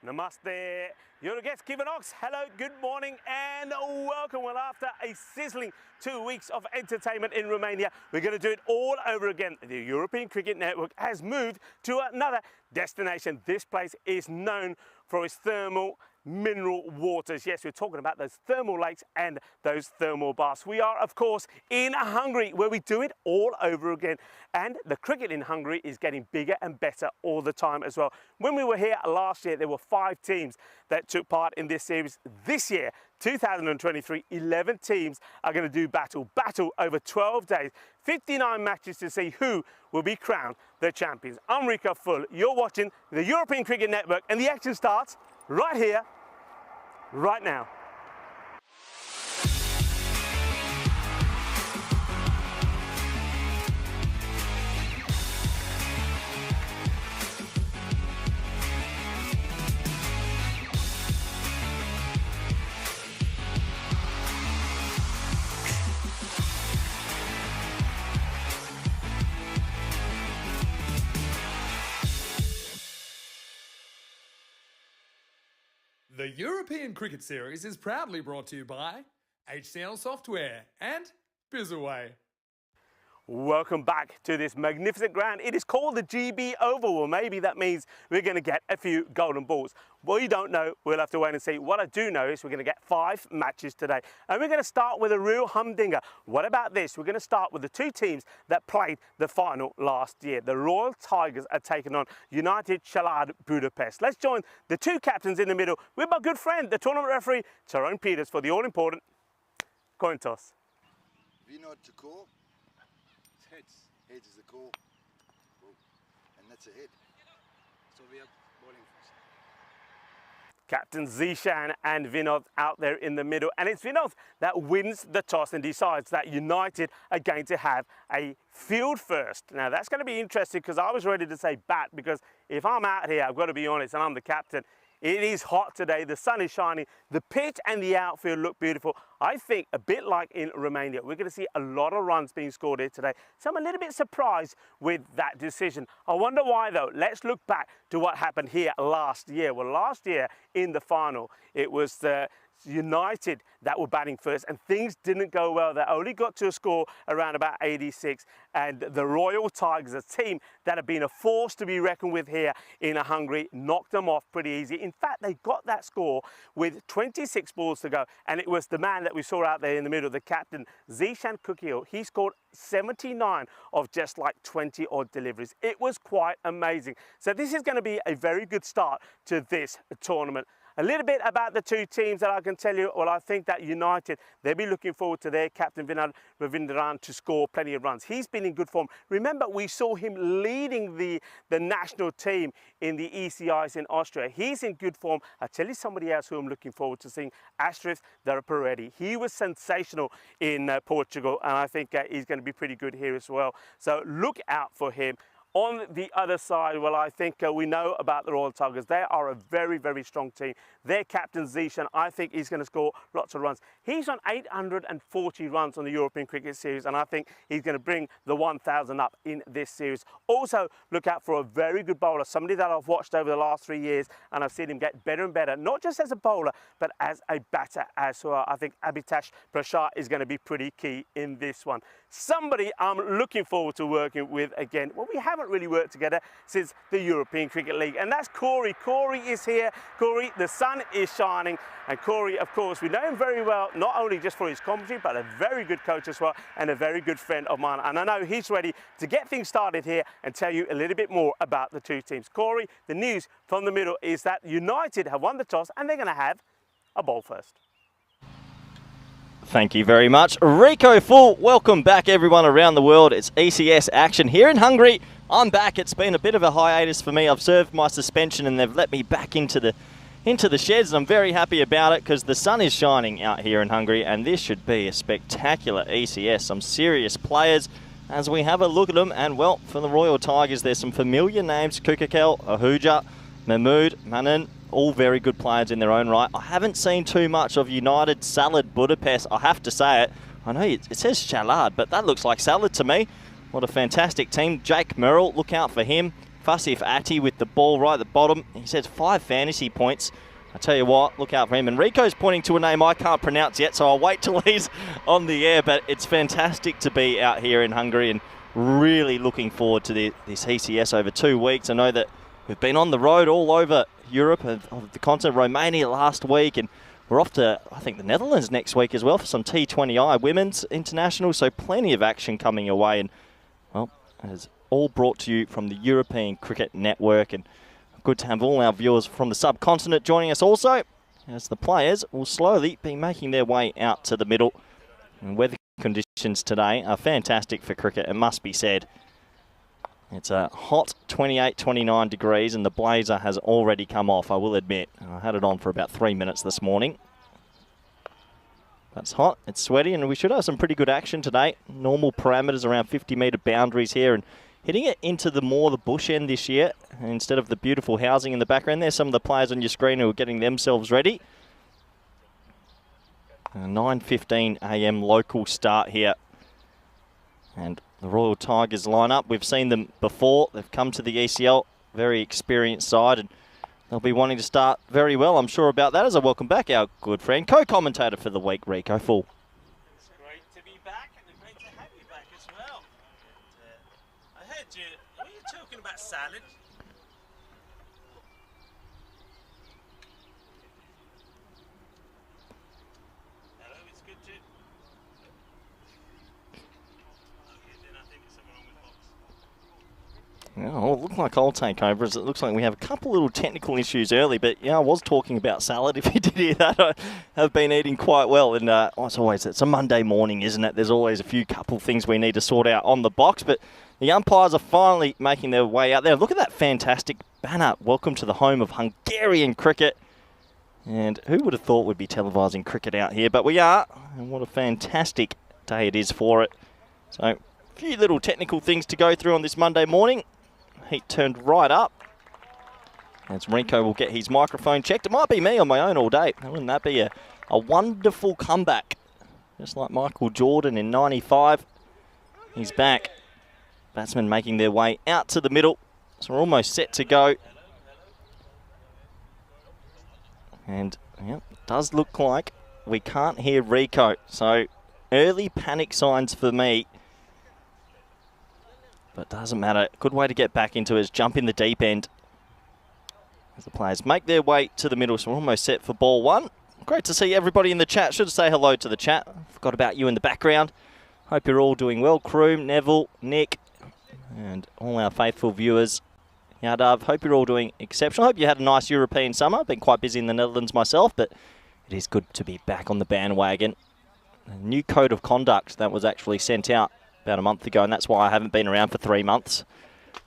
Namaste. Your guest, Kevin Ox. Hello, good morning and welcome. Well, after a sizzling 2 weeks of entertainment in Romania, we're going to do it all over again. The European Cricket Network has moved to another destination. This place is known for its thermal mineral waters. Yes, we're talking about those thermal lakes and those thermal baths. We are, of course, in Hungary, where we do it all over again. And the cricket in Hungary is getting bigger and better all the time as well. When we were here last year, there were 5 teams that took part in this series. This year, 2023, 11 teams are going to do battle over 12 days, 59 matches to see who will be crowned the champions. I'm Rico Full. You're watching the European Cricket Network, and the action starts right here, right now. The European Cricket Series is proudly brought to you by HCL Software and Bizzaway. Welcome back to this magnificent ground. It is called the GB Oval. Well, maybe that means we're going to get a few golden balls. We don't know. We'll have to wait and see. What I do know is we're going to get 5 matches today. And we're going to start with a real humdinger. What about this? We're going to start with the 2 teams that played the final last year. The Royal Tigers are taking on United Csalad Budapest. Let's join the 2 captains in the middle with my good friend, the tournament referee, Tyrone Peters, for the all-important coin toss. You know what to call? Heads. Heads is the call. And that's a hit. So we are bowling first. Captain Zishan and Vinod out there in the middle. And it's Vinod that wins the toss and decides that United are going to have a field first. Now that's going to be interesting because I was ready to say bat, because if I'm out here, I've got to be honest, and I'm the captain. It is hot today, the sun is shining, the pitch and the outfield look beautiful. I think a bit like in Romania, we're going to see a lot of runs being scored here today. So I'm a little bit surprised with that decision. I wonder why though. Let's look back to what happened here last year. Well, last year in the final, it was the United that were batting first and things didn't go well. They only got to a score around about 86, and the Royal Tigers, a team that have been a force to be reckoned with here in Hungary, knocked them off pretty easy. In fact, they got that score with 26 balls to go, and it was the man that we saw out there in the middle, the captain, Zishan Kukio. He scored 79 of just like 20 odd deliveries. It was quite amazing. So this is going to be a very good start to this tournament. A little bit about the 2 teams that I can tell you. Well, I think that United, they'll be looking forward to their captain Vinod Ravindran to score plenty of runs. He's been in good form. Remember, we saw him leading the national team in the ECIs in Austria. He's in good form. I tell you somebody else who I'm looking forward to seeing, Ashraf Daraparetti. He was sensational in Portugal, and I think he's going to be pretty good here as well. So look out for him. On the other side, well, I think we know about the Royal Tigers. They are a very, very strong team. Their captain, Zishan, I think he's going to score lots of runs. He's on 840 runs on the European Cricket Series, and I think he's going to bring the 1,000 up in this series. Also, look out for a very good bowler, somebody that I've watched over the last 3 years, and I've seen him get better and better, not just as a bowler, but as a batter as well. I think Abhitash Prasad is going to be pretty key in this one. Somebody I'm looking forward to working with again. Well, we haven't really worked together since the European Cricket League, and that's Corey. Corey is here. Corey, the sun is shining, and Corey, of course, we know him very well, not only just for his commentary, but a very good coach as well, and a very good friend of mine. And I know he's ready to get things started here and tell you a little bit more about the 2 teams. Corey, the news from the middle is that United have won the toss and they're going to have a ball first. Thank you very much, Rico Full. Welcome back, everyone around the world. It's ECS action here in Hungary. I'm back. It's been a bit of a hiatus for me. I've served my suspension and they've let me back into the sheds. I'm very happy about it because the sun is shining out here in Hungary, and this should be a spectacular ECS. Some serious players as we have a look at them. And well, for the Royal Tigers, there's some familiar names: Kukakel, Ahuja, Mahmood, Manan. All very good players in their own right. I haven't seen too much of United Csalad Budapest, I have to say it. I know it says Csalad, but that looks like salad to me. What a fantastic team. Jake Merrill, look out for him. Fasif Ati with the ball right at the bottom. He says 5 fantasy points. I tell you what, look out for him. And Rico's pointing to a name I can't pronounce yet, so I'll wait till he's on the air. But it's fantastic to be out here in Hungary and really looking forward to this ECS over 2 weeks. I know that we've been on the road all over Europe, of the continent, Romania last week, and we're off to, I think, the Netherlands next week as well for some T20I Women's International, so plenty of action coming your way. And, well, it's all brought to you from the European Cricket Network, and good to have all our viewers from the subcontinent joining us also, as the players will slowly be making their way out to the middle. And weather conditions today are fantastic for cricket, it must be said. It's a hot 28, 29 degrees, and the blazer has already come off, I will admit. I had it on for about 3 minutes this morning. That's hot, it's sweaty, and we should have some pretty good action today. Normal parameters around 50-metre boundaries here, and hitting it into the bush end this year, instead of the beautiful housing in the background. There's some of the players on your screen who are getting themselves ready. A 9:15 a.m. local start here. And the Royal Tigers line up. We've seen them before. They've come to the ECL, very experienced side, and they'll be wanting to start very well. I'm sure about that as I welcome back our good friend, co-commentator for the week, Rico Full. It's great to be back, and great to have you back as well. And, I heard you, were you talking about salad? Hello, it's good to... Yeah, well, it looked like I'll take over, as it looks like we have a couple little technical issues early, but yeah, I was talking about salad. If you did hear that, I have been eating quite well, and it's a Monday morning, isn't it? There's always a couple things we need to sort out on the box, but the umpires are finally making their way out there. Look at that fantastic banner. Welcome to the home of Hungarian cricket. And who would have thought we'd be televising cricket out here, but we are, and what a fantastic day it is for it. So, a few little technical things to go through on this Monday morning. Heat turned right up. As Rico will get his microphone checked. It might be me on my own all day. Wouldn't that be a wonderful comeback? Just like Michael Jordan in 95. He's back. Batsmen making their way out to the middle. So we're almost set to go. And yeah, it does look like we can't hear Rico. So early panic signs for me. But doesn't matter. Good way to get back into it is jump in the deep end. As the players make their way to the middle, so we're almost set for ball one. Great to see everybody in the chat. Should say hello to the chat. Forgot about you in the background. Hope you're all doing well. Kroom, Neville, Nick, and all our faithful viewers. Yadav, hope you're all doing exceptional. Hope you had a nice European summer. Been quite busy in the Netherlands myself, but it is good to be back on the bandwagon. A new code of conduct that was actually sent out about a month ago, and that's why I haven't been around for 3 months.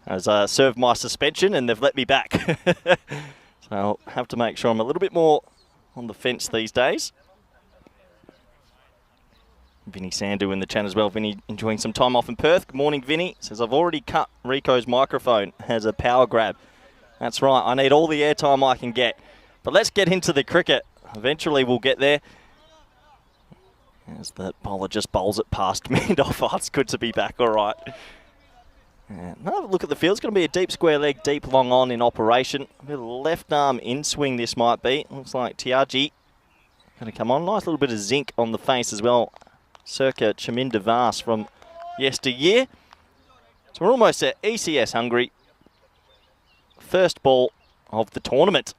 As I served my suspension, and they've let me back. So I'll have to make sure I'm a little bit more on the fence these days. Vinny Sandu in the chat as well. Vinny enjoying some time off in Perth. Good morning, Vinny. Says, I've already cut Rico's microphone as a power grab. That's right, I need all the airtime I can get. But let's get into the cricket. Eventually we'll get there. As the bowler just bowls it past mid-off. Oh, it's good to be back, all right. And have a look at the field. It's going to be a deep square leg, deep long on in operation. A bit of left arm in swing this might be. Looks like Tiaji going to come on. Nice little bit of zinc on the face as well. Circa Chaminda Vas from yesteryear. So we're almost at ECS Hungary. First ball of the tournament.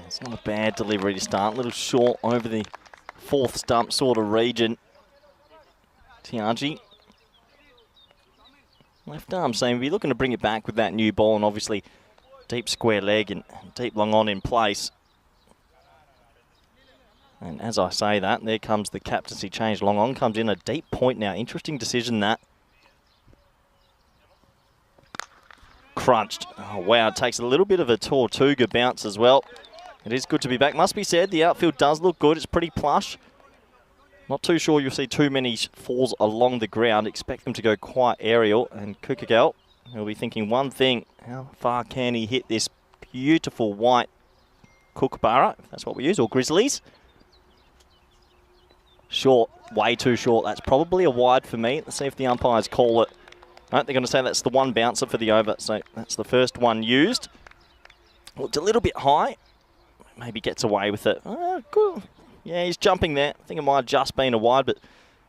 It's not a bad delivery to start. A little short over the fourth stump sort of region. Tiaji. Left arm seem to be looking to bring it back with that new ball, and obviously deep square leg and deep long on in place. And as I say that, there comes the captaincy change. Long on comes in a deep point now. Interesting decision that. Crunched. Oh, wow. It takes a little bit of a Tortuga bounce as well. It is good to be back. Must be said, the outfield does look good. It's pretty plush. Not too sure you'll see too many falls along the ground. Expect them to go quite aerial. And Kukagel, he'll be thinking one thing. How far can he hit this beautiful white kookaburra, if that's what we use, or grizzlies? Short, way too short. That's probably a wide for me. Let's see if the umpires call it. Right, they're going to say that's the one bouncer for the over. So that's the first one used. Looked a little bit high. Maybe gets away with it. Cool. Yeah, he's jumping there. I think it might have just been a wide, but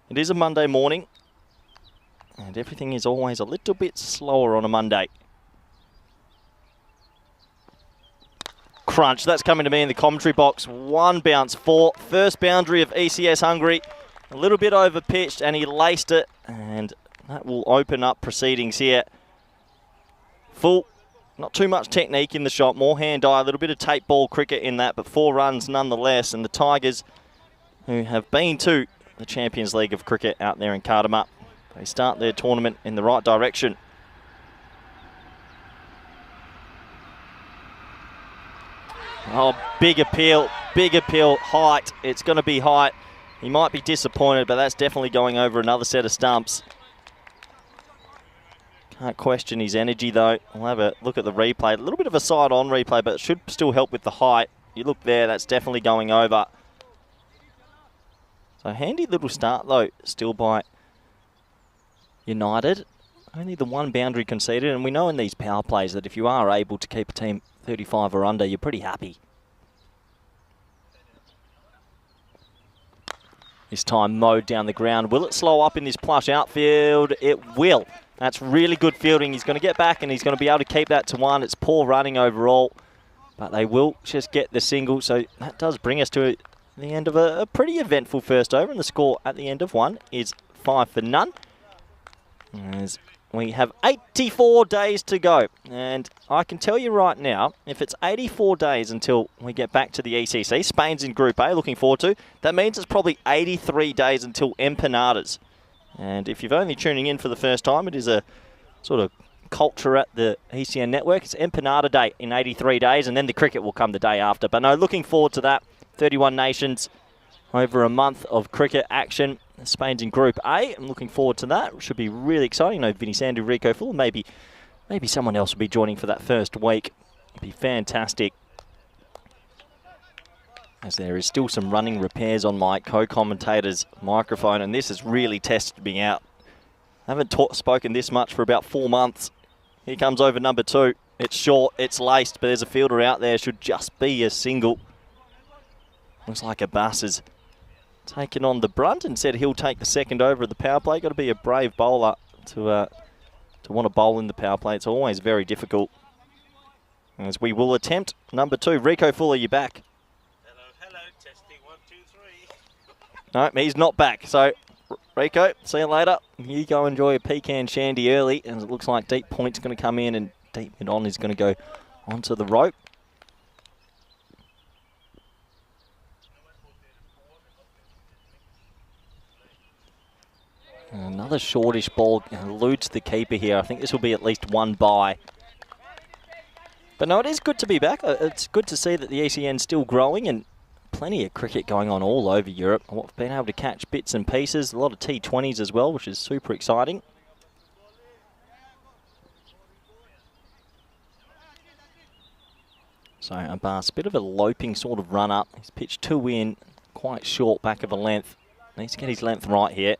it is a Monday morning. And everything is always a little bit slower on a Monday. Crunch, that's coming to me in the commentary box. One bounce for first boundary of ECS Hungary. A little bit over pitched and he laced it, and that will open up proceedings here. Full, not too much technique in the shot, more hand-eye, a little bit of tape ball cricket in that, but 4 runs nonetheless. And the Tigers, who have been to the Champions League of Cricket out there in Cardamom, they start their tournament in the right direction. Oh, big appeal, height. It's going to be height. He might be disappointed, but that's definitely going over another set of stumps. Can't question his energy, though. We'll have a look at the replay. A little bit of a side-on replay, but it should still help with the height. You look there, that's definitely going over. So handy little start, though, still by United. Only the one boundary conceded, and we know in these power plays that if you are able to keep a team 35 or under, you're pretty happy. This time mowed down the ground. Will it slow up in this plush outfield? It will. That's really good fielding. He's going to get back and he's going to be able to keep that to 1. It's poor running overall, but they will just get the single. So that does bring us to the end of a pretty eventful first over, and the score at the end of 1 is 5 for none. As we have 84 days to go, and I can tell you right now, if it's 84 days until we get back to the ECC, Spain's in Group A, looking forward to, that means it's probably 83 days until Empanadas. And if you're only tuning in for the first time, it is a sort of culture at the ECN network. It's Empanada Day in 83 days, and then the cricket will come the day after. But no, looking forward to that. 31 nations over a month of cricket action. Spain's in Group A. I'm looking forward to that. It should be really exciting. No Vinny Sandu, Rico Full. Maybe someone else will be joining for that first week. It'll be fantastic. As there is still some running repairs on my co-commentator's microphone, and this has really tested me out. I haven't spoken this much for about 4 months. Here comes over number 2. It's short, it's laced, but there's a fielder out there. Should just be a single. Looks like Abbas has taken on the brunt and said he'll take the second over of the power play. Got to be a brave bowler to want to bowl in the power play. It's always very difficult. As we will attempt number 2. Rico Fuller, you back? Hello, testing 1, 2, 3. No, he's not back. So, Rico, see you later. You go enjoy a pecan shandy early, and it looks like deep point's going to come in, and deep mid on is going to go onto the rope. Another shortish ball eludes the keeper here. I think this will be at least 1 bye. But no, it is good to be back. It's good to see that the ECN's still growing, and plenty of cricket going on all over Europe. I've been able to catch bits and pieces, a lot of T20s as well, which is super exciting. So Abbas, a bit of a loping sort of run up. He's pitched 2 in, quite short back of a length. Needs to get his length right here.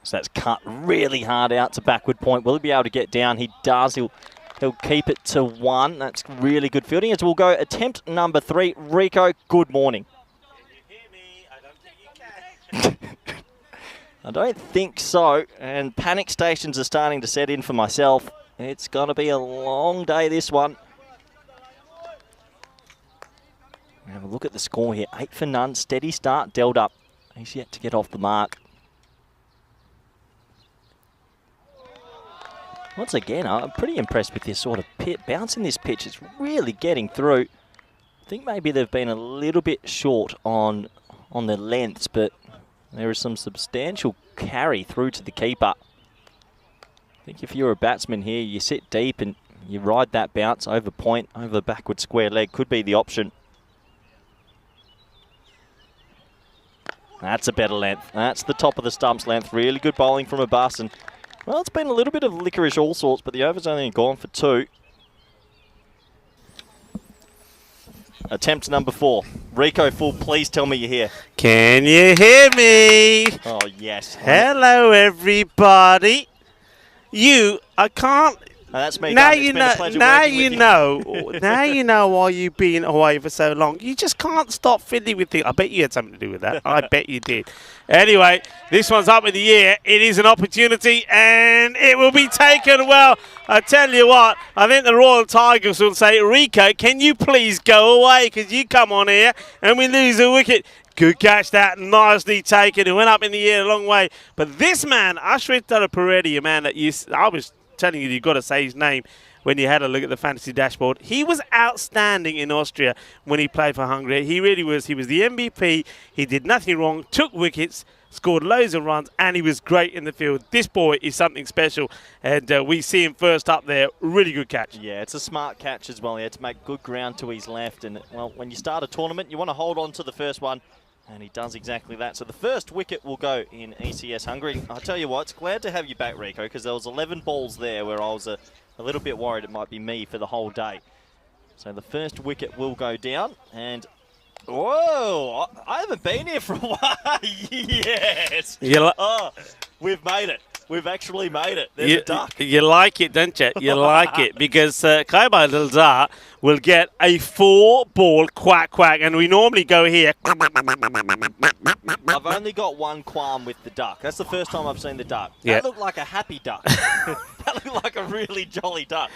So that's cut really hard out to backward point. Will he be able to get down? He does. He'll keep it to 1. That's really good fielding. As we'll go attempt number 3. Rico, good morning. Can you hear me? I don't think you can. I don't think so. And panic stations are starting to set in for myself. It's going to be a long day, this one. Have a look at the score here. 8 for none. Steady start. Dealt up. He's yet to get off the mark. Once again, I'm pretty impressed with this sort of bounce in this pitch. It's really getting through. I think maybe they've been a little bit short on the lengths, but there is some substantial carry through to the keeper. I think if you're a batsman here, you sit deep and You ride that bounce over point, over backward square leg, could be the option. That's a better length. That's the top of the stumps length. Really good bowling from a bus. And, well, it's been a little bit of licorice all sorts, but the over's only gone for 2. Attempt number 4. Rico Full, please tell me you're here. Can you hear me? Oh, yes. Hello, everybody. I can't. No, that's me. Now done. It's you been a know. pleasure Now working you with know. Now you know why you've been away for so long. You just can't stop fiddling with things. I bet you had something to do with that. I bet you did. Anyway, this one's up in the air. It is an opportunity, and it will be taken well. I tell you what, I think the Royal Tigers will say, Rico, can you please go away? Because you come on here and we lose a wicket. Good catch that, nicely taken. It went up in the air a long way. But this man, Ashwin Pareddi, a man that I was telling you've got to say his name when you had a look at the fantasy dashboard. He was outstanding in Austria when he played for Hungary. He really was. He was the MVP. He did nothing wrong, took wickets, scored loads of runs, and he was great in the field. This boy is something special, and we see him first up there. Really good catch. Yeah, it's a smart catch as well. He had to make good ground to his left. And, well, when you start a tournament, you want to hold on to the first one. And he does exactly that. So the first wicket will go in ECS Hungary. I'll tell you what, it's glad to have you back, Rico, because there was 11 balls there where I was a little bit worried it might be me for the whole day. So the first wicket will go down. And, whoa, I haven't been here for a while. Yes. Oh, we've made it. We've actually made it. There's a duck. You like it, don't you? You like it because Kaibai Dilzar will get a 4-ball quack quack, and we normally go here. I've only got one qualm with the duck. That's the first time I've seen the duck. That looked like a happy duck. That looked like a really jolly duck.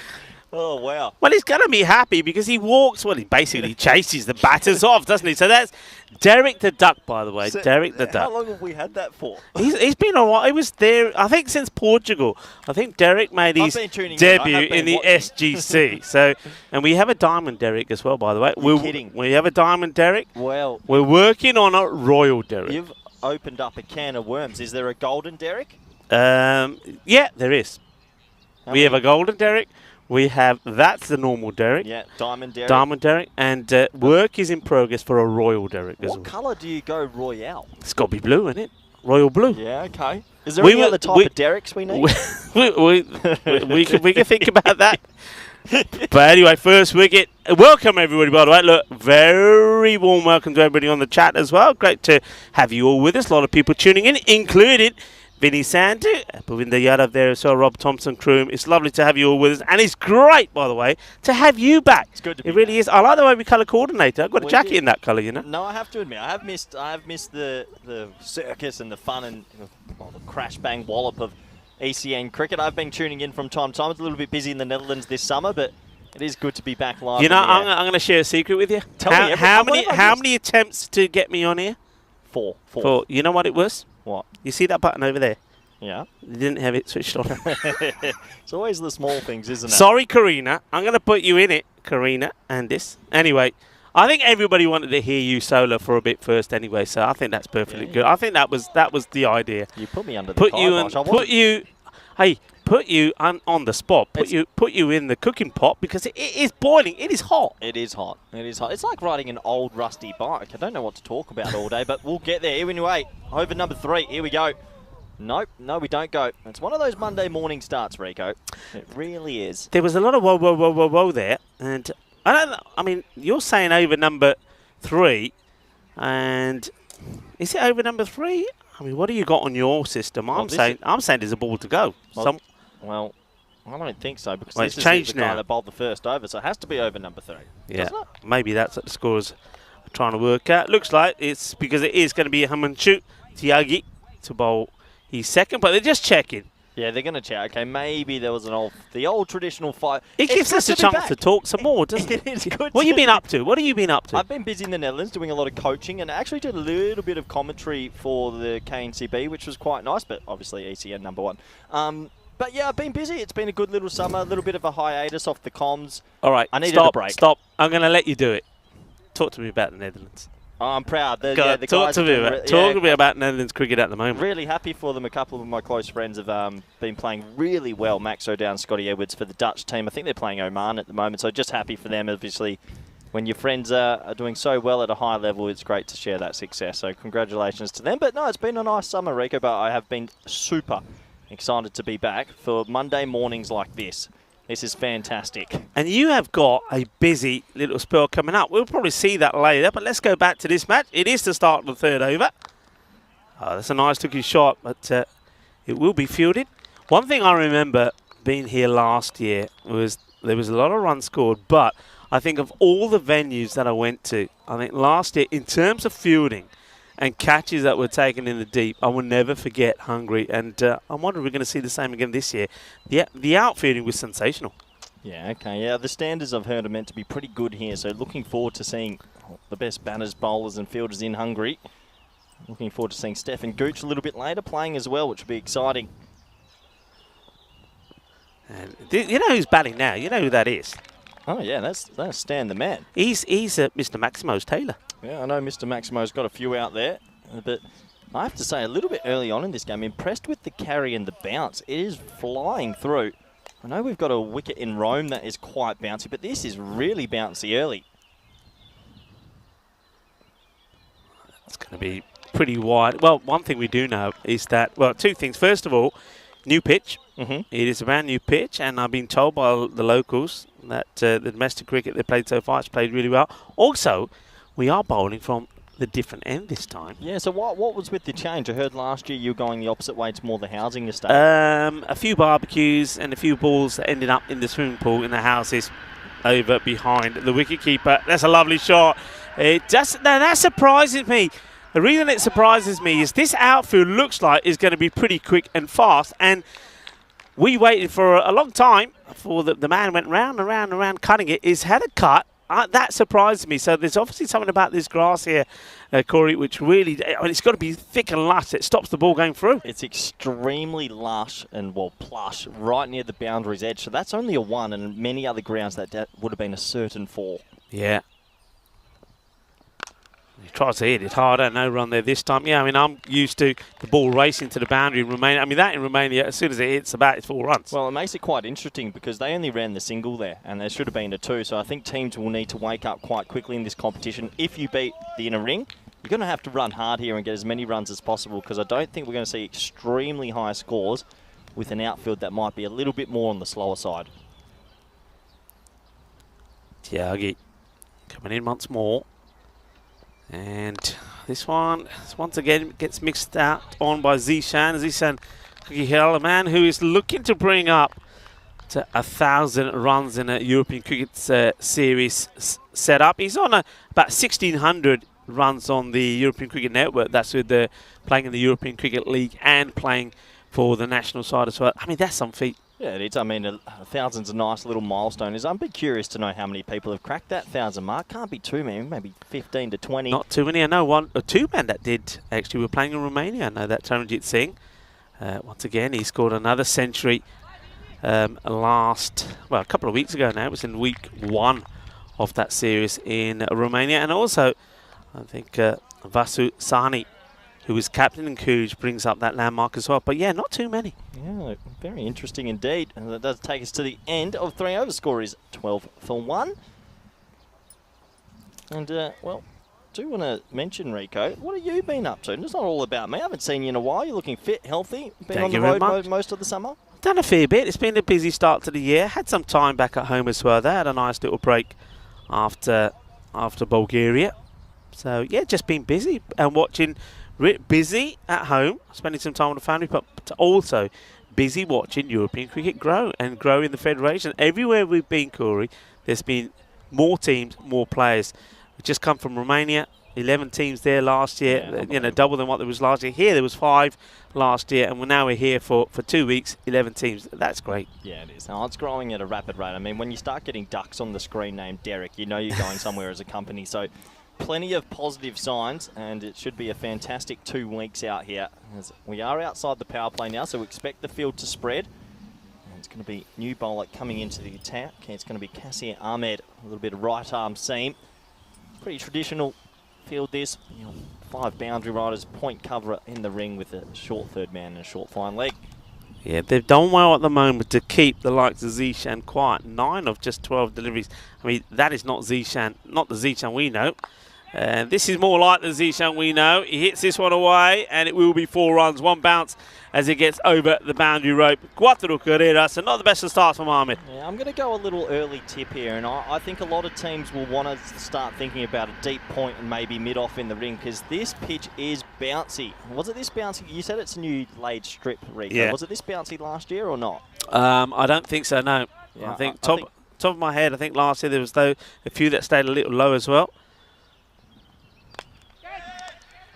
Oh, wow. Well, he's going to be happy because he walks, well, he basically chases the batters off, doesn't he? So that's Derek the Duck, by the way. So, Derek the Duck. How long have we had that for? He's been a while. He was there, I think, since Portugal. I think Derek made his debut in the SGC. So, and we have a diamond Derek as well, by the way. You're kidding. We have a diamond Derek. Well, we're working on a royal Derek. You've opened up a can of worms. Is there a golden Derek? Yeah, there is. We have a golden Derek. We have, that's the normal Derek. Yeah, Diamond Derek. Diamond Derek. And work is in progress for a Royal Derek as well. What colour do you go Royale? It's got to be blue, isn't it? Royal blue. Yeah, okay. Is there any other type of Dereks we need? we can think about that. But anyway, first wicket. Welcome, everybody, by the way. Look, very warm welcome to everybody on the chat as well. Great to have you all with us. A lot of people tuning in, including Vinny Sandu, Bhavinder Yadav there as well, Rob Thompson, Kroom. It's lovely to have you all with us. And it's great, by the way, to have you back. It's good to be It really back. is. I like the way we colour coordinate. I've got a jacket in that colour, you know. No, I have to admit, I have missed the circus and the fun and the crash bang wallop of ECN cricket. I've been tuning in from time to time. It's a little bit busy in the Netherlands this summer, but it is good to be back live. You know, I'm going to share a secret with you. Tell me how many attempts to get me on here? Four. You know what it was? What? You see that button over there? Yeah. You didn't have it switched on. It's always the small things, isn't it? Sorry, Karina. I'm going to put you in it, Karina, and this. Anyway, I think everybody wanted to hear you solo for a bit first anyway, so I think that's perfectly good. I think that was the idea. You put me under the kibosh. Put you on the spot. Put you in the cooking pot because it is boiling. It is hot. It is hot. It is hot. It's like riding an old rusty bike. I don't know what to talk about all day, but we'll get there. Here we wait. Over number 3. Here we go. Nope, no, we don't go. It's one of those Monday morning starts, Rico. It really is. There was a lot of whoa there, and I don't know. I mean, you're saying over number 3, and is it over number 3? I mean, what do you got on your system? I'm saying there's a ball to go. Well, I don't think so because it's this changed is the guy now. that bowled the first over, so it has to be over number 3. Yeah, maybe that's what the scores are trying to work out. Looks like it's because it is going to be Hamanchu Tiagi to bowl. He's second, but they're just checking. Yeah, they're going to check. Okay, maybe there was the old traditional fight. It gives us a chance to talk some more, doesn't it? It's good. What have you been up to? What have you been up to? I've been busy in the Netherlands doing a lot of coaching and actually did a little bit of commentary for the KNCB, which was quite nice, but obviously ECN number 1. But yeah, I've been busy. It's been a good little summer, a little bit of a hiatus off the comms. All right, I needed a break. Stop. I'm going to let you do it. Talk to me about the Netherlands. Oh, I'm proud. The God, talk guys to have me been about, talk to me about Netherlands cricket at the moment. really happy for them. A couple of my close friends have been playing really well. Max O'Down, Scotty Edwards for the Dutch team. I think they're playing Oman at the moment, so just happy for them. Obviously, when your friends are doing so well at a high level, it's great to share that success. So congratulations to them. But no, it's been a nice summer, Rico, but I have been super excited to be back for Monday mornings like this. This is fantastic. And you have got a busy little spell coming up. We'll probably see that later, but let's go back to this match. It is the start of the third over. Oh, that's a nice looking shot, but it will be fielded. One thing I remember being here last year was there was a lot of runs scored, but I think of all the venues that I went to, I think last year, in terms of fielding and catches that were taken in the deep, I will never forget Hungary. And I'm wondering if we're going to see the same again this year. The outfielding was sensational. Yeah, okay. Yeah, the standards I've heard are meant to be pretty good here. So looking forward to seeing the best batters, bowlers and fielders in Hungary. Looking forward to seeing Stefan Gooch a little bit later playing as well, which will be exciting. And you know who's batting now? You know who that is? Oh, yeah, that's Stan the man. He's Mr. Maximo's Taylor. Yeah, I know Mr. Maximo's got a few out there, but I have to say, a little bit early on in this game, impressed with the carry and the bounce. It is flying through. I know we've got a wicket in Rome that is quite bouncy, but this is really bouncy early. It's going to be pretty wide. Well, one thing we do know is that, well, two things. First of all, new pitch. It is a brand new pitch, and I've been told by the locals that the domestic cricket they played so far has played really well. Also, we are bowling from the different end this time. Yeah, so what was with the change? I heard last year you were going the opposite way to more the housing estate. A few barbecues and a few balls that ended up in the swimming pool in the houses over behind the wicketkeeper. That's a lovely shot. That surprises me. The reason it surprises me is this outfield looks like it's going to be pretty quick and fast, and we waited for a long time for the man went round and round and round cutting it. He's had a cut. That surprised me. So there's obviously something about this grass here, Corey, which really, it's got to be thick and lush. It stops the ball going through. It's extremely lush and, well, plush right near the boundary's edge. So that's only a 1, and many other grounds that would have been a certain 4. Yeah. He tries to hit it harder. No run there this time. Yeah, I mean, I'm used to the ball racing to the boundary in Romania. I mean, that in Romania, as soon as it hits the bat, it's 4 runs. Well, it makes it quite interesting because they only ran the single there, and there should have been a 2. So I think teams will need to wake up quite quickly in this competition. If you beat the inner ring, you're going to have to run hard here and get as many runs as possible, because I don't think we're going to see extremely high scores with an outfield that might be a little bit more on the slower side. Tiagi coming in once more. And this one, once again, gets mixed out on by Zishan. Zishan Kukihel, a man who is looking to bring up to 1,000 runs in a European Cricket Series setup. He's on about 1,600 runs on the European Cricket Network. That's with playing in the European Cricket League and playing for the national side as well. I mean, that's some feat. Yeah, it is. I mean, 1,000's a nice little milestone. I'm a bit curious to know how many people have cracked that 1,000 mark. Can't be too many, maybe 15 to 20. Not too many. I know one or two men that did actually were playing in Romania. I know that Taranjit Singh. Once again, he scored another century a couple of weeks ago now. It was in week 1 of that series in Romania. And also, I think Vasu Sani, who was captain in Kuj, brings up that landmark as well. But yeah, not too many. Yeah, very interesting indeed. And that does take us to the end of 3 over. Score is 12 for 1. And, well, do want to mention, Rico, what have you been up to? And it's not all about me. I haven't seen you in a while. You're looking fit, healthy. Been Thank on the you very road much. most of the summer? Done a fair bit. It's been a busy start to the year. Had some time back at home as well. They had a nice little break after Bulgaria. So, yeah, just been busy and watching. Busy at home, spending some time with the family, but also busy watching European cricket grow and grow in the federation. Everywhere we've been, Corey, there's been more teams, more players. We just come from Romania, 11 teams there last year, double than what there was last year. Here there was 5 last year, and we're here for 2 weeks, 11 teams. That's great. Yeah, it is. Now, it's growing at a rapid rate. I mean, when you start getting ducks on the screen named Derek, you know you're going somewhere as a company. So plenty of positive signs, and it should be a fantastic 2 weeks out here. As we are outside the power play now, so we expect the field to spread. And it's going to be new bowler coming into the attack. It's going to be Kassir Ahmed, a little bit of right arm seam. Pretty traditional field this. 5 boundary riders, point cover in the ring with a short third man and a short fine leg. Yeah, they've done well at the moment to keep the likes of Zishan quiet. 9 of just 12 deliveries. I mean, that is not Zishan, not the Zishan we know. This is more like the Zishan we know. He hits this one away, and it will be 4 runs, 1 bounce as he gets over the boundary rope. Cuatro carreras, so not the best of starts from Ahmed. Yeah, I'm going to go a little early tip here, and I think a lot of teams will want to start thinking about a deep point and maybe mid-off in the ring, because this pitch is bouncy. Was it this bouncy? You said it's a new laid strip, Rico. Yeah. Was it this bouncy last year or not? I don't think so, no. Yeah, I think top of my head, I think last year there was a few that stayed a little low as well.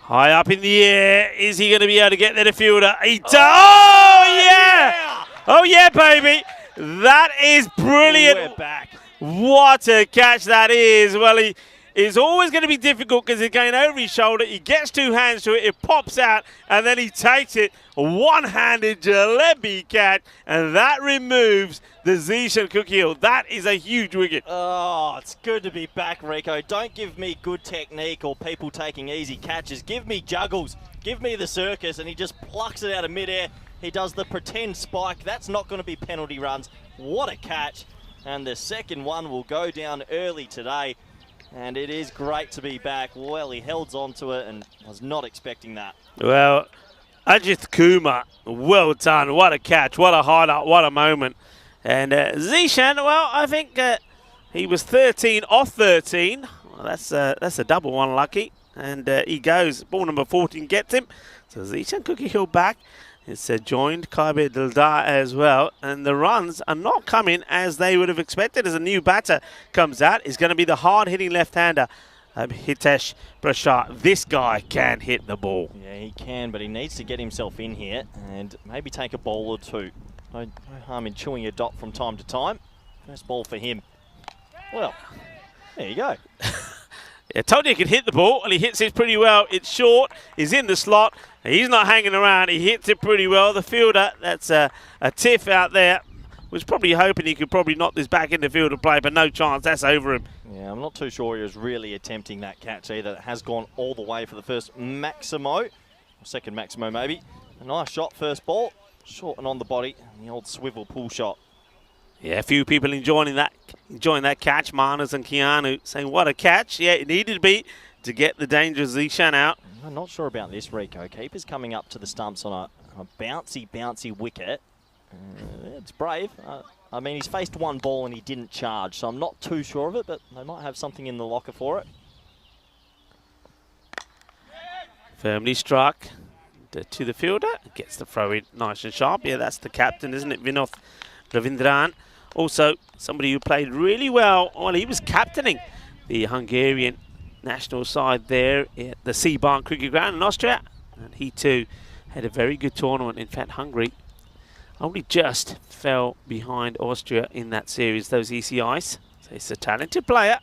High up in the air. Is he going to be able to get there, the fielder? He does. Oh, yeah! Oh, yeah, baby. That is brilliant. We're back. What a catch that is. Well, he is always going to be difficult because he's going over his shoulder. He gets 2 hands to it. It pops out, and then he takes it. One-handed jalebi catch, and that removes the Zishan cookie hill. That is a huge wicket. Oh, it's good to be back, Rico. Don't give me good technique or people taking easy catches. Give me juggles. Give me the circus, and he just plucks it out of midair. He does the pretend spike. That's not going to be penalty runs. What a catch. And the second one will go down early today. And it is great to be back. Well, he held on to it and was not expecting that. Well, Ajith Kumar, well done. What a catch. What a highlight. What a moment. And Zishan, well, I think he was 13 off 13. Well, that's a double one, lucky. And he goes. Ball number 14 gets him. So Zishan Cookie Hill back. It's joined Kaibe Dildar as well. And the runs are not coming as they would have expected as a new batter comes out. It's going to be the hard-hitting left-hander, Hitesh Prashad. This guy can hit the ball. Yeah, he can, but he needs to get himself in here and maybe take a ball or two. No harm in chewing a dot from time to time. First ball for him. Well, there you go. I told you he could hit the ball, and he hits it pretty well. It's short. He's in the slot. He's not hanging around. He hits it pretty well. The fielder, that's a tiff out there, was probably hoping he could probably knock this back in the field of play, but no chance. That's over him. Yeah, I'm not too sure he was really attempting that catch either. It has gone all the way for the first Maximo, or second Maximo maybe. A nice shot, first ball. Short and on the body, and the old swivel pull shot. Yeah, a few people enjoying that catch. Manas and Keanu saying, what a catch. Yeah, it needed to be to get the dangerous Zishan out. I'm not sure about this, Rico. Keeper's coming up to the stumps on a bouncy wicket. It's brave. I mean, he's faced 1 ball and he didn't charge, so I'm not too sure of it, but they might have something in the locker for it. Firmly struck to the fielder. Gets the throw in nice and sharp. Yeah, that's the captain, isn't it? Vinod Ravindran. Also, somebody who played really well. Well, he was captaining the Hungarian national side there at the Seabarn Cricket Ground in Austria. And he too had a very good tournament. In fact, Hungary only just fell behind Austria in that series, those ECIs. So he's a talented player.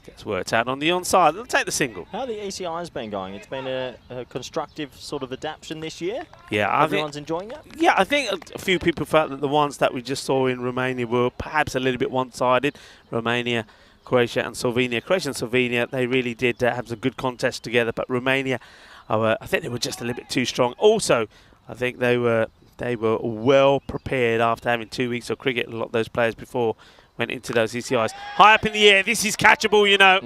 Gets worked out on the onside. They'll take the single. How have the ECI's been going? It's been a constructive sort of adaptation this year? Yeah, Everyone's enjoying it? Yeah, I think a few people felt that the ones that we just saw in Romania were perhaps a little bit one-sided. Romania, Croatia and Slovenia. Croatia and Slovenia, they really did have some good contests together, but Romania, I think they were just a little bit too strong. Also, I think they were well prepared after having 2 weeks of cricket. A lot of those players before went into those ECIs. High up in the air, this is catchable, you know.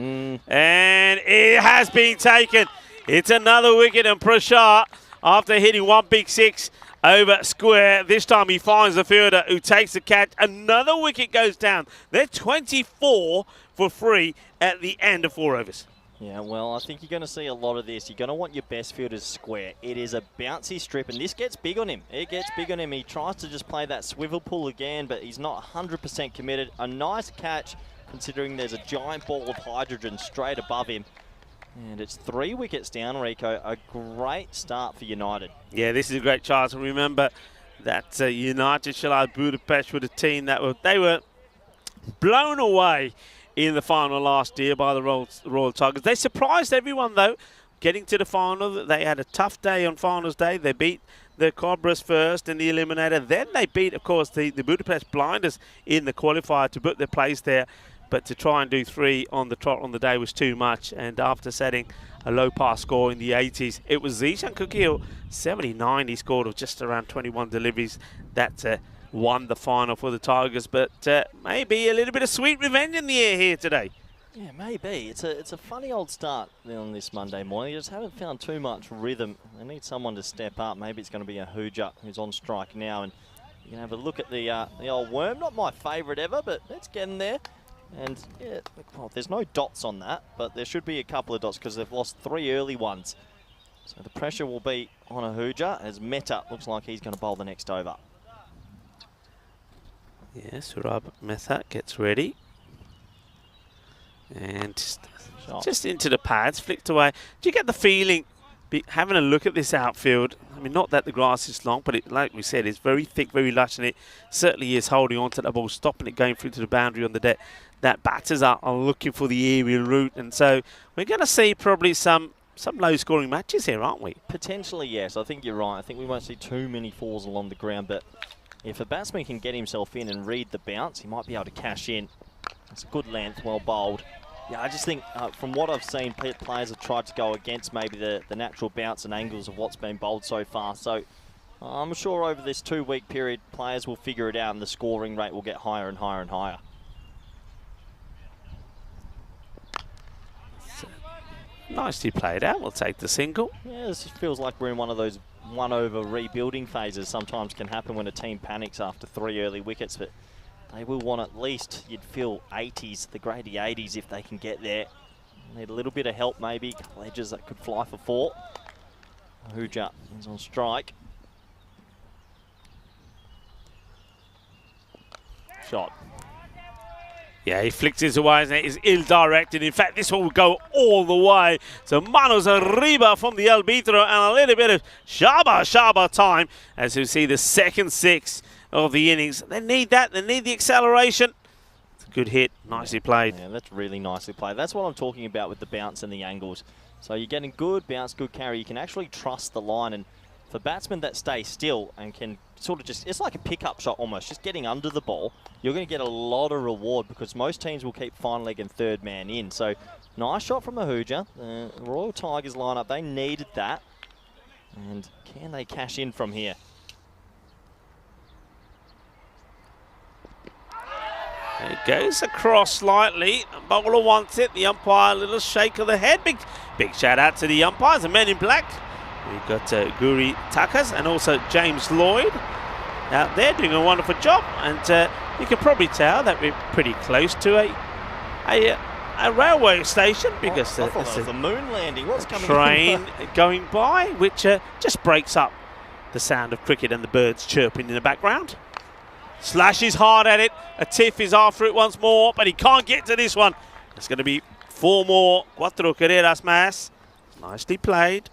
And it has been taken. It's another wicket, and Prashad, after hitting 1 big 6 over square, this time he finds the fielder who takes the catch. Another wicket goes down. They're 24 for 3 at the end of 4 overs. Yeah, well, I think you're going to see a lot of this. You're going to want your best fielders square. It is a bouncy strip, and this gets big on him. It gets big on him. He tries to just play that swivel pull again, but he's not 100% committed. A nice catch, considering there's a giant ball of hydrogen straight above him. And it's 3 wickets down, Rico. A great start for United. Yeah, this is a great chance. And remember that United Csalad Budapest were the team that they were blown away in the final last year by the Royal Tigers. They surprised everyone, though, getting to the final. They had a tough day on finals day. They beat the Cobras first in the eliminator. Then they beat, of course, the Budapest Blinders in the qualifier to book their place there. but to try and do 3 on the trot on the day was too much. And after setting a low pass score in the 80s, it was Zishan Kukil, 79 he scored of just around 21 deliveries that won the final for the Tigers. But maybe a little bit of sweet revenge in the air here today. Yeah, maybe. It's a funny old start on this Monday morning. You just haven't found too much rhythm. They need someone to step up. Maybe it's going to be a Hooja who's on strike now. And you can have a look at the old worm. Not my favourite ever, but it's getting there. And yeah, well, there's no dots on that, but there should be a couple of dots because they've lost 3 early ones. So the pressure will be on a Hooja as Mehta looks like he's going to bowl the next over. Yes, Surab Mehta gets ready. And just into the pads, flicked away. Do you get the feeling, having a look at this outfield, I mean, not that the grass is long, but like we said, it's very thick, very lush, and it certainly is holding on to the ball, stopping it going through to the boundary on the deck. That batters are looking for the aerial route, and so we're going to see probably some low-scoring matches here, aren't we? Potentially, yes. I think you're right. I think we won't see too many falls along the ground, but if a batsman can get himself in and read the bounce, he might be able to cash in. It's a good length, well bowled. Yeah, I just think from what I've seen, players have tried to go against maybe the natural bounce and angles of what's been bowled so far. So I'm sure over this 2-week period, players will figure it out and the scoring rate will get higher and higher and higher. Nicely played out. We'll take the single. Yeah, this feels like we're in one of those one-over rebuilding phases. Sometimes can happen when a team panics after 3 early wickets, but they will want at least, you'd feel, 80s, the grady 80s if they can get there. Need a little bit of help maybe, a couple edges that could fly for 4. Hooja is on strike. Shot. Yeah, he flicks his away and it is ill-directed. In fact, this one will go all the way. So Manos arriba from the arbitro and a little bit of shaba time as we see the second 6 of the innings. They need that. They need the acceleration. It's a good hit. Nicely played. Yeah, that's really nicely played. That's what I'm talking about with the bounce and the angles. So you're getting good bounce, good carry. You can actually trust the line. And for batsmen that stay still and can sort of just, it's like a pickup shot almost, just getting under the ball, you're going to get a lot of reward because most teams will keep fine leg and third man in. So nice shot from Hooja. The Royal Tigers lineup, they needed that. And can they cash in from here? It goes across slightly. The bowler wants it. The umpire, a little shake of the head. Big shout out to the umpires, the men in black. We've got Guri Takas and also James Lloyd out there doing a wonderful job. And you can probably tell that we're pretty close to a railway station because I thought that was the moon landing. What's coming? Train going by, which just breaks up the sound of cricket and the birds chirping in the background. Slashes hard at it. Atif is after it once more, but he can't get to this one. It's going to be 4 more. Cuatro carreras más. Nicely played.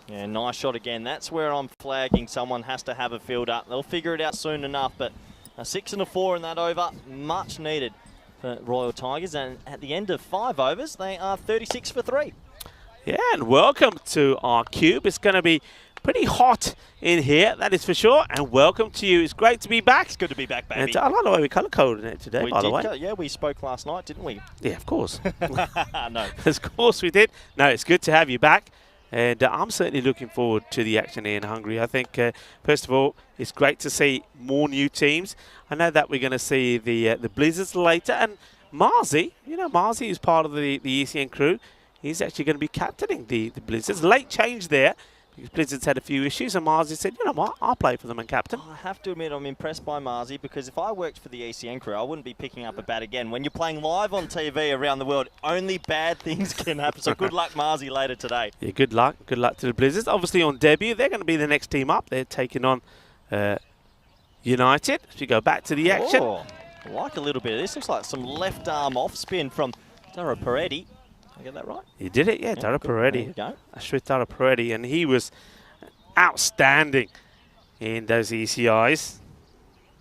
Yeah, nice shot again. That's where I'm flagging. Someone has to have a field up. They'll figure it out soon enough, but a 6 and a 4 in that over, much needed for Royal Tigers. And at the end of 5 overs, they are 36 for 3. Yeah, and welcome to our cube. It's going to be pretty hot in here, that is for sure. And welcome to you. It's great to be back. It's good to be back, baby. And I like the way we colour-coded it today, by the way. Yeah, we spoke last night, didn't we? Yeah, of course. No. Of course we did. No, it's good to have you back. And I'm certainly looking forward to the action here in Hungary. I think, first of all, it's great to see more new teams. I know that we're going to see the Blizzards later. And Marzi, you know, Marzi is part of the ECN crew. He's actually going to be captaining the Blizzards. Late change there because Blizzards had a few issues. And Marzi said, you know what, I'll play for them and captain. I have to admit, I'm impressed by Marzi because if I worked for the ECN crew, I wouldn't be picking up a bat again. When you're playing live on TV around the world, only bad things can happen. So good luck, Marzi, later today. Yeah, good luck. Good luck to the Blizzards. Obviously on debut, they're going to be the next team up. They're taking on United. If you go back to the action. Oh, I like a little bit of this. Looks like some left arm off spin from Dara Peretti. I get that right? You did it, yeah, Dara Peretti. There you go. Ashwit Dara Peretti, and he was outstanding in those ECIs.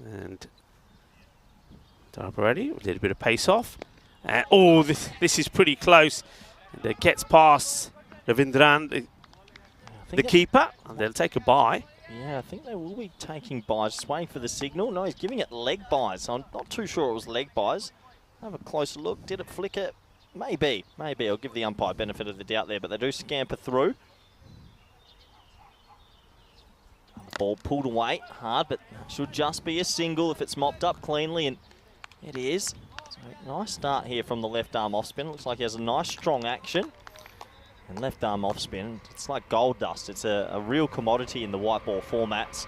And Dara Peretti, a little bit of pace off. And oh, this is pretty close. And it gets past Ravindran, the keeper, and they'll take a bye. Yeah, I think they will be taking buys, just waiting for the signal. No, he's giving it leg buys. So I'm not too sure it was leg buys. Have a closer look. Did it flicker? Maybe. Maybe. I'll give the umpire benefit of the doubt there, but they do scamper through. Ball pulled away hard, but should just be a single if it's mopped up cleanly, and it is. So nice start here from the left arm off spin. Looks like he has a nice strong action. And left arm off spin, it's like gold dust. It's a real commodity in the white ball formats.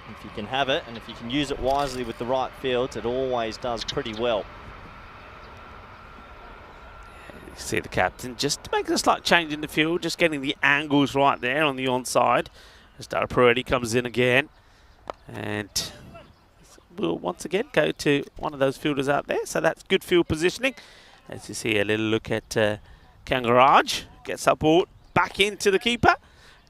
If you can have it, and if you can use it wisely with the right fields, it always does pretty well. You see the captain just making a slight change in the field, just getting the angles right there on the onside. As Dara comes in again. And we'll once again go to one of those fielders out there. So that's good field positioning. As you see a little look at Kangaraj. Gets that ball back into the keeper.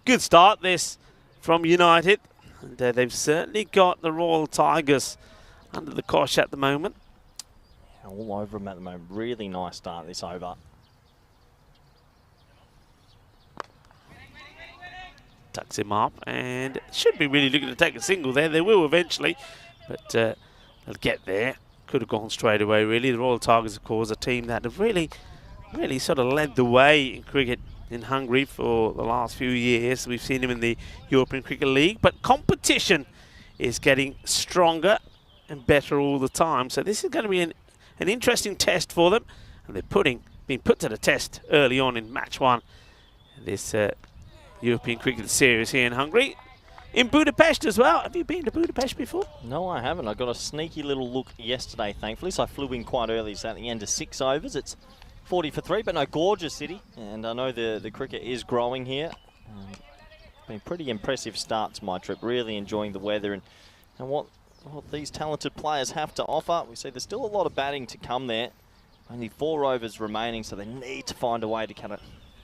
Good start this from United. And they've certainly got the Royal Tigers under the cosh at the moment. Yeah, all over them at the moment. Really nice start this over. Tucks him up and should be really looking to take a single there. They will eventually, but they'll get there. Could have gone straight away, really. The Royal Tigers, of course, a team that have really sort of led the way in cricket in Hungary for the last few years. We've seen them in the European Cricket League, but competition is getting stronger and better all the time. So this is going to be an interesting test for them, and they're being put to the test early on in match one. This European Cricket Series here in Hungary. In Budapest as well. Have you been to Budapest before? No, I haven't. I got a sneaky little look yesterday, thankfully, so I flew in quite early. So at the end of 6 overs, it's 40 for 3, but no, gorgeous city. And I know the cricket is growing here. Been pretty impressive start to my trip. Really enjoying the weather and what these talented players have to offer. We see there's still a lot of batting to come there. Only 4 overs remaining, so they need to find a way to cut a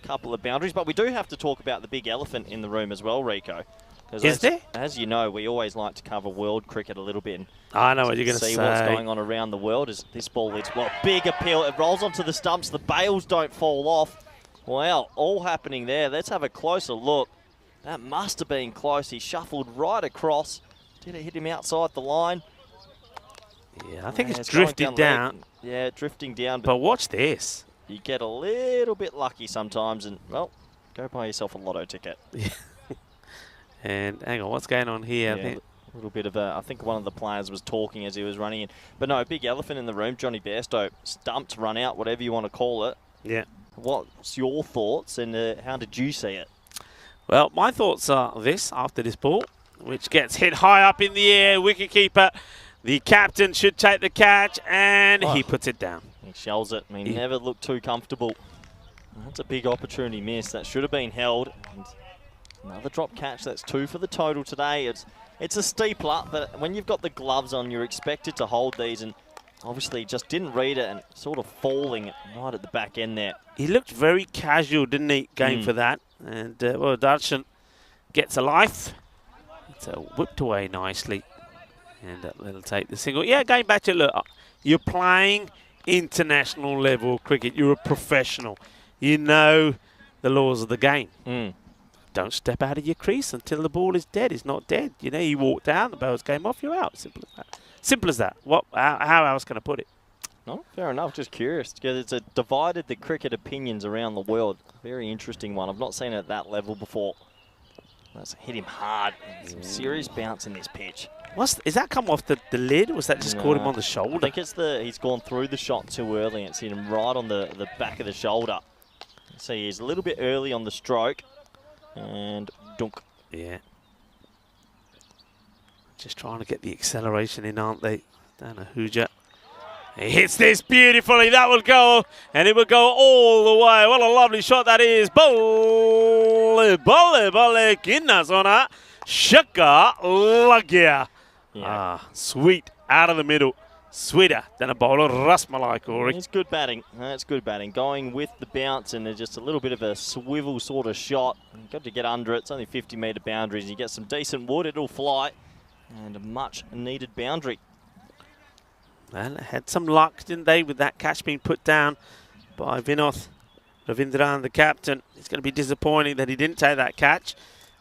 couple of boundaries. But we do have to talk about the big elephant in the room as well, Rico. Is there? As you know, we always like to cover world cricket a little bit. And I know what you're going to say. See what's going on around the world. Is this ball, it's big appeal. It rolls onto the stumps. The bails don't fall off. Well, all happening there. Let's have a closer look. That must have been close. He shuffled right across. Did it hit him outside the line? Yeah, I think it's drifted down. Yeah, drifting down. But watch this. You get a little bit lucky sometimes, and, well, go buy yourself a lotto ticket. And hang on, what's going on here? Yeah, a little bit of I think one of the players was talking as he was running in. But no, big elephant in the room. Johnny Bairstow stumped, run out, whatever you want to call it. Yeah. What's your thoughts, and how did you see it? Well, my thoughts are this, after this ball, which gets hit high up in the air, wicketkeeper. The captain should take the catch, and he puts it down. He shells it. I mean, never looked too comfortable. That's a big opportunity miss. That should have been held. And another drop catch. That's 2 for the total today. It's a steepler, but when you've got the gloves on, you're expected to hold these, and obviously just didn't read it and sort of falling right at the back end there. He looked very casual, didn't he, going for that? And, well, Darshan gets a life. It's whipped away nicely. And that'll take the single. Yeah, going back to, look, you're playing international level cricket. You're a professional. You know the laws of the game. Don't step out of your crease until the ball is dead. It's not dead. You know, you walk down, the ball's game off, you're out. Simple as that. Simple as that. How else can I put it? No, fair enough. Just curious, because it's divided the cricket opinions around the world. Very interesting one. I've not seen it at that level before. That's hit him hard. Some serious bounce in this pitch. Is that come off the lid, or was that just caught him on the shoulder? I think it's he's gone through the shot too early, and it's hit him right on the back of the shoulder. See, he's a little bit early on the stroke. And dunk. Yeah. Just trying to get the acceleration in, aren't they? Dana Huja. He hits this beautifully. That will go, and it will go all the way. What a lovely shot that is. Bole, kinna zona. Shaka lagya. Sweet out of the middle. Sweeter than a bowl of rasmalai, Corey. It's good batting. It's good batting. Going with the bounce and just a little bit of a swivel sort of shot. You've got to get under it. It's only 50-metre boundaries. You get some decent wood, it'll fly. And a much-needed boundary. Well, had some luck, didn't they, with that catch being put down by Vinoth Ravindran, the captain. It's going to be disappointing that he didn't take that catch.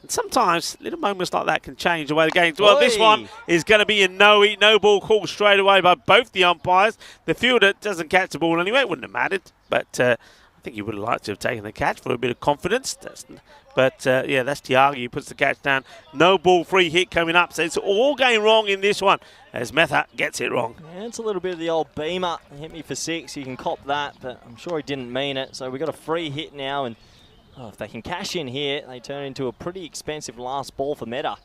Sometimes little moments like that can change the way the game. Well, this one is going to be a no ball call straight away by both the umpires. The fielder doesn't catch the ball anyway. It wouldn't have mattered. But I think he would have liked to have taken the catch for a bit of confidence. Yeah, that's Tiago. He puts the catch down. No ball, free hit coming up. So it's all going wrong in this one as Metha gets it wrong. Yeah, it's a little bit of the old beamer. He hit me for 6. You can cop that, but I'm sure he didn't mean it. So we've got a free hit now, and if they can cash in here, they turn into a pretty expensive last ball for Meta.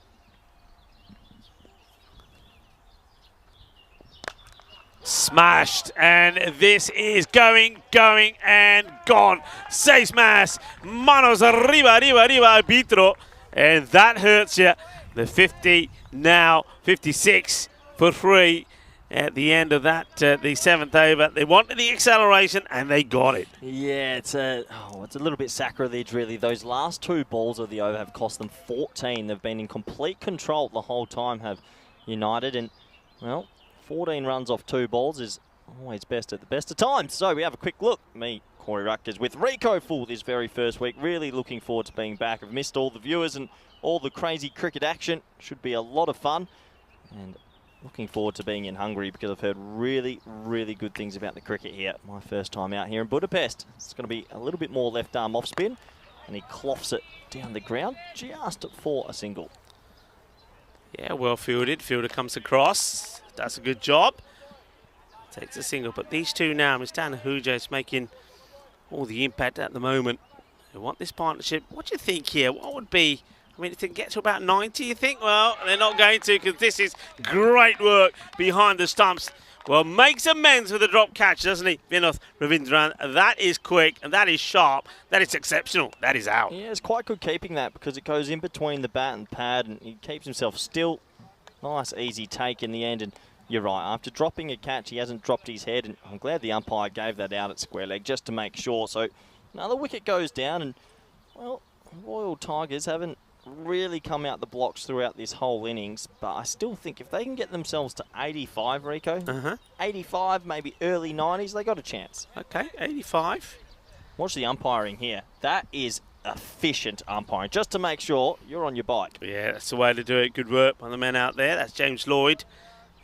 Smashed, and this is going, and gone. Seis más, manos arriba, arbitro, and that hurts you. The 50 now, 56 for 3 at the end of that, the 7th over. They wanted the acceleration, and they got it. Yeah, it's a little bit sacrilege, really. Those last 2 balls of the over have cost them 14. They've been in complete control the whole time, have United, and, well, 14 runs off 2 balls is always best at the best of times. So we have a quick look. Me, Corey Rutgers, with Rico full this very first week. Really looking forward to being back. I've missed all the viewers and all the crazy cricket action. Should be a lot of fun. And looking forward to being in Hungary because I've heard really, really good things about the cricket here. My first time out here in Budapest. It's going to be a little bit more left arm off spin. And he cloths it down the ground just for a single. Yeah, well fielded. Fielder comes across. Does a good job. Takes a single. But these two now, Mr. Huja is making all the impact at the moment. They want this partnership. What do you think here? What would be... I mean, if they can get to about 90, you think? Well, they're not going to because this is great work behind the stumps. Well, makes amends with a drop catch, doesn't he, Vinod Ravindran? That is quick and that is sharp. That is exceptional. That is out. Yeah, it's quite good keeping that because it goes in between the bat and pad and he keeps himself still. Nice, easy take in the end. And you're right, after dropping a catch, he hasn't dropped his head. And I'm glad the umpire gave that out at square leg just to make sure. So another wicket goes down and, well, Royal Tigers haven't really come out the blocks throughout this whole innings, but I still think if they can get themselves to 85, Rico, 85, maybe early 90s, they got a chance. Okay, 85. Watch the umpiring here. That is efficient umpiring, just to make sure you're on your bike. Yeah, that's the way to do it. Good work by the men out there. That's James Lloyd,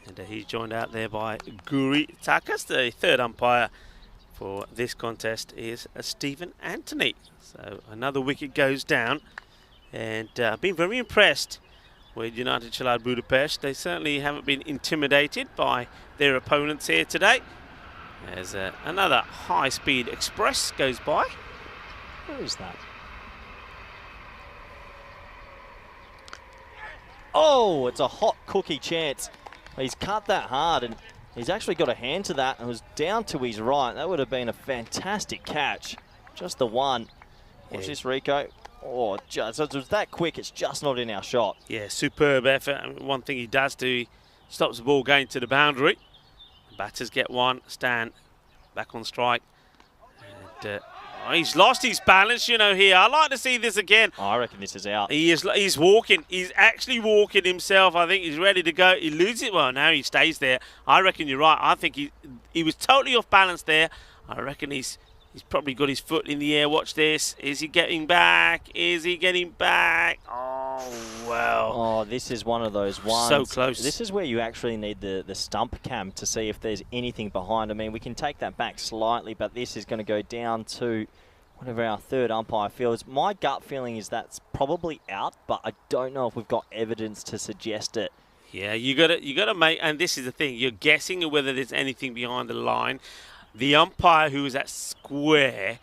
and he's joined out there by Guri Takas. The third umpire for this contest is Stephen Anthony. So another wicket goes down. And I've been very impressed with United Csalad Budapest. They certainly haven't been intimidated by their opponents here today. As another high-speed express goes by. Where is that? Oh, it's a hot cookie chance. He's cut that hard and he's actually got a hand to that and was down to his right. That would have been a fantastic catch. Just the one. Watch this, Rico. Oh, so it was that quick, it's just not in our shot. Yeah, superb effort. I mean, one thing he does do, he stops the ball going to the boundary. The batters get one, Stan back on strike. And he's lost his balance, you know, here. I'd like to see this again. Oh, I reckon this is out. He's walking. He's actually walking himself. I think he's ready to go. He loses it. Well, now he stays there. I reckon you're right. I think he was totally off balance there. I reckon he's probably got his foot in the air. Watch this. Is he getting back? Is he getting back? Oh, well. Oh, this is one of those ones. So close. This is where you actually need the stump cam to see if there's anything behind. I mean, we can take that back slightly, but this is going to go down to whatever our third umpire feels. My gut feeling is that's probably out, but I don't know if we've got evidence to suggest it. Yeah, you gotta make, and this is the thing, you're guessing whether there's anything behind the line. The umpire who was at square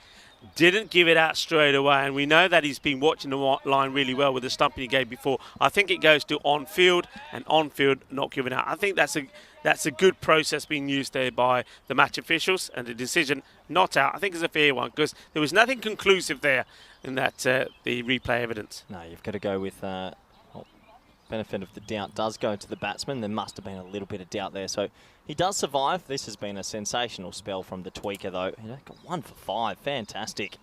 didn't give it out straight away, and we know that he's been watching the line really well with the stumping he gave before. I think it goes to on-field, and on-field not given out. I think that's a good process being used there by the match officials, and the decision not out, I think is a fair one, because there was nothing conclusive there in that the replay evidence. No, you've got to go with benefit of the doubt does go to the batsman. There must have been a little bit of doubt there. So he does survive. This has been a sensational spell from the tweaker, though. Got 1 for 5. Fantastic.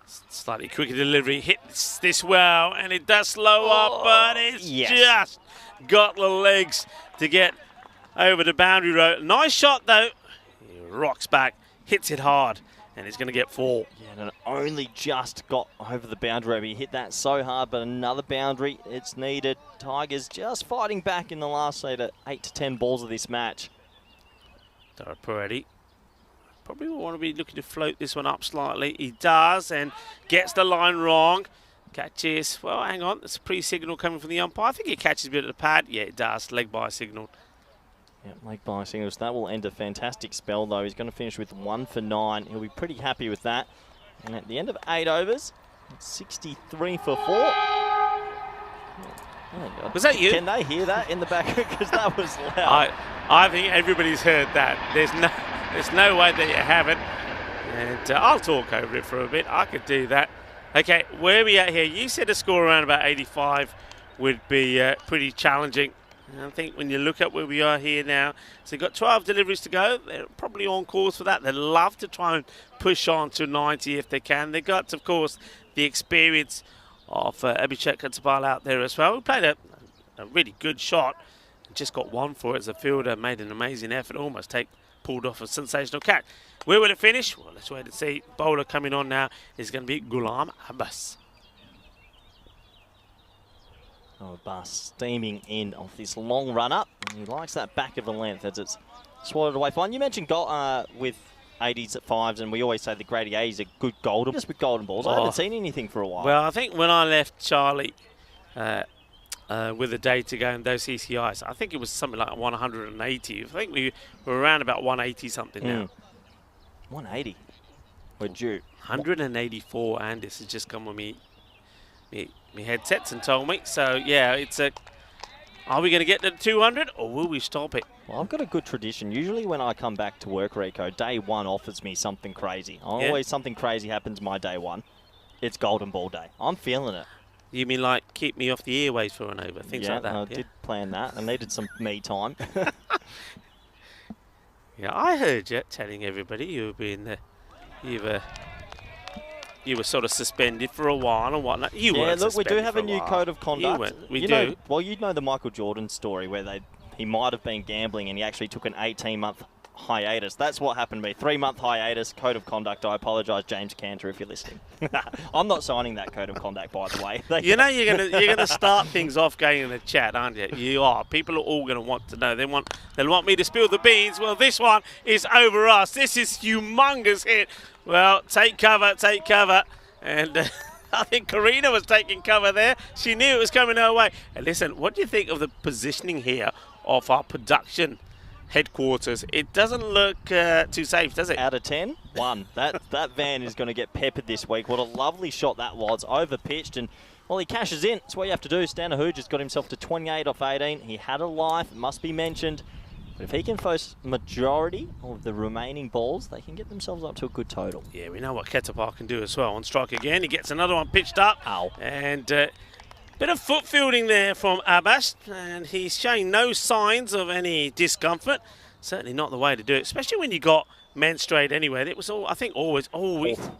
Slightly quicker delivery. Hits this well, and it does slow up, but it's just got the legs to get over the boundary row. Nice shot, though. He rocks back, hits it hard, and he's going to get 4. Yeah, and it only just got over the boundary. He hit that so hard, but another boundary, it's needed. Tigers just fighting back in the last, say, 8 to 10 balls of this match. Dara Peretti probably will want to be looking to float this one up slightly. He does, and gets the line wrong. Catches, well, hang on, there's a pre-signal coming from the umpire. I think it catches a bit of the pad. Yeah, it does. Leg by signal. Yeah, leg by singles. That will end a fantastic spell, though. He's going to finish with 1 for 9. He'll be pretty happy with that. And at the end of 8 overs, 63 for 4. Oh, was that you? Can they hear that in the back? Because that was loud. I think everybody's heard that. There's no way that you haven't. And I'll talk over it for a bit. I could do that. Okay, where are we at here? You said a score around about 85 would be pretty challenging. And I think when you look at where we are here now, so they've got 12 deliveries to go. They're probably on course for that. They'd love to try and push on to 90 if they can. They've got, of course, the experience of Abhishek Katsapal out there as well. He played a really good shot. Just got 1 for it as a fielder. Made an amazing effort. Almost pulled off a sensational catch. Where will it finish? Well, let's wait and see. Bowler coming on now is going to be Ghulam Abbas. Oh, Abbas steaming in off this long run up. He likes that back of the length as it's swatted away fine. You mentioned with 80s at 5s, and we always say the Grady A is a good golden. Just with golden balls, I haven't seen anything for a while. Well, I think when I left Charlie with a day to go in those CCIs, I think it was something like 180. I think we were around about 180 something now. 180. We're due. 184, and this has just come with me headsets and told me. So, yeah, it's a... Are we going to get to 200, or will we stop it? Well, I've got a good tradition. Usually when I come back to work, Rico, day 1 offers me something crazy. Always something crazy happens my day 1. It's golden ball day. I'm feeling it. You mean like keep me off the airways for an over, things like that? I did plan that. I needed some me time. Yeah, I heard you telling everybody you were sort of suspended for a while and whatnot. You weren't look, we do suspended have for a new while. code of conduct. We do. Well, you know the Michael Jordan story where he might have been gambling and he actually took an 18-month hiatus. That's what happened to me. 3-month hiatus, code of conduct. I apologise, James Cantor, if you're listening. I'm not signing that code of conduct, by the way. You know you're gonna start things off going in the chat, aren't you? You are. People are all gonna want to know. They'll want me to spill the beans. Well, this one is over us. This is humongous hit. Well, take cover, take cover. And I think Karina was taking cover there. She knew it was coming her way. And listen, what do you think of the positioning here of our production headquarters? It doesn't look too safe, does it? Out of 10, 1. That van is going to get peppered this week. What a lovely shot that was. Over-pitched, and, well, he cashes in. That's what you have to do. Stanahuj has got himself to 28 off 18. He had a life, it must be mentioned. But if he can force majority of the remaining balls, they can get themselves up to a good total. Yeah, we know what Ketapar can do as well. On strike again, he gets another one pitched up. Ow. And bit of foot fielding there from Abbas, and he's showing no signs of any discomfort. Certainly not the way to do it, especially when you got men straight anyway. It was all, I think, always,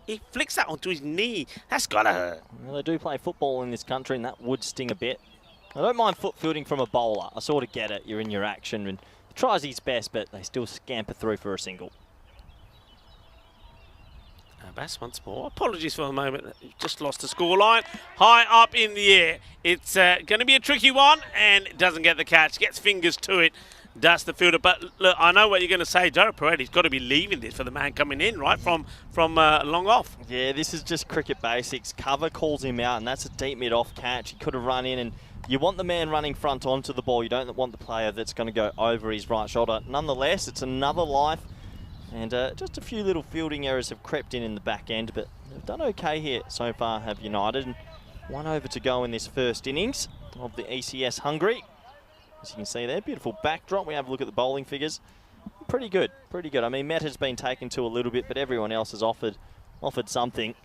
he flicks that onto his knee. That's got to hurt. Well, they do play football in this country, and that would sting a bit. I don't mind foot fielding from a bowler. I sort of get it. You're in your action, and he tries his best, but they still scamper through for a single. Abbas once more. Apologies for the moment. Just lost the scoreline. High up in the air. It's going to be a tricky one, and doesn't get the catch. Gets fingers to it. Does the fielder. But look, I know what you're going to say. Dara Peretti's got to be leaving this for the man coming in, right, from long off. Yeah, this is just cricket basics. Cover calls him out, and that's a deep mid-off catch. He could have run in, and you want the man running front onto the ball. You don't want the player that's going to go over his right shoulder. Nonetheless, it's another life. And just a few little fielding errors have crept in the back end, but they've done okay here so far, have United. And 1 over to go in this first innings of the ECS Hungary. As you can see there, beautiful backdrop. We have a look at the bowling figures. Pretty good, pretty good. I mean, Met has been taken to a little bit, but everyone else has offered something.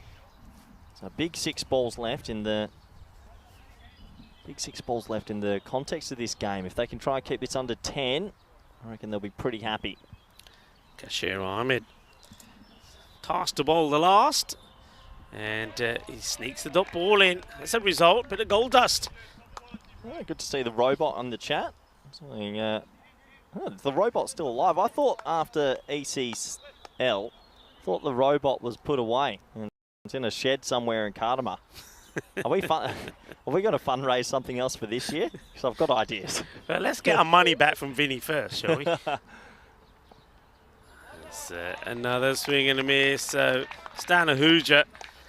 So big 6 balls left in the context of this game. If they can try and keep this under 10, I reckon they'll be pretty happy. Kashir Ahmed tasked to bowl the last, and he sneaks the dot ball in. As a result, bit of gold dust. Oh, good to see the robot on the chat. The robot's still alive. I thought after ECL Thought the robot was put away. And it's in a shed somewhere in Cardamar. Are we going to fundraise something else for this year? Because I've got ideas. Well, let's get our money back from Vinny first, shall we? Another swing and a miss. So Stan Ahuja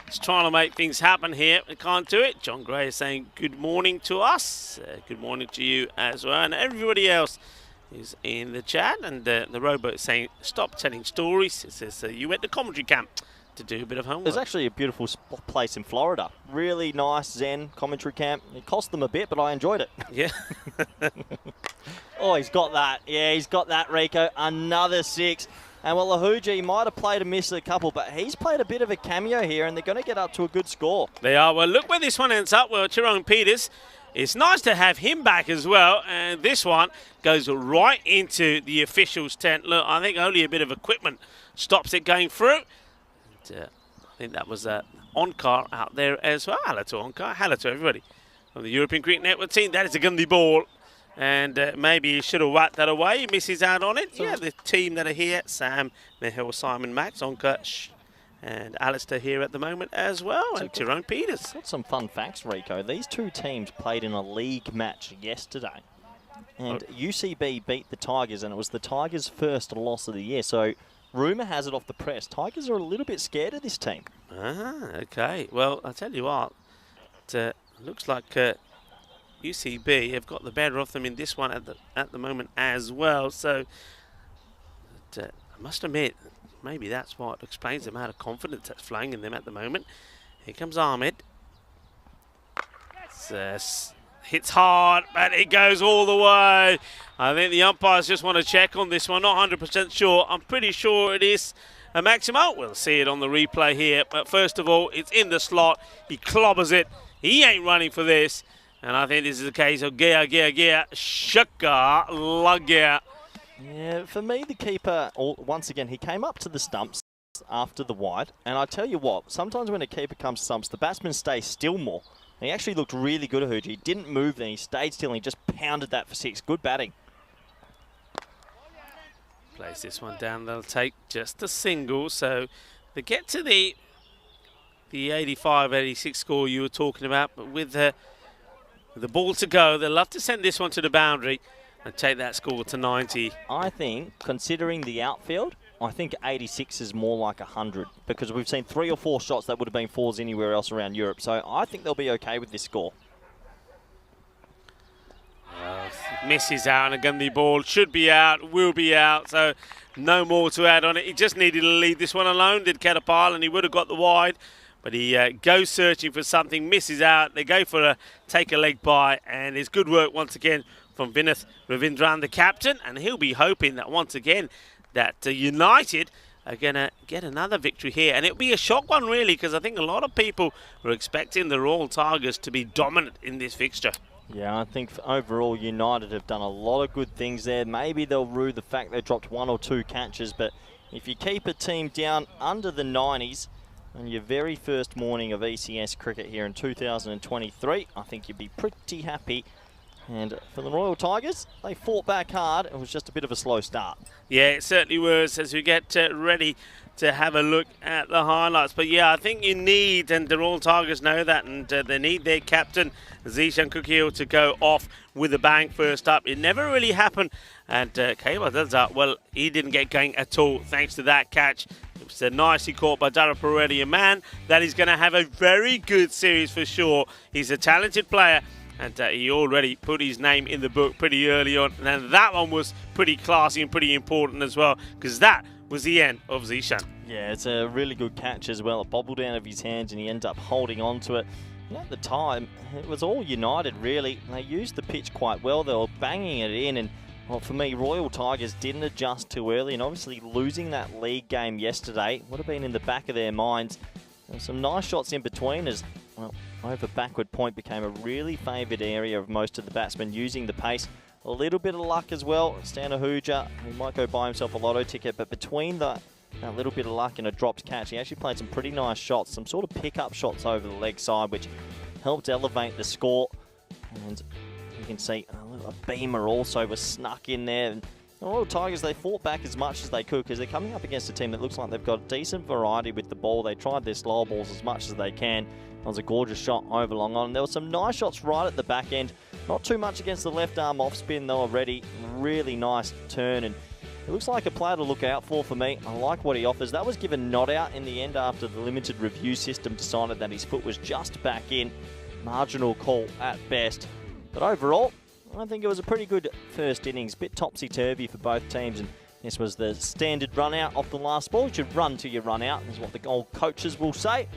is trying to make things happen here. We can't do it. John Gray is saying good morning to us. Good morning to you as well. And everybody else is in the chat. And the robot is saying, stop telling stories. It says, you went to commentary camp to do a bit of homework. There's actually a beautiful place in Florida. Really nice zen commentary camp. It cost them a bit, but I enjoyed it. Yeah. Oh, he's got that. Yeah, he's got that, Rico. Another 6. And well, Ahuja might have played a miss a couple, but he's played a bit of a cameo here, and they're going to get up to a good score. They are. Well, look where this one ends up. Well, Tyrone Peters, it's nice to have him back as well. And this one goes right into the officials' tent. Look, I think only a bit of equipment stops it going through. And, I think that was Onkar out there as well. Hello to Onkar. Hello to everybody on the European Cricket Network team. That is a gundy ball. And maybe he should have whacked that away. He misses out on it. Yeah, the team that are here, Sam, Mihal, Simon, Max, Onka, and Alistair here at the moment as well, and Tyrone Peters. Got some fun facts, Rico. These two teams played in a league match yesterday. And UCB beat the Tigers, and it was the Tigers' first loss of the year. So rumour has it off the press, Tigers are a little bit scared of this team. Ah, okay. Well, I'll tell you what, it looks like UCB have got the better of them in this one at the moment as well. So I must admit, maybe that's what explains the amount of confidence that's flowing in them at the moment. Here comes Ahmed. Hits hard, but it goes all the way. I think the umpires just want to check on this one. Not 100% sure. I'm pretty sure it is a Maximo. We'll see it on the replay here. But first of all, it's in the slot. He clobbers it. He ain't running for this. And I think this is a case of Shaka Lagya. Yeah, for me, the keeper, once again, he came up to the stumps after the wide. And I tell you what, sometimes when a keeper comes to stumps, the batsman stays still more. And he actually looked really good, Ahuja. He didn't move then. He stayed still and he just pounded that for 6. Good batting. Plays this one down. They'll take just a single. So they get to the 85-86 score you were talking about. But with the ball to go, they'll love to send this one to the boundary and take that score to 90. I think, considering the outfield, I think 86 is more like 100 because we've seen 3 or 4 shots that would have been 4s anywhere else around Europe. So I think they'll be okay with this score. Misses out, and again the ball should be out, will be out, so no more to add on it. He just needed to leave this one alone, did Ketapal, and he would have got the wide. But he goes searching for something, misses out. They go for a take a leg by, and it's good work once again from Vinith Ravindran, the captain, and he'll be hoping that once again that United are going to get another victory here. And it'll be a shock one, really, because I think a lot of people were expecting the Royal Tigers to be dominant in this fixture. Yeah, I think overall United have done a lot of good things there. Maybe they'll rue the fact they dropped 1 or 2 catches, but if you keep a team down under the 90s on your very first morning of ECS cricket here in 2023, I think you'd be pretty happy. And for the Royal Tigers, they fought back hard. It was just a bit of a slow start. Yeah, it certainly was as we get ready to have a look at the highlights. But yeah, I think you need, and the Royal Tigers know that, and they need their captain, Zishan Kukil, to go off with a bang first up. It never really happened. And Kaiwa does that. Well, he didn't get going at all thanks to that catch. It was nicely caught by Dara Peretti, a man that is going to have a very good series for sure. He's a talented player. And he already put his name in the book pretty early on. And that one was pretty classy and pretty important as well, because that was the end of Zishan. Yeah, it's a really good catch as well. It bobbled out of his hands and he ended up holding on to it. And at the time, it was all United, really. They used the pitch quite well. They were banging it in. And well, for me, Royal Tigers didn't adjust too early. And obviously losing that league game yesterday would have been in the back of their minds. There were some nice shots in between as, well, over backward point became a really favoured area of most of the batsmen using the pace. A little bit of luck as well. Stan Ahuja, he might go buy himself a lotto ticket, but between that little bit of luck and a dropped catch, he actually played some pretty nice shots, some sort of pick-up shots over the leg side, which helped elevate the score. And you can see a beamer also was snuck in there. And The Royal Tigers, they fought back as much as they could because they're coming up against a team that looks like they've got decent variety with the ball. They tried their slower balls as much as they can. That was a gorgeous shot over long on. There were some nice shots right at the back end. Not too much against the left arm off spin though already. Really nice turn, and it looks like a player to look out for me. I like what he offers. That was given not out in the end after the limited review system decided that his foot was just back in. Marginal call at best. But overall, I think it was a pretty good first innings. Bit topsy-turvy for both teams, and this was the standard run out off the last ball. You should run till you run out, is what the old coaches will say.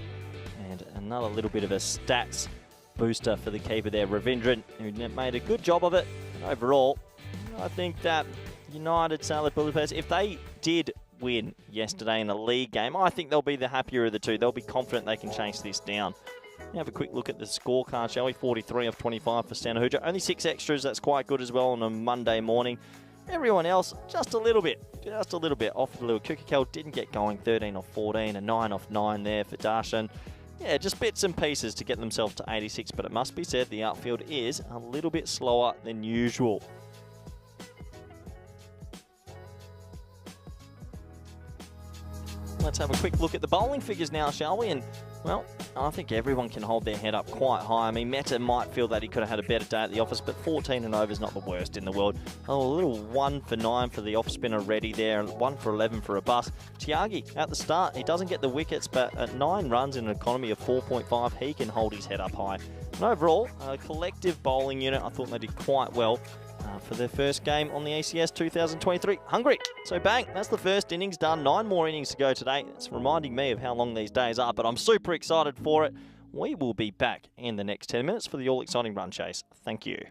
And another little bit of a stats booster for the keeper there, Ravindran, who made a good job of it. And overall, I think that United Csalad Bulldogs, if they did win yesterday in a league game, I think they'll be the happier of the two. They'll be confident they can chase this down. Have a quick look at the scorecard, shall we? 43 of 25 for Sanahuja. Only 6 extras, that's quite good as well on a Monday morning. Everyone else, just a little bit. Off the little Kukakel didn't get going, 13 off 14, a 9 off 9 there for Darshan. Yeah, just bits and pieces to get themselves to 86, but it must be said the outfield is a little bit slower than usual. Let's have a quick look at the bowling figures now, shall we? And, well, I think everyone can hold their head up quite high. I mean, Meta might feel that he could have had a better day at the office, but 14 and over is not the worst in the world. Oh, a little 1 for 9 for the off spinner ready there, and 1 for 11 for a bus. Tiagi, at the start, he doesn't get the wickets, but at 9 runs in an economy of 4.5, he can hold his head up high. And overall, a collective bowling unit, I thought they did quite well for their first game on the ACS 2023. Hungry. So bang, that's the first innings done. 9 more innings to go today. It's reminding me of how long these days are, but I'm super excited for it. We will be back in the next 10 minutes for the all-exciting run chase. Thank you.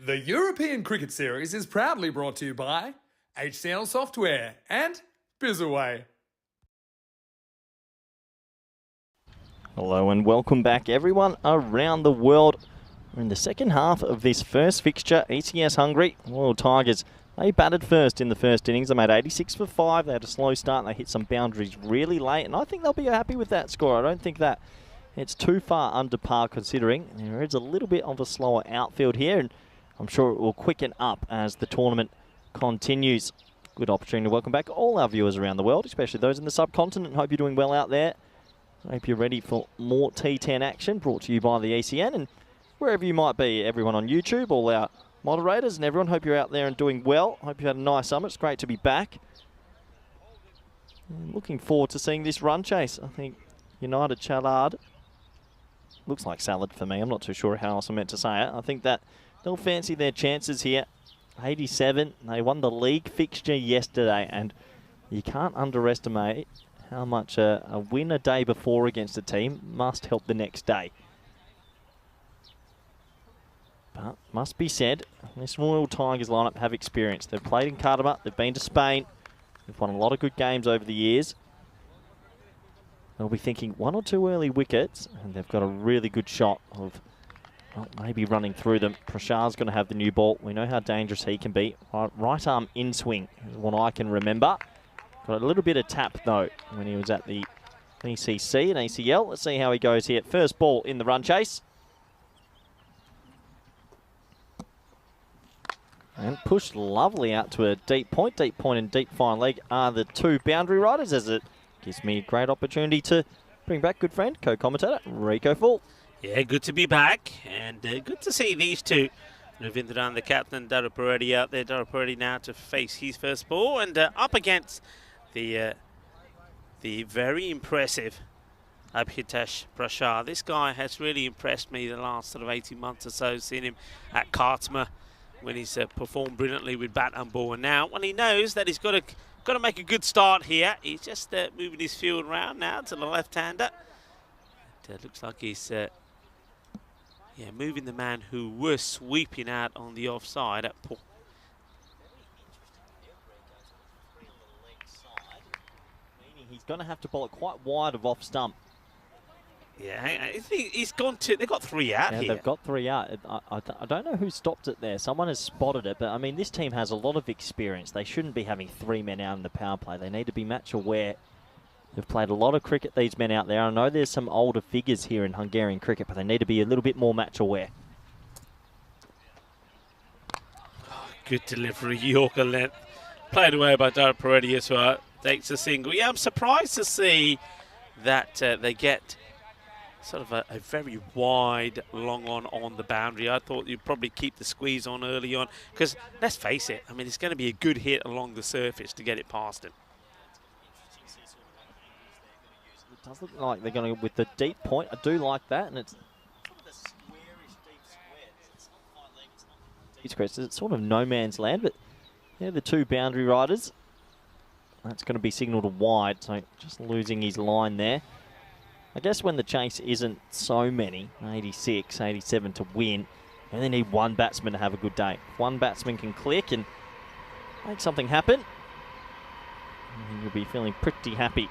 The European Cricket Series is proudly brought to you by HCL Software and Bizaway. Hello and welcome back everyone around the world. We're in the second half of this first fixture, ECS Hungary. Royal Tigers, they batted first in the first innings. They made 86 for 5. They had a slow start and they hit some boundaries really late. And I think they'll be happy with that score. I don't think that it's too far under par considering. There is a little bit of a slower outfield here and I'm sure it will quicken up as the tournament continues. Good opportunity to welcome back all our viewers around the world, especially those in the subcontinent. Hope you're doing well out there. Hope you're ready for more T10 action brought to you by the ECN and wherever you might be, everyone on YouTube, all our moderators and everyone. Hope you're out there and doing well. Hope you had a nice summer. It's great to be back. And looking forward to seeing this run chase. I think United Csalad looks like Salad for me. I'm not too sure how else I'm meant to say it. I think that they'll fancy their chances here. 87. They won the league fixture yesterday and you can't underestimate how much a win a day before against a team must help the next day. But must be said, this Royal Tigers lineup have experience. They've played in Qatar, they've been to Spain, they've won a lot of good games over the years. They'll be thinking one or two early wickets, and they've got a really good shot of maybe running through them. Prashar's going to have the new ball. We know how dangerous he can be. Right arm in swing is what I can remember. Got a little bit of tap, though, when he was at the ECC and ACL. Let's see how he goes here. First ball in the run chase. And pushed lovely out to a deep point. Deep point and deep fine leg are the two boundary riders, as it gives me a great opportunity to bring back good friend, co-commentator, Rico Full. Yeah, good to be back and good to see these two. Ravindran, the captain, Dara Paredi out there. Dara Paredi now to face his first ball and up against the very impressive Abhitesh Prashar. This guy has really impressed me the last sort of 18 months or so. Seen him at Kartma when he's performed brilliantly with bat and ball, and now when he knows that he's got to make a good start here, he's just moving his field round now to the left-hander. It looks like he's moving the man who was sweeping out on the offside at Paul. He's going to have to bowl it quite wide of off stump. Yeah, he's gone to. They've got 3 out here. They've got 3 out. I don't know who stopped it there. Someone has spotted it, but I mean, this team has a lot of experience. They shouldn't be having 3 men out in the power play. They need to be match aware. They've played a lot of cricket, these men out there. I know there's some older figures here in Hungarian cricket, but they need to be a little bit more match aware. Good delivery, Yorker length. Played away by Dara Paredi as well. Takes a single. Yeah, I'm surprised to see that they get sort of a very wide long on the boundary. I thought you'd probably keep the squeeze on early on because, let's face it, I mean, it's going to be a good hit along the surface to get it past him. It does look like they're going to go with the deep point. I do like that, and it's it's sort of no man's land, but they're the two boundary riders. That's going to be signalled wide, so just losing his line there. I guess when the chase isn't so many, 86, 87 to win, and they need one batsman to have a good day. One batsman can click and make something happen, and you'll be feeling pretty happy.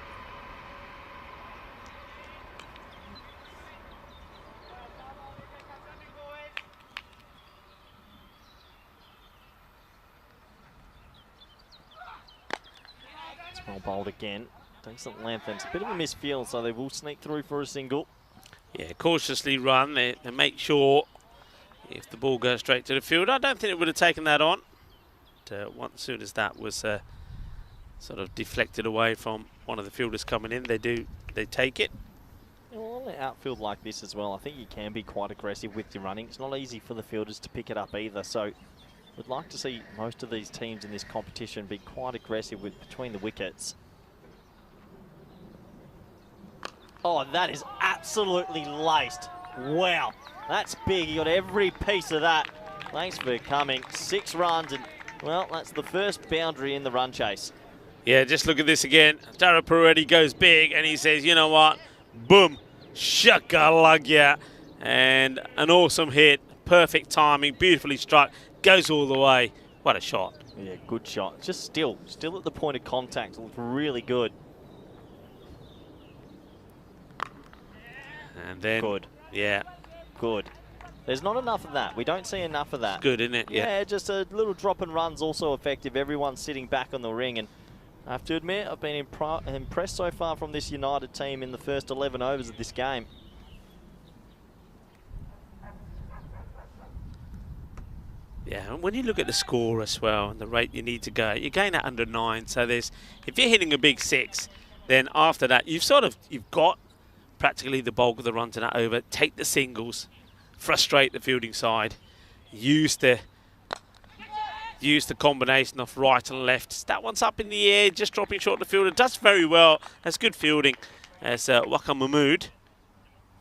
Well bowled again. Decent length, and it's a bit of a misfield, so they will sneak through for a single. Yeah, cautiously run. They make sure if the ball goes straight to the field. I don't think it would have taken that on. But, as soon as that was sort of deflected away from one of the fielders coming in, they take it. Well, on an outfield like this as well, I think you can be quite aggressive with your running. It's not easy for the fielders to pick it up either, so we'd like to see most of these teams in this competition be quite aggressive between the wickets. Oh, that is absolutely laced. Wow, that's big. You got every piece of that. Thanks for coming. 6 runs, and, well, that's the first boundary in the run chase. Yeah, just look at this again. Dara Paredi goes big, and he says, you know what? Boom. Shakalagya. And an awesome hit. Perfect timing. Beautifully struck. goes all the way. What a shot. Yeah, good shot. Just still at the point of contact. It looked really good. And then, Good. yeah, Good. There's not enough of that. We don't see enough of that. good, isn't it? Yeah, just a little drop and run's also effective. Everyone's sitting back on the ring, and I have to admit, I've been impressed so far from this United team in the first 11 overs of this game. Yeah, and when you look at the score as well and the rate you need to go, you're going at under 9. So there's, if you're hitting a big 6, then after that you've got practically the bulk of the runs in that over. Take the singles, frustrate the fielding side, use the combination of right and left. That one's up in the air, just dropping short the fielder. Does very well. That's good fielding as Waka Mahmood.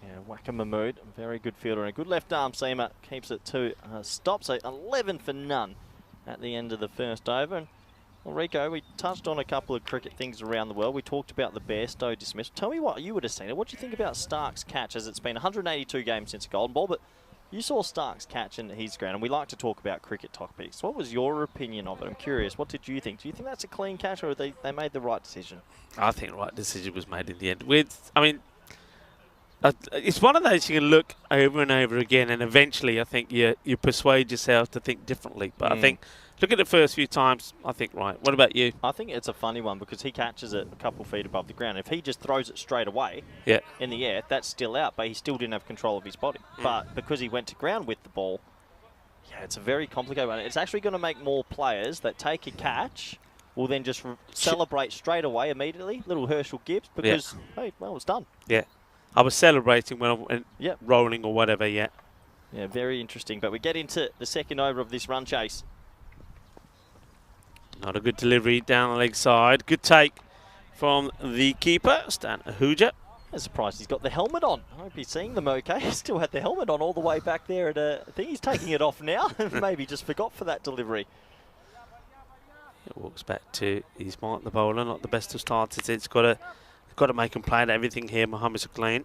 Yeah, Waka Mahmood, a very good fielder and a good left arm seamer. Keeps it to stop, so 11 for none at the end of the first over. And, well, Rico, we touched on a couple of cricket things around the world. We talked about the Bairstow dismissal. Tell me what you would have seen. What do you think about Stark's catch, as it's been 182 games since a golden ball, but you saw Stark's catch in his ground, and we like to talk about cricket topics. What was your opinion of it? I'm curious. What did you think? Do you think that's a clean catch, or they made the right decision? I think the right decision was made in the end. It's one of those you can look over and over again, and eventually I think you persuade yourself to think differently. But I think, look at the first few times, I think right. What about you? I think it's a funny one because he catches it a couple feet above the ground. If he just throws it straight away in the air, that's still out, but he still didn't have control of his body. But because he went to ground with the ball, yeah, it's a very complicated one. It's actually going to make more players that take a catch will then just celebrate straight away immediately. Little Herschel Gibbs because, hey, well, it's done. Yeah. I was celebrating when I went rolling or whatever, Yeah, very interesting. But we get into the second over of this run chase. Not a good delivery down the leg side. Good take from the keeper, Stan Ahuja. I'm surprised he's got the helmet on. I hope he's seeing them okay. He still had the helmet on all the way back there. I think he's taking it off now. Maybe just forgot for that delivery. It walks back to his mark, the bowler. Not the best of starters. It's got to make him play at everything here, Mohammed Sakleen.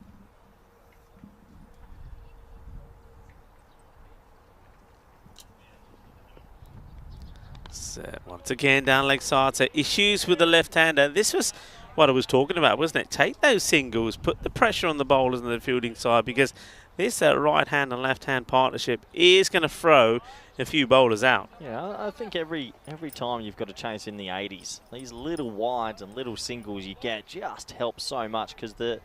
So once again, down leg side. So issues with the left-hander. This was what I was talking about, wasn't it? Take those singles, put the pressure on the bowlers and the fielding side, because this right-hand and left-hand partnership is going to throw a few bowlers out. Yeah, I think every time you've got to chase in the 80s, these little wides and little singles you get just help so much, because the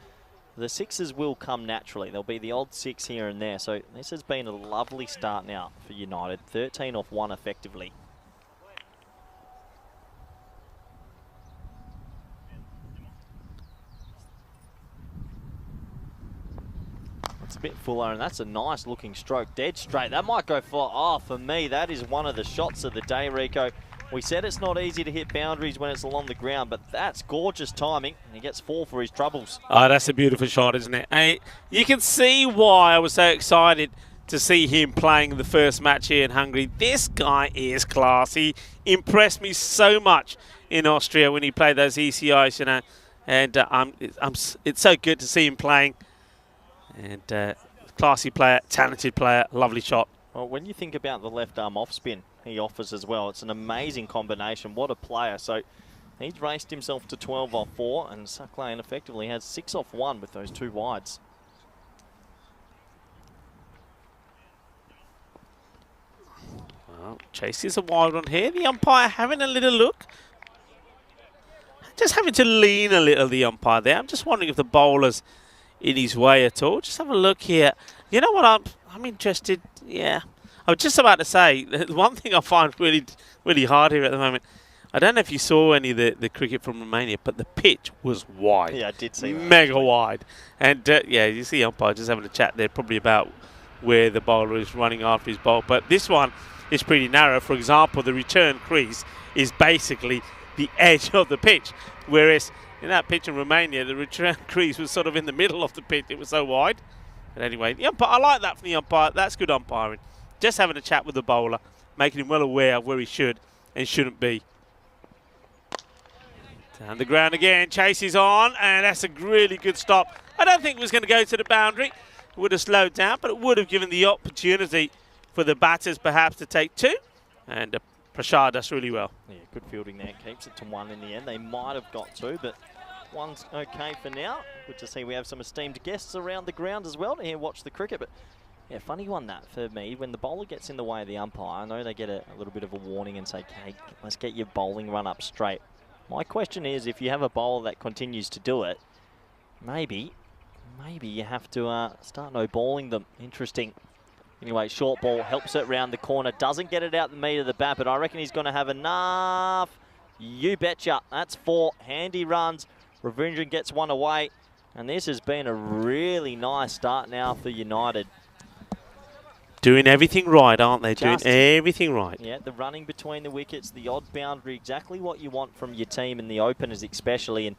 sixes will come naturally. There'll be the odd 6 here and there. So this has been a lovely start now for United. 13 off 1 effectively. It's a bit fuller, and that's a nice looking stroke. Dead straight. That might go far. Oh, for me, that is one of the shots of the day, Rico. We said it's not easy to hit boundaries when it's along the ground, but that's gorgeous timing. And he gets 4 for his troubles. Oh, that's a beautiful shot, isn't it? Hey, you can see why I was so excited to see him playing the first match here in Hungary. This guy is class. He impressed me so much in Austria when he played those ECIs, you know. And it's so good to see him playing. And classy player, talented player, lovely shot. Well, when you think about the left arm off spin he offers as well, it's an amazing combination. What a player. So he's raced himself to 12 off 4, and Sakleen effectively has 6 off 1 with those 2 wides. Well, chases a wide one here. The umpire having a little look. Just having to lean a little, the umpire there. I'm just wondering if the bowler's in his way at all. Just have a look here. You know what, I'm interested. Yeah, I was just about to say, one thing I find really hard here at the moment, I don't know if you saw any of the cricket from Romania, but the pitch was wide. Yeah, I did see that. Mega wide. And yeah, you see umpire just having a chat there, probably about where the bowler is running after his ball. But this one is pretty narrow. For example, the return crease is basically the edge of the pitch, whereas in that pitch in Romania, the return crease was sort of in the middle of the pitch. It was so wide. But anyway, the umpire, I like that from the umpire. That's good umpiring. Just having a chat with the bowler, making him well aware of where he should and shouldn't be. Down the ground again, chases on, and that's a really good stop. I don't think it was going to go to the boundary. It would have slowed down, but it would have given the opportunity for the batters perhaps to take 2. And Prashad does really well. Yeah, good fielding there. Keeps it to 1 in the end. They might have got 2, but 1's okay for now. Good to see we have some esteemed guests around the ground as well to hear watch the cricket. But yeah, funny one that for me. When the bowler gets in the way of the umpire, I know they get a little bit of a warning and say, hey, let's get your bowling run up straight. My question is, if you have a bowler that continues to do it, maybe you have to start no balling them. Interesting. Anyway, short ball helps it round the corner. Doesn't get it out the meat of the bat, but I reckon he's going to have enough. You betcha. That's 4 handy runs. Ravindran gets 1 away. And this has been a really nice start now for United. Doing everything right, aren't they? Doing everything right. Yeah, the running between the wickets, the odd boundary, exactly what you want from your team and the openers especially. And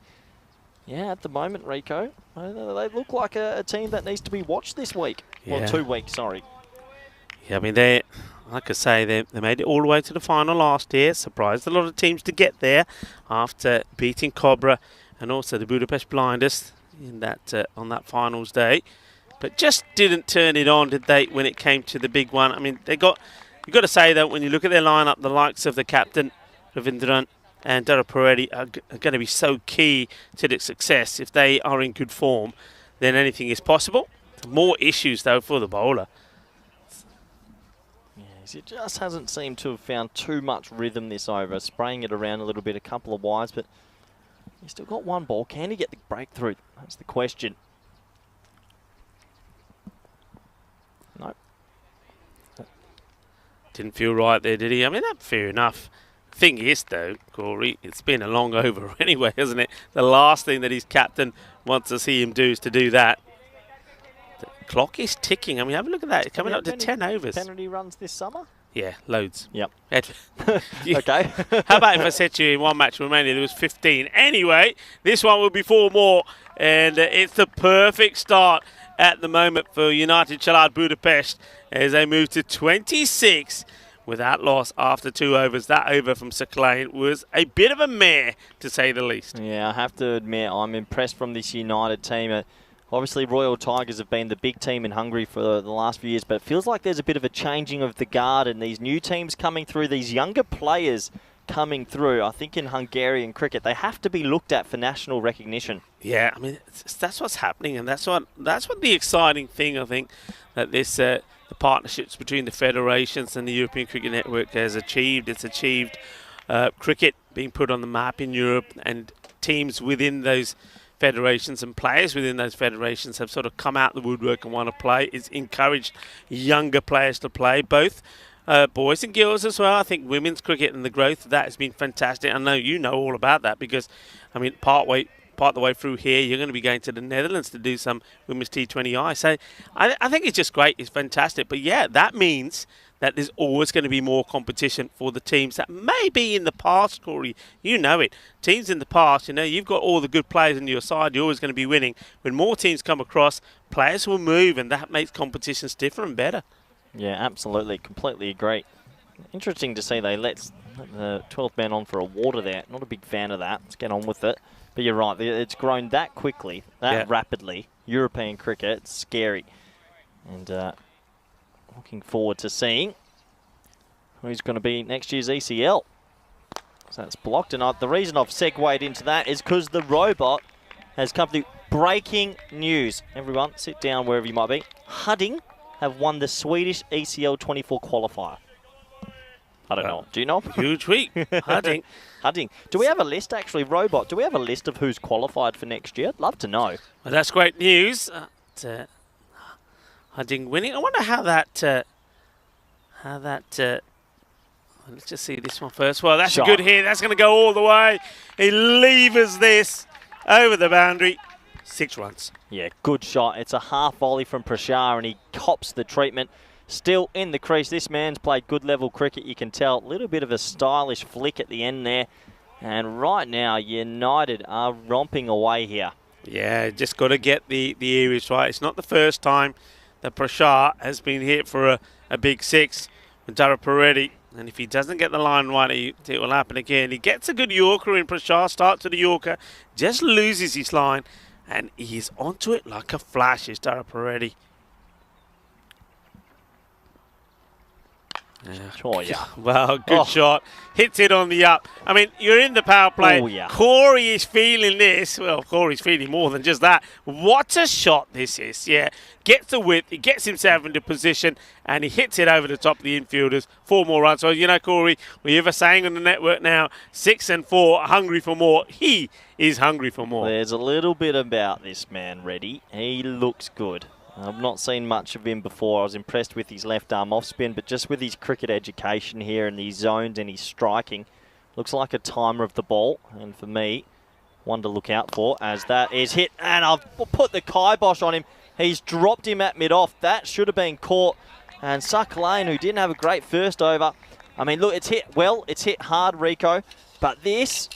yeah, at the moment, Rico, they look like a team that needs to be watched this week. Yeah. Well, 2 weeks, sorry. Yeah, I mean, like I say, they made it all the way to the final last year. Surprised a lot of teams to get there after beating Cobra and also the Budapest Blinders in that on that finals day. But just didn't turn it on, did they, when it came to the big one? I mean, you've got to say that when you look at their lineup, the likes of the captain, Ravindran, and Dara Paredes are going to be so key to the success. If they are in good form, then anything is possible. More issues, though, for the bowler. Yes, it just hasn't seemed to have found too much rhythm this over. Spraying it around a little bit, a couple of wides, but he's still got 1 ball. Can he get the breakthrough? That's the question. Nope. Didn't feel right there, did he? I mean, that's fair enough. Thing is, though, Corey, it's been a long over anyway, hasn't it? The last thing that his captain wants to see him do is to do that. The clock is ticking. I mean, have a look at that. It's coming up to 10 overs. Penalty runs this summer? Yeah, loads. Yep. Okay. How about if I said to you in one match in Romania there was 15? Anyway, this one will be 4 more, and it's the perfect start at the moment for United Csalad Budapest as they move to 26 without loss after 2 overs. That over from Csalad was a bit of a mare, to say the least. Yeah, I have to admit, I'm impressed from this United team. Obviously, Royal Tigers have been the big team in Hungary for the last few years, but it feels like there's a bit of a changing of the guard and these new teams coming through, these younger players coming through. I think in Hungarian cricket, they have to be looked at for national recognition. Yeah, I mean, that's what's happening, and that's what the exciting thing, I think, that this the partnerships between the federations and the European Cricket Network has achieved. It's achieved cricket being put on the map in Europe, and teams within those federations and players within those federations have sort of come out the woodwork and want to play. It's encouraged younger players to play, both boys and girls as well. I think women's cricket and the growth of that has been fantastic. I know you know all about that because, I mean, part the way through here, you're going to be going to the Netherlands to do some women's T20I. So I think it's just great. It's fantastic. But yeah, that means that there's always going to be more competition for the teams that maybe in the past, Corey, you know it. Teams in the past, you know, you've got all the good players on your side. You're always going to be winning. When more teams come across, players will move, and that makes competitions different and better. Yeah, absolutely. Completely agree. Interesting to see they let the 12th man on for a water there. Not a big fan of that. Let's get on with it. But you're right. It's grown that quickly, that rapidly. European cricket, it's scary. And looking forward to seeing who's going to be next year's ECL. So that's blocked. And the reason I've segued into that is because the robot has come through. Breaking news. Everyone, sit down wherever you might be. Hudding have won the Swedish ECL 24 qualifier. I don't know. Do you know? Huge week. Hudding. Hudding. Do we have a list, actually, Robot? Do we have a list of who's qualified for next year? I'd love to know. Well, that's great news. Hudding winning. I wonder how that... let's just see this one first. Well, that's a good hit. That's going to go all the way. He levers this over the boundary. 6 runs. Yeah, good shot. It's a half volley from Prashar, and he cops the treatment. Still in the crease. This man's played good level cricket, you can tell. A little bit of a stylish flick at the end there. And right now, United are romping away here. Yeah, just got to get the areas right. It's not the first time that Prashar has been hit for a big 6 with Dara Paredes. And if he doesn't get the line right, it will happen again. He gets a good Yorker in. Prashar starts with the Yorker, just loses his line. And he's onto it like a flash, is Dara Paredes. Oh, yeah. Well, good shot. Hits it on the up. I mean, you're in the power play. Oh, yeah. Corey is feeling this. Well, Corey's feeling more than just that. What a shot this is. Yeah. Gets the width. He gets himself into position, and he hits it over the top of the infielders. 4 more runs. So, you know, Corey, we ever saying on the network now, 6 and 4, hungry for more. He is hungry for more. There's a little bit about this man, Reddy. He looks good. I've not seen much of him before. I was impressed with his left arm off spin, but just with his cricket education here and these zones and his striking, looks like a timer of the ball. And for me, one to look out for as that is hit. And I've put the kibosh on him. He's dropped him at mid-off. That should have been caught. And Csalad, who didn't have a great first over. I mean, look, it's hit well. It's hit hard, Rico. But this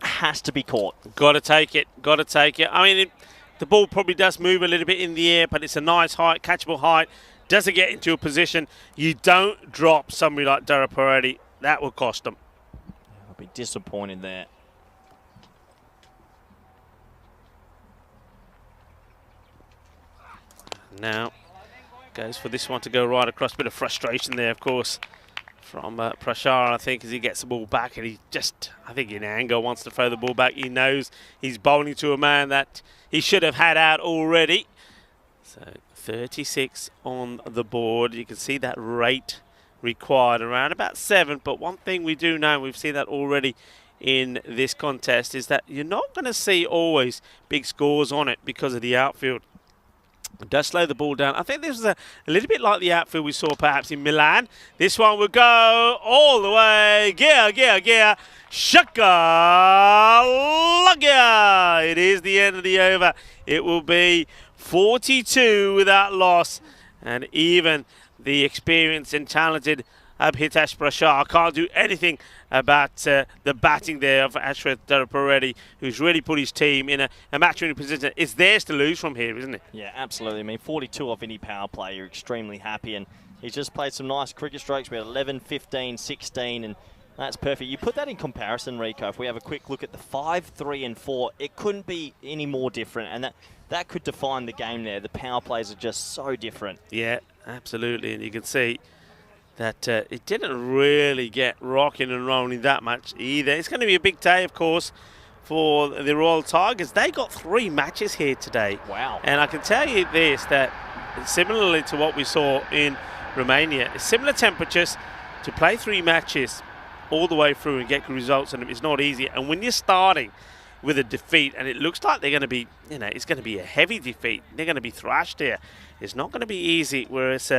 has to be caught. Got to take it. Got to take it. I mean, the ball probably does move a little bit in the air, but it's a nice height, catchable height. Doesn't get into a position. You don't drop somebody like Dara Peretti. That will cost them. I'll be disappointed there. Now, goes for this one to go right across. Bit of frustration there, of course, from Prashar, I think, as he gets the ball back. And he just, I think in anger, wants to throw the ball back. He knows he's bowling to a man that he should have had out already. So 36 on the board. You can see that rate required around about 7. But one thing we do know, we've seen that already in this contest, is that you're not going to see always big scores on it because of the outfield. It does slow the ball down. I think this is a little bit like the outfield we saw perhaps in Milan. This one will go all the way. Gear. Shaka! It is the end of the over. It will be 42 without loss. And even the experienced and talented Abhitash Prashar can't do anything about the batting there of Ashrath Darapareddy, who's really put his team in a match-winning position. It's theirs to lose from here, isn't it? Yeah, absolutely. I mean, 42 off any power play, you're extremely happy. And he's just played some nice cricket strokes. We had 11, 15, 16, and that's perfect. You put that in comparison, Rico. If we have a quick look at the 5, 3, and 4, it couldn't be any more different. And that could define the game there. The power plays are just so different. Yeah, absolutely. And you can see that it didn't really get rocking and rolling that much either. It's going to be a big day, of course, for the Royal Tigers. They got 3 matches here today. Wow. And I can tell you this, that similarly to what we saw in Romania, similar temperatures, to play 3 matches all the way through and get good results, and it's not easy. And when you're starting with a defeat, and it looks like they're going to be, it's going to be a heavy defeat. They're going to be thrashed here. It's not going to be easy. Whereas,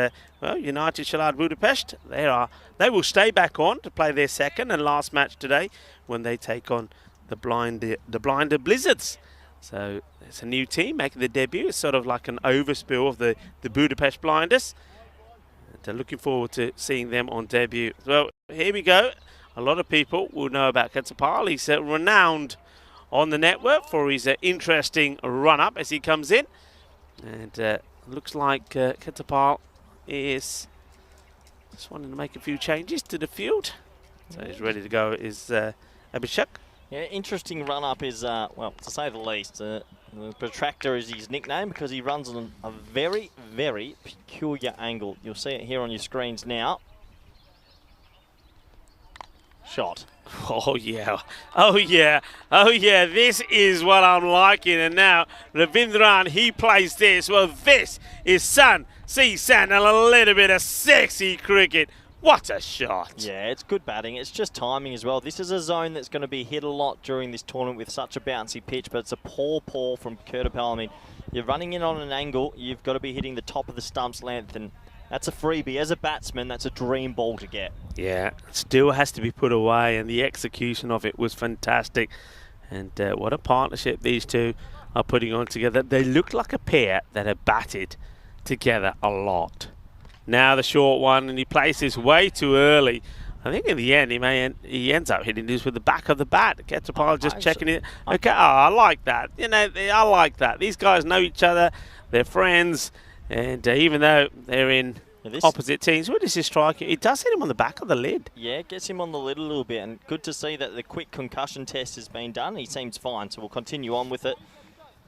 United Csalad Budapest, they will stay back on to play their second and last match today when they take on the Blinder Blizzards. So it's a new team making their debut. It's sort of like an overspill of the Budapest Blinders. And looking forward to seeing them on debut. Well, here we go. A lot of people will know about Ketzapal. He's renowned on the network for his interesting run-up as he comes in. And looks like Ketzapal is just wanting to make a few changes to the field. So he's ready to go, is Abhishek. Yeah, interesting run-up is, well, to say the least. The Protractor is his nickname because he runs on a very, very peculiar angle. You'll see it here on your screens now. Shot. Oh yeah, this is what I'm liking. And now Ravindran, he plays this. Well, this is sun, and a little bit of sexy cricket. What a shot. Yeah, it's good batting. It's just timing as well. This is a zone that's going to be hit a lot during this tournament with such a bouncy pitch, but it's a poor from Kurtapal. I mean, you're running in on an angle, you've got to be hitting the top of the stump's length, and that's a freebie. As a batsman, that's a dream ball to get. Yeah, still has to be put away, and the execution of it was fantastic. And what a partnership these two are putting on together. They look like a pair that have batted together a lot. Now the short one, and he plays this way too early. I think in the end he ends up hitting this with the back of the bat. Ketzapal just checking it. Okay, I like that. I like that. These guys know each other. They're friends. And even though they're in opposite teams, what is his strike? It does hit him on the back of the lid. Yeah, it gets him on the lid a little bit. And good to see that the quick concussion test has been done. He seems fine, so we'll continue on with it.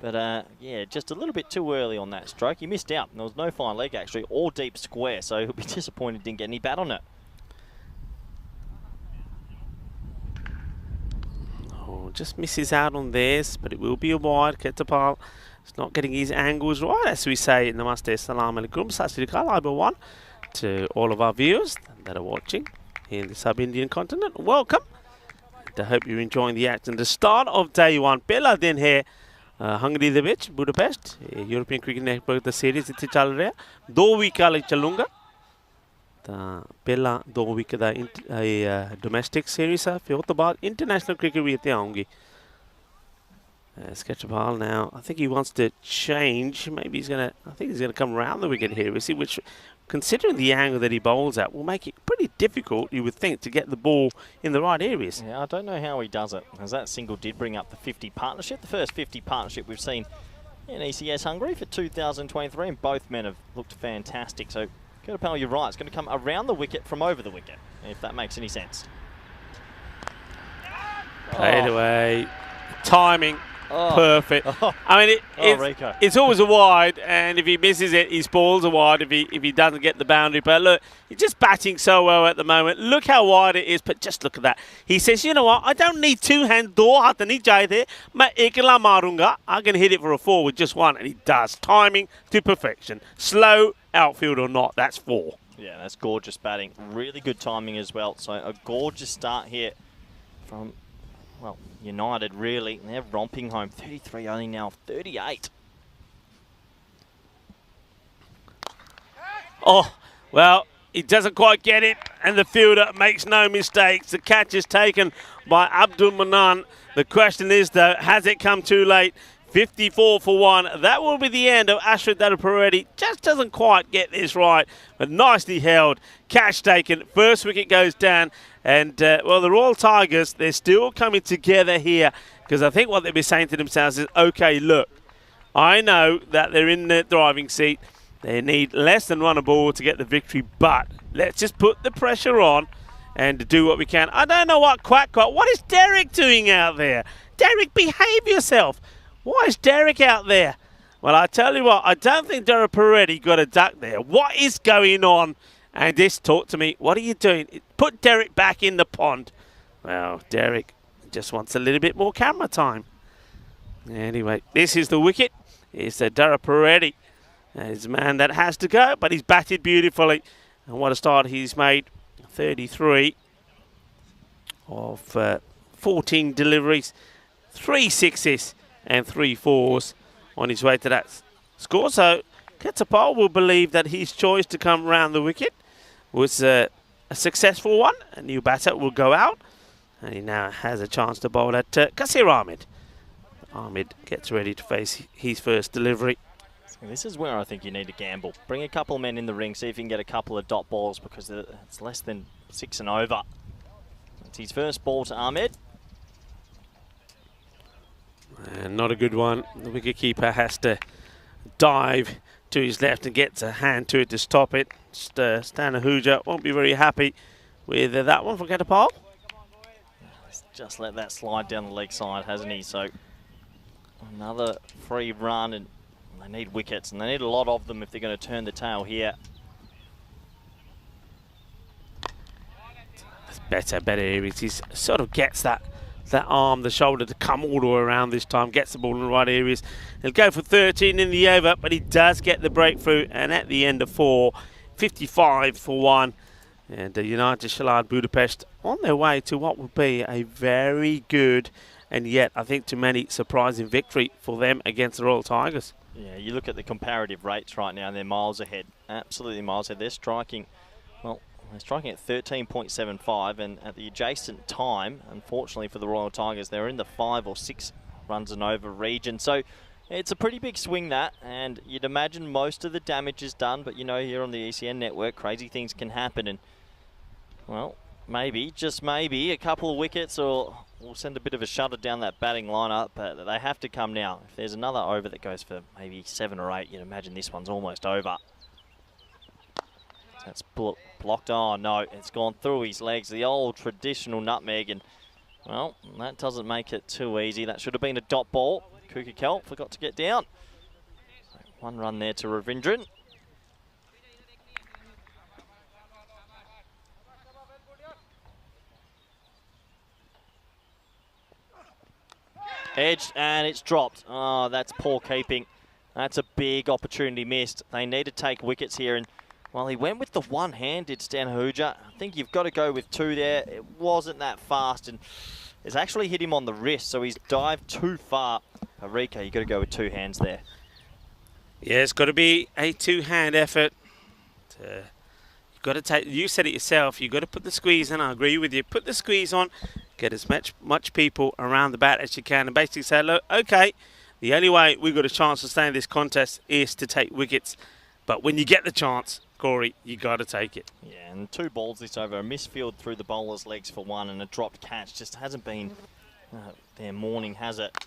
But, yeah, just a little bit too early on that stroke. He missed out. There was no fine leg, actually, or deep square, so he'll be disappointed he didn't get any bat on it. Oh, just misses out on this, but it will be a wide. Ketapal is not getting his angles right, as we say. Namaste, salam alaikum, sat sri akal, everyone, to all of our viewers that are watching in the sub-Indian continent. Welcome. I hope you're enjoying the action. The start of day one. Pehla din hai Hungary the Beach, Budapest. European Cricket Network the series इत्थे चल रहा है. 2 week वाले चलूँगा. ਤਾਂ ਪਹਿਲਾਂ 2 week ਦਾ domestic series ਆ, ਫਿਰ ਉਸ ਤੋਂ ਬਾਅਦ international cricket ਵੀ ਇੱਥੇ ਆਉਂਗੀ. Sketchball now, I think he wants to change. Maybe he's going to, I think he's going to come around the wicket here, which, considering the angle that he bowls at, will make it pretty difficult, you would think, to get the ball in the right areas. Yeah, I don't know how he does it, as that single did bring up the 50 partnership, the first 50 partnership we've seen in ECS Hungary for 2023, and both men have looked fantastic. So, Kurtapal, you're right, it's going to come around the wicket from over the wicket, if that makes any sense. Played away. Timing. Oh. Perfect. Oh. I mean, Rico. it's always a wide, and if he misses it, his ball's a wide if he doesn't get the boundary. But look, he's just batting so well at the moment. Look how wide it is, but just look at that. He says, you know what, I don't need two hands. Do haath nahi chahiye. Main ekla marunga. I can hit it for a 4 with just one, and he does. Timing to perfection. Slow outfield or not, that's 4. Yeah, that's gorgeous batting. Really good timing as well. So a gorgeous start here from, well, United, really. They're romping home. 33 only now, 38. Oh, well, he doesn't quite get it, and the fielder makes no mistakes. The catch is taken by Abdul Manan. The question is, though, has it come too late? 54 for 1. That will be the end of Ashwin Dadapareddy. Just doesn't quite get this right, but nicely held. Catch taken. First wicket goes down. And, well, the Royal Tigers, they're still coming together here, because I think what they'll be saying to themselves is, OK, look, I know that they're in the driving seat. They need less than run a ball to get the victory, but let's just put the pressure on and do what we can. I don't know what what is Derek doing out there? Derek, behave yourself. Why is Derek out there? Well, I tell you what, I don't think Dadapareddy got a duck there. What is going on? And this, talk to me. What are you doing? Put Derek back in the pond. Well, Derek just wants a little bit more camera time. Anyway, this is the wicket. It's Dadapareddy. He's a man that has to go, but he's batted beautifully. And what a start he's made. 33 of 14 deliveries, 3 sixes and 3 fours on his way to that score. So Ketapal will believe that his choice to come round the wicket was a successful one. A new batter will go out, and he now has a chance to bowl at Kasir Ahmed. Ahmed gets ready to face his first delivery. So this is where I think you need to gamble. Bring a couple of men in the ring, see if you can get a couple of dot balls, because it's less than 6 and over. It's his first ball to Ahmed. And not a good one. The wicketkeeper has to dive to his left and gets a hand to it to stop it. Stan Ahuja won't be very happy with that one for Ketapal. He's just let that slide down the leg side, hasn't he? So another free run, and they need wickets, and they need a lot of them if they're going to turn the tail here. Better areas. He sort of gets that arm, the shoulder to come all the way around this time, gets the ball in the right areas. He'll go for 13 in the over, but he does get the breakthrough, and at the end of 4, 55 for 1. And United Csalad Budapest on their way to what will be a very good, and yet I think to many surprising victory for them against the Royal Tigers. Yeah, you look at the comparative rates right now, and they're miles ahead, absolutely miles ahead. They're striking, well, they're striking at 13.75, and at the adjacent time, unfortunately for the Royal Tigers, they're in the 5 or 6 runs and over region. So it's a pretty big swing, that, and you'd imagine most of the damage is done, but you know, here on the ECN network, crazy things can happen, and, well, maybe, just maybe, a couple of wickets or we'll send a bit of a shudder down that batting lineup, but they have to come now. If there's another over that goes for maybe 7 or 8, you'd imagine this one's almost over. That's blocked. Oh, no, it's gone through his legs. The old traditional nutmeg, and, well, that doesn't make it too easy. That should have been a dot ball. Kukakel forgot to get down. So 1 run there to Ravindran. Edged, and it's dropped. Oh, that's poor keeping. That's a big opportunity missed. They need to take wickets here, and well, he went with the one-handed Stan Hooja. I think you've got to go with 2 there. It wasn't that fast, and it's actually hit him on the wrist, so he's dived too far. Rico, you've got to go with 2 hands there. Yeah, it's got to be a 2-hand effort. You've got to take. You said it yourself. You've got to put the squeeze in. I agree with you. Put the squeeze on. Get as much people around the bat as you can, and basically say, look, okay, the only way we've got a chance to stay in this contest is to take wickets. But when you get the chance, Corey, you got to take it. Yeah, and 2 balls this over. A misfield through the bowler's legs for 1, and a dropped catch. Just hasn't been their morning, has it?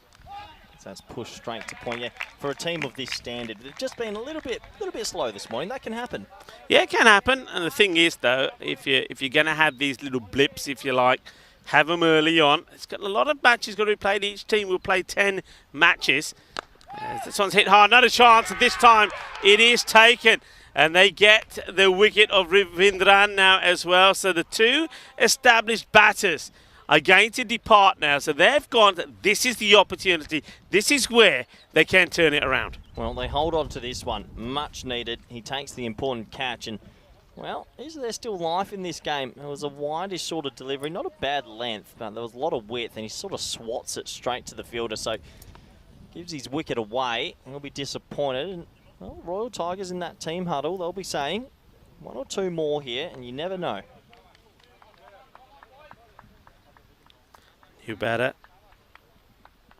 So that's pushed straight to point. Yeah, for a team of this standard, they've just been a little bit slow this morning. That can happen. Yeah, it can happen. And the thing is, though, if you're going to have these little blips, if you like, have them early on. It's got a lot of matches got to be played. Each team will play 10 matches. This one's hit hard. Not a chance. This time it is taken. And they get the wicket of Ravindran now as well. So the 2 established batters are going to depart now. So they've gone, this is the opportunity. This is where they can turn it around. Well, they hold on to this one. Much needed. He takes the important catch, and well, is there still life in this game? It was a wideish sort of delivery, not a bad length, but there was a lot of width, and he sort of swats it straight to the fielder, so gives his wicket away. He'll be disappointed. And well, Royal Tigers in that team huddle, they'll be saying 1 or 2 more here, and you never know. New batter.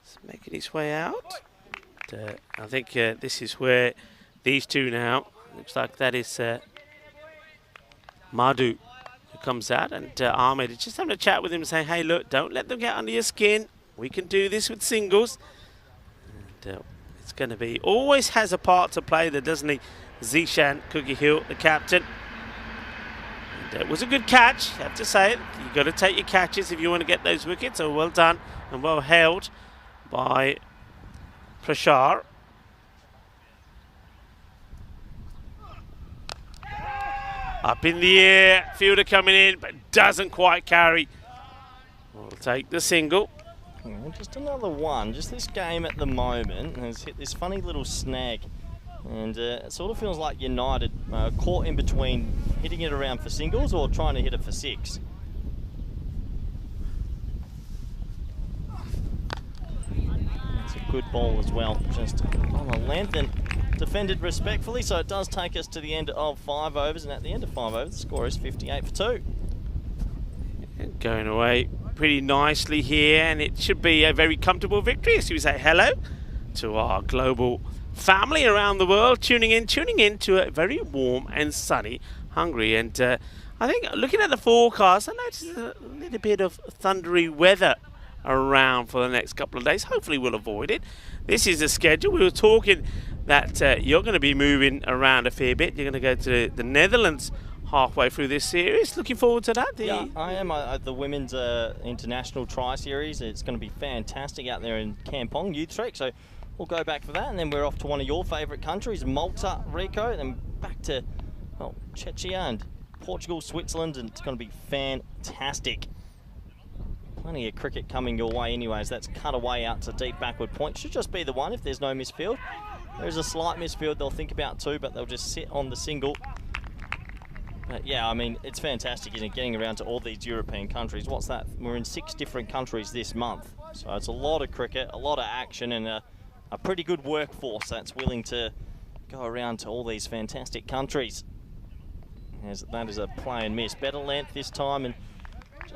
It's making his way out. I think this is where these 2 now, looks like that is Madhu who comes out, and Ahmed is just having a chat with him and saying, hey, look, don't let them get under your skin. We can do this with singles. And it's going to be, always has a part to play there, doesn't he? Zishan Kukihill, the captain. And it was a good catch, I have to say it. You've got to take your catches if you want to get those wickets. So well done and well held by Prashar. Up in the air, fielder coming in, but doesn't quite carry. We'll take the single. Just another one. Just this game at the moment has hit this funny little snag. And it sort of feels like United caught in between hitting it around for singles or trying to hit it for 6. It's a good ball as well. Just on the length and defended respectfully, so it does take us to the end of 5 overs, and at the end of 5 overs, the score is 58 for 2. Going away pretty nicely here, and it should be a very comfortable victory. So we say hello to our global family around the world, tuning in to a very warm and sunny Hungary. And I think looking at the forecast, I noticed a little bit of thundery weather around for the next couple of days. Hopefully we'll avoid it. This is the schedule. We were talking that you're going to be moving around a fair bit. You're going to go to the Netherlands halfway through this series. Looking forward to that. Yeah, I am. The Women's International Tri-Series. It's going to be fantastic out there in Kampong, Utrecht. So we'll go back for that, and then we're off to one of your favourite countries, Malta, Rico, and then back to Czechia and Portugal, Switzerland, and it's going to be fantastic. Plenty of cricket coming your way anyways. That's cut away out to deep backward point. Should just be the one if there's no misfield. There's a slight misfield they'll think about too, but they'll just sit on the single. But yeah, I mean, it's fantastic, isn't it, getting around to all these European countries. What's that? We're in 6 different countries this month. So it's a lot of cricket, a lot of action, and a pretty good workforce that's willing to go around to all these fantastic countries. That is a play and miss. Better length this time, and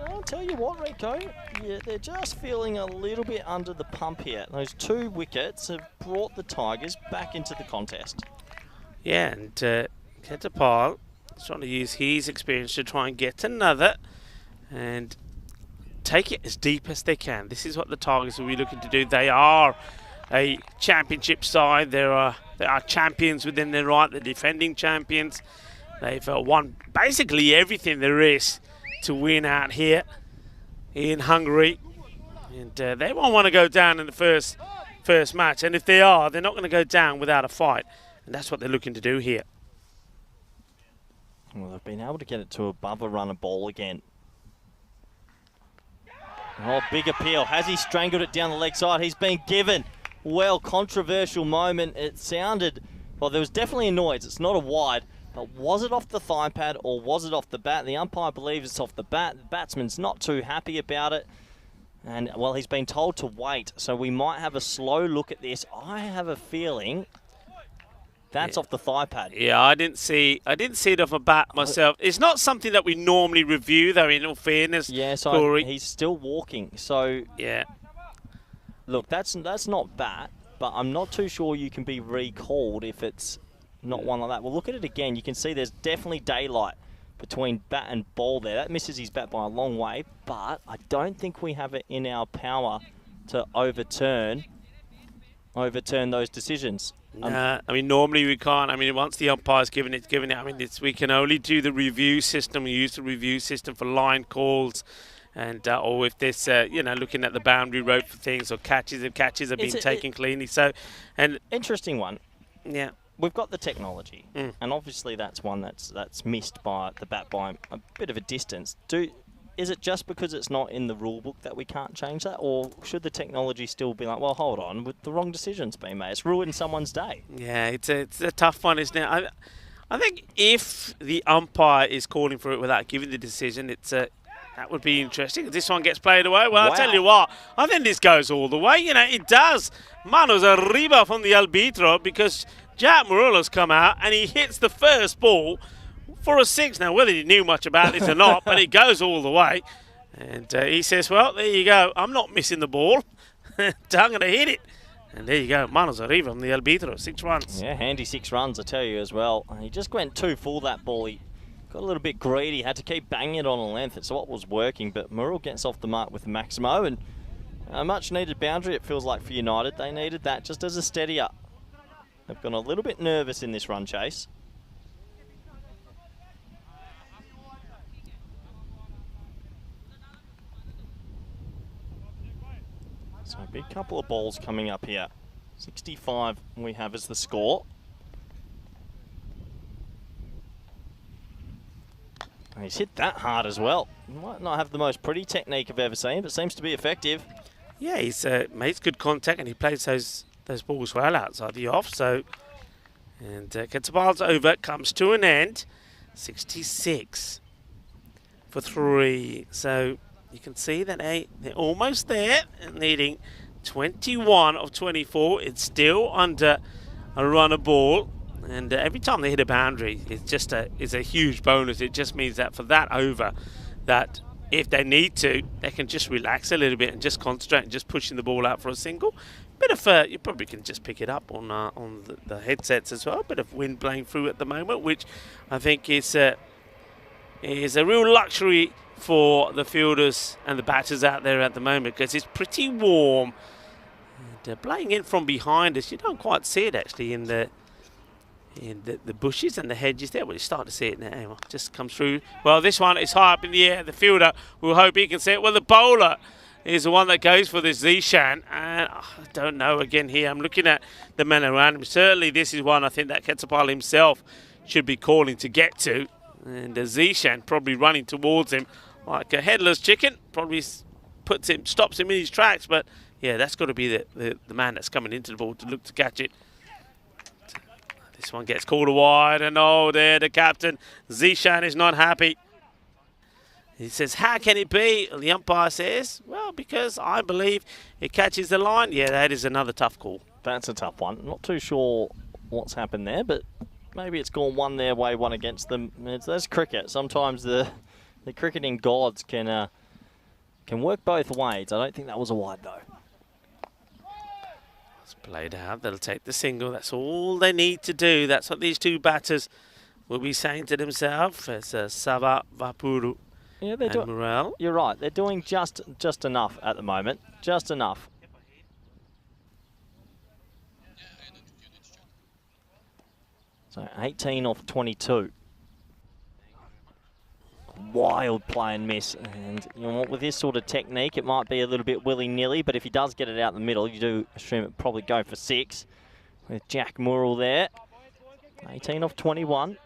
I'll tell you what, Rico, yeah, they're just feeling a little bit under the pump here. Those 2 wickets have brought the Tigers back into the contest. Yeah, and Ketapal is trying to use his experience to try and get another and take it as deep as they can. This is what the Tigers will be looking to do. They are a championship side. They are champions within their right. They're defending champions. They've won basically everything there is to win out here in Hungary, and they won't want to go down in the first first match. And if they are, they're not going to go down without a fight. And that's what they're looking to do here. Well, they've been able to get it to above a runner ball again. Oh, big appeal. Has he strangled it down the leg side? He's been given. Well, controversial moment. It sounded, well, there was definitely a noise. It's not a wide, but was it off the thigh pad or was it off the bat? The umpire believes it's off the bat. The batsman's not too happy about it. And, well, he's been told to wait. So we might have a slow look at this. I have a feeling that's off the thigh pad. Yeah, I didn't see it off a bat myself. It's not something that we normally review, though, in all fairness. Yeah, so Corey. he's still walking. So, Yeah. look, that's not bat, but I'm not too sure you can be recalled if it's not one like that. Well, look at it again. You can see there's definitely daylight between bat and ball there. That misses his bat by a long way, but I don't think we have it in our power to overturn those decisions. I mean, normally we can't. I mean, once the umpire's given it. I mean, we can only do the review system. We use the review system for line calls, and or if there's, looking at the boundary rope for things or catches, if catches are being taken cleanly. So, and interesting one. Yeah, we've got the technology, and obviously that's one that's missed by the bat by a bit of a distance. Is it just because it's not in the rule book that we can't change that? Or should the technology still be like, well, hold on, with the wrong decisions being made? It's ruined someone's day. Yeah, it's a tough one, isn't it? I think if the umpire is calling for it without giving the decision, that would be interesting. If this one gets played away, well, Wow. I'll tell you what, I think this goes all the way. It does. Manos arriba from the arbitro because Jack Murillo's come out and he hits the first ball for a six. Now, whether he knew much about this or not, but it goes all the way. And he says, well, there you go. I'm not missing the ball. I'm going to hit it. And there you go. Manos arriba on the arbitro. 6 runs. Yeah, handy 6 runs, I tell you, as well. He just went too full, that ball. He got a little bit greedy. Had to keep banging it on a length. It's what was working. But Murillo gets off the mark with Maximo. And a much-needed boundary, it feels like, for United. They needed that just as a steadier. They've gone a little bit nervous in this run chase. So a big couple of balls coming up here. 65 we have as the score. And he's hit that hard as well. Might not have the most pretty technique I've ever seen, but seems to be effective. Yeah, he's makes good contact and he plays those balls well outside the off. So, and Csalad over comes to an end. 66 for 3. So you can see that they're almost there, needing 21 of 24. It's still under a runner ball, and every time they hit a boundary, it's a huge bonus. It just means that for that over, that if they need to, they can just relax a little bit and just concentrate and just pushing the ball out for a single. Bit of you probably can just pick it up on the headsets as well. Bit of wind blowing through at the moment, which I think is a real luxury for the fielders and the batters out there at the moment, because it's pretty warm. And blowing in from behind us, you don't quite see it actually in the bushes and the hedges there. Well, you start to see it now. It just comes through. Well, this one is high up in the air. The fielder will hope he can see it. Well, the bowler is the one that goes for the Zishan. And I don't know, again here, I'm looking at the men around him. Certainly this is one I think that Csalad himself should be calling to get to. And the Zishan probably running towards him like a headless chicken. Probably stops him in his tracks. But yeah, that's got to be the man that's coming into the ball to look to catch it. This one gets called wide, and oh, there the captain, Zishan, is not happy. He says, how can it be? The umpire says, well, because I believe it catches the line. Yeah, that is another tough call. That's a tough one. Not too sure what's happened there, but maybe it's gone one their way, one against them. That's cricket. Sometimes the cricketing gods can work both ways. I don't think that was a wide, though. It's played out. They'll take the single. That's all they need to do. That's what these two batters will be saying to themselves. It's Sava, Vapuru, and Morel. You're right. They're doing just enough at the moment. Just enough. So 18 off 22. wild play and miss. And you know what, with this sort of technique, it might be a little bit willy-nilly, but if he does get it out in the middle, you do assume it probably go for 6. With Jack Murrell there. 18 off 21.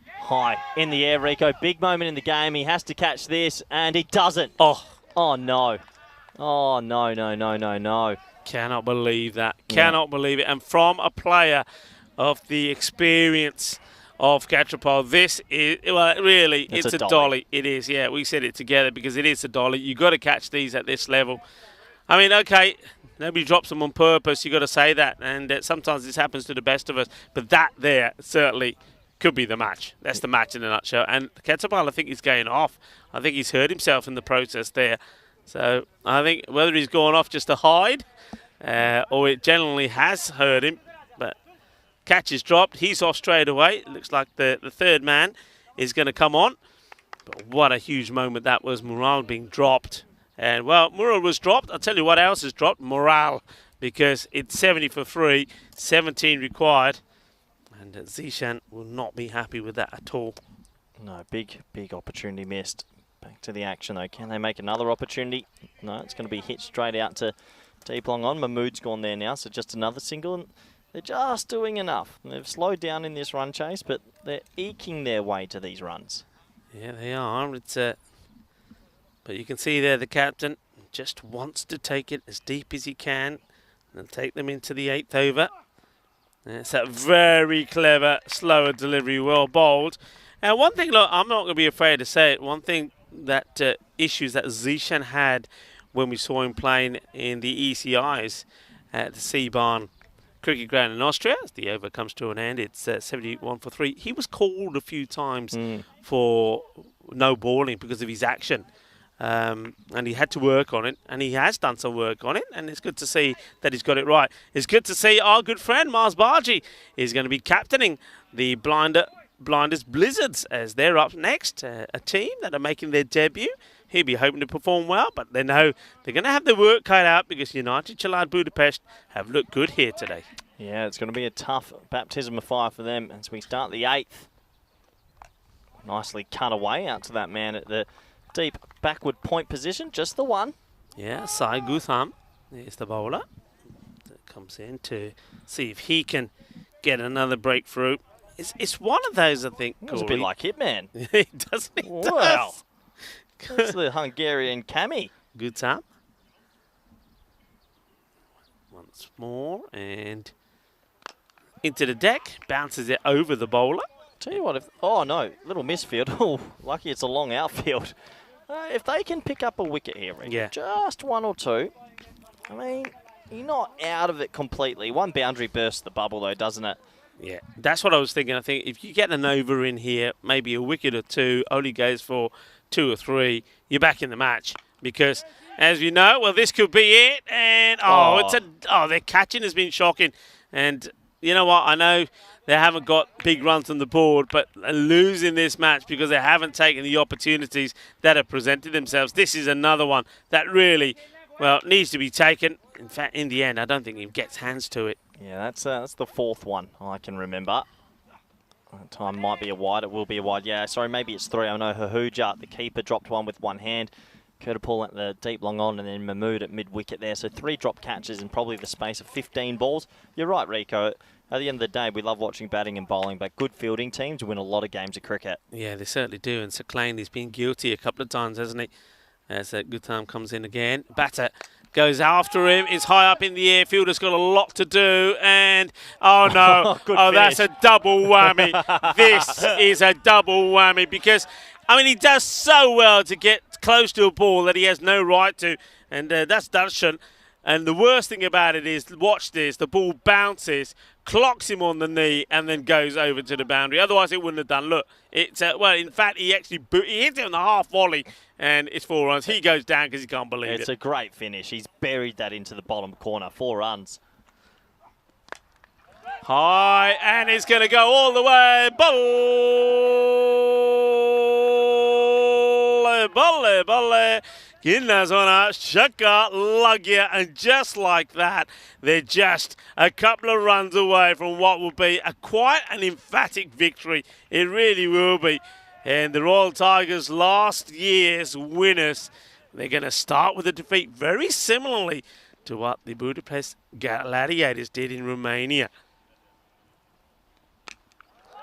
High in the air, Rico. Big moment in the game. He has to catch this, and he doesn't. Oh no. Oh, no. Cannot believe that. Cannot believe it. And from a player of the experience of Gatropole, this is, well, really, it's a dolly. It is, yeah. We said it together because it is a dolly. You've got to catch these at this level. I mean, okay, nobody drops them on purpose. You've got to say that. And sometimes this happens to the best of us. But that there certainly could be the match. That's the match in a nutshell. And Gatropole, I think he's going off. I think he's hurt himself in the process there. So I think whether he's gone off just to hide or it generally has hurt him, but catch is dropped. He's off straight away. It looks like the third man is going to come on. But what a huge moment that was, Morale being dropped. And, well, Murrell was dropped. I'll tell you what else is dropped, Morale, because it's 70 for 3, 17 required. And Zishan will not be happy with that at all. No, big opportunity missed. Back to the action, though. Can they make another opportunity? No, it's going to be hit straight out to deep long on. Mahmood's gone there now, so just another single. And they're just doing enough. They've slowed down in this run chase, but they're eking their way to these runs. Yeah, they are. It's but you can see there the captain just wants to take it as deep as he can and take them into the 8th over. And it's that very clever, slower delivery, well bowled. And one thing, look, I'm not going to be afraid to say it. One thing that issues that Zishan had when we saw him playing in the ECIs at the Seabarn Cricket Ground in Austria, as the over comes to an end, it's 71 for 3. He was called a few times for no bowling because of his action. And he had to work on it, and he has done some work on it, and it's good to see that he's got it right. It's good to see our good friend Mars Bargy is going to be captaining the Blinders Blizzards as they're up next, a team that are making their debut. He'll be hoping to perform well, but they know they're going to have their work cut out because United Csalad Budapest have looked good here today. Yeah, it's going to be a tough baptism of fire for them as we start the 8th. Nicely cut away out to that man at the deep backward point position, just the one. Yeah, Sai Gutham is the bowler that comes in to see if he can get another breakthrough. It's one of those, I think, It's a bit like Hitman. He does. Wow. It's the Hungarian Cami. Gutham. Once more, and into the deck, bounces it over the bowler. Tell you what, oh no, little misfield. Oh, lucky it's a long outfield. If they can pick up a wicket here, Rick, just 1 or 2, I mean, you're not out of it completely. One boundary bursts the bubble, though, doesn't it? Yeah, that's what I was thinking. I think if you get an over in here, maybe a wicket or 2, only goes for 2 or 3, you're back in the match. Because, as you know, well, this could be it. And, their catching has been shocking. And you know what? I know they haven't got big runs on the board, but losing this match because they haven't taken the opportunities that have presented themselves. This is another one that really, well, needs to be taken. In fact, in the end, I don't think he gets hands to it. Yeah, that's the 4th one I can remember. Time might be a wide. It will be a wide. Yeah, sorry, maybe it's 3. I know Hahuja, the keeper, dropped one with one hand. Kurtapul at the deep long on, and then Mahmood at mid-wicket there. So 3 drop catches in probably the space of 15 balls. You're right, Rico. At the end of the day, we love watching batting and bowling, but good fielding teams win a lot of games of cricket. Yeah, they certainly do. And Saclane, he's been guilty a couple of times, hasn't he? As Gutham comes in again. Batter goes after him. It's high up in the air. Fielder's got a lot to do. And, oh no. That's a double whammy. This is a double whammy because, I mean, he does so well to get close to a ball that he has no right to. And that's Darshan. And the worst thing about it is, watch this, the ball bounces, clocks him on the knee, and then goes over to the boundary. Otherwise, it wouldn't have done. Look, it's well, in fact, he actually he hit it on the half volley, and it's 4 runs. He goes down because he can't believe it. It's a great finish. He's buried that into the bottom corner. 4 runs. High, and it's going to go all the way. balle, balle. Ginnasona, Shaka, Lugya, and just like that, they're just a couple of runs away from what will be quite an emphatic victory. It really will be. And the Royal Tigers, last year's winners, they're going to start with a defeat very similarly to what the Budapest Gladiators did in Romania.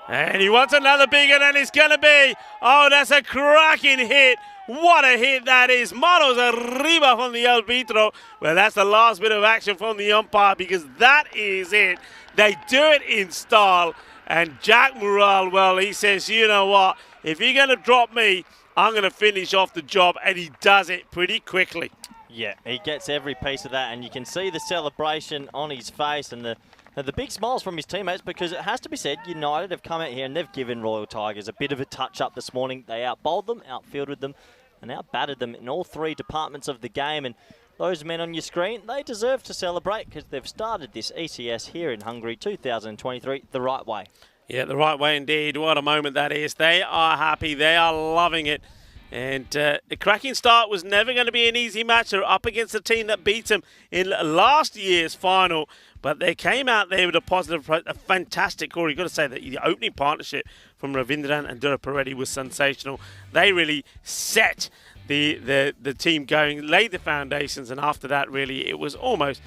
And he wants another big one, and it's going to be, oh, that's a cracking hit. What a hit that is. Manos arriba from the arbitro. Well, that's the last bit of action from the umpire, because that is it. They do it in style. And Jack Morale, well, he says, you know what? If you're going to drop me, I'm going to finish off the job. And he does it pretty quickly. Yeah, he gets every piece of that. And you can see the celebration on his face and the big smiles from his teammates, because it has to be said, United have come out here and they've given Royal Tigers a bit of a touch-up this morning. They outbowled them, outfielded them, and outbatted them in all three departments of the game. And those men on your screen, they deserve to celebrate, because they've started this ECS here in Hungary 2023 the right way. Yeah, the right way indeed. What a moment that is. They are happy. They are loving it. And the cracking start was never going to be an easy match. They're up against a team that beat them in last year's final. But they came out there with a positive, a fantastic score. You've got to say that the opening partnership from Ravindran and Durapareddy was sensational. They really set the team going, laid the foundations, and after that, really, it was almost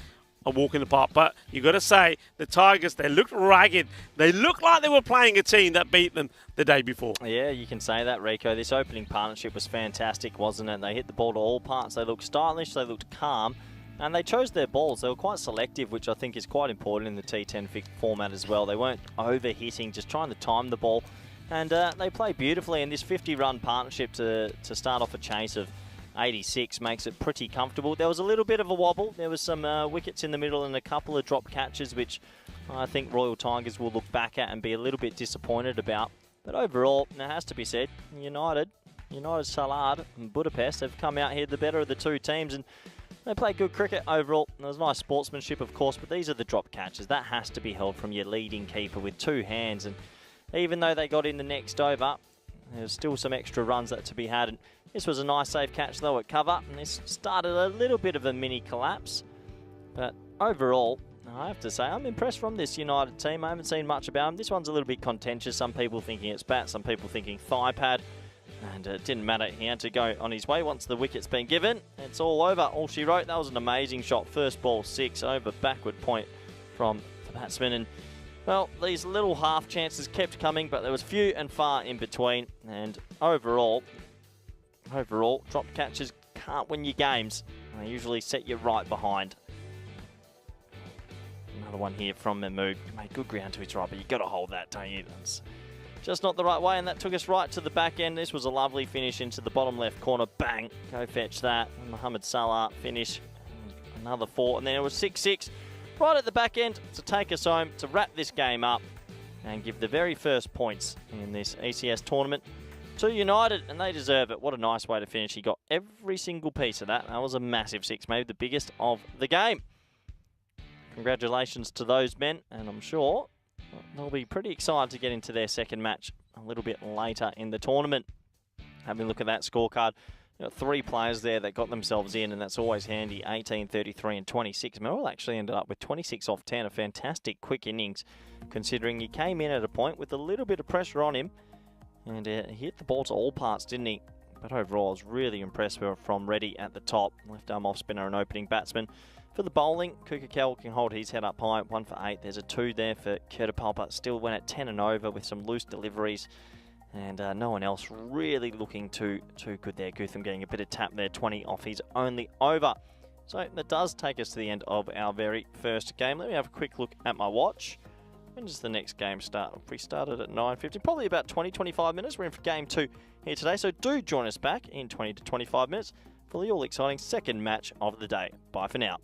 a walk in the park. But you've got to say, the Tigers, they looked ragged. They looked like they were playing a team that beat them the day before. Yeah, you can say that, Rico. This opening partnership was fantastic, wasn't it? They hit the ball to all parts. They looked stylish, they looked calm, and they chose their balls. They were quite selective, which I think is quite important in the T10 format as well. They weren't over-hitting, just trying to time the ball. And they played beautifully, and this 50-run partnership to start off a chase of 86 makes it pretty comfortable. There was a little bit of a wobble. There was some wickets in the middle and a couple of drop catches, which I think Royal Tigers will look back at and be a little bit disappointed about. But overall, it has to be said, United, Csalad and Budapest have come out here the better of the two teams, and they play good cricket overall. There was nice sportsmanship, of course, but these are the drop catches. That has to be held from your leading keeper with two hands, and even though they got in the next over, there's still some extra runs that to be had. And this was a nice safe catch though at cover, and this started a little bit of a mini collapse. But overall, I have to say, I'm impressed from this United team. I haven't seen much about them. This one's a little bit contentious. Some people thinking it's bat, some people thinking thigh pad. And it didn't matter. He had to go on his way once the wicket's been given. It's all over. All she wrote. That was an amazing shot. First ball, 6 over backward point from the batsman. And well, these little half chances kept coming, but there was few and far in between. And overall, drop catches can't win your games. They usually set you right behind. Another one here from Mahmood. Made good ground to his right, but you've got to hold that, don't you? That's just not the right way, and that took us right to the back end. This was a lovely finish into the bottom left corner. Bang! Go fetch that. And Mohamed Salah finish. Another 4, and then it was 6-6. Right at the back end to take us home, to wrap this game up and give the very first points in this ECS tournament to United, and they deserve it. What a nice way to finish. He got every single piece of that. That was a massive 6, maybe the biggest of the game. Congratulations to those men, and I'm sure they'll be pretty excited to get into their second match a little bit later in the tournament. Having a look at that scorecard, you got 3 players there that got themselves in, and that's always handy. 18, 33 and 26. Merrill actually ended up with 26 off 10, a fantastic quick innings, considering he came in at a point with a little bit of pressure on him, and he hit the ball to all parts, didn't he? But overall, I was really impressed from Reddy at the top. Left arm off spinner and opening batsman. For the bowling, Kukakel can hold his head up high, 1 for 8. There's a 2 there for Kurtapal, but still went at 10 and over with some loose deliveries. And no one else really looking too good there. Gutham getting a bit of tap there, 20 off his only over. So that does take us to the end of our very first game. Let me have a quick look at my watch. When does the next game start? If we started at 9:50, probably about 20-25 minutes. We're in for game 2 here today, so do join us back in 20 to 25 minutes for the all-exciting second match of the day. Bye for now.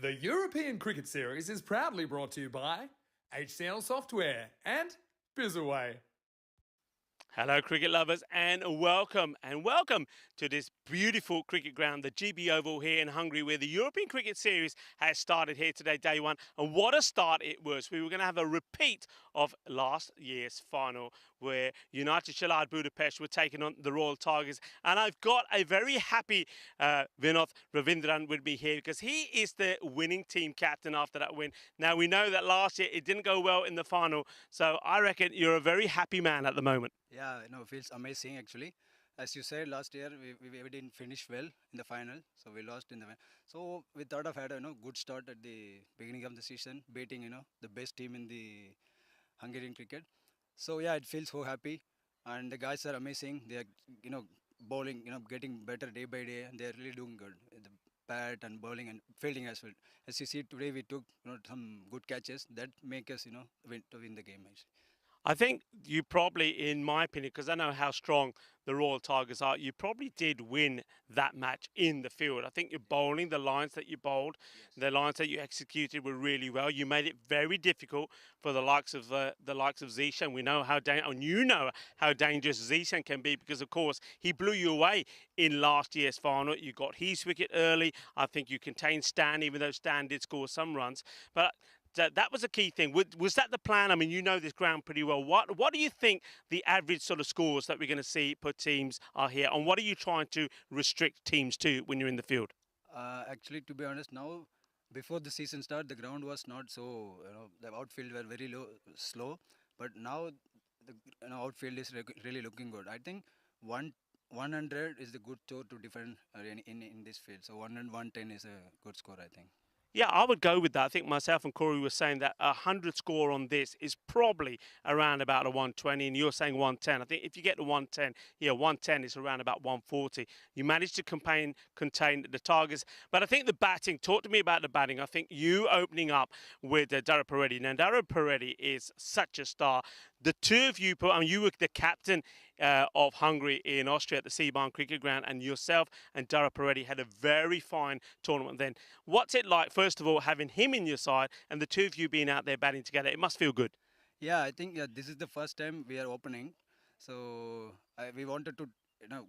The European Cricket Series is proudly brought to you by HCL Software and Bizaway. Hello cricket lovers and welcome to this beautiful cricket ground, the GB Oval here in Hungary, where the European Cricket Series has started here today, day one. And what a start it was. We were going to have a repeat of last year's final where United Csalad Budapest were taking on the Royal Tigers. And I've got a very happy Vinod Ravindran with me here because he is the winning team captain after that win. Now we know that last year it didn't go well in the final, so I reckon you're a very happy man at the moment. Yeah, it feels amazing actually. As you said, last year we didn't finish well in the final, so we lost in the final. So we thought of had a good start at the beginning of the season, beating the best team in the Hungarian cricket. So yeah, it feels so happy, and the guys are amazing. They are bowling, getting better day by day, and they are really doing good. The bat and bowling and fielding as well. As you see today, we took some good catches that make us win the game actually. I think you probably, in my opinion, because I know how strong the Royal Tigers are, you probably did win that match in the field. I think you're bowling, the lines that you bowled, the lines that you executed were really well. You made it very difficult for the likes of Zishan. We know how how dangerous Zishan can be because, of course, he blew you away in last year's final. You got his wicket early. I think you contained Stan, even though Stan did score some runs. But that was a key thing. Was that the plan? I mean, you know this ground pretty well. What do you think the average sort of scores that we're going to see per teams are here? And what are you trying to restrict teams to when you're in the field? Actually, to be honest, now before the season started, the ground was not so. The outfield were very slow. But now the outfield is really looking good. I think 100 is the good score to defend in this field. So 110 is a good score, I think. Yeah, I would go with that. I think myself and Corey were saying that a 100 score on this is probably around about a 120, and you're saying 110. I think if you get to 110, 110 is around about 140. You managed to contain the Tigers. But I think the batting, talk to me about the batting. I think you opening up with Dara Peretti. Now, Dara Peretti is such a star. The two of you, you were the captain of Hungary in Austria at the Seabahn Cricket Ground, and yourself and Dara Peretti had a very fine tournament then. What's it like, first of all, having him in your side and the two of you being out there batting together? It must feel good. Yeah, I think this is the first time we are opening, so we wanted to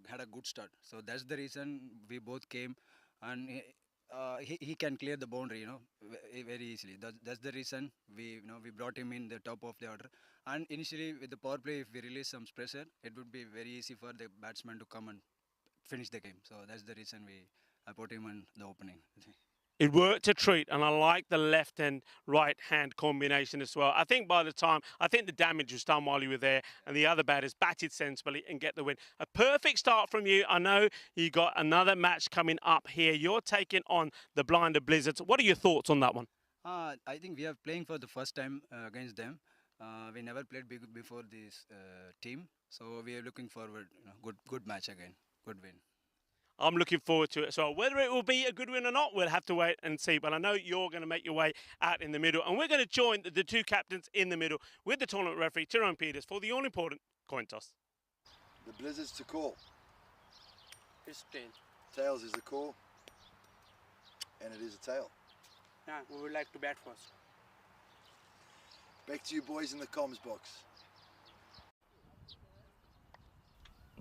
had a good start. So that's the reason we both came, and he can clear the boundary, very easily. That's the reason we brought him in the top of the order. And initially with the power play, if we release some pressure, it would be very easy for the batsman to come and finish the game. So that's the reason I put him in the opening. It worked a treat, and I like the left and right hand combination as well. I think the damage was done while you were there, and the other batters batted sensibly and get the win. A perfect start from you. I know you got another match coming up here. You're taking on the Blinder Blizzards. What are your thoughts on that one? I think we are playing for the first time against them. We never played before this team, so we are looking forward. Good match again, good win. I'm looking forward to it. So whether it will be a good win or not, we'll have to wait and see. But I know you're going to make your way out in the middle, and we're going to join the two captains in the middle with the tournament referee, Tyrone Peters, for the all-important coin toss. The Blizzards to call. 15. Tails is the call, and it is a tail. Yeah, we would like to bat first. Back to you boys in the comms box.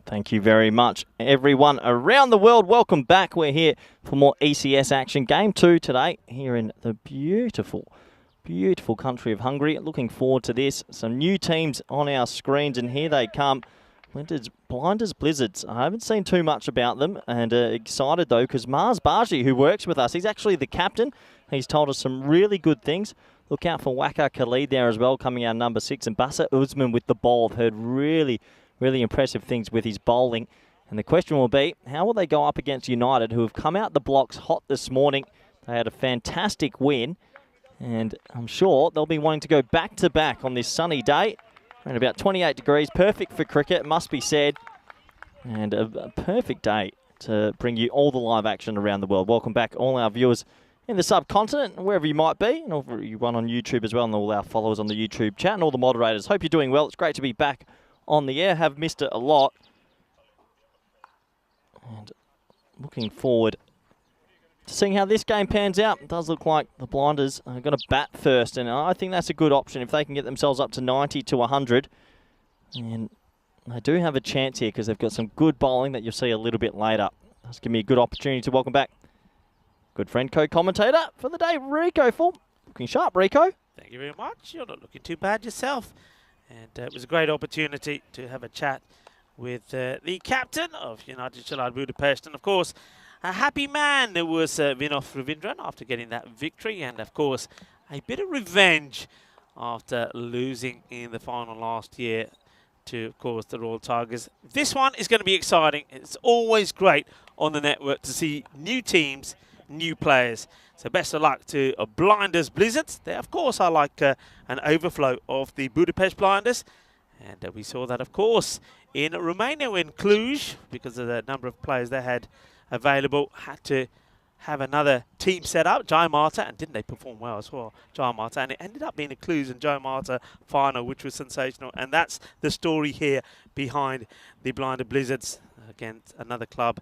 Thank you very much, everyone around the world. Welcome back. We're here for more ECS action. Game 2 today here in the beautiful, beautiful country of Hungary. Looking forward to this. Some new teams on our screens, and here they come. Blinders Blizzards. I haven't seen too much about them, and excited though because Mars Baji, who works with us, he's actually the captain. He's told us some really good things. Look out for Waka Khalid there as well, coming out number 6, and Basa Uzman with the ball. I've heard really impressive things with his bowling. And the question will be, how will they go up against United, who have come out the blocks hot this morning? They had a fantastic win, and I'm sure they'll be wanting to go back-to-back on this sunny day. Around about 28 degrees, perfect for cricket, must be said. And a perfect day to bring you all the live action around the world. Welcome back, all our viewers in the subcontinent, wherever you might be, and everyone on YouTube as well, and all our followers on the YouTube chat, and all the moderators. Hope you're doing well. It's great to be back on the air. Have missed it a lot. And looking forward seeing how this game pans out. It does look like the Blinders are going to bat first, and I think that's a good option if they can get themselves up to 90 to 100. And they do have a chance here because they've got some good bowling that you'll see a little bit later. That's giving me a good opportunity to welcome back good friend, co-commentator for the day, Rico Full. Looking sharp, Rico. Thank you very much. You're not looking too bad yourself. And it was a great opportunity to have a chat with the captain of United Csalad Budapest. And, of course, a happy man was Vinod Ravindran after getting that victory. And, of course, a bit of revenge after losing in the final last year to, of course, the Royal Tigers. This one is going to be exciting. It's always great on the network to see new teams, new players. So best of luck to Blinders Blizzards. They, of course, are like an overflow of the Budapest Blinders. And we saw that, of course, in Romania when Cluj, because of the number of players they had available, had to have another team set up, Jai Marta, and didn't they perform well as well, Jai Marta? And it ended up being a Cluj and Jai Marta final, which was sensational. And that's the story here behind the Blinder Blizzards against another club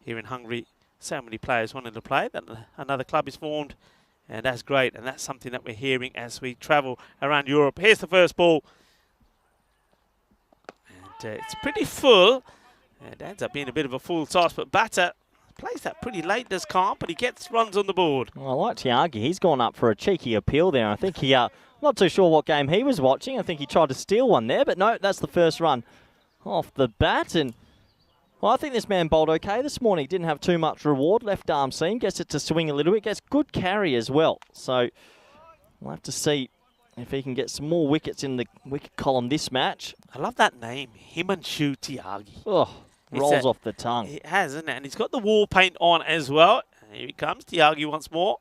here in Hungary. So many players wanting to play that another club is formed, and that's great. And that's something that we're hearing as we travel around Europe. Here's the first ball. And it's pretty full. And it ends up being a bit of a full toss, but batter plays that pretty late, does Khan, but he gets runs on the board. Well, I like Tiagi. He's gone up for a cheeky appeal there. I think he, not too sure what game he was watching. I think he tried to steal one there, but no, that's the first run off the bat. And well, I think this man bowled okay this morning. He didn't have too much reward. Left arm seam, gets it to swing a little bit, gets good carry as well. So we'll have to see if he can get some more wickets in the wicket column this match. I love that name, Himanshu Tiagi. Oh, rolls off the tongue. It has, isn't it? And he's got the wall paint on as well. And here he comes, Tiagi once more.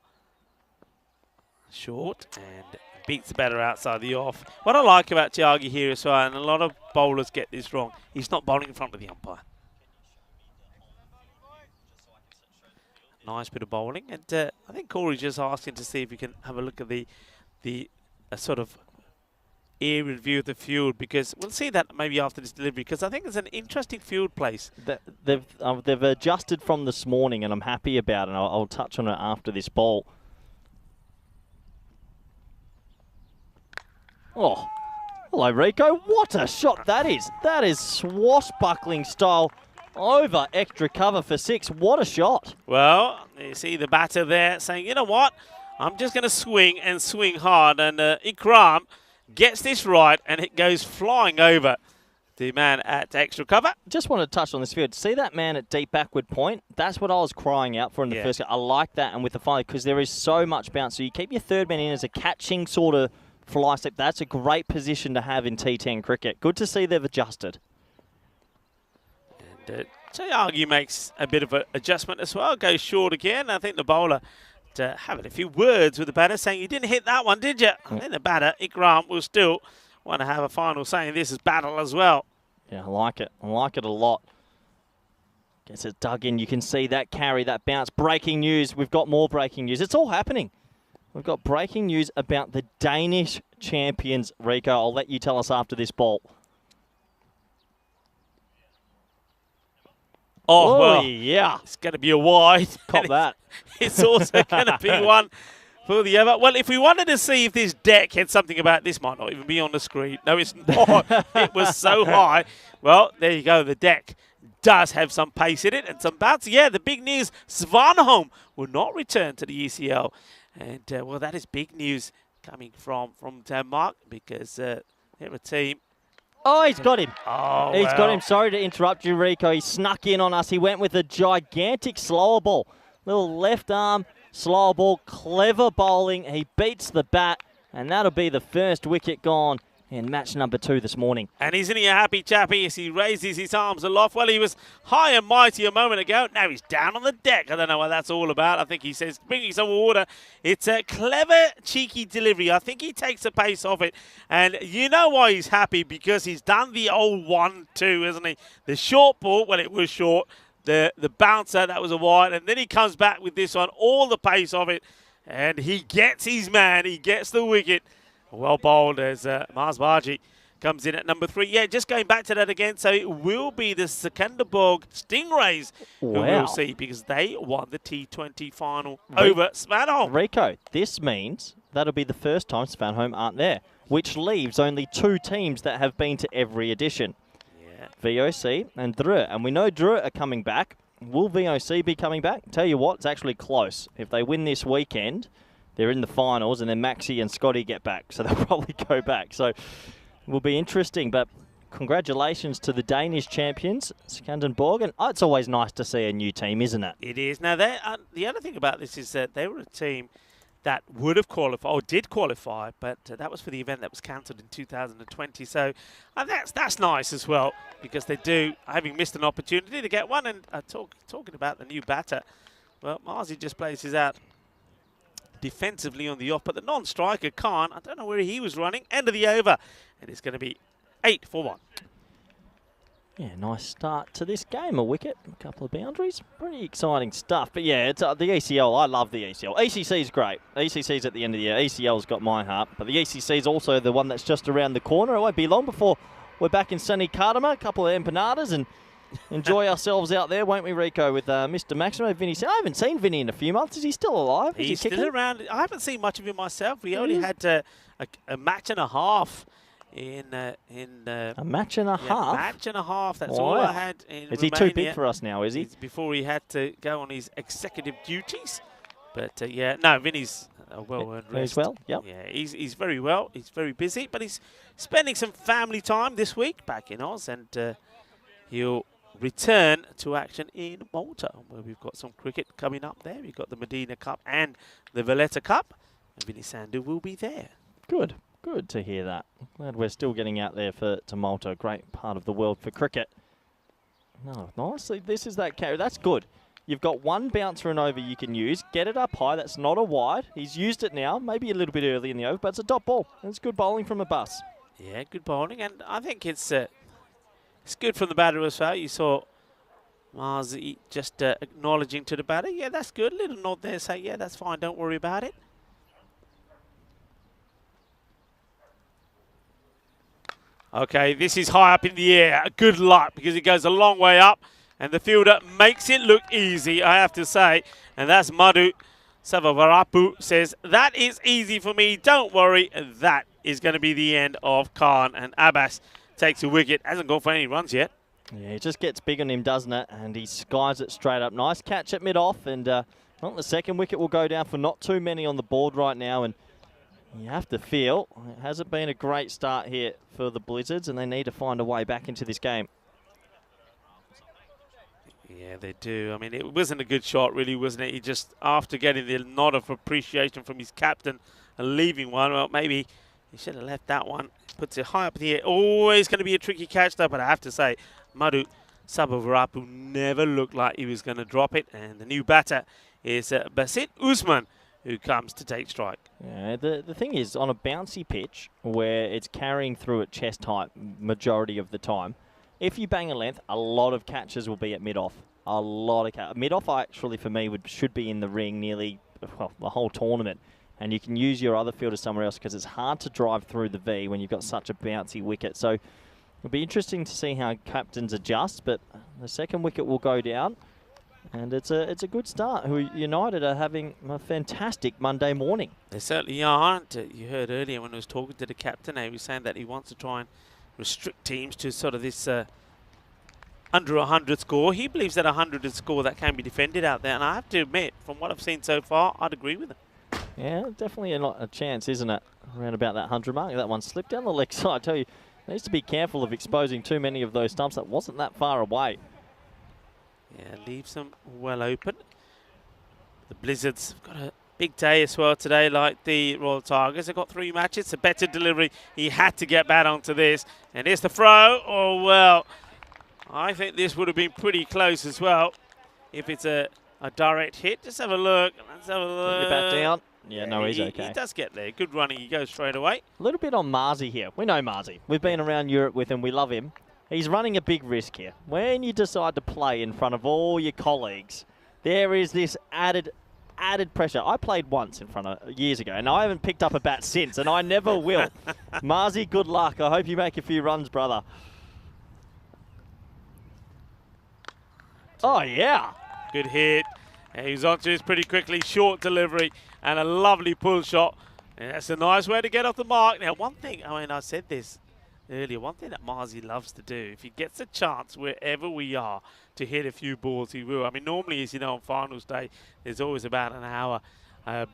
Short and beats the batter outside the off. What I like about Tiagi here as well, and a lot of bowlers get this wrong, he's not bowling in front of the umpire. Nice bit of bowling, and I think Corey just asking to see if we can have a look at the sort of aerial view of the field, because we'll see that maybe after this delivery, because I think it's an interesting field place. They've adjusted from this morning, and I'm happy about it. And I'll touch on it after this ball. Oh, hello, Rico. What a shot that is. That is swashbuckling style. Over extra cover for 6. What a shot. Well, you see the batter there saying, you know what? I'm just going to swing and swing hard. And Ikram gets this right, and it goes flying over the man at extra cover. Just want to touch on this field. See that man at deep backward point? That's what I was crying out for in the first game. I like that, and with the final, because there is so much bounce. So you keep your third man in as a catching sort of fly step. That's a great position to have in T10 cricket. Good to see they've adjusted. Tiagi makes a bit of an adjustment as well, goes short again. I think the bowler having a few words with the batter saying, you didn't hit that one, did you? I think the batter, Ikram, will still want to have a final saying this is battle as well. Yeah, I like it. I like it a lot. Gets it dug in. You can see that carry, that bounce. Breaking news. We've got more breaking news. It's all happening. We've got breaking news about the Danish champions, Rico. I'll let you tell us after this ball. Oh, well, yeah. It's going to be a wide. Cop that. It's also going to be one for the other. Well, if we wanted to see if this deck had something about this, might not even be on the screen. No, it's not. It was so high. Well, there you go. The deck does have some pace in it and some bounce. Yeah, the big news, Svanholm will not return to the ECL. And, well, that is big news coming from Denmark, because they're a team. Oh, he's got him. Oh, he's got him. Sorry to interrupt you, Rico. He snuck in on us. He went with a gigantic slower ball. Little left arm, slower ball, clever bowling. He beats the bat, and that'll be the first wicket gone in match number 2 this morning. And isn't he a happy chappy as he raises his arms aloft? Well, he was high and mighty a moment ago. Now he's down on the deck. I don't know what that's all about. I think he says, bringing some water. It's a clever, cheeky delivery. I think he takes the pace off it. And you know why he's happy? Because he's done the old 1-2, isn't he? The short ball, well, it was short. The bouncer, that was a wide. And then he comes back with this one, all the pace of it. And he gets his man. He gets the wicket. Well bowled as Mars Baji comes in at number 3. Yeah, just going back to that again. So it will be the Sekunderborg Stingrays who we'll see, because they won the T20 final over Svanholm. Rico, this means that'll be the first time Svanholm aren't there, which leaves only 2 teams that have been to every edition. Yeah. VOC and Dreux. And we know Dreux are coming back. Will VOC be coming back? Tell you what, it's actually close. If they win this weekend, they're in the finals, and then Maxi and Scotty get back, so they'll probably go back. So it will be interesting, but congratulations to the Danish champions, Sekunderborg. And it's always nice to see a new team, isn't it? It is. Now, the other thing about this is that they were a team that would have qualified, or did qualify, but that was for the event that was cancelled in 2020. So that's nice as well, because they do, having missed an opportunity to get one. And talking about the new batter, well, Marzi just places out defensively on the off, but the non-striker, Khan, I don't know where he was running, end of the over, and it's going to be 8 for 1. Yeah, nice start to this game. A wicket, a couple of boundaries. Pretty exciting stuff. But yeah, it's the ECL. I love the ECL. ECC is great. ECC's at the end of the year. ECL's got my heart. But the ECC is also the one that's just around the corner. It won't be long before we're back in sunny Cardamom, a couple of empanadas, and enjoy ourselves out there, won't we, Rico, with Mr. Maximo. Vinny. I haven't seen Vinny in a few months. Is he still alive? He's still around. I haven't seen much of him myself. We only had a match and a half. A match and a half? Match and a half. That's all I had in Is he Romania. too big for us now, is he? Before he had to go on his executive duties. But yeah, no, Vinny's a well-earned rest. He's well, yep. Yeah, he's very well. He's very busy, but he's spending some family time this week back in Oz, and he'll return to action in Malta, where we've got some cricket coming up there. We've got the Medina Cup and the Valletta Cup, and Vinny Sandu will be there. Good. Good to hear that. Glad we're still getting out there to Malta, a great part of the world for cricket. No, nicely, this is that carry. That's good. You've got one bouncer and over you can use. Get it up high. That's not a wide. He's used it now, maybe a little bit early in the over, but it's a dot ball. It's good bowling from a bus. Yeah, good bowling, and I think it's good from the batter as well. You saw Marzi just acknowledging to the batter. Yeah, that's good. A little nod there, say, yeah, that's fine. Don't worry about it. Okay, this is high up in the air. Good luck, because it goes a long way up, and the fielder makes it look easy, I have to say. And that's Madhu Savavarapu says, that is easy for me. Don't worry. That is going to be the end of Khan. And Abbas takes a wicket. Hasn't gone for any runs yet. Yeah, it just gets big on him, doesn't it? And he skies it straight up. Nice catch at mid-off. And well, the second wicket will go down for not too many on the board right now. And you have to feel it hasn't been a great start here for the Blizzards, and they need to find a way back into this game. Yeah, they do. I mean, it wasn't a good shot, really, wasn't it? He just, after getting the nod of appreciation from his captain and leaving one, well, maybe he should have left that one. Puts it high up in the air. Always going to be a tricky catch, though, but I have to say, Madhu Sabavarapu never looked like he was going to drop it. And the new batter is Basit Usman, who comes to take strike. Yeah, the thing is, on a bouncy pitch where it's carrying through at chest height majority of the time, if you bang a length, a lot of catches will be at mid-off. A lot of catches. Mid-off, actually, for me, should be in the ring nearly the whole tournament. And you can use your other fielder somewhere else, because it's hard to drive through the V when you've got such a bouncy wicket. So it'll be interesting to see how captains adjust, but the second wicket will go down. And it's a good start. United are having a fantastic Monday morning. They certainly are. You heard earlier when I was talking to the captain, he was saying that he wants to try and restrict teams to sort of this under 100 score. He believes that 100 is a score that can be defended out there. And I have to admit, from what I've seen so far, I'd agree with him. Yeah, definitely a chance, isn't it? Around about that 100 mark. That one slipped down the leg side. I tell you, needs to be careful of exposing too many of those stumps. That wasn't that far away. Yeah, leaves them well open. The Blizzards have got a big day as well today, like the Royal Tigers. They've got 3 matches. A better delivery. He had to get back onto this. And here's the throw. Oh, well, I think this would have been pretty close as well if it's a direct hit. Just have a look. Let's have a look. Get your bat down. Yeah, no, he's okay. He does get there. Good running. He goes straight away. A little bit on Marzi here. We know Marzi. We've been around Europe with him. We love him. He's running a big risk here. When you decide to play in front of all your colleagues, there is this added added pressure. I played once in front of years ago, and I haven't picked up a bat since, and I never will. Marzi, good luck. I hope you make a few runs, brother. Oh, yeah. Good hit. And he's onto this pretty quickly. Short delivery and a lovely pull shot. And that's a nice way to get off the mark. Now, one thing, I mean, I said this earlier, one thing that Marzi loves to do, if he gets a chance wherever we are to hit a few balls, he will. I mean, normally, as you know, on finals day, there's always about an hour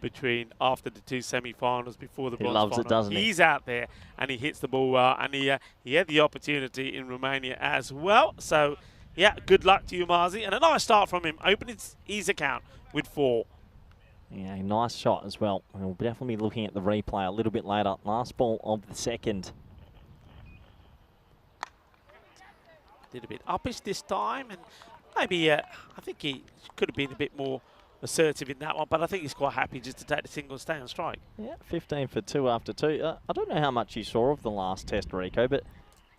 between after the two semi-finals before the bronze loves final. it, doesn't he? He's out there and he hits the ball well, and he had the opportunity in Romania as well. So, yeah, good luck to you, Marzi. And a nice start from him, opening his account with 4. Yeah, nice shot as well. We'll definitely be looking at the replay a little bit later. Last ball of the second. Did a bit uppish this time, and maybe I think he could have been a bit more assertive in that one, but I think he's quite happy just to take the single, stay on strike. Yeah, 15 for 2 after 2. I don't know how much you saw of the last test, Rico, but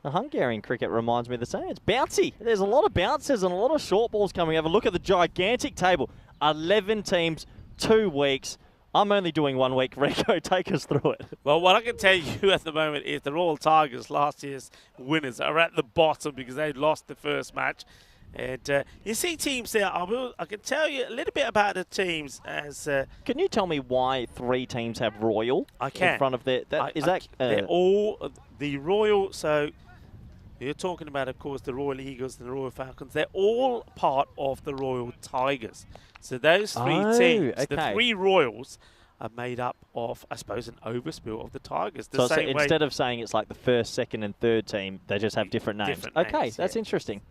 the Hungarian cricket reminds me of the same. It's bouncy. There's a lot of bounces and a lot of short balls coming over. Look at the gigantic table. 11 teams, 2 weeks. I'm only doing 1 week. Rico, take us through it. Well, what I can tell you at the moment is the Royal Tigers, last year's winners, are at the bottom because they lost the first match. And you see teams there. I can tell you a little bit about the teams. As Can you tell me why 3 teams have Royal in front of their... they're all the Royal... So you're talking about, of course, the Royal Eagles and the Royal Falcons. They're all part of the Royal Tigers. So those 3 teams, the 3 Royals, are made up of, I suppose, an overspill of the Tigers. So instead of saying it's like the first, second and third team, they just have different names. Okay, that's interesting.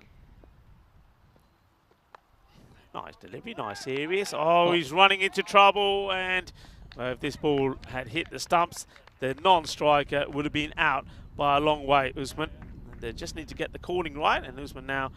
Nice delivery, nice series. Oh, he's running into trouble, and if this ball had hit the stumps, the non-striker would have been out by a long way, Usman. They just need to get the calling right, and Usman now,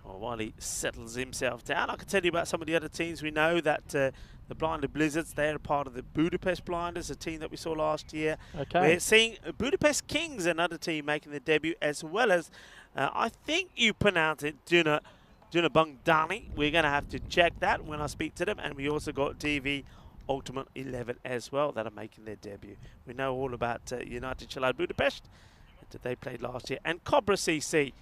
while he settles himself down, I can tell you about some of the other teams we know that the Blinded Blizzards, they're a part of the Budapest Blinders, a team that we saw last year. Okay. We're seeing Budapest Kings, another team making their debut, as well as, I think you pronounce it, Duna Bungdani. We're going to have to check that when I speak to them. And we also got DV Ultimate 11 as well that are making their debut. We know all about United Csalad Budapest that they played last year. And Cobra CC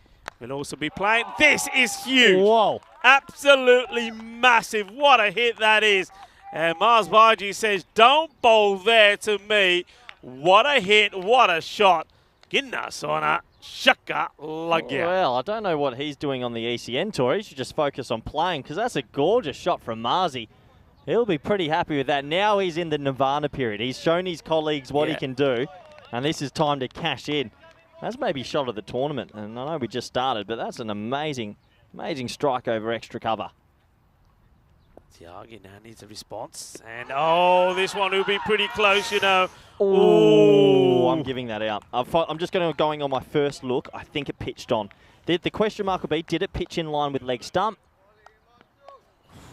will also be playing. This is huge. Whoa. Absolutely massive. What a hit that is. And Mars Baji says, don't bowl there to me. What a hit. What a shot. Ginna Sona. Shaka Lagya. Well, I don't know what he's doing on the ECN tour. He should just focus on playing because that's a gorgeous shot from Marzi. He'll be pretty happy with that. Now he's in the Nirvana period. He's shown his colleagues what he can do, and this is time to cash in. That's maybe shot of the tournament, and I know we just started, but that's an amazing, amazing strike over extra cover. Tiagi now needs a response. And, oh, this one will be pretty close, you know. Oh, I'm giving that out. I'm just going on my first look. I think it pitched on. The question mark will be, did it pitch in line with leg stump?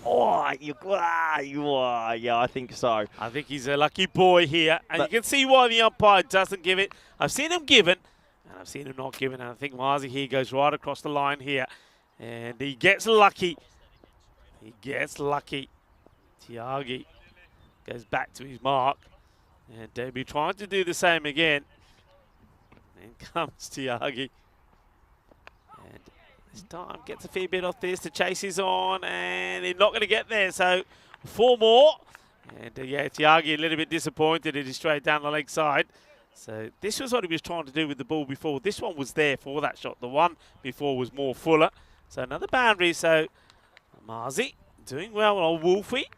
Oh, yeah, I think so. I think he's a lucky boy here. And you can see why the umpire doesn't give it. I've seen him given, and I've seen him not given. And I think Marzi here goes right across the line here. And he gets lucky. He gets lucky. Tiagi goes back to his mark. And they'll be trying to do the same again. In comes Tiagi. And this time gets a fair bit off this. The chase is on, and they're not going to get there. So 4 more. And yeah, Tiagi a little bit disappointed. It is straight down the leg side. So this was what he was trying to do with the ball before. This one was there for that shot. The one before was more fuller. So another boundary. So Marzi doing well on Wolfie.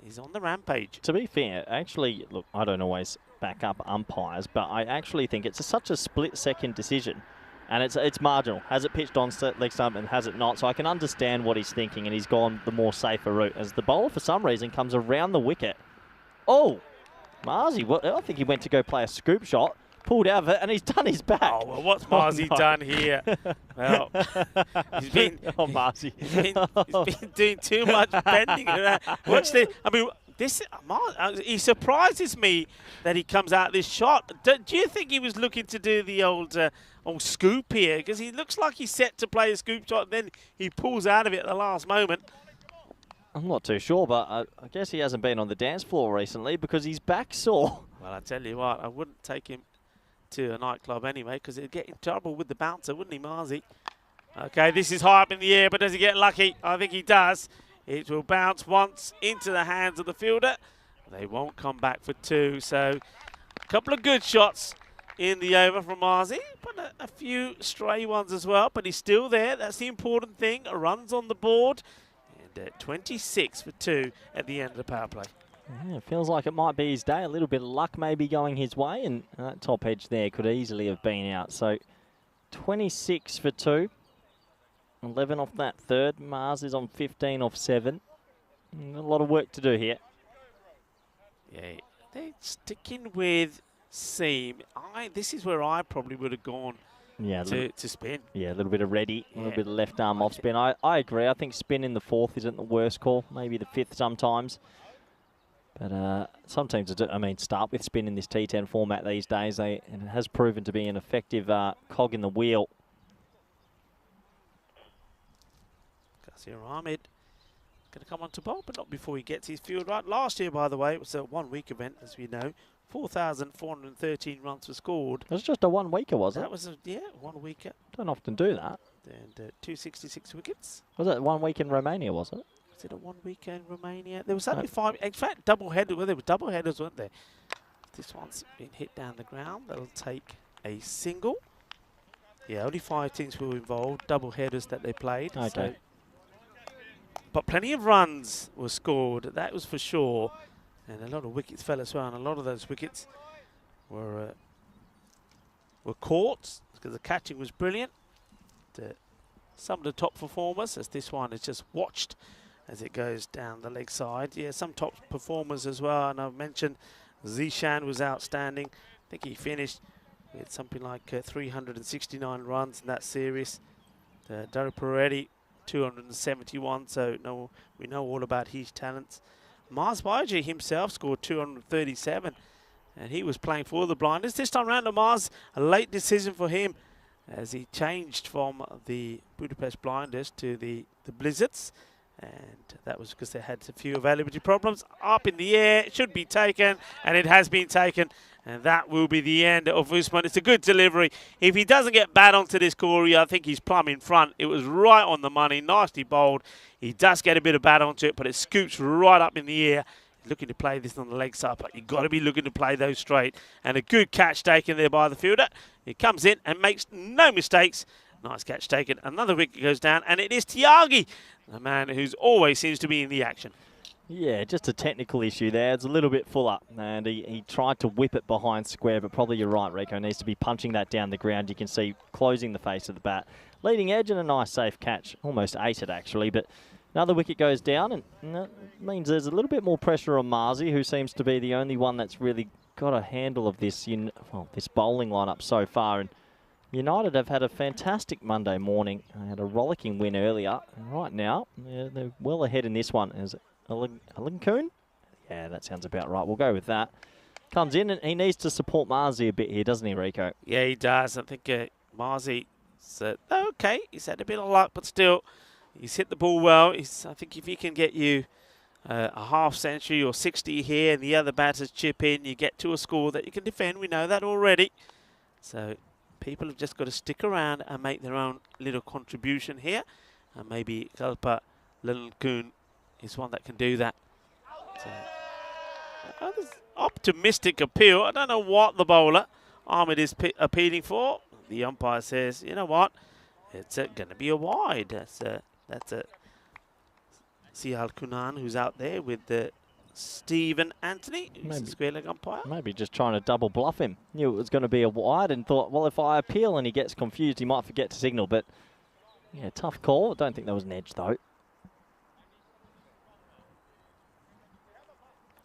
He's on the rampage. To be fair, actually, look, I don't always back up umpires, but I actually think it's such a split-second decision, and it's marginal. Has it pitched on leg stump and has it not? So I can understand what he's thinking, and he's gone the more safer route as the bowler, for some reason, comes around the wicket. Oh, Marzi, I think he went to go play a scoop shot, pulled out of it, and he's done his back. Oh, well, what's Marzi done here? Well, he's been doing too much bending around. Watch this. I mean, he surprises me that he comes out this shot. Do you think he was looking to do the old scoop here? Because he looks like he's set to play a scoop shot, and then he pulls out of it at the last moment. I'm not too sure, but I guess he hasn't been on the dance floor recently because he's back sore. Well, I tell you what, I wouldn't take him to a nightclub anyway because he'd get in trouble with the bouncer, wouldn't he, Marzi? Okay, this is high up in the air, but does he get lucky? I think he does. It will bounce once into the hands of the fielder. They won't come back for 2, so a couple of good shots in the over from Marzi, but a few stray ones as well, but he's still there. That's the important thing. Runs on the board, and 26 for 2 at the end of the power play. Yeah, it feels like it might be his day. A little bit of luck maybe going his way, and that top edge there could easily have been out. So 26 for 2. 11 off that third. Mars is on 15 off 7. A lot of work to do here. Yeah, they're sticking with seam. This is where I probably would have gone to spin. Yeah, a little bit of ready, a little bit of left arm off spin. I agree. I think spin in the 4th isn't the worst call. Maybe the 5th sometimes. But some teams, start with spin in this T10 format these days. And it has proven to be an effective cog in the wheel. Kasir Ahmed going to come on to bowl, but not before he gets his field right. Last year, by the way, it was a 1 week event, as we know. 4,413 runs were scored. It was just a 1 weeker, was it? That was a 1 weeker. Don't often do that. And 266 wickets. Was it 1 week in Romania, was it? Was it a 1 week in Romania? There was only 5. In fact, double headers. Well, there were double headers, weren't there? This one's been hit down the ground. That'll take a single. Yeah, only 5 teams were involved. Double headers that they played. Okay. So, but plenty of runs were scored. That was for sure. And a lot of wickets fell as well. And a lot of those wickets were caught because the catching was brilliant. Some of the top performers, as this one is just watched as it goes down the leg side. Yeah, some top performers as well. And I've mentioned Zishan was outstanding. I think he finished with something like 369 runs in that series. Dara Peretti, 271. So we know all about his talents. Mars Baiji himself scored 237. And he was playing for the Blinders. This time round, Mars, a late decision for him as he changed from the Budapest Blinders to the Blizzards. And that was because they had a few availability problems. Up in the air, it should be taken, and it has been taken. And that will be the end of Usman. It's a good delivery. If he doesn't get bad onto this Corey, I think he's plumb in front. It was right on the money, nicely bowled. He does get a bit of bat onto it, but it scoops right up in the air. He's looking to play this on the leg side, but you've got to be looking to play those straight. And a good catch taken there by the fielder. He comes in and makes no mistakes. Nice catch taken. Another wicket goes down, and it is Tyagi, the man who always seems to be in the action. Yeah, just a technical issue there. It's a little bit full up, and he tried to whip it behind square, but probably you're right, Rico. Needs to be punching that down the ground. You can see closing the face of the bat. Leading edge and a nice safe catch. Almost ate it, actually, but another wicket goes down, and that means there's a little bit more pressure on Marzi, who seems to be the only one that's really got a handle of this this bowling lineup so far. And United have had a fantastic Monday morning. They had a rollicking win earlier, and right now they're well ahead in this one. Is Alinkoon? Yeah, that sounds about right. We'll go with that. Comes in, and he needs to support Marzi a bit here, doesn't he, Rico? Yeah, he does. I think Marzi said, okay, he's had a bit of luck, but still, he's hit the ball well. I think if he can get you a half century or 60 here and the other batters chip in, you get to a score that you can defend. We know that already. So people have just got to stick around and make their own little contribution here. And maybe Kalpa Lilkun is one that can do that. So, optimistic appeal. I don't know what the bowler, Ahmed, is appealing for. The umpire says, you know what, it's going to be a wide. That's a Sial Kunan who's out there with Stephen Anthony, who's the square leg umpire. Maybe just trying to double bluff him. Knew it was going to be a wide and thought, well, if I appeal and he gets confused, he might forget to signal. But, yeah, tough call. I don't think there was an edge, though.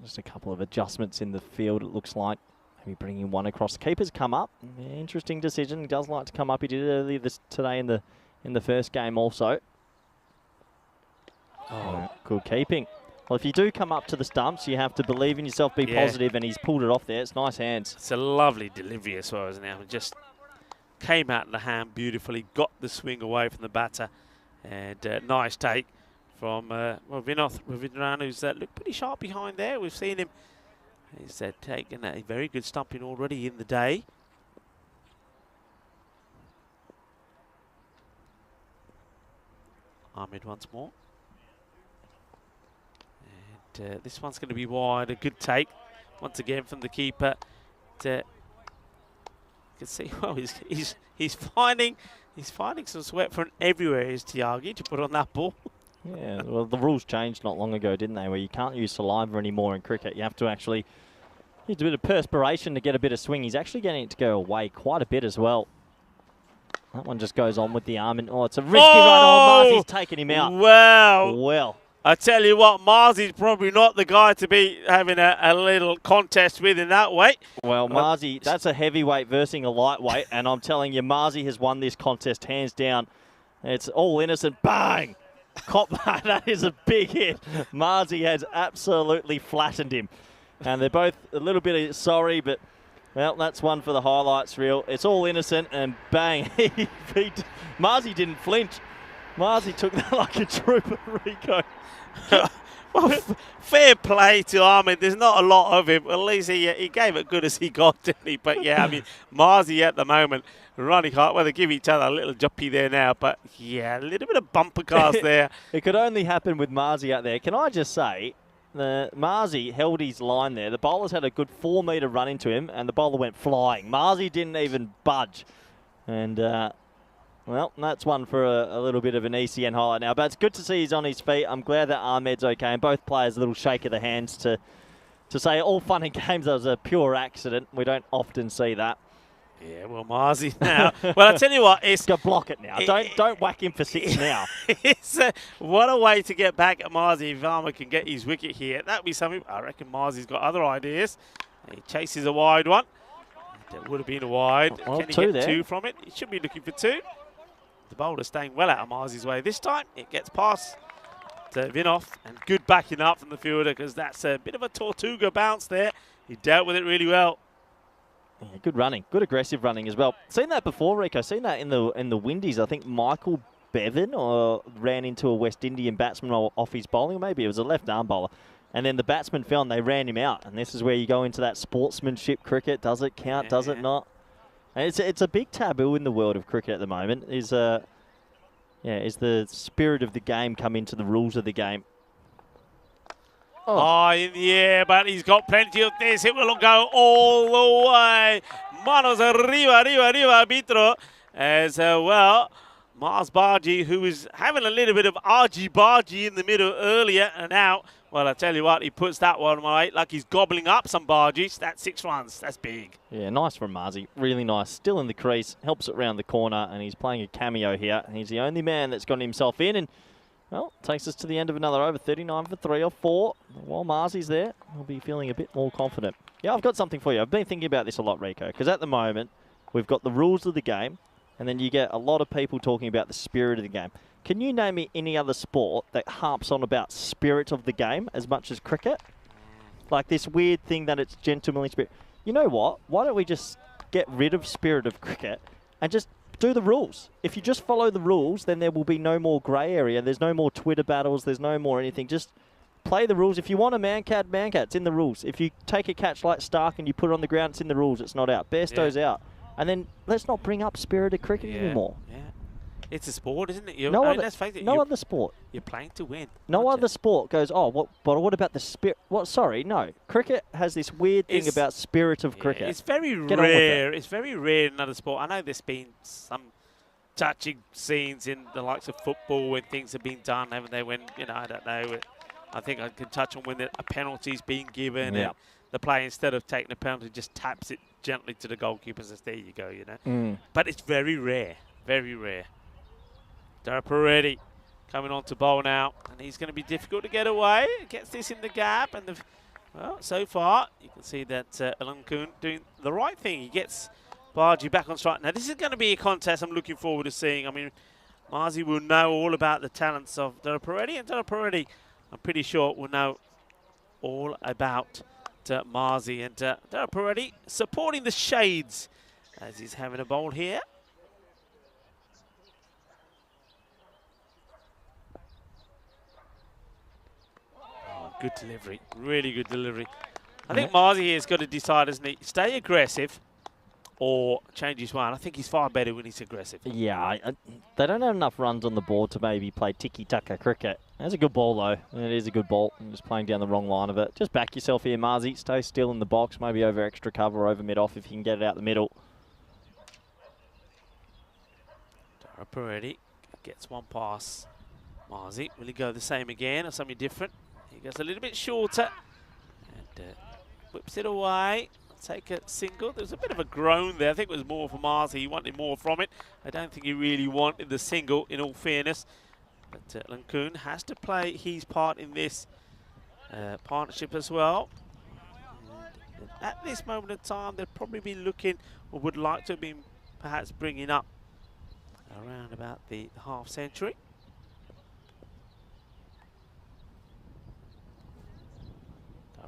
Just a couple of adjustments in the field, it looks like. Maybe bringing one across. The keeper's come up. Yeah, interesting decision. He does like to come up. He did it earlier today in the first game also. Oh, good keeping. Well, if you do come up to the stumps, you have to believe in yourself, be positive, and he's pulled it off there. It's nice hands. It's a lovely delivery as well, isn't it? It just came out in the hand beautifully, got the swing away from the batter, and nice take from Vinoth Ravindranan, who's looked pretty sharp behind there. We've seen him. He's taken a very good stumping already in the day. Ahmed once more. And this one's going to be wide. A good take once again from the keeper. You can see, well, he's finding some sweat from everywhere, is Tiagi, to put on that ball. Yeah, well, the rules changed not long ago, didn't they? Where you can't use saliva anymore in cricket. You have to actually use a bit of perspiration to get a bit of swing. He's actually getting it to go away quite a bit as well. That one just goes on with the arm, and it's a risky run. Oh, Marzi's taken him out. Well, I tell you what, Marzi's probably not the guy to be having a little contest with in that way. Well, Marzi, that's a heavyweight versus a lightweight, and I'm telling you, Marzi has won this contest hands down. It's all innocent. Bang! Cop, that is a big hit. Marzi has absolutely flattened him. And they're both a little bit sorry, but, well, that's one for the highlights reel. It's all innocent, and bang. Marzi didn't flinch. Marzi took that like a trooper, Rico. Well, fair play to Ahmed. There's not a lot of him. At least he gave it good as he got, didn't he? But, yeah, I mean, Marzi at the moment running hard. Well, they give each other a little jumpy there now. But, yeah, a little bit of bumper cars there. It could only happen with Marzi out there. Can I just say, Marzi held his line there. The bowler's had a good 4-metre run into him, and the bowler went flying. Marzi didn't even budge. And, well, that's one for a little bit of an ECN highlight now. But it's good to see he's on his feet. I'm glad that Ahmed's okay. And both players a little shake of the hands to say all fun and games. That was a pure accident. We don't often see that. Yeah, well, Marzi now. Well, I tell you what, it's go block it now. Don't whack him for 6 now. What a way to get back at Marzi if Varma can get his wicket here. That'd be something. I reckon Marzi's got other ideas. He chases a wide one. That would have been a wide. Well, can he get 2 from it? He should be looking for 2. The bowler staying well out of Marzi's way this time. It gets past to Vinoth, and good backing up from the fielder, because that's a bit of a Tortuga bounce there. He dealt with it really well. Yeah, good running, good aggressive running as well. Seen that before, Rico. Seen that in the Windies. I think Michael Bevan ran into a West Indian batsman off his bowling. Maybe it was a left arm bowler. And then the batsman fell and they ran him out. And this is where you go into that sportsmanship cricket. Does it count? Yeah. Does it not? And it's a big taboo in the world of cricket at the moment. Is the spirit of the game come into the rules of the game? Oh, in the air, but he's got plenty of this. It will go all the way. Manos arriba, arbitro. As well, Mars Bargy, who was having a little bit of argy-bargy in the middle earlier and out. Well, I tell you what, he puts that one right, like he's gobbling up some bargies. That's 6 runs. That's big. Yeah, nice from Marzi. Really nice. Still in the crease, helps it round the corner, and he's playing a cameo here. He's the only man that's got himself in, and, well, takes us to the end of another over. 39 for 3 or 4. While Marzi's there, he'll be feeling a bit more confident. Yeah, I've got something for you. I've been thinking about this a lot, Rico, because at the moment, we've got the rules of the game, and then you get a lot of people talking about the spirit of the game. Can you name me any other sport that harps on about spirit of the game as much as cricket? Like this weird thing that it's gentlemanly spirit. You know what? Why don't we just get rid of spirit of cricket and just do the rules? If you just follow the rules, then there will be no more grey area. There's no more Twitter battles. There's no more anything. Just play the rules. If you want a man-cat, it's in the rules. If you take a catch like Stark and you put it on the ground, it's in the rules. It's not out. Bairstow's out. And then let's not bring up spirit of cricket anymore. Yeah. It's a sport, isn't it? Let's face it. No other sport. You're playing to win. No other sport goes, but what about the spirit? What? Sorry, no. Cricket has this weird thing about spirit of cricket. It's very rare. It's very rare in another sport. I know there's been some touching scenes in the likes of football when things have been done, haven't they? When, I don't know. I think I can touch on when a penalty's being given and the player, instead of taking a penalty, just taps it gently to the goalkeeper and says, there you go, But it's very rare. Very rare. Darapareddy coming on to bowl now, and he's going to be difficult to get away. Gets this in the gap, and well, so far you can see that Alankun doing the right thing. He gets Bargy back on strike. Now this is going to be a contest I'm looking forward to seeing. I mean, Marzi will know all about the talents of Darapareddy, and Darapareddy, I'm pretty sure, will know all about Marzi. And Darapareddy supporting the shades as he's having a bowl here. good delivery. Really good delivery. I think Marzi here has got to decide, hasn't he? Stay aggressive or change his one. I think he's far better when he's aggressive. Yeah, they don't have enough runs on the board to maybe play tiki-taka cricket. That's a good ball, though. It is a good ball. I'm just playing down the wrong line of it. Just back yourself here, Marzi. Stay still in the box, maybe over extra cover, over mid-off if you can get it out the middle. Dara Peretti gets one pass. Marzi, will he go the same again or something different? He goes a little bit shorter and whips it away. Take a single. There was a bit of a groan there. I think it was more for Marzi. He wanted more from it. I don't think he really wanted the single, in all fairness. But Lankoon has to play his part in this partnership as well. And at this moment in time, they'll probably be looking, or would like to have been perhaps bringing up around about the half century.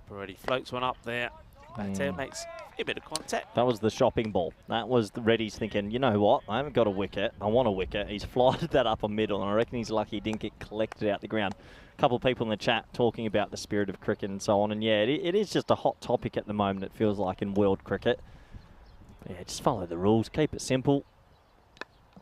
Already floats one up there. Makes a bit of contact. That was the shopping ball. That was the Reddy's thinking, you know what, I haven't got a wicket. I want a wicket. He's flighted that up on middle, and I reckon he's lucky he didn't get collected out the ground. A couple of people in the chat talking about the spirit of cricket and so on, and yeah, it is just a hot topic at the moment, it feels like, in world cricket. Yeah, just follow the rules. Keep it simple.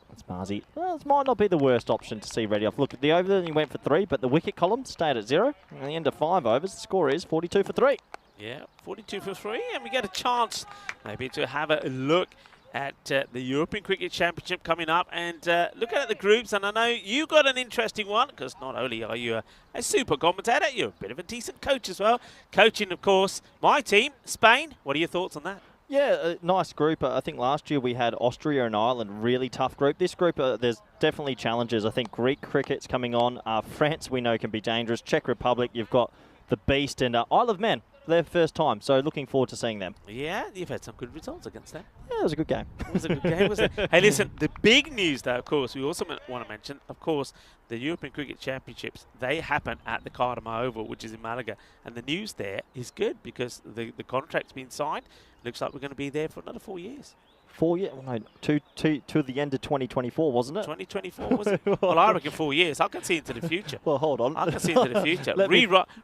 That's Marzi. Well, this might not be the worst option to see Reddy off. Look at the over, and he went for 3, but the wicket column stayed at 0. And at the end of 5 overs, the score is 42 for 3. Yeah, 42 for 3, and we get a chance maybe to have a look at the European Cricket Championship coming up, and looking at the groups. And I know you got an interesting one, because not only are you a super commentator, you're a bit of a decent coach as well. Coaching, of course, my team, Spain. What are your thoughts on that? Yeah, a nice group. I think last year we had Austria and Ireland, really tough group. This group, there's definitely challenges. I think Greek cricket's coming on. France, we know, can be dangerous. Czech Republic, you've got the Beast, and Isle of Man, their first time. So looking forward to seeing them. Yeah, you've had some good results against them. Yeah, it was a good game. It was a good game, wasn't it? Hey, listen, the big news, though, of course, we also want to mention, of course, the European Cricket Championships. They happen at the Cardamom Oval, which is in Malaga. And the news there is good because the contract's been signed. Looks like we're going to be there for another 4 years. 4 years? Well, no, to the end of 2024, wasn't it? 2024, was it? Well, I reckon 4 years. I can see into the future. Well, hold on. I can see into the future.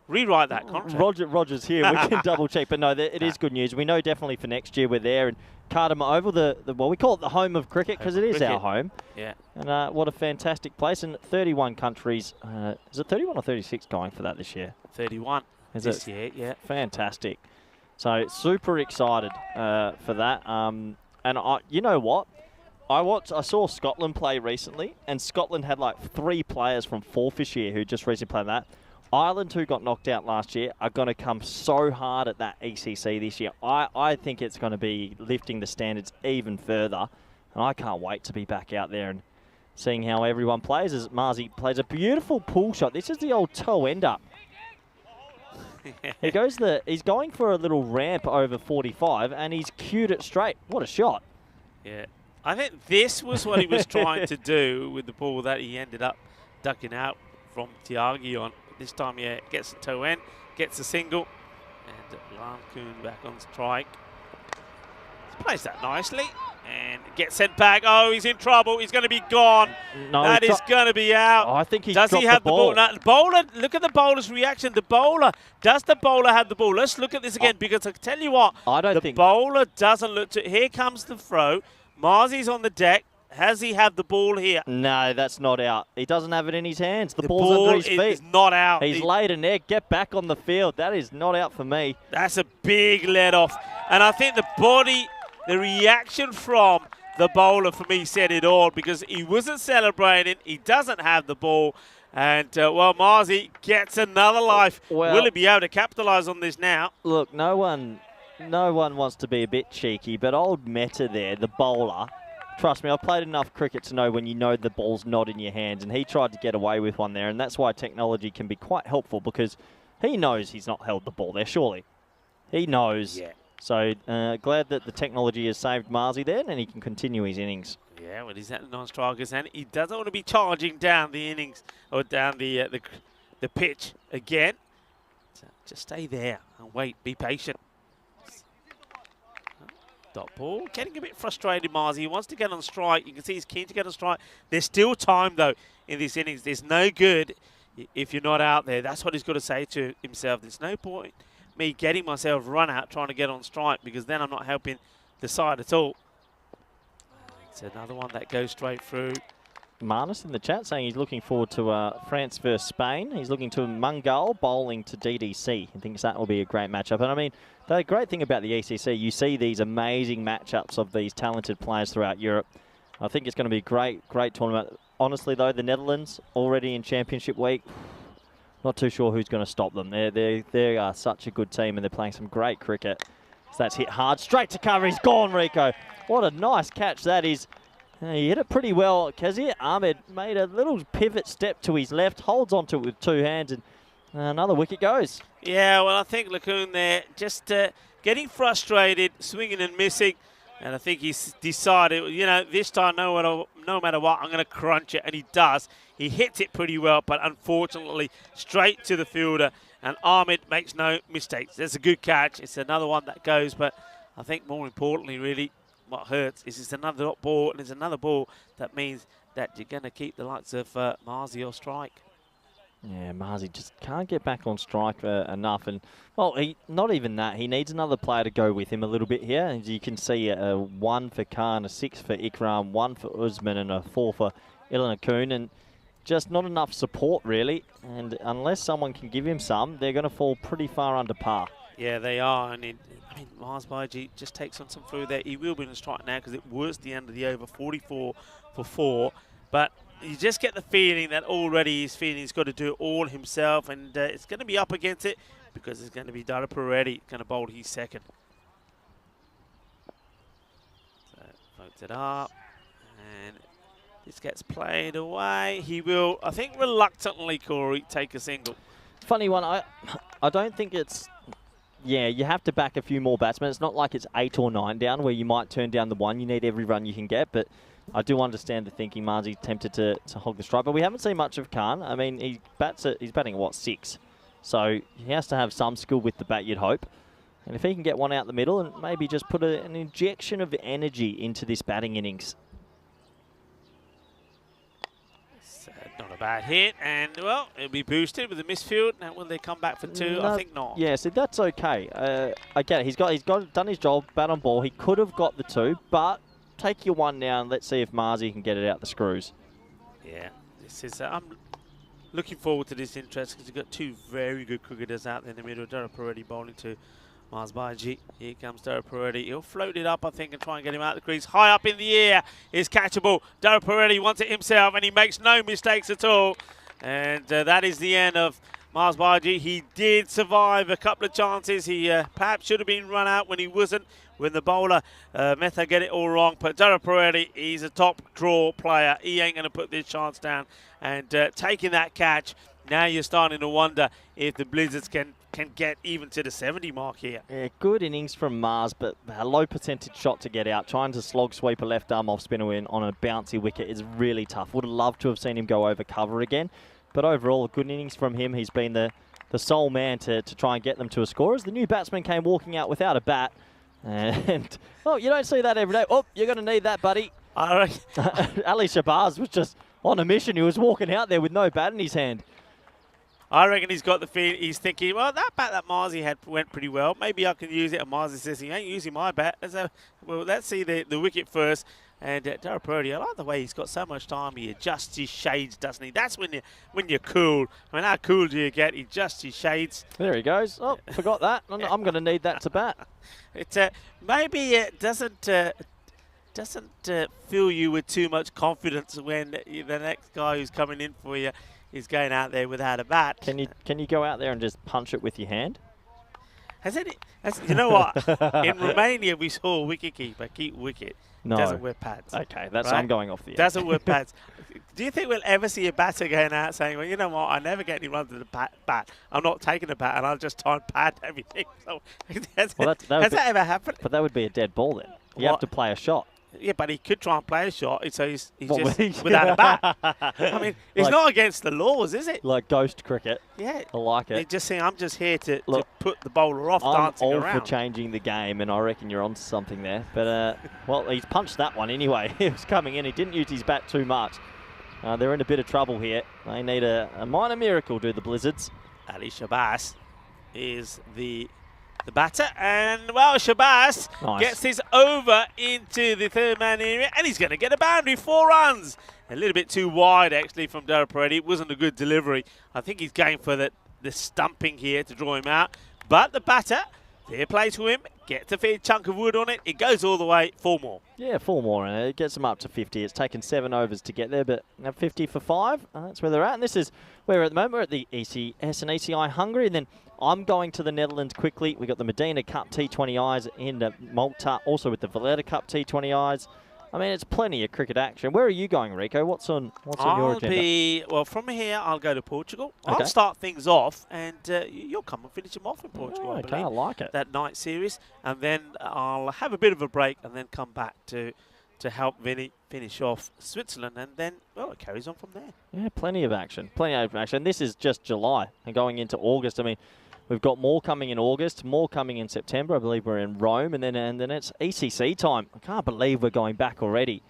Rewrite that contract. Roger's here. We can double check. But no, it is good news. We know definitely for next year we're there. And Cardamom Oval, well, we call it the home of cricket because it is our home. Yeah. And what a fantastic place. And 31 countries. Is it 31 or 36 going for that this year? 31 is this year, yeah. Fantastic. So super excited for that. And you know what? I saw Scotland play recently, and Scotland had like 3 players from Forfish here who just recently played that. Ireland, who got knocked out last year, are going to come so hard at that ECC this year. I think it's going to be lifting the standards even further, and I can't wait to be back out there and seeing how everyone plays as Marzi plays a beautiful pull shot. This is the old toe end up. He's going for a little ramp over 45, and he's cued it straight. What a shot. Yeah. I think this was what he was trying to do with the ball that he ended up ducking out from Tiagi on. This time, yeah, gets the toe end, gets a single, and Lankoon back on strike. Plays that nicely, and gets sent back. Oh, he's in trouble. He's going to be gone. No, that is going to be out. Oh, I think he's Does he have the ball? Now, bowler, look at the bowler's reaction. The bowler, does the bowler have the ball? Let's look at this again, because I tell you what, the bowler doesn't look to. Here comes the throw. Marzi's on the deck. Has he have the ball here? No, that's not out. He doesn't have it in his hands. The ball's under his feet. Is not out. He's laid an egg. Get back on the field. That is not out for me. That's a big let off. And I think the reaction from the bowler for me said it all, because he wasn't celebrating. He doesn't have the ball. And, well, Marzi gets another life. Well, will he be able to capitalise on this now? Look, no one wants to be a bit cheeky, but old Meta there, the bowler, trust me, I've played enough cricket to know when you know the ball's not in your hands, and he tried to get away with one there, and that's why technology can be quite helpful, because he knows he's not held the ball there, surely. He knows. Yeah. So glad that the technology has saved Marzi there, and he can continue his innings. Yeah, well, he's at the non-strikers, and he doesn't want to be charging down the innings or down the pitch again. So just stay there and wait. Be patient. Dot ball. Getting a bit frustrated, Marzi. He wants to get on strike. You can see he's keen to get on strike. There's still time, though, in this innings. There's no good if you're not out there, that's what he's got to say to himself. There's no point me getting myself run out trying to get on strike, because then I'm not helping the side at all. It's another one that goes straight through. Marnus in the chat saying he's looking forward to France versus Spain. He's looking to Mungal bowling to DDC. He thinks that will be a great matchup. And I mean, the great thing about the ECC, you see these amazing matchups of these talented players throughout Europe. I think it's going to be a great tournament. Honestly, though, the Netherlands already in Championship Week, not too sure who's going to stop them. They are such a good team, and they're playing some great cricket. So that's hit hard, straight to cover. He's gone, Rico. What a nice catch that is. He hit it pretty well. Kazir Ahmed made a little pivot step to his left, holds onto it with 2 hands, and another wicket goes. Yeah, well, I think Lacoon there just getting frustrated, swinging and missing. And I think he's decided, you know, this time, no matter what, I'm going to crunch it. And he does. He hits it pretty well, but unfortunately, straight to the fielder. And Ahmed makes no mistakes. That's a good catch. It's another one that goes. But I think more importantly, really, what hurts is it's another dot ball. And it's another ball that means that you're going to keep the likes of Marzi or strike. Yeah, Marzi just can't get back on strike enough. And, well, not even that. He needs another player to go with him a little bit here. As you can see, a 1 for Khan, a 6 for Ikram, 1 for Usman, and a 4 for Ilana Kuhn. And just not enough support, really. And unless someone can give him some, they're going to fall pretty far under par. Yeah, they are. And I mean, Mars Baiji just takes on some through there. He will be in a strike now because it was the end of the over, 44 for 4. But you just get the feeling that already he's feeling he's got to do it all himself, and it's going to be up against it because it's going to be Dara Peretti going to bowl his second. So floats it up, and this gets played away. He will, I think, reluctantly, Corey, take a single. Funny one. I don't think it's. Yeah, you have to back a few more batsmen. It's not like it's 8 or 9 down where you might turn down the 1. You need every run you can get, but I do understand the thinking. Marzi tempted to hog the strike, but we haven't seen much of Khan. I mean, he's batting at, what, 6? So he has to have some skill with the bat, you'd hope. And if he can get one out the middle and maybe just put an injection of energy into this batting innings. Not a bad hit, and, well, it'll be boosted with a misfield. Now, will they come back for 2? No, I think not. Yeah, so that's okay. I get it. He's done his job, bat on ball. He could have got the 2, but take your 1 now and let's see if Marzi can get it out the screws. Yeah, this is. I'm looking forward to this interest because you've got 2 very good cricketers out there in the middle. Dara Peretti bowling to Mars Baiji. Here comes Dara Peretti. He'll float it up, I think, and try and get him out of the crease. High up in the air is catchable. Dara Peretti wants it himself, and he makes no mistakes at all. And that is the end of Mars Baiji. He did survive a couple of chances. He perhaps should have been run out when he wasn't, when the bowler Mehta get it all wrong. But Dara Peretti, he's a top draw player. He ain't going to put this chance down. And taking that catch, now you're starting to wonder if the Blizzards can get even to the 70 mark here. Yeah, good innings from Mars, but a low percentage shot to get out. Trying to slog sweep a left arm off spinner in on a bouncy wicket is really tough. Would have loved to have seen him go over cover again. But overall, a good innings from him. He's been the sole man to try and get them to a score. As the new batsman came walking out without a bat. And, oh, you don't see that every day. Oh, you're going to need that, buddy. Ali Shabazz was just on a mission. He was walking out there with no bat in his hand. I reckon he's got the feeling, he's thinking, well, that bat that Marzi had went pretty well. Maybe I can use it. And Marzi says, he ain't using my bat. Well, let's see the wicket first. And Dara Peretti, I like the way he's got so much time. He adjusts his shades, doesn't he? That's when you're cool. I mean, how cool do you get? He adjusts his shades. There he goes. Oh, forgot that. I'm going to need that to bat. Maybe it doesn't fill you with too much confidence when the next guy who's coming in for you is going out there without a bat. Can you go out there and just punch it with your hand? You know what? In Romania, we saw a wicketkeeper keep wicket. No. Doesn't wear pads. Okay, that's right? I'm going off the edge. Doesn't wear pads. Do you think we'll ever see a batter going out saying, well, you know what, I never get any runs with the bat. I'm not taking the bat, and I'll just try and pad everything. So, has that ever happened? But that would be a dead ball then. You have to play a shot. Yeah, but he could try and play a shot, so he's just without a bat. I mean, it's not against the laws, is it? Like ghost cricket. Yeah. I like it. He's just saying, I'm just here to put the bowler off dancing around. I'm all for changing the game, and I reckon you're onto something there. But, well, he's punched that one anyway. He was coming in. He didn't use his bat too much. they're in a bit of trouble here. They need a minor miracle, do the Blizzards. Ali Shabazz is the batter, and well, Shabazz gets this over into the third man area, and he's going to get a boundary, 4 runs. A little bit too wide actually from Dara Peretti. It wasn't a good delivery. I think he's going for the stumping here to draw him out, but the batter, fair play to him, gets a fair chunk of wood on it. It goes all the way, 4 more. Yeah, 4 more, and it gets them up to 50. It's taken 7 overs to get there, but 50 for 5, that's where they're at. And this is where we're at the moment. We're at the ECS and ECI Hungary, and then I'm going to the Netherlands quickly. We've got the Medina Cup T20Is in Malta, also with the Valletta Cup T20Is. I mean, it's plenty of cricket action. Where are you going, Rico? What's on your agenda? Well, from here, I'll go to Portugal. Okay. I'll start things off, and you'll come and finish them off in Portugal, I Okay, believe. I like it. That night series, and then I'll have a bit of a break and then come back to help Vinny finish off Switzerland, and then, well, it carries on from there. Yeah, plenty of action. Plenty of action. This is just July and going into August. I mean, we've got more coming in August, more coming in September. I believe we're in Rome, and then it's ECC time. I can't believe we're going back already.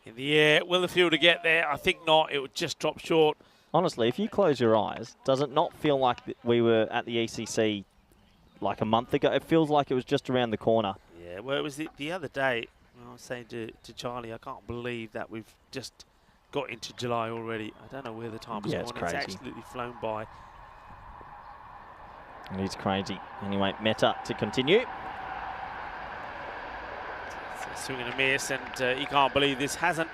In the air, will the fielder get there? I think not. It would just drop short. Honestly, if you close your eyes, does it not feel like we were at the ECC like a month ago? It feels like it was just around the corner. Yeah, well, it was the other day. I was saying to Charlie, I can't believe that we've just got into July already. I don't know where the time has Yeah, gone. it's crazy. It's absolutely flown by. And it's crazy. Anyway, Meta to continue. Swing and a miss, and he can't believe this hasn't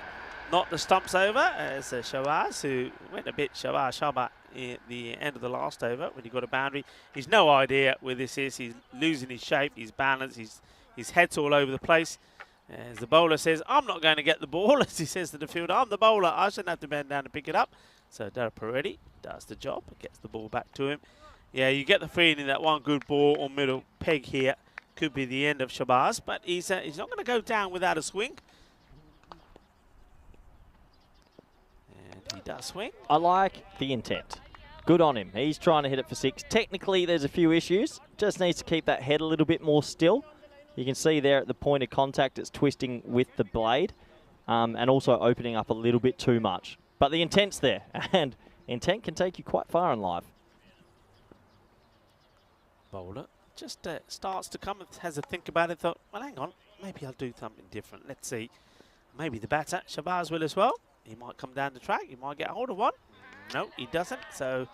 knocked the stumps over as Shabazz, who went a bit Shabazz at the end of the last over when he got a boundary. He's no idea where this is. He's losing his shape, his balance, his head's all over the place. As the bowler says, I'm not going to get the ball, as he says to the fielder, I'm the bowler, I shouldn't have to bend down to pick it up. So Dara Peretti does the job and gets the ball back to him. Yeah, you get the feeling that one good ball or middle peg here could be the end of Shabazz, but he's not going to go down without a swing. And he does swing. I like the intent. Good on him. He's trying to hit it for 6. Technically, there's a few issues. Just needs to keep that head a little bit more still. You can see there at the point of contact, it's twisting with the blade and also opening up a little bit too much. But the intent's there, and intent can take you quite far in life. Bowler just starts to come and has a think about it. Thought, well, hang on, maybe I'll do something different. Let's see. Maybe the batter, Shabazz, will as well. He might come down the track. He might get hold of one. No, he doesn't. So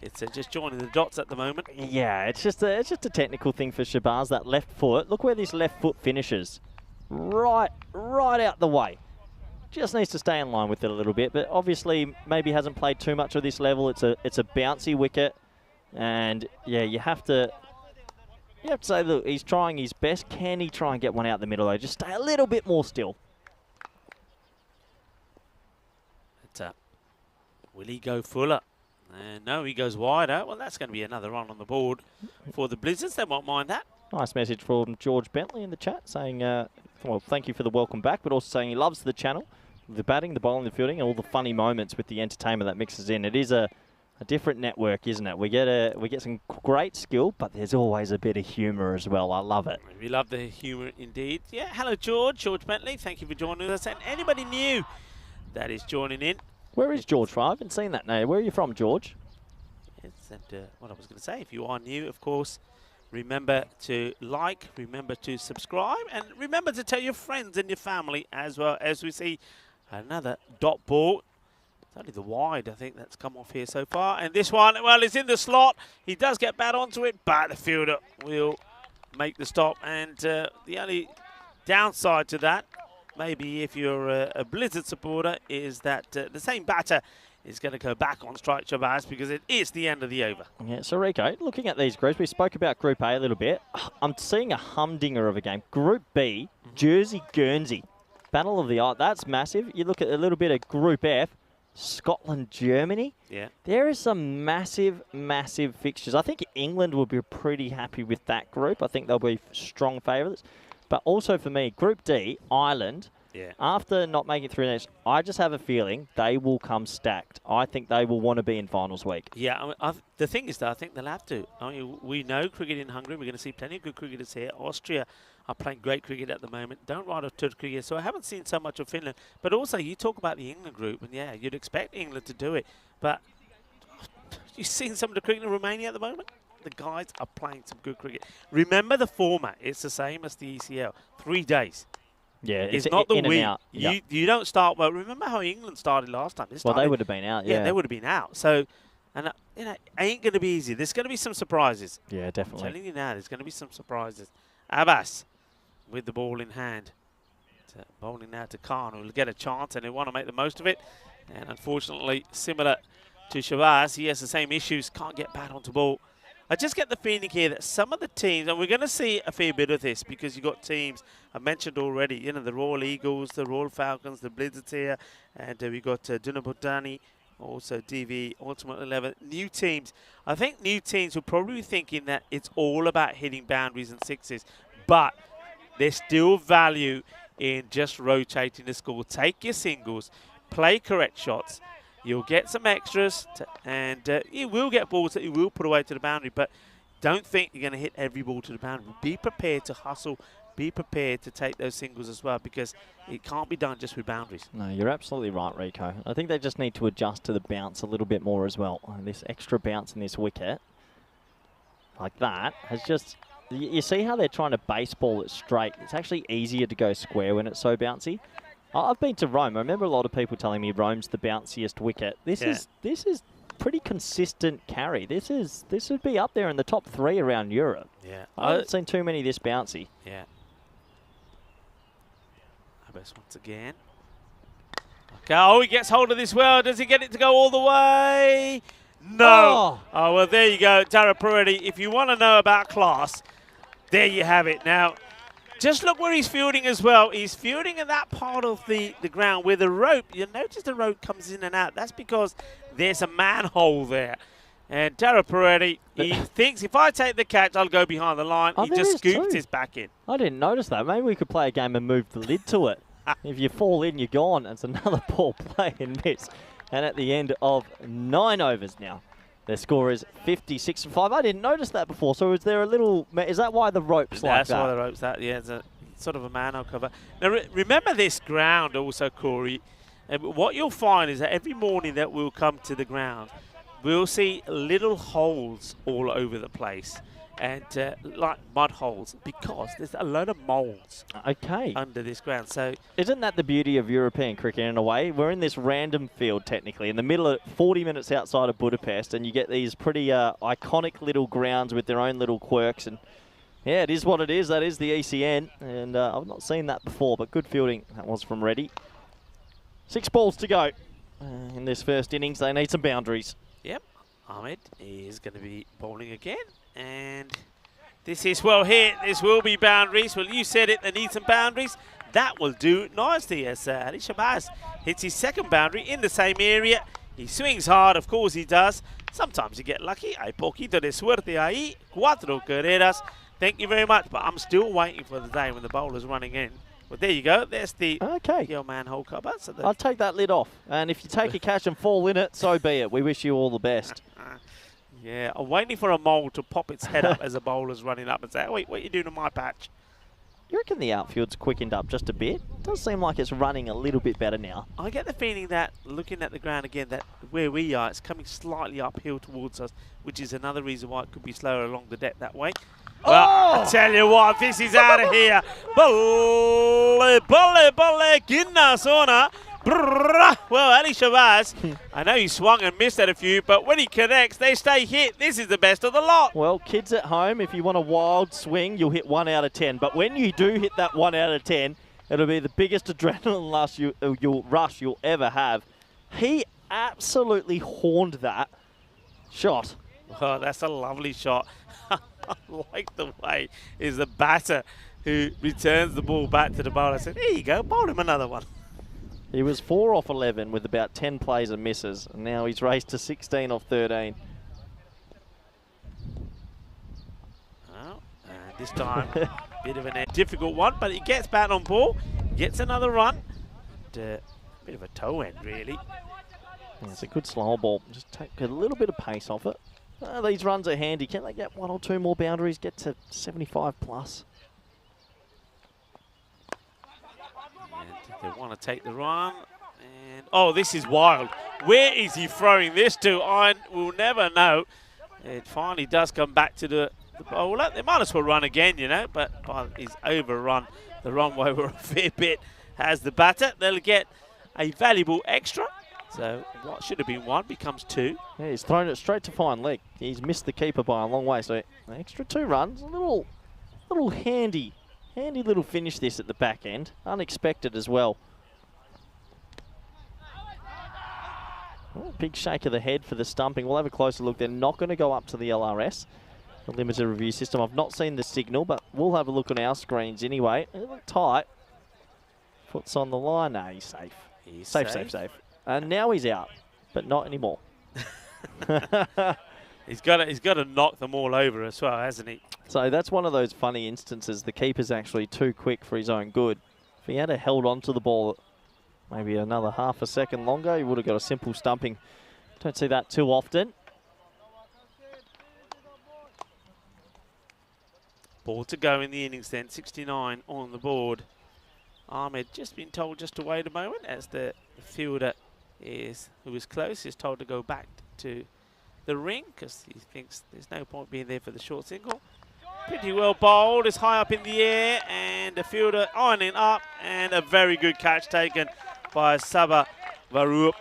it's just joining the dots at the moment. Yeah, it's just a technical thing for Shabazz, that left foot. Look where this left foot finishes. Right out the way. Just needs to stay in line with it a little bit, but obviously maybe hasn't played too much of this level. It's a bouncy wicket, and yeah, you have to say, look, he's trying his best. Can he try and get one out the middle though? Just stay a little bit more still. But, will he go fuller? No, he goes wider. Well, that's going to be another run on the board for the Blizzards. They won't mind that. Nice message from George Bentley in the chat saying, well, thank you for the welcome back, but also saying he loves the channel, the batting, the bowling, the fielding, and all the funny moments with the entertainment that mixes in. It is a different network, isn't it? We get some great skill, but there's always a bit of humour as well. I love it. We love the humour indeed. Yeah, hello, George Bentley. Thank you for joining us. And anybody new that is joining in. Where is George from? I haven't seen that name. Where are you from, George? Yes, and what I was going to say, if you are new, of course, remember to like, remember to subscribe, and remember to tell your friends and your family as well. As we see another dot ball. It's only the wide, I think, that's come off here so far. And this one, well, it's in the slot. He does get bat onto it, but the fielder will make the stop. And the only downside to that, maybe if you're a Blizzard supporter, is that the same batter is going to go back on strike Shabazz because it is the end of the over. Yeah, so Rico, looking at these groups, we spoke about Group A a little bit. I'm seeing a humdinger of a game. Group B, Jersey, Guernsey. Battle of the Isle, that's massive. You look at a little bit of Group F, Scotland, Germany. Yeah. There is some massive, massive fixtures. I think England will be pretty happy with that group. I think they'll be strong favourites. But also for me, Group D, Ireland. Yeah. After not making it through next, I just have a feeling they will come stacked. I think they will want to be in finals week. Yeah, I mean, the thing is, though, I think they'll have to. I mean, we know cricket in Hungary. We're going to see plenty of good cricketers here. Austria are playing great cricket at the moment. Don't ride off to cricket, so I haven't seen so much of Finland. But also, you talk about the England group, and yeah, you'd expect England to do it. But you've seen some of the cricket in Romania at the moment? The guys are playing some good cricket. Remember the format. It's the same as the ECL. 3 days. Yeah, It's not the in and week. out. You don't start well. Remember how England started last time? Well, they would have been out. Yeah, they would have been out. So, and you know, ain't going to be easy. There's going to be some surprises. Yeah, I'm definitely. telling you now, there's going to be some surprises. Abbas with the ball in hand. Bowling now to Khan, who will get a chance and he'll want to make the most of it. And unfortunately, similar to Shabazz, he has the same issues, can't get bat onto ball. I just get the feeling here that some of the teams, and we're going to see a fair bit of this because you've got teams, I mentioned already, you know, the Royal Eagles, the Royal Falcons, the Blizzards here, and we've got Dunabudani, also DV, Ultimate 11. New teams. I think new teams will probably be thinking that it's all about hitting boundaries and sixes, but there's still value in just rotating the score. Take your singles, play correct shots. You'll get some extras, and you will get balls that you will put away to the boundary, but don't think you're going to hit every ball to the boundary. Be prepared to hustle. Be prepared to take those singles as well, because it can't be done just with boundaries. No, you're absolutely right, Rico. I think they just need to adjust to the bounce a little bit more as well. This extra bounce in this wicket, like that, has just... You see how they're trying to baseball it straight. It's actually easier to go square when it's so bouncy. I've been to Rome. I remember a lot of people telling me Rome's the bounciest wicket. This is pretty consistent carry. This would be up there in the top 3 around Europe. Yeah, I haven't seen too many this bouncy. Yeah. Abbas once again. Okay. Oh, he gets hold of this well. Does he get it to go all the way? No. Oh, well, there you go, Tara Peretti. If you want to know about class, there you have it. Now, just look where he's fielding as well. He's fielding in that part of the ground where the rope, you notice the rope comes in and out. That's because there's a manhole there. And Tara Peretti, he thinks if I take the catch, I'll go behind the line. He just scooped his back in. I didn't notice that. Maybe we could play a game and move the lid to it. If you fall in, you're gone. It's another ball play and miss. And at the end of 9 overs now, their score is 56-5. I didn't notice that before. So is there a little... Is that why the rope's like that? That's why the rope's that. Yeah, it's a sort of a manhole cover. Now, remember this ground also, Corey. What you'll find is that every morning that we'll come to the ground, we'll see little holes all over the place. And like mud holes, because there's a load of molds under this ground. So isn't that the beauty of European cricket in a way? We're in this random field, technically, in the middle of 40 minutes outside of Budapest, and you get these pretty iconic little grounds with their own little quirks. And yeah, it is what it is. That is the ECN, and I've not seen that before, but good fielding. That was from Reddy. 6 balls to go in this first innings. They need some boundaries. Yep, Ahmed is going to be bowling again. And this is well hit. This will be boundaries. Well, you said it. They need some boundaries. That will do nicely as Ali Shabazz hits his second boundary in the same area. He swings hard. Of course he does. Sometimes you get lucky. Hay poquito de suerte ahí. 4 carreras. Thank you very much. But I'm still waiting for the day when the bowler's running in. But there you go. There's the manhole cover. So I'll take that lid off. And if you take a catch and fall in it, so be it. We wish you all the best. Yeah, I'm waiting for a mole to pop its head up as a bowler's running up and say, wait, what are you doing on my patch? You reckon the outfield's quickened up just a bit? It does seem like it's running a little bit better now. I get the feeling that, looking at the ground again, that where we are, it's coming slightly uphill towards us, which is another reason why it could be slower along the deck that way. Well, I tell you what, this is out of here. Bolle, ginna sona. Well, Ali Shabazz, I know he swung and missed at a few, but when he connects, they stay hit. This is the best of the lot. Well, kids at home, if you want a wild swing, you'll hit 1 out of 10. But when you do hit that 1 out of 10, it'll be the biggest adrenaline rush you'll ever have. He absolutely horned that shot. Oh, that's a lovely shot. I like the way is the batter who returns the ball back to the bowler. I said, here you go, bowl him another one. He was 4 off 11 with about 10 plays and misses, and now he's raced to 16 off 13. Well, this time, bit of a difficult one, but he gets bat on ball, gets another run. And, bit of a toe end, really. Yeah, it's a good slower ball. Just take a little bit of pace off it. These runs are handy. Can they get 1 or 2 more boundaries, get to 75 plus? And they want to take the run. And oh, this is wild. Where is he throwing this to? I will never know. It finally does come back to the bowler. They might as well run again, you know, but he's overrun the runway over a fair bit. Has the batter. They'll get a valuable extra. So what should have been 1 becomes 2. Yeah, he's thrown it straight to fine leg. He's missed the keeper by a long way. So an extra 2 runs. A little handy little finish this at the back end. Unexpected as well. Oh, big shake of the head for the stumping. We'll have a closer look. They're not going to go up to the LRS, the limited review system. I've not seen the signal, but we'll have a look on our screens anyway. It looked tight. Foot's on the line. No, he's safe. He's safe. And now he's out, but not anymore. He's got to knock them all over as well, hasn't he? So that's one of those funny instances. The keeper's actually too quick for his own good. If he had held on to the ball maybe another half a second longer, he would have got a simple stumping. Don't see that too often. Ball to go in the innings then, 69 on the board. Ahmed just been told just to wait a moment as the fielder who is close is told to go back to the ring because he thinks there's no point being there for the short single. Pretty well bowled, is high up in the air, and the fielder ironing up, and a very good catch taken by Sabah Varup.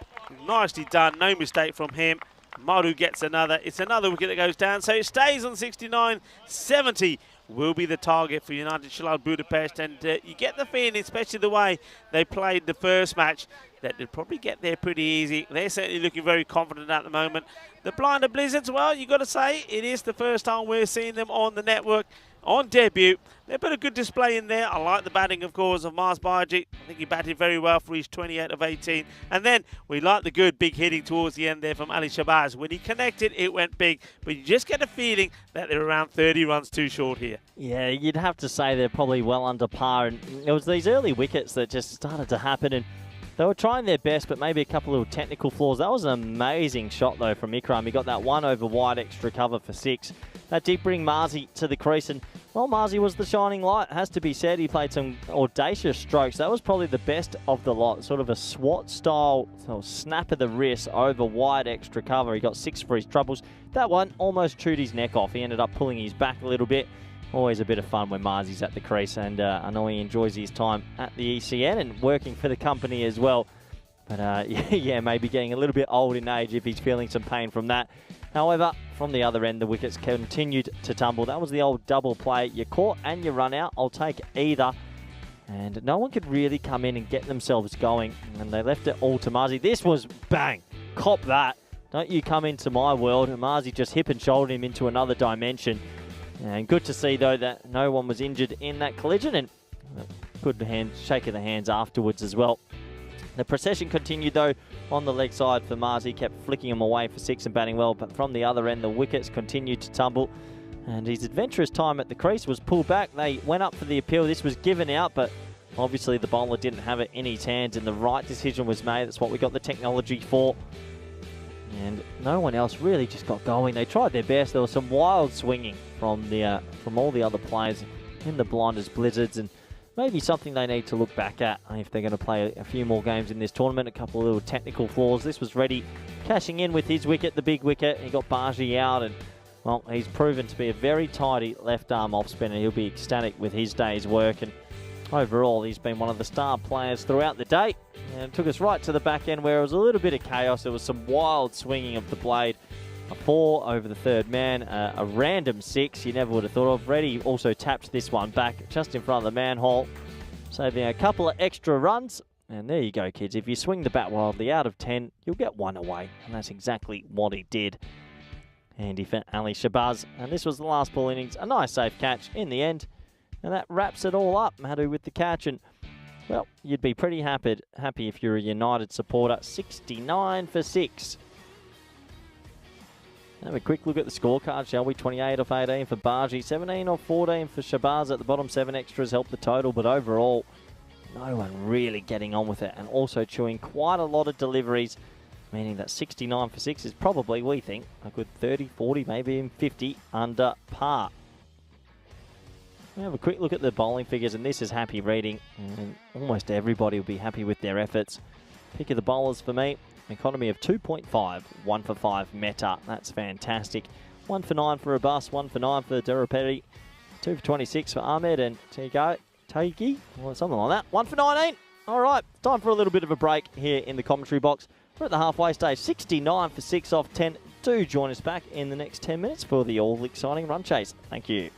Nicely done, no mistake from him. Maru gets another. It's another wicket that goes down, so it stays on 69. 70 will be the target for United Csalad Budapest, and you get the feeling, especially the way they played the first match, that they'll probably get there pretty easy. They're certainly looking very confident at the moment. The Blinder Blizzards, well, you've got to say, it is the first time we're seeing them on the network on debut. They put a good display in there. I like the batting, of course, of Mars Baji. I think he batted very well for his 28 of 18. And then we like the good big hitting towards the end there from Ali Shabazz. When he connected, it went big. But you just get a feeling that they're around 30 runs too short here. Yeah, you'd have to say they're probably well under par. And it was these early wickets that just started to happen. And they were trying their best, but maybe a couple of technical flaws. That was an amazing shot, though, from Ikram. He got that 1 over wide extra cover for 6. That did bring Marzi to the crease, and, well, Marzi was the shining light, has to be said. He played some audacious strokes. That was probably the best of the lot, sort of a SWAT-style snap of the wrist over wide extra cover. He got 6 for his troubles. That one almost chewed his neck off. He ended up pulling his back a little bit. Always a bit of fun when Marzi's at the crease, and I know he enjoys his time at the ECN and working for the company as well. But yeah, maybe getting a little bit old in age if he's feeling some pain from that. However, from the other end, the wickets continued to tumble. That was the old double play. You caught and you run out. I'll take either. And no one could really come in and get themselves going. And they left it all to Marzi. This was bang. Cop that. Don't you come into my world. And Marzi just hip and shouldered him into another dimension. And good to see, though, that no one was injured in that collision. And good shake of the hands afterwards as well. The procession continued, though, on the leg side for Mars. He kept flicking him away for 6 and batting well. But from the other end, the wickets continued to tumble. And his adventurous time at the crease was pulled back. They went up for the appeal. This was given out, but obviously the bowler didn't have it in his hands. And the right decision was made. That's what we got the technology for. And no one else really just got going. They tried their best. There was some wild swinging from all the other players in the Blinders Blizzards, and maybe something they need to look back at if they're going to play a few more games in this tournament. A couple of little technical flaws. This was Reddy cashing in with his wicket, the big wicket. He got Baji out, and well, he's proven to be a very tidy left-arm off-spinner. He'll be ecstatic with his day's work, and overall, he's been one of the star players throughout the day. And it took us right to the back end where it was a little bit of chaos. There was some wild swinging of the blade. A 4 over the third man, a random 6 you never would have thought of. Reddy also tapped this one back just in front of the manhole, saving a couple of extra runs. And there you go, kids. If you swing the bat wildly out of 10, you'll get 1 away. And that's exactly what he did. Handy for Ali Shabazz. And this was the last ball innings. A nice safe catch in the end. And that wraps it all up. Madhu with the catch. And, well, you'd be pretty happy if you're a United supporter. 69 for 6. Have a quick look at the scorecard, shall we? 28 off 18 for Baji, 17 off 14 for Shabazz. At the bottom, 7 extras helped the total, but overall, no one really getting on with it, and also chewing quite a lot of deliveries, meaning that 69 for 6 is probably, we think, a good 30, 40, maybe even 50 under par. We have a quick look at the bowling figures, and this is happy reading. And almost everybody will be happy with their efforts. Pick of the bowlers for me. Economy of 2.5, 1 for 5 Meta. That's fantastic. 1 for 9 for Abbas, 1 for 9 for Derapeti, 2 for 26 for Ahmed and Taigi, or something like that. 1 for 19. All right, time for a little bit of a break here in the commentary box. We're at the halfway stage. 69 for 6 off 10. Do join us back in the next 10 minutes for the all-exciting run chase. Thank you.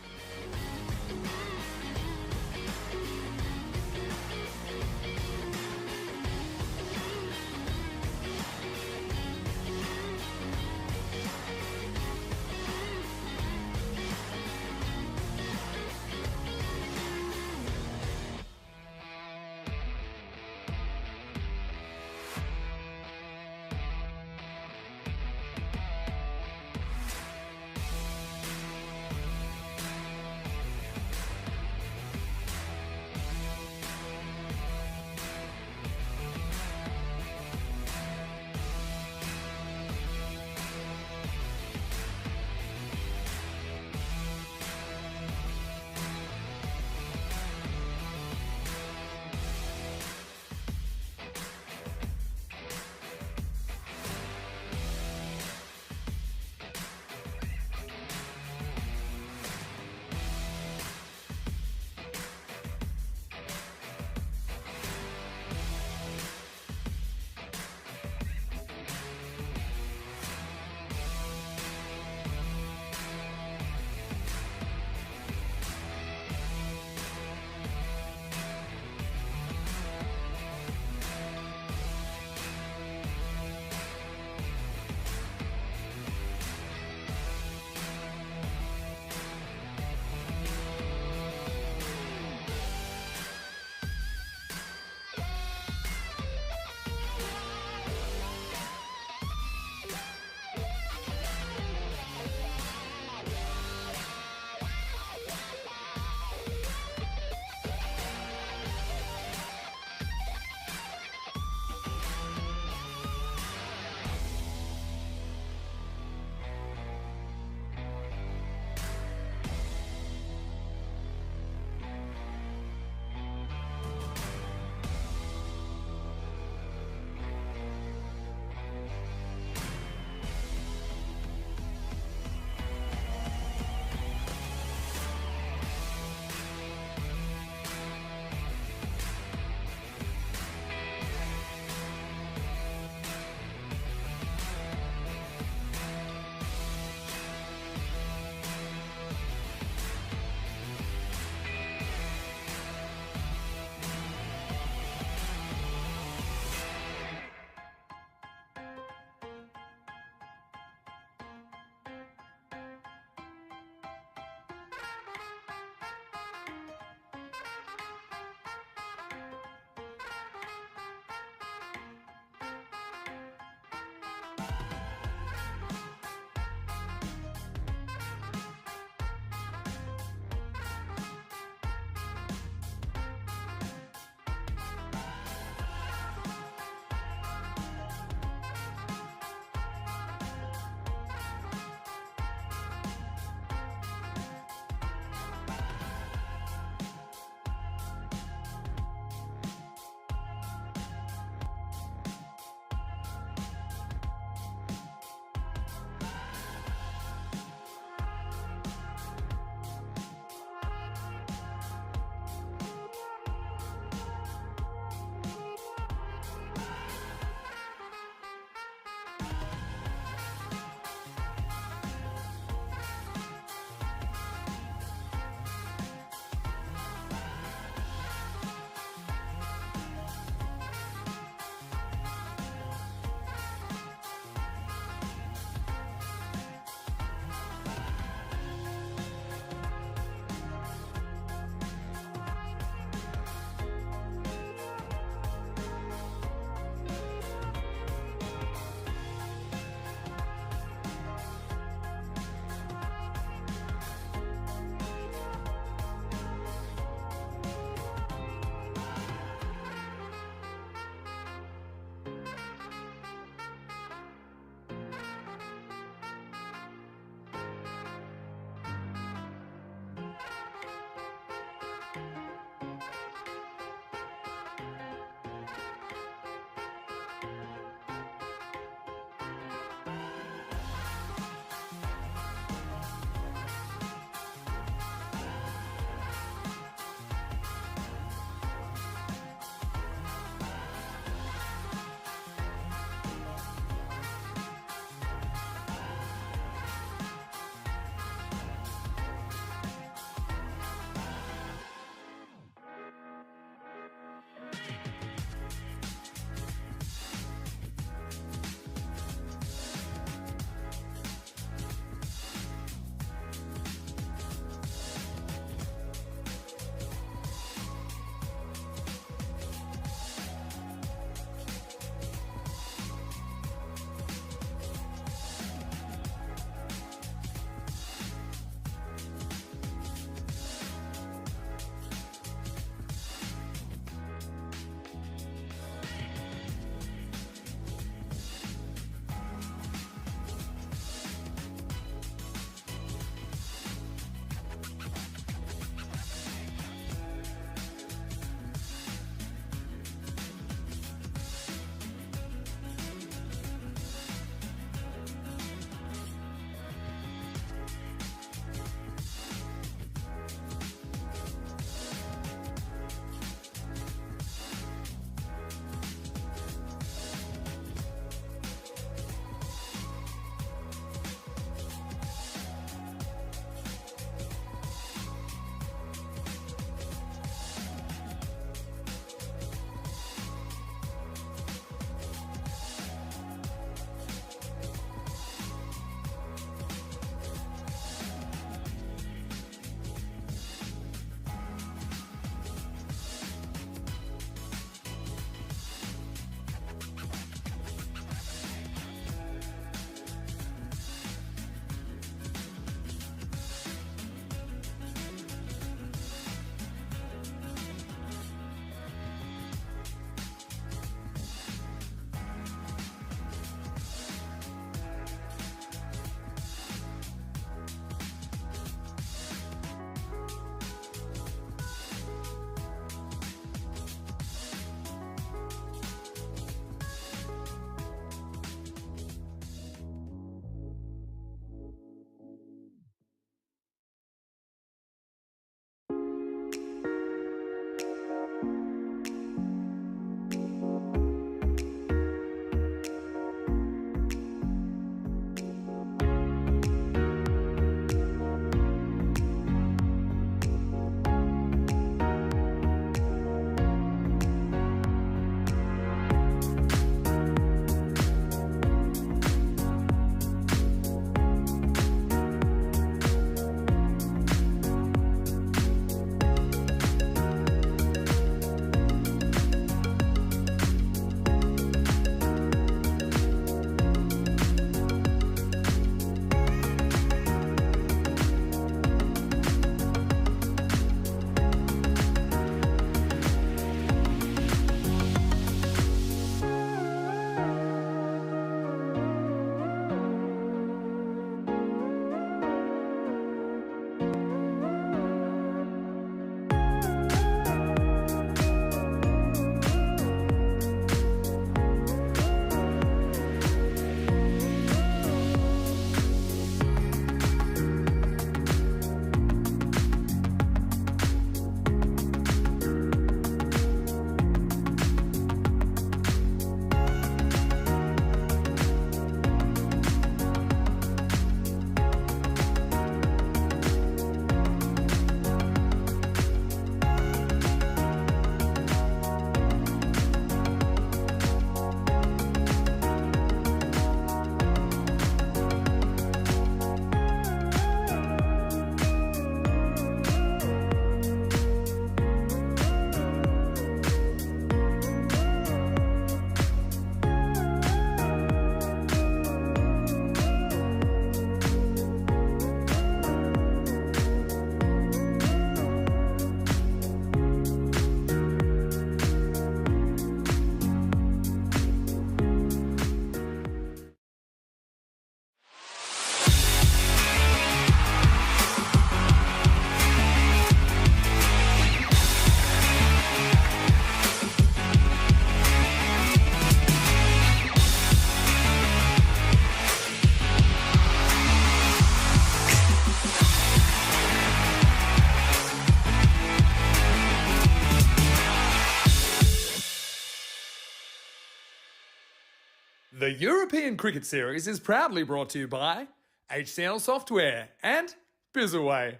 The European Cricket Series is proudly brought to you by HCL Software and Bizzaway.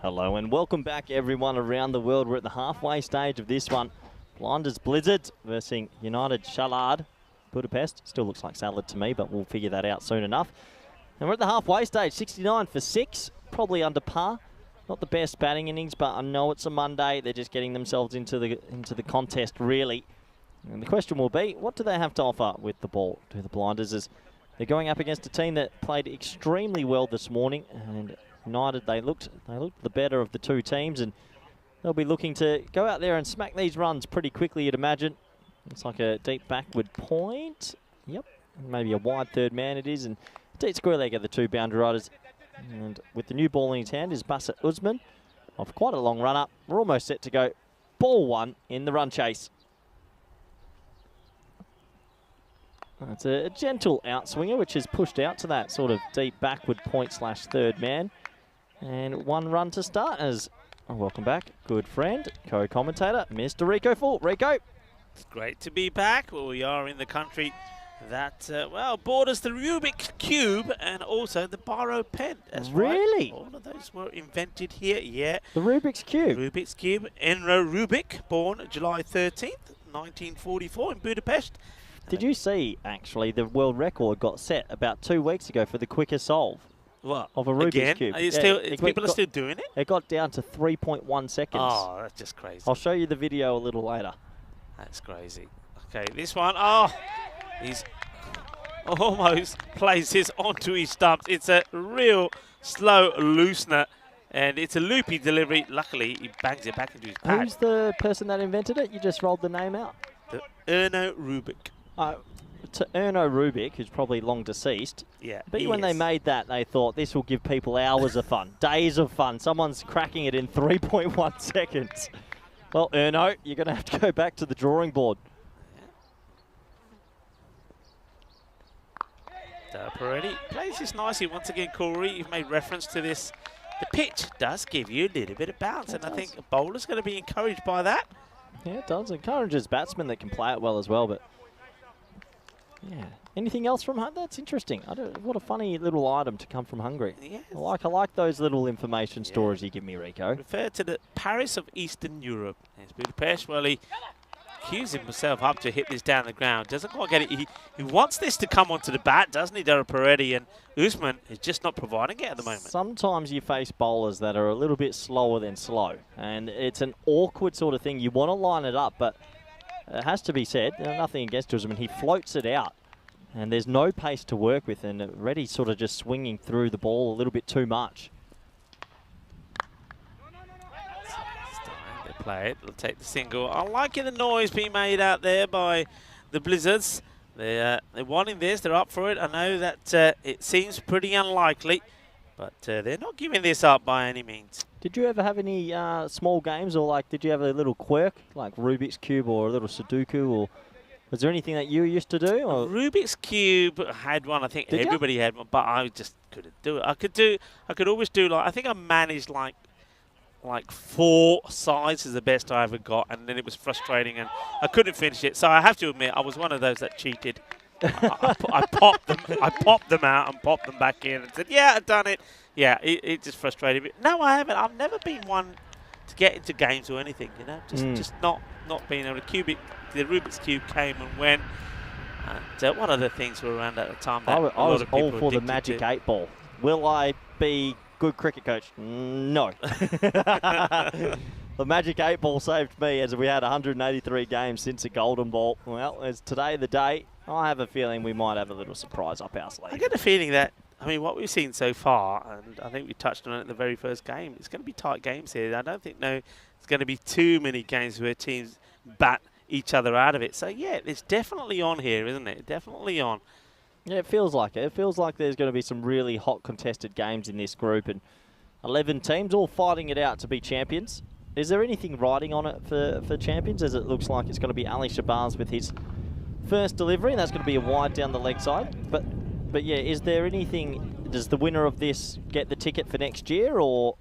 Hello and welcome back everyone around the world. We're at the halfway stage of this one. Blinders Blizzard versus United Csalad. Budapest. Still looks like Csalad to me, but we'll figure that out soon enough. And we're at the halfway stage. 69 for 6. Probably under par. Not the best batting innings, but I know it's a Monday. They're just getting themselves into the contest, really. And the question will be, what do they have to offer with the ball to the Blinders? As they're going up against a team that played extremely well this morning, and United, they looked the better of the two teams, and they'll be looking to go out there and smack these runs pretty quickly, you'd imagine. It's like a deep backward point. Yep, maybe a wide third man it is, and deep square leg of the two boundary riders. And with the new ball in his hand is Basset Usman of quite a long run up. We're almost set to go. Ball one in the run chase. It's a gentle outswinger, which is pushed out to that sort of deep backward point slash third man. And one run to start as, welcome back, good friend, co-commentator, Mr. Rico Full. Rico. It's great to be back. Well, we are in the country that, well, borders the Rubik's Cube and also the Biro pen. That's really? Right. All of those were invented here, yeah. The Rubik's Cube? Rubik's Cube. Enro Rubik, born July 13th, 1944 in Budapest. Did you see, actually, the world record got set about 2 weeks ago for the quickest solve? What? Of a Rubik's Again? Cube. People are still doing it? It got down to 3.1 seconds. Oh, that's just crazy. I'll show you the video a little later. That's crazy. Okay, this one, oh, he's almost places onto his stumps. It's a real slow loosener, and it's a loopy delivery. Luckily, he bangs it back into his pad. Who's the person that invented it? You just rolled the name out. The Erno Rubik. To Erno Rubik, who's probably long deceased. Yeah. But when they made that, they thought this will give people hours of fun, days of fun. Someone's cracking it in 3.1 seconds. Well, Erno, you're going to have to go back to the drawing board. Peretti plays this nicely. Once again, Corey, you've made reference to this. The pitch does give you a little bit of bounce, and I think a bowler's going to be encouraged by that. Yeah, it does. Encourages batsmen that can play it well as well, but yeah. Anything else from Hungary? That's interesting. What a funny little item to come from Hungary. Yes. I like those little information stories you give me, Rico. Referred to the Paris of Eastern Europe. There's Budapest. Well, he cues himself up to hit this down the ground. Doesn't quite get it. He wants this to come onto the bat, doesn't he, Dara Peretti? And Usman is just not providing it at the moment. Sometimes you face bowlers that are a little bit slower than slow, and it's an awkward sort of thing. You want to line it up, but it has to be said, nothing against Usman. He floats it out, and there's no pace to work with, and Reddy's sort of just swinging through the ball a little bit too much. They play it. They'll take the single. I like the noise being made out there by the Blizzards. They're wanting this. They're up for it. I know that it seems pretty unlikely, but they're not giving this up by any means. Did you ever have any small games, or did you have a little quirk like Rubik's Cube or a little Sudoku, or was there anything that you used to do? Or? Rubik's Cube had one. I think Did everybody had one, but I just couldn't do it. I could always do I think I managed like 4 sides is the best I ever got, and then it was frustrating and I couldn't finish it. So I have to admit, I was one of those that cheated. I popped them out and popped them back in and said, yeah, I've done it. Yeah, it just frustrated me. No, I haven't. I've never been one to get into games or anything, you know. Just not being able to the Rubik's Cube came and went. And what other things were around at the time that I was all for the Magic 8 Ball. Will I be good cricket coach? No. The Magic 8 Ball saved me, as we had 183 games since the Golden Ball. Well, it's today the day. I have a feeling we might have a little surprise up our sleeve. I get a feeling that, what we've seen so far, and I think we touched on it in the very first game, it's going to be tight games here. I don't think it's going to be too many games where teams bat each other out of it. So, yeah, it's definitely on here, isn't it? Definitely on. Yeah, it feels like it. It feels like there's going to be some really hot contested games in this group, and 11 teams all fighting it out to be champions. Is there anything riding on it for champions, as it looks like it's going to be Ali Shabazz with his first delivery, and that's going to be a wide down the leg side. But yeah, is there anything, does the winner of this get the ticket for next year, or?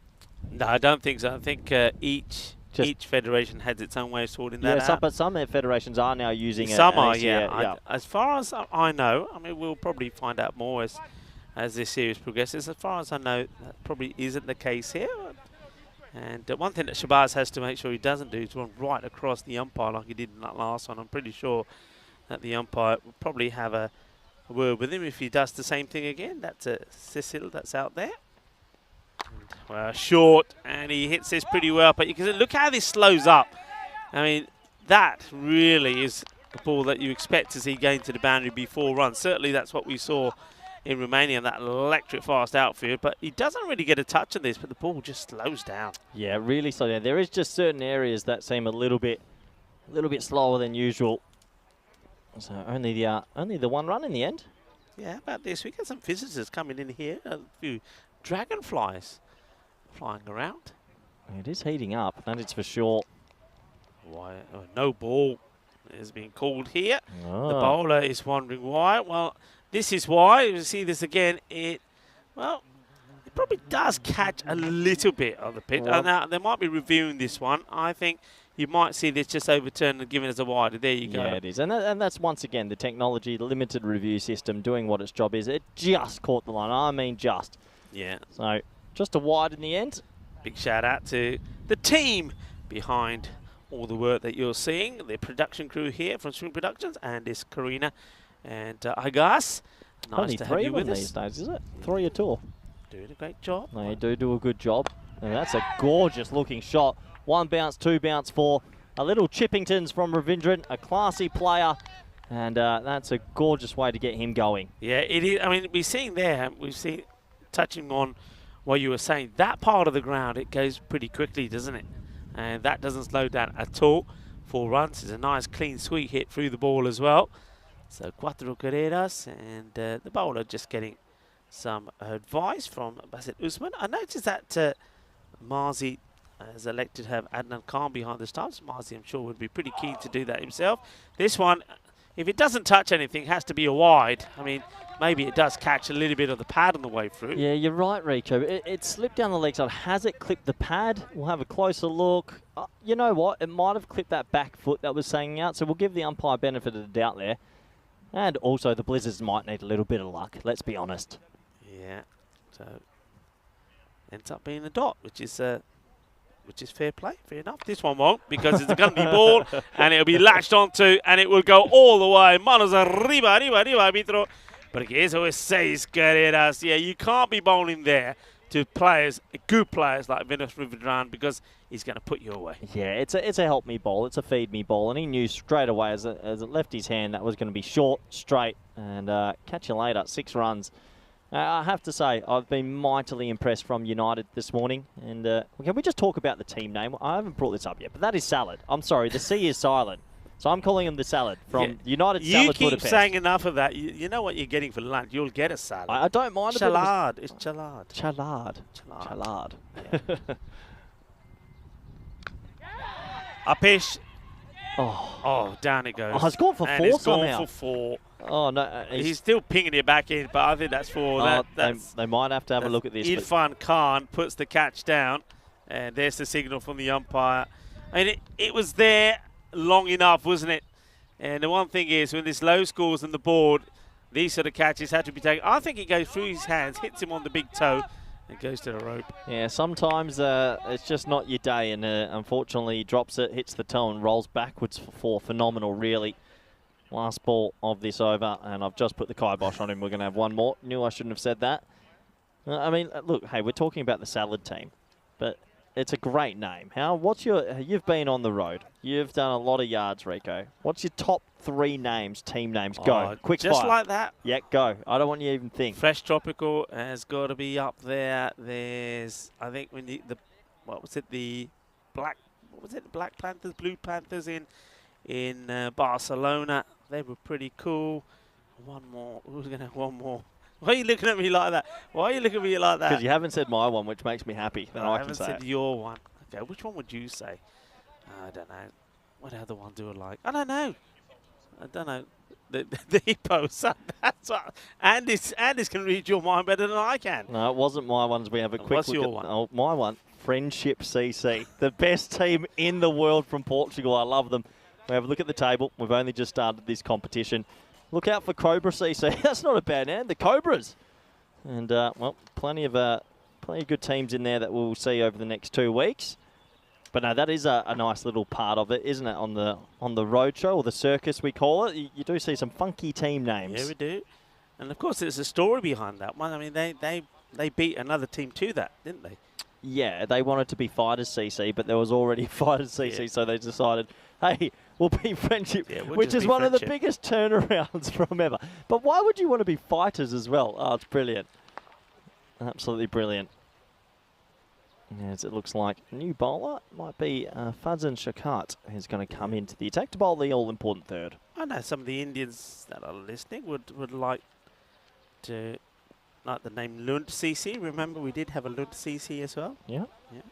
No, I don't think so. I think each each federation has its own way of sorting that Yeah, out. but some federations are now using it. Some are, yeah. As far as I know, I mean, we'll probably find out more as this series progresses. As far as I know, that probably isn't the case here. And one thing that Shabazz has to make sure he doesn't do is run right across the umpire like he did in that last one. I'm pretty sure that the umpire will probably have a word with him if he does the same thing again. That's a Cecil that's out there. And, well, short, and he hits this pretty well. But you can look how this slows up. I mean, that really is a ball that you expect to see going to the boundary before runs. Certainly that's what we saw in Romania, that electric fast outfield, but he doesn't really get a touch of this, but the ball just slows down. Yeah, really slow down. There is just certain areas that seem a little bit slower than usual. So only the one run in the end. Yeah, how about this? We got some visitors coming in here, a few dragonflies flying around. It is heating up, that is for sure. Why? Oh, no ball is being called here. Oh. The bowler is wondering why. Well, this is why. You see this again. It probably does catch a little bit of the pitch. Now, they might be reviewing this one. I think you might see this just overturned and given as a wide. There you go. Yeah, it is. And that's, once again, the technology, the limited review system doing what its job is. It just caught the line. I mean, just. Yeah. So, just a wide in the end. Big shout out to the team behind all the work that you're seeing. The production crew here from Swing Productions, and this Karina and Agas. Nice Only to have three you of with them us. these days, is it? 3 or 2? Doing a great job. They do a good job. And that's a gorgeous looking shot. 1 bounce, 2 bounce, 4. A little Chippingtons from Ravindran, a classy player. And that's a gorgeous way to get him going. Yeah, it is. I mean, we've seen, touching on what you were saying, that part of the ground, it goes pretty quickly, doesn't it? And that doesn't slow down at all. 4 runs is a nice, clean, sweet hit through the ball as well. So, 4 carreras, and the bowler just getting some advice from Basit Usman. I noticed that Marzi has elected to have Adnan Khan behind the stumps. Marzi, I'm sure, would be pretty keen to do that himself. This one, if it doesn't touch anything, has to be a wide. I mean, maybe it does catch a little bit of the pad on the way through. Yeah, you're right, Rico. It slipped down the leg side. Has it clipped the pad? We'll have a closer look. You know what? It might have clipped that back foot that was hanging out, so we'll give the umpire benefit of the doubt there. And also, the Blizzards might need a little bit of luck, let's be honest. Yeah, so ends up being a dot, which is fair play, fair enough. This one won't, because it's a gundy ball, and it'll be latched onto, and it will go all the way. Manos arriba, arbitro. Porque eso es 6 carreras. Yeah, you can't be bowling there to players, good players like Venus Rivendran, because he's going to put you away. Yeah, it's a help me ball, it's a feed me ball, and he knew straight away as it left his hand that was going to be short, straight, and catch you later. 6 runs. I have to say, I've been mightily impressed from United this morning. And can we just talk about the team name? I haven't brought this up yet, but that is Csalad. I'm sorry, the C is silent. So I'm calling him the Csalad from United Csalad Budapest. You keep saying enough of that. You know what you're getting for lunch. You'll get a salad. I don't mind. Csalad. It's Csalad. Csalad. Csalad. Yeah. Upish. Oh, down it goes. Oh, it's gone for and 4 it's somehow. Gone for 4. Oh, no. He's still pinging it back in, but I think that's 4. They might have to have a look at this. Irfan Khan puts the catch down, and there's the signal from the umpire. I mean, it was there long enough, wasn't it? And the one thing is, when there's low scores on the board, these sort of catches have to be taken. I think it goes through his hands, hits him on the big toe, and goes to the rope. Yeah, sometimes it's just not your day, and unfortunately he drops it, hits the toe, and rolls backwards for 4. Phenomenal, really. Last ball of this over, and I've just put the kibosh on him. We're going to have one more. Knew I shouldn't have said that. I mean, look, hey, we're talking about the Csalad team, but it's a great name. You've been on the road. You've done a lot of yards, Rico. What's your top 3 names, team names? Go. Quick fire. Just like that? Yeah, go. I don't want you to even think. Fresh Tropical has got to be up there. There's, I think, when the Black Panthers, Blue Panthers in Barcelona. They were pretty cool. One more. Who's going to have one more? Why are you looking at me like that? Why are you looking at me like that? Because you haven't said my one, which makes me happy. Then I haven't said your one. Okay, which one would you say? I don't know. What other one do I like? I don't know. The hippos. That's what. Andy's can read your mind better than I can. No, it wasn't my ones. We have a quick What's look your at. one? Oh, my one. Friendship CC, the best team in the world from Portugal. I love them. We have a look at the table. We've only just started this competition. Look out for Cobra CC. That's not a bad name. The Cobras. And, well, plenty of good teams in there that we'll see over the next 2 weeks. But no, that is a nice little part of it, isn't it? On the roadshow, or the circus we call it. You do see some funky team names. Yeah, we do. And of course, there's a story behind that one. I mean, they beat another team to that, didn't they? Yeah, they wanted to be Fighters CC, but there was already Fighters CC, so they decided, hey, we'll be Friendship, which is one of the biggest turnarounds from ever. But why would you want to be Fighters as well? Oh, it's brilliant. Absolutely brilliant. As it looks like a new bowler might be Fazan Shakat, who's going to come into the attack to bowl the all-important third. I know some of the Indians that are listening would like to... Like the name Lund CC. Remember, we did have a Lund CC as well. Yeah. Yeah.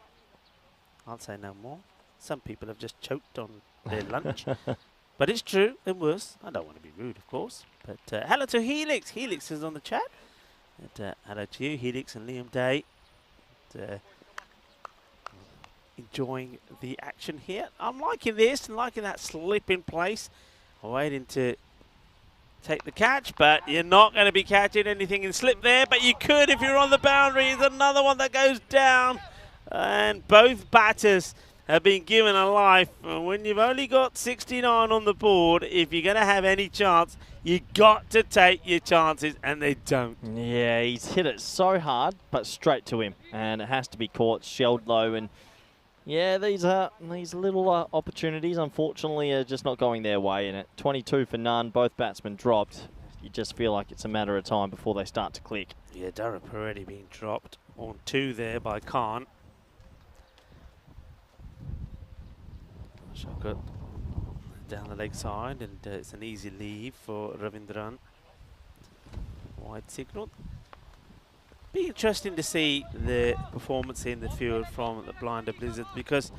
I'll say no more. Some people have just choked on their lunch. But it's true. It was. I don't want to be rude, of course. But hello to Helix. Helix is on the chat. And, hello to you, Helix and Liam Day. And, enjoying the action here. I'm liking this and liking that slip in place. Waiting to take the catch, but you're not going to be catching anything in slip there, but you could if you're on the boundary. It's another one that goes down, and both batters have been given a life. And when you've only got 69 on the board, if you're going to have any chance, you got to take your chances, and they don't. Yeah, he's hit it so hard, but straight to him, and it has to be caught, shelled low, and yeah, these little opportunities, unfortunately, are just not going their way. And at 22 for none, both batsmen dropped. You just feel like it's a matter of time before they start to click. Yeah, Durrap already being dropped on 2 there by Khan. Shakat down the leg side, and it's an easy leave for Ravindran. Wide signal. Be interesting to see the performance in the field from the Blinder Blizzards, because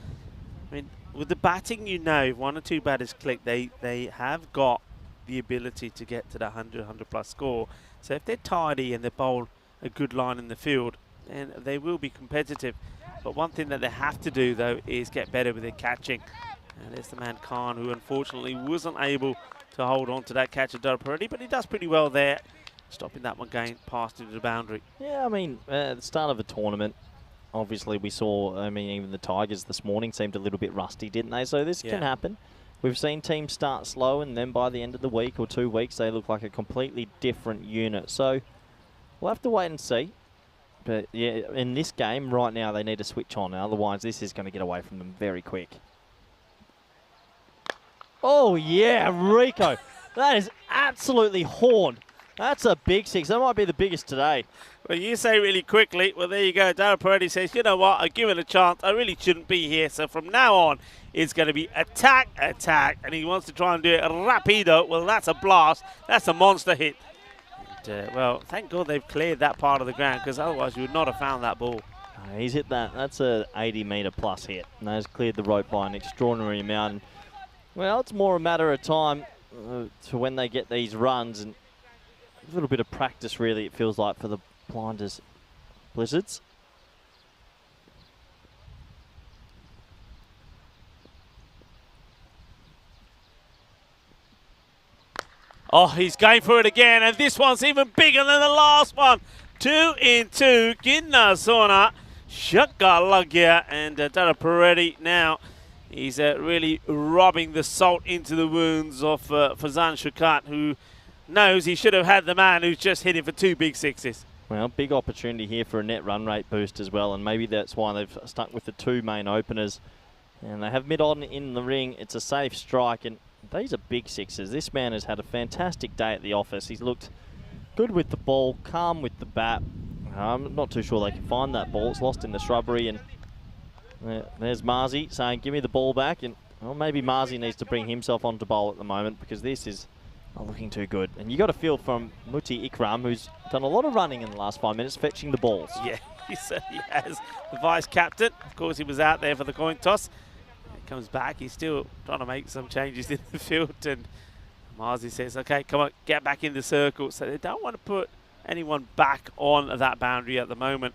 I mean, with the batting, you know, if 1 or 2 batters click, they have got the ability to get to the 100 plus score. So if they're tidy and they bowl a good line in the field, then they will be competitive. But one thing that they have to do though is get better with their catching. And there's the man Khan, who unfortunately wasn't able to hold on to that catch at Durrapurdy, but he does pretty well there, stopping that one going past into the boundary. Yeah, I mean, at the start of a tournament, obviously we saw, I mean, even the Tigers this morning seemed a little bit rusty, didn't they? So this can happen. We've seen teams start slow, and then by the end of the week or 2 weeks, they look like a completely different unit. So we'll have to wait and see. But yeah, in this game right now, they need to switch on. Otherwise, this is going to get away from them very quick. Oh, yeah, Rico. That is absolutely horned. That's a big 6. That might be the biggest today. Well, you say really quickly. Well, there you go. Durrapurdy says, you know what, I give it a chance. I really shouldn't be here. So from now on, it's going to be attack, attack. And he wants to try and do it rapido. Well, that's a blast. That's a monster hit. And, well, thank God they've cleared that part of the ground, because otherwise you would not have found that ball. He's hit that. That's a 80-metre plus hit. And that's cleared the rope by an extraordinary amount. And, well, it's more a matter of time to when they get these runs, and a little bit of practice, really, it feels like, for the Blinders Blizzards. Oh, he's going for it again, and this one's even bigger than the last one. 2 in 2, Ginna Sona, Shakalagya, and Durrapurdy now. He's really rubbing the salt into the wounds of Fazan Shakat, who knows he should have had the man who's just hit him for 2 big 6s. Well, big opportunity here for a net run rate boost as well, and maybe that's why they've stuck with the 2 main openers. And they have mid-on in the ring. It's a safe strike, and these are big 6s. This man has had a fantastic day at the office. He's looked good with the ball, calm with the bat. I'm not too sure they can find that ball. It's lost in the shrubbery, and there's Marzi saying, give me the ball back. And well, maybe Marzi needs to bring himself onto bowl at the moment, because this is not looking too good. And you got to feel from Muti Ikram, who's done a lot of running in the last 5 minutes, fetching the balls. Yeah, he certainly has. The vice-captain, of course, he was out there for the coin toss. He comes back, he's still trying to make some changes in the field, and Marzi says, okay, come on, get back in the circle. So they don't want to put anyone back on that boundary at the moment.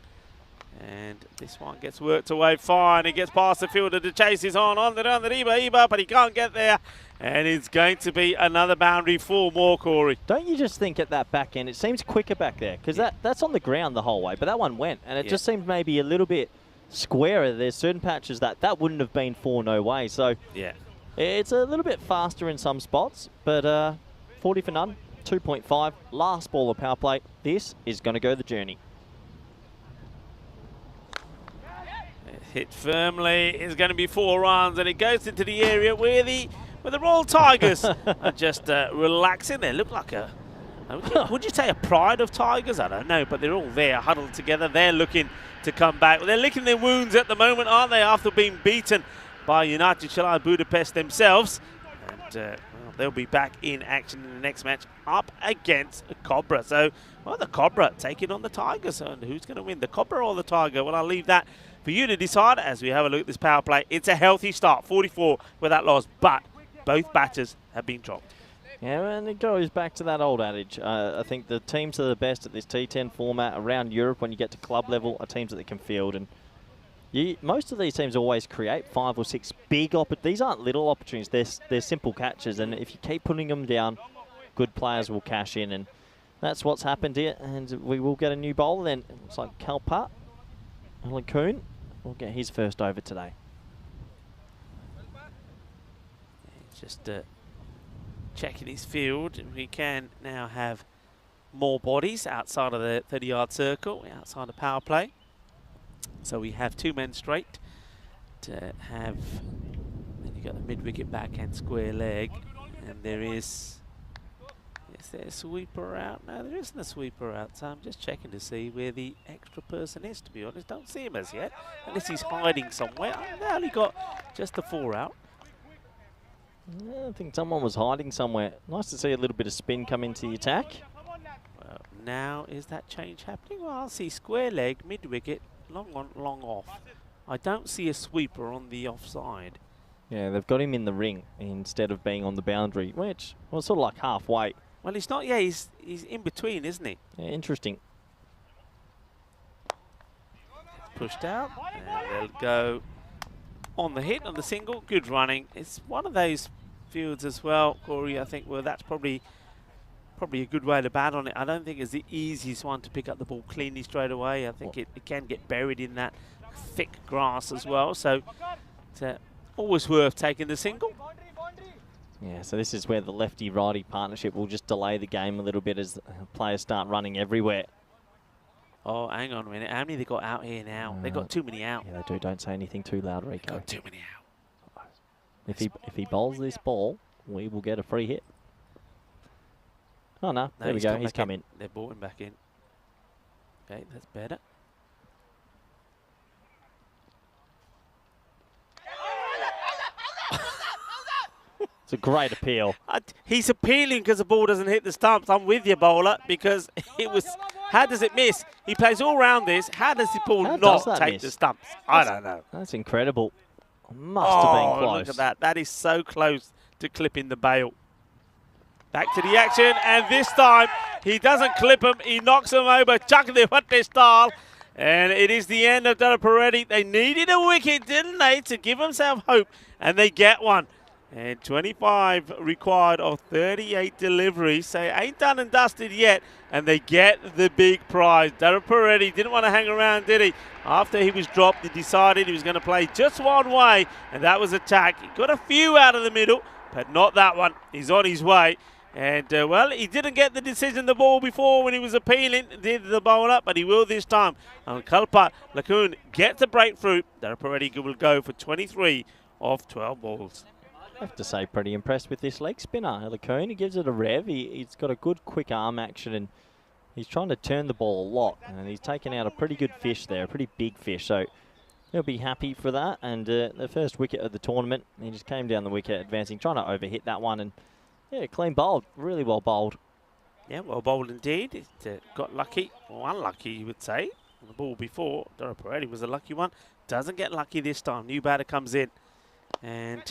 And this one gets worked away fine. It gets past the fielder. The chase is on the Iba, but he can't get there. And it's going to be another boundary for more, Corey. Don't you just think at that back end, it seems quicker back there? Because that's on the ground the whole way, but that one went. And it just seemed maybe a little bit squarer. There's certain patches that wouldn't have been 4 no way. So yeah, it's a little bit faster in some spots, but 40 for none, 2.5. Last ball of power play. This is going to go the journey. Hit firmly, is going to be 4 runs, and it goes into the area where the Royal Tigers are just relaxing. They look like would you say a pride of Tigers? I don't know, but they're all there, huddled together. They're looking to come back. They're licking their wounds at the moment, aren't they, after being beaten by United Csalad Budapest themselves. And well, they'll be back in action in the next match up against Cobra. So, well, the Cobra taking on the Tigers. And who's going to win, the Cobra or the Tiger? Well, I'll leave that for you to decide as we have a look at this power play. It's a healthy start, 44 with that loss, but both batters have been dropped. Yeah, and it goes back to that old adage. I think the teams that are the best at this T10 format around Europe when you get to club level are teams that they can field. And most of these teams always create 5 or 6 big opportunities. These aren't little opportunities. They're simple catches. And if you keep putting them down, good players will cash in. And that's what's happened here. And we will get a new bowler then. It's like Kalpat. Lacoon will get his first over today. Just checking his field. We can now have more bodies outside of the 30-yard circle, outside the power play. So we have 2 men straight to have. Then you got the mid-wicket backhand square leg, and there is there a sweeper out? No, there isn't a sweeper out, so I'm just checking to see where the extra person is, to be honest. Don't see him as yet, unless he's hiding somewhere. They only got just the 4 out. Yeah, I think someone was hiding somewhere. Nice to see a little bit of spin come into the attack. Well, now is that change happening? Well, I'll see square leg, mid-wicket, long on, long off. I don't see a sweeper on the offside. Yeah, they've got him in the ring instead of being on the boundary, which was sort of like halfway. Well, he's not. Yeah, he's in between, isn't he? Yeah, interesting. Pushed out, and they'll go on the hit, on the single. Good running. It's one of those fields as well, Corey. I think, well, that's probably a good way to bat on it. I don't think it's the easiest one to pick up the ball cleanly straight away. I think it can get buried in that thick grass as well. So it's always worth taking the single. Yeah, so this is where the lefty-righty partnership will just delay the game a little bit as the players start running everywhere. Oh, hang on a minute. How many they got out here now? They got too many out. Yeah, they do. Don't say anything too loud, Rico. Got too many out. If he bowls this ball, we will get a free hit. Oh, no. There we go. He's come in. They've brought him back in. Okay, that's better. It's a great appeal. He's appealing because the ball doesn't hit the stumps. I'm with you, bowler, because it was... How does it miss? He plays all round this. How does the ball not take the stumps? I don't know. That's incredible. Must have been close. Look at that. That is so close to clipping the bail. Back to the action, and this time he doesn't clip him. He knocks him over, chucking the Hutte style. And it is the end of Daraparetti. They needed a wicket, didn't they, to give themselves hope, and they get one. And 25 required of 38 deliveries. So it ain't done and dusted yet. And they get the big prize. Daraparetti didn't want to hang around, did he? After he was dropped, he decided he was going to play just one way. And that was attack. He got a few out of the middle, but not that one. He's on his way. And, well, he didn't get the decision the ball before when he was appealing, did the bowler, but he will this time. And Kalpat Lacoon gets the breakthrough. Daraparetti will go for 23 of 12 balls. I have to say, pretty impressed with this leg spinner, Lacoon. He gives it a rev. He's got a good quick arm action, and he's trying to turn the ball a lot. And he's taken out a pretty good fish there, a pretty big fish. So he'll be happy for that. And the first wicket of the tournament, he just came down the wicket, advancing, trying to overhit that one. And yeah, clean bowled, really well bowled. Yeah, well bowled indeed. It got lucky, or unlucky, you would say. The ball before, Daraparetti was a lucky one. Doesn't get lucky this time. New batter comes in. And...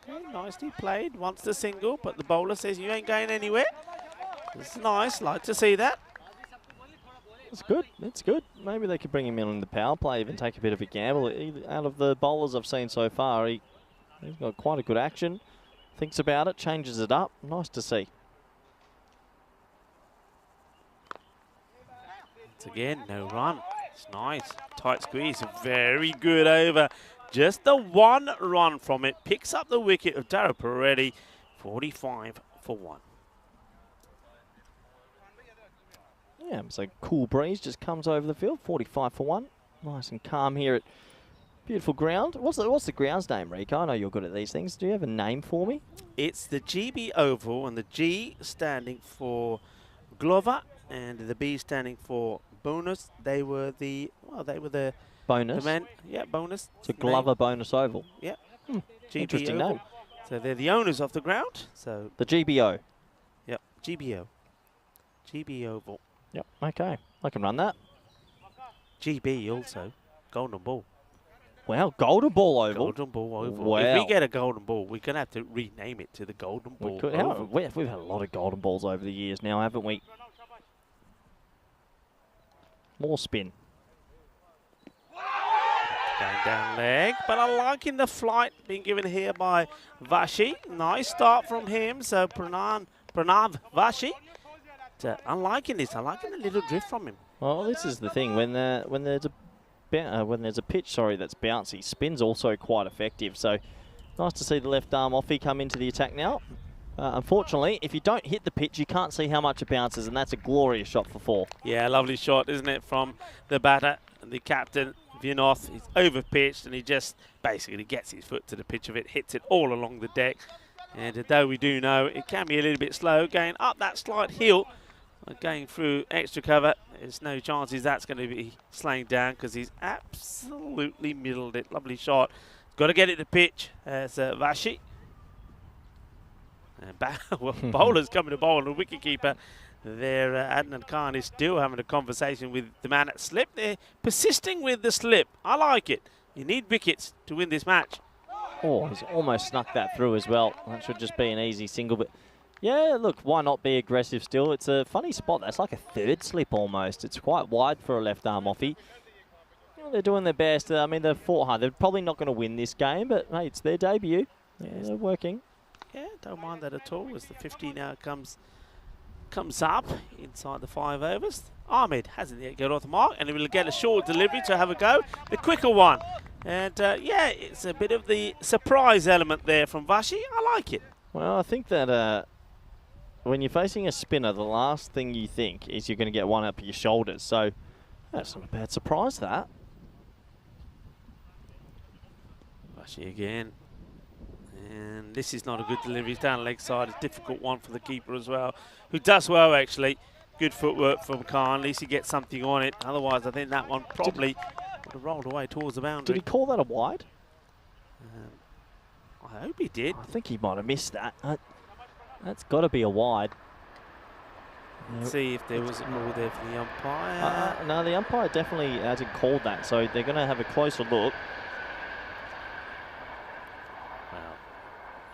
okay, nicely played. Wants the single, but the bowler says you ain't going anywhere. It's nice. Like to see that. It's good. It's good. Maybe they could bring him in the power play, even take a bit of a gamble. Out of the bowlers I've seen so far, he's got quite a good action. Thinks about it, changes it up. Nice to see. Once again, no run. It's nice. Tight squeeze. Very good over. Just the 1 run from it. Picks up the wicket of Daryl Peretti. 45 for 1. Yeah, so cool breeze just comes over the field. 45 for 1. Nice and calm here at beautiful ground. What's the ground's name, Rico? I know you're good at these things. Do you have a name for me? It's the GB Oval, and the G standing for Glover, and the B standing for bonus. They were the Bonus. the men. Yeah, bonus. It's a Glover bonus oval. Yeah. GB interesting Oval. name. So they're the owners of the ground. So The GBO. yep, GBO. GB Oval. Yep. Okay. I can run that. GB also. Golden Ball. Wow, Golden Ball oval. Golden Ball Oval. Wow. If we get a Golden Ball, we're going to have to rename it to the Golden Ball Oval. We've had a lot of golden balls over the years now, haven't we? More spin. Going down leg, but I'm liking the flight being given here by Vashi. Nice start from him. So Pranav Vashi. I'm liking this. I'm liking the little drift from him. Well, this is the thing. When there's a pitch, that's bouncy, spin's also quite effective. So nice to see the left arm offie come into the attack now. Unfortunately, if you don't hit the pitch, you can't see how much it bounces, and that's a glorious shot for 4. Yeah, lovely shot, isn't it, from the batter, the captain, Vinoth. He's over-pitched, and he just basically gets his foot to the pitch of it, hits it all along the deck. And though we do know it can be a little bit slow, going up that slight hill, going through extra cover, there's no chances that's going to be slaying down because he's absolutely middled it. Lovely shot. Got to get it to pitch as Vashi. And bowlers coming to bowl, and the wicketkeeper there, Adnan Khan, is still having a conversation with the man at slip. They're persisting with the slip. I like it. You need wickets to win this match. Oh, he's almost snuck that through as well. That should just be an easy single, but yeah, look, why not be aggressive still? It's a funny spot. That's like a third slip almost. It's quite wide for a left arm offie. They're doing their best. I mean, they've fought hard. They're probably not going to win this game, but hey, it's their debut. Yeah, they're working. Yeah, don't mind that at all as the 50 now comes up inside the 5 overs. Ahmed hasn't yet got off the mark, and he will get a short delivery to have a go. The quicker one. And yeah, it's a bit of the surprise element there from Vashi. I like it. Well, I think that when you're facing a spinner, the last thing you think is you're going to get one up your shoulders. So that's not a bad surprise, that. Vashi again. And this is not a good delivery. He's down leg side. A difficult one for the keeper as well, who does well, actually. Good footwork from Khan. At least he gets something on it. Otherwise, I think that one probably would have rolled away towards the boundary. Did he call that a wide? I hope he did. I think he might have missed that. That's got to be a wide. Let's see if there was a call there for the umpire. No, the umpire definitely hasn't called that, so they're going to have a closer look.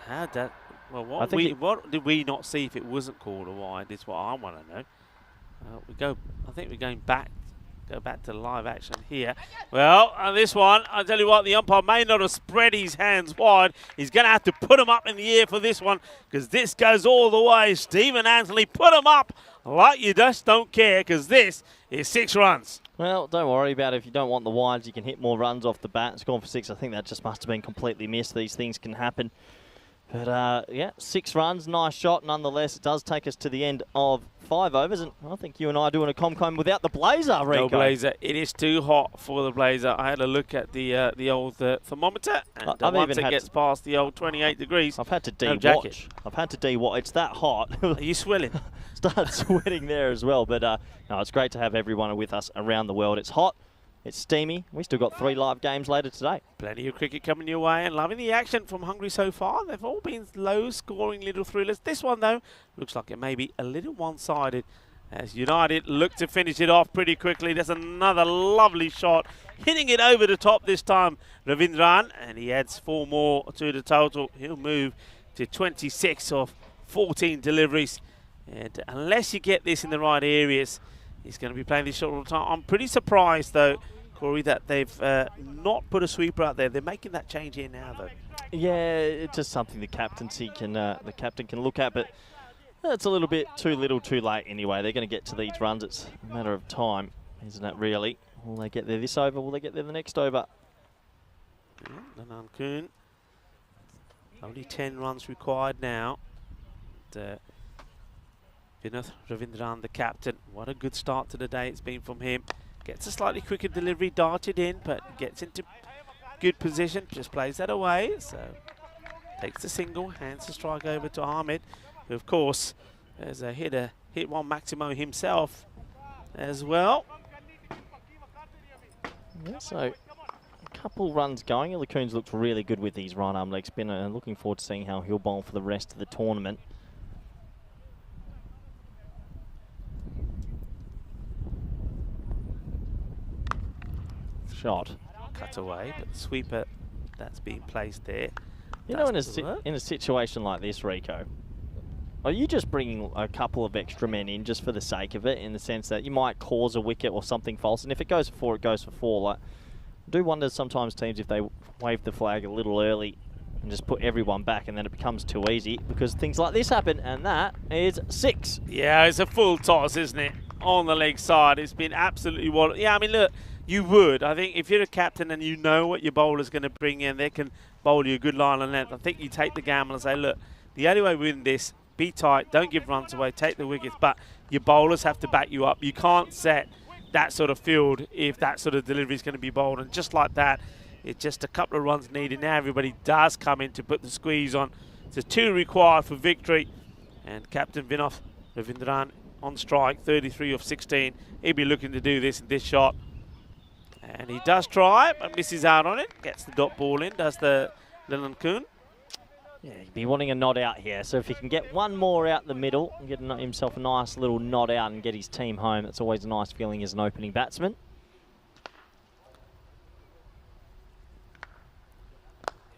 How'd that? Well, what did we not see if it wasn't called a wide? Is what I want to know. I think we're going back. Go back to live action here. Well, this one, I tell you what, the umpire may not have spread his hands wide. He's going to have to put them up in the air for this one because this goes all the way. Stephen Anthony, put them up like you just don't care because this is 6 runs. Well, don't worry about it. If you don't want the wides, you can hit more runs off the bat. It's gone for 6. I think that just must have been completely missed. These things can happen. But, yeah, 6 runs, nice shot. Nonetheless, it does take us to the end of 5 overs. And I think you and I are doing a Comcomb without the blazer, Rico. No blazer. It is too hot for the blazer. I had a look at the old thermometer. And once it gets past the old 28 degrees, I've had to de-watch. I've had to de-watch. It's that hot. Are you swelling? Started sweating there as well. But, no, it's great to have everyone with us around the world. It's hot. It's steamy. We still got 3 live games later today. Plenty of cricket coming your way and loving the action from Hungary so far. They've all been low-scoring little thrillers. This one, though, looks like it may be a little one-sided as United look to finish it off pretty quickly. There's another lovely shot, hitting it over the top this time, Ravindran, and he adds 4 more to the total. He'll move to 26 of 14 deliveries. And unless you get this in the right areas, He's going to be playing this shot all the time. I'm pretty surprised, though, Corey, that they've not put a sweeper out there. They're making that change here now, though. Yeah, it's just something the captain can look at, but it's a little bit too little too late anyway. They're going to get to these runs. It's a matter of time, isn't it, really? Will they get there this over? Will they get there the next over? Nanan-kun. Only 10 runs required now. Vinoth Ravindran, the captain. What a good start to the day it's been from him. Gets a slightly quicker delivery, darted in, but gets into good position. Just plays that away. So takes the single, hands the strike over to Ahmed, who of course has hit one Maximo himself as well. Yeah, so a couple runs going. Ilakoon's looked really good with his right arm leg spinner, and looking forward to seeing how he'll bowl for the rest of the tournament. Shot. Cut away, but the sweeper that's being placed there. You know, in a situation like this, Rico, are you just bringing a couple of extra men in just for the sake of it, in the sense that you might cause a wicket or something false, and if it goes for 4, it goes for 4. Like, I do wonder sometimes teams if they wave the flag a little early and just put everyone back, and then it becomes too easy because things like this happen, and that is 6. Yeah, it's a full toss, isn't it? On the leg side, it's been absolutely wild. Yeah, I mean, look, you would. I think if you're a captain and you know what your bowler's going to bring in, they can bowl you a good line and length. I think you take the gamble and say, look, the only way we win this, be tight, don't give runs away, take the wickets, but your bowlers have to back you up. You can't set that sort of field if that sort of delivery is going to be bowled. And just like that, it's just a couple of runs needed. Now everybody does come in to put the squeeze on. So 2 required for victory. And Captain Vinoth Ravindran on strike, 33 of 16. He'll be looking to do this in this shot. And he does try, but misses out on it. Gets the dot ball in, does the Nanan-kun. Yeah, he'd be wanting a nod out here. So if he can get one more out the middle and get himself a nice little nod out and get his team home, that's always a nice feeling as an opening batsman.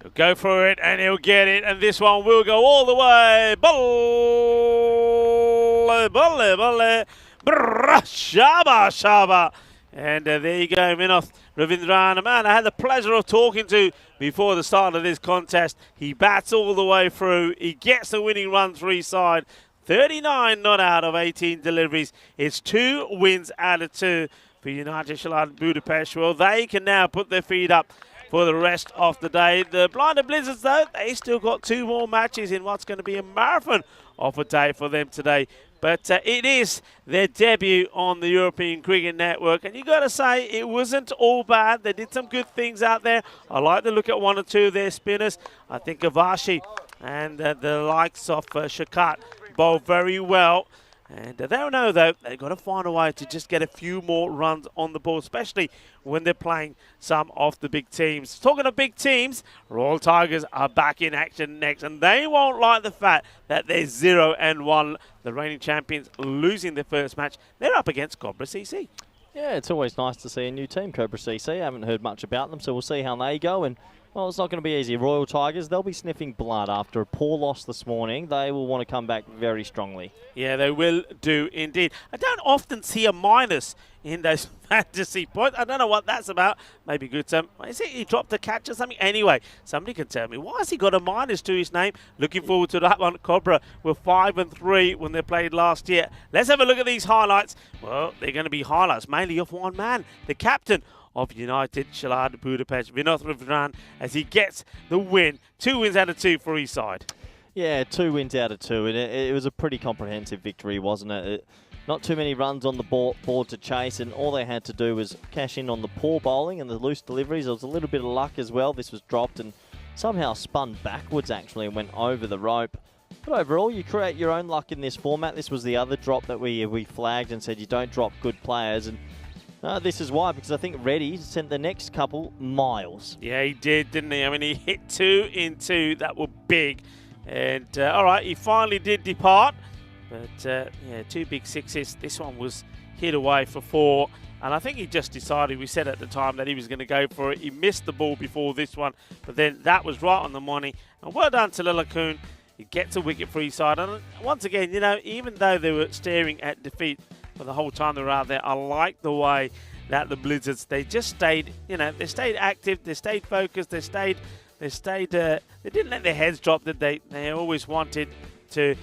He'll go for it and he'll get it, and this one will go all the way. Balle, balle, balle, brrr, shaba, shaba. And there you go, Vinoth Ravindran, a man I had the pleasure of talking to before the start of this contest. He bats all the way through. He gets the winning run for his side. 39 not out of 18 deliveries. It's 2 wins out of 2 for United Csalad Budapest. Well, they can now put their feet up for the rest of the day. The Blinded Blizzards, though, they still got 2 more matches in what's going to be a marathon of a day for them today. But it is their debut on the European Cricket Network. And you got to say, it wasn't all bad. They did some good things out there. I like to look at 1 or 2 of their spinners. I think Avashi and the likes of Shakat bowled very well. And they don't know, though, they've got to find a way to just get a few more runs on the board, especially when they're playing some of the big teams. Talking of big teams, Royal Tigers are back in action next, and they won't like the fact that they're 0-1, the reigning champions losing their first match. They're up against Cobra CC. Yeah, it's always nice to see a new team, Cobra CC. I haven't heard much about them, so we'll see how they go. And well, it's not going to be easy. Royal Tigers, they'll be sniffing blood after a poor loss this morning. They will want to come back very strongly. Yeah, they will do indeed. I don't often see a minus in those fantasy points. I don't know what that's about. Maybe good. Is it he dropped a catch or something? Anyway, somebody can tell me. Why has he got a minus to his name? Looking forward to that one. Cobra were 5-3 when they played last year. Let's have a look at these highlights. Well, they're going to be highlights mainly of one man, the captain of United Csalad Budapest, Vinoth Ravindran, as he gets the win. 2 wins out of 2 for his side. Yeah, 2 wins out of 2, and it was a pretty comprehensive victory, wasn't it? Not too many runs on the board to chase, and all they had to do was cash in on the poor bowling and the loose deliveries. There was a little bit of luck as well. This was dropped and somehow spun backwards, actually, and went over the rope. But overall, you create your own luck in this format. This was the other drop that we flagged and said you don't drop good players, and this is why, because I think Reddy sent the next couple miles. Yeah, he did, didn't he? I mean, he hit 2 in 2. That were big. And, all right, he finally did depart. But, yeah, 2 big sixes. This one was hit away for 4. And I think he just decided, we said at the time, that he was going to go for it. He missed the ball before this one. But then that was right on the money. And well done to Ilakoon. He gets a wicket for his side. And once again, you know, even though they were staring at defeat, for the whole time they were out there. I like the way that the Blizzards, they just stayed, they stayed active, they stayed focused, they didn't let their heads drop. That they always wanted to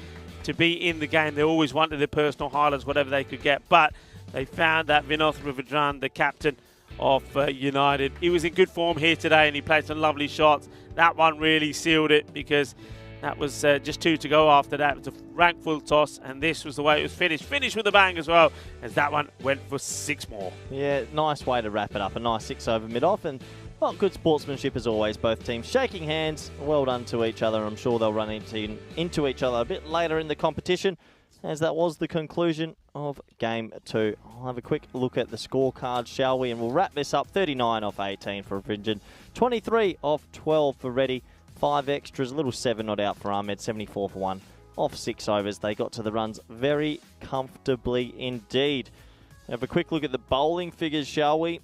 be in the game. They always wanted their personal highlights, whatever they could get. But they found that Vinod Ravichandran, the captain of United, he was in good form here today, and he played some lovely shots. That one really sealed it, because that was just 2 to go after that. It was a rank full toss, and this was the way it was finished. Finished with a bang as well, as that one went for 6 more. Yeah, nice way to wrap it up. A nice 6 over mid-off, and well, good sportsmanship as always. Both teams shaking hands. Well done to each other. I'm sure they'll run into each other a bit later in the competition, as that was the conclusion of Game 2. I'll have a quick look at the scorecard, shall we? And we'll wrap this up. 39 off 18 for Vinjan, 23 off 12 for Reddy, 5 extras, a little 7 not out for Ahmed, 74 for 1 off 6 overs. They got to the runs very comfortably indeed. Have a quick look at the bowling figures, shall we?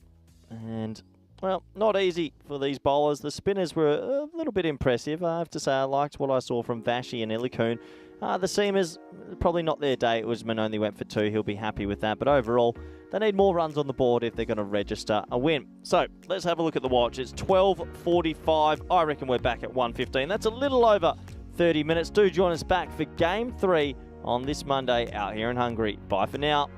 And well, not easy for these bowlers. The spinners were a little bit impressive. I have to say I liked what I saw from Vashi and Ilikoon. The seamers, probably not their day. Usman only went for 2. He'll be happy with that. But overall, they need more runs on the board if they're going to register a win. So let's have a look at the watch. It's 12:45. I reckon we're back at 1:15. That's a little over 30 minutes. Do join us back for Game 3 on this Monday out here in Hungary. Bye for now.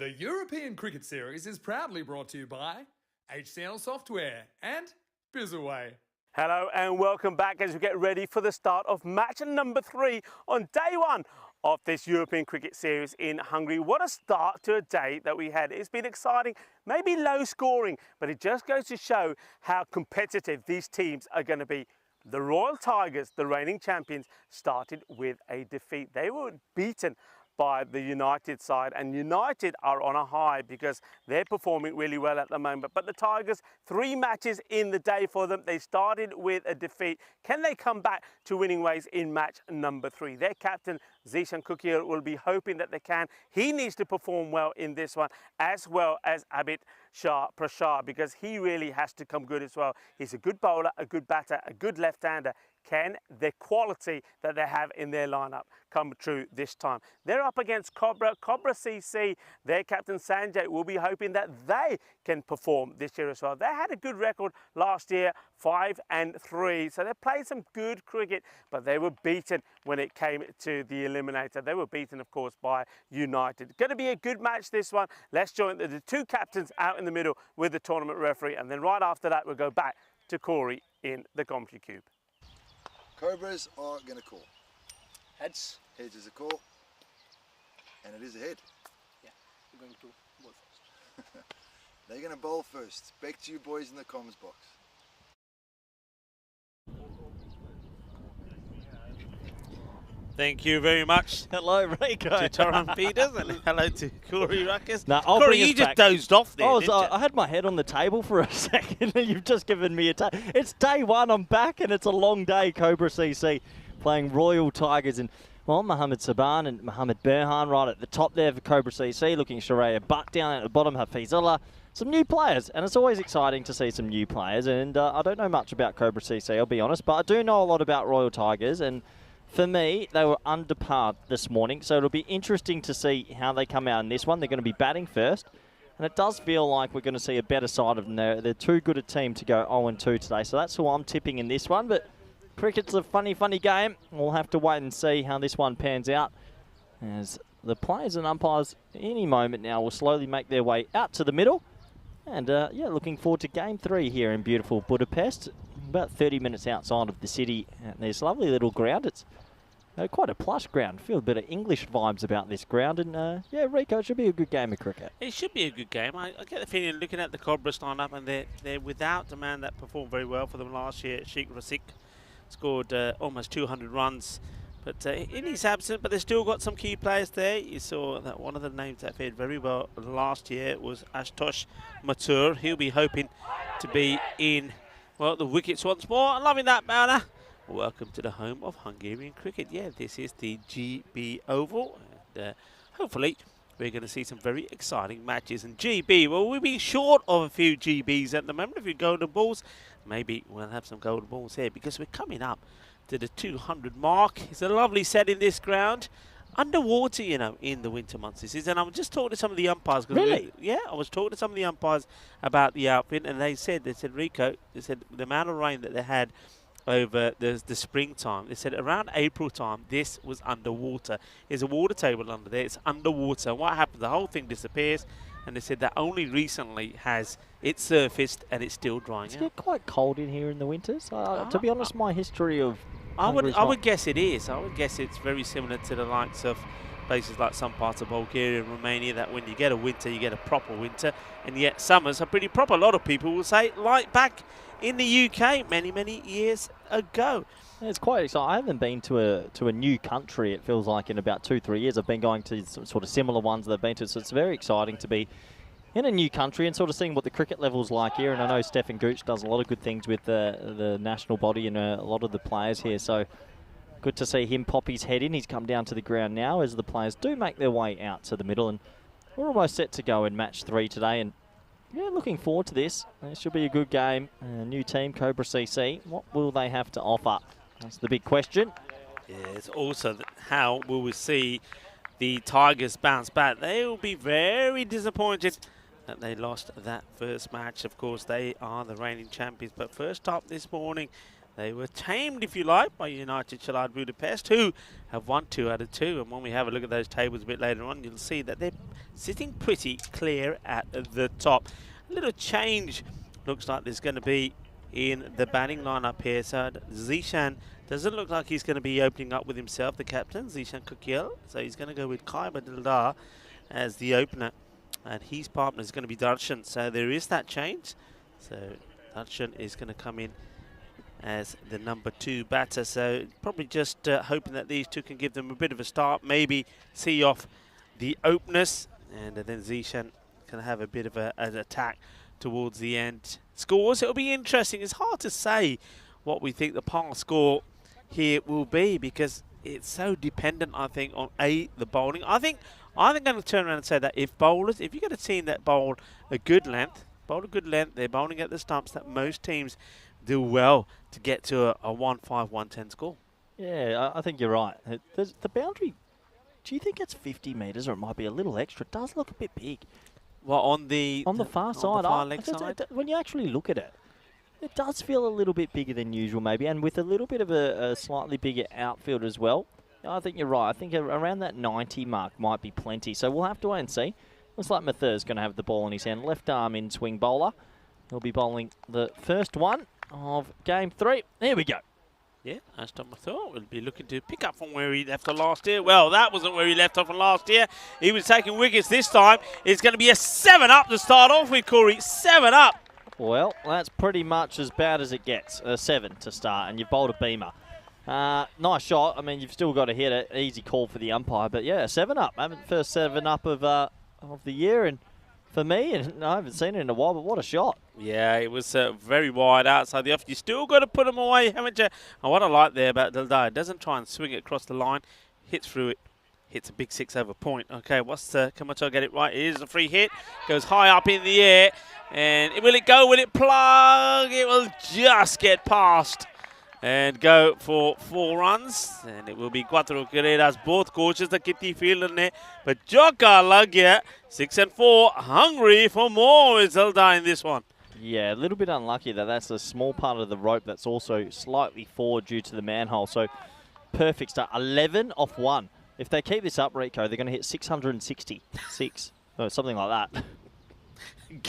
The European Cricket Series is proudly brought to you by HCL Software and Bizzaway. Hello and welcome back as we get ready for the start of match number 3 on day 1 of this European Cricket Series in Hungary. What a start to a day that we had. It's been exciting, maybe low scoring, but it just goes to show how competitive these teams are going to be. The Royal Tigers, the reigning champions, started with a defeat. They were beaten by the United side, and United are on a high because they're performing really well at the moment. But the Tigers, 3 matches in the day for them. They started with a defeat. Can they come back to winning ways in match number 3? Their captain Zishan Kukier will be hoping that they can. He needs to perform well in this one, as well as Abid Shah Prashad, because he really has to come good as well. He's a good bowler, a good batter, a good left-hander. Can the quality that they have in their lineup come true this time? They're up against Cobra CC. Their captain Sanjay will be hoping that they can perform this year as well. They had a good record last year, 5-3. So they played some good cricket, but they were beaten when it came to the eliminator. They were beaten, of course, by United. Going to be a good match, this one. Let's join the 2 captains out in the middle with the tournament referee, and then right after that, we'll go back to Corey in the commentary cube. Cobras are going to call. Heads. Heads is a call. And it is a head. Yeah, we're going to bowl first. They're going to bowl first. Back to you boys in the comms box. Thank you very much Hello, Rico. to Toran Peters and hello to Corey Ruckus. Nah, I'll Corey, bring us you just back. dozed off there, didn't you? I had my head on the table for a second and you've just given me a It's day 1, I'm back, and it's a long day. Cobra CC playing Royal Tigers, and well, Mohammed Saban and Mohammed Berhan right at the top there for Cobra CC, looking Sharia Butt down at the bottom, Hafizullah. Some new players, and it's always exciting to see some new players, and I don't know much about Cobra CC, I'll be honest, but I do know a lot about Royal Tigers, and for me, they were under par this morning, so it'll be interesting to see how they come out in this one. They're going to be batting first, and it does feel like we're going to see a better side of them. They're too good a team to go 0-2 today, so that's who I'm tipping in this one. But cricket's a funny game. We'll have to wait and see how this one pans out, as the players and umpires any moment now will slowly make their way out to the middle. And yeah, looking forward to game 3 here in beautiful Budapest, about 30 minutes outside of the city. And there's a lovely little ground. It's quite a plush ground. Feel a bit of English vibes about this ground. And yeah, Rico, it should be a good game of cricket. It should be a good game. I get the feeling, looking at the Cobras lineup, and they're without the man that performed very well for them last year, Sheikh Rasik, scored almost 200 runs. But in his absence, but they've still got some key players there. You saw that one of the names that fared very well last year was Ashutosh Mathur. He'll be hoping to be in, well, the wickets once more. I'm loving that banner. Welcome to the home of Hungarian cricket. Yeah, this is the GB Oval. And hopefully we're going to see some very exciting matches. And GB, well, we've been short of a few GBs at the moment. A few golden balls. Maybe we'll have some golden balls here because we're coming up to the 200 mark. It's a lovely set in this ground. Underwater, you know, in the winter months this is. And I'm just talking to some of the umpires. Really? Yeah, I was talking to some of the umpires about the outfit, and they said, Rico, they said the amount of rain that they had over the springtime, they said around April time, this was underwater. There's a water table under there. It's underwater. And what happens? The whole thing disappears. And they said that only recently has it surfaced, and it's still drying It's out. get quite cold in here in the winters. To be honest, my history of I Hungary's would not- guess it is. I would guess it's very similar to the likes of places like some parts of Bulgaria and Romania, that when you get a winter, you get a proper winter, and yet summers are pretty proper. A lot of people will say, like back in the UK many years ago. It's quite exciting. I haven't been to a new country, it feels like, in about 2-3 years. I've been going to some sort of similar ones that I've been to, so it's very exciting to be in a new country and sort of seeing what the cricket level's like here. And I know Stefan Gooch does a lot of good things with the national body and a lot of the players here, so good to see him pop his head in. He's come down to the ground now as the players do make their way out to the middle, and we're almost set to go in match 3 today. And yeah, looking forward to this. It should be a good game. A new team, Cobra CC. What will they have to offer? That's the big question. Yeah, it's also how will we see the Tigers bounce back. They will be very disappointed that they lost that first match. Of course, they are the reigning champions. But first up this morning, They were tamed, if you like, by United Csalad Budapest, who have won 2 out of 2. And when we have a look at those tables a bit later on, you'll see that they're sitting pretty clear at the top. A little change looks like there's going to be in the batting lineup here. So Zishan doesn't look like he's going to be opening up with himself, the captain, Zishan Kukiel. So he's going to go with Kaiba Dildar as the opener. And his partner is going to be Darshan. So there is that change. So Darshan is going to come in as the number 2 batter. So probably just hoping that these two can give them a bit of a start. Maybe see off the openers. And then Zishan can have a bit of an attack towards the end. Scores, it'll be interesting. It's hard to say what we think the par score here will be because it's so dependent, I think, on the bowling. I think I'm going to turn around and say that if you get a team that bowl a good length, they're bowling at the stumps, that most teams do well to get to a 1-5, 1-10 score. Yeah, I think you're right. The boundary, do you think it's 50 metres or it might be a little extra? It does look a bit big. Well, on the far side, the far leg side. When you actually look at it, it does feel a little bit bigger than usual maybe, and with a little bit of a slightly bigger outfield as well. I think you're right. I think around that 90 mark might be plenty. So we'll have to wait and see. Looks like Mathur's going to have the ball in his hand. Left arm in swing bowler. He'll be bowling the first one of game 3. There we go. Yeah, Aston Mathur will be looking to pick up from where he left off last year. Well, that wasn't where he left off from last year. He was taking wickets this time. It's going to be a 7-up to start off with, Corey. 7-up. Well, that's pretty much as bad as it gets. A 7 to start, and you've bowled a beamer. Nice shot. I mean, you've still got to hit it. Easy call for the umpire. But, yeah, 7-up. First 7-up of the year, and for me, and I haven't seen it in a while, but what a shot. Yeah, it was very wide outside the off. You still got to put them away, haven't you? And what I like there about Dildar, doesn't try and swing it across the line. Hits through it. Hits a big 6 over point. Okay, can Macho get it right? It is a free hit. Goes high up in the air. And will it go? Will it plug? It will just get past and go for 4 runs. And it will be Cuatro Carreras. Both coaches, the kitty field there. But Joka Lagya, 6 and 4, hungry for more is Dildar in this one. Yeah, a little bit unlucky that that's a small part of the rope that's also slightly forward due to the manhole. So perfect start. 11 off 1. If they keep this up, Rico, they're going to hit 666. Or something like that.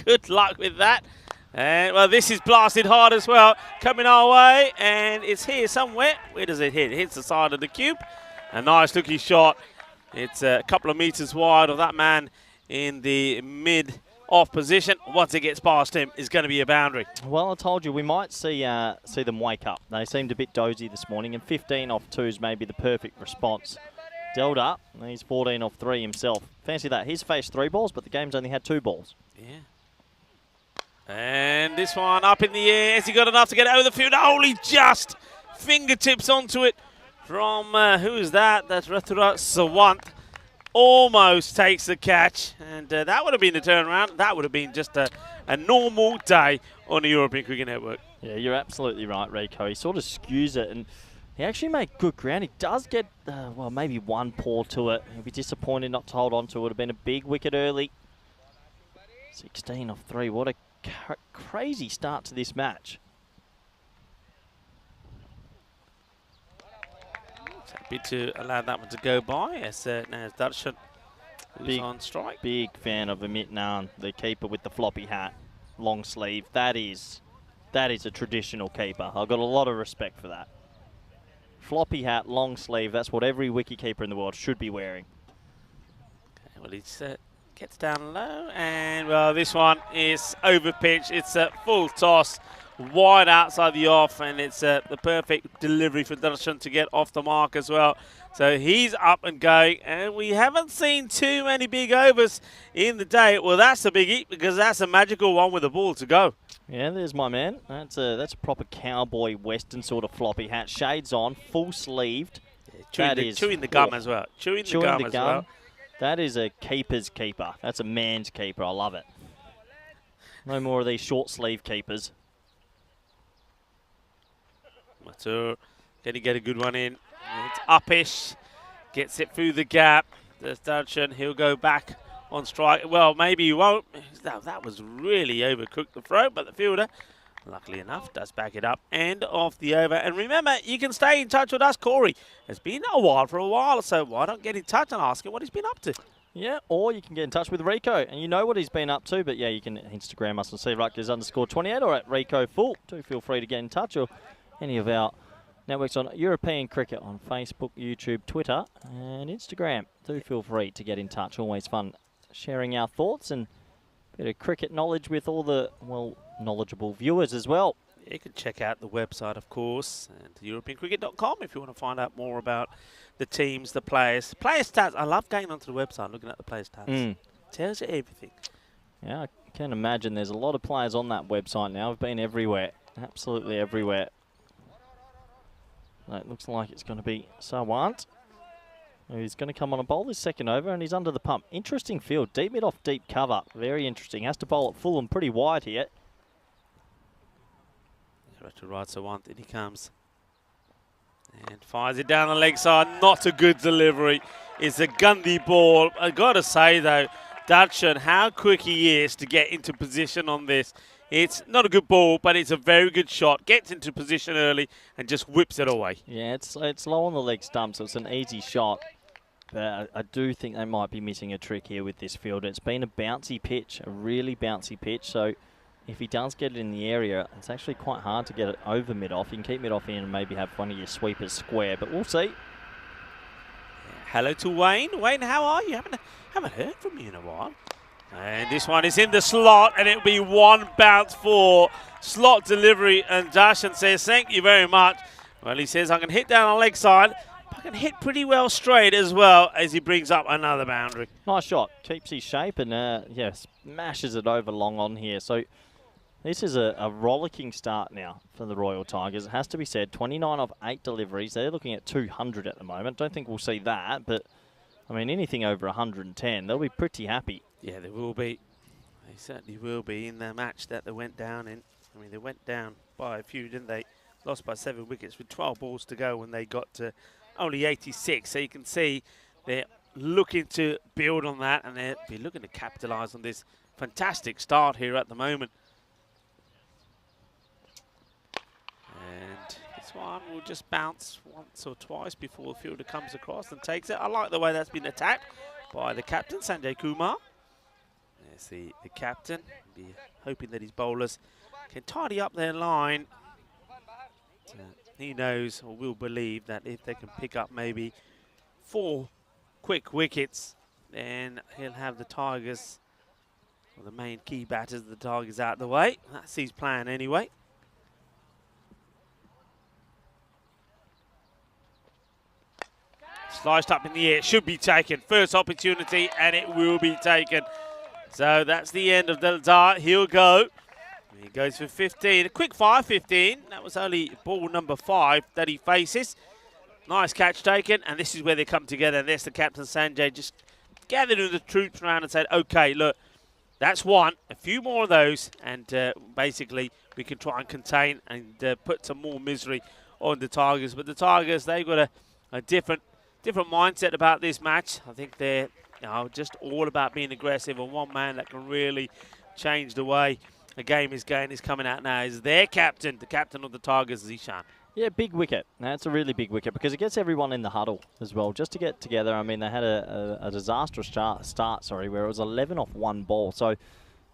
Good luck with that. And, well, this is blasted hard as well. Coming our way, and it's here somewhere. Where does it hit? It hits the side of the cube. A nice looking shot. It's a couple of meters wide of that man in the mid-off position. Once it gets past him, it's going to be a boundary. Well, I told you, we might see them wake up. They seemed a bit dozy this morning, and 15 off 2 is maybe the perfect response. Delta, he's 14 off 3 himself. Fancy that. He's faced 3 balls, but the game's only had 2 balls. Yeah. And this one up in the air. Has he got enough to get it over the field? Only just fingertips onto it from, who is that? That's Rathura Sawant. Almost takes the catch. And that would have been a turnaround. That would have been just a normal day on the European Cricket Network. Yeah, you're absolutely right, Rico. He sort of skews it, and he actually made good ground. He does get, well, maybe 1 paw to it. He'll be disappointed not to hold on to it. Would have been a big wicket early. 16 off 3. What a crazy start to this match. Happy to allow that one to go by as now Darshan who's on strike. Big fan of Amit Nan, the keeper with the floppy hat, long sleeve. That is a traditional keeper. I've got a lot of respect for that. Floppy hat, long sleeve, that's what every wicketkeeper in the world should be wearing. Okay, well, he gets down low, and, well, this one is over pitch. It's a full toss, wide outside the off, and it's the perfect delivery for Darshan to get off the mark as well. So he's up and going, and we haven't seen too many big overs in the day. Well, that's a biggie, because that's a magical one with the ball to go. Yeah, there's my man. That's a proper cowboy western sort of floppy hat. Shades on, full sleeved. Yeah, chewing the gum as well. Chewing the gum as well. That is a keeper's keeper. That's a man's keeper. I love it. No more of these short sleeve keepers. Matur, can he get a good one in? It's uppish. Gets it through the gap. There's Darshan. He'll go back on strike. Well, maybe he won't. That was really overcooked the throw, but the fielder Luckily enough, does back it up. End of the over. And remember, you can stay in touch with us, Corey. It's been a while, so why not get in touch and ask him what he's been up to? Yeah, or you can get in touch with Rico, and you know what he's been up to. But yeah, you can Instagram us on @CRutgers_28 or at Rico Full. Do feel free to get in touch, or any of our networks on European Cricket on Facebook, YouTube, Twitter, and Instagram. Do feel free to get in touch. Always fun sharing our thoughts and a bit of cricket knowledge with all the, well, knowledgeable viewers as well. You can check out the website, of course, and EuropeanCricket.com if you want to find out more about the teams, the players. Player stats. I love going onto the website, looking at the player stats. Tells you everything. Yeah, I can imagine there's a lot of players on that website now. I've been everywhere, absolutely everywhere. It looks like it's going to be Csalad. He's going to come on a bowl this second over, and he's under the pump. Interesting field. Deep mid off deep cover. Very interesting. Has to bowl at full and pretty wide here. To right, Csalad, in he comes. And fires it down the leg side. Not a good delivery. It's a gundy ball. I've got to say, though, Dutchan, how quick he is to get into position on this. It's not a good ball, but it's a very good shot. Gets into position early and just whips it away. Yeah, it's low on the leg stump, so it's an easy shot. But I do think they might be missing a trick here with this field. It's been a bouncy pitch, a really bouncy pitch. So if he does get it in the area, it's actually quite hard to get it over mid-off. You can keep mid-off in and maybe have one of your sweepers square, but we'll see. Hello to Wayne. Wayne, how are you? Haven't heard from you in a while. And this one is in the slot, and it'll be one bounce for slot delivery. And Darshan says, thank you very much. Well, he says, I can hit down on the leg side. I can hit pretty well straight as well as he brings up another boundary. Nice shot. Keeps his shape and, yeah, smashes it over long on here. So this is a rollicking start now for the Royal Tigers. It has to be said, 29 of 8 deliveries. They're looking at 200 at the moment. Don't think we'll see that, but, I mean, anything over 110, they'll be pretty happy. Yeah, they will be. They certainly will be in the match that they went down in. I mean, they went down by a few, didn't they? Lost by 7 wickets with 12 balls to go when they got to only 86. So you can see they're looking to build on that, and they'll be looking to capitalise on this fantastic start here at the moment. And this one will just bounce once or twice before the fielder comes across and takes it. I like the way that's been attacked by the captain, Sanjay Kumar. There's the captain. Be hoping that his bowlers can tidy up their line. He knows or will believe that if they can pick up maybe 4 quick wickets, then he'll have the Tigers, or the main key batters of the Tigers, out the way. That's his plan anyway. Sliced up in the air, should be taken. First opportunity, and it will be taken. So that's the end of the dart. He'll go. He goes for 15. A quick fire 15. That was only ball number 5 that he faces. Nice catch taken, and this is where they come together. And there's the captain, Sanjay, just gathering the troops around and said, okay, look, that's one. A few more of those, and basically we can try and contain and put some more misery on the Tigers. But the Tigers, they've got a different mindset about this match. I think they're just all about being aggressive, and one man that can really change the way the game is going is coming out now is their captain, the captain of the Tigers, Zishan. Yeah, big wicket. That's a really big wicket because it gets everyone in the huddle as well, just to get together. I mean, they had a disastrous start, where it was 11 off 1 ball. So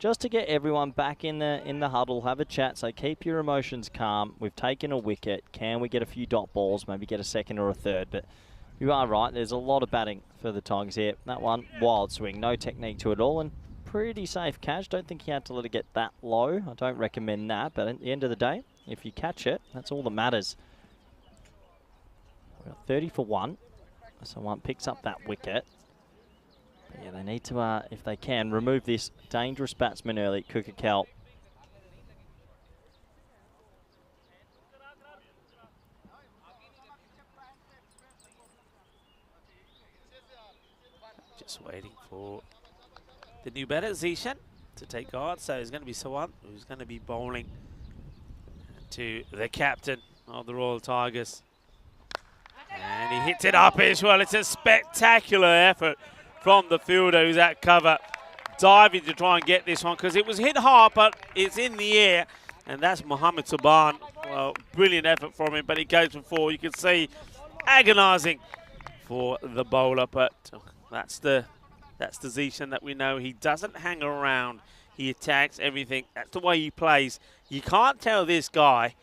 just to get everyone back in the huddle, have a chat, say keep your emotions calm. We've taken a wicket. Can we get a few dot balls, maybe get a second or a third? But you are right, there's a lot of batting for the Tigers here. That one, wild swing, no technique to it all, and pretty safe catch. Don't think he had to let it get that low. I don't recommend that, but at the end of the day, if you catch it, that's all that matters. We've got 30 for 1. Someone picks up that wicket. But yeah, they need to, if they can, remove this dangerous batsman early, Kukakal. Just waiting for the new batter, Zishan, to take guard. So it's going to be Csalad who's going to be bowling to the captain of the Royal Tigers. And he hits it up as well. It's a spectacular effort from the fielder who's at cover, diving to try and get this one because it was hit hard, but it's in the air. and that's Mohammed Saban. Well, brilliant effort from him, but he goes for 4. You can see agonising for the bowler, but that's the Zishan that we know. He doesn't hang around. He attacks everything. That's the way he plays. You can't tell this guy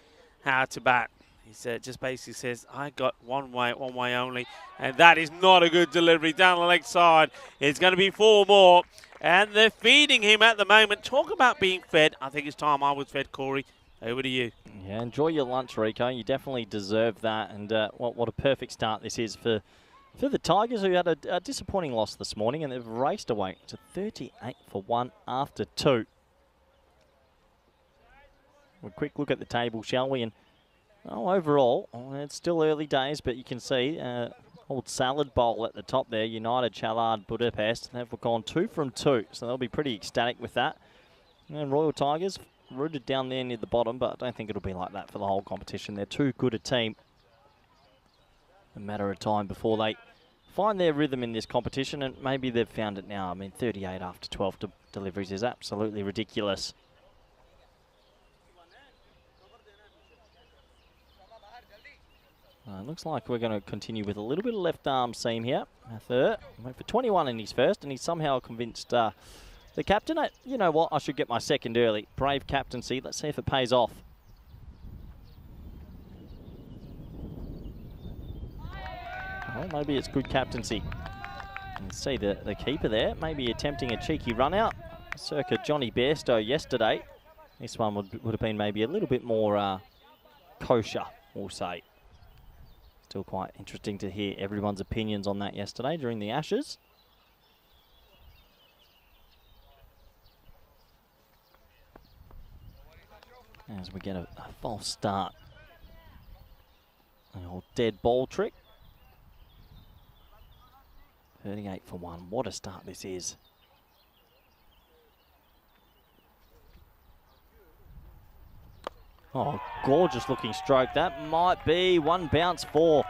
how to bat. He just basically says, I got one way only, and that is not a good delivery down the leg side. It's going to be 4 more, and they're feeding him at the moment. Talk about being fed. I think it's time I was fed, Corey. Over to you. Yeah, enjoy your lunch, Rico. You definitely deserve that, and what a perfect start this is for the Tigers, who had a disappointing loss this morning, and they've raced away to 38 for 1 after 2. A quick look at the table, shall we? And overall, it's still early days, but you can see old Csalad bowl at the top there. United, Csalad, Budapest. They've gone 2 from 2, so they'll be pretty ecstatic with that. And Royal Tigers rooted down there near the bottom, but I don't think it'll be like that for the whole competition. They're too good a team. A matter of time before they find their rhythm in this competition, and maybe they've found it now. I mean, 38 after 12 deliveries is absolutely ridiculous. Looks like we're going to continue with a little bit of left arm seam here. Mathur went for 21 in his first, and he's somehow convinced the captain, you know what, I should get my second early. Brave captaincy. Let's see if it pays off. Well, maybe it's good captaincy. You can see the keeper there, maybe attempting a cheeky run out, circa Johnny Bairstow yesterday. This one would have been maybe a little bit more kosher, we'll say. Still quite interesting to hear everyone's opinions on that yesterday during the Ashes. As we get a false start. An old dead ball trick. 38 for 1. What a start this is. Oh, gorgeous looking stroke. That might be 1 bounce 4.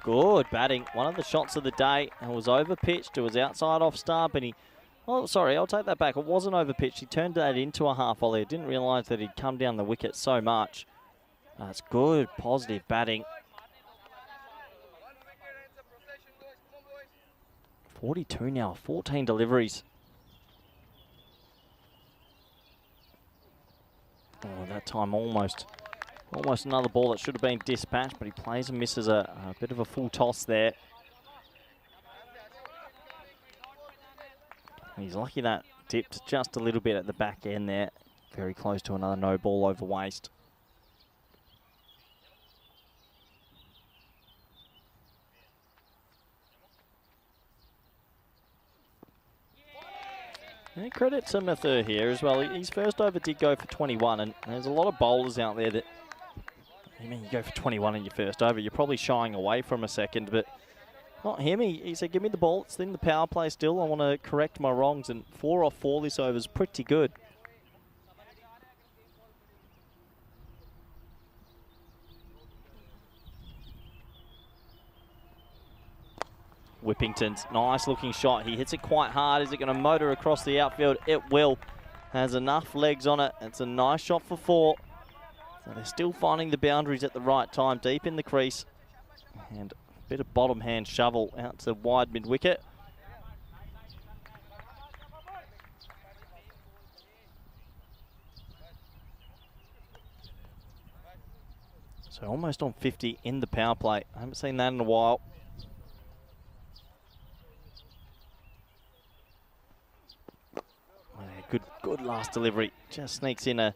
Good batting. One of the shots of the day. It was over pitched. It was outside off stump, and he... Oh, sorry, I'll take that back. It wasn't over pitched. He turned that into a half volley. I didn't realise that he'd come down the wicket so much. That's good, positive batting. 42 now, 14 deliveries. Oh, that time almost another ball that should have been dispatched, but he plays and misses a bit of a full toss there. He's lucky that dipped just a little bit at the back end there. Very close to another no ball over waste. And credit to Mathur here as well. His first over did go for 21, and there's a lot of bowlers out there that, I mean, you go for 21 in your first over, you're probably shying away from a second, but not him. He said, give me the ball. It's in the power play still. I want to correct my wrongs, and 4 off 4 this over is pretty good. Whippington's nice looking shot. He hits it quite hard. Is it going to motor across the outfield? It will. Has enough legs on it. It's a nice shot for 4. So they're still finding the boundaries at the right time, deep in the crease. And a bit of bottom hand shovel out to wide mid wicket. So almost on 50 in the power play. I haven't seen that in a while. Good last delivery. Just sneaks in a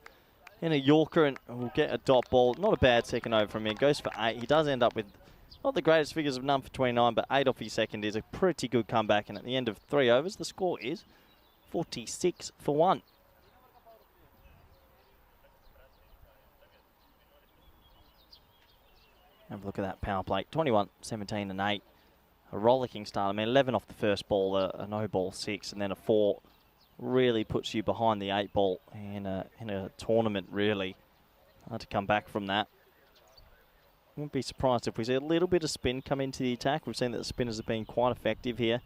Yorker and will get a dot ball. Not a bad second over from him. Goes for 8. He does end up with not the greatest figures of none for 29, but 8 off his second is a pretty good comeback. And at the end of 3 overs, the score is 46 for 1. Have a look at that power play. 21, 17 and 8. A rollicking start. I mean, 11 off the first ball, a no ball 6, and then a 4. Really puts you behind the 8 ball in a tournament, really. Hard to come back from that. Wouldn't be surprised if we see a little bit of spin come into the attack. We've seen that the spinners have been quite effective here.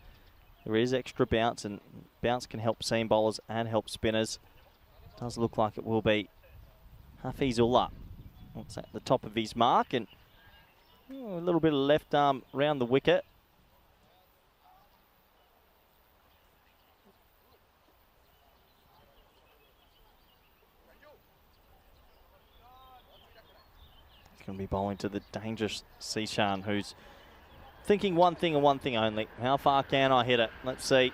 There is extra bounce, and bounce can help seam bowlers and help spinners. Does look like it will be Hafizullah. That's at the top of his mark, and a little bit of left arm round the wicket. He's going to be bowling to the dangerous Sishan, who's thinking one thing and one thing only. How far can I hit it? Let's see.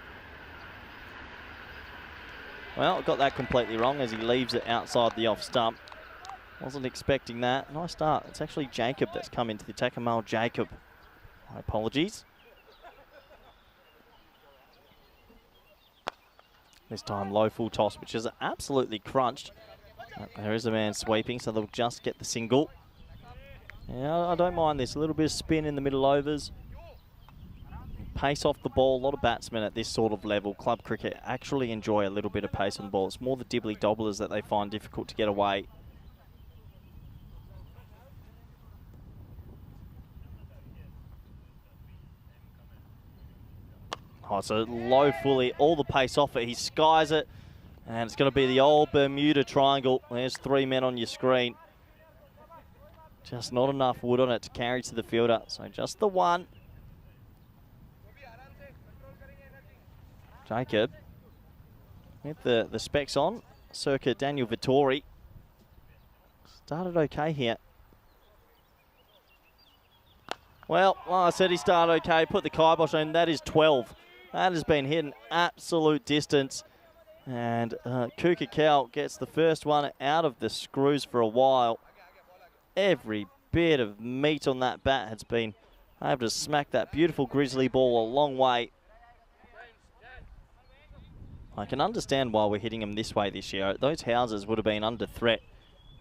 Well, got that completely wrong as he leaves it outside the off stump. Wasn't expecting that. Nice start. It's actually Jacob that's come into the attack. Amal Jacob. My apologies. This time low full toss, which is absolutely crunched. There is a man sweeping, so they'll just get the single. Yeah, I don't mind this. A little bit of spin in the middle overs. Pace off the ball. A lot of batsmen at this sort of level, club cricket, actually enjoy a little bit of pace on the ball. It's more the dibbly-dobblers that they find difficult to get away. Oh, it's a low fully, all the pace off it. He skies it, and it's going to be the old Bermuda Triangle. There's 3 men on your screen. Just not enough wood on it to carry to the fielder, so just the one. Jacob with the specs on, circa Daniel Vittori. Started okay here. Well, like I said, he started okay, put the kibosh on, that is 12. That has been hit an absolute distance. And Kukakau gets the first one out of the screws for a while. Every bit of meat on that bat has been able to smack that beautiful grizzly ball a long way. I can understand why we're hitting them this way this year. Those houses would have been under threat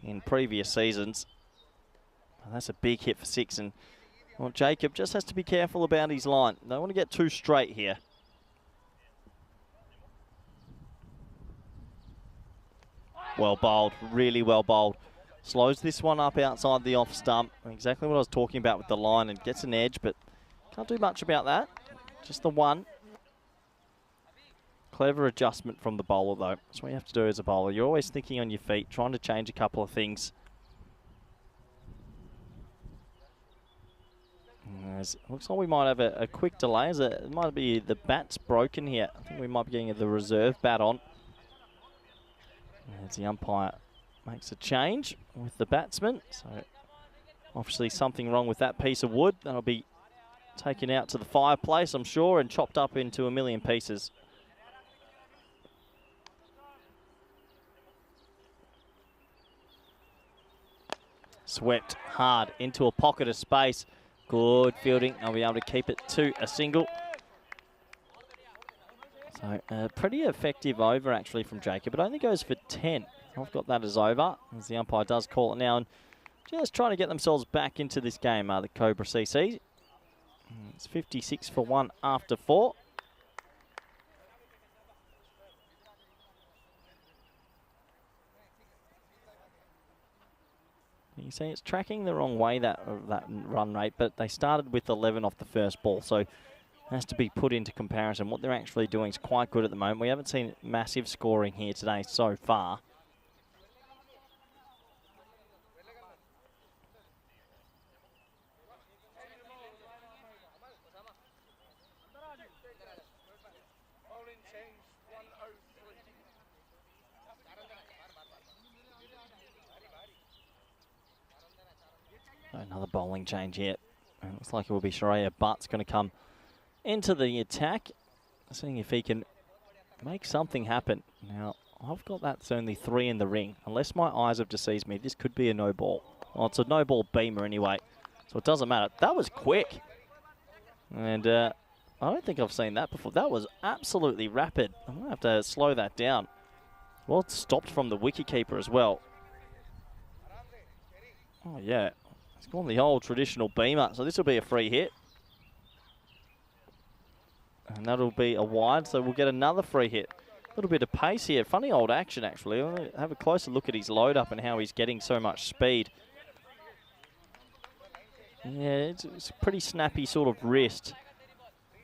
in previous seasons. And that's a big hit for 6. And well, Jacob just has to be careful about his line. Don't want to get too straight here. Well bowled, really well bowled. Slows this one up outside the off stump. Exactly what I was talking about with the line, and gets an edge, but can't do much about that. Just the one. Clever adjustment from the bowler, though. That's what you have to do as a bowler. You're always thinking on your feet, trying to change a couple of things. Looks like we might have a quick delay. It might be the bat's broken here. I think we might be getting the reserve bat on. As the umpire makes a change with the batsman. So obviously something wrong with that piece of wood. That'll be taken out to the fireplace, I'm sure, and chopped up into a million pieces. Swept hard into a pocket of space. Good fielding. I'll be able to keep it to a single. So a pretty effective over actually from Jacob. It only goes for 10. I've got that as over, as the umpire does call it now. And just trying to get themselves back into this game, the Cobra CC. It's 56 for 1 after 4. You see it's tracking the wrong way, that run rate, but they started with 11 off the first ball, so it has to be put into comparison. What they're actually doing is quite good at the moment. We haven't seen massive scoring here today so far. Another bowling change here. It looks like it will be Sharia Butt's going to come into the attack, seeing if he can make something happen. Now, I've got that's only 3 in the ring. Unless my eyes have deceived me, this could be a no ball. Well, it's a no ball beamer anyway, so it doesn't matter. That was quick. And I don't think I've seen that before. That was absolutely rapid. I'm going to have to slow that down. Well, it's stopped from the wicketkeeper as well. Oh, yeah. It's gone the old traditional beamer, so this will be a free hit. And that'll be a wide, so we'll get another free hit. A little bit of pace here. Funny old action, actually. I'll have a closer look at his load up and how he's getting so much speed. Yeah, it's a pretty snappy sort of wrist.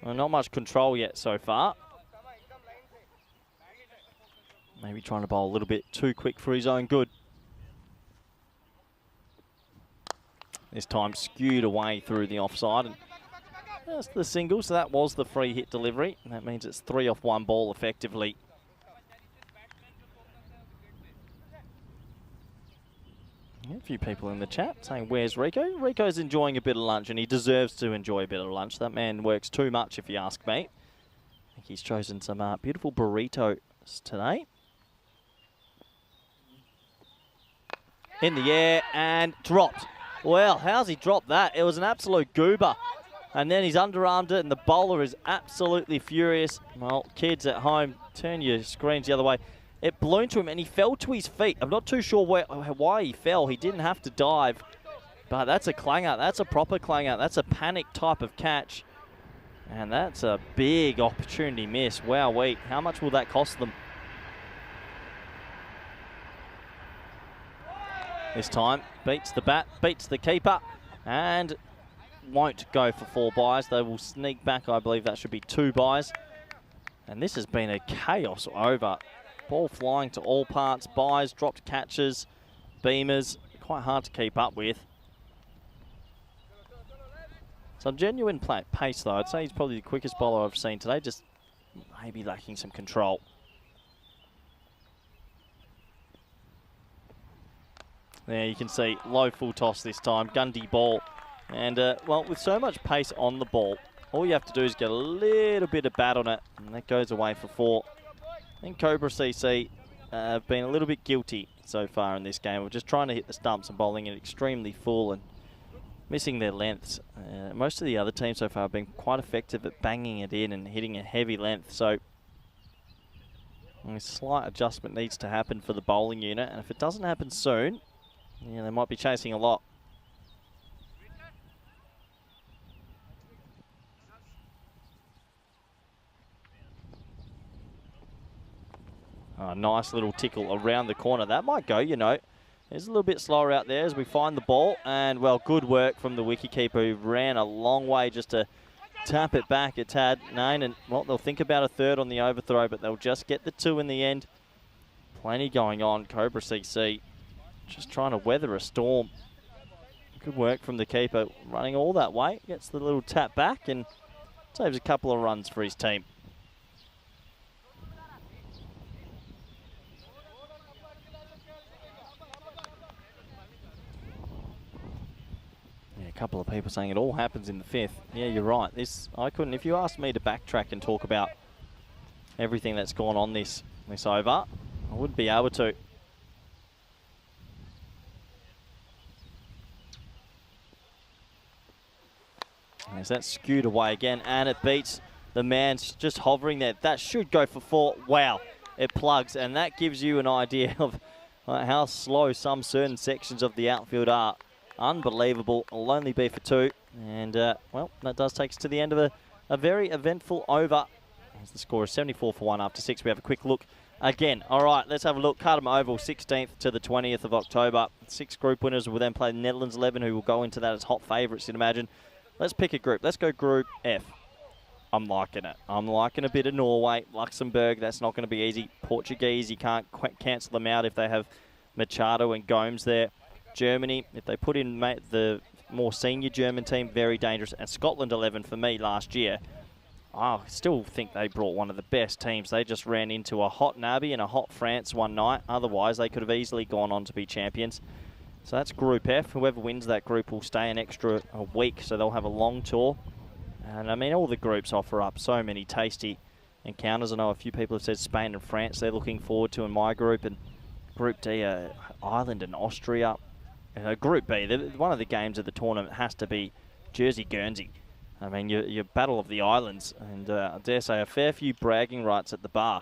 Well, not much control yet so far. Maybe trying to bowl a little bit too quick for his own good. This time skewed away through the offside. And that's the single, so that was the free hit delivery. And that means it's 3 off 1 ball effectively. A few people in the chat saying, where's Rico? Rico's enjoying a bit of lunch, and he deserves to enjoy a bit of lunch. That man works too much, if you ask me. I think he's chosen some beautiful burritos today. In the air and dropped. Well, how's he dropped that? It was an absolute goober. And then he's underarmed it, and the bowler is absolutely furious. Well, kids at home, turn your screens the other way. It blew to him, and he fell to his feet. I'm not too sure why he fell. He didn't have to dive. But that's a clanger. That's a proper clanger. That's a panic type of catch. And that's a big opportunity miss. Wowee. How much will that cost them? This time, beats the bat, beats the keeper, and won't go for 4 byes. They will sneak back. I believe that should be 2 byes. And this has been a chaos over. Ball flying to all parts, byes, dropped catches, beamers. Quite hard to keep up with. Some genuine pace, though. I'd say he's probably the quickest bowler I've seen today, just maybe lacking some control. There you can see, low full toss this time, Gundy ball. And, well, with so much pace on the ball, all you have to do is get a little bit of bat on it, and that goes away for 4. I think Cobra CC have been a little bit guilty so far in this game of just trying to hit the stumps and bowling it extremely full and missing their lengths. Most of the other teams so far have been quite effective at banging it in and hitting a heavy length, so a slight adjustment needs to happen for the bowling unit, and if it doesn't happen soon, yeah, they might be chasing a lot. Oh, nice little tickle around the corner. That might go, you know. It's a little bit slower out there as we find the ball. And, well, good work from the wicketkeeper who ran a long way just to tap it back. It's had 9, and, well, they'll think about a 3rd on the overthrow, but they'll just get the 2 in the end. Plenty going on. Cobra CC just trying to weather a storm. Good work from the keeper, running all that way. Gets the little tap back and saves a couple of runs for his team. A couple of people saying it all happens in the 5th. Yeah, you're right. I couldn't. If you asked me to backtrack and talk about everything that's gone on this over, I wouldn't be able to. As that skewed away again, and it beats the man just hovering there. That should go for 4. Wow, it plugs, and that gives you an idea of how slow some certain sections of the outfield are. Unbelievable. It'll only be for 2. And, well, that does take us to the end of a very eventful over. As the score is 74 for 1 after 6. We have a quick look again. All right, let's have a look. Cardamom Oval, 16th to the 20th of October. 6 group winners will then play the Netherlands 11, who will go into that as hot favourites, you'd imagine. Let's pick a group. Let's go Group F. I'm liking it. I'm liking a bit of Norway. Luxembourg, that's not going to be easy. Portuguese, you can't cancel them out if they have Machado and Gomes there. Germany, if they put in the more senior German team, very dangerous. And Scotland 11 for me last year. I still think they brought one of the best teams. They just ran into a hot Nabi and a hot France one night. Otherwise, they could have easily gone on to be champions. So that's Group F. Whoever wins that group will stay an extra week, so they'll have a long tour. And, I mean, all the groups offer up so many tasty encounters. I know a few people have said Spain and France they're looking forward to in my group. And Group D, Ireland and Austria. Group B, one of the games of the tournament has to be Jersey-Guernsey. I mean, your Battle of the Islands, and I dare say a fair few bragging rights at the bar.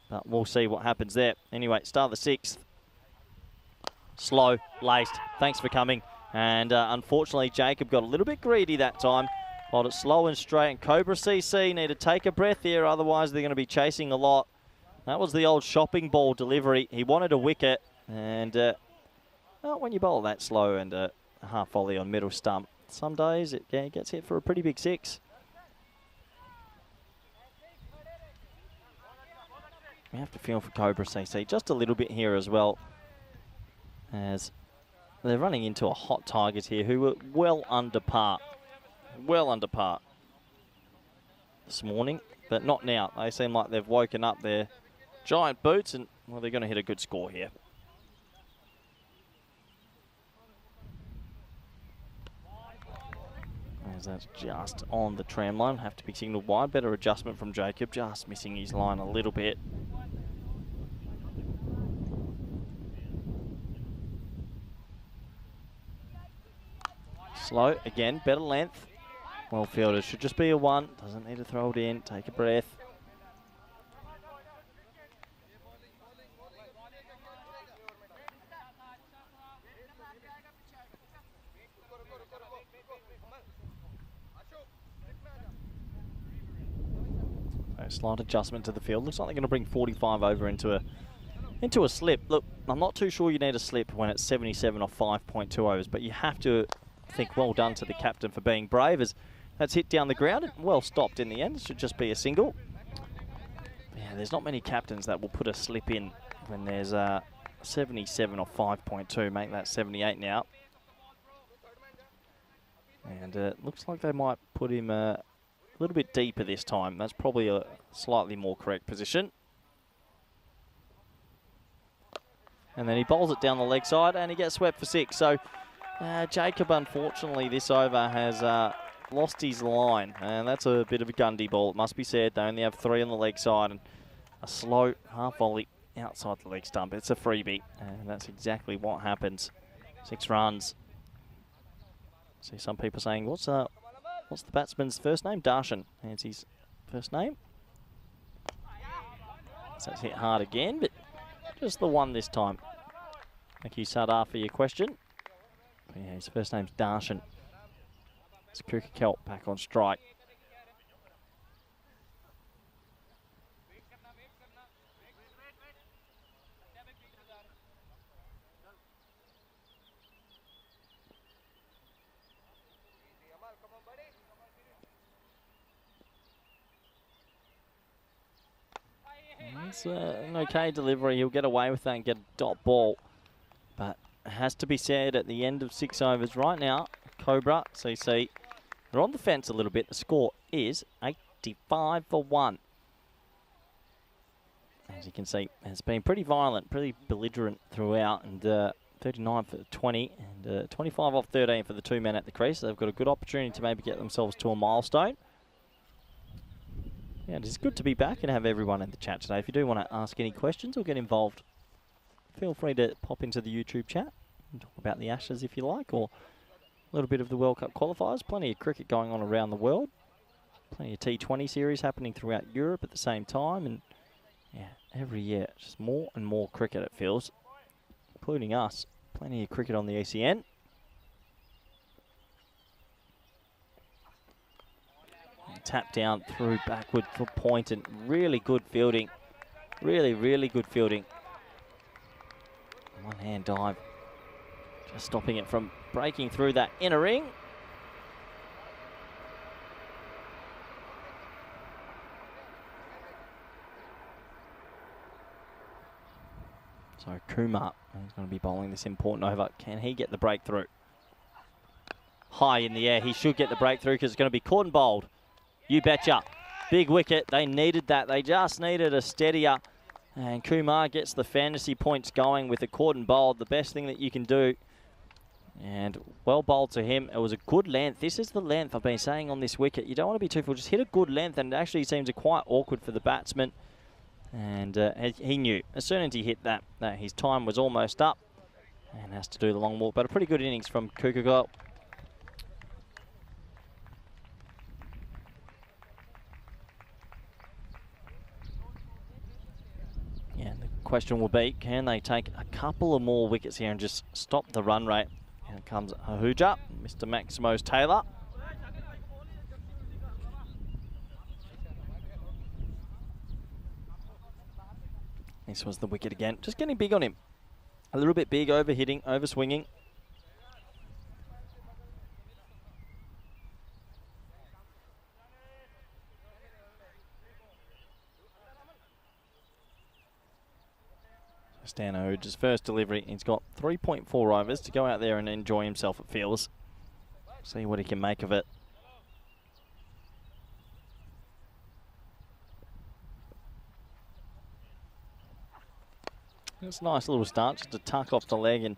But we'll see what happens there. Anyway, start the 6th. Slow, laced. Thanks for coming. And unfortunately, Jacob got a little bit greedy that time. Hold it slow and straight. And Cobra CC need to take a breath here, otherwise they're going to be chasing a lot. That was the old shopping ball delivery. He wanted a wicket, and well, when you bowl that slow and a half volley on middle stump, some days it gets hit for a pretty big 6. We have to feel for Cobra CC just a little bit here as well, as they're running into a hot Tigers here who were well under par. Well under par this morning, but not now. They seem like they've woken up their giant boots and, well, they're going to hit a good score here. As that's just on the tram line. Have to be signalled wide. Better adjustment from Jacob. Just missing his line a little bit. Slow. Again, better length. Well fielded. Should just be a 1. Doesn't need to throw it in. Take a breath. Slight adjustment to the field. Looks like they're going to bring 45 over into a slip. Look, I'm not too sure you need a slip when it's 77 or 5.2 overs, but you have to think well done to the captain for being brave, as that's hit down the ground and well stopped in the end. It should just be a single. Yeah, there's not many captains that will put a slip in when there's 77 or 5.2. Make that 78 now. And it looks like they might put him a little bit deeper this time. That's probably a slightly more correct position. And then he bowls it down the leg side and he gets swept for 6. So Jacob, unfortunately, this over has lost his line. And that's a bit of a Gundy ball, it must be said. They only have 3 on the leg side and a slow half volley outside the leg stump. It's a freebie, and that's exactly what happens. 6 runs. See some people saying, what's the batsman's first name? Darshan. That's his first name. So that's hit hard again, but just the 1 this time. Thank you, Sadar, for your question. But yeah, his first name's Darshan. It's Kuka Kelp back on strike. It's an okay delivery. He'll get away with that and get a dot ball. But it has to be said, at the end of 6 overs right now, Cobra, CC, they're on the fence a little bit. The score is 85 for 1. As you can see, it's been pretty violent, pretty belligerent throughout. And 39 for 20 and 25 off 13 for the 2 men at the crease. So they've got a good opportunity to maybe get themselves to a milestone. Yeah, it's good to be back and have everyone in the chat today. If you do want to ask any questions or get involved, feel free to pop into the YouTube chat and talk about the Ashes if you like, or a little bit of the World Cup qualifiers. Plenty of cricket going on around the world. Plenty of T20 series happening throughout Europe at the same time. And yeah, every year, just more and more cricket, it feels, including us. Plenty of cricket on the ECN. Tap down through backward for point, and really good fielding. Really, really good fielding. One hand dive. Just stopping it from breaking through that inner ring. So Kumar is going to be bowling this important over. Can he get the breakthrough? High in the air. He should get the breakthrough because it's going to be caught and bowled. You betcha. Big wicket. They needed that. They just needed a steadier. And Kumar gets the fantasy points going with a caught and bowled. The best thing that you can do. And well bowled to him. It was a good length. This is the length I've been saying on this wicket. You don't want to be too full. Just hit a good length. And it actually seems quite awkward for the batsman. And he knew as soon as he hit that his time was almost up. And has to do the long walk. But a pretty good innings from Kukagol. Yeah, the question will be, can they take a couple of more wickets here and just stop the run rate? Here comes Ahuja, Mr. Maximo's Taylor. This was the wicket again. Just getting big on him. A little bit big, over hitting, over swinging. Stan Ahuja's first delivery. He's got 3.4 overs to go out there and enjoy himself, it feels. See what he can make of it. It's a nice little start, just to tuck off the leg, and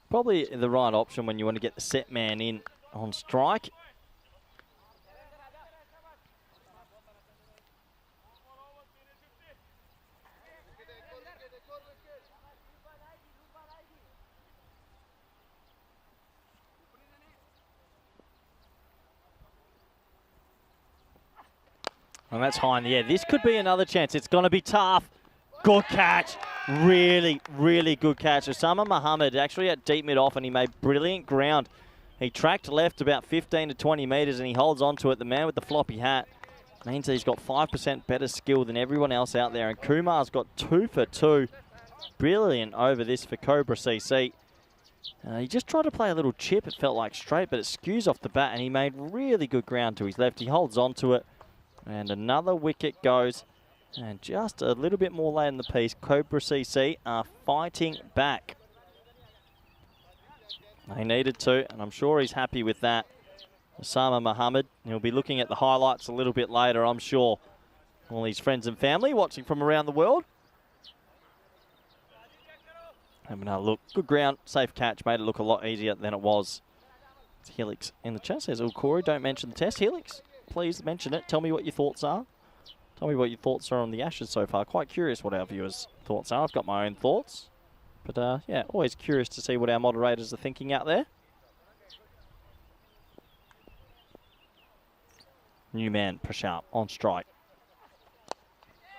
probably the right option when you want to get the set man in on strike. And that's high in the air. This could be another chance. It's going to be tough. Good catch. Really, really good catch. Osama Muhammad actually at deep mid-off, and he made brilliant ground. He tracked left about 15 to 20 metres, and he holds on to it. The man with the floppy hat means that he's got 5% better skill than everyone else out there. And Kumar's got 2 for 2. Brilliant over this for Cobra CC. He just tried to play a little chip. It felt like straight, but it skews off the bat, and he made really good ground to his left. He holds on to it. And another wicket goes. And just a little bit more late in the piece, Cobra CC are fighting back. They needed to, and I'm sure he's happy with that. Osama Muhammad, he'll be looking at the highlights a little bit later, I'm sure. All his friends and family watching from around the world. Having a look. Good ground, safe catch, made it look a lot easier than it was. It's Helix in the chat, says, oh, Corey, don't mention the test. Helix, please mention it. Tell me what your thoughts are. Tell me what your thoughts are on the Ashes so far. Quite curious what our viewers' thoughts are. I've got my own thoughts. But, yeah, always curious to see what our moderators are thinking out there. New man, Prashant, on strike.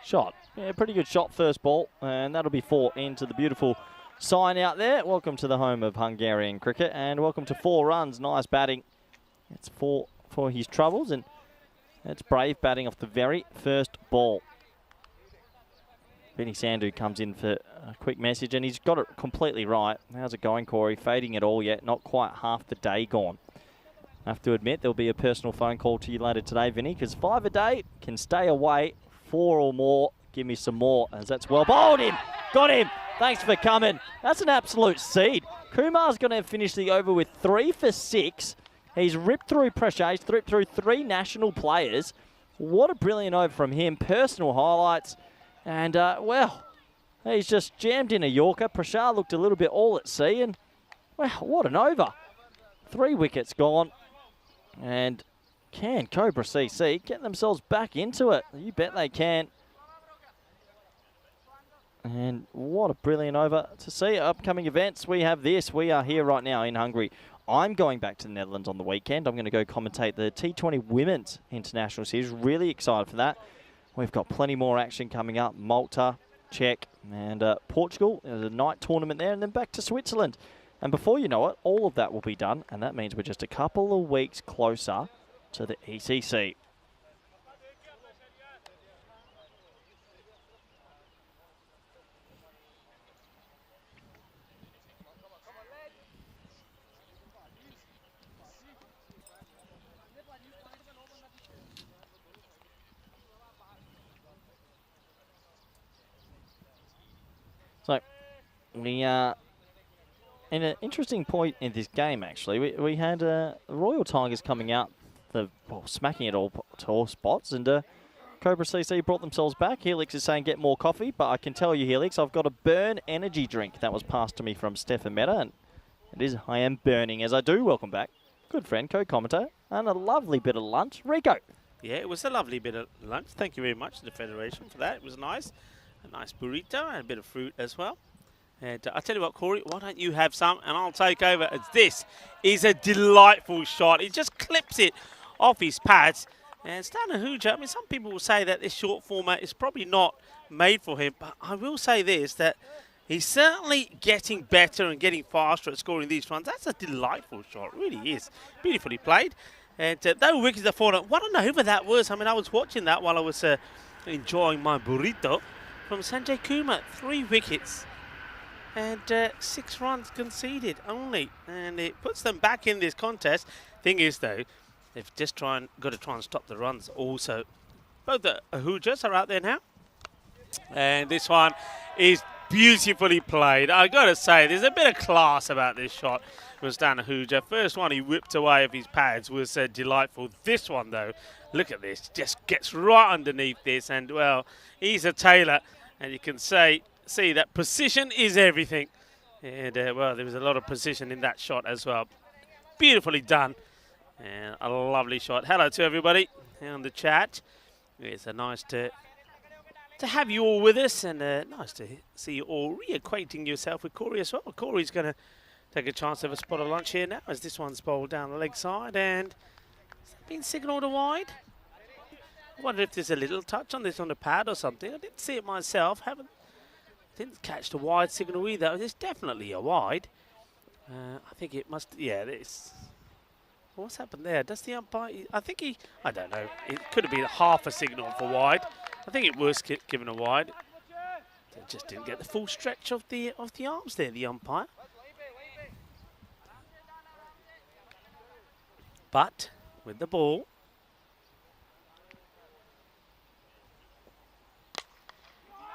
Shot. Yeah, pretty good shot first ball. And that'll be 4 into the beautiful sign out there. Welcome to the home of Hungarian cricket. And welcome to 4 runs. Nice batting. It's 4 for his troubles. And it's Brave batting off the very first ball. Benny Sandhu comes in for a quick message, and he's got it completely right. How's it going, Corey? Fading it all yet. Not quite half the day gone. I have to admit, there'll be a personal phone call to you later today, Vinny, because 5 a day can stay away. 4 or more, give me some more, as that's well bowled in. Got him. Thanks for coming. That's an absolute seed. Kumar's going to finish the over with 3 for 6. He's ripped through pressure. He's ripped through 3 national players. What a brilliant over from him. Personal highlights. And, well, he's just jammed in a Yorker. Prashant looked a little bit all at sea. And, well, what an over. 3 wickets gone. And can Cobra CC get themselves back into it? You bet they can. And what a brilliant over to see. Upcoming events, we have this. We are here right now in Hungary. I'm going back to the Netherlands on the weekend. I'm going to go commentate the T20 Women's International Series. Really excited for that. We've got plenty more action coming up. Malta, Czech, and Portugal. There's a night tournament there, and then back to Switzerland. And before you know it, all of that will be done, and that means we're just a couple of weeks closer to the ECC. So, we are in an interesting point in this game, actually. We had Royal Tigers coming out, smacking it all to all spots, and Cobra CC brought themselves back. Helix is saying get more coffee, but I can tell you, Helix, I've got a burn energy drink that was passed to me from Stefan Meta, and it is, I am burning as I do. Welcome back. Good friend, co-commentator, and a lovely bit of lunch. Rico. Yeah, it was a lovely bit of lunch. Thank you very much to the Federation for that. It was nice. A nice burrito and a bit of fruit as well. And I'll tell you what, Corey, why don't you have some and I'll take over. As this is a delightful shot. He just clips it off his pads. And Stan Ahuja, I mean, some people will say that this short format is probably not made for him. But I will say this, that he's certainly getting better and getting faster at scoring these runs. That's a delightful shot, it really is. Beautifully played. And though wickets are falling, what an over that was. I mean, I was watching that while I was enjoying my burrito. From Sanjay Kumar, 3 wickets and 6 runs conceded only. And it puts them back in this contest. Thing is, though, they've just got to try and stop the runs also. Both the Ahujas are out there now. And this one is beautifully played. I got to say, there's a bit of class about this shot from Stan Ahuja. First one he whipped away of his pads was delightful. This one, though, look at this. Just gets right underneath this. And, well, he's a tailor. And you can see that precision is everything. And, well, there was a lot of precision in that shot as well. Beautifully done. And a lovely shot. Hello to everybody on the chat. It's nice to have you all with us, and nice to see you all reacquainting yourself with Corey as well. Corey's going to take a chance of a spot of lunch here now as this one's bowled down the leg side, and has that been signalled a wide? I wonder if there's a little touch on this on the pad or something. I didn't see it myself. Didn't catch the wide signal either. There's definitely a wide. I think it must. Yeah, this. What's happened there? Does the umpire? I don't know. It could have been half a signal for wide. I think it was given a wide. They just didn't get the full stretch of the arms there, the umpire. But with the ball,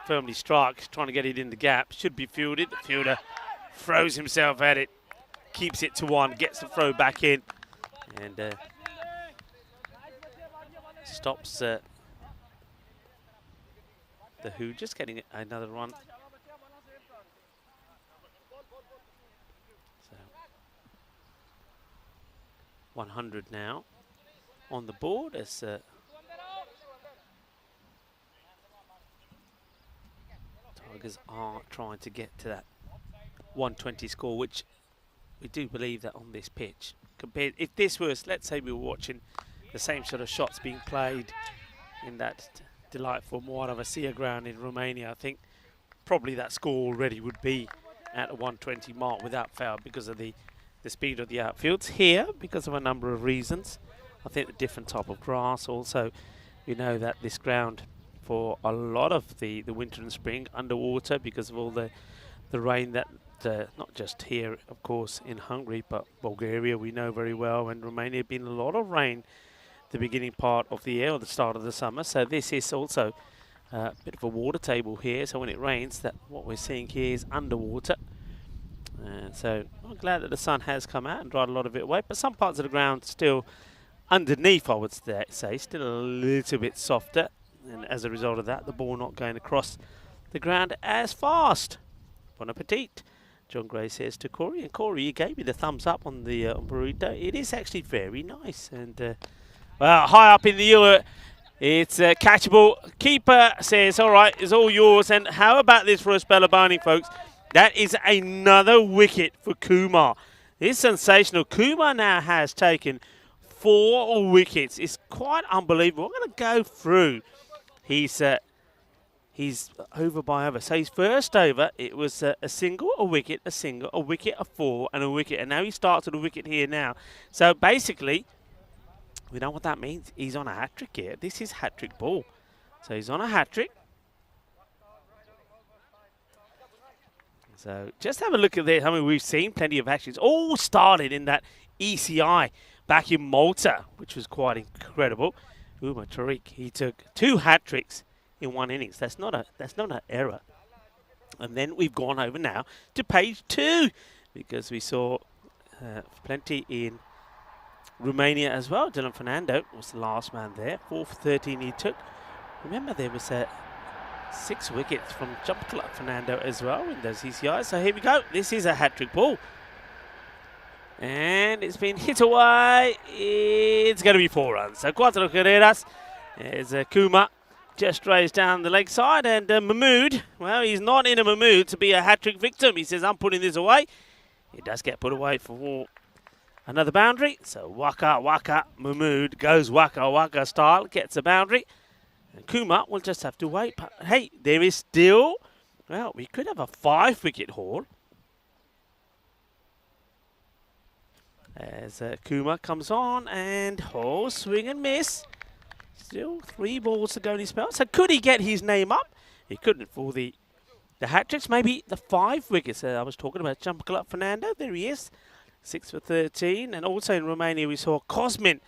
firmly struck, trying to get it in the gap. Should be fielded. The fielder throws himself at it, keeps it to one, gets the throw back in, and stops the Who just getting another run. So 100 now on the board as Tigers are trying to get to that 120 score, which we do believe that on this pitch. Compared, if this was, let's say we were watching the same sort of shots being played in that delightful Moara ground in Romania, I think probably that score already would be at a 120 mark without fail because of the speed of the outfields. Here, because of a number of reasons, I think the different type of grass. Also, we know that this ground for a lot of the winter and spring underwater because of all the rain that not just here, of course, in Hungary, but Bulgaria we know very well, and Romania, been a lot of rain the beginning part of the year or the start of the summer. So this is also a bit of a water table here. So when it rains, that what we're seeing here is underwater. So I'm glad that the sun has come out and dried a lot of it away. But some parts of the ground still underneath, I would say, still a little bit softer. And as a result of that, the ball not going across the ground as fast. Bon appetit, John Gray says to Corey. And Corey, you gave me the thumbs up on the burrito. It is actually very nice. And well, high up in the air, it's catchable. Keeper says, all right, it's all yours. And how about this for a spell of bowling, folks? That is another wicket for Kumar. It's sensational. Kumar now has taken 4 wickets. It's quite unbelievable. I'm going to go through. He's over by over. So his first over, it was a single, a wicket, a single, a wicket, a 4, and a wicket. And now he starts with a wicket here now. So basically, we know what that means. He's on a hat-trick here. This is hat-trick ball. So he's on a hat-trick. So just have a look at this. I mean, we've seen plenty of actions. All started in that ECI back in Malta, which was quite incredible. Umar Tariq, he took 2 hat-tricks in 1 innings. That's not an error. And then we've gone over now to page 2 because we saw plenty in Romania as well. Dylan Fernando was the last man there. 4 for 13 he took. Remember, there was 6 wickets from Jump Club Fernando as well in those ECIs. So here we go. This is a hat-trick ball. And it's been hit away. It's going to be 4 runs. So 4 carreras. There's Kuma. Just raised down the leg side. And Mahmood, well, he's not in a mood to be a hat-trick victim. He says, I'm putting this away. It does get put away for another boundary. So Waka Mahmood goes Waka style, gets a boundary. And Kumar will just have to wait. But hey, there is still, well, we could have a 5-wicket haul. As Kumar comes on and swing and miss. Still 3 balls to go in his spell. So could he get his name up? He couldn't for the hat-tricks. Maybe the 5 wickets. I was talking about Jump Club Fernando. There he is. 6 for 13. And also in Romania we saw Cosmin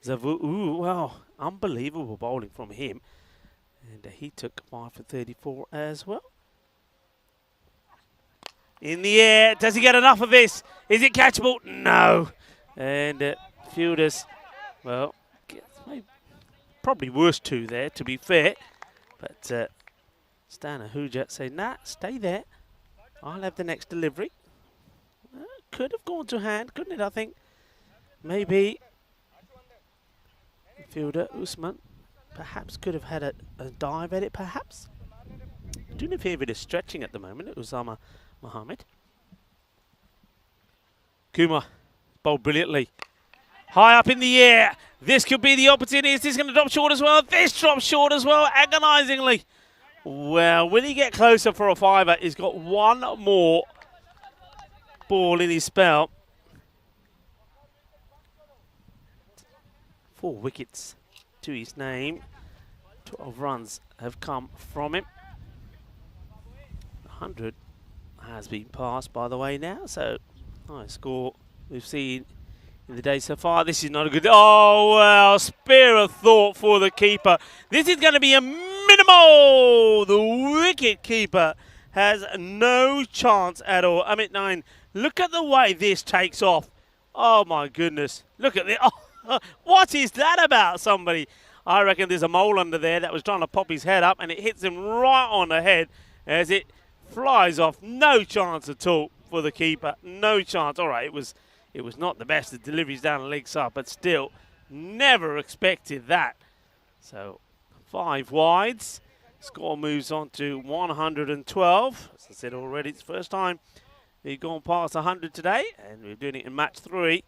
Zavu. Wow, unbelievable bowling from him. And he took 5 for 34 as well. In the air. Does he get enough of this? Is it catchable? No. And fielders, well, probably worst two there, to be fair. But Stan Ahuja say, nah, stay there. I'll have the next delivery. Could have gone to hand, couldn't it? I think maybe fielder Usman perhaps could have had a dive at it, perhaps. Doing a fair bit of stretching at the moment, Usama Mohammed. Kumar bowled brilliantly. High up in the air. This could be the opportunity. Is this going to drop short as well? This drops short as well, agonisingly. Well, will he get closer for a fiver? He's got one more ball in his spell. 4 wickets to his name. 12 runs have come from him. 100 has been passed, by the way, now. So, nice score we've seen in the day so far. This is not a good... Oh, well, spare a thought for the keeper. This is going to be a minimal. The wicket keeper has no chance at all. Amit 9, look at the way this takes off. Oh, my goodness. Look at this. Oh, what is that about, somebody? I reckon there's a mole under there that was trying to pop his head up, and it hits him right on the head as it flies off. No chance at all for the keeper. No chance. All right, it was not the best. The delivery's down the leg side, but still, never expected that. So, 5 wides. Score moves on to 112. As I said already, it's the first time we've gone past 100 today, and we're doing it in match 3.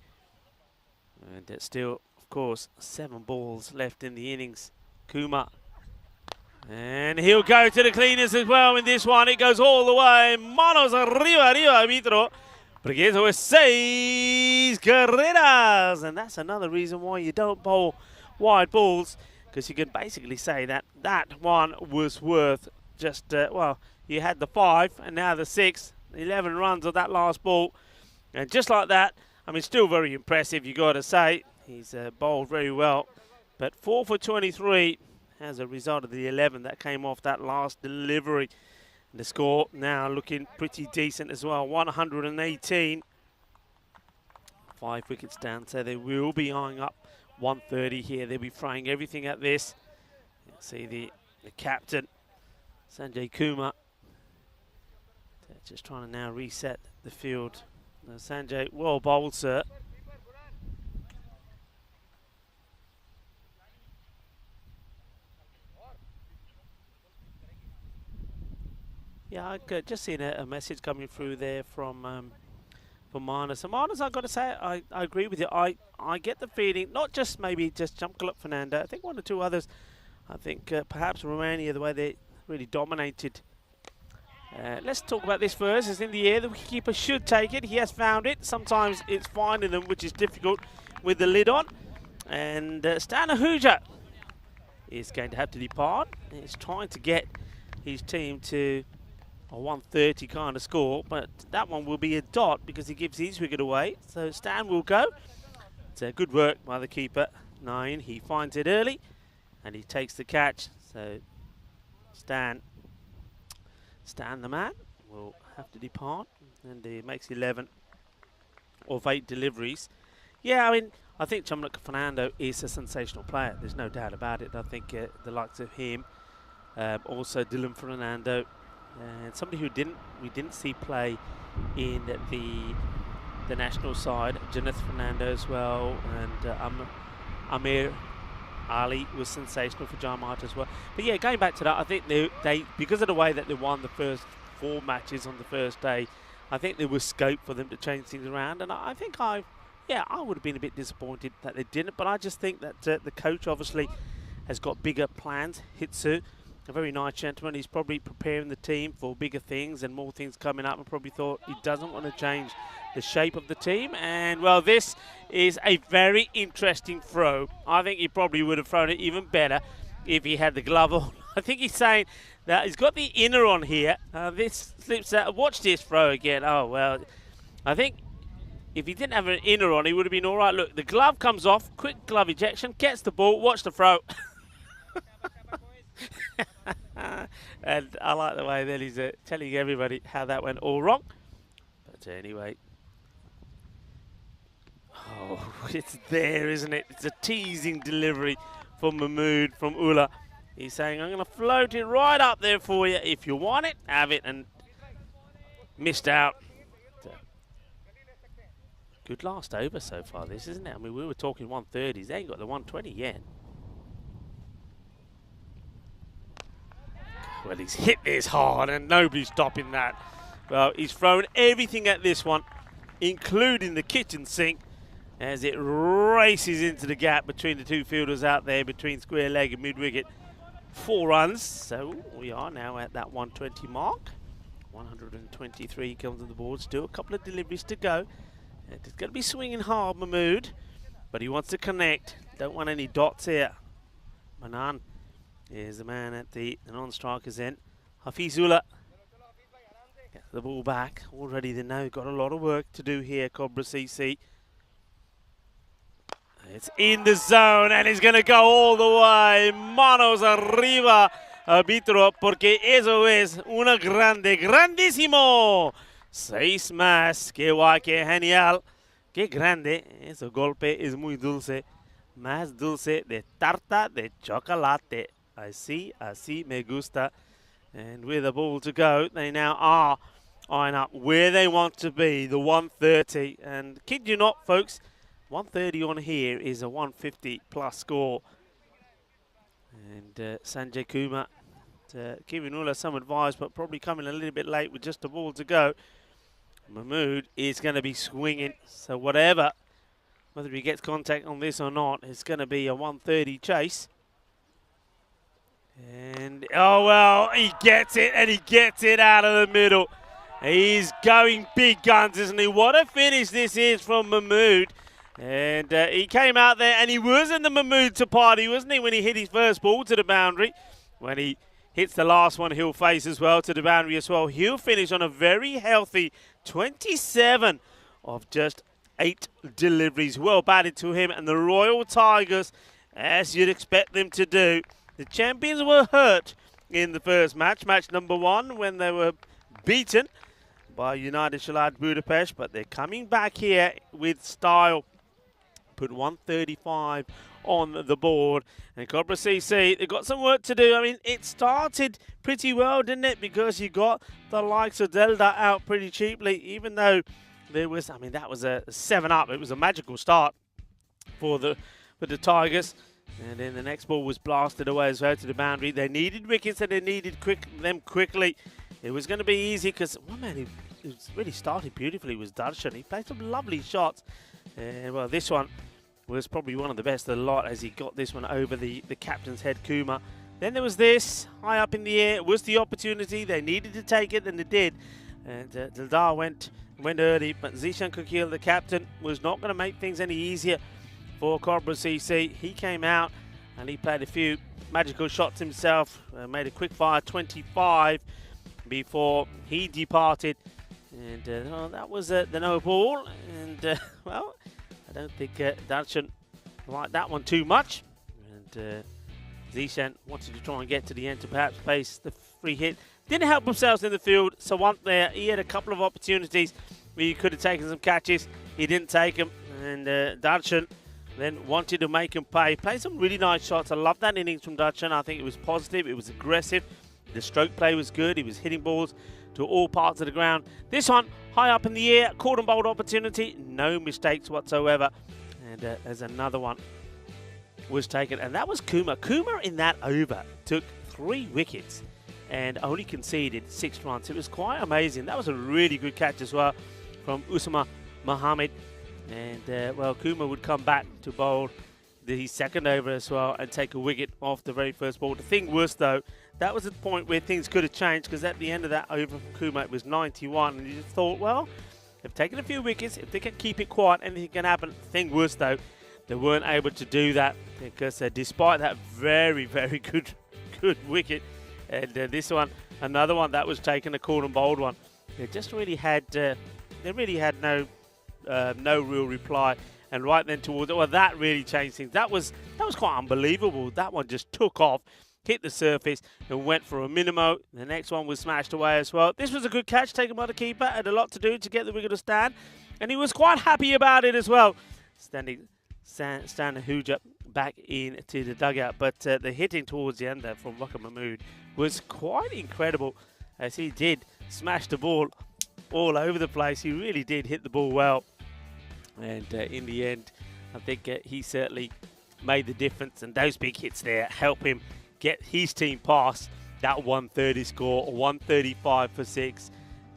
And there's still, of course, 7 balls left in the innings. Kumar. And he'll go to the cleaners as well in this one. It goes all the way. Manos arriba, arbitro. Porque eso es 6 carreras. And that's another reason why you don't bowl wide balls, because you can basically say that that one was worth just, well, you had the 5 and now the 6. 11 runs of that last ball. And just like that, I mean, still very impressive, you got to say. He's bowled very well. But 4 for 23 as a result of the 11 that came off that last delivery. And the score now looking pretty decent as well. 118. 5 wickets down, so they will be eyeing up 130 here. They'll be throwing everything at this. You'll see the captain, Sanjay Kumar. They're just trying to now reset the field. Now, Sanjay, well bowled, sir. Yeah, I've just seen a message coming through there from Manas. So Manas, I've got to say, I agree with you. I get the feeling, not just maybe just Jamkaluk Fernando, I think 1 or 2 others. I think perhaps Romania, the way they really dominated. Let's talk about this first. It's in the air. The wicketkeeper should take it. He has found it. Sometimes it's finding them, which is difficult with the lid on. And Stan Ahuja is going to have to depart. He's trying to get his team to a 130 kind of score, but that one will be a dot because he gives his wicket away. So Stan will go. It's good work by the keeper. 9. He finds it early and he takes the catch. So Stan the man will have to depart, and he makes 11 of 8 deliveries. Yeah, I mean, I think Jamkaluk Fernando is a sensational player. There's no doubt about it. I think the likes of him, also Dylan Fernando, and somebody who we didn't see play in the national side, Janeth Fernando as well, and Amir Ali was sensational for Jarmart as well. But yeah, going back to that, I think they because of the way that they won the first 4 matches on the first day, I think there was scope for them to change things around. And I think I would have been a bit disappointed that they didn't. But I just think that the coach obviously has got bigger plans. Hitsu, a very nice gentleman. He's probably preparing the team for bigger things and more things coming up, and probably thought he doesn't want to change the shape of the team. And well, this is a very interesting throw. I think he probably would have thrown it even better if he had the glove on. I think he's saying that he's got the inner on here. This slips out. Watch this throw again. Oh, well, I think if he didn't have an inner on, he would have been all right. Look, the glove comes off. Quick glove ejection. Gets the ball. Watch the throw. And I like the way that he's telling everybody how that went all wrong. But anyway. Oh, it's there, isn't it? It's a teasing delivery from Mahmood, from Ula. He's saying, I'm going to float it right up there for you. If you want it, have it. And missed out. Good last over so far, this, isn't it? I mean, we were talking 130s. They ain't got the 120 yet. Well, he's hit this hard, and nobody's stopping that. Well, he's thrown everything at this one, including the kitchen sink, as it races into the gap between the two fielders out there, between square leg and mid-wicket. 4 runs, so we are now at that 120 mark. 123 comes on the board, still a couple of deliveries to go. It's going to be swinging hard, Mahmood, but he wants to connect. Don't want any dots here. Manan is the man at the non-striker's end. Hafizullah gets the ball back. Already they know got a lot of work to do here, Cobra CC. It's in the zone and it's going to go all the way. Manos arriba, arbitro, porque eso es una grande, grandísimo. 6 más. Qué guay, qué genial. Qué grande. Ese golpe es muy dulce. Más dulce de tarta de chocolate. Así me gusta. And with the ball to go, they now are eyeing up where they want to be, the 130. And kid you not, folks, 130 on here is a 150 plus score. And Sanjay Kumar giving Ula some advice, but probably coming a little bit late with just a ball to go. Mahmood is going to be swinging, so whether he gets contact on this or not, it's going to be a 130 chase. And, oh well, he gets it, and he gets it out of the middle. He's going big guns, isn't he? What a finish this is from Mahmood. And he came out there, and he was in the Mahmood to party, wasn't he, when he hit his first ball to the boundary. When he hits the last one, he'll face as well to the boundary as well. He'll finish on a very healthy 27 of just 8 deliveries. Well batted to him, and the Royal Tigers, as you'd expect them to do. The champions were hurt in the first match, match number 1, when they were beaten by United Csalad Budapest, but they're coming back here with style. Put 135 on the board, and Cobra CC, they've got some work to do. I mean, it started pretty well, didn't it? Because you got the likes of Delta out pretty cheaply, even though there was, I mean, that was a 7-up. It was a magical start for the Tigers. And then the next ball was blasted away as well to the boundary. They needed wickets, and they needed them quickly. It was going to be easy because one man who really started beautifully was Darshan. He played some lovely shots. Well, this one was probably one of the best of the lot as he got this one over the captain's head, Kumar. Then there was this, high up in the air. It was the opportunity. They needed to take it, and they did. And Dildar went early, but Zishan Kokil, the captain, was not going to make things any easier for Cobra CC. He came out and he played a few magical shots himself, made a quick fire 25 before he departed. And well, that was the no ball. And well, I don't think Darshan liked that one too much. And Zishan wanted to try and get to the end to perhaps place the free hit. Didn't help themselves in the field, so one there, he had a couple of opportunities where he could have taken some catches. He didn't take them. And Darshan then wanted to make him pay. Played some really nice shots. I love that innings from Darshan. I think it was positive. It was aggressive. The stroke play was good. He was hitting balls to all parts of the ground. This one, high up in the air, caught and bowled opportunity. No mistakes whatsoever. And there's another one was taken. And that was Kumar. Kumar in that over took 3 wickets and only conceded 6 runs. It was quite amazing. That was a really good catch as well from Usama Mohammed. And, well, Kumar would come back to bowl the second over as well and take a wicket off the very first ball. The thing was, though, that was the point where things could have changed, because at the end of that over from Kumar, it was 91. And you just thought, well, they've taken a few wickets. If they can keep it quiet, anything can happen. The thing was, though, they weren't able to do that because despite that very, very good wicket, and this one, another one that was taken, a caught and bowled one, they just really had, no real reply. And right then towards, well, that really changed things. That was quite unbelievable. That one just took off. hit the surface and went for a minimo. The next one was smashed away as well. This was a good catch taken by the keeper. Had a lot to do to get the wicket to stand, and he was quite happy about it as well. Standing Huja back into the dugout, but the hitting towards the end there from Waka Mahmood was quite incredible, as he did smash the ball all over the place. He really did hit the ball well, and in the end, I think he certainly made the difference, and those big hits there help him get his team past that 130 score, 135 for 6.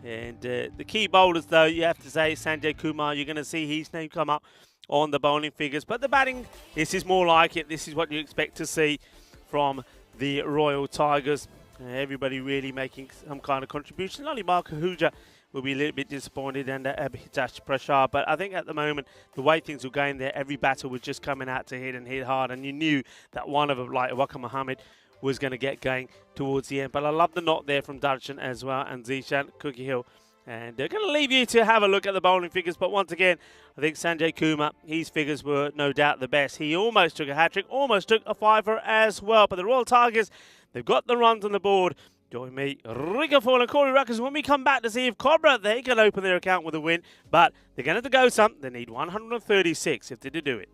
And the key bowlers, though, you have to say, Sanjay Kumar, you're going to see his name come up on the bowling figures. But the batting, this is more like it. This is what you expect to see from the Royal Tigers. Everybody really making some kind of contribution. Only Mark Ahuja will be a little bit disappointed, and Hitash Prashar. But I think at the moment, the way things were going there, every batter was just coming out to hit and hit hard. And you knew that one of them, like Waka Mohammed, was going to get going towards the end. But I love the knot there from Darshan as well, and Zishan, Cookie Hill. And they're going to leave you to have a look at the bowling figures. But once again, I think Sanjay Kumar, his figures were no doubt the best. He almost took a hat-trick, almost took a fiver as well. But the Royal Tigers, they've got the runs on the board. Join me, Ricky Fall and Corey Ruckers, when we come back to see if Cobra, they can open their account with a win. But they're going to have to go some. They need 136 if they do it.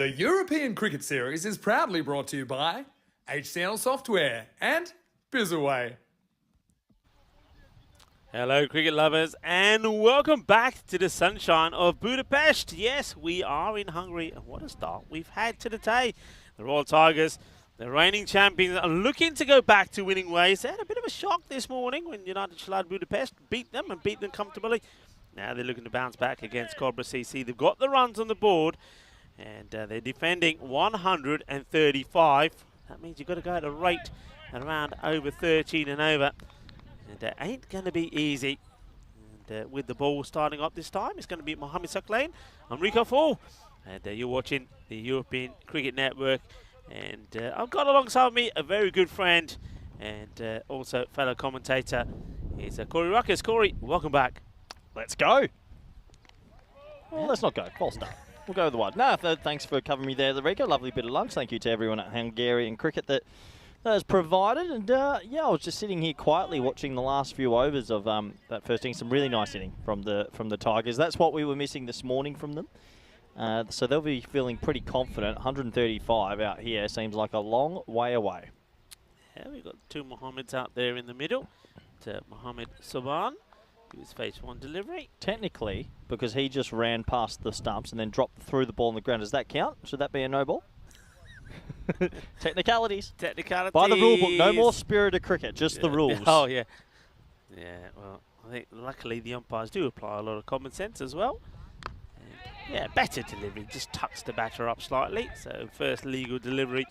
The European Cricket Series is proudly brought to you by HCL Software and Bizzaway. Hello, cricket lovers, and welcome back to the sunshine of Budapest. Yes, we are in Hungary, and what a start we've had to the day. The Royal Tigers, the reigning champions, are looking to go back to winning ways. They had a bit of a shock this morning when United Csalad Budapest beat them and beat them comfortably. Now they're looking to bounce back against Cobra CC. They've got the runs on the board, and they're defending 135. That means you've got to go at a rate at around over 13 and over. And that ain't going to be easy. And with the ball starting up this time, it's going to be Mohamed Saklain. I'm Rico Fall, and you're watching the European Cricket Network. And I've got alongside me a very good friend and also fellow commentator. Is Corey Ruckus. Corey, welcome back. Let's go. Well, let's not go. False start. We'll go with the one. No, thanks for covering me there, Rico. Lovely bit of lunch. Thank you to everyone at Hungarian Cricket that has provided. And yeah, I was just sitting here quietly watching the last few overs of that first inning. Some really nice inning from the Tigers. That's what we were missing this morning from them. So they'll be feeling pretty confident. 135 out here seems like a long way away. Yeah, we've got two Mohammeds out there in the middle. To Mohamed Saban, who's phase one delivery. Technically, because he just ran past the stumps and then dropped through the ball on the ground, does that count? Should that be a no ball? Technicalities. Technicalities. By the rule book, no more spirit of cricket, just the rules. Oh, yeah. Yeah, well, I think luckily the umpires do apply a lot of common sense as well. And yeah, better delivery, just tucks the batter up slightly. So first legal delivery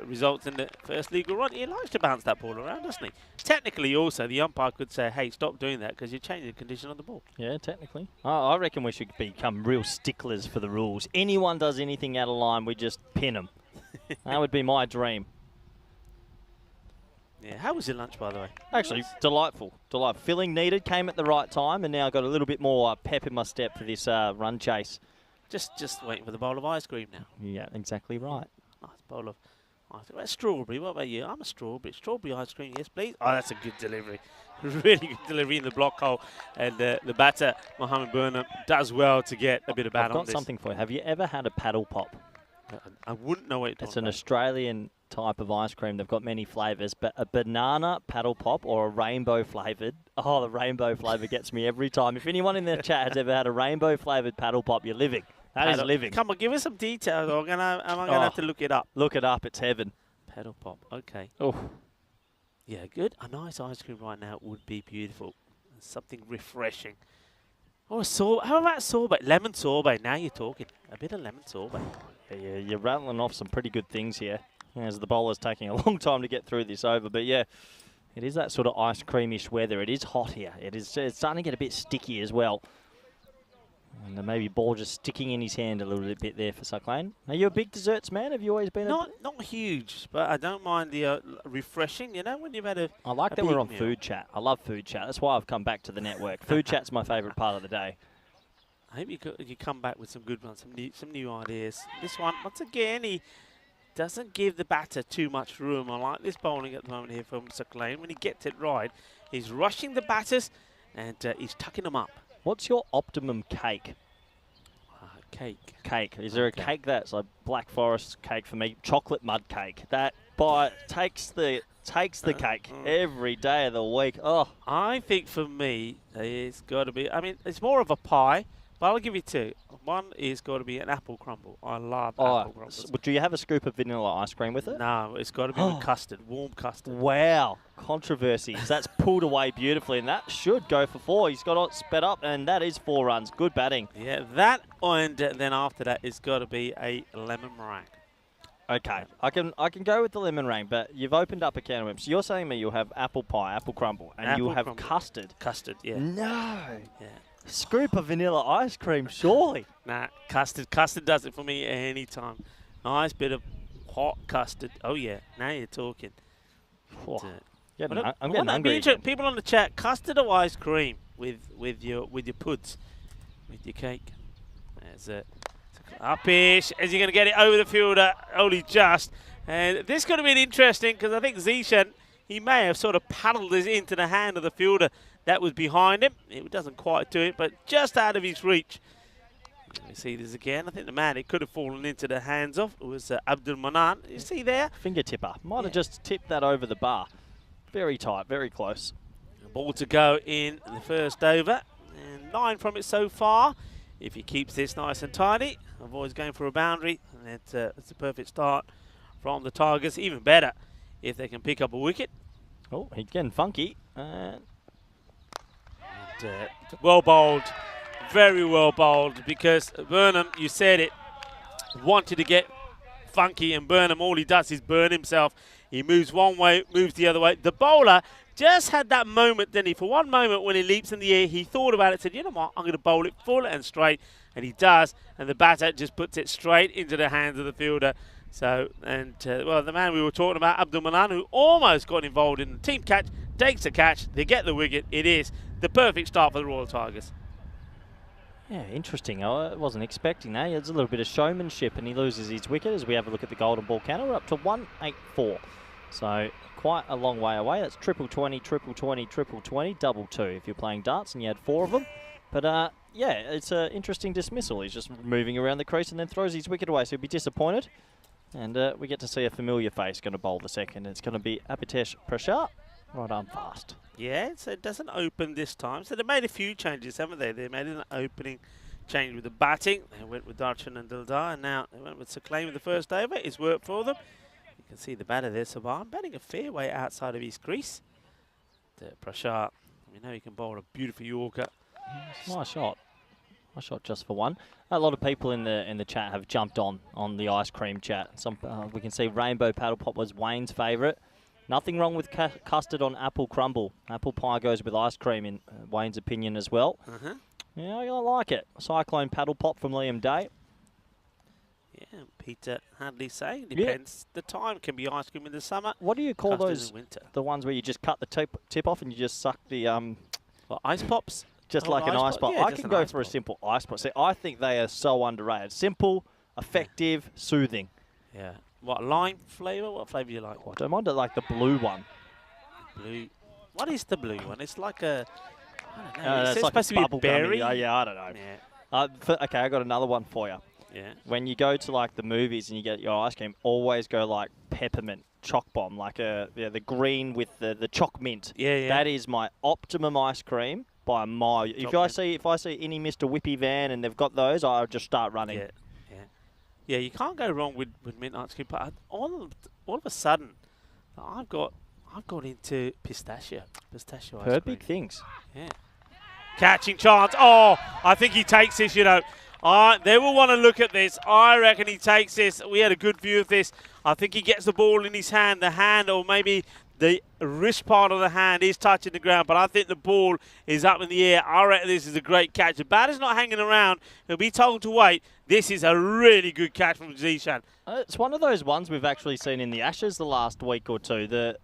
results in the first legal run. He likes to bounce that ball around, doesn't he? Technically also, the umpire could say, hey, stop doing that because you're changing the condition of the ball. Yeah, technically. I reckon we should become real sticklers for the rules. Anyone does anything out of line, we just pin them. That would be my dream. Yeah, how was your lunch, by the way? Actually, delightful. Delightful. Filling needed, came at the right time, and now I've got a little bit more pep in my step for this run chase. Just waiting for the bowl of ice cream now. Yeah, exactly right. Nice bowl of ice cream. Strawberry, what about you? I'm a strawberry. Strawberry ice cream, yes, please. Oh, that's a good delivery. Really good delivery in the block hole. And the batter, Mohamed Burnham, does well to get a bit of bat on this. I've got something for you. Have you ever had a paddle pop? I wouldn't know what you're talking It's an about. Australian type of ice cream. They've got many flavours, but a banana paddle pop or a rainbow flavoured. Oh, the rainbow flavour gets me every time. If anyone in the chat has ever had a rainbow flavoured paddle pop, you're living. That is living. Come on, give us some details. Am I going to have to look it up? Look it up. It's heaven. Paddle pop. Okay. Oh. Yeah, good. A nice ice cream right now would be beautiful. Something refreshing. Oh, how about sorbet? Lemon sorbet. Now you're talking. A bit of lemon sorbet. Yeah, you're rattling off some pretty good things here. As the bowler's taking a long time to get through this over. But yeah, it is that sort of ice creamish weather. It is hot here. It's starting to get a bit sticky as well. And maybe ball just sticking in his hand a little bit there for Saklain. Are you a big desserts man? Have you always been not huge, but I don't mind the refreshing, you know, when you've had a I like that we're on food chat. I love food chat. That's why I've come back to the network. Food chat's my favourite part of the day. I hope you come back with some good ones, some new ideas. This one, once again, he doesn't give the batter too much room. I like this bowling at the moment here from Saklain. When he gets it right, he's rushing the batters and he's tucking them up. What's your optimum cake? Cake. Cake. Is there a cake that's like Black Forest cake for me? Chocolate mud cake. That takes the cake every day of the week. Oh, I think for me, it's got to be. I mean, it's more of a pie, but I'll give you two. One is got to be an apple crumble. I love apple crumbles. Do you have a scoop of vanilla ice cream with it? No, it's got to be with custard, warm custard. Wow, controversy. That's pulled away beautifully, and that should go for 4. He's got it sped up, and that is 4 runs. Good batting. Yeah, that, and then after that, it's got to be a lemon meringue. Okay, I can go with the lemon meringue, but you've opened up a can of worms. So you're saying me you'll have apple pie, apple crumble, and you'll have custard. Custard, yeah. No. Yeah. Scoop of vanilla ice cream, surely. Nah, custard. Custard does it for me anytime. Nice bit of hot custard. Oh, yeah. Now you're talking. I'm getting hungry. People on the chat, custard or ice cream with your puds, with your cake. There's it. Upish. Is he going to get it over the fielder? Only just. And this is going to be interesting because I think Zishan, he may have sort of paddled this into the hand of the fielder that was behind him. It doesn't quite do it, but just out of his reach. Let me see this again. I think the man it could have fallen into the hands of was Abdul Manan. You see there? Finger tipper. Might have just tipped that over the bar. Very tight, very close. A ball to go in the first over. And 9 from it so far. If he keeps this nice and tidy, avoids going for a boundary, and it's a perfect start from the Tigers. Even better if they can pick up a wicket. Oh, he's getting funky. Well bowled, very well bowled, because Burnham, you said it, wanted to get funky, and Burnham, all he does is burn himself. He moves one way, moves the other way. The bowler just had that moment, didn't he? For one moment when he leaps in the air, he thought about it, said, you know what, I'm going to bowl it full and straight, and he does, and the batter just puts it straight into the hands of the fielder. So, well, the man we were talking about, Abdul Manan, who almost got involved in the team catch, takes a catch, they get the wicket. It is the perfect start for the Royal Tigers. Yeah, interesting. I wasn't expecting that. There's a little bit of showmanship, and he loses his wicket as we have a look at the golden ball counter. We're up to 184. So quite a long way away. That's triple 20, triple 20, triple 20, double 2 if you're playing darts and you had 4 of them. But yeah, it's an interesting dismissal. He's just moving around the crease and then throws his wicket away, so he'll be disappointed. And we get to see a familiar face going to bowl the second. It's going to be Abhitesh Prashar, right arm fast. Yeah, so it doesn't open this time. So they made a few changes, haven't they? They made an opening change with the batting. They went with Darshan and Dildar, and now they went with Sakleen with the first over. It's worked for them. You can see the batter there, Saban, batting a fair way outside of his crease. Prashar, we know he can bowl a beautiful Yorker. Nice shot. Nice shot just for one. A lot of people in the chat have jumped on the ice cream chat. Some we can see Rainbow Paddle Pop was Wayne's favourite. Nothing wrong with custard on apple crumble. Apple pie goes with ice cream in Wayne's opinion as well. Yeah, I like it. Cyclone Paddle Pop from Liam Day. Yeah, Peter Hadley saying depends. The time can be ice cream in the summer. What do you call those? In winter. The ones where you just cut the tip off and you just suck the Well, ice pops. Just like an ice pop. Yeah, I can go for a simple ice pop. See, I think they are so underrated. Simple, effective, soothing. Yeah. What, lime flavour? What flavour do you like? I don't mind it like the blue one. Blue. What is the blue one? It's like a, I don't know. It's it's like supposed to be a berry. Yeah, I don't know. Yeah. Okay, I got another one for you. Yeah. When you go to like the movies and you get your ice cream, always go like peppermint choc bomb, like the green with the choc mint. Yeah, yeah. That is my optimum ice cream by a mile. If I see any Mr. Whippy van and they've got those, I'll just start running. Yeah, yeah. Yeah, you can't go wrong with mint ice cream. But all of a sudden, I've got into pistachio ice Heard cream. big things. Yeah. Catching chance. Oh, I think he takes this, you know. They will want to look at this. I reckon he takes this. We had a good view of this. I think he gets the ball in his hand. The hand, or maybe the wrist part of the hand, is touching the ground. But I think the ball is up in the air. I reckon this is a great catch. The batter's not hanging around. He'll be told to wait. This is a really good catch from Zishan. It's one of those ones we've actually seen in the Ashes the last week or two.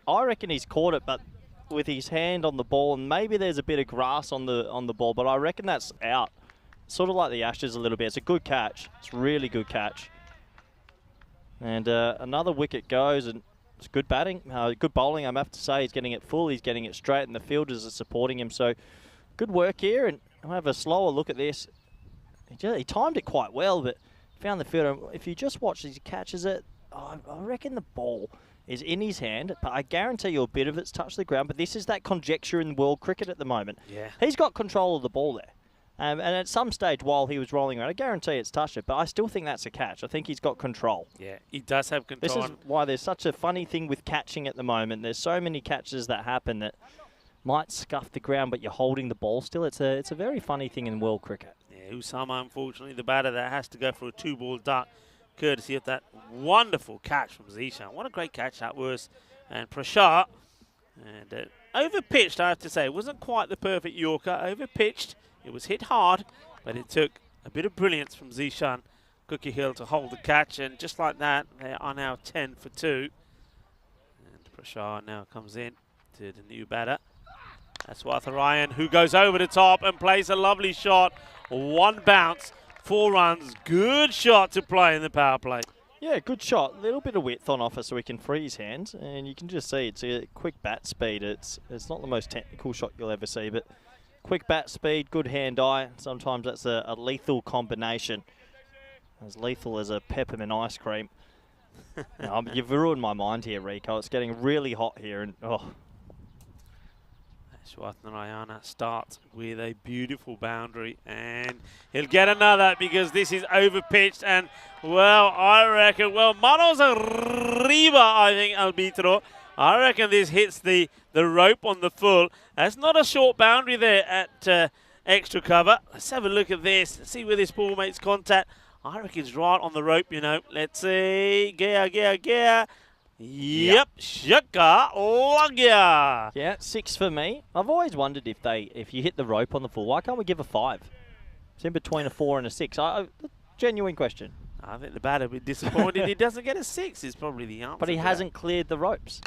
I reckon he's caught it, but with his hand on the ball, and maybe there's a bit of grass on the ball, but I reckon that's out. Sort of like the Ashes a little bit. It's a good catch. It's a really good catch. And another wicket goes, and it's good batting, good bowling. I have to say, he's getting it full, he's getting it straight, and the fielders are supporting him. So good work here, and I'll have a slower look at this. He timed it quite well, but found the fielder. If you just watch as he catches it, I reckon the ball is in his hand, but I guarantee you a bit of it's touched the ground. But this is that conjecture in world cricket at the moment. Yeah. He's got control of the ball there. And at some stage while he was rolling around, I guarantee it's touched it, but I still think that's a catch. I think he's got control. Yeah, he does have control. This is why there's such a funny thing with catching at the moment. There's so many catches that happen that might scuff the ground, but you're holding the ball still. It's a very funny thing in world cricket. Yeah, Usama, unfortunately, the batter that has to go for a 2-ball duck, courtesy of that wonderful catch from Zishan. What a great catch that was. And Prashar, and over-pitched, I have to say. It wasn't quite the perfect Yorker. Over-pitched. It was hit hard, but it took a bit of brilliance from Zishan Cookie Hill to hold the catch, and just like that, they are now 10 for 2. And Prashar now comes in to the new batter. That's Watharayan, who goes over the top and plays a lovely shot. 1 bounce, 4 runs. Good shot to play in the power play. Yeah, good shot. A little bit of width on offer so he can free his hands, and you can just see it's a quick bat speed. It's not the most technical shot you'll ever see, but Quick bat speed, good hand-eye. Sometimes that's a lethal combination. As lethal as a peppermint ice cream. No, you've ruined my mind here, Rico. It's getting really hot here. And Ashwathanarayana starts with a beautiful boundary, and he'll get another because this is over-pitched. And, well, I reckon, manos arriba, I think, Albitro. I reckon this hits the rope on the full. That's not a short boundary there at extra cover. Let's have a look at this. Let's see where this ball makes contact. I reckon it's right on the rope, you know. Let's see. Gea. Yep, Shaka Lagya. yeah, 6 for me. I've always wondered if you hit the rope on the full, why can't we give a 5? It's in between a 4 and a 6. Genuine question. I think the batter will be disappointed he doesn't get a 6 is probably the answer. But he to hasn't cleared the ropes.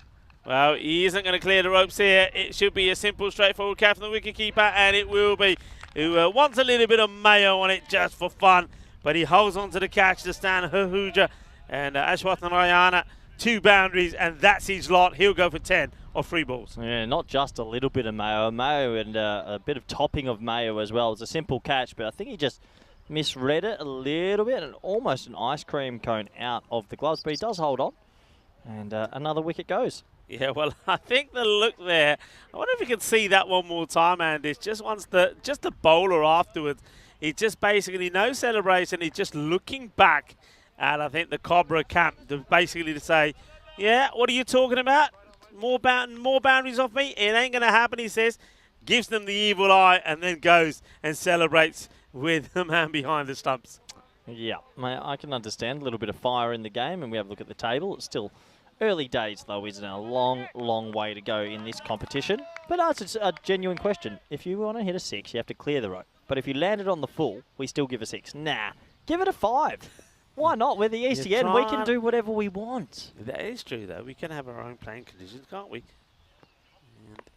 Well, he isn't going to clear the ropes here. It should be a simple, straightforward catch from the wicketkeeper, and it will be. Who wants a little bit of mayo on it just for fun, but he holds on to the catch to Stan Hahuja and Ashwathanarayana. 2 boundaries, and that's his lot. He'll go for 10 or 3 balls. Yeah, not just a little bit of mayo and a bit of topping of mayo as well. It's a simple catch, but I think he just misread it a little bit and almost an ice cream cone out of the gloves, but he does hold on, and another wicket goes. Yeah, well, I think the look there, I wonder if you can see that one more time, Andy. Just the bowler afterwards. He just basically, no celebration, he's just looking back at, I think, the Cobra camp to basically to say, yeah, what are you talking about? More boundaries off me? It ain't going to happen, he says. Gives them the evil eye and then goes and celebrates with the man behind the stumps. Yeah, I can understand a little bit of fire in the game, and we have a look at the table. It's still early days, though, isn't it? A long, long way to go in this competition. But it's a genuine question. If you want to hit a 6, you have to clear the rope. But if you land it on the full, we still give a 6. Nah, give it a 5. Why not? We're the ECN. We can do whatever we want. That is true, though. We can have our own playing conditions, can't we?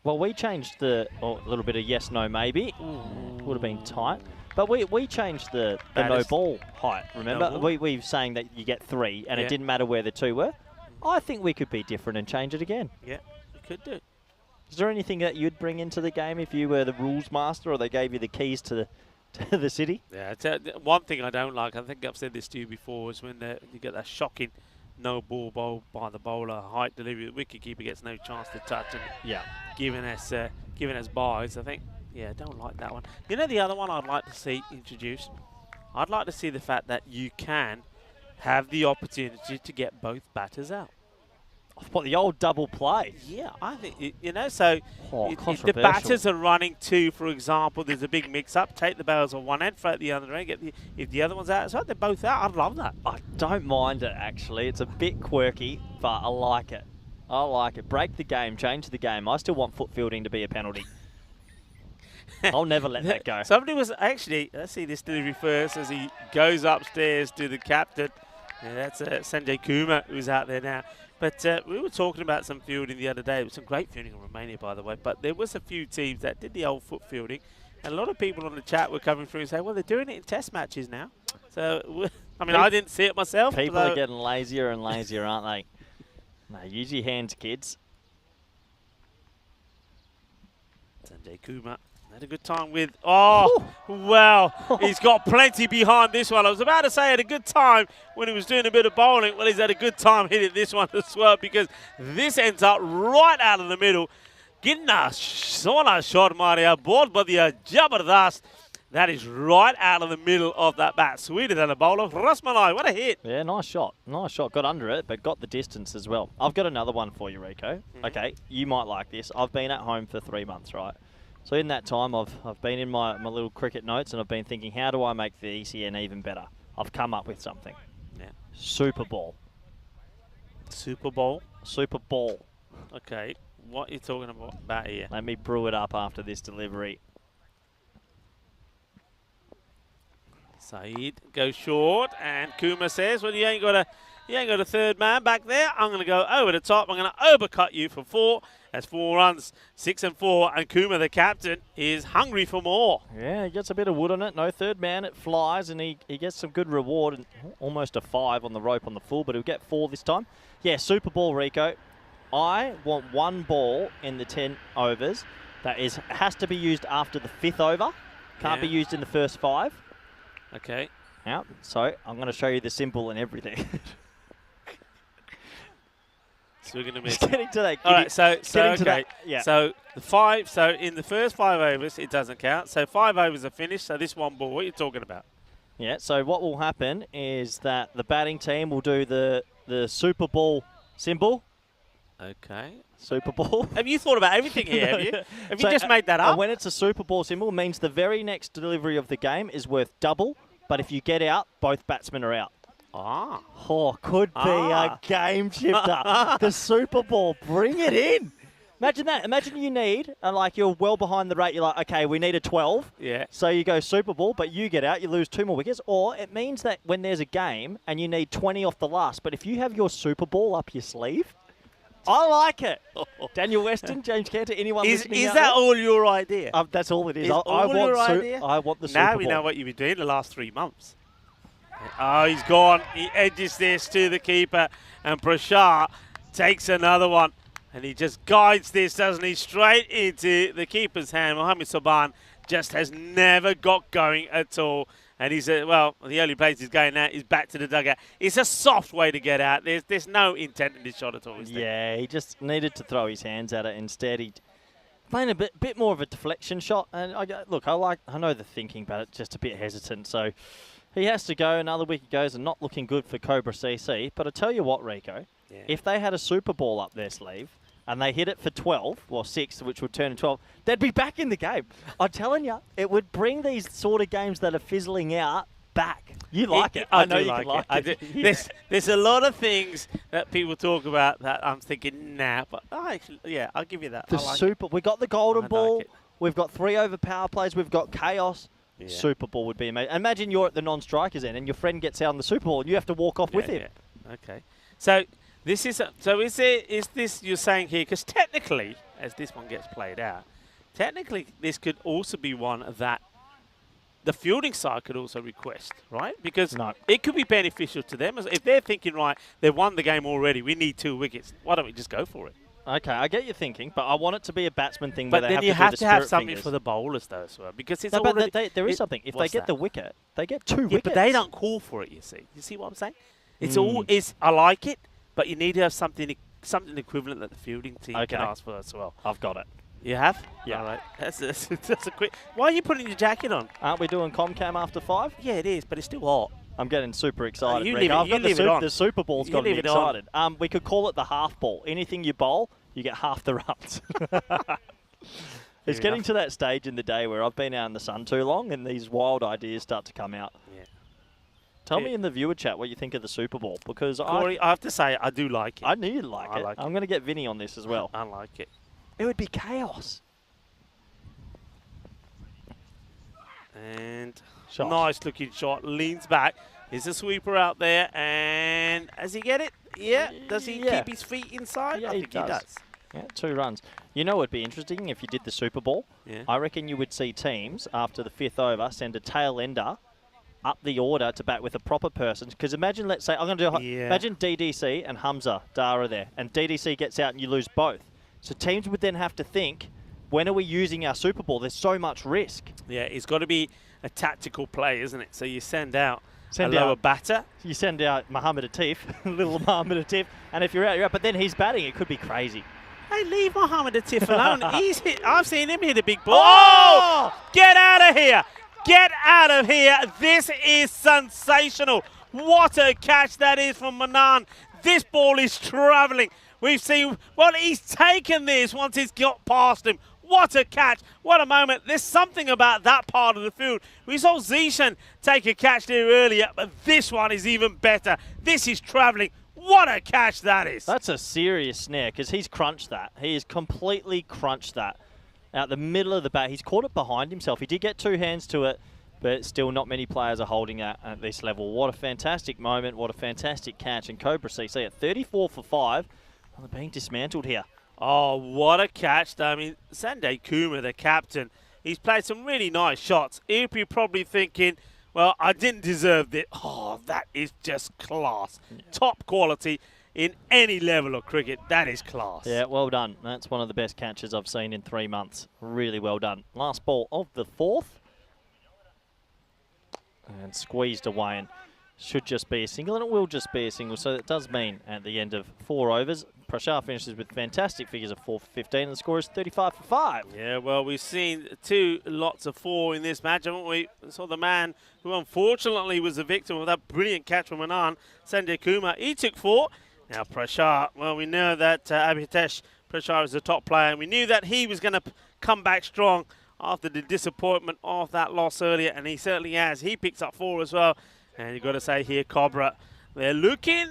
Well, we changed a little bit of yes, no, maybe. Would have been tight. But we changed the no ball height, remember? No We were saying that you get 3, and it didn't matter where the 2 were. I think we could be different and change it again. Yeah, we could do. Is there anything that you'd bring into the game if you were the rules master or they gave you the keys to the city? Yeah, one thing I don't like, I think I've said this to you before, is when you get that shocking no ball bowl by the bowler, height delivery, the wicketkeeper gets no chance to touch and giving us buys. I think, I don't like that one. You know the other one I'd like to see introduced? I'd like to see the fact that you can have the opportunity to get both batters out. What, the old double play? Yeah, I think, so if the controversial. batters are running 2, for example, there's a big mix-up, take the bails on one end, throw it the other end, if the other one's out, so they're both out. I'd love that. I don't mind it, actually. It's a bit quirky, but I like it. I like it. Break the game, change the game. I still want foot fielding to be a penalty. I'll never let that go. Somebody was actually, let's see this delivery first as he goes upstairs to the captain. Yeah, that's Sanjay Kumar who's out there now. But we were talking about some fielding the other day. It was some great fielding in Romania, by the way. But there was a few teams that did the old foot fielding. And a lot of people on the chat were coming through and saying, well, they're doing it in test matches now. So, I mean, I didn't see it myself. People are getting lazier and lazier, aren't they? No, use your hands, kids. Sanjay Kumar had a good time with, well, he's got plenty behind this one. I was about to say he had a good time when he was doing a bit of bowling. Well, he's had a good time hitting this one as well, because this ends up right out of the middle. Ginna Sona shot Maria board, but the Jabardast. That is right out of the middle of that bat. Sweeter than a bowler. Rasmalai, what a hit. Yeah, nice shot. Nice shot. Got under it, but got the distance as well. I've got another one for you, Rico. Okay, you might like this. I've been at home for 3 months, right? So in that time, I've been in my little cricket notes and I've been thinking, how do I make the ECN even better? I've come up with something. Yeah. Super Ball. Super Bowl? Super Ball. Okay, what are you talking about here? Let me brew it up after this delivery. Saeed goes short, and Kumar says, well, you ain't got a third man back there. I'm going to go over the top. I'm going to overcut you for 4. That's 4 runs, 6 and 4, and Kumar, the captain, is hungry for more. Yeah, he gets a bit of wood on it. No third man. It flies, and he gets some good reward. And almost a 5 on the rope on the full, but he'll get 4 this time. Yeah, Super Ball, Rico. I want 1 ball in the 10 overs That has to be used after the 5th over. Can't be used in the first 5. Okay. Yeah, so I'm going to show you the symbol and everything. So we're going to miss. Just getting to that. All right, so getting to okay. that, yeah. So the 5. So in the first 5 overs, it doesn't count. So 5 overs are finished. So this 1 ball. What are you talking about? Yeah. So what will happen is that the batting team will do the Super Bowl symbol. Okay. Super Bowl. Have you thought about everything here? Have you? Have you just made that up? And when it's a Super Bowl symbol, it means the very next delivery of the game is worth double. But if you get out, both batsmen are out. Ah. Oh, could be a game shifter. The Super Bowl, bring it in. Imagine that. Imagine you need, and like you're well behind the rate. You're like, okay, we need a 12. Yeah. So you go Super Bowl, but you get out, you lose 2 more wickets. Or it means that when there's a game and you need 20 off the last, but if you have your Super Bowl up your sleeve, I like it. Daniel Weston, James Cantor, anyone listening Is out that there? all your idea? That's all it is. Is I all your want idea? I want the Super Now Bowl. we know what you've been doing the last 3 months. Oh, he's gone. He edges this to the keeper, and Prashar takes another one. And he just guides this, doesn't he, straight into the keeper's hand. Mohammed Saban just has never got going at all. And he's, well, the only place he's going now is back to the dugout. It's a soft way to get out. There's no intent in this shot at all, is there? Yeah, he just needed to throw his hands at it. Instead, he playing a bit more of a deflection shot. And I know the thinking, but it's just a bit hesitant. So he has to go. Another wicket goes, and not looking good for Cobra CC. But I tell you what, Rico, if they had a Super Ball up their sleeve and they hit it for 12, well 6, which would turn into 12, they'd be back in the game. I'm telling you, it would bring these sort of games that are fizzling out back. You like it. I know you can like it. Yeah. There's a lot of things that people talk about that I'm thinking, nah, but I'll give you that. The Super, we got the golden ball. Like We've got 3 over power plays. We've got chaos. Yeah. Super Ball would be amazing. Imagine you're at the non-strikers end and your friend gets out in the Super Ball and you have to walk off with him. Yeah. Okay. So this is is this you're saying here? Because technically, as this one gets played out, technically this could also be one that the fielding side could also request, right? Because it could be beneficial to them if they're thinking, right, they've won the game already. We need 2 wickets. Why don't we just go for it? Okay, I get your thinking, but I want it to be a batsman thing. But where then you have to have spirit something fingers. for the bowlers though as well, because it's No, already but there is something. If they get the wicket, they get 2 yeah, wickets. but they don't call for it. You see what I'm saying? It's all is. I like it, but you need to have something equivalent that the fielding team can ask for as well. I've got it. You have? Yeah. All right. That's a quick. Why are you putting your jacket on? Aren't we doing Comcam after 5? Yeah, it is, but it's still hot. I'm getting super excited. You Rick. leave it- I've you got leave it on. the Super Ball's You got me leave it on. excited. We could call it the half ball. Anything you bowl, you get half the runs. It's getting to that stage in the day where I've been out in the sun too long and these wild ideas start to come out. Yeah. Tell me in the viewer chat what you think of the Super Bowl, because Corey, I have to say I do like it. I knew you'd like I it. like I'm going to get Vinny on this as well. I like it. It would be chaos. And Shot. nice looking shot. Leans back. Is a sweeper out there, and does he get it? Yeah. Does he keep his feet inside? Yeah, I think he does. Yeah, 2 runs. You know, it'd be interesting if you did the Super Bowl. Yeah. I reckon you would see teams after the 5th over send a tail ender up the order to bat with a proper person. Because imagine, let's say, imagine DDC and Hamza Dara there, and DDC gets out and you lose both. So teams would then have to think, when are we using our Super Bowl? There's so much risk. Yeah, it's got to be a tactical play, isn't it? So you send out a lower batter. You send out Mohammed Atif, little Mohammed Atif, and if you're out, you're out. But then he's batting, it could be crazy. Hey, leave Mohammed Atif alone. He's hit. I've seen him hit a big ball. Oh! Get out of here! Get out of here! This is sensational. What a catch that is from Manan. This ball is travelling. We've seen, well, he's taken this once it's got past him. What a catch. What a moment. There's something about that part of the field. We saw Zishan take a catch there earlier, but this one is even better. This is travelling. What a catch that is. That's a serious snare because he's crunched that. He has completely crunched that out the middle of the bat. He's caught it behind himself. He did get 2 hands to it, but still not many players are holding that at this level. What a fantastic moment. What a fantastic catch. And Cobra CC at 34 for 5. Well, they're being dismantled here. Oh, what a catch. I mean, Sanjay Kumar, the captain, he's played some really nice shots. He'll be probably thinking, well, I didn't deserve it. Oh, that is just class. Yeah. Top quality. in any level of cricket. That is class. Yeah, well done. That's one of the best catches I've seen in 3 months. Really well done. Last ball of the 4th. And squeezed away, and should just be a single, and it will just be a single. So it does mean at the end of 4 overs, Prashar finishes with fantastic figures of 4 for 15, and the score is 35 for 5. Yeah, well, we've seen 2 lots of 4 in this match, haven't we? We saw the man who unfortunately was the victim of that brilliant catch from Anand, Sanjay Kumar. He took 4. Now Prashar, well, we know that Abhitesh Prashar is the top player, and we knew that he was going to come back strong after the disappointment of that loss earlier, and he certainly has. He picks up 4 as well. And you've got to say here, Cobra, they're looking,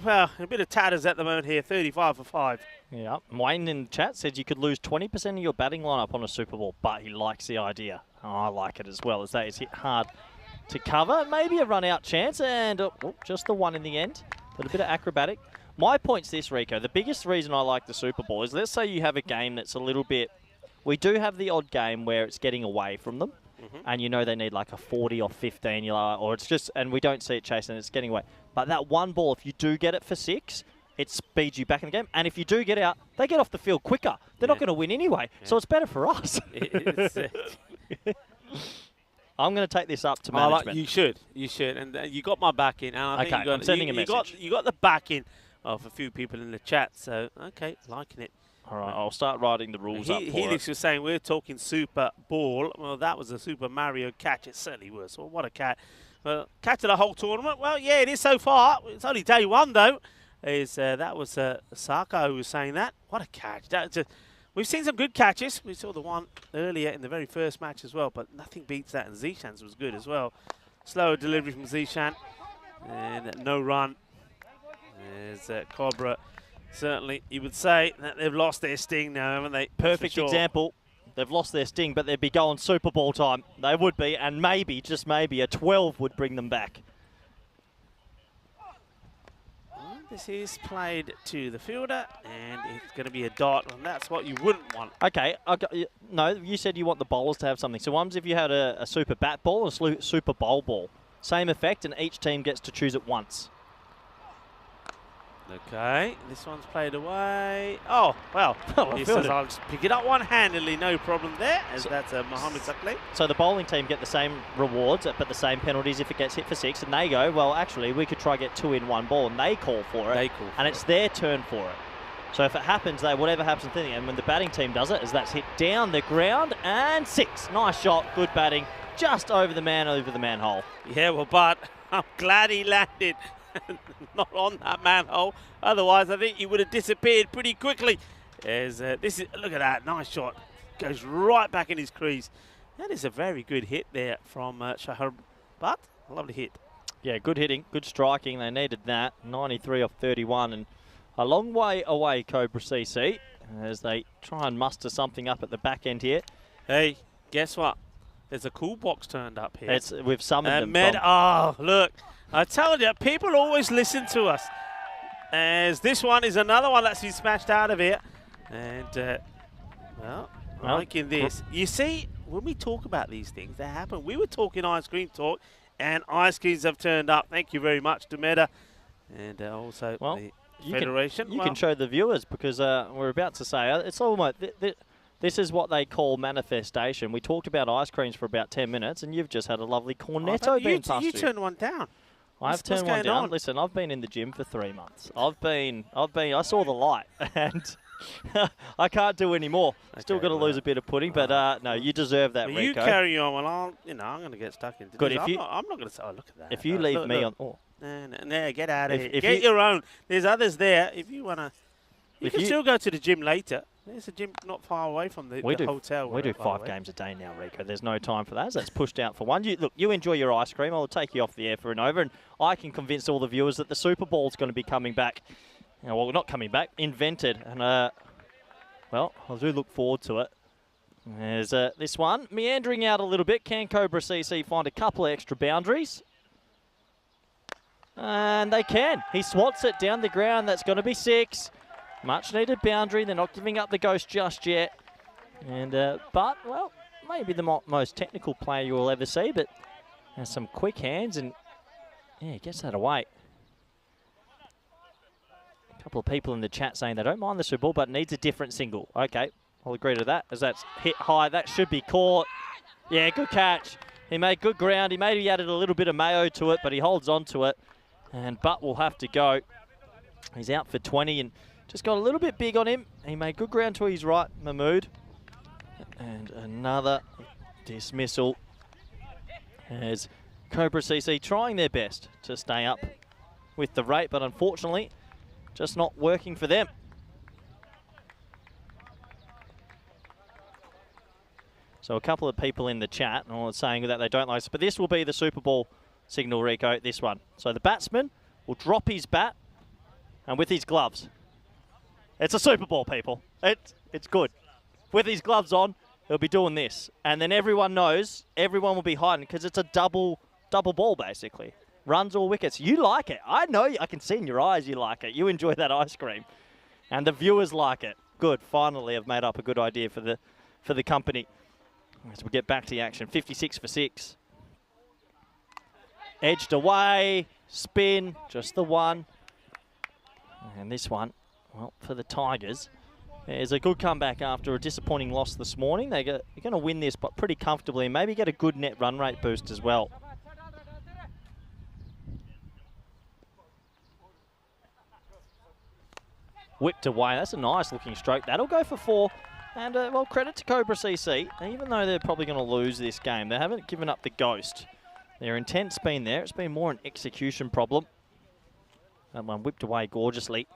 well, a bit of tatters at the moment here, 35 for 5. Yeah, Wayne in the chat said you could lose 20% of your batting lineup on a Super Bowl, but he likes the idea. Oh, I like it as well, as that is hit hard to cover. Maybe a run-out chance, and just the one in the end, but a bit of acrobatic. My point's this, Rico. The biggest reason I like the Super Bowl is, let's say you have a game that's a little bit... We do have the odd game where it's getting away from them. And you know they need like a 40 or 15, or it's just, and we don't see it chasing, it's getting away. But that one ball, if you do get it for 6, it speeds you back in the game. And if you do get out, they get off the field quicker. They're not going to win anyway, so it's better for us. I'm going to take this up to management. You should, and you got my backing. And I think you got, I'm sending a message. You got the backing of a few people in the chat, so okay, liking it. All right, I'll start writing the rules up for Helix it. was saying we're talking Super Ball. Well, that was a Super Mario catch. It certainly was. Well, what a catch. Well, catch of the whole tournament. Well, yeah, it is so far. It's only day 1, though. That was Saka who was saying that. What a catch. We've seen some good catches. We saw the one earlier in the very first match as well, but nothing beats that. And Zishan's was good as well. Slower delivery from Zishan. And no run. There's Cobra. Certainly, you would say that they've lost their sting now, haven't they? Perfect example. They've lost their sting, but they'd be going Super Bowl time. They would be, and maybe, just maybe, a 12 would bring them back. Well, this is played to the fielder, and it's going to be a dot, and that's what you wouldn't want. Okay, no, you said you want the bowlers to have something. So what if you had a super bat ball and a super bowl ball? Same effect, and each team gets to choose it once. Okay, this one's played away. Oh, well, he says I'll just pick it up one-handedly, no problem there, as that's Mohammed Sakli. So the bowling team get the same rewards, but the same penalties if it gets hit for 6, and they go, well, actually, we could try get 2 in 1 ball, and they call for it, and it's their turn for it. So if it happens, whatever happens, and when the batting team does it, is that's hit down the ground, and 6. Nice shot, good batting, just over the manhole. Yeah, well, but I'm glad he landed. Not on that manhole. Otherwise, I think he would have disappeared pretty quickly. Look at that, nice shot. Goes right back in his crease. That is a very good hit there from Shahar Bhatt. Lovely hit. Yeah, good hitting, good striking. They needed that. 93 off 31, and a long way away, Cobra CC, as they try and muster something up at the back end here. Hey, guess what? There's a cool box turned up here. We've summoned them. Oh, look. I told you, people always listen to us. As this one is another one that's been smashed out of here. And, well, liking this. You see, when we talk about these things, they happen. We were talking ice cream talk, and ice creams have turned up. Thank you very much to Meta. And also the Federation. You can show the viewers, because we're about to say, it's almost... This is what they call manifestation. We talked about ice creams for about 10 minutes, and you've just had a lovely cornetto being passed. You turned one down. I've turned one down. Listen, I've been in the gym for 3 months. I saw the light, and I can't do any more. Still got to lose a bit of pudding, but no, you deserve that, Rico. You carry on, well, I'm going to get stuck into Good, this. I'm not going to say, oh, look at that. If you leave me on... Oh. No, get out of here. Get your own. There's others there. If you want to... You can still go to the gym later. There's a gym not far away from the hotel. We do 5 games a day now, Rico. There's no time for that. That's pushed out for one. You enjoy your ice cream. I'll take you off the air for an over, and I can convince all the viewers that the Super Bowl's going to be coming back. Well, not coming back, invented. And, well, I do look forward to it. There's this one, meandering out a little bit. Can Cobra CC find a couple of extra boundaries? And they can. He swats it down the ground. That's going to be 6. Much needed boundary. They're not giving up the ghost just yet. And but, well, maybe the most technical player you will ever see, but has some quick hands, and yeah, he gets that away. A couple of people in the chat saying they don't mind the super ball, but needs a different single. Okay, I'll agree to that, as that's hit high. That should be caught. Yeah, good catch. He made good ground. He maybe added a little bit of mayo to it, but he holds on to it. And Butt will have to go. He's out for 20 and just got a little bit big on him. He made good ground to his right, Mahmood. And another dismissal. As Cobra CC trying their best to stay up with the rate, but unfortunately, just not working for them. So a couple of people in the chat are saying that they don't like this, but this will be the Super Ball signal, Rico, this one. So the batsman will drop his bat and with his gloves. It's a Super Ball, people. It's good. With his gloves on, he'll be doing this. And then everyone knows, everyone will be hiding because it's a double ball, basically. Runs or wickets. You like it. I know. I can see in your eyes you like it. You enjoy that ice cream. And the viewers like it. Good. Finally, I've made up a good idea for the company. As we get back to the action. 56 for 6. Edged away. Spin. Just the one. And this one, well, for the Tigers, is a good comeback after a disappointing loss this morning. They're going to win this, but pretty comfortably, and maybe get a good net run rate boost as well. Whipped away. That's a nice looking stroke. That'll go for 4. And, well, credit to Cobra CC. Even though they're probably going to lose this game, they haven't given up the ghost. Their intent's been there. It's been more an execution problem. That one whipped away gorgeously.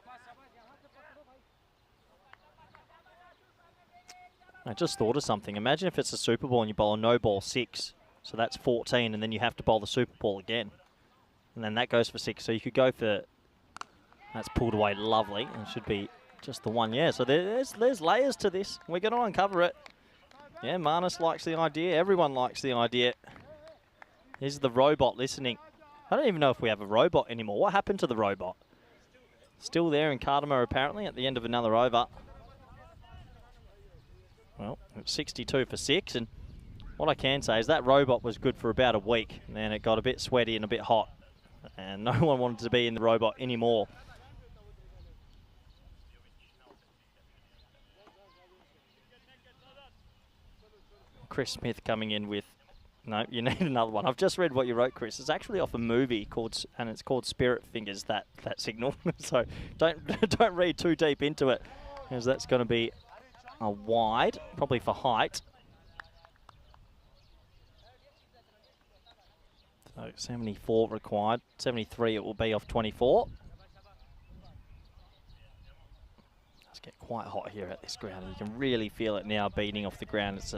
I just thought of something. Imagine if it's a Super Ball and you bowl a no ball 6. So that's 14, and then you have to bowl the Super Ball again. And then that goes for 6. So you could go for... That's pulled away lovely. And it should be just the one. Yeah, so there's layers to this. We're going to uncover it. Yeah, Marnus likes the idea. Everyone likes the idea. Here's the robot listening. I don't even know if we have a robot anymore. What happened to the robot? Still there in Cardamom, apparently, at the end of another over. Well, it's 62 for 6, and what I can say is that robot was good for about a week, and then it got a bit sweaty and a bit hot, and no one wanted to be in the robot anymore. Chris Smith coming in with... No, you need another one. I've just read what you wrote, Chris. It's actually off a movie called Spirit Fingers, that signal. So don't read too deep into it, because that's going to be a wide, probably for height. So 74 required. 73 it will be off 24. Let's get quite hot here at this ground. You can really feel it now beating off the ground. It's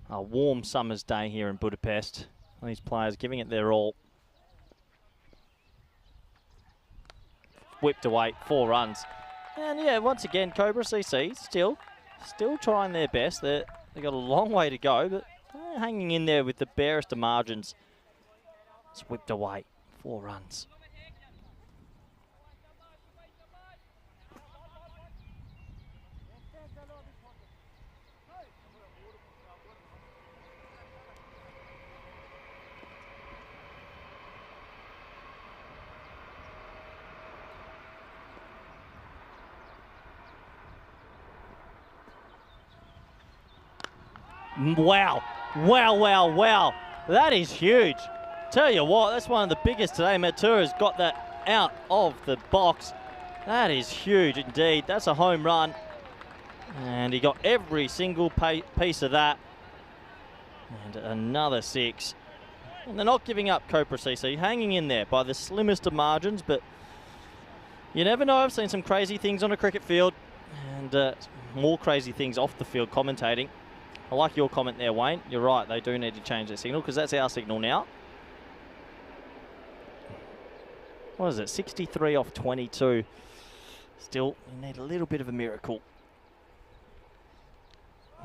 a warm summer's day here in Budapest. These players giving it their all. Whipped away, 4 runs. And yeah, once again, Cobra CC still trying their best. They've got a long way to go, but hanging in there with the barest of margins. It's whipped away, 4 runs. Wow, wow, wow, wow. That is huge. Tell you what, that's one of the biggest today. Matura's got that out of the box. That is huge indeed. That's a home run. And he got every single piece of that. And another 6. And they're not giving up, Cobra CC, hanging in there by the slimmest of margins, but you never know. I've seen some crazy things on a cricket field, and more crazy things off the field commentating. I like your comment there, Wayne. You're right, they do need to change their signal, because that's our signal now. What is it, 63 off 22. Still, you need a little bit of a miracle.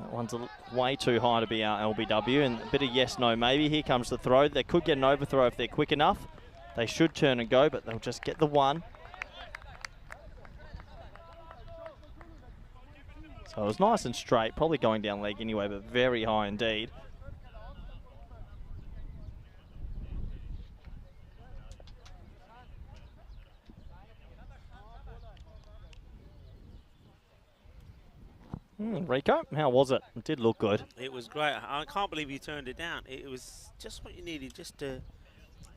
That one's way too high to be our LBW, and a bit of yes, no, maybe. Here comes the throw. They could get an overthrow if they're quick enough. They should turn and go, but they'll just get the 1. So it was nice and straight, probably going down leg anyway, but very high indeed. Rico, how was it? It did look good. It was great. I can't believe you turned it down. It was just what you needed, just to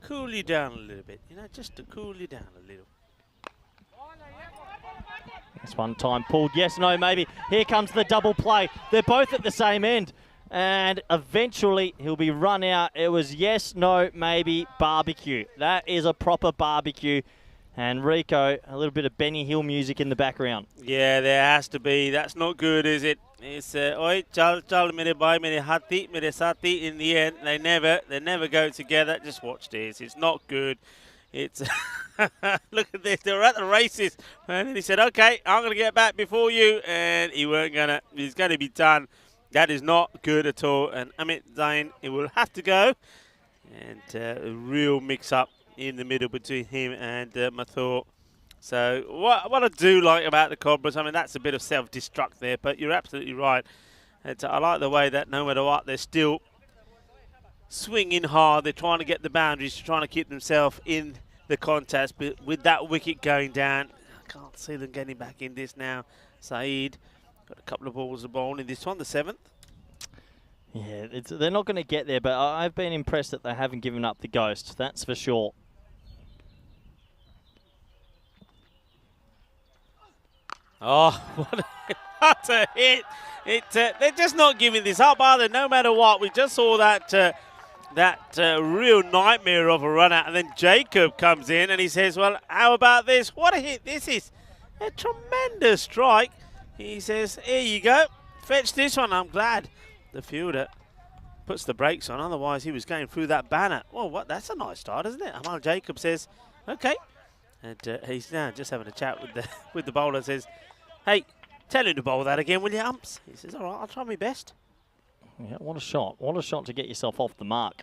cool you down a little bit. You know, just to cool you down a little. This one time pulled, yes, no, maybe. Here comes the double play. They're both at the same end. And eventually he'll be run out. It was yes, no, maybe, barbecue. That is a proper barbecue. And Rico, a little bit of Benny Hill music in the background. Yeah, there has to be. That's not good, is it? It's oi, chal chal mere bhai, mere hati, mere sati. In the end, they never go together. Just watch this. It's not good. It's look at this. They were at the races, and he said, "Okay, I'm going to get back before you," and he weren't gonna. He's going to be done. That is not good at all. And Amit Zain, it will have to go, and a real mix-up in the middle between him and Mathur. So what I do like about the Cobras, I mean, that's a bit of self-destruct there, but you're absolutely right. I like the way that no matter what, they're still swinging hard. They're trying to get the boundaries, trying to keep themselves in the contest. But with that wicket going down, I can't see them getting back in this now. Saeed got a couple of balls of ball in this one, the 7th. Yeah, they're not going to get there, but I've been impressed that they haven't given up the ghost. That's for sure. Oh, what a hit. They're just not giving this up, are they? No matter what. We just saw that real nightmare of a run out. And then Jacob comes in and he says, well, how about this? What a hit. This is a tremendous strike. He says, here you go. Fetch this one. I'm glad the fielder puts the brakes on. Otherwise, he was going through that banner. Well, what? That's a nice start, isn't it? Amal Jacob says, okay. And he's now just having a chat with the bowler. Says, hey, tell him to bowl that again, will you, umps? He says, all right, I'll try my best. Yeah, what a shot. What a shot to get yourself off the mark.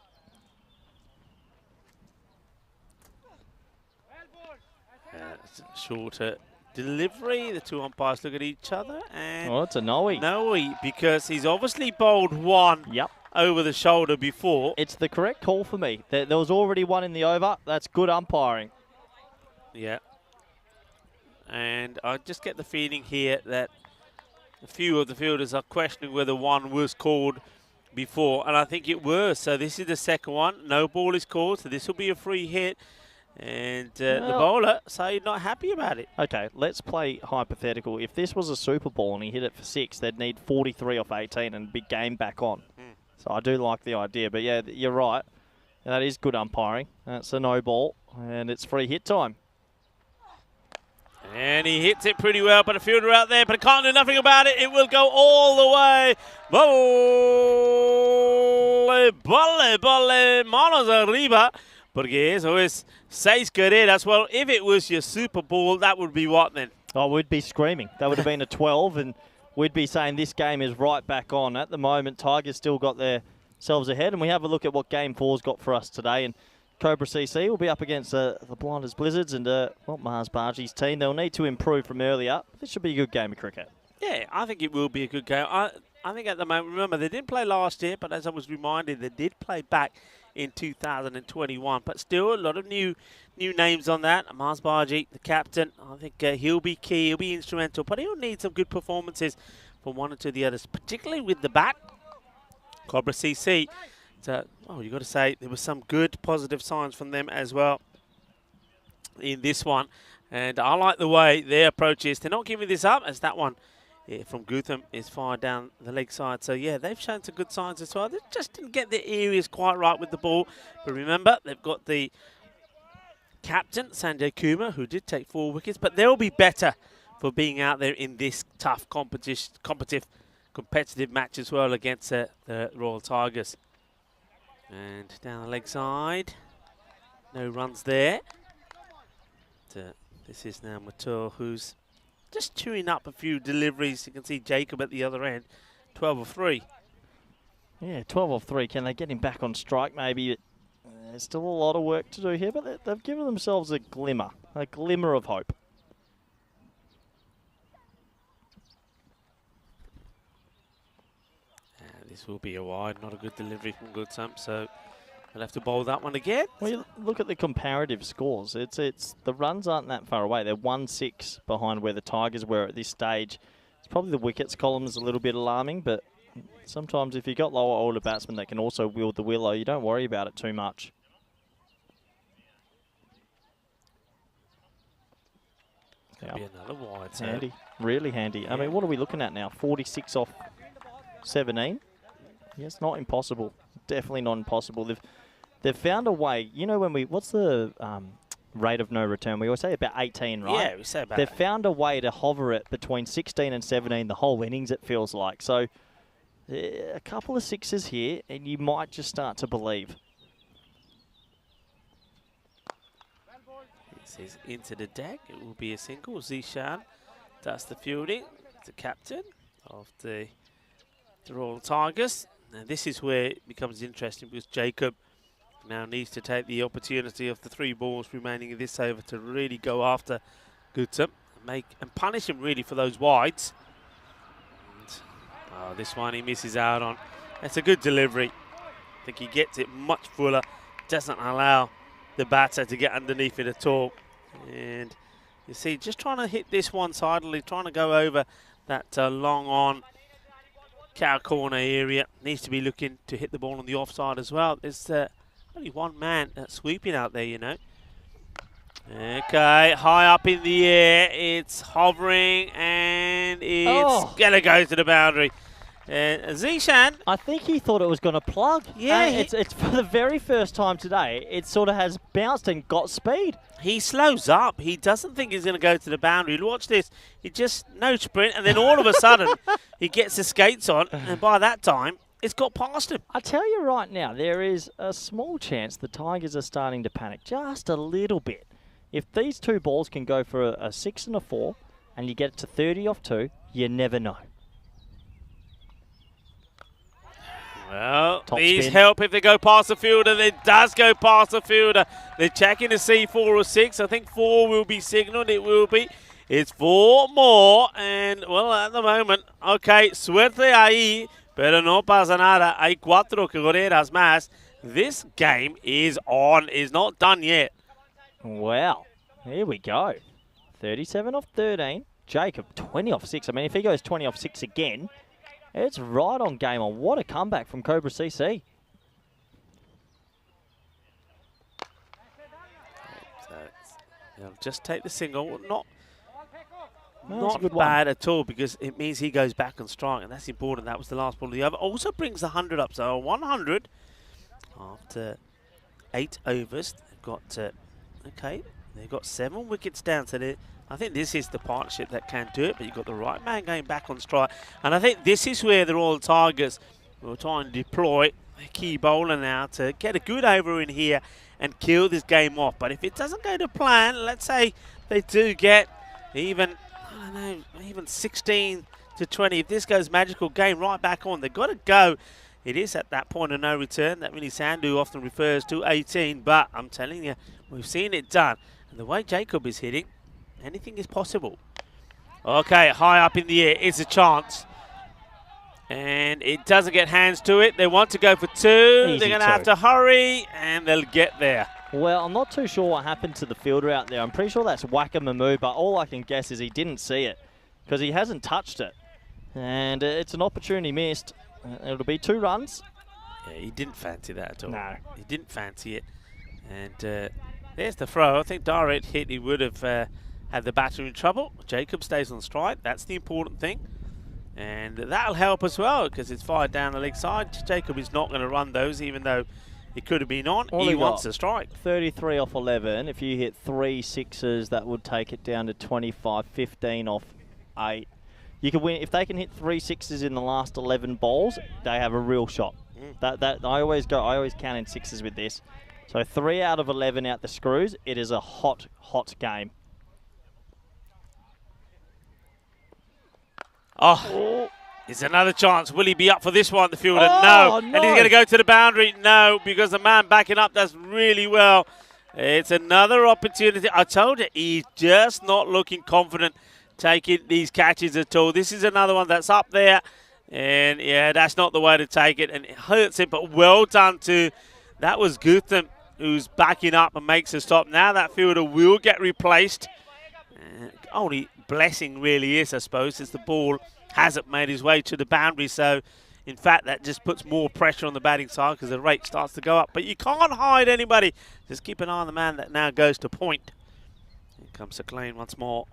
Shorter delivery. The two umpires look at each other. And Oh, it's a no-e. No-e, because he's obviously bowled one over the shoulder before. It's the correct call for me. There was already one in the over. That's good umpiring. Yeah. And I just get the feeling here that a few of the fielders are questioning whether one was called before, and I think it was. So this is the second one. No ball is called, so this will be a free hit. And the bowler, so you're not happy about it. Okay, let's play hypothetical. If this was a Super Ball and he hit it for 6, they'd need 43 off 18 and be game back on. So I do like the idea, but yeah, you're right. That is good umpiring. That's a no ball, and it's free hit time. And he hits it pretty well, but a fielder out there, but can't do nothing about it. It will go all the way. Bolle, manos arriba. Porque eso es 6 carreras. Well, if it was your Super Bowl, that would be what then? Oh, we'd be screaming. That would have been a 12, and we'd be saying this game is right back on. At the moment, Tigers still got themselves ahead, and we have a look at what Game 4's got for us today. And Cobra CC will be up against the Blinders Blizzards and Mars Bargie's team. They'll need to improve from earlier. This should be a good game of cricket. Yeah, I think it will be a good game. I think at the moment, remember, they didn't play last year, but as I was reminded, they did play back in 2021. But still, a lot of new names on that. Mars Bargie, the captain, I think he'll be key, he'll be instrumental, but he'll need some good performances from one or two of the others, particularly with the bat. Cobra CC. So, you've got to say there were some good positive signs from them as well in this one. And I like the way their approach is. They're not giving this up, as that one from Gutham is fired down the leg side. So, yeah, they've shown some good signs as well. They just didn't get their areas quite right with the ball. But remember, they've got the captain, Sanjay Kumar, who did take 4 wickets. But they'll be better for being out there in this tough competitive match as well against the Royal Tigers. And down the leg side, no runs there. This is now Matur, who's just chewing up a few deliveries. You can see Jacob at the other end, 12 of 3. Yeah, 12 of 3. Can they get him back on strike? Maybe there's still a lot of work to do here, but they've given themselves a glimmer of hope. This will be a wide, not a good delivery from Goodsump, so they'll have to bowl that one again. Well, you look at the comparative scores. It's the runs aren't that far away. They're 1-6 behind where the Tigers were at this stage. It's probably the wickets column is a little bit alarming, but sometimes if you've got lower order batsmen that can also wield the willow, you don't worry about it too much. Could be another wide. Handy, really handy. I mean, what are we looking at now? 46 off 17? Yeah, it's not impossible. Definitely not impossible. They've found a way. You know, what's the rate of no return? We always say about 18, right? Yeah, we say about They've found a way to hover it between 16 and 17 the whole innings, it feels like. So a couple of sixes here, and you might just start to believe. This is into the deck. It will be a single. Zishan does the fielding. The captain of the Royal Tigers. Now this is where it becomes interesting because Jacob now needs to take the opportunity of the 3 balls remaining in this over to really go after Guttam and punish him really for those wides. And, this one he misses out on. That's a good delivery. I think he gets it much fuller. Doesn't allow the batter to get underneath it at all. And you see, just trying to hit this one-sidedly, trying to go over that long on cow corner area. Needs to be looking to hit the ball on the offside as well. There's only one man sweeping out there, you know. Okay, high up in the air. It's hovering and it's going to go to the boundary. Zishan. I think he thought it was going to plug. Yeah. It's for the very first time today. It sort of has bounced and got speed. He slows up. He doesn't think he's going to go to the boundary. Watch this. He just, no sprint. And then all of a sudden, he gets his skates on. And by that time, it's got past him. I tell you right now, there is a small chance the Tigers are starting to panic. Just a little bit. If these 2 balls can go for a 6 and a 4, and you get it to 30 off 2, you never know. Well, Top these spin. help if they go past the fielder. It does go past the fielder. They're checking to see 4 or 6. I think 4 will be signalled. It will be. It's 4 more. And, well, at the moment, okay, suerte ahí, pero no pasa nada. Hay 4 carreras más. This game is on. Is not done yet. Wow. Here we go. 37 off 13. Jacob, 20 off 6. I mean, if he goes 20 off 6 again, it's right on game on. What a comeback from Cobra CC. He'll just take the single. Not that's a good one. bad at all because it means he goes back on strike, and that's important. That was the last ball of the over. Also brings the 100 up. So 100 after 8 overs. They've got, okay, they've got 7 wickets down. So I think this is the partnership that can do it, but you've got the right man going back on strike. And I think this is where the Royal Tigers will try and deploy a key bowler now to get a good over in here and kill this game off. But if it doesn't go to plan, let's say they do get even, I don't know, even 16 to 20. If this goes magical, game right back on. They've got to go. It is at that point of no return that Vinny Sandhu often refers to 18. But I'm telling you, we've seen it done. And the way Jacob is hitting, anything is possible. Okay, high up in the air is a chance. And it doesn't get hands to it. They want to go for 2. Easy They're going to have to hurry, and they'll get there. Well, I'm not too sure what happened to the fielder out there. I'm pretty sure that's Wackamoo, but all I can guess is he didn't see it because he hasn't touched it. And it's an opportunity missed. It'll be 2 runs. Yeah, he didn't fancy that at all. No. He didn't fancy it. And there's the throw. I think direct hit, he would have had the batter in trouble. Jacob stays on strike. That's the important thing. And that'll help as well because it's fired down the leg side. Jacob is not going to run those even though it could have been on. Well, he wants a strike. 33 off 11. If you hit 3 sixes, that would take it down to 25. 15 off 8. You could win if they can hit 3 sixes in the last 11 balls. They have a real shot. That I always count in sixes with this. So 3 out of 11 out the screws. It is a hot game. Oh, it's another chance. Will he be up for this one, the fielder? Oh, no. And he's going to go to the boundary. No, because the man backing up does really well. It's another opportunity. I told you, he's just not looking confident taking these catches at all. This is another one that's up there. And, yeah, that's not the way to take it. And it hurts him, but well done too. That was Gutham who's backing up and makes a stop. Now that fielder will get replaced. Only blessing really is, I suppose, is the ball hasn't made his way to the boundary. So, in fact, that just puts more pressure on the batting side because the rate starts to go up. But you can't hide anybody. Just keep an eye on the man that now goes to point. Here comes Csalad once more.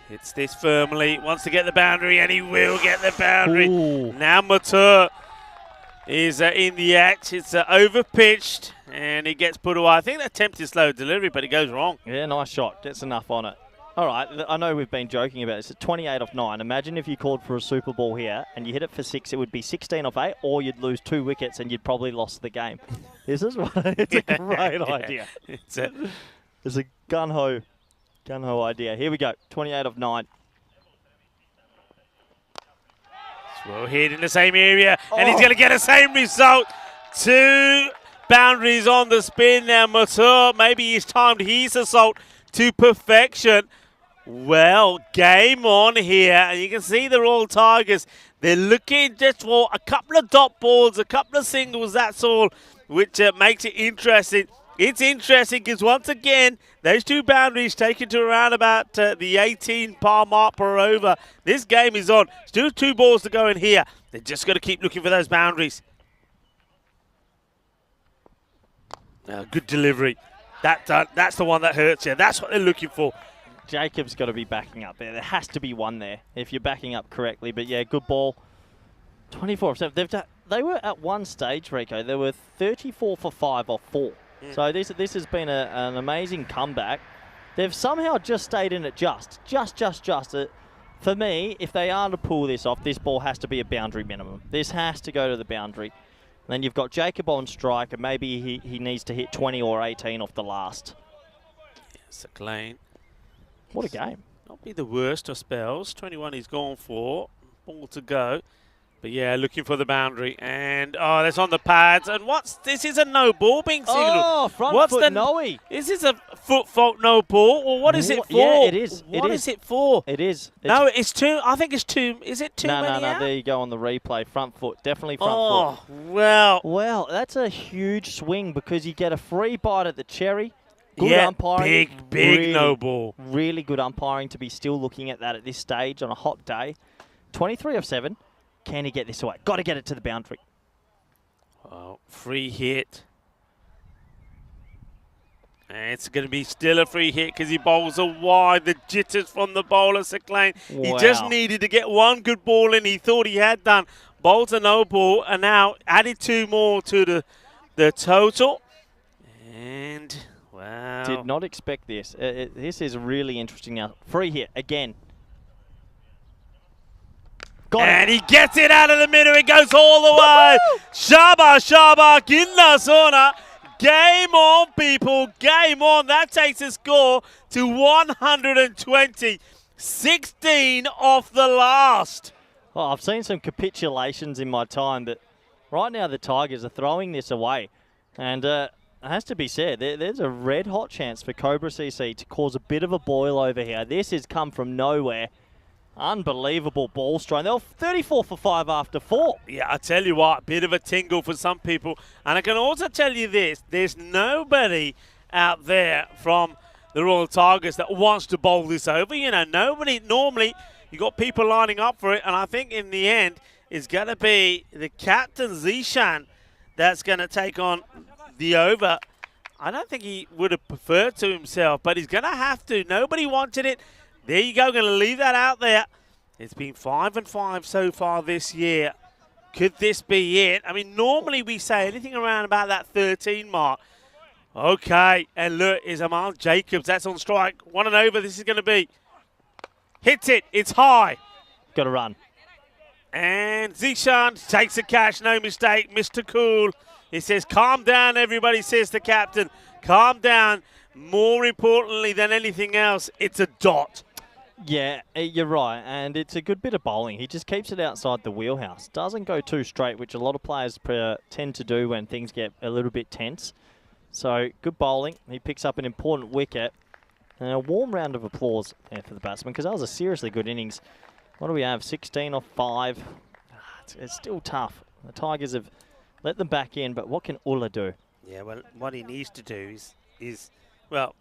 Hits this firmly, wants to get the boundary, and he will get the boundary. Ooh. Now Matur is in the act. It's over-pitched, and he gets put away. I think that attempted slow delivery, but it goes wrong. Yeah, nice shot. Gets enough on it. All right, I know we've been joking about this. At 28 off 9, imagine if you called for a Super Ball here and you hit it for 6, it would be 16 off 8, or you'd lose 2 wickets and you'd probably lost the game. This is it's a great idea. It's a gun-ho idea. Here we go, 28 of 9. well hit in the same area, and he's going to get the same result. 2 boundaries on the spin now. Matur, maybe he's timed his assault to perfection. Well, game on here, and you can see the Royal Tigers. They're looking just for a couple of dot balls, a couple of singles, that's all, which makes it interesting. It's interesting because, once again, those 2 boundaries taken to around about the 18 par mark per over. This game is on. Still 2 balls to go in here. They're just got to keep looking for those boundaries. Good delivery. That's the one that hurts you. That's what they're looking for. Jacob's got to be backing up there. There has to be one there if you're backing up correctly. But, yeah, good ball. 24 of 7. They were at one stage, Rico. They were 34 for 5 off 4. So this has been an amazing comeback. They've somehow just stayed in it just. For me, if they are to pull this off, this ball has to be a boundary minimum. This has to go to the boundary. And then you've got Jacob on strike, and maybe he needs to hit 20 or 18 off the last. Yes, Csalad. What a game. Not be the worst of spells. 21 he's gone for. Ball to go. But yeah, looking for the boundary. And, oh, that's on the pads. And this is a no ball being signalled. Oh, front foot no-y. Is this a foot fault no ball? Or what is it for? Yeah, it is. What is it for? It is. No, it's 2. I think it's 2. Is it 2 many No, out? there you go on the replay. Front foot. Definitely front foot. Oh, well. Well, that's a huge swing because you get a free bite at the cherry. Good yeah, umpiring. big really, no ball. Really good umpiring to be still looking at that at this stage on a hot day. 23 of 7. Can he get this away? Got to get it to the boundary. Oh, free hit. And it's going to be still a free hit because he bowls a wide. The jitters from the bowler, Csalad. Wow. He just needed to get 1 good ball in. He thought he had done. Bowls a no ball, and now added 2 more to the total. And, wow. Did not expect this. This is really interesting now. Free hit again. And he gets it out of the middle. It goes all the way. Shaba, Ginna Sona. Game on, people. Game on. That takes the score to 120. 16 off the last. Oh, I've seen some capitulations in my time, but right now the Tigers are throwing this away. And it has to be said, there's a red-hot chance for Cobra CC to cause a bit of a boil over here. This has come from nowhere. Unbelievable ball strain. They were 34 for 5 after 4. Yeah, I tell you what, bit of a tingle for some people. And I can also tell you this, there's nobody out there from the Royal Tigers that wants to bowl this over. You know, nobody. Normally, you got people lining up for it. And I think in the end, it's going to be the captain, Zishan, that's going to take on the over. I don't think he would have preferred to himself, but he's going to have to. Nobody wanted it. There you go, going to leave that out there. It's been 5 and 5 so far this year. Could this be it? I mean, normally we say anything around about that 13 mark. Okay, and look, is Amal Jacobs. That's on strike. 1 and over, this is going to be. Hits it, it's high. Got to run. And Zishan takes the catch, no mistake. Mr. Cool. He says, calm down, everybody, says the captain. Calm down. More importantly than anything else, it's a dot. Yeah, you're right, and it's a good bit of bowling. He just keeps it outside the wheelhouse. Doesn't go too straight, which a lot of players tend to do when things get a little bit tense. So, good bowling. He picks up an important wicket. And a warm round of applause there for the batsman, because that was a seriously good innings. What do we have? 16 off 5. It's still tough. The Tigers have let them back in, but what can Ulla do? Yeah, well, what he needs to do is well,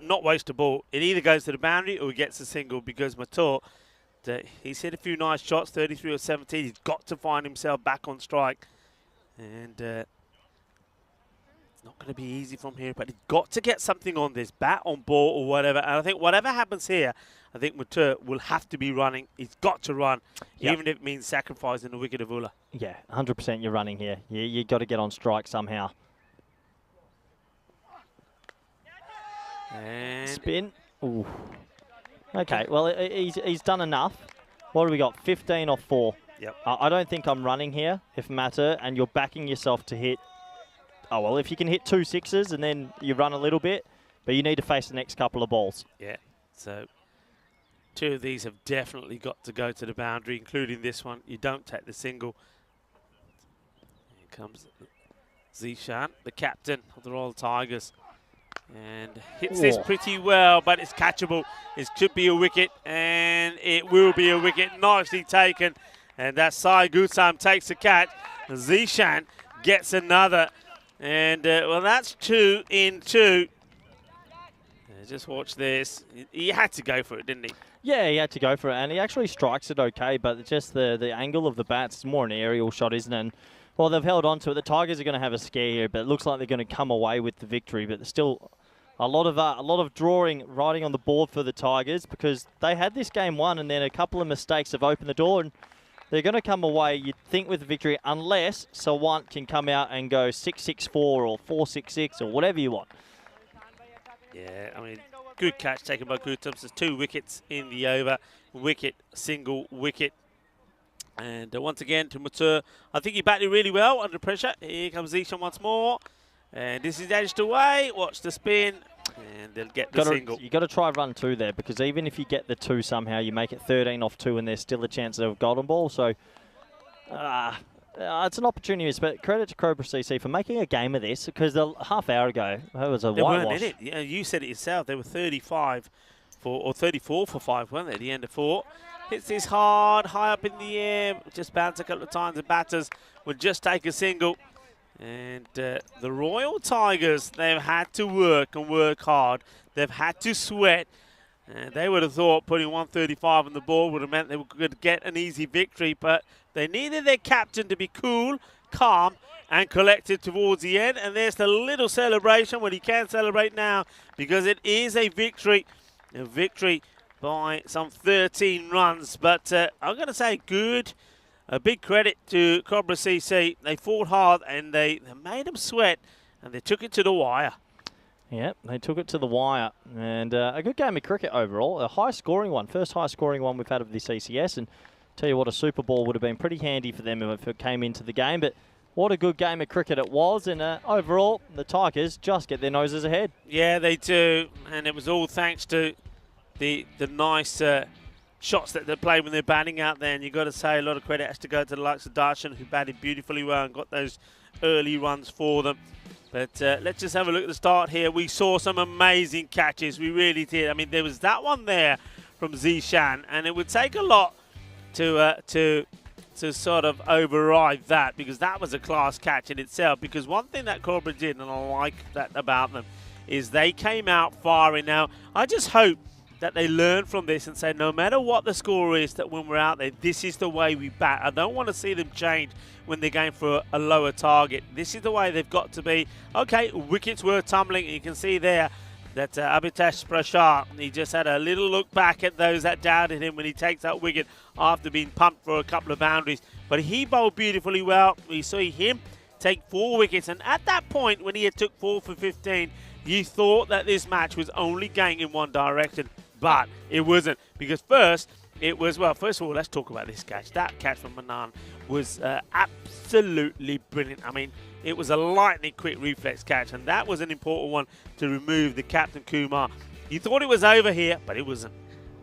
not waste a ball. It either goes to the boundary or he gets a single, because Matur, he's hit a few nice shots, 33 or 17. He's got to find himself back on strike. And not going to be easy from here, but he's got to get something on this, bat on ball or whatever. And I think whatever happens here, I think Matur will have to be running. He's got to run, even if it means sacrificing the wicket of Ulla. Yeah, 100% you're running here. You got to get on strike somehow. And spin. Ooh. Okay, well, he's done enough. What do we got? 15 off 4. Yep. I don't think I'm running here if matter, and you're backing yourself to hit. Oh, well, if you can hit 2 sixes and then you run a little bit, but you need to face the next couple of balls. Yeah, so 2 of these have definitely got to go to the boundary, including this one. You don't take the single. Here comes Zishan, the captain of the Royal Tigers. And hits this pretty well, but it's catchable. It could be a wicket, and it will be a wicket. Nicely taken. And that Sai Gusam takes the catch. Zishan gets another. And, well, that's 2 in 2. Just watch this. He had to go for it, didn't he? Yeah, he had to go for it, and he actually strikes it okay, but just the angle of the bats is more an aerial shot, isn't it? And, well, they've held on to it. The Tigers are going to have a scare here, but it looks like they're going to come away with the victory. But there's still a lot of drawing, riding on the board for the Tigers, because they had this game won, and then a couple of mistakes have opened the door, and they're going to come away, you'd think, with the victory, unless Sawant can come out and go 6-6-4 or 4-6-6 or whatever you want. Yeah, I mean, good catch taken by Gutams. There's 2 wickets in the over. Wicket, single wicket. And once again to Matur. I think he batted really well under pressure. Here comes Zishan once more. And this is edged away. Watch the spin. And they'll get the single. You've got to try run 2 there, because even if you get the 2 somehow, you make it 13 off 2, and there's still a chance of a golden ball. So it's an opportunity. But credit to Cobra CC for making a game of this, because a half hour ago, it was a whitewash. They weren't in it. Yeah, you said it yourself. They were 35 or 34 for 5, weren't they, at the end of 4. Hits this hard, high up in the air, just bounce a couple of times, and batters would just take a single. And the Royal Tigers, they've had to work and work hard. They've had to sweat. And they would have thought putting 135 on the board would have meant they could get an easy victory, but they needed their captain to be cool, calm, and collected towards the end. And there's the little celebration when he can celebrate now, because it is a victory. A victory by some 13 runs. But I'm going to say a big credit to Cobra CC. They fought hard, and they made them sweat, and they took it to the wire. Yep, they took it to the wire. And a good game of cricket overall. A high-scoring one. First high-scoring one we've had of this ECS. And tell you what, a Super Ball would have been pretty handy for them if it came into the game. But what a good game of cricket it was. And overall, the Tigers just get their noses ahead. Yeah, they do. And it was all thanks to the nice shots that they played when they're batting out there. And you've got to say a lot of credit has to go to the likes of Darshan, who batted beautifully well and got those early runs for them. But let's just have a look at the start here. We saw some amazing catches. We really did. I mean, there was that one there from Zishan, and it would take a lot to sort of override that, because that was a class catch in itself. Because one thing that Cobra did, and I like that about them, is they came out firing. Now, I just hope that they learn from this and say, no matter what the score is, that when we're out there, this is the way we bat. I don't want to see them change when they're going for a lower target. This is the way they've got to be. Okay, wickets were tumbling. You can see there that Abhitesh Prashar, he just had a little look back at those that doubted him when he takes that wicket after being pumped for a couple of boundaries. But he bowled beautifully well. We saw him take 4 wickets. And at that point, when he had took 4 for 15, you thought that this match was only going in one direction. But it wasn't, because first of all, let's talk about this catch. That catch from Manan was absolutely brilliant. I mean, it was a lightning quick reflex catch, and that was an important one to remove the captain Kumar. You thought it was over here, but it wasn't.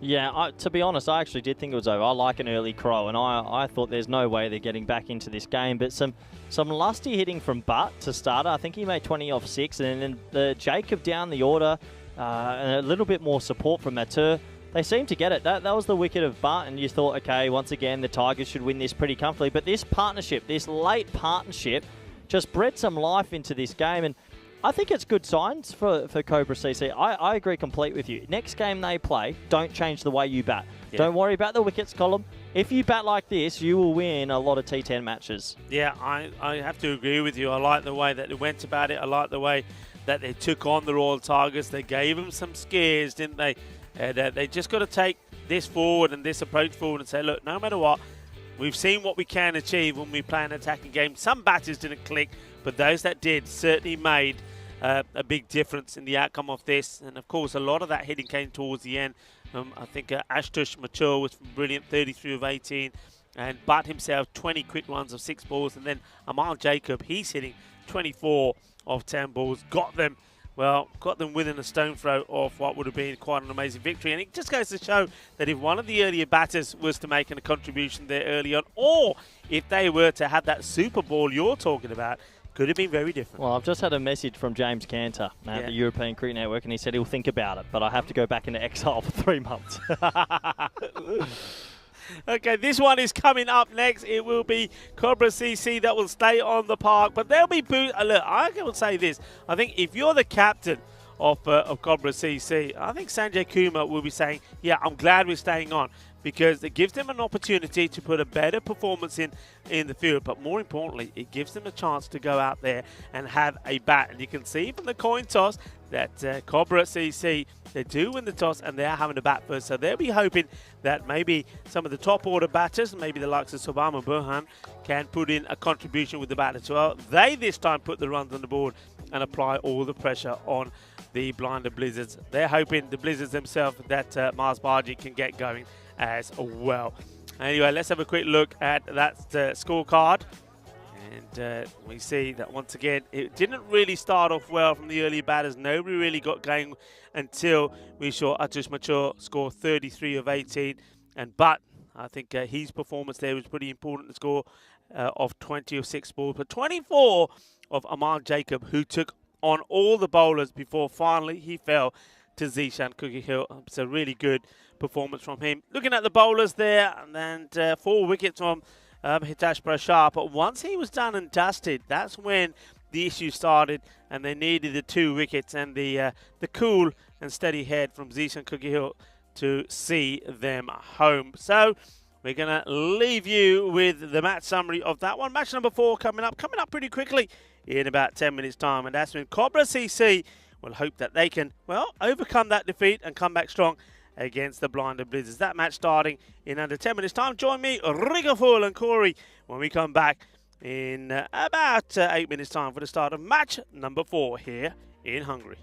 Yeah, to be honest, I actually did think it was over. I like an early crow, and I thought there's no way they're getting back into this game. But some lusty hitting from Butt to starter. I think he made 20 off 6, and then the Jacob down the order. And a little bit more support from Matur. They seemed to get it. That was the wicket of Butt, and you thought, okay, once again, the Tigers should win this pretty comfortably. But this partnership, this late partnership, just bred some life into this game. And I think it's good signs for Cobra CC. I agree complete with you. Next game they play, don't change the way you bat. Yeah. Don't worry about the wickets column. If you bat like this, you will win a lot of T10 matches. Yeah, I have to agree with you. I like the way that they went about it. I like the way that they took on the Royal Tigers. They gave them some scares, didn't they? And they just got to take this forward and this approach forward and say, look, no matter what, we've seen what we can achieve when we play an attacking game. Some batters didn't click, but those that did certainly made a big difference in the outcome of this. And of course, a lot of that hitting came towards the end. I think Ashtush Mature was brilliant, 33 of 18, and Butt himself 20 quick runs of 6 balls. And then Amal Jacob, he's hitting 24 of 10 balls, got them within a stone throw of what would have been quite an amazing victory. And it just goes to show that if one of the earlier batters was to make a contribution there early on, or if they were to have that Super Ball you're talking about, could have been very different. Well, I've just had a message from James Cantor at the European Cricket Network, and he said he'll think about it, but I have to go back into exile for 3 months. Okay, this one is coming up next. It will be Cobra CC that will stay on the park, but they'll be look, I will say this. I think if you're the captain of Cobra CC, I think Sanjay Kumar will be saying, yeah, I'm glad we're staying on, because it gives them an opportunity to put a better performance in the field. But more importantly, it gives them a chance to go out there and have a bat. And you can see from the coin toss that Cobra CC, they do win the toss and they're having a bat first. So they'll be hoping that maybe some of the top order batters, maybe the likes of Subhama Burhan, can put in a contribution with the bat as well. They this time put the runs on the board and apply all the pressure on the Blinder Blizzards. They're hoping the Blizzards themselves that Mars Baji can get going as well. Anyway, let's have a quick look at that scorecard. And we see that once again, it didn't really start off well from the early batters. Nobody really got going until we saw Atush Mature score 33 of 18. But I think his performance there was pretty important. The score of 20 of 6 balls. But 24 of Amal Jacob, who took on all the bowlers before finally he fell to Zishan Cookie Hill. It's a really good performance from him. Looking at the bowlers there, and 4 wickets from Hitesh Prashar. But once he was done and dusted, that's when the issue started, and they needed the 2 wickets and the cool and steady head from Zishan Cookie Hill to see them home. So we're going to leave you with the match summary of that one. Match number 4 coming up pretty quickly in about 10 minutes' time. And that's when Cobra CC will hope that they can, well, overcome that defeat and come back strong against the Blinder Blizzards. That match starting in under 10 minutes' time. Join me, Rigaful and Corey, when we come back in about 8 minutes' time for the start of match number 4 here in Hungary.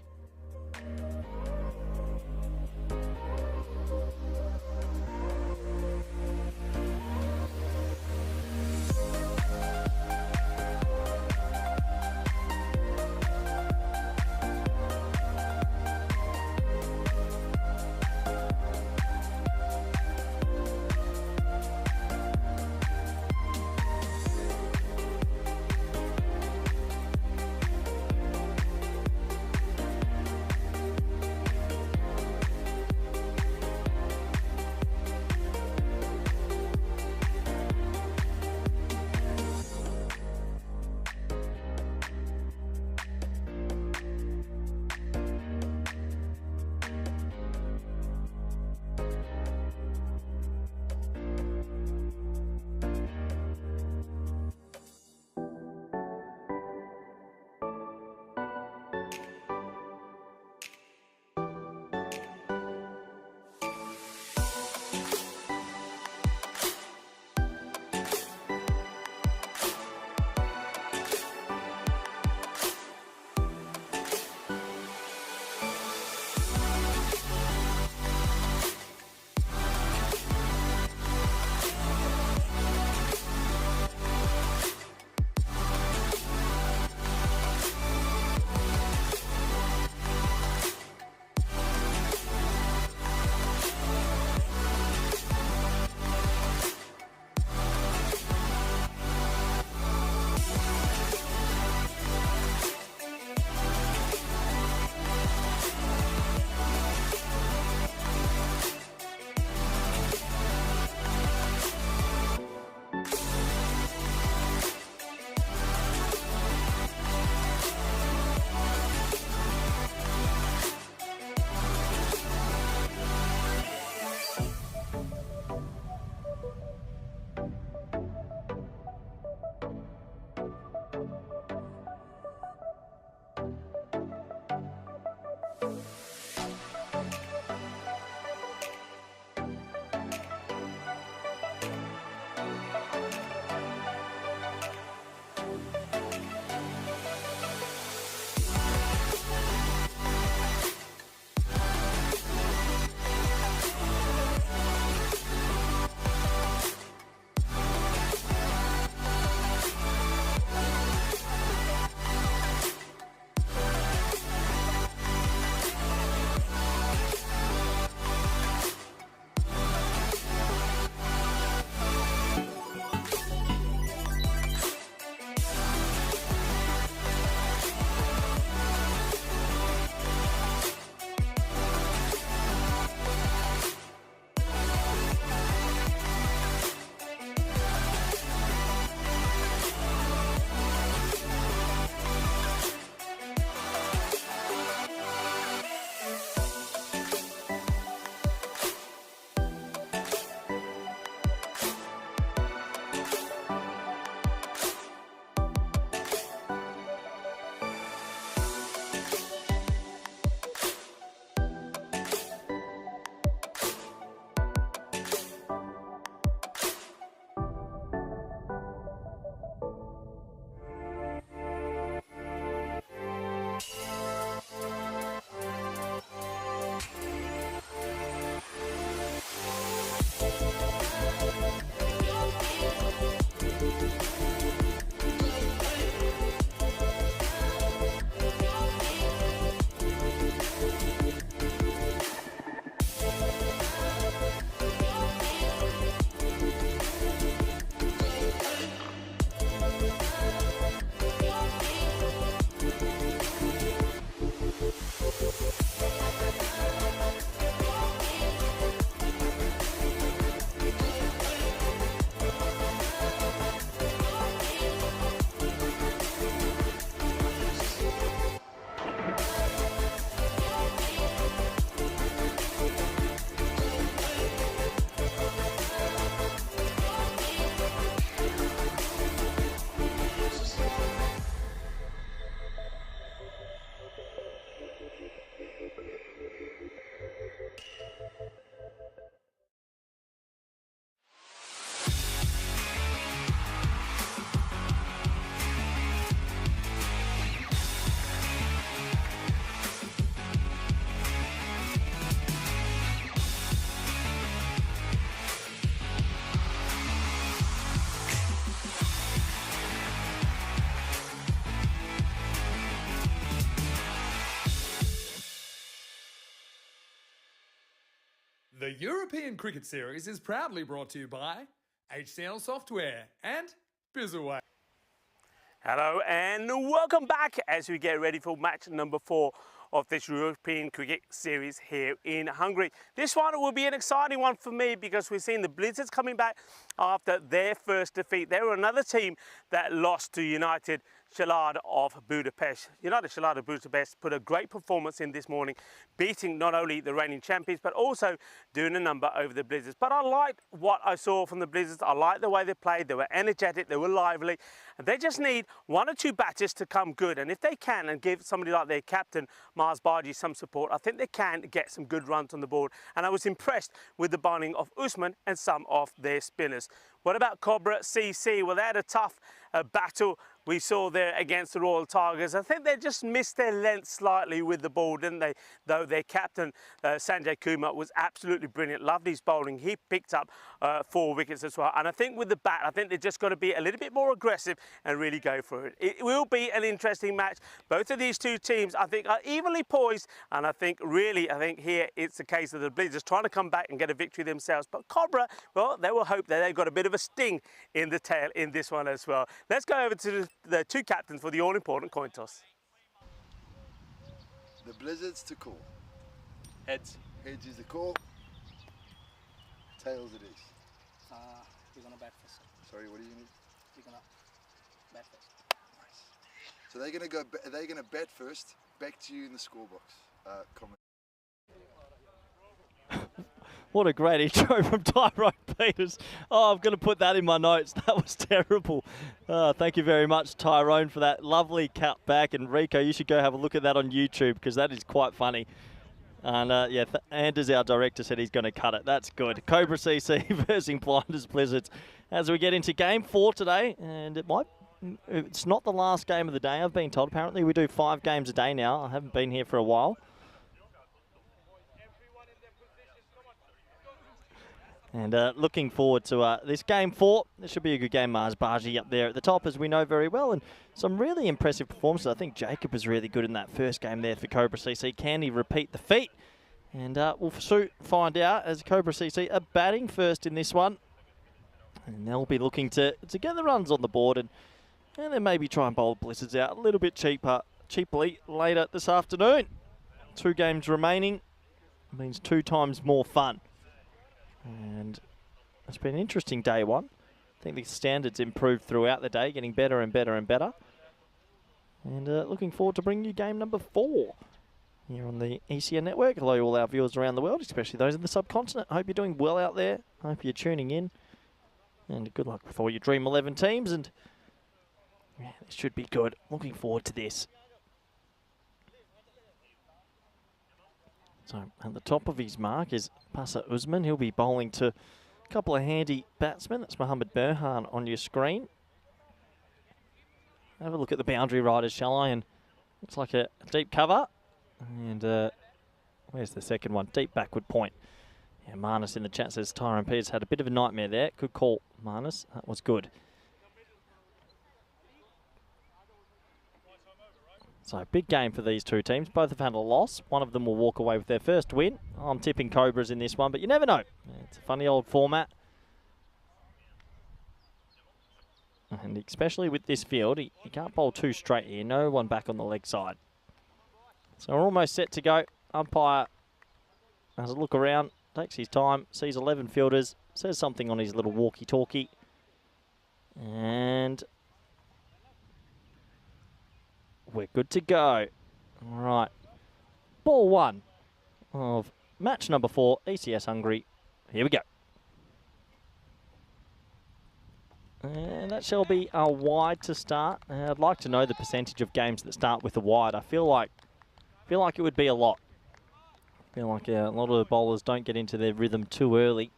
The European Cricket Series is proudly brought to you by HCL Software and Bizzaway. Hello and welcome back as we get ready for match number 4 of this European Cricket Series here in Hungary. This one will be an exciting one for me because we've seen the Blizzards coming back after their first defeat. They were another team that lost to United Csalad of Budapest. United Csalad of Budapest put a great performance in this morning, beating not only the reigning champions but also doing a number over the Blizzards. But I liked what I saw from the Blizzards. I liked the way they played. They were energetic, they were lively, and they just need 1 or 2 batters to come good. And if they can and give somebody like their captain Mars Baji some support, I think they can get some good runs on the board. And I was impressed with the bowling of Usman and some of their spinners. What about Cobra CC? Well, they had a tough battle we saw there against the Royal Tigers. I think they just missed their length slightly with the ball, didn't they? Though their captain, Sanjay Kumar, was absolutely brilliant. Loved his bowling. He picked up 4 wickets as well. And I think with the bat, I think they've just got to be a little bit more aggressive and really go for it. It will be an interesting match. Both of these two teams, I think, are evenly poised. And I think here it's the case of the Blizzards trying to come back and get a victory themselves. But Cobra, well, they will hope that they've got a bit of a sting in the tail in this one as well. Let's go over to the 2 captains for the all-important coin toss. The Blizzards to call. Heads. Heads is the call. Tails it is. We're gonna bat first. Sorry, what do you need? We're gonna bat first. Nice. So they're gonna go. They're gonna bat first. Back to you in the scorebox. Comment. What a great intro from Tyrone Peters. Oh, I'm going to put that in my notes. That was terrible. Thank you very much, Tyrone, for that lovely cut back. And Rico, you should go have a look at that on YouTube because that is quite funny. And yeah, Anders, our director, said he's going to cut it. That's good. Cobra CC versus Blinders Blizzards as we get into game 4 today. And it's not the last game of the day, I've been told. Apparently we do 5 games a day now. I haven't been here for a while. And looking forward to this game 4. This should be a good game. Mars Baji up there at the top, as we know very well. And some really impressive performances. I think Jacob was really good in that first game there for Cobra CC. Can he repeat the feat? And we'll soon find out, as Cobra CC are batting first in this one. And they'll be looking to get the runs on the board and then maybe try and bowl Blizzards out a little bit cheaply later this afternoon. 2 games remaining means 2 times more fun. And it's been an interesting day 1. I think the standards improved throughout the day, getting better and better and better. And looking forward to bringing you game number 4 here on the ECN network. Hello all our viewers around the world, especially those in the subcontinent. I hope you're doing well out there. I hope you're tuning in. And good luck with all your Dream 11 teams. And yeah, this should be good. Looking forward to this. So at the top of his mark is Passer Usman. He'll be bowling to a couple of handy batsmen. That's Mohammed Burhan on your screen. Have a look at the boundary riders, shall I? And looks like a deep cover. And where's the second one? Deep backward point. Yeah, Marnus in the chat says Tyrone Peters had a bit of a nightmare there. Good call, Marnus. That was good. So, big game for these 2 teams. Both have had a loss. One of them will walk away with their first win. I'm tipping Cobras in this one, but you never know. It's a funny old format. And especially with this field, he can't bowl 2 straight here. No one back on the leg side. So, we're almost set to go. Umpire has a look around, takes his time, sees 11 fielders, says something on his little walkie-talkie. And we're good to go. All right. Ball 1 of match number 4, ECS Hungary. Here we go. And that shall be a wide to start. I'd like to know the percentage of games that start with a wide. I feel like it would be a lot. I feel like a lot of the bowlers don't get into their rhythm too early.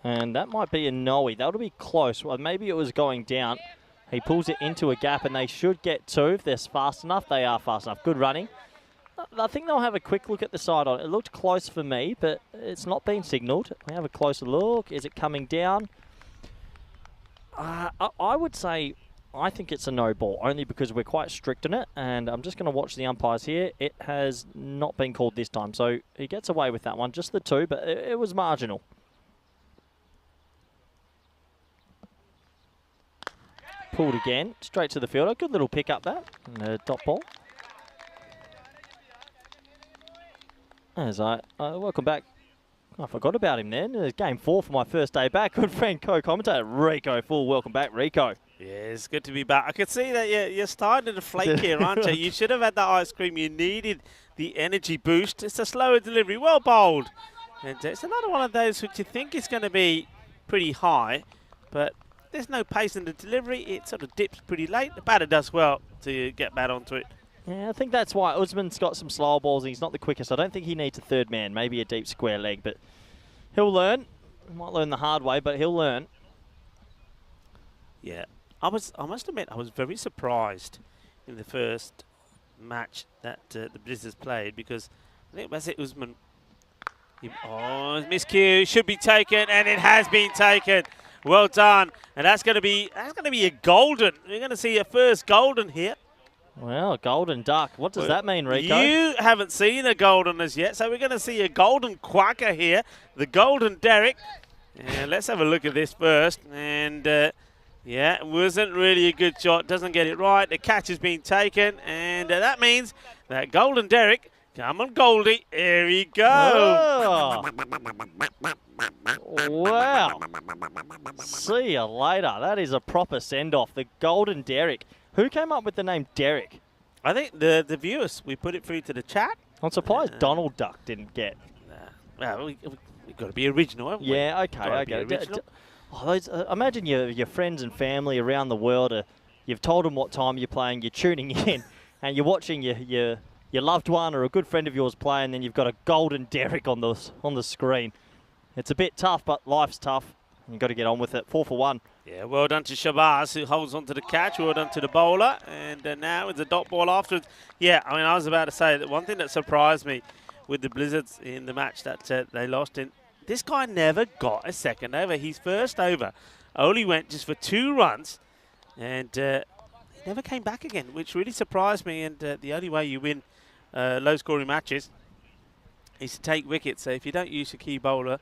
And that might be a no-y. That would be close. Well, maybe it was going down. He pulls it into a gap, and they should get 2 if they're fast enough. They are fast enough. Good running. I think they'll have a quick look at the side on it. It looked close for me, but it's not been signalled. We have a closer look. Is it coming down? I would say I think it's a no ball, only because we're quite strict on it, and I'm just going to watch the umpires here. It has not been called this time, so he gets away with that one. Just the 2, but it was marginal. Pulled again, straight to the fielder. Good little pick up that, dot ball. As welcome back. I forgot about him then. Game 4 for my first day back. Good friend, co-commentator Rico Full. Welcome back, Rico. Yeah, it's good to be back. I can see that you're starting to flake here, aren't you? You should have had that ice cream. You needed the energy boost. It's a slower delivery. Well bowled. And it's another one of those which you think is going to be pretty high, but there's no pace in the delivery. It sort of dips pretty late. The batter does well to get back onto it. Yeah, I think that's why Usman's got some slower balls and he's not the quickest. I don't think he needs a 3rd man, maybe a deep square leg, but he'll learn. He might learn the hard way, but he'll learn. Yeah, I must admit, I was very surprised in the first match that the Blizzards played, because I think that's it, Usman. Miscue should be taken, and it has been taken. Well done, and that's going to be a golden. We're going to see a first golden here. Well, golden duck. What does that mean, Rico? You haven't seen a golden as yet, so we're going to see a golden quacker here, the golden Derek. And let's have a look at this first. And yeah, it wasn't really a good shot. Doesn't get it right. The catch has been taken, and that means that golden Derek, come on, Goldie. Here we go. Oh. Wow. See you later. That is a proper send-off. The Golden Derek. Who came up with the name Derek? I think the viewers, we put it through to the chat. I'm surprised Donald Duck didn't get. Well, we've got to be original, haven't we? Yeah, okay, Gotta be okay. original. Imagine your friends and family around the world. You've told them what time you're playing. You're tuning in, and you're watching your loved one or a good friend of yours play, and then you've got a Golden Derek on the screen. It's a bit tough, but life's tough. You've got to get on with it. 4 for 1. Yeah, well done to Shabazz, who holds on to the catch. Well done to the bowler. And now it's a dot ball afterwards. Yeah, I mean, I was about to say that one thing that surprised me with the Blizzards in the match that they lost in, this guy never got a second over. His first over only went just for 2 runs, and he never came back again, which really surprised me. And the only way you win low-scoring matches is to take wickets. So if you don't use your key bowler,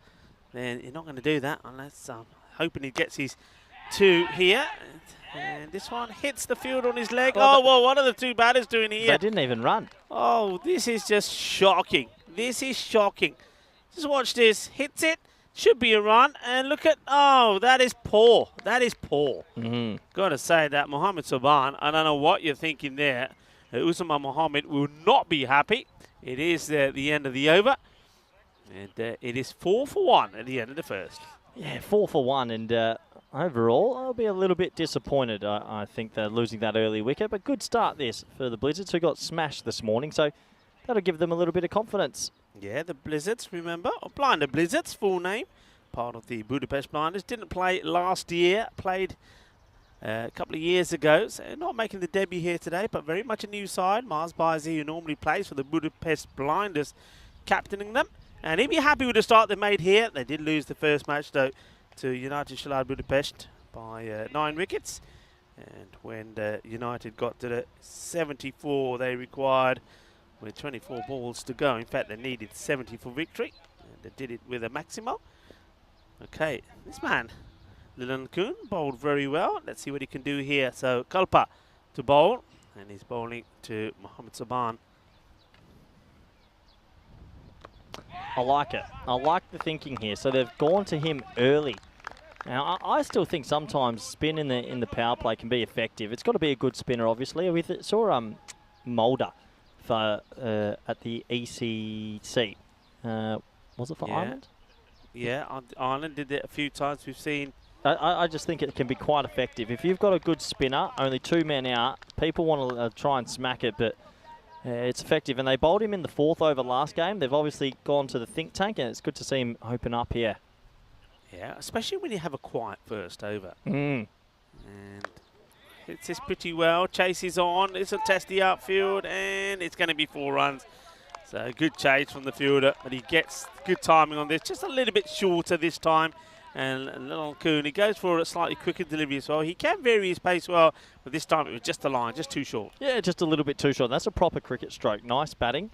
then you're not going to do that unless I'm hoping he gets his 2 here. And this one hits the field on his leg. Well, well, what are the 2 batters doing here? They didn't even run. Oh, this is just shocking. This is shocking. Just watch this. Hits it. Should be a run. And look at, oh, that is poor. That is poor. Got to say that. Mohammed Saban, I don't know what you're thinking there. Usman Mohammed will not be happy. It is the end of the over. And it is 4 for 1 at the end of the first. Yeah, 4 for 1. And overall, I'll be a little bit disappointed. I think they're losing that early wicket. But good start this for the Blizzards, who got smashed this morning. So that'll give them a little bit of confidence. Yeah, the Blizzards, remember? Blinder Blizzards, full name. Part of the Budapest Blinders. Didn't play last year. Played a couple of years ago. So not making the debut here today, but very much a new side. Mars Baizi, who normally plays for the Budapest Blinders, captaining them. And he'd be happy with the start they made here. They did lose the first match, though, to United Csalad Budapest by 9 wickets. And when United got to the 74 they required, with 24 balls to go. In fact, they needed 70 for victory. And they did it with a maximal. Okay, this man, Lilan Kun, bowled very well. Let's see what he can do here. So, Kalpa to bowl. And he's bowling to Mohammed Saban. I like it. I like the thinking here. So they've gone to him early. Now, I still think sometimes spin in the power play can be effective. It's got to be a good spinner, obviously. We saw Mulder for at the ECC. Was it for Ireland? Yeah, Ireland did it a few times. We've seen. I just think it can be quite effective. If you've got a good spinner, only 2 men out, people want to try and smack it, but it's effective. And they bowled him in the 4th over last game. They've obviously gone to the think tank, and it's good to see him open up here. Yeah, especially when you have a quiet first over. And hits this pretty well. Chases on. This will test the outfield, and it's going to be 4 runs. So good chase from the fielder, but he gets good timing on this. Just a little bit shorter this time. And Little Coon, he goes for a slightly quicker delivery as well. He can vary his pace well, but this time it was just a line, just too short. Yeah, just a little bit too short. That's a proper cricket stroke. Nice batting.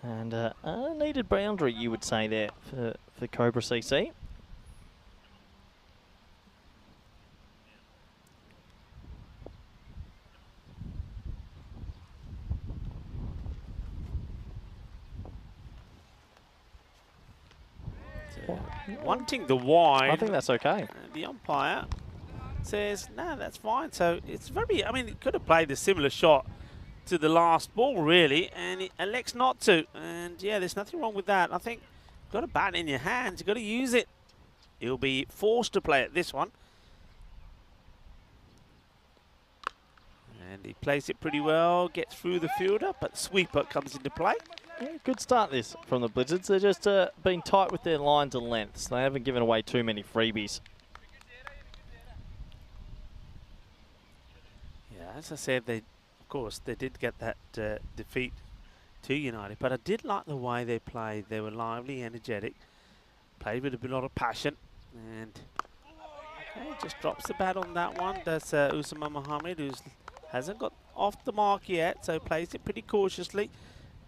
And a needed boundary, you would say, there for Cobra CC. Wanting the wide. I think that's okay. The umpire says, no, that's fine. So it's very, I mean, it could have played a similar shot to the last ball, really, and it elects not to. And, yeah, there's nothing wrong with that. I think you've got a bat in your hands. You've got to use it. He'll be forced to play at this one. And he plays it pretty well, gets through the fielder, but sweeper comes into play. Yeah, good start this from the Blizzards. They're just been tight with their lines and lengths. They haven't given away too many freebies. Yeah, as I said, of course, they did get that defeat to United, but I did like the way they played. They were lively, energetic, played with a lot of passion, and okay, just drops the bat on that one. That's Usman Mohammed, who hasn't got off the mark yet, so plays it pretty cautiously.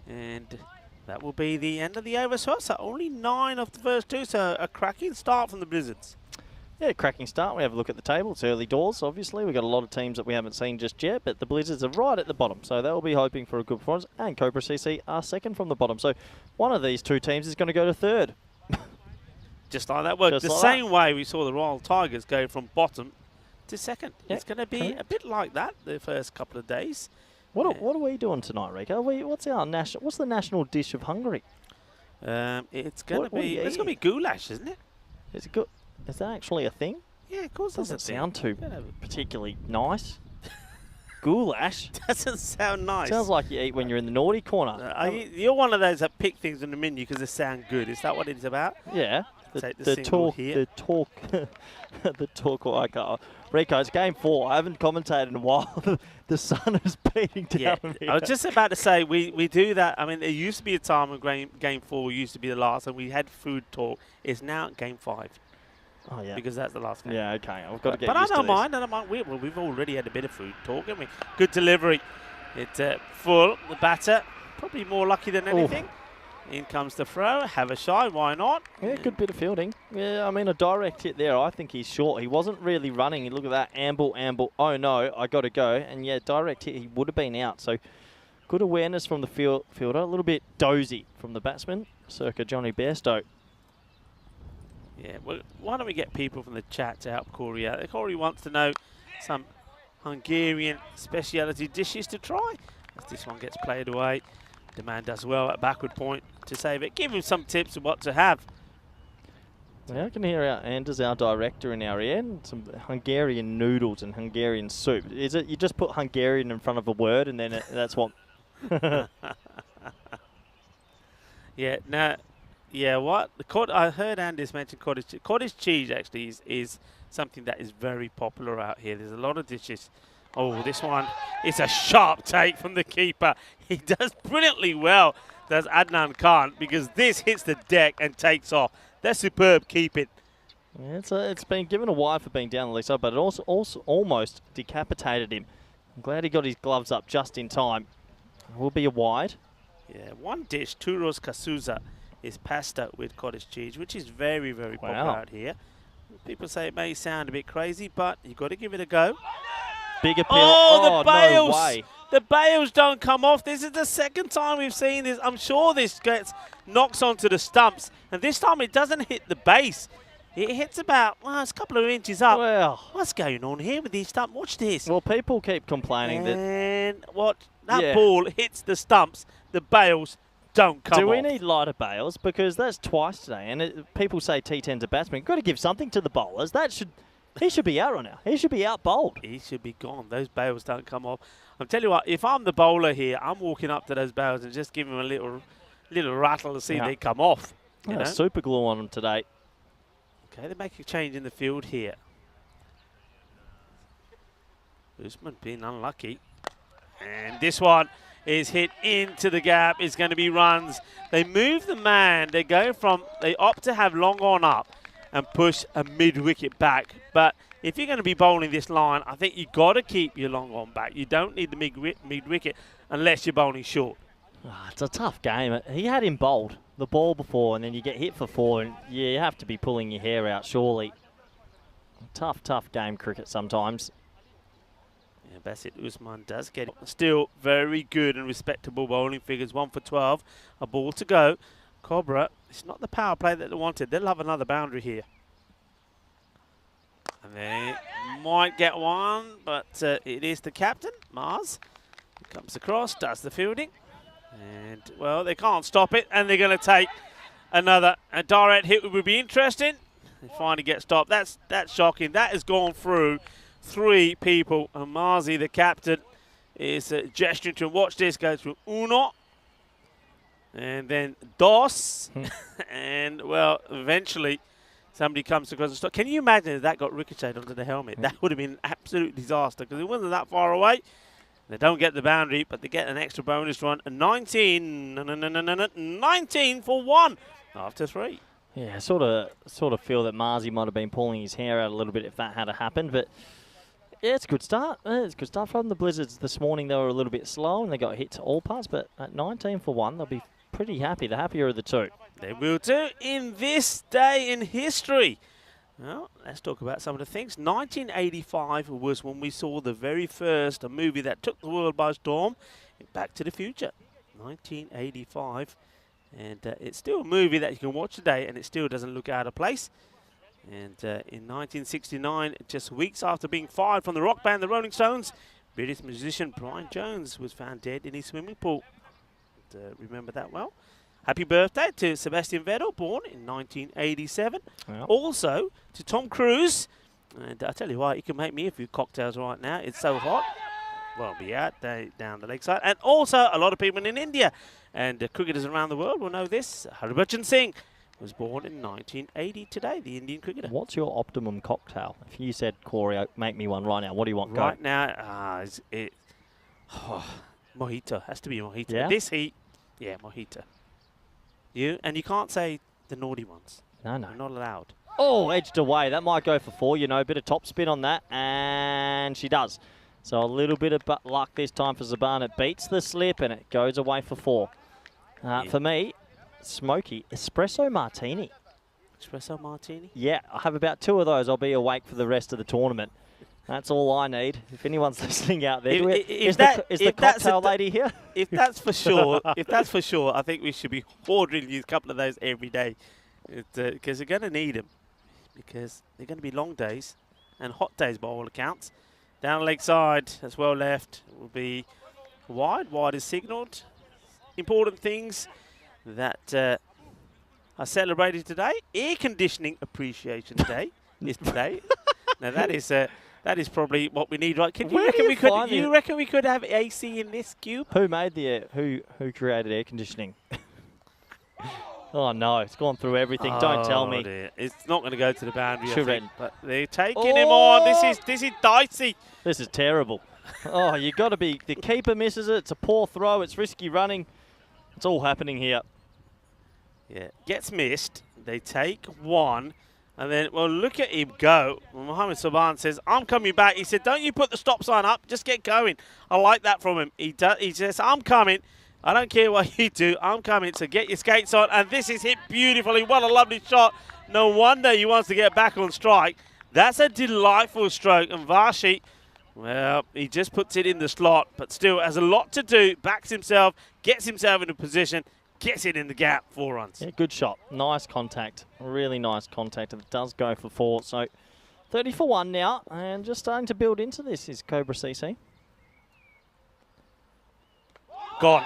And that will be the end of the over. So only 9 of the first 2, so a cracking start from the Blizzards. Yeah, cracking start. We have a look at the table. It's early doors, obviously. We've got a lot of teams that we haven't seen just yet, but the Blizzards are right at the bottom, so they'll be hoping for a good performance. And Cobra CC are second from the bottom. So one of these 2 teams is going to go to 3rd. Just like that worked. Just The like same way we saw the Royal Tigers go from bottom to second. Yep, It's going to be correct. a bit like that the first couple of days. What are we doing tonight, Rico? What's the national dish of Hungary? It's going to What are be you it's goulash, isn't it? Is it good? Is that actually a thing? Yeah, of course. Doesn't it's a thing. sound too Yeah, particularly nice. Goulash doesn't sound nice. sounds like you eat when you're in the naughty corner. You're one of those that pick things on the menu because they sound good. Is that what it's about? Yeah. Take the The single talk, here. the talk, the talk. I can't. Rico, it's game 4. I haven't commentated in a while. The sun is beating down Yeah, on me. I was just about to say we do that. I mean, there used to be a time when game 4 used to be the last, and we had food talk. It's now game 5 Oh yeah. because that's the last game. Yeah. Okay. I've got to get But I used to don't this. mind. I don't mind. We've already had a bit of food talk, haven't we? Good delivery. It's full. The batter probably more lucky than anything. In comes the throw. Have a shot. Why not? Yeah, good bit of fielding. Yeah, I mean, a direct hit there. I think he's short. He wasn't really running. Look at that. Amble. Oh, no, I got to go. And, yeah, direct hit, he would have been out. So, good awareness from the fielder. A little bit dozy from the batsman, circa Johnny Bairstow. Yeah, well, why don't we get people from the chat to help Corey out? Corey wants to know some Hungarian speciality dishes to try. As this one gets played away, the man does well at backward point to save it. Give him some tips of what to have. Now I can hear Anders, our director, in our ear, and some Hungarian noodles and Hungarian soup. Is it you just put Hungarian in front of a word and then that's what? Yeah, now, yeah, what? I heard Anders mention cottage cheese actually is something that is very popular out here. There's a lot of dishes. Oh, this one is a sharp take from the keeper. He does brilliantly well, does Adnan Khan, because this hits the deck and takes off. That's superb keeping. Yeah, it's been given a wide for being down the leg side, but it also almost decapitated him. I'm glad he got his gloves up just in time. It will be a wide. Yeah, one dish, Turos Kasuza, is pasta with cottage cheese, which is very, very popular Wow. out here. People say it may sound a bit crazy, but you've got to give it a go. Big appeal. Oh, the bails! No way. The bails don't come off. This is the second time we've seen this. I'm sure this knocks onto the stumps, and this time it doesn't hit the base. It hits about, well, it's a couple of inches up. Well, What's going on here with these stumps? Watch this. well, people keep complaining that. And what? That Yeah. ball hits the stumps. The bails don't come Do we off. need lighter bails? Because that's twice today, and people say T10's a batsman. You've got to give something to the bowlers. He should be out right now. He should be out bowled. He should be gone. Those bails don't come off. I'm telling you what, if I'm the bowler here, I'm walking up to those bails and just giving them a little rattle to see Yeah. they come off. You know? Super glue on them today. Okay, they make a change in the field here. Usman being unlucky. And this one is hit into the gap. It's going to be runs. They move the man. They opt to have long on up and push a mid-wicket back. But if you're going to be bowling this line, I think you've got to keep your long on back. You don't need the mid-wicket unless you're bowling short. It's a tough game. He had him bowled the ball before, and then you get hit for 4, and you have to be pulling your hair out, surely. Tough game, cricket sometimes. Yeah, Basit Usman does get it. Still very good and respectable bowling figures. 1 for 12. A ball to go. Cobra, it's not the power play that they wanted. They'll have another boundary here. And they might get one, but it is the captain, Mars. Comes across, does the fielding. And, well, they can't stop it, and they're going to take another. A direct hit would be interesting. They finally get stopped. That's shocking. That has gone through 3 people. And Marzi, the captain, is gesturing to him. Watch this. Goes through uno. And then dos. And, well, eventually somebody comes across and stop. Can you imagine if that got ricocheted onto the helmet? That would have been an absolute disaster because it wasn't that far away. They don't get the boundary, but they get an extra bonus run. 19 for 1 after 3. Yeah, sort of feel that Marzi might have been pulling his hair out a little bit if that had happened, but yeah, it's a good start. It's a good start from the Blizzards this morning. They were a little bit slow and they got hit to all parts, but at 19 for 1, they'll be pretty happy. The happier of the two. They will do in this day in history. Well, let's talk about some of the things. 1985 was when we saw the very first movie that took the world by storm, Back to the Future. 1985. And it's still a movie that you can watch today, and it still doesn't look out of place. And in 1969, just weeks after being fired from the rock band The Rolling Stones, British musician Brian Jones was found dead in his swimming pool. Remember that well. Happy birthday to Sebastian Vettel, born in 1987. Yep. Also to Tom Cruise. And I tell you what, you can make me a few cocktails right now. It's so hot. Well, be out down the lakeside. And also a lot of people in India. And cricketers around the world will know this. Harbhajan Singh was born in 1980 today, the Indian cricketer. What's your optimum cocktail? If you said, Corey, make me one right now, what do you want? Right Go. now, mojito. Has to be a mojito. Yeah? This heat, yeah, mojito. You? And you can't say the naughty ones. No. They're not allowed. Oh, edged away. That might go for 4, you know, a bit of top spin on that, and she does. So a little bit of luck this time for Zaban. It beats the slip, and it goes away for 4. For me, smoky espresso martini. Espresso martini? Yeah, I have about 2 of those. I'll be awake for the rest of the tournament. That's all I need. If anyone's listening out there, is the cocktail lady here? If that's for sure, I think we should be ordering you a couple of those every day, because you're going to need them, because they're going to be long days and hot days by all accounts. Down leg side, as well left, will be wide. Wide is signalled. Important things that are celebrated today. Air Conditioning Appreciation Day is today. Now that is probably what we need, right? You reckon we could have AC in this cube? Who made the air? Who created air conditioning? Oh no, it's gone through everything. Don't tell me. Dear. It's not going to go to the boundary, Should I think, have. but they're taking him on. This is dicey. This is terrible. Oh, you got to be. The keeper misses it. It's a poor throw. It's risky running. It's all happening here. Yeah, gets missed. They take 1. And then, well, look at him go. Well, Mohammed Saban says, I'm coming back. He said, don't you put the stop sign up. Just get going. I like that from him. He says, I'm coming. I don't care what you do. I'm coming. So get your skates on. And this is hit beautifully. What a lovely shot. No wonder he wants to get back on strike. That's a delightful stroke. And Vashi, well, he just puts it in the slot. But still has a lot to do. Backs himself. Gets himself in a position. Gets it in the gap. 4 runs. Yeah, good shot. Nice contact. Really nice contact. And it does go for 4. So 30 for 1 now. And just starting to build into this is Cobra CC. Gone.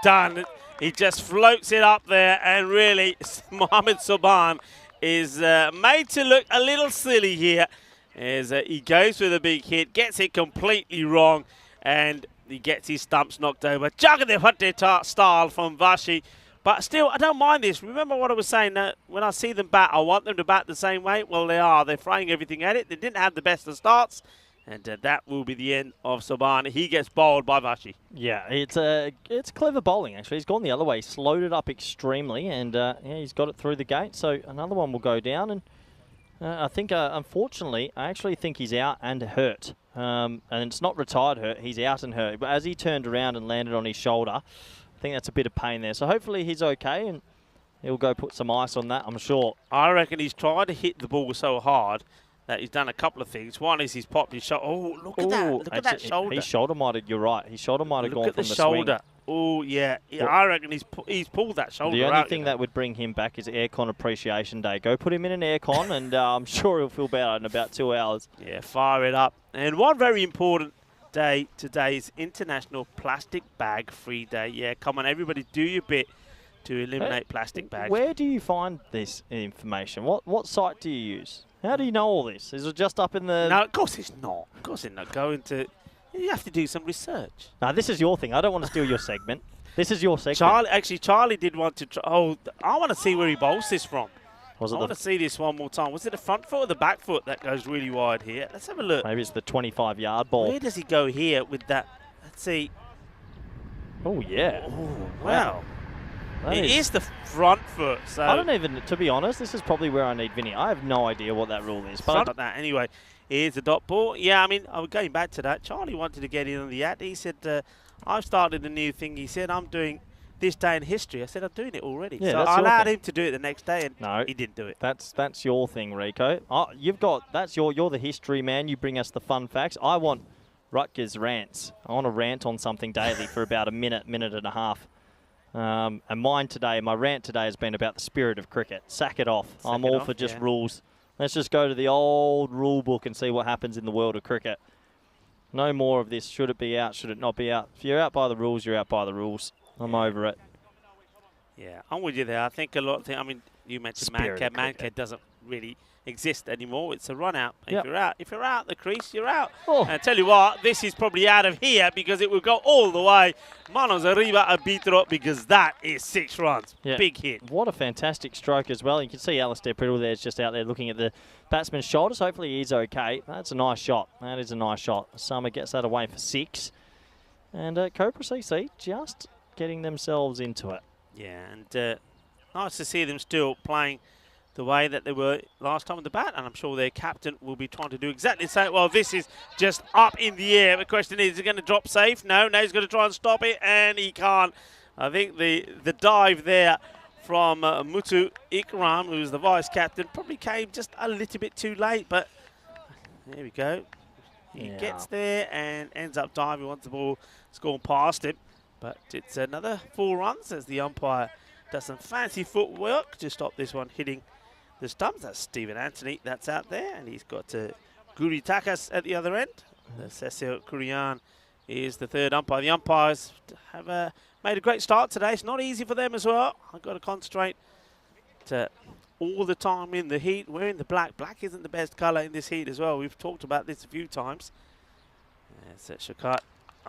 Done. He just floats it up there. And really, Mohammed Saban is made to look a little silly here. As he goes for the big hit. Gets it completely wrong. And he gets his stumps knocked over. Jagadev style from Vashi. But still, I don't mind this. Remember what I was saying? When I see them bat, I want them to bat the same way. Well, they are. They're throwing everything at it. They didn't have the best of starts. And that will be the end of Saban. He gets bowled by Vashi. Yeah, it's clever bowling, actually. He's gone the other way. Slowed it up extremely. And yeah, he's got it through the gate. So another one will go down. And I think, unfortunately, I actually think he's out and hurt. And it's not retired hurt. He's out and hurt. But as he turned around and landed on his shoulder, I think that's a bit of pain there. So hopefully he's okay and he'll go put some ice on that, I'm sure. I reckon he's tried to hit the ball so hard that he's done a couple of things. One is he's popped his shoulder. Oh, look at that. Look at that shoulder. His shoulder might have, you're right. His shoulder might have gone from the shoulder. swing. Oh, yeah. I reckon he's pulled that shoulder out. The only thing that would bring him back is Aircon Appreciation Day. Go put him in an aircon and I'm sure he'll feel better in about 2 hours. Yeah, fire it up. And one very important day today is International Plastic Bag Free Day. Yeah, come on, everybody, do your bit to eliminate plastic bags. Where do you find this information? What site do you use? How do you know all this? Is it just up in the... No, of course it's not. Of course it's not. Go into... You have to do some research. No, this is your thing. I don't want to steal your segment. This is your segment. Charlie did want to try... Oh, I want to see where he bowls this from. I want to see this one more time. Was it the front foot or the back foot that goes really wide here? Let's have a look. Maybe it's the 25-yard ball. Where does he go here with that? Let's see. Oh, yeah. Oh, wow. It is the front foot. So I don't even, to be honest, this is probably where I need Vinny. I have no idea what that rule is. But that. Anyway, here's the dot ball. Yeah, I mean, I was going back to that. Charlie wanted to get in on the ad. He said, I've started a new thing. He said, I'm doing this day in history. I said, I'm doing it already. Yeah, so I allowed him to do it the next day, and no, he didn't do it. That's your thing, Rico. You're the history man. You bring us the fun facts. I want Rutgers rants. I want to rant on something daily for about a minute and a half. And mine today, my rant today has been about the spirit of cricket. Sack it off. I'm all for just rules. Let's just go to the old rule book and see what happens in the world of cricket. No more of this. Should it be out? Should it not be out? If you're out by the rules, you're out by the rules. I'm over it. Yeah, I'm with you there. I think a lot of things, I mean, you mentioned man-cat doesn't really exist anymore. It's a run out. Yep. If you're out the crease, you're out. Oh. And I tell you what, this is probably out of here because it will go all the way. Manos arriba arbitro because that is 6 runs. Yeah. Big hit. What a fantastic stroke as well. You can see Alistair Priddle there is just out there looking at the batsman's shoulders. Hopefully he's okay. That's a nice shot. That is a nice shot. Summer gets that away for 6. And Cobra CC just getting themselves into it. Yeah, and nice to see them still playing the way that they were last time with the bat, and I'm sure their captain will be trying to do exactly the same. Well, this is just up in the air. The question is he going to drop safe? No, he's going to try and stop it, and he can't. I think the dive there from Mutu Ikram, who's the vice-captain, probably came just a little bit too late, but there we go. He gets there and ends up diving once the ball has gone past him. But it's another 4 runs as the umpire does some fancy footwork to stop this one hitting the stumps. That's Stephen Anthony that's out there, and he's got Guri Takas at the other end. Cecil Kurian is the 3rd umpire. The umpires have made a great start today. It's not easy for them as well. I've got to concentrate all the time in the heat, wearing the black. Black isn't the best colour in this heat as well. We've talked about this a few times. That's Shakat.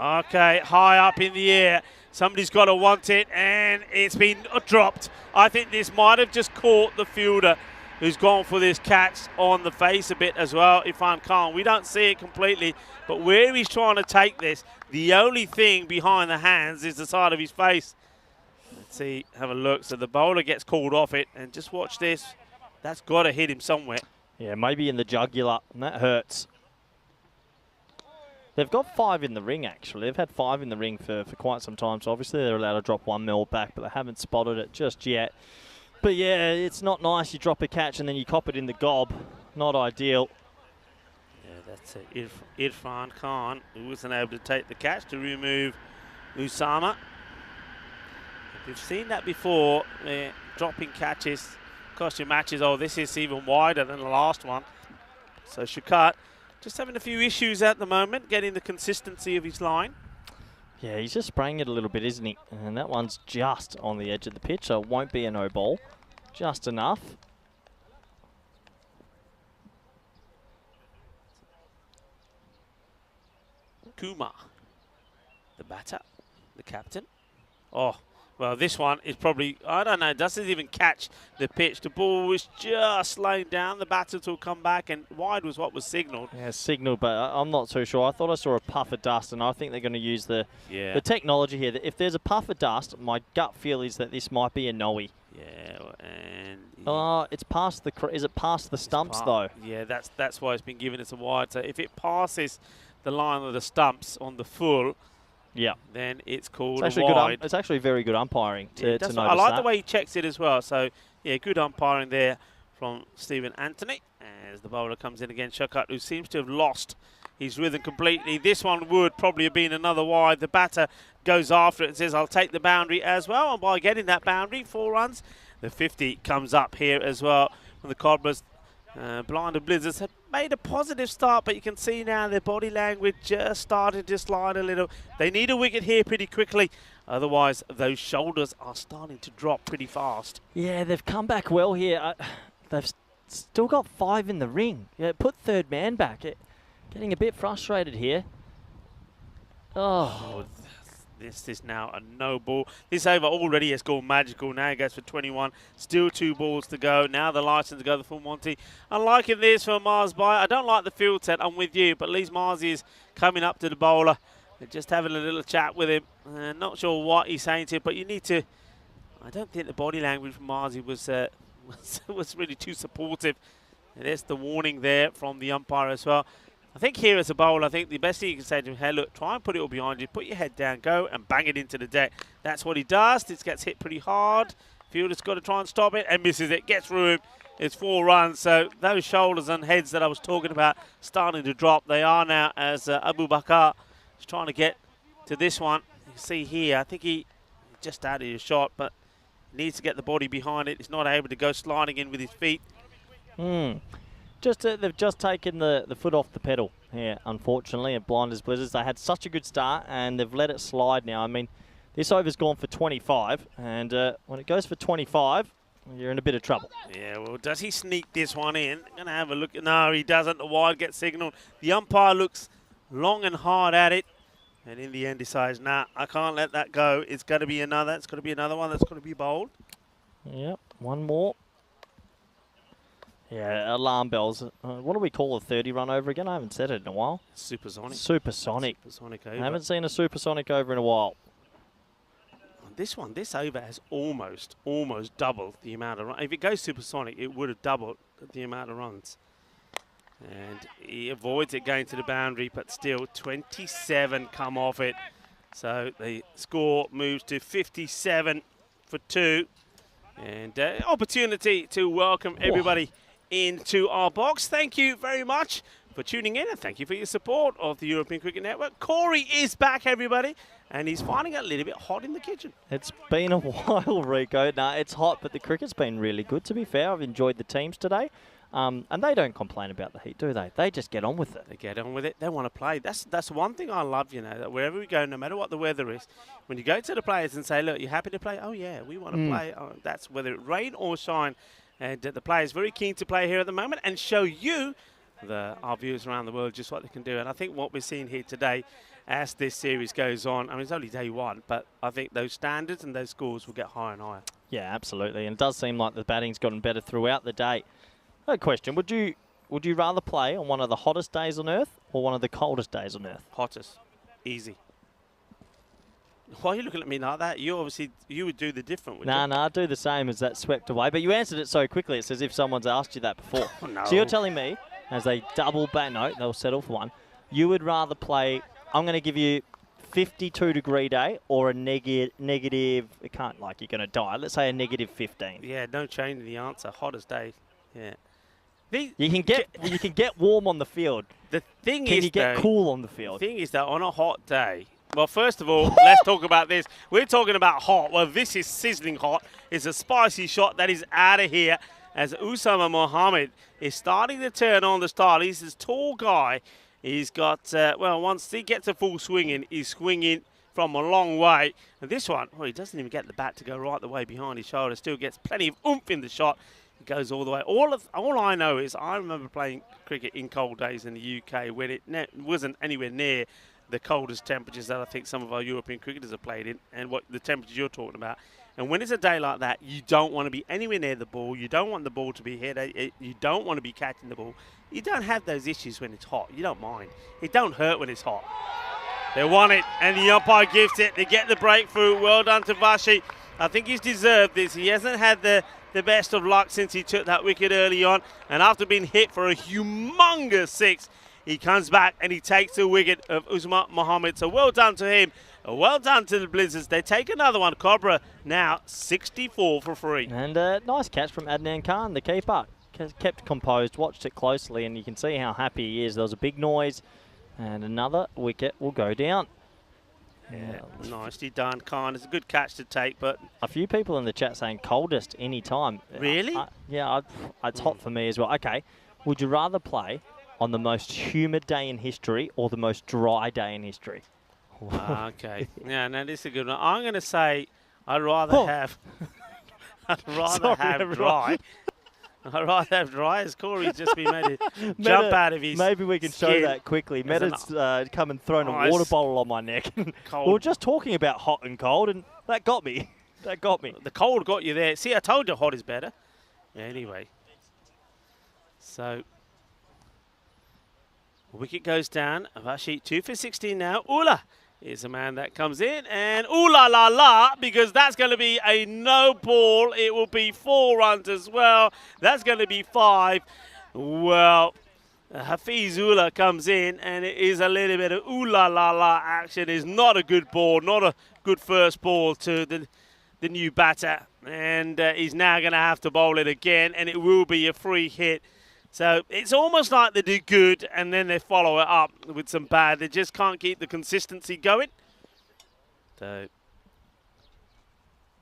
Okay, high up in the air. Somebody's got to want it, and it's been dropped. I think this might have just caught the fielder who's gone for this catch on the face a bit as well, Irfan Khan. We don't see it completely, but where he's trying to take this, the only thing behind the hands is the side of his face. Let's see, have a look. So the bowler gets called off it, and just watch this. That's got to hit him somewhere. Yeah, maybe in the jugular, and that hurts. They've got 5 in the ring, actually. They've had 5 in the ring for quite some time, so obviously they're allowed to drop 1 mil back, but they haven't spotted it just yet. But yeah, it's not nice. You drop a catch and then you cop it in the gob. Not ideal. Yeah, that's Irfan Khan, who wasn't able to take the catch to remove Usama. We've seen that before, dropping catches, cost you matches. Oh, this is even wider than the last one. So Shukat just having a few issues at the moment, getting the consistency of his line. Yeah, he's just spraying it a little bit, isn't he? And that one's just on the edge of the pitch, so it won't be a no ball. Just enough. Kumar, the batter, the captain. Oh, well, this one is probably, I don't know, doesn't even catch the pitch. The ball was just laying down. The batter will come back, and wide was what was signalled. Yeah, signalled, but I'm not too sure. I thought I saw a puff of dust, and I think they're going to use the technology here. If there's a puff of dust, my gut feel is that this might be a no-y. Yeah, and... Oh, it's past the... Is it past the stumps, though? Yeah, that's why it's been given as a wide. So if it passes the line of the stumps on the full... Yeah, then it's called it's a wide. It's actually very good umpiring to notice I like that. the way he checks it as well. So, yeah, good umpiring there from Stephen Anthony. As the bowler comes in again, Shakat, who seems to have lost his rhythm completely. This one would probably have been another wide. The batter goes after it and says, I'll take the boundary as well. And by getting that boundary, 4 runs, the 50 comes up here as well from the Cobras. Blinded Blizzards have made a positive start, but you can see now their body language just started to slide a little. They need a wicket here pretty quickly. Otherwise, those shoulders are starting to drop pretty fast. Yeah, they've come back well here. They've still got 5 in the ring. Yeah, put 3rd man back. Getting a bit frustrated here. Oh. This is now a no ball. This over already has gone magical. Now it goes for 21. Still 2 balls to go. Now the license to go the full Monty. I'm liking this for Mars by. I don't like the field set. I'm with you. But at least Mars is coming up to the bowler. They're just having a little chat with him. Not sure what he's saying to him, but you need to... I don't think the body language from Marzi was really too supportive. And there's the warning there from the umpire as well. I think here as a bowler, I think the best thing you can say to him, hey, look, try and put it all behind you. Put your head down, go and bang it into the deck. That's what he does. This gets hit pretty hard. Fielder's got to try and stop it and misses it. Gets through him. It's 4 runs. So those shoulders and heads that I was talking about starting to drop. They are now as Abu Bakar is trying to get to this one. You see here, I think he just out of your shot, but needs to get the body behind it. He's not able to go sliding in with his feet. They've just taken the foot off the pedal here, unfortunately, at Blinders Blizzards. They had such a good start, and they've let it slide now. I mean, this over's gone for 25, and when it goes for 25, you're in a bit of trouble. Yeah, well, does he sneak this one in? Going to have a look. No, he doesn't. The wide gets signalled. The umpire looks long and hard at it, and in the end decides, nah, I can't let that go. It's going to be another. It's going to be another one that's going to be bowled. Yep, one more. Yeah, alarm bells. What do we call a 30 run over again? I haven't said it in a while. Supersonic. Supersonic. Supersonic over. I haven't seen a supersonic over in a while. This over has almost doubled the amount of runs. If it goes supersonic, it would have doubled the amount of runs. And he avoids it going to the boundary, but still 27 come off it. So the score moves to 57 for 2. And opportunity to welcome everybody into our box. Thank you very much for tuning in, and thank you for your support of the European Cricket Network. Corey is back, everybody, and he's finding it a little bit hot in the kitchen. It's been a while, Rico. Nah, it's hot, but the cricket's been really good, to be fair. I've enjoyed the teams today. And they don't complain about the heat, do they? They just get on with it. They get on with it. They want to play. That's one thing I love, you know, that wherever we go, no matter what the weather is, when you go to the players and say, look, you happy to play? Oh, yeah, we want to play. Oh, that's whether it rain or shine. And the players very keen to play here at the moment and show you, our viewers around the world, just what they can do. And I think what we're seeing here today, as this series goes on, I mean, it's only day one, but I think those standards and those scores will get higher and higher. Yeah, absolutely. And it does seem like the batting's gotten better throughout the day. A question, would you rather play on one of the hottest days on Earth or one of the coldest days on Earth? Hottest. Easy. Why are you looking at me like that? You would do the different, would you? Nah, I'd do the same as that swept away. But you answered it so quickly, it's as if someone's asked you that before. Oh, no. So you're telling me, as a double bat note, they'll settle for one, you would rather play, I'm going to give you 52-degree day or a negative, it can't like you're going to die, let's say a negative 15. Yeah, no change in the answer. Hottest day. Yeah. You can get warm on the field. The thing Can is, you get though, cool on the field? The thing is that on a hot day, well, first of all, let's talk about this. We're talking about hot. Well, this is sizzling hot. It's a spicy shot that is out of here as Usama Mohammed is starting to turn on the style. He's this tall guy. He's got, once he gets a full swing in, he's swinging from a long way. And this one, he doesn't even get the bat to go right the way behind his shoulder. Still gets plenty of oomph in the shot. It goes all the way. All I know is I remember playing cricket in cold days in the UK when it wasn't anywhere near the coldest temperatures that I think some of our European cricketers have played in, and what the temperatures you're talking about. And when it's a day like that, you don't want to be anywhere near the ball. You don't want the ball to be hit. You don't want to be catching the ball. You don't have those issues when it's hot. You don't mind. It don't hurt when it's hot. They want it, and the umpire gives it. They get the breakthrough. Well done to Vashi. I think he's deserved this. He hasn't had the best of luck since he took that wicket early on. And after being hit for a humongous 6, he comes back and he takes the wicket of Usman Mohammed. So well done to him. Well done to the Blizzards. They take another one. Cobra now 64 for 3. And a nice catch from Adnan Khan, the keeper. Kept composed, watched it closely, and you can see how happy he is. There was a big noise, and another wicket will go down. Yeah, nicely done, Khan. It's a good catch to take, but a few people in the chat saying coldest any time. Really? It's hot for me as well. Okay, would you rather play on the most humid day in history or the most dry day in history? Okay. Yeah, no, this is a good one. I'm going to say I'd rather have dry. I'd rather have dry, as Corey's just been made to jump out of his Maybe we can skin. show that quickly. Meta's come and thrown a water bottle on my neck. We were just talking about hot and cold, and that got me. That got me. The cold got you there. See, I told you hot is better. Anyway. So, wicket goes down. Avashi 2 for 16 now. Ula is a man that comes in, and ooh la la la, because that's going to be a no ball. It will be 4 runs as well. That's going to be 5. Well, Hafiz Ula comes in, and it is a little bit of ooh la la la action. It's not a good ball, not a good first ball to the new batter, and he's now going to have to bowl it again, and it will be a free hit. So it's almost like they do good and then they follow it up with some bad. They just can't keep the consistency going. So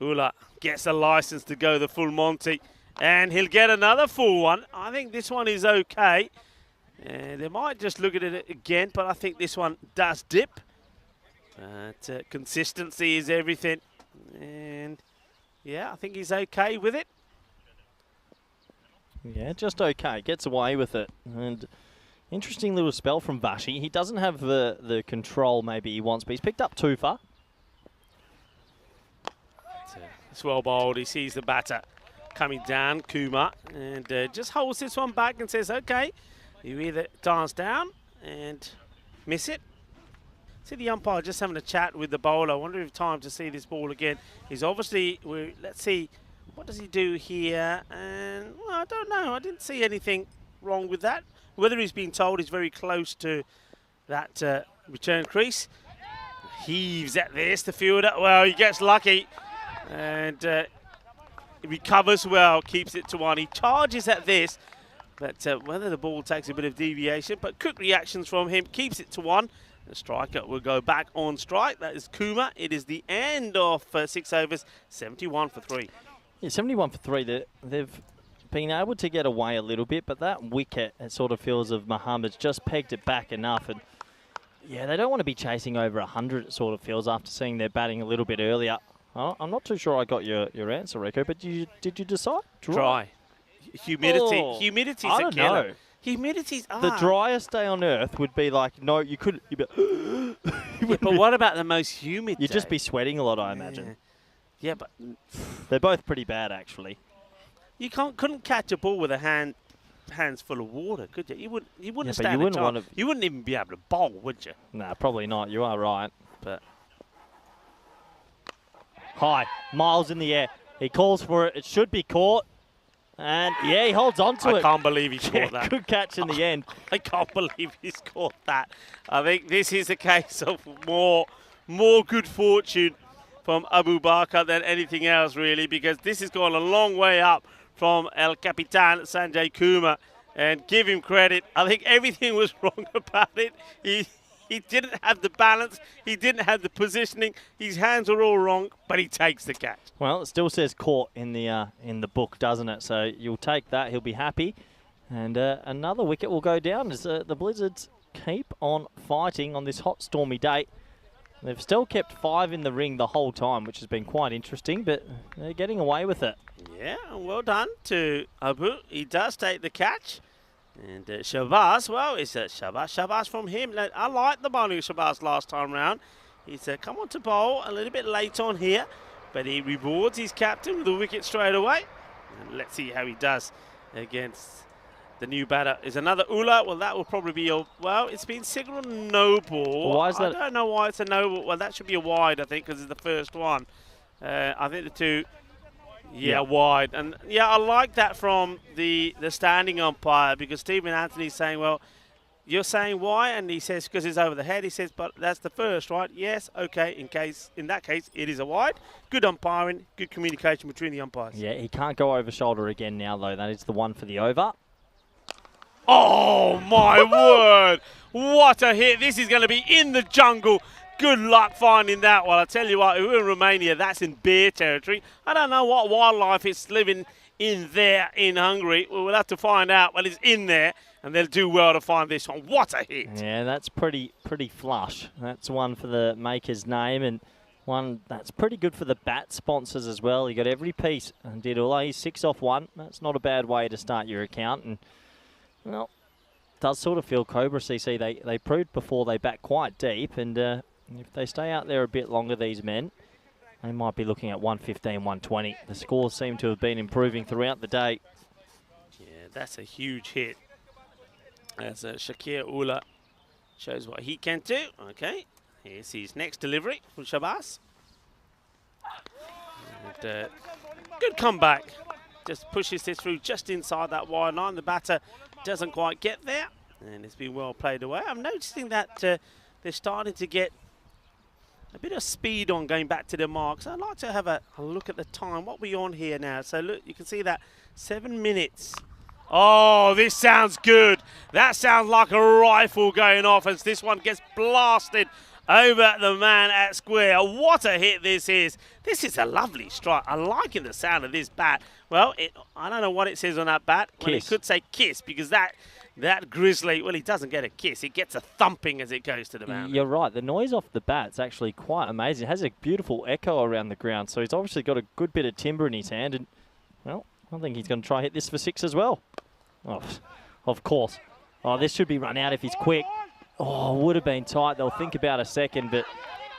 Ula gets a license to go the full Monty, and he'll get another full one. I think this one is okay. And they might just look at it again, but I think this one does dip. But consistency is everything. And yeah, I think he's okay with it. Yeah, just okay. Gets away with it. And interesting little spell from Vashi. He doesn't have the control maybe he wants, but he's picked up 2 for. It's well bowled. He sees the batter coming down, Kumar, and just holds this one back and says, okay, you either dance down and miss it. See the umpire just having a chat with the bowler. I wonder if time to see this ball again. He's obviously, let's see, what does he do here? And well, I don't know. I didn't see anything wrong with that. Whether he's been told he's very close to that return crease. Heaves at this, the fielder. Well, he gets lucky. And he recovers well, keeps it to 1. He charges at this, but whether the ball takes a bit of deviation, but quick reactions from him, keeps it to 1. The striker will go back on strike. That is Kuma. It is the end of 6 overs, 71 for 3. Yeah, 71 for 3. They've been able to get away a little bit, but that wicket, it sort of feels of Muhammad's just pegged it back enough. And yeah, they don't want to be chasing over 100, it sort of feels, after seeing their batting a little bit earlier. I'm not too sure I got your answer, Rico, but did you decide? Dry. Humidity. Oh, Humidity's I a don't killer. know. Humidity's The driest day on earth would be like, no, you could. You'd be, but what about the most humid You'd day? just be sweating a lot, I imagine. Yeah, but They're both pretty bad, actually. you couldn't catch a ball with a hands full of water, could you? You wouldn't but stand you a wouldn't chance. want to. You wouldn't even be able to bowl, would you? Nah, probably not. You are right. But High, miles in the air. He calls for it. It should be caught. And yeah, he holds on to it. I can't believe he caught that. Good catch in the end. I can't believe he's caught that. I think this is a case of more good fortune from Abu Bakr than anything else, really, because this has gone a long way up from El Capitan Sanjay Kumar. And give him credit. I think everything was wrong about it. He didn't have the balance. He didn't have the positioning. His hands were all wrong, but he takes the catch. Well, it still says caught in the book, doesn't it? So you'll take that. He'll be happy. And another wicket will go down as the Blizzards keep on fighting on this hot, stormy day. They've still kept 5 in the ring the whole time, which has been quite interesting, but they're getting away with it. Yeah, well done to Abu. He does take the catch. And Shabazz, well, it's Shabazz from him. I like the bowling of Shabazz last time round. He's come on to bowl a little bit late on here, but he rewards his captain with a wicket straight away. And let's see how he does against the new batter. Is another Ula. Well, that will probably be it's been signalled no ball. Well, why is that? I don't know why it's a no ball. Well, that should be a wide, I think, because it's the first one. I think the two... Yeah, wide. And yeah, I like that from the standing umpire, because Stephen Anthony's saying, well, you're saying why? And he says, because it's over the head. He says, but that's the first, right? Yes, okay, in that case, it is a wide. Good umpiring, good communication between the umpires. Yeah, he can't go over shoulder again now, though. That is the one for the over. Oh, my word. What a hit. This is going to be in the jungle. Good luck finding that one. I tell you what, if we're in Romania, that's in bear territory. I don't know what wildlife is living in there in Hungary. We'll have to find out, but it's in there, and they'll do well to find this one. What a hit. Yeah, that's pretty flush. That's one for the maker's name, and one that's pretty good for the bat sponsors as well. He got every piece and did all. He's 6 off 1. That's not a bad way to start your account. And, well, it does sort of feel Cobra CC. They proved before they bat quite deep, and if they stay out there a bit longer, these men, they might be looking at 115, 120. The scores seem to have been improving throughout the day. Yeah, that's a huge hit. As Shakir Ula shows what he can do. Okay, here's his next delivery from Shabazz. And, good comeback. Just pushes this through just inside that wide line. The batter doesn't quite get there, and it's been well played away. I'm noticing that they're starting to get a bit of speed on going back to the marks. I'd like to have a look at the time. What are we on here now? So look, you can see that 7 minutes. Oh, this sounds good. That sounds like a rifle going off as this one gets blasted over the man at square. What a hit this is. This is a lovely strike. I'm liking the sound of this bat. Well, I don't know what it says on that bat. Well, it Kiss. could say kiss because that Grizzly, well, he doesn't get a kiss. He gets a thumping as it goes to the mound. You're right. The noise off the bat's actually quite amazing. It has a beautiful echo around the ground, so he's obviously got a good bit of timber in his hand. And, well, I think he's going to try hit this for 6 as well. Oh, of course. Oh, this should be run out if he's quick. Oh, would have been tight. They'll think about a second, but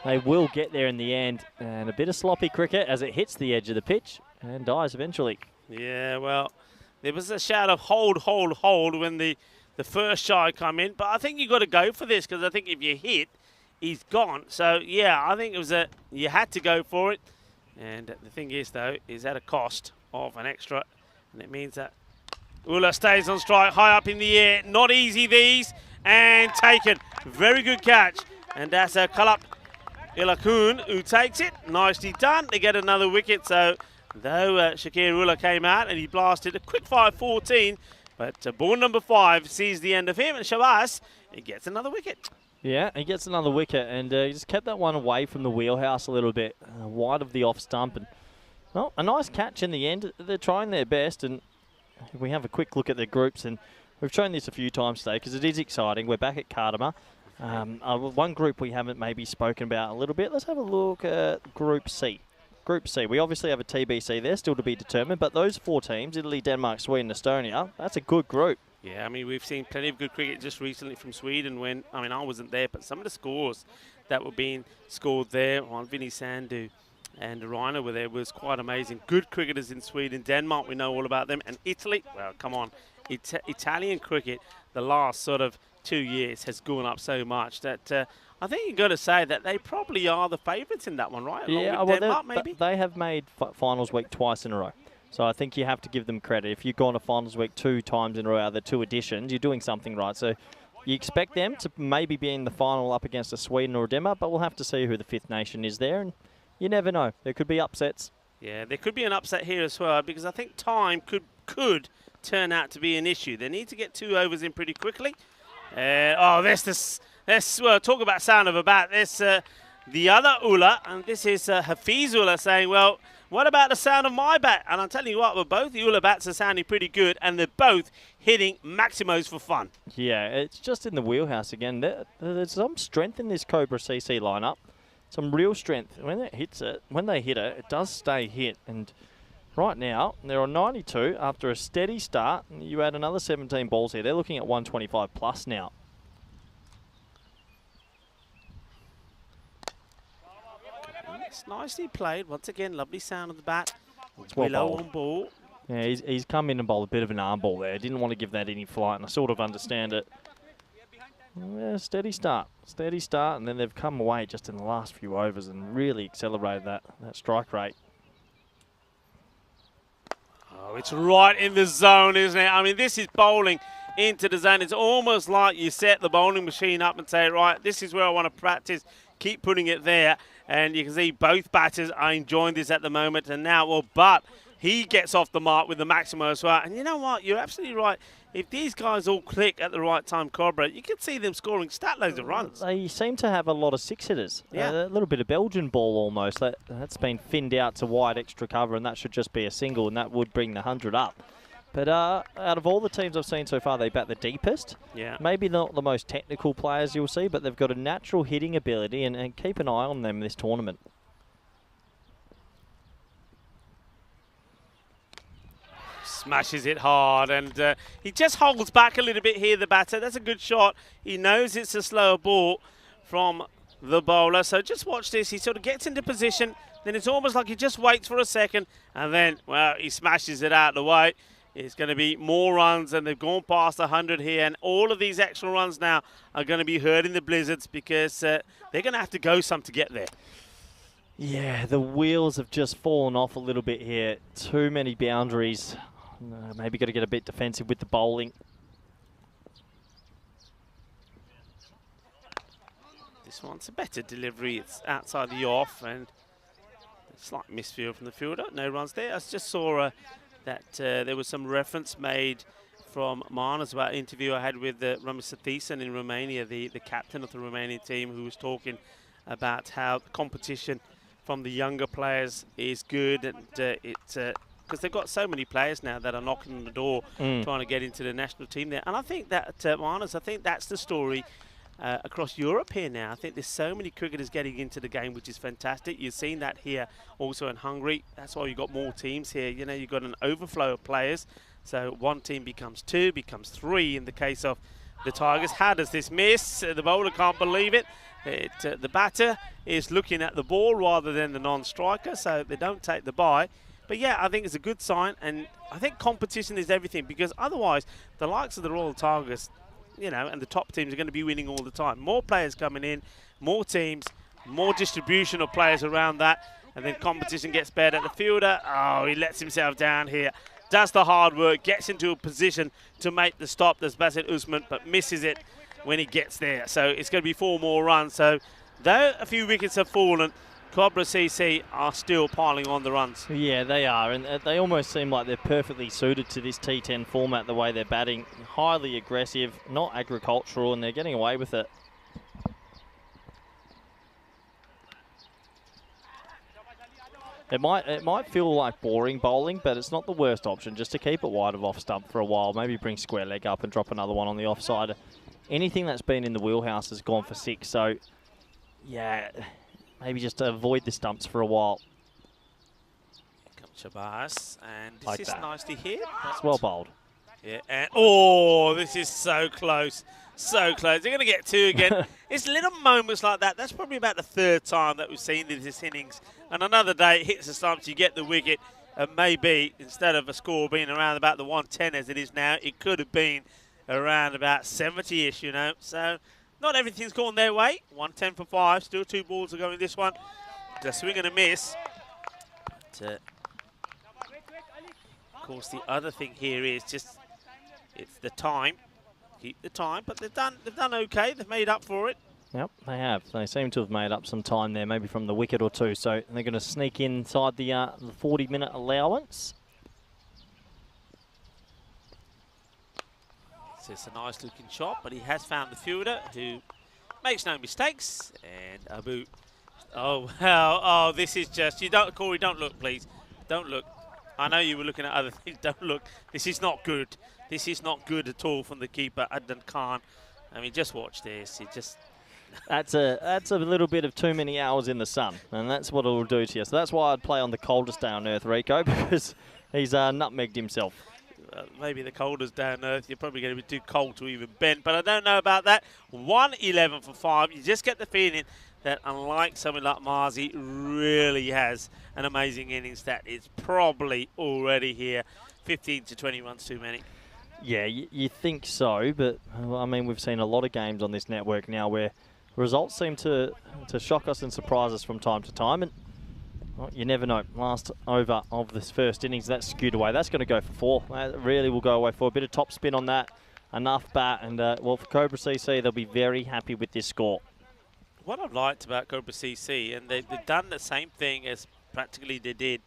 they will get there in the end. And a bit of sloppy cricket as it hits the edge of the pitch and dies eventually. Yeah, well, there was a shout of hold, hold, hold when the first shy come in. But I think you've got to go for this because I think if you hit, he's gone. So, yeah, I think it was you had to go for it. And the thing is, though, is at a cost of an extra. And it means that Ula stays on strike, high up in the air. Not easy, these. And taken. Very good catch. And that's a Kalap Ilakun who takes it. Nicely done. They get another wicket. So, though Shakir Ula came out and he blasted a quick 5-14, but ball number 5 sees the end of him. And Shabazz, he gets another wicket. Yeah, he gets another wicket, and he just kept that one away from the wheelhouse a little bit, wide of the off stump. And, well, a nice catch in the end. They're trying their best, and we have a quick look at their groups, and we've shown this a few times today because it is exciting. We're back at Cardamar. One group we haven't maybe spoken about a little bit. Let's have a look at Group C. Group C. We obviously have a TBC there, still to be determined, but those 4 teams, Italy, Denmark, Sweden, Estonia, that's a good group. Yeah, I mean, we've seen plenty of good cricket just recently from Sweden when, I mean, I wasn't there, but some of the scores that were being scored there on Vinny Sandu and Reiner were there was quite amazing. Good cricketers in Sweden. Denmark, we know all about them. And Italy, well, come on. Italian cricket, the last sort of 2 years has gone up so much that I think you've got to say that they probably are the favourites in that one, right? Yeah, well, Denmark, maybe? They have made finals week twice in a row. So I think you have to give them credit. If you've gone to finals week 2 times in a row out of the 2 editions, you're doing something right. So you expect them to maybe be in the final up against a Sweden or a Denmark, but we'll have to see who the 5th nation is there. And you never know. There could be upsets. Yeah, there could be an upset here as well because I think time could turn out to be an issue. They need to get 2 overs in pretty quickly. Let's talk about sound of a bat. There's the other Ula, and this is Hafiz Ula saying, well, what about the sound of my bat? And I'm telling you what, both the Ula bats are sounding pretty good, and they're both hitting maximos for fun. Yeah, it's just in the wheelhouse again. There's some strength in this Cobra CC lineup. Some real strength. When they hit it, it does stay hit. And right now, they're on 92 after a steady start. You add another 17 balls here. They're looking at 125 plus now. It's nicely played. Once again, lovely sound of the bat. It's well Willow bowled. on ball. Yeah, he's come in and bowled a bit of an arm ball there. Didn't want to give that any flight, and I sort of understand it. Yeah, steady start, and then they've come away just in the last few overs and really accelerated that strike rate. Oh, it's right in the zone, isn't it? I mean, this is bowling into the zone. It's almost like you set the bowling machine up and say, right, this is where I want to practice. Keep putting it there. And you can see both batters are enjoying this at the moment. And now, but he gets off the mark with the maximum as well. And you know what? You're absolutely right. If these guys all click at the right time, Cobra, you can see them scoring stat loads of runs. They seem to have a lot of 6-hitters. Yeah. A little bit of Belgian ball almost. That's been finned out to wide extra cover, and that should just be a single, and that would bring the 100 up. But out of all the teams I've seen so far, they bat the deepest. Yeah. Maybe not the most technical players you'll see, but they've got a natural hitting ability, and keep an eye on them this tournament. Smashes it hard, and he just holds back a little bit here, the batter. That's a good shot. He knows it's a slower ball from the bowler. So just watch this. He sort of gets into position, then it's almost like he just waits for a second, and then, well, he smashes it out of the way. It's going to be more runs, and they've gone past 100 here, and all of these extra runs now are going to be hurting the Blizzards because they're going to have to go some to get there. Yeah, the wheels have just fallen off a little bit here. Too many boundaries. Maybe got to get a bit defensive with the bowling. This one's a better delivery. It's outside the off, and a slight misfield from the fielder. No runs there. I just saw that there was some reference made from Marnus about an interview I had with Ramis Sathisan in Romania, the captain of the Romanian team, who was talking about how the competition from the younger players is good, and it's because they've got so many players now that are knocking on the door trying to get into the national team there. And I think that, Marnus, I think that's the story across Europe here now. I think there's so many cricketers getting into the game, which is fantastic. You've seen that here also in Hungary. That's why you've got more teams here. You know, you've got an overflow of players. So one team becomes two, becomes three in the case of the Tigers. How does this miss? The bowler can't believe it. The batter is looking at the ball rather than the non-striker, so they don't take the bye. But yeah, I think it's a good sign, and I think competition is everything, because otherwise the likes of the Royal Tigers, you know, and the top teams are going to be winning all the time. More players coming in, more teams, more distribution of players around that, and then competition gets better. The fielder, oh, he lets himself down here. Does the hard work, gets into a position to make the stop. There's Basit Usman, but misses it when he gets there. So it's going to be 4 more runs. So though a few wickets have fallen, Cobra CC are still piling on the runs. Yeah, they are, and they almost seem like they're perfectly suited to this T10 format, the way they're batting. Highly aggressive, not agricultural, and they're getting away with it. It might feel like boring bowling, but it's not the worst option, just to keep it wide of off stump for a while. Maybe bring square leg up and drop another one on the offside. Anything that's been in the wheelhouse has gone for 6, so yeah, maybe just avoid the stumps for a while. Here comes Shabazz, and this Like is that. nicely hit. It's well bowled. Yeah, and oh, this is so close. So close. They're going to get 2 again. It's little moments like that. That's probably about the 3rd time that we've seen this innings. And another day, it hits the stumps, you get the wicket. And maybe, instead of a score being around about the 110 as it is now, it could have been around about 70-ish, you know. So, not everything's gone their way. 110 for 5. Still 2 balls are going this one. The swing and a miss. But, of course, the other thing here is just, it's the time. Keep the time, but they've done okay. They've made up for it. Yep, they have. They seem to have made up some time there, maybe from the wicket or 2. So they're going to sneak inside the 40-minute allowance. It's a nice-looking shot, but he has found the fielder, who makes no mistakes. And Abu, oh wow, oh, this is just, you don't, Corey, don't look, please, don't look. I know you were looking at other things. Don't look. This is not good. This is not good at all from the keeper, Adnan Khan. I mean, just watch this. He just. That's a little bit of too many hours in the sun, and that's what it'll do to you. So that's why I'd play on the coldest day on earth, Rico, because he's nutmegged himself. Maybe the coldest day on earth. You're probably going to be too cold to even bend, but I don't know about that. 111 for 5. You just get the feeling that, unlike someone like Marzi, really has an amazing innings, that it's probably already here. 15 to 20 runs too many. Yeah, you think so, but I mean, we've seen a lot of games on this network now where results seem to shock us and surprise us from time to time, and well, you never know. Last over of this first innings, that's skewed away. That's going to go for 4. That really will go away for a bit of top spin on that. Enough bat, and well, for Cobra CC, they'll be very happy with this score. What I've liked about Cobra CC, and they've done the same thing as practically they did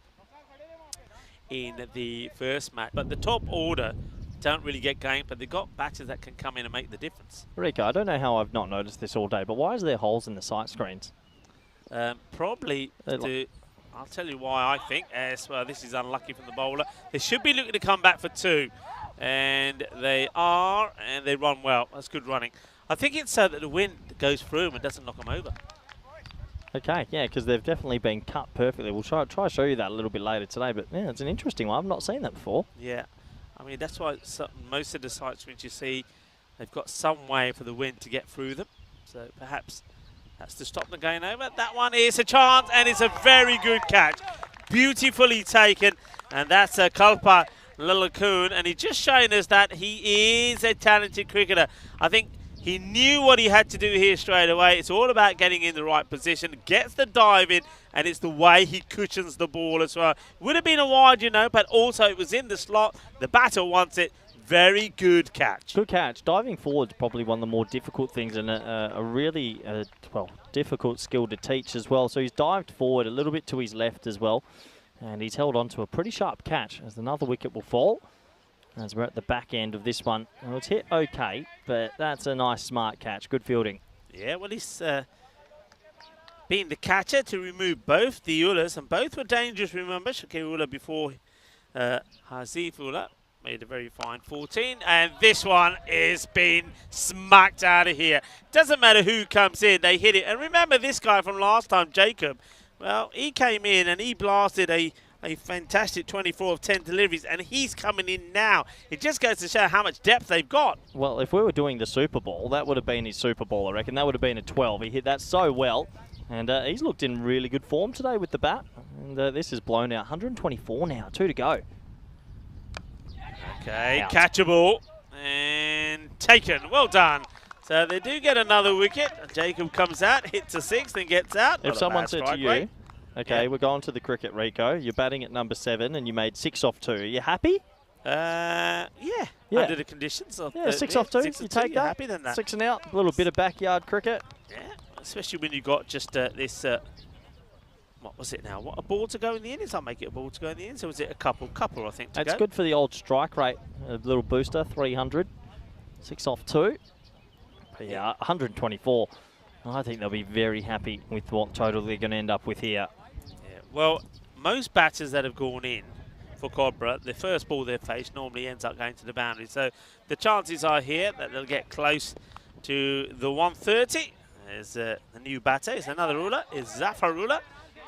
in the first match, but the top order don't really get going, but they've got batters that can come in and make the difference. Rico, I don't know how I've not noticed this all day, but why is there holes in the sight screens? Probably I'll tell you why, I think. As well, this is unlucky from the bowler. They should be looking to come back for 2, and they are, and they run well. That's good running. I think it's so that the wind goes through them and doesn't knock them over. Okay, yeah, because they've definitely been cut perfectly. We'll try to show you that a little bit later today, but yeah, it's an interesting one. I've not seen that before. Yeah, I mean, that's why most of the sight screens you see, they've got some way for the wind to get through them. So perhaps that's to stop them going over. That one is a chance, and it's a very good catch. Beautifully taken, and that's a Kalpa Lalakun, and he's just showing us that he is a talented cricketer. I think he knew what he had to do here straight away. It's all about getting in the right position, gets the dive in, and it's the way he cushions the ball as well. Would have been a wide, you know, but also it was in the slot. The batter wants it. Very good catch. Good catch. Diving forward is probably one of the more difficult things, and a really difficult skill to teach as well. So he's dived forward a little bit to his left as well, and he's held on to a pretty sharp catch as another wicket will fall. as we're at the back end of this one. Well, it's hit okay, but that's a nice smart catch. Good fielding. Yeah, well, he's been the catcher to remove both the Ullahs, and both were dangerous, remember. Shakir Ullah before Hazif Ullah made a very fine 14, and this one is being smacked out of here. Doesn't matter who comes in, they hit it. And remember this guy from last time, Jacob. Well, he came in and he blasted a fantastic 24 of 10 deliveries, and he's coming in now. It just goes to show how much depth they've got. Well, if we were doing the Super Bowl, that would have been his Super Bowl, I reckon. That would have been a 12. He hit that so well, and he's looked in really good form today with the bat. And this is blown out. 124 now, 2 to go. Okay, Out. catchable and taken. Well done. So they do get another wicket. Jacob comes out, hits a 6, then gets out. If someone said to you, okay, Yeah. we're going to the cricket, Rico, you're batting at number 7 and you made 6 off 2. Are you happy? Yeah, Yeah. under the conditions. Of Yeah, 6 off 2. six You of two, take you're that. happy than that. 6 and out. A little bit of backyard cricket. Yeah, especially when you got just this, what was it now? What, a ball to go in the innings? I'll make it a ball to go in the innings. Or was it a couple, I think, to That's go? good for the old strike rate. A little booster, 300. 6 off 2. But yeah, 124. I think they'll be very happy with what total they're going to end up with here. Yeah. Well, most batters that have gone in for Cobra, the first ball they face normally ends up going to the boundary. So the chances are here that they'll get close to the 130. There's the new batter. It's another ruler. It's Zafar ruler.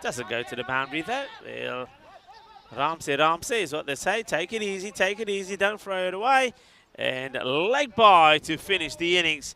Doesn't go to the boundary though. They'll Ramsey is what they say. Take it easy, don't throw it away. And leg by to finish the innings.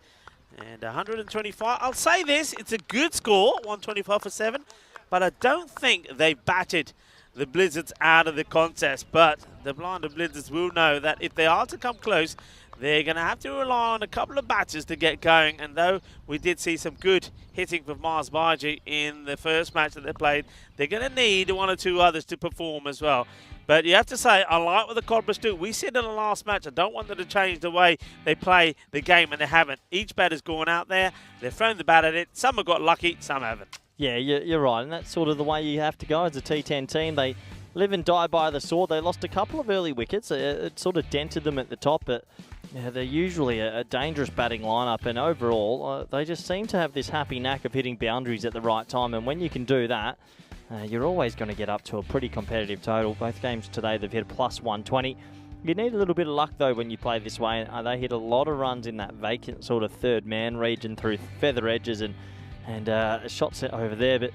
And 125. I'll say this, it's a good score, 125 for 7. But I don't think they've batted the Blizzards out of the contest. But the blinder Blizzards will know that if they are to come close, they're going to have to rely on a couple of batters to get going. And though we did see some good hitting from Mars Baji in the first match that they played, they're going to need 1 or 2 others to perform as well. But you have to say, I like what the Cobras do. We said in the last match, I don't want them to change the way they play the game, and they haven't. Each batter's gone out there, they've thrown the bat at it. Some have got lucky, some haven't. Yeah, you're right, and that's sort of the way you have to go as a T10 team. They live and die by the sword. They lost a couple of early wickets. It sort of dented them at the top, but yeah, they're usually a dangerous batting lineup, and overall, they just seem to have this happy knack of hitting boundaries at the right time, and when you can do that, you're always going to get up to a pretty competitive total. Both games today, they've hit a plus 120. You need a little bit of luck, though, when you play this way. They hit a lot of runs in that vacant sort of third man region through feather edges and shots over there. But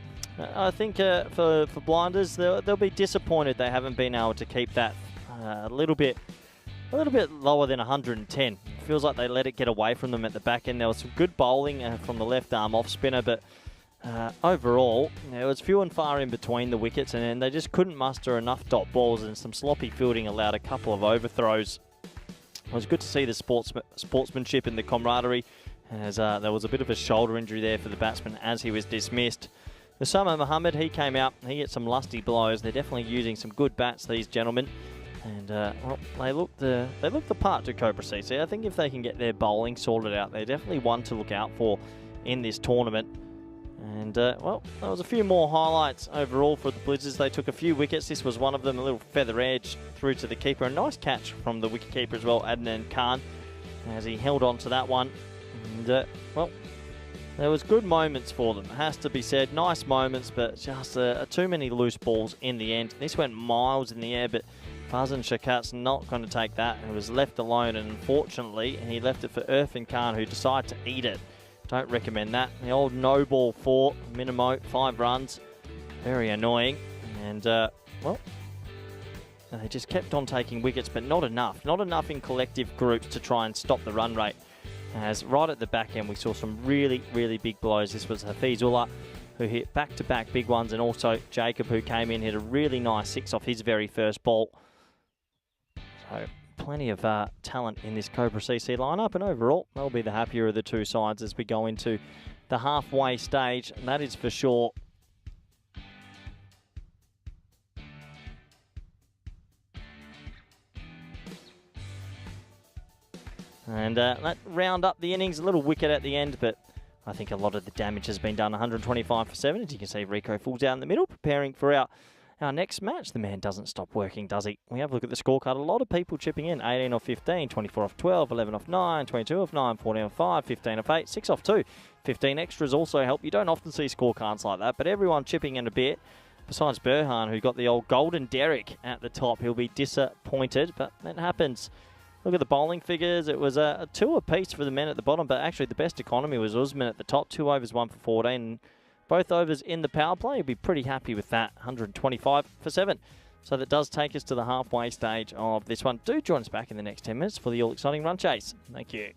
I think for blinders, they'll be disappointed they haven't been able to keep that a little bit lower than 110. It feels like they let it get away from them at the back end. There was some good bowling from the left arm off spinner, but overall, it was few and far in between the wickets, and they just couldn't muster enough dot balls, and some sloppy fielding allowed a couple of overthrows. It was good to see the sportsmanship and the camaraderie, as there was a bit of a shoulder injury there for the batsman as he was dismissed. Osama Mohammed, he came out, he hit some lusty blows. They're definitely using some good bats, these gentlemen. And, well, they look the part to Cobra CC. I think if they can get their bowling sorted out, they're definitely one to look out for in this tournament. And, well, there was a few more highlights overall for the Blizzards. They took a few wickets. This was one of them, a little feather edge through to the keeper. A nice catch from the wicketkeeper as well, Adnan Khan, as he held on to that one. And, well, there was good moments for them, it has to be said. Nice moments, but just too many loose balls in the end. This went miles in the air, but Fazan Shakat's not going to take that. It was left alone, and unfortunately, he left it for Irfan Khan, who decided to eat it. Don't recommend that. The old no ball 4, minimo, 5 runs. Very annoying. And, well, they just kept on taking wickets, but not enough. Not enough in collective groups to try and stop the run rate. As right at the back end, we saw some really, really big blows. This was Hafiz Ullah, who hit back-to-back big ones, and also Jacob, who came in, hit a really nice 6 off his very first ball. So plenty of talent in this Cobra CC lineup, and overall, they'll be the happier of the two sides as we go into the halfway stage, and that is for sure. And that round up the innings, a little wicket at the end, but I think a lot of the damage has been done. 125 for 7, as you can see, Rico falls out in the middle, preparing for our Our next match, the man doesn't stop working, does he? We have a look at the scorecard. A lot of people chipping in. 18 off 15, 24 off 12, 11 off 9, 22 off 9, 14 off 5, 15 off 8, 6 off 2. 15 extras also help. You don't often see scorecards like that, but everyone chipping in a bit. Besides Burhan, who got the old golden Derrick at the top. He'll be disappointed, but that happens. Look at the bowling figures. It was a 2 apiece for the men at the bottom, but actually the best economy was Usman at the top. 2 overs, 1 for 14. Both overs in the power play. You'll be pretty happy with that. 125 for 7. So that does take us to the halfway stage of this one. Do join us back in the next 10 minutes for the all-exciting run chase. Thank you.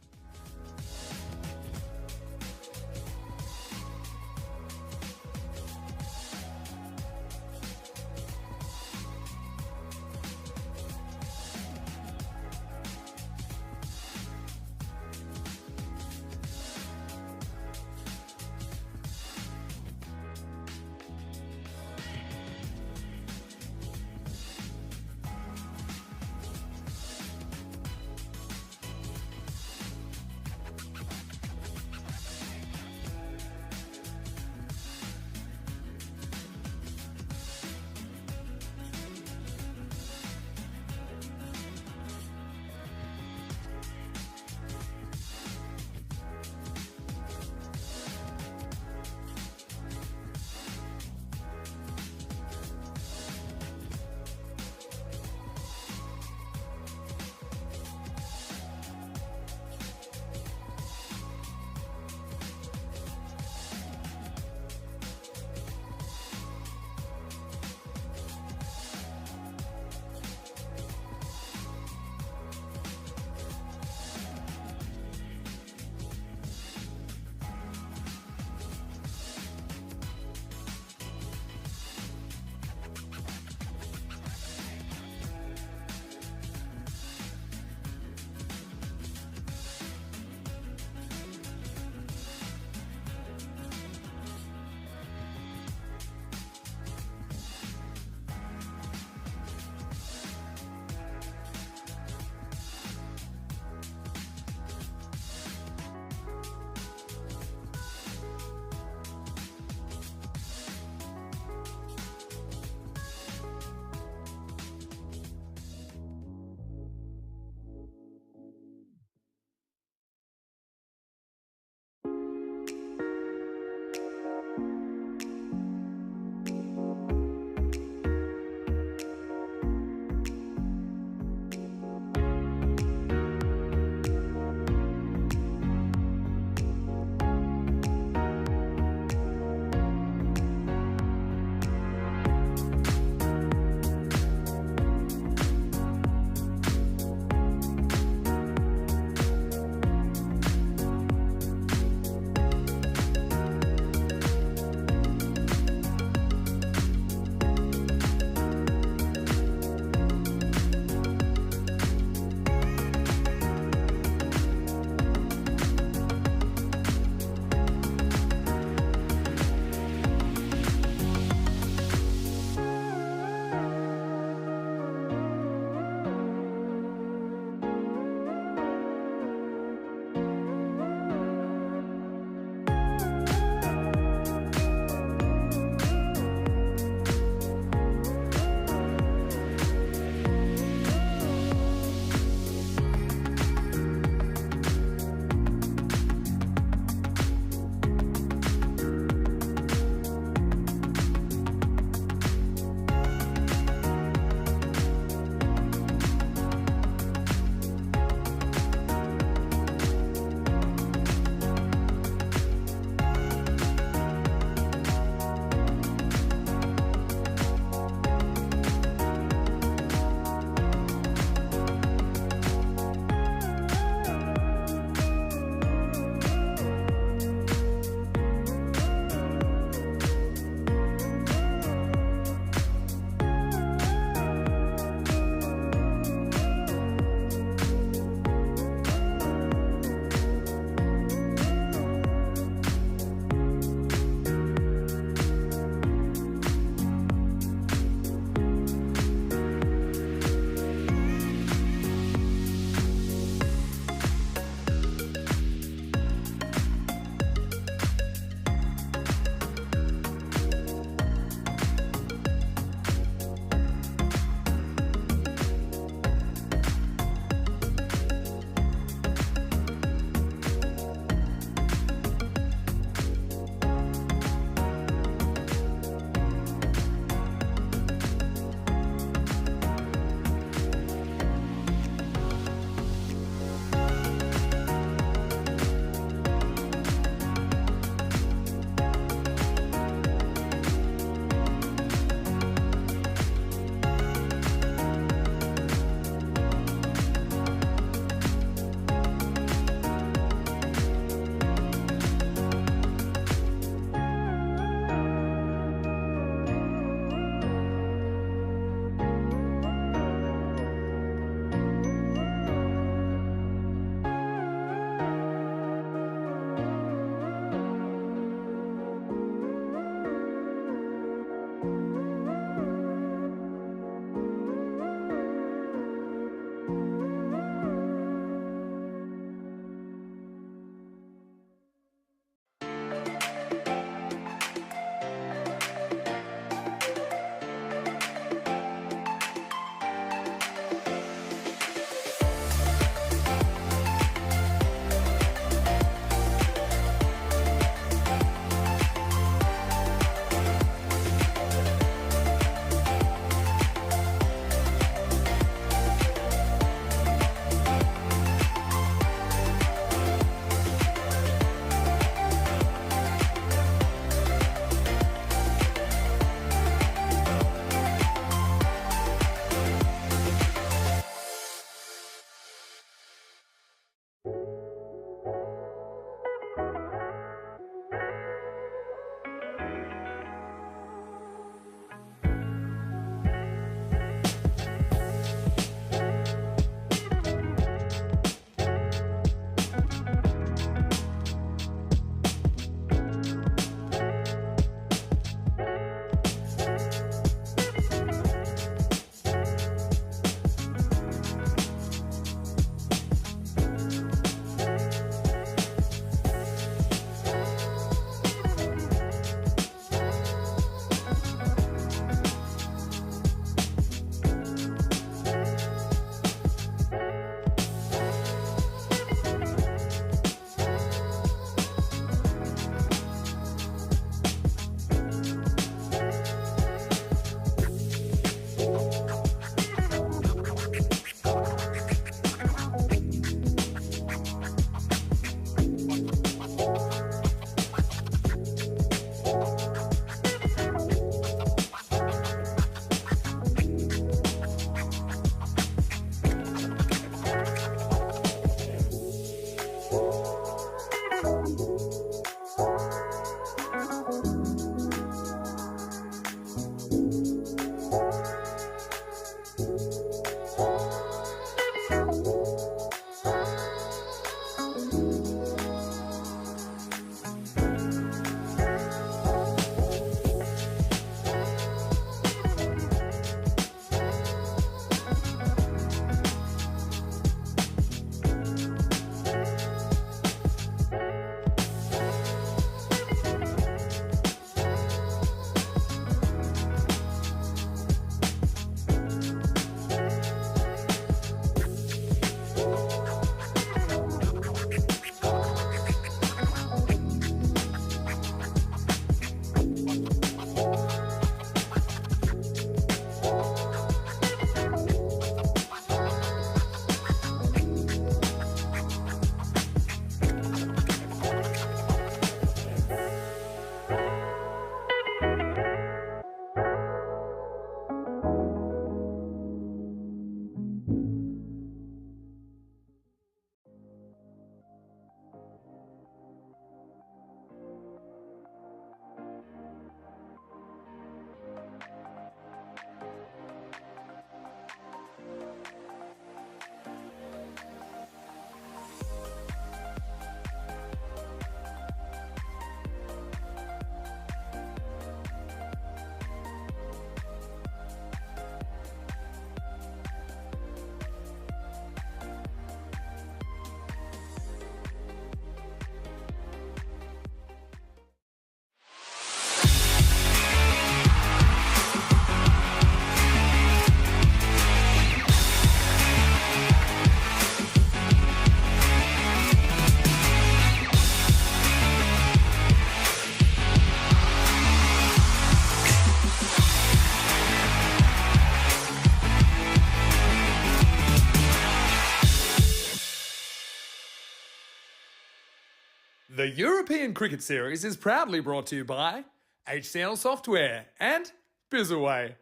The European Cricket Series is proudly brought to you by HCL Software and Bizzaway.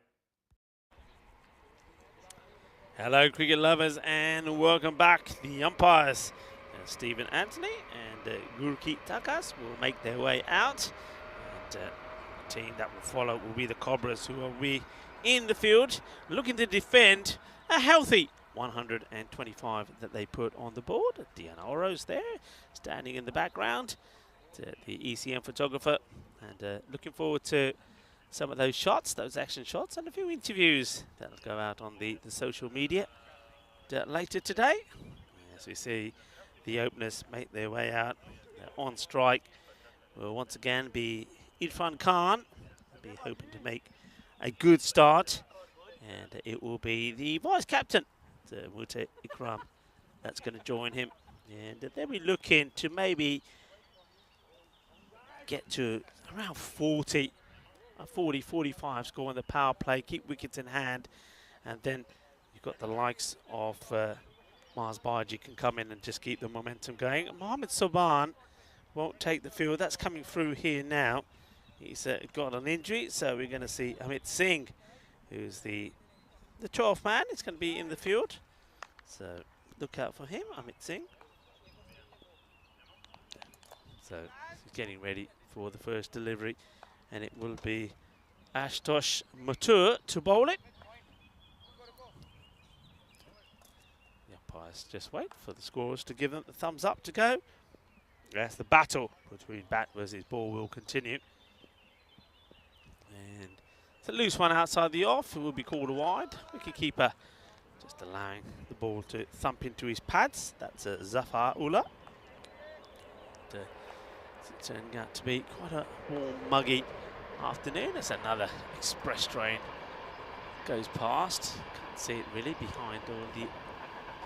Hello, cricket lovers, and welcome back. The umpires, Stephen Anthony and Gurki Takas, will make their way out. And the team that will follow will be the Cobras, who will be in the field, looking to defend a healthy 125 that they put on the board. Deanna Oro's there, standing in the background, the ECN photographer, and looking forward to some of those shots, those action shots, and a few interviews that'll go out on the social media later today. As we see the openers make their way out on strike, will once again be Irfan Khan. Be hoping to make a good start, and it will be the vice captain, Mute Ikram, that's going to join him, and they'll be looking to maybe get to around 40. A 40-45 score on the power play, keep wickets in hand, and then you've got the likes of Mars Baji can come in and just keep the momentum going. Mohamed Soban won't take the field. That's coming through here now. He's got an injury, so we're going to see Amit Singh, who's the 12th man. It's going to be in the field, so look out for him, Amit Singh. So he's getting ready for the first delivery, and it will be Ashutosh Mathur to bowl it. The umpires just wait for the scorers to give them the thumbs up to go. Yes, the battle between bat versus ball will continue. And it's a loose one outside the off. It will be called a wide. Wicketkeeper just allowing the ball to thump into his pads. That's Zafar Ullah. It's turning out to be quite a warm, muggy afternoon. It's another express train goes past. Can't see it really behind all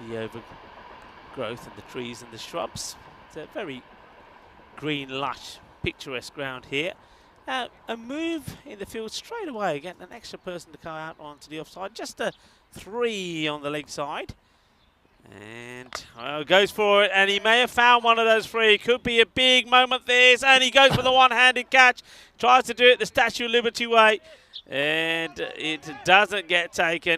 the overgrowth and the trees and the shrubs. It's a very green, lush, picturesque ground here. A move in the field straight away, getting an extra person to come out onto the offside. Just a 3 on the leg side. And well, goes for it, and he may have found one of those 3. Could be a big moment this, and he goes for the one-handed catch. Tries to do it the Statue of Liberty way, and it doesn't get taken.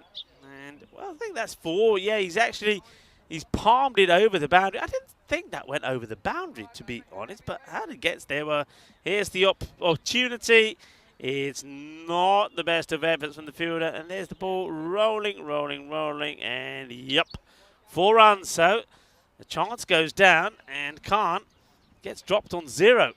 And well, I think that's 4. Yeah, he's palmed it over the boundary. I didn't think that went over the boundary, to be honest, but how it gets there, well, here's the opportunity. It's not the best of efforts from the fielder, and there's the ball rolling, and yep. 4 runs, so the chance goes down, and Khan gets dropped on 0.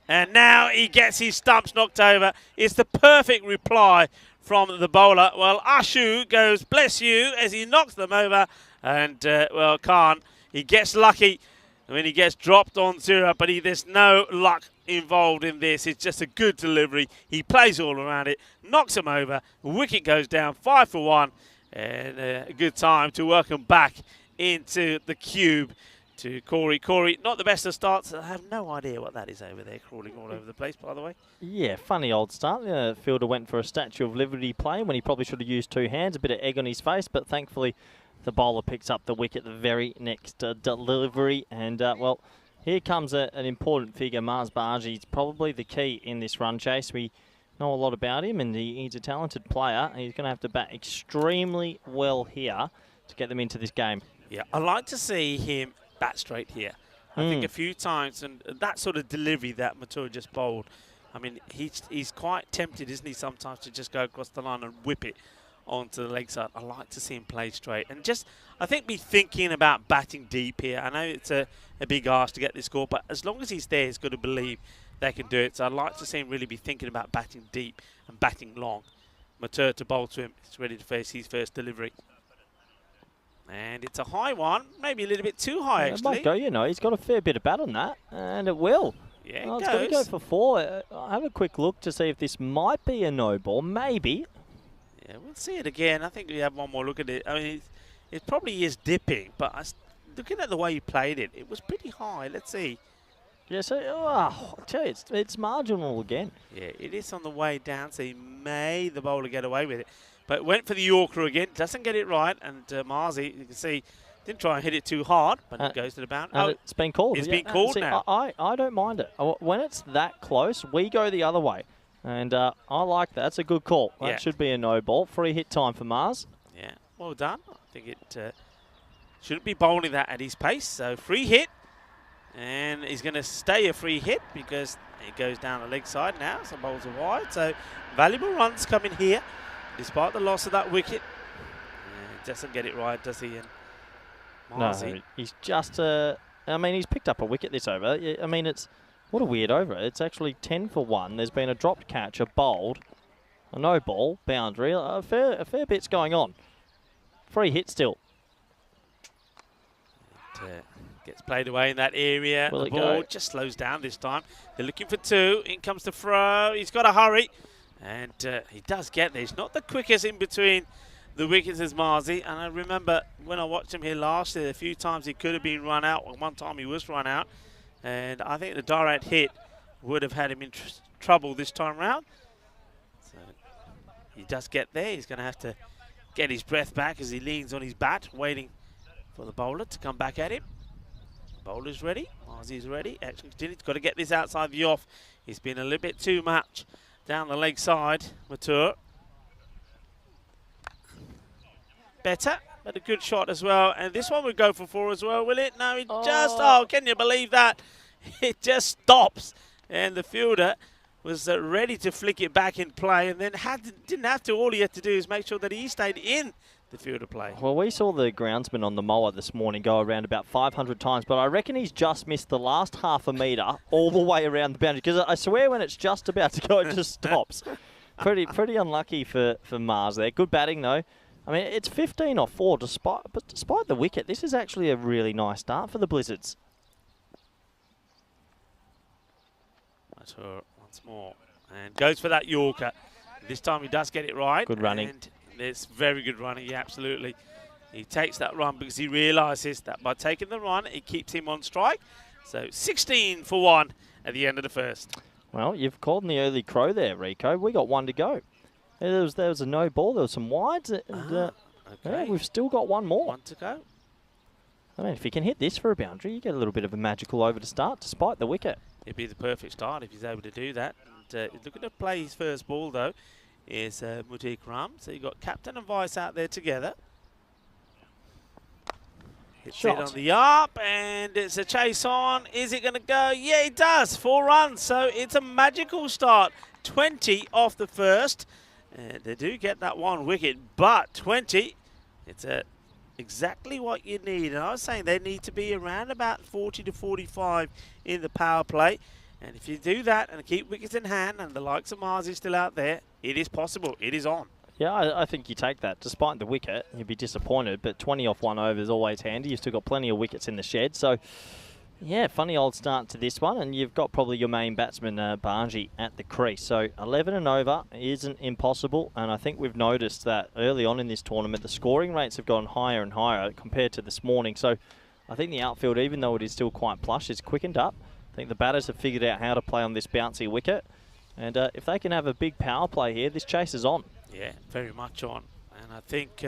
And now he gets his stumps knocked over. It's the perfect reply from the bowler. Well, Ashu goes, bless you, as he knocks them over. And, well, Khan, he gets lucky when he gets dropped on 0, but there's no luck involved in this. It's just a good delivery. He plays all around it, knocks him over. Wicket goes down, 5 for 1. And a good time to welcome back into the cube to Corey. Corey, not the best of starts. I have no idea what that is over there, crawling all over the place, by the way. Yeah, funny old start. The fielder went for a Statue of Liberty play when he probably should have used 2 hands. A bit of egg on his face, but thankfully the bowler picks up the wicket the very next delivery. And, well, here comes an important figure, Mars Baji. He's probably the key in this run chase. We know a lot about him, and he's a talented player. He's going to have to bat extremely well here to get them into this game. Yeah, I like to see him bat straight here. I think a few times, and that sort of delivery that Mathur just bowled, I mean, he's quite tempted, isn't he, sometimes to just go across the line and whip it onto the leg side. I like to see him play straight, and just, I think, be thinking about batting deep here. I know it's a big ask to get this score, but as long as he's there, he's got to believe they can do it. So I'd like to see him really be thinking about batting deep and batting long. Mathur to bowl to him. He's ready to face his first delivery. And it's a high one, maybe a little bit too high, actually. It might go, you know, he's got a fair bit of bat on that, and it will. Yeah, It's going to go for 4. I'll have a quick look to see if this might be a no ball. Maybe. Yeah, we'll see it again. I think we have one more look at it. I mean, it probably is dipping, but looking at the way he played it, it was pretty high. Let's see. Yeah, so, I tell you, it's marginal again. Yeah, it is on the way down, so the bowler get away with it. But went for the Yorker again, doesn't get it right, and Marzi, you can see, Didn't try and hit it too hard, but it goes to the boundary. And it's been called. It's been called now. I don't mind it. When it's that close, we go the other way. And I like that. That's a good call. That should be a no ball. Free hit time for Mars. Yeah, well done. I think it shouldn't be bowling that at his pace. So free hit. And he's going to stay a free hit because it goes down the leg side now. Some bowls are wide. So valuable runs coming here despite the loss of that wicket. Doesn't get it right, does he? And Marzi. No, he's just I mean, he's picked up a wicket this over. I mean, it's what a weird over. It's actually 10 for 1. There's been a dropped catch, a bowled, a no ball, boundary. A fair bit's going on. Free hit still. It, gets played away in that area. Will the it ball go? just slows down this time. They're looking for 2. In comes the throw. He's got to hurry. And he does get there. He's not the quickest in between the wickets as Marzi. And I remember when I watched him here last year, a few times he could have been run out. One time he was run out. And I think the direct hit would have had him in trouble this time round. So he does get there. He's going to have to get his breath back as he leans on his bat, waiting for the bowler to come back at him. Bowler's ready. Marzi's ready. Actually, he's got to get this outside the off. He's been a little bit too much down the leg side. Mature. Better, but a good shot as well. And this one would go for 4 as well, will it? No, it just, can you believe that? It just stops. And the fielder was ready to flick it back in play and then didn't have to. All he had to do is make sure that he stayed in the fielder play. Well, we saw the groundsman on the mower this morning go around about 500 times, but I reckon he's just missed the last half a metre all the way around the boundary, because I swear when it's just about to go, it just stops. Pretty unlucky for Mars there. Good batting, though. I mean, it's 15 off 4, despite the wicket. This is actually a really nice start for the Blizzards. Mature once more and goes for that Yorker. This time he does get it right. Good running. And it's very good running, yeah, absolutely. He takes that run because he realises that by taking the run, it keeps him on strike. So 16 for 1 at the end of the first. Well, you've called in the early crow there, Rico. We got 1 to go. There was a no ball. There was some wides. And, Okay. yeah, we've still got 1 more. 1 to go. I mean, if he can hit this for a boundary, you get a little bit of a magical over to start, despite the wicket. It'd be the perfect start if he's able to do that. And looking to play his first ball, though, is Mutik Ram. So you've got captain and vice out there together. Hits it on the up, and it's a chase on. Is it going to go? Yeah, it does. 4 runs. So it's a magical start. 20 off the first. They do get that 1 wicket, but 20, it's exactly what you need. And I was saying they need to be around about 40 to 45 in the power play. And if you do that and keep wickets in hand, and the likes of Mars is still out there, it is possible. It is on. Yeah, I think you take that. Despite the wicket, you'd be disappointed, but 20 off 1 over is always handy. You've still got plenty of wickets in the shed. So, yeah, funny old start to this one, and you've got probably your main batsman, Barnji, at the crease. So 11 and over isn't impossible, and I think we've noticed that early on in this tournament, the scoring rates have gone higher and higher compared to this morning. So I think the outfield, even though it is still quite plush, is quickened up. I think the batters have figured out how to play on this bouncy wicket, and if they can have a big power play here, this chase is on. Yeah, very much on. And I think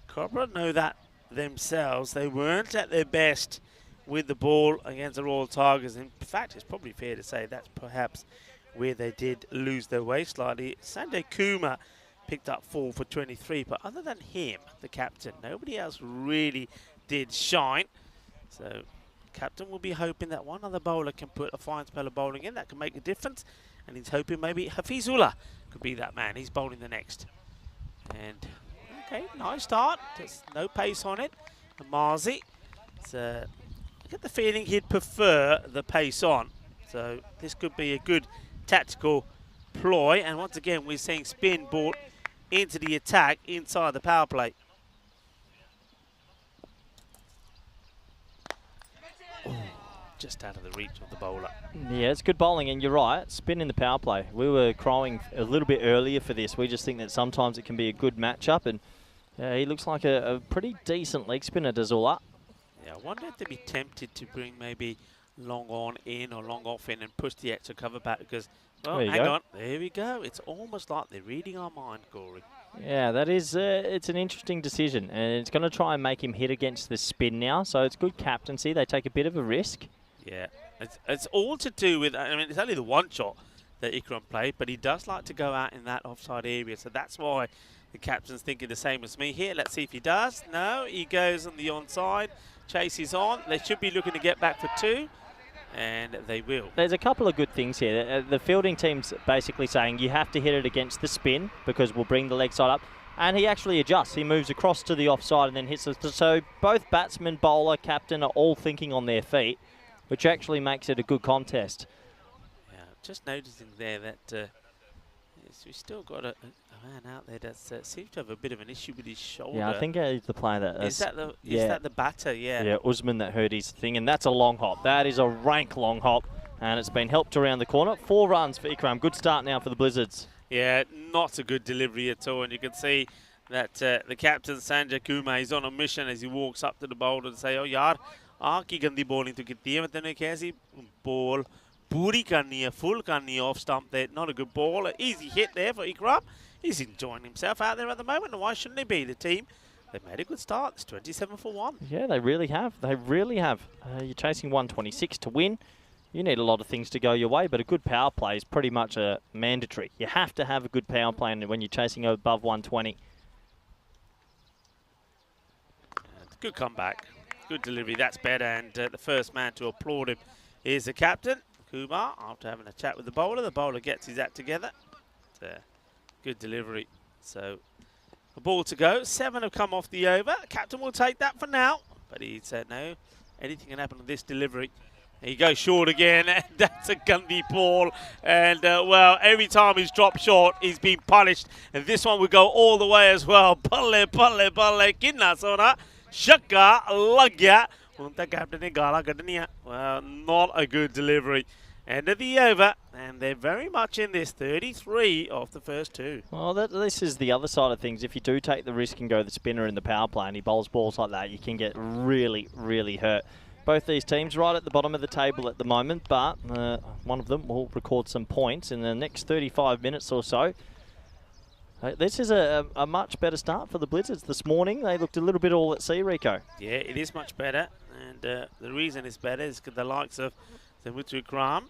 Cobra know that themselves. They weren't at their best with the ball against the Royal Tigers. In fact, it's probably fair to say that's perhaps where they did lose their way slightly. Sanjay Kumar picked up 4 for 23, but other than him, the captain, nobody else really did shine. So captain will be hoping that one other bowler can put a fine spell of bowling in that can make a difference, and he's hoping maybe Hafizullah could be that man. He's bowling the next. And okay, nice start. Just no pace on it. And Marzi, I get the feeling he'd prefer the pace on. So this could be a good tactical ploy. And once again, we're seeing spin brought into the attack inside the power play. Just out of the reach of the bowler. Yeah, it's good bowling, and you're right, spin in the power play. We were crowing a little bit earlier for this. We just think that sometimes it can be a good matchup, and he looks like a pretty decent leg spinner, Dazula. Yeah, I wonder if they'd be tempted to bring maybe long on in or long off in and push the extra cover back because, well, hang on, there we go. It's almost like they're reading our mind, Corey. Yeah, that is, it's an interesting decision, and it's going to try and make him hit against the spin now, so it's good captaincy. They take a bit of a risk. Yeah, it's all to do with, I mean, it's only the one shot that Ikram played, but he does like to go out in that offside area, so that's why the captain's thinking the same as me here. Let's see if he does. No, he goes on the onside. Chase is on. They should be looking to get back for 2, and they will. There's a couple of good things here. The fielding team's basically saying you have to hit it against the spin because we'll bring the leg side up. And he actually adjusts. He moves across to the offside and then hits it. So both batsman, bowler, captain are all thinking on their feet, which actually makes it a good contest. Yeah, just noticing there that we've still got a man out there that seems to have a bit of an issue with his shoulder. Yeah, I think he's the player that is that the batter? Yeah. Yeah, Usman that hurt his thing, and that's a long hop. That is a rank long hop, and it's been helped around the corner. 4 runs for Ikram. Good start now for the Blizzards. Yeah, not a good delivery at all, and you can see that the captain Sanjay Kumar is on a mission as he walks up to the bowler and say, "Oh yaar, aaki gandi bowling to kitti hai, matlab kaisi ball puri karni hai, full karni hai, off stump there, not a good ball, an easy hit there for Ikram. He's enjoying himself out there at the moment, and why shouldn't he be? The team, they've made a good start. It's 27 for 1. Yeah, they really have. They really have. You're chasing 126 to win. You need a lot of things to go your way, but a good power play is pretty much a mandatory. You have to have a good power play when you're chasing above 120. Good comeback. Good delivery. That's better, and the first man to applaud him is the captain, Kumar, after having a chat with the bowler. The bowler gets his act together. Good delivery. So, a ball to go. 7 have come off the over. Captain will take that for now. But he said, no, anything can happen with this delivery. He goes short again, and that's a gundy ball. And, well, every time he's dropped short, he's been punished. And this one will go all the way as well. Balle, balle, balle, kinna sona. Shakka, lagya. Unta captain ne gala kadniya. Well, not a good delivery. End of the over, and they're very much in this. 33 off the first 2. Well, this is the other side of things. If you do take the risk and go the spinner in the power play and he bowls balls like that, you can get really, really hurt. Both these teams right at the bottom of the table at the moment, but one of them will record some points in the next 35 minutes or so. This is a much better start for the Blizzards this morning. They looked a little bit all at sea, Rico. Yeah, it is much better, and the reason it's better is because the likes of Zamuthu Ikram,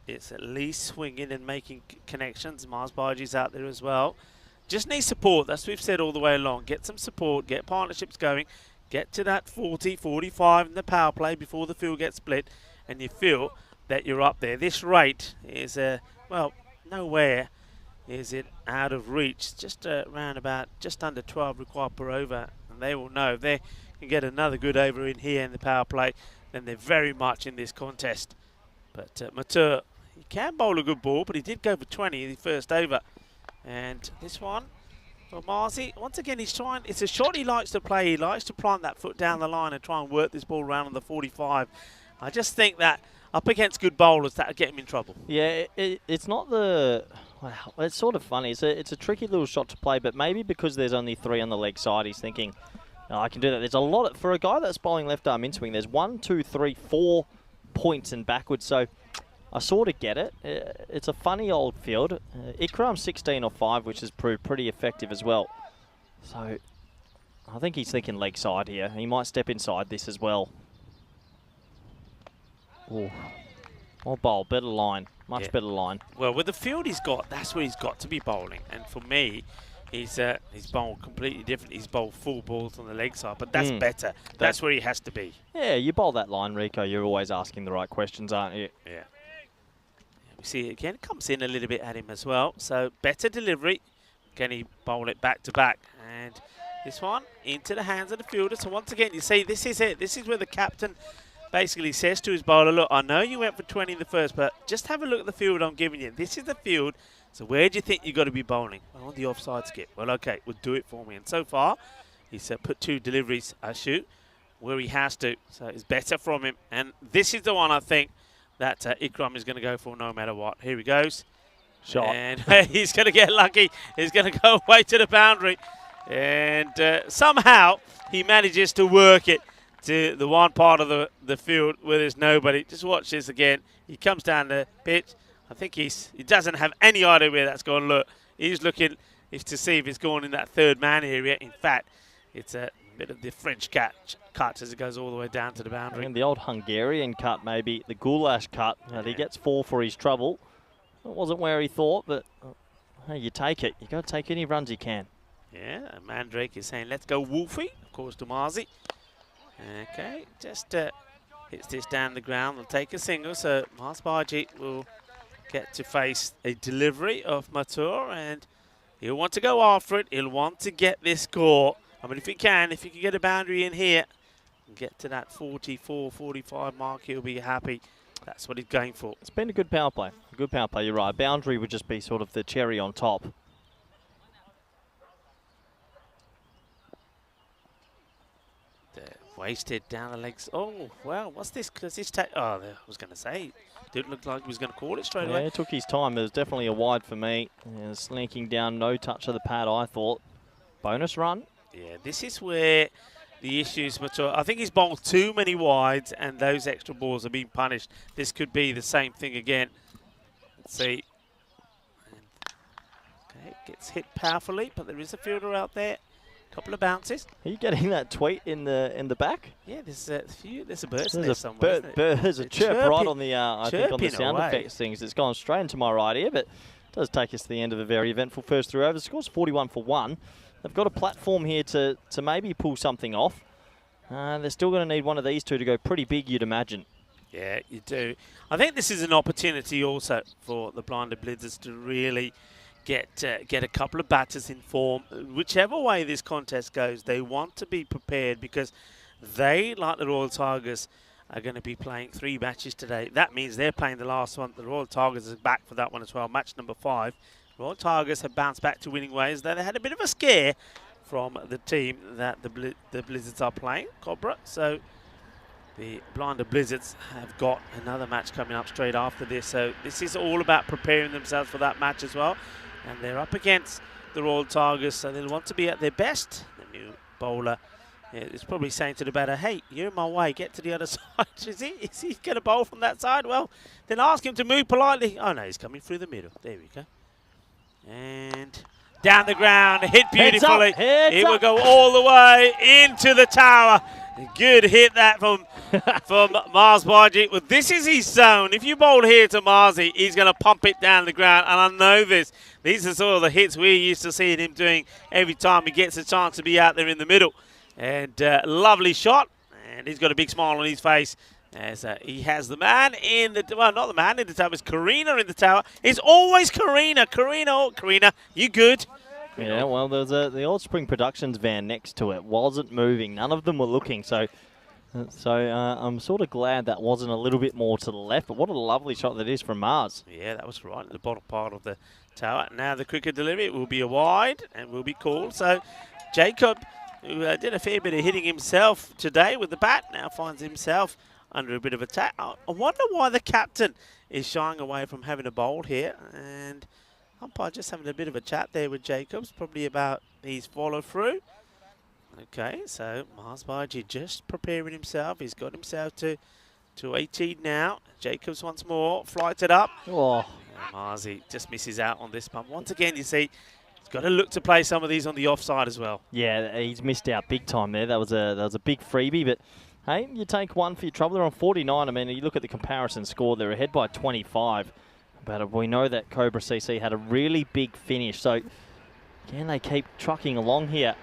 it's at least swinging and making connections. Mars Baji's out there as well. Just need support. That's what we've said all the way along. Get some support, get partnerships going, get to that 40, 45 in the power play before the field gets split, and you feel that you're up there. This rate is, well, nowhere is it out of reach. Just around about just under 12 required per over, and they will know if they can get another good over in here in the power play, then they're very much in this contest. But Matur, he can bowl a good ball, but he did go for 20 in the first over. And this one, for Marzi, once again, he's trying, it's a shot he likes to play. He likes to plant that foot down the line and try and work this ball around on the 45. I just think that up against good bowlers, that'll get him in trouble. Yeah, it's not the... Wow, it's sort of funny. It's a tricky little shot to play, but maybe because there's only 3 on the leg side, he's thinking, oh, I can do that. There's a lot for a guy that's bowling left arm in swing. There's 1, 2, 3, 4 points and backwards. So I sort of get it. It's a funny old field. Ikram 16 or 5, which has proved pretty effective as well. So I think he's thinking leg side here. He might step inside this as well. Ooh. More bowl, better line. Much better line. Well, with the field he's got, that's where he's got to be bowling. And for me, he's bowled completely different. He's bowled full balls on the leg side, but that's better. That's where he has to be. Yeah, you bowl that line, Rico. You're always asking the right questions, aren't you? Yeah. We see it again. It comes in a little bit at him as well. So better delivery. Can he bowl it back to back? And this one into the hands of the fielder. So once again, you see, this is it. This is where the captain basically says to his bowler, look, I know you went for 20 in the first, but just have a look at the field I'm giving you. This is the field, so where do you think you've got to be bowling? Well, on the offside skip. Well, okay, well, do it for me. And so far, he's put 2 deliveries, I shoot, where he has to. So it's better from him. And this is the one I think that Ikram is going to go for no matter what. Here he goes. Shot. And he's going to get lucky. He's going to go away to the boundary. And somehow he manages to work it to the one part of the field where there's nobody. Just watch this again. He comes down the pitch. I think he doesn't have any idea where that's going to look. He's looking is to see if it's going in that third man area. In fact, it's a bit of the French cut as it goes all the way down to the boundary. And the old Hungarian cut, maybe the goulash cut. He gets 4 for his trouble. It wasn't where he thought, but hey, you take it. You got to take any runs you can. Yeah, and Mandrake is saying, let's go Wolfie, of course, to Marzi. Okay, just hits this down the ground. They'll take a single, so Marsbaji will get to face a delivery of Matur, and he'll want to go after it. He'll want to get this score. I mean, if he can get a boundary in here and get to that 44, 45 mark, he'll be happy. That's what he's going for. It's been a good power play. A good power play, you're right. Boundary would just be sort of the cherry on top. Wasted down the legs. Oh, well, what's this? Because this I was going to say, didn't look like he was going to call it straight away. Yeah, it took his time. It was definitely a wide for me. Sneaking down, no touch of the pad, I thought. Bonus run. Yeah, this is where the issues mature. I think he's bowled too many wides, and those extra balls are being punished. This could be the same thing again. Let's see. Okay, gets hit powerfully, but there is a fielder out there. Couple of bounces. Are you getting that tweet in the back? Yeah, there's a bird There's somewhere. There's a chirp right on the I think on the chirping sound away. effects things. It's gone straight into my right ear, but it does take us to the end of a very eventful first 3 overs. Scores 41 for 1. They've got a platform here to maybe pull something off. They're still going to need one of these two to go pretty big, you'd imagine. Yeah, you do. I think this is an opportunity also for the Blinded Blizzards to really get a couple of batters in form. Whichever way this contest goes, they want to be prepared because they, like the Royal Tigers, are going to be playing 3 matches today. That means they're playing the last one. The Royal Tigers are back for that one as well, match number 5. Royal Tigers have bounced back to winning ways. They had a bit of a scare from the team that the Blizzards are playing, Cobra. So the Blinded Blizzards have got another match coming up straight after this. So this is all about preparing themselves for that match as well. And they're up against the Royal Tigers, so they'll want to be at their best. The new bowler is probably saying to the batter, hey, you're in my way, get to the other side. Is he going to bowl from that side? Well, then ask him to move politely. Oh, no, he's coming through the middle. There we go. And down the ground, hit beautifully. It will go all the way into the tower. Good hit that from Marsbaji. Well, this is his zone. If you bowl here to Marzi, he's going to pump it down the ground. And I know this. These are sort of the hits we're used to seeing him doing every time he gets a chance to be out there in the middle. And lovely shot. And he's got a big smile on his face as he has the man in the... Well, not the man in the tower. It's Karina in the tower. It's always Karina. Karina, you good? Yeah, well, there's the Old Spring Productions van next to it. Wasn't moving. None of them were looking. So I'm sort of glad that wasn't a little bit more to the left. But what a lovely shot that is from Mars. Yeah, that was right at the bottom part of the tower. Now the cricket delivery will be a wide and will be called. So Jacob, who did a fair bit of hitting himself today with the bat, now finds himself under a bit of attack. I wonder why the captain is shying away from having a bowl here. And umpire just having a bit of a chat there with Jacobs, probably about his follow-through. Okay, so Marsbaji just preparing himself. He's got himself to 18 now. Jacobs once more, flights it up. Oh. Marzi just misses out on this pump. Once again, you see, he's got to look to play some of these on the offside as well. Yeah, he's missed out big time there. That was a big freebie, but hey, you take one for your trouble. They're on 49. I mean, you look at the comparison score, they're ahead by 25. But we know that Cobra CC had a really big finish. So, can they keep trucking along here?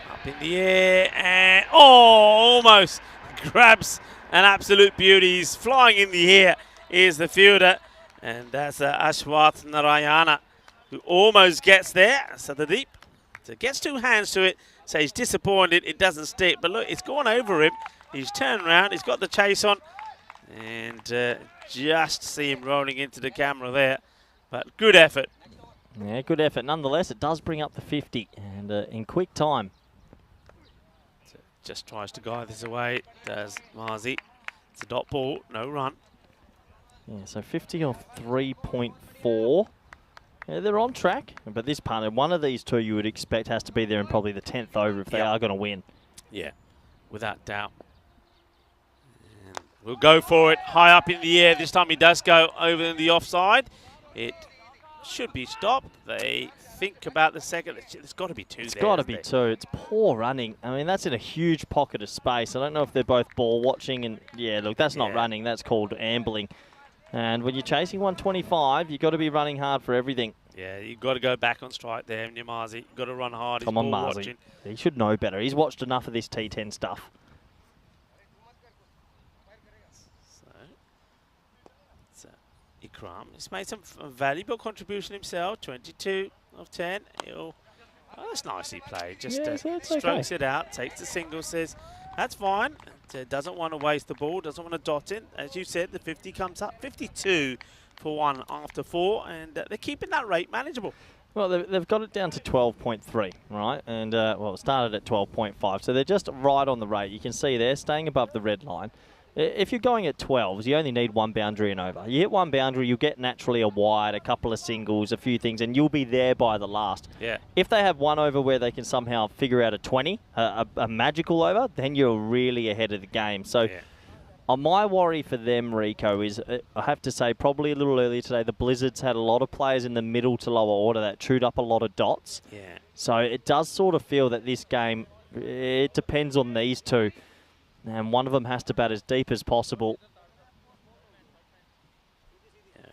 Up in the air and, almost grabs an absolute beauty. He's flying in the air. Here's the fielder. And that's Ashwath Narayana, who almost gets there. So the deep. So gets 2 hands to it. So he's disappointed. It doesn't stick. But look, it's gone over him. He's turned around. He's got the chase on. And just see him rolling into the camera there. But good effort. Yeah, good effort. Nonetheless, it does bring up the 50 and in quick time. So just tries to guide this away. Does Marzi. It's a dot ball. No run. Yeah, so 50 off 3.4. Yeah, they're on track. But this partner, one of these two you would expect has to be there in probably the 10th over if they are going to win. Yeah, without doubt. We'll go for it high up in the air. This time he does go over in the offside. It should be stopped. They think about the second. There's got to be two. It's there, got to isn't be there? two. It's poor running. I mean, that's in a huge pocket of space. I don't know if they're both ball watching. And yeah, look, that's not Yeah. running. That's called ambling. And when you're chasing 125, you've got to be running hard for everything. Yeah, you've got to go back on strike there, haven't you, Marzi? You've got to run hard. Come He's on, ball Marzi. watching. He should know better. He's watched enough of this T10 stuff. So, Ikram, he's made some valuable contribution himself. 22 of 10. Oh, that's nicely played. Just Yeah, so it's strokes okay. it out, takes the single, says that's fine. Doesn't want to waste the ball, doesn't want to dot it. As you said, the 50 comes up. 52 for 1 after 4, and they're keeping that rate manageable. Well, they've got it down to 12.3, right? And, well, it started at 12.5, so they're just right on the rate. You can see they're staying above the red line. If you're going at 12s, you only need 1 boundary and over. You hit 1 boundary, you'll get naturally a wide, a couple of singles, a few things, and you'll be there by the last. Yeah. If they have 1 over where they can somehow figure out a 20, a magical over, then you're really ahead of the game. So my worry for them, Rico, is I have to say probably a little earlier today, the Blizzards had a lot of players in the middle to lower order that chewed up a lot of dots. Yeah. So it does sort of feel that this game, it depends on these two. And one of them has to bat as deep as possible.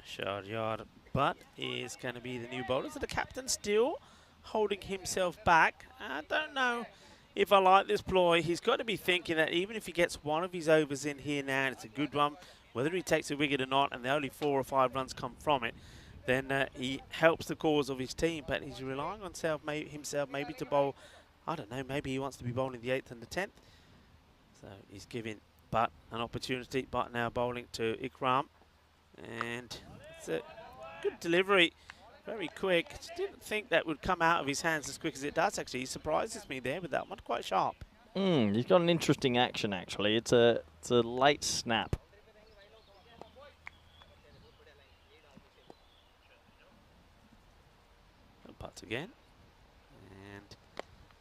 Shard yard, but is going to be the new bowler. So the captain still holding himself back. I don't know if I like this ploy. He's got to be thinking that even if he gets one of his overs in here now, and it's a good one, whether he takes a wicket or not, and the only 4 or 5 runs come from it, then he helps the cause of his team. But he's relying on himself maybe to bowl, I don't know, maybe he wants to be bowling the 8th and the 10th. So he's giving Butt an opportunity. Butt now bowling to Ikram. And it's a good delivery, very quick. Didn't think that would come out of his hands as quick as it does, actually. He surprises me there with that one, quite sharp. He's got an interesting action, actually. It's a late snap. Putts again. And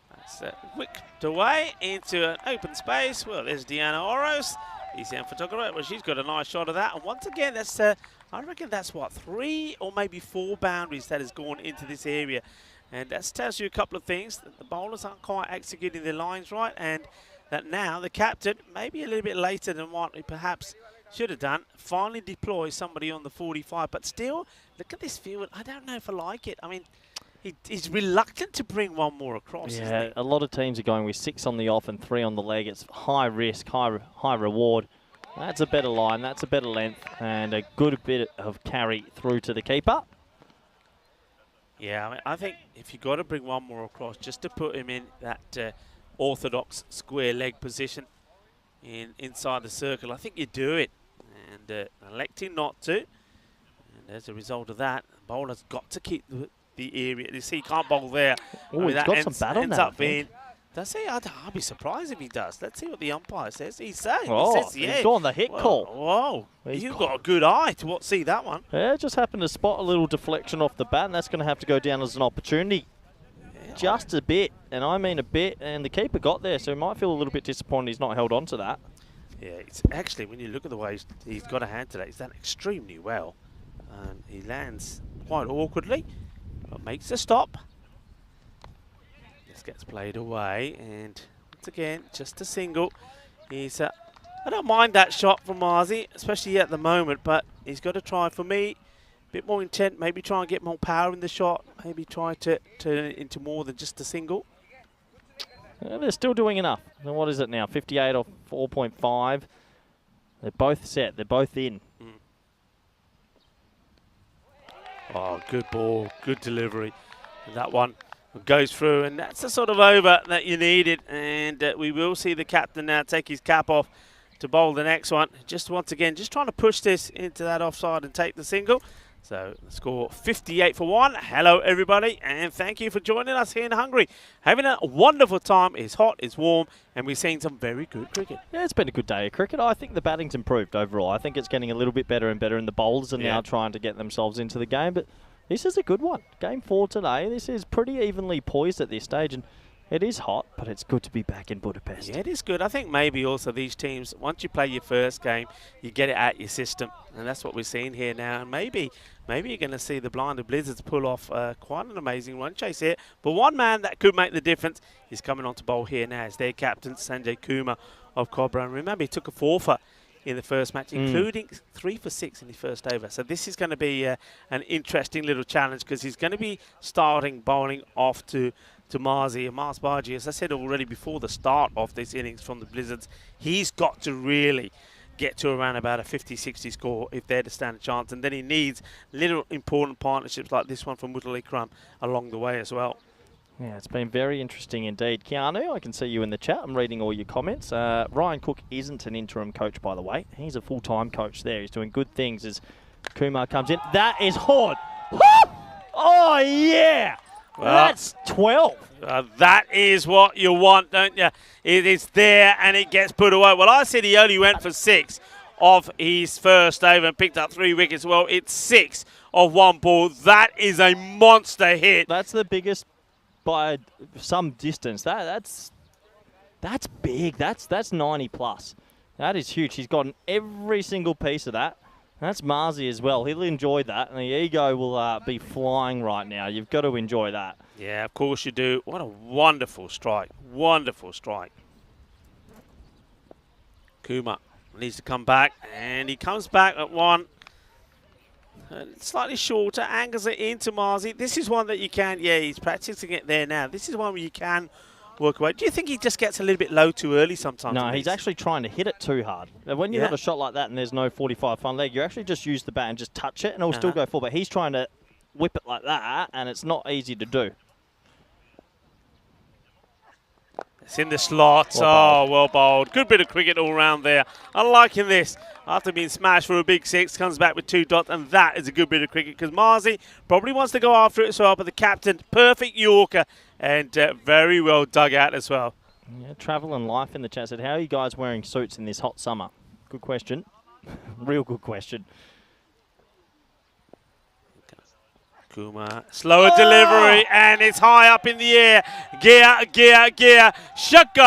that's whipped away into an open space. Well, there's Deanna Oros, ECN photographer. Well, she's got a nice shot of that. And once again, that's I reckon that's what, 3 or maybe 4 boundaries that has gone into this area. And that tells you a couple of things. That the bowlers aren't quite executing their lines right, and that now the captain, maybe a little bit later than what he perhaps should have done, finally deploys somebody on the 45. But still, look at this field. I don't know if I like it. I mean, he's reluctant to bring one more across, isn't Yeah, he? a lot of teams are going with 6 on the off and 3 on the leg. It's high risk, high reward. That's a better line, that's a better length, and a good bit of carry through to the keeper. Yeah, I mean, I think if you've got to bring one more across, just to put him in that orthodox square leg position inside the circle, I think you do it. And electing not to. And as a result of that, the bowler's got to keep the area. You see, he can't bowl there. Oh, he's got some bat on ends that, I up being. think. Does he? I'll be surprised if he does. Let's see what the umpire says. He's saying. Oh, he says, yeah. he's gone the hit call. Whoa. He's You've got a good eye to see that one. Yeah, just happened to spot a little deflection off the bat, and that's going to have to go down as an opportunity. Yeah, Just a bit, and I mean a bit, and the keeper got there, so he might feel a little bit disappointed he's not held on to that. Yeah, it's actually, when you look at the way he's got a hand today, he's done extremely well. He lands quite awkwardly, but makes a stop. This gets played away, and once again, just a single. He's, I don't mind that shot from Marzi, especially at the moment, but he's got to try, for me, a bit more intent, maybe try and get more power in the shot, maybe try to turn it into more than just a single. Yeah, they're still doing enough. And what is it now? 58 off 4.5. They're both set. They're both in. Oh, good ball, good delivery. And that one goes through, and that's the sort of over that you needed. And we will see the captain now take his cap off to bowl the next one. Just once again, just trying to push this into that offside and take the single. So the score 58 for 1. Hello everybody, and thank you for joining us here in Hungary. Having a wonderful time. It's hot, it's warm, and we're seeing some very good cricket. Yeah, it's been a good day of cricket. I think the batting's improved overall. I think it's getting a little bit better and better, and the bowlers are now trying to get themselves into the game. But this is a good one. Game 4 today. This is pretty evenly poised at this stage, and It is hot, but it's good to be back in Budapest. Yeah, it is good. I think maybe also these teams, once you play your first game, you get it out your system. And that's what we're seeing here now. And maybe you're going to see the Blinded Blizzards pull off quite an amazing run chase here. But one man that could make the difference is coming on to bowl here now. It's their captain, Sanjay Kumar of Cobra. And remember, he took a 4-for in the first match, including 3 for 6 in the first over. So this is going to be an interesting little challenge because he's going to be starting bowling off to Marzi. And Mars Baji, as I said already before the start of this innings from the Blizzards, he's got to really get to around about a 50-60 score if they're to stand a chance. And then he needs little important partnerships like this one from Mutal Ikram along the way as well. Yeah, it's been very interesting indeed. Keanu, I can see you in the chat. I'm reading all your comments. Ryan Cook isn't an interim coach, by the way. He's a full-time coach there. He's doing good things as Kumar comes in. That is hard. Oh, yeah. Well, that's 12. That is what you want, don't you? It is there and it gets put away. Well, I said he only went for 6 of his first over and picked up 3 wickets. Well, it's 6 of 1 ball. That is a monster hit. That's the biggest by some distance. That's big. That's 90 plus. That is huge. He's gotten every single piece of that. That's Marzi as well. He'll enjoy that, and the ego will be flying right now. You've got to enjoy that. Yeah, of course you do. What a wonderful strike. Wonderful strike. Kumar needs to come back, and he comes back at 1. Slightly shorter, angles it into Marzi. This is one that you can, yeah, he's practicing it there now. This is one where you can work away. Do you think he just gets a little bit low too early sometimes? No, he's actually trying to hit it too hard. When you've got a shot like that and there's no 45 front leg, you actually just use the bat and just touch it and it'll still go full. But he's trying to whip it like that, and it's not easy to do. It's in the slot. Well bowled. Good bit of cricket all round there. I'm liking this. After being smashed for a big 6, comes back with 2 dots, and that is a good bit of cricket because Marzi probably wants to go after it as well, but the captain, perfect Yorker, and very well dug out as well. Yeah, Travel and Life in the chat said, how are you guys wearing suits in this hot summer? Good question. Real good question. Kumar, slower delivery, and it's high up in the air. Gear. Shaka!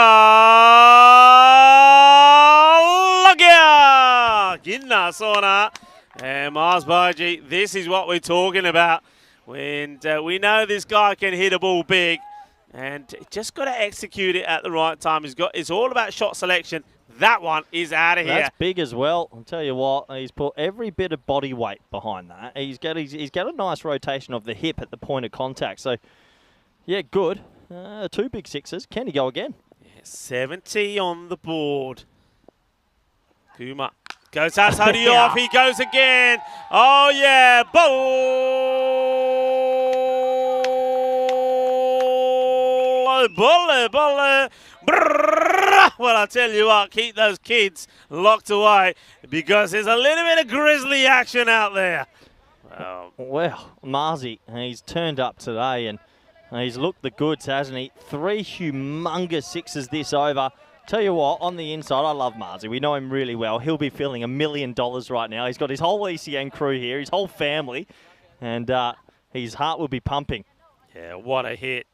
Ginna Sona. And Mars Baji, this is what we're talking about. When we know this guy can hit a ball big, and just got to execute it at the right time. It's all about shot selection. That one is out of here. That's big as well. I'll tell you what, he's put every bit of body weight behind that. He's got a nice rotation of the hip at the point of contact. So, yeah, good. 2 big 6s. Can he go again? Yeah, 70 on the board. Kumar goes outside the off. He goes again. Oh, yeah. Bolle. Well, I'll tell you what, keep those kids locked away because there's a little bit of grizzly action out there. Well, Marzi, he's turned up today and he's looked the goods, hasn't he? 3 humongous 6s this over. Tell you what, on the inside, I love Marzi. We know him really well. He'll be feeling $1 million right now. He's got his whole ECN crew here, his whole family, and his heart will be pumping. Yeah, what a hit.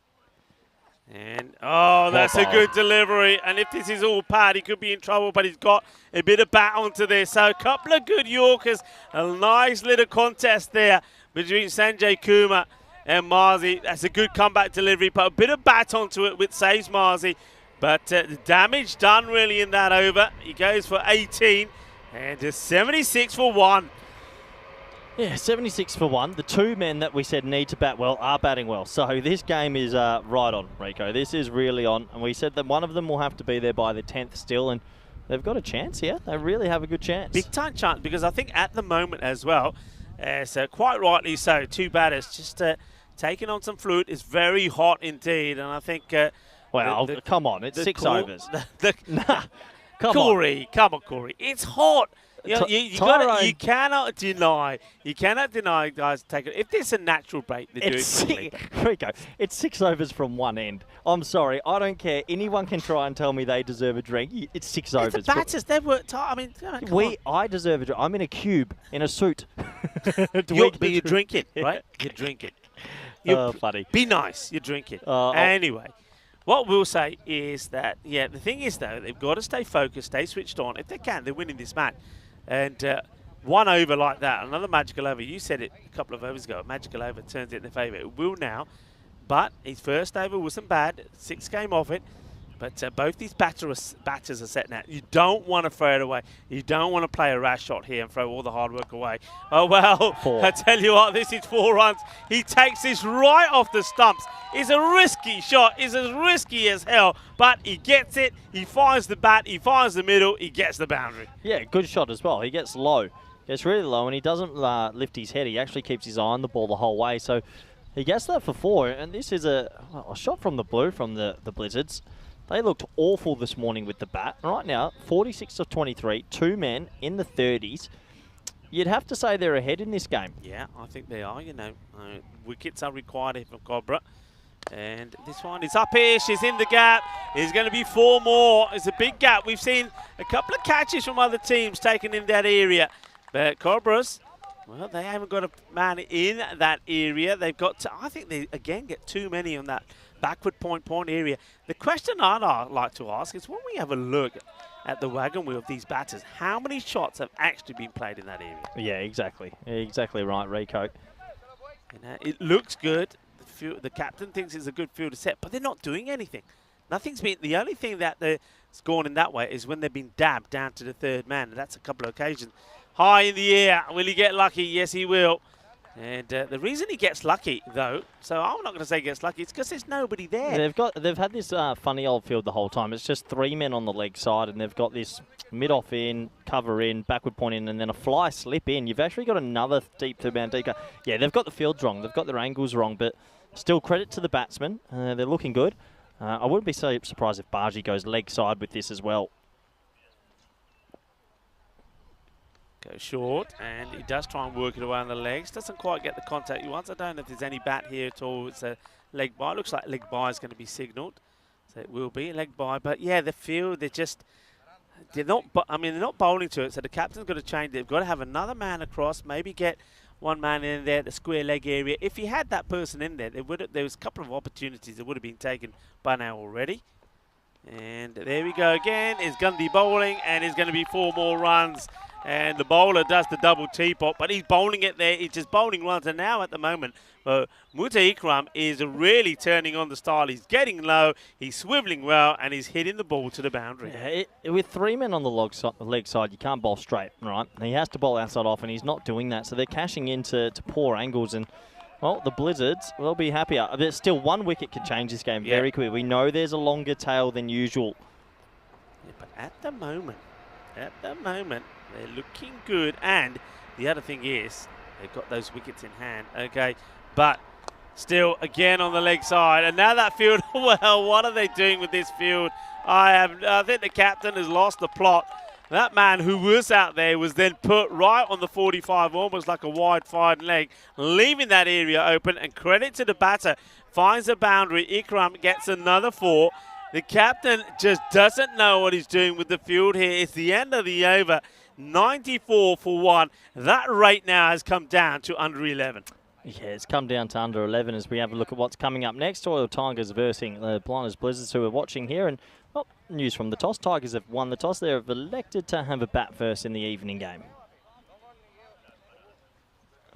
And, that's a good delivery. And if this is all pad, he could be in trouble, but he's got a bit of bat onto this. So a couple of good Yorkers. A nice little contest there between Sanjay Kumar and Marzi. That's a good comeback delivery. Put a bit of bat onto it, which saves Marzi. But the damage done really in that over. He goes for 18 and just 76 for 1. Yeah, 76 for 1. The 2 men that we said need to bat well are batting well. So this game is right on, Rico. This is really on. And we said that one of them will have to be there by the 10th still. And they've got a chance here. They really have a good chance. Big time chance because I think at the moment as well, so quite rightly so, 2 batters just taking on some fluid. It's very hot indeed. And I think... well, come on. It's 6 overs. Come on, Corey. It's hot. You cannot deny, guys, take it. If there's a natural break, they do it quickly. Rico, it's 6 overs from one end. I'm sorry, I don't care. Anyone can try and tell me they deserve a drink. It's 6 overs. The batters, they've worked hard. I mean, I deserve a drink. I'm in a cube, in a suit. You drink it, right? You drink it. Funny. Be nice. You drink it. Anyway. What we'll say is that, yeah, the thing is, though, they've got to stay focused, stay switched on. If they can, they're winning this match. And one over like that, another magical over. You said it a couple of overs ago. A magical over turns it in their favour. It will now. But his first over wasn't bad. 6 came off it. But both these batters are set now. You don't want to throw it away. You don't want to play a rash shot here and throw all the hard work away. Oh, well, 4. I tell you what, this is 4 runs. He takes this right off the stumps. It's a risky shot. It's as risky as hell. But he gets it. He finds the bat. He finds the middle. He gets the boundary. Yeah, good shot as well. He gets low. Gets really low, and he doesn't lift his head. He actually keeps his eye on the ball the whole way. So he gets that for 4. And this is a shot from the blue from the Blizzards. They looked awful this morning with the bat. Right now, 46 of 23, 2 men in the 30s. You'd have to say they're ahead in this game. Yeah, I think they are, wickets are required here for Cobra. And this one is up here. She's in the gap. There's going to be 4 more. It's a big gap. We've seen a couple of catches from other teams taken in that area. But Cobras, well, they haven't got a man in that area. They've got I think they, again, get too many on that backward point area. The question I'd like to ask is when we have a look at the wagon wheel of these batters, how many shots have actually been played in that area? Yeah, exactly. Exactly right, Rico. It looks good. The captain thinks it's a good field to set, but they're not doing anything. Nothing's been. The only thing that has gone in that way is when they've been dabbed down to the 3rd man. And that's a couple of occasions. High in the air. Will he get lucky? Yes, he will. And the reason he gets lucky, though, so I'm not going to say gets lucky, it's because there's nobody there. They've had this funny old field the whole time. It's just 3 men on the leg side, and they've got this mid-off in, cover in, backward point in, and then a fly slip in. You've actually got another deep 2-man deeper. Yeah, they've got the fields wrong. They've got their angles wrong, but still credit to the batsmen. They're looking good. I wouldn't be so surprised if Bargy goes leg side with this as well. Goes short, and he does try and work it away on the legs. Doesn't quite get the contact he wants. I don't know if there's any bat here at all. It's a leg bye. Looks like leg bye is going to be signalled. So it will be a leg bye. But yeah, the field, they're not bowling to it. So the captain's got to change it. They've got to have another man across, maybe get 1 man in there, the square leg area. If he had that person in there, there was a couple of opportunities that would have been taken by now already. And there we go again. It's Gundy bowling, and it's going to be 4 more runs. And the bowler does the double teapot, but he's bowling it there. He's just bowling runs. And now at the moment, Muta Ikram is really turning on the style. He's getting low, he's swivelling well, and he's hitting the ball to the boundary. Yeah, with 3 men on the leg side, you can't bowl straight, right? He has to bowl outside off, and he's not doing that. So they're cashing into poor angles. And, well, the Blizzards will be happier. There's still 1 wicket can change this game very quickly. We know there's a longer tail than usual. Yeah, but at the moment, they're looking good. And the other thing is, they've got those wickets in hand. Okay, but still, again on the leg side. And now that field, well, what are they doing with this field? I think the captain has lost the plot. That man who was out there was then put right on the 45, almost like a wide fine leg, leaving that area open. And credit to the batter, finds a boundary. Ikram gets another 4. The captain just doesn't know what he's doing with the field here. It's the end of the over. 94 for 1. That rate now has come down to under 11. Yeah, it's come down to under 11 as we have a look at what's coming up next. Royal Tigers versus the Blinders Blizzards, who are watching here. And, well, news from the toss. Tigers have won the toss. They have elected to have a bat first in the evening game.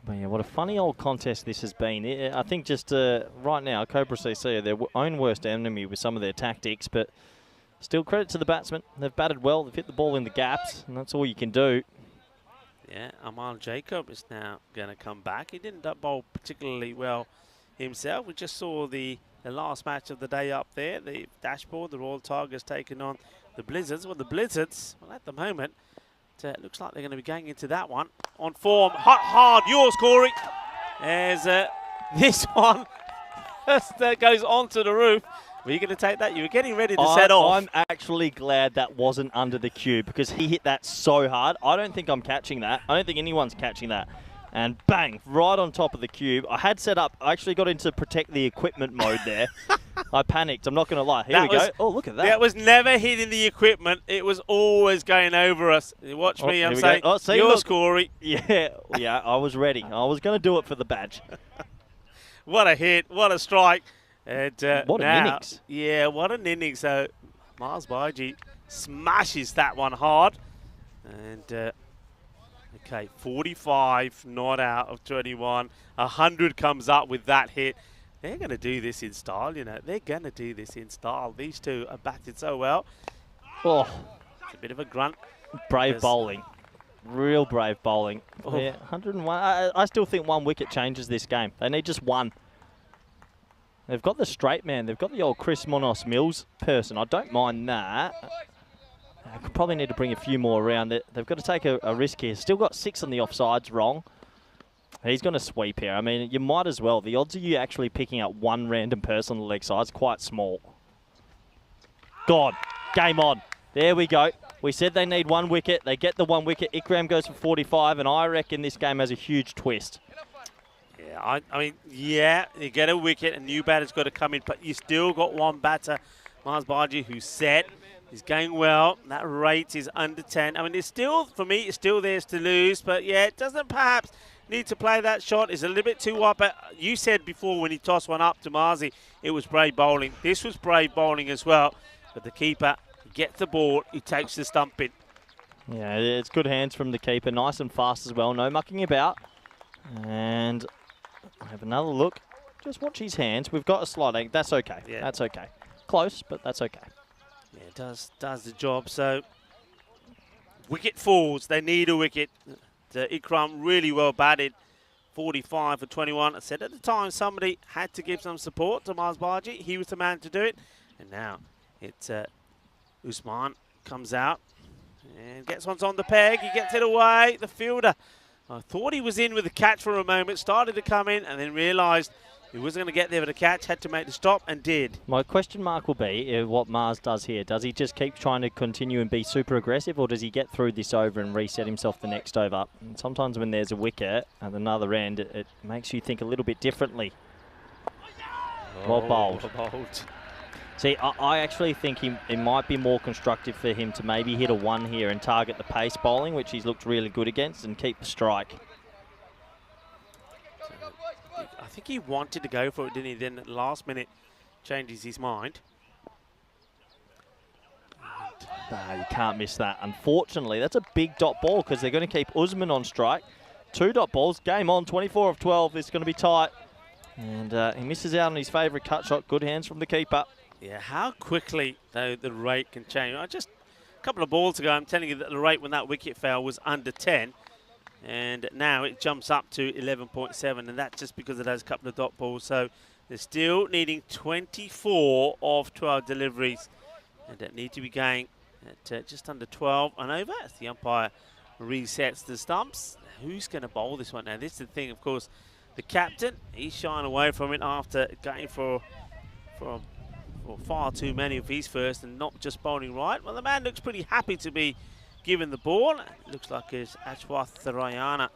But yeah, what a funny old contest this has been. I think just right now, Cobra CC are their own worst enemy with some of their tactics, but still credit to the batsmen. They've batted well. They've hit the ball in the gaps, and that's all you can do. Yeah, Amal Jacob is now going to come back. He didn't bowl particularly well himself. We just saw the last match of the day up there, the dashboard, the Royal Tigers taking on the Blizzards. Well, the Blizzards, well, at the moment, it looks like they're going to be going into that one on form. Hard, yours, Corey. As this one that goes onto the roof. Were you going to take that? You were getting ready to set off. I'm actually glad that wasn't under the cube because he hit that so hard. I don't think I'm catching that. I don't think anyone's catching that. And bang, right on top of the cube. I had set up, I actually got into protect the equipment mode there. I panicked, I'm not going to lie. Here we go. Oh, look at that. That was never hitting the equipment. It was always going over us. Watch me, I'm saying, yours, Corey. Yeah, I was ready. I was going to do it for the badge. What a hit, what a strike. And, What an innings. Yeah, what an innings. So Miles Baiji smashes that one hard. And, okay, 45 not out of 21. 100 comes up with that hit. They're going to do this in style, you know. They're going to do this in style. These two are batted so well. Oh, It's a bit of a grunt. brave Yes. bowling. Real brave bowling. Oh. Yeah, 101. I still think one wicket changes this game. They need just one. They've got the straight man. They've got the old Chris Monos Mills person. I don't mind that. I could probably need to bring a few more around. They've got to take a risk here. Still got 6 on the offsides wrong. He's going to sweep here. I mean, you might as well. The odds of you actually picking up one random person on the leg side is quite small. God, game on. There we go. We said they need one wicket. They get the one wicket. Ikram goes for 45, and I reckon this game has a huge twist. Yeah, I mean, yeah, you get a wicket, a new batter's got to come in, but you still got one batter, Miles Baji, who's set. He's going well. That rate is under 10. I mean, it's still, for me, it's still theirs to lose, but yeah, it doesn't perhaps need to play that shot. It's a little bit too wide, but you said before when he tossed one up to Marzi, it was brave bowling. This was brave bowling as well, but the keeper gets the ball, he takes the stump in. Yeah, it's good hands from the keeper. Nice and fast as well. No mucking about. And I have another look. Just watch his hands. We've got a sliding. That's okay. Yeah. That's okay. Close, but that's okay. Yeah, it does the job. So, wicket falls. They need a wicket. Ikram really well batted. 45 for 21. I said at the time somebody had to give some support to Miles Baji. He was the man to do it. And now it's Usman comes out and gets one on the peg. He gets it away. The fielder, I thought he was in with the catch for a moment, started to come in and then realised he wasn't going to get there with the catch, had to make the stop and did. My question mark will be what Mars does here. Does he just keep trying to continue and be super aggressive, or does he get through this over and reset himself the next over? And sometimes when there's a wicket at another end, it makes you think a little bit differently. Well bowled. Well bowled. See, I actually think it might be more constructive for him to maybe hit a 1 here and target the pace bowling, which he's looked really good against, and keep the strike. I think he wanted to go for it, didn't he? Then at the last minute changes his mind. You can't miss that. Unfortunately, that's a big dot ball because they're going to keep Usman on strike. 2 dot balls, game on, 24 of 12. It's going to be tight. And he misses out on his favourite cut shot. Good hands from the keeper. Yeah, how quickly, though, the rate can change. Just a couple of balls ago, I'm telling you that the rate when that wicket fell was under 10. And now it jumps up to 11.7, and that's just because of those couple of dot balls. So they're still needing 24 of 12 deliveries, and that need to be going at just under 12 and over as the umpire resets the stumps. Who's going to bowl this one now? This is the thing, of course. The captain, he's shying away from it after going for far too many of his first and not just bowling right. Well, the man looks pretty happy to be given the ball. It looks like it's Ashwath Tharayana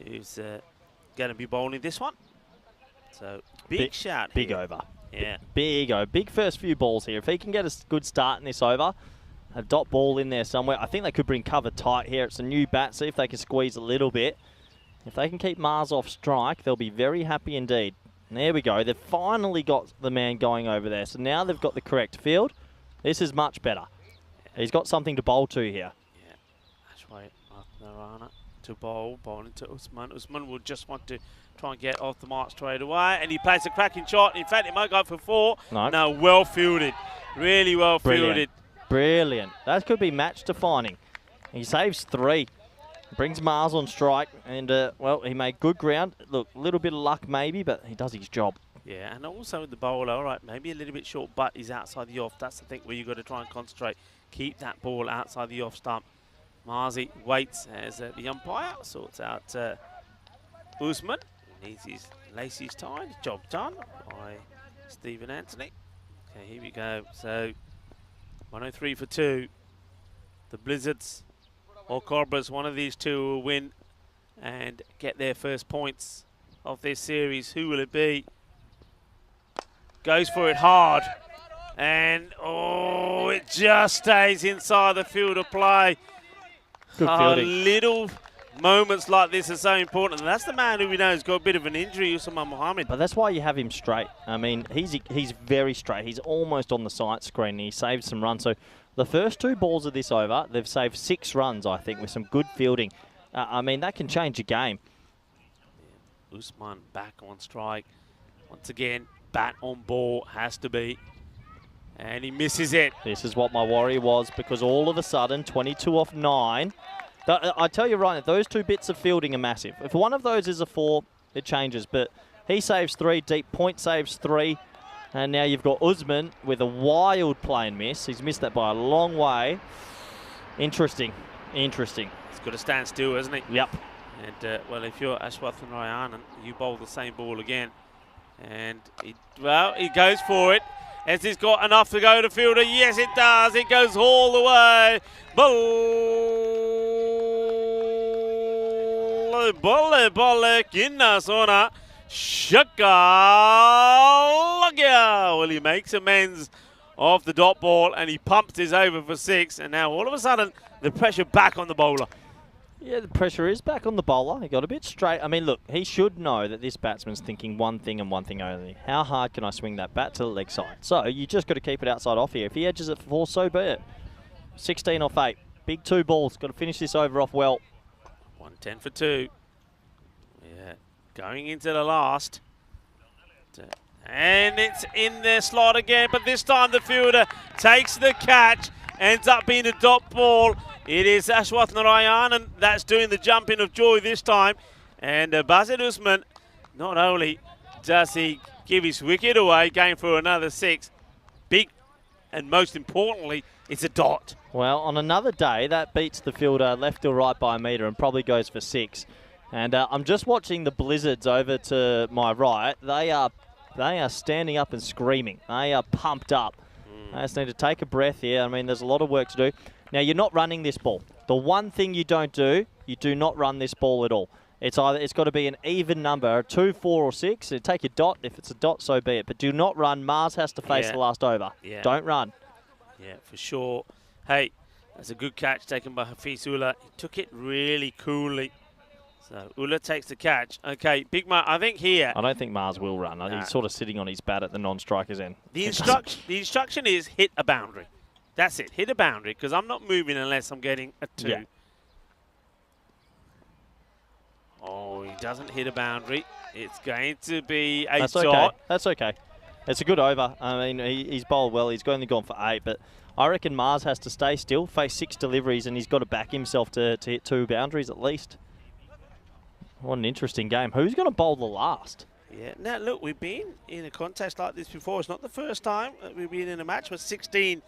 who's going to be bowling this one. So, big shout. Big here. over. Yeah. Big over. Big first few balls here. If he can get a good start in this over, a dot ball in there somewhere, I think they could bring cover tight here. It's a new bat. See if they can squeeze a little bit. If they can keep Mars off strike, they'll be very happy indeed. And there we go. They've finally got the man going over there. So now they've got the correct field. This is much better. He's got something to bowl to here. Ashwath Tharayana to bowl into Usman. Usman will just want to try and get off the mark straight away. And he plays a cracking shot. In fact, it might go for 4. No, well fielded. Really well fielded. Brilliant. That could be match defining. He saves 3. Brings Mars on strike, and, well, he made good ground. Look, a little bit of luck maybe, but he does his job. Yeah, and also the bowler, all right, maybe a little bit short, but he's outside the off. That's the thing where you've got to try and concentrate. Keep that ball outside the off stump. Marzi waits as the umpire sorts out Usman. He needs his laces tied. Job done by Stephen Anthony. Okay, here we go. So, 103 for 2. The Blizzards or Cobras, one of these two will win and get their first points of this series. Who will it be? Goes for it hard. And, oh, it just stays inside the field of play. Good fielding. A little moments like this are so important. And that's the man who we know has got a bit of an injury, Usman Mohammed. But that's why you have him straight. I mean, he's very straight. He's almost on the sight screen. And he saved some runs. So the first 2 balls of this over, they've saved 6 runs, I think, with some good fielding. I mean, that can change a game. Usman back on strike. Once again, bat on ball has to be. And he misses it. This is what my worry was, because all of a sudden, 22 off 9. I tell you right now, those 2 bits of fielding are massive. If one of those is a 4, it changes. But he saves 3, Deep Point saves 3. And now you've got Usman with a wild play and miss. He's missed that by a long way. Interesting. Interesting. He's got to stand still, hasn't he? Yep. And, well, if you're Ashwathan Rayanan, you bowl the same ball again. And, he goes for it. Has this got enough to go to fielder? Yes, it does. It goes all the way. Bolle, kinna sona. Shaka Lagya. Well, he makes amends off the dot ball and he pumps his over for 6. And now all of a sudden, the pressure back on the bowler. Yeah, the pressure is back on the bowler. He got a bit straight. I mean, look, he should know that this batsman's thinking one thing and one thing only. How hard can I swing that bat to the leg side? So you just got to keep it outside off here. If he edges it for 4, so be it. 16 off 8. Big 2 balls. Got to finish this over off well. 110 for 2. Yeah, going into the last. And it's in their slot again, but this time the fielder takes the catch. Ends up being a dot ball. It is Ashwath Narayanan that's doing the jumping of joy this time. And Bazir Usman, not only does he give his wicket away, going for another 6, big, and most importantly, it's a dot. Well, on another day, that beats the fielder left or right by a metre and probably goes for 6. And I'm just watching the Blizzards over to my right. They are standing up and screaming. They are pumped up. I just need to take a breath here. I mean, there's a lot of work to do. Now, you're not running this ball. The one thing you don't do, you do not run this ball at all. It's got to be an even number, 2, 4, or 6. You take your dot. If it's a dot, so be it. But do not run. Mars has to face the last over. Yeah. Don't run. Yeah, for sure. Hey, that's a good catch taken by Hafiz Ullah. He took it really coolly. So Ullah takes the catch. Okay, Big Mar, I think here. I don't think Mars will run. He's sort of sitting on his bat at the non-striker's end. The instruction is hit a boundary. That's it. Hit a boundary, because I'm not moving unless I'm getting a 2. Yeah. Oh, he doesn't hit a boundary. It's going to be a dot. Okay. That's okay. It's a good over. I mean, he's bowled well. He's only gone for 8, but I reckon Mars has to stay still, face 6 deliveries, and he's got to back himself to hit 2 boundaries at least. What an interesting game. Who's going to bowl the last? Yeah. Now, look, we've been in a contest like this before. It's not the first time that we've been in a match with 16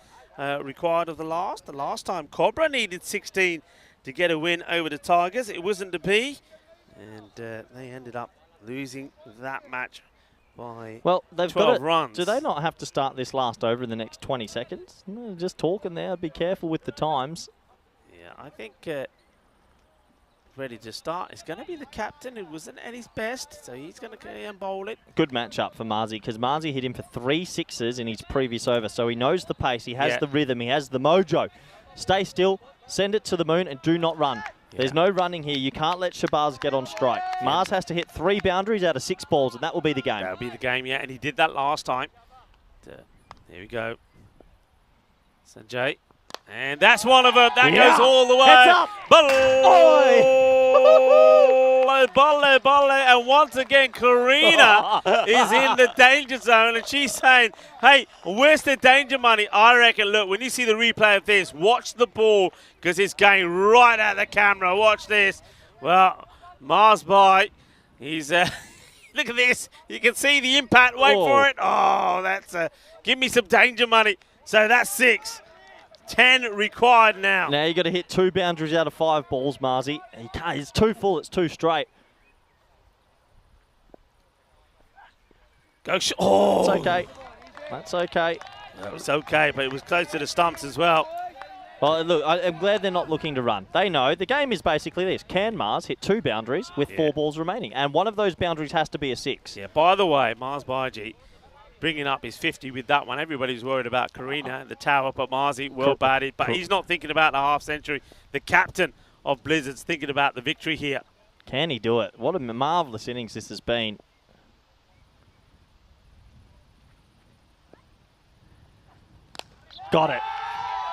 required of the last. The last time, Cobra needed 16 to get a win over the Tigers. It wasn't to be. And they ended up losing that match by 12 runs. Do they not have to start this last over in the next 20 seconds? No, just talking there. Be careful with the times. Yeah, I think ready to start. It's going to be the captain who wasn't at his best, so he's going to carry and bowl it. Good matchup for Marzi, because Marzi hit him for 3 sixes in his previous over, so he knows the pace, he has the rhythm, he has the mojo. Stay still, send it to the moon, and do not run. There's no running here. You can't let Shabazz get on strike. Mars has to hit 3 boundaries out of 6 balls, and that will be the game. That'll be the game, yeah, and he did that last time. There we go. Sanjay. And that's one of them. That goes all the way. Heads up. Bolle. And once again, Karina is in the danger zone. And she's saying, hey, where's the danger money? I reckon, look, when you see the replay of this, watch the ball, because it's going right at the camera. Watch this. Well, Mars by. He's, look at this. You can see the impact. Wait for it. Oh, that's give me some danger money. So that's 6. 10 required now. Now you got to hit 2 boundaries out of 5 balls, Marzi. He can't. It's too full. It's too straight. Go. Oh. That's okay. That's okay. That was okay, but it was close to the stumps as well. Well, look, I'm glad they're not looking to run. They know the game is basically this. Can Mars hit 2 boundaries with 4 balls remaining? And one of those boundaries has to be a 6. Yeah, by the way, Mars Baiji bringing up his 50 with that one. Everybody's worried about Karina and the tower, but Marzi well batted. But he's not thinking about the half century. The captain of Blizzards thinking about the victory here. Can he do it? What a marvellous innings this has been. Got it.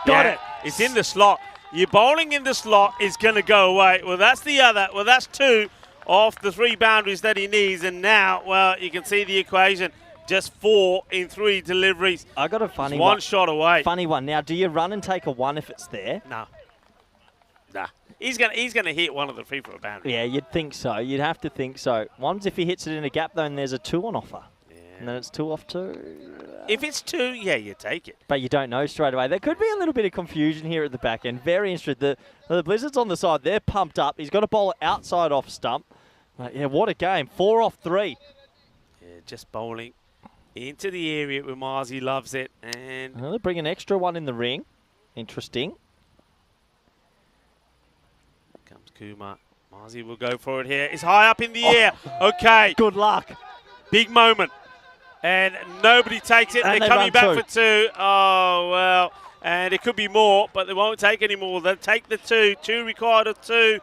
Got it. It's in the slot. Your bowling in the slot is going to go away. Well, that's the other. Well, that's 2 off the 3 boundaries that he needs. And now, well, you can see the equation. Just 4 in 3 deliveries. I got a funny it's one. one shot away. Funny one. Now, do you run and take a 1 if it's there? No. Nah. He's gonna hit one of the 3 for a boundary. Yeah, you'd think so. You'd have to think so. One's if he hits it in a gap, though, and there's a 2 on offer. Yeah. And then it's 2 off 2. If it's 2, yeah, you take it. But you don't know straight away. There could be a little bit of confusion here at the back end. Very interesting. The Blizzards on the side, they're pumped up. He's got a bowl outside off stump. Yeah, what a game. 4 off 3. Yeah, just bowling into the area where Marzi loves it. And Well, they bring an extra 1 in the ring. Interesting. comes Kumar. Marzi will go for it here. It's high up in the air. Okay. Good luck. Big moment. And nobody takes it. And They're they coming run back for 2. Oh, well. And it could be more, but they won't take any more. They'll take the 2. 2 required of 2.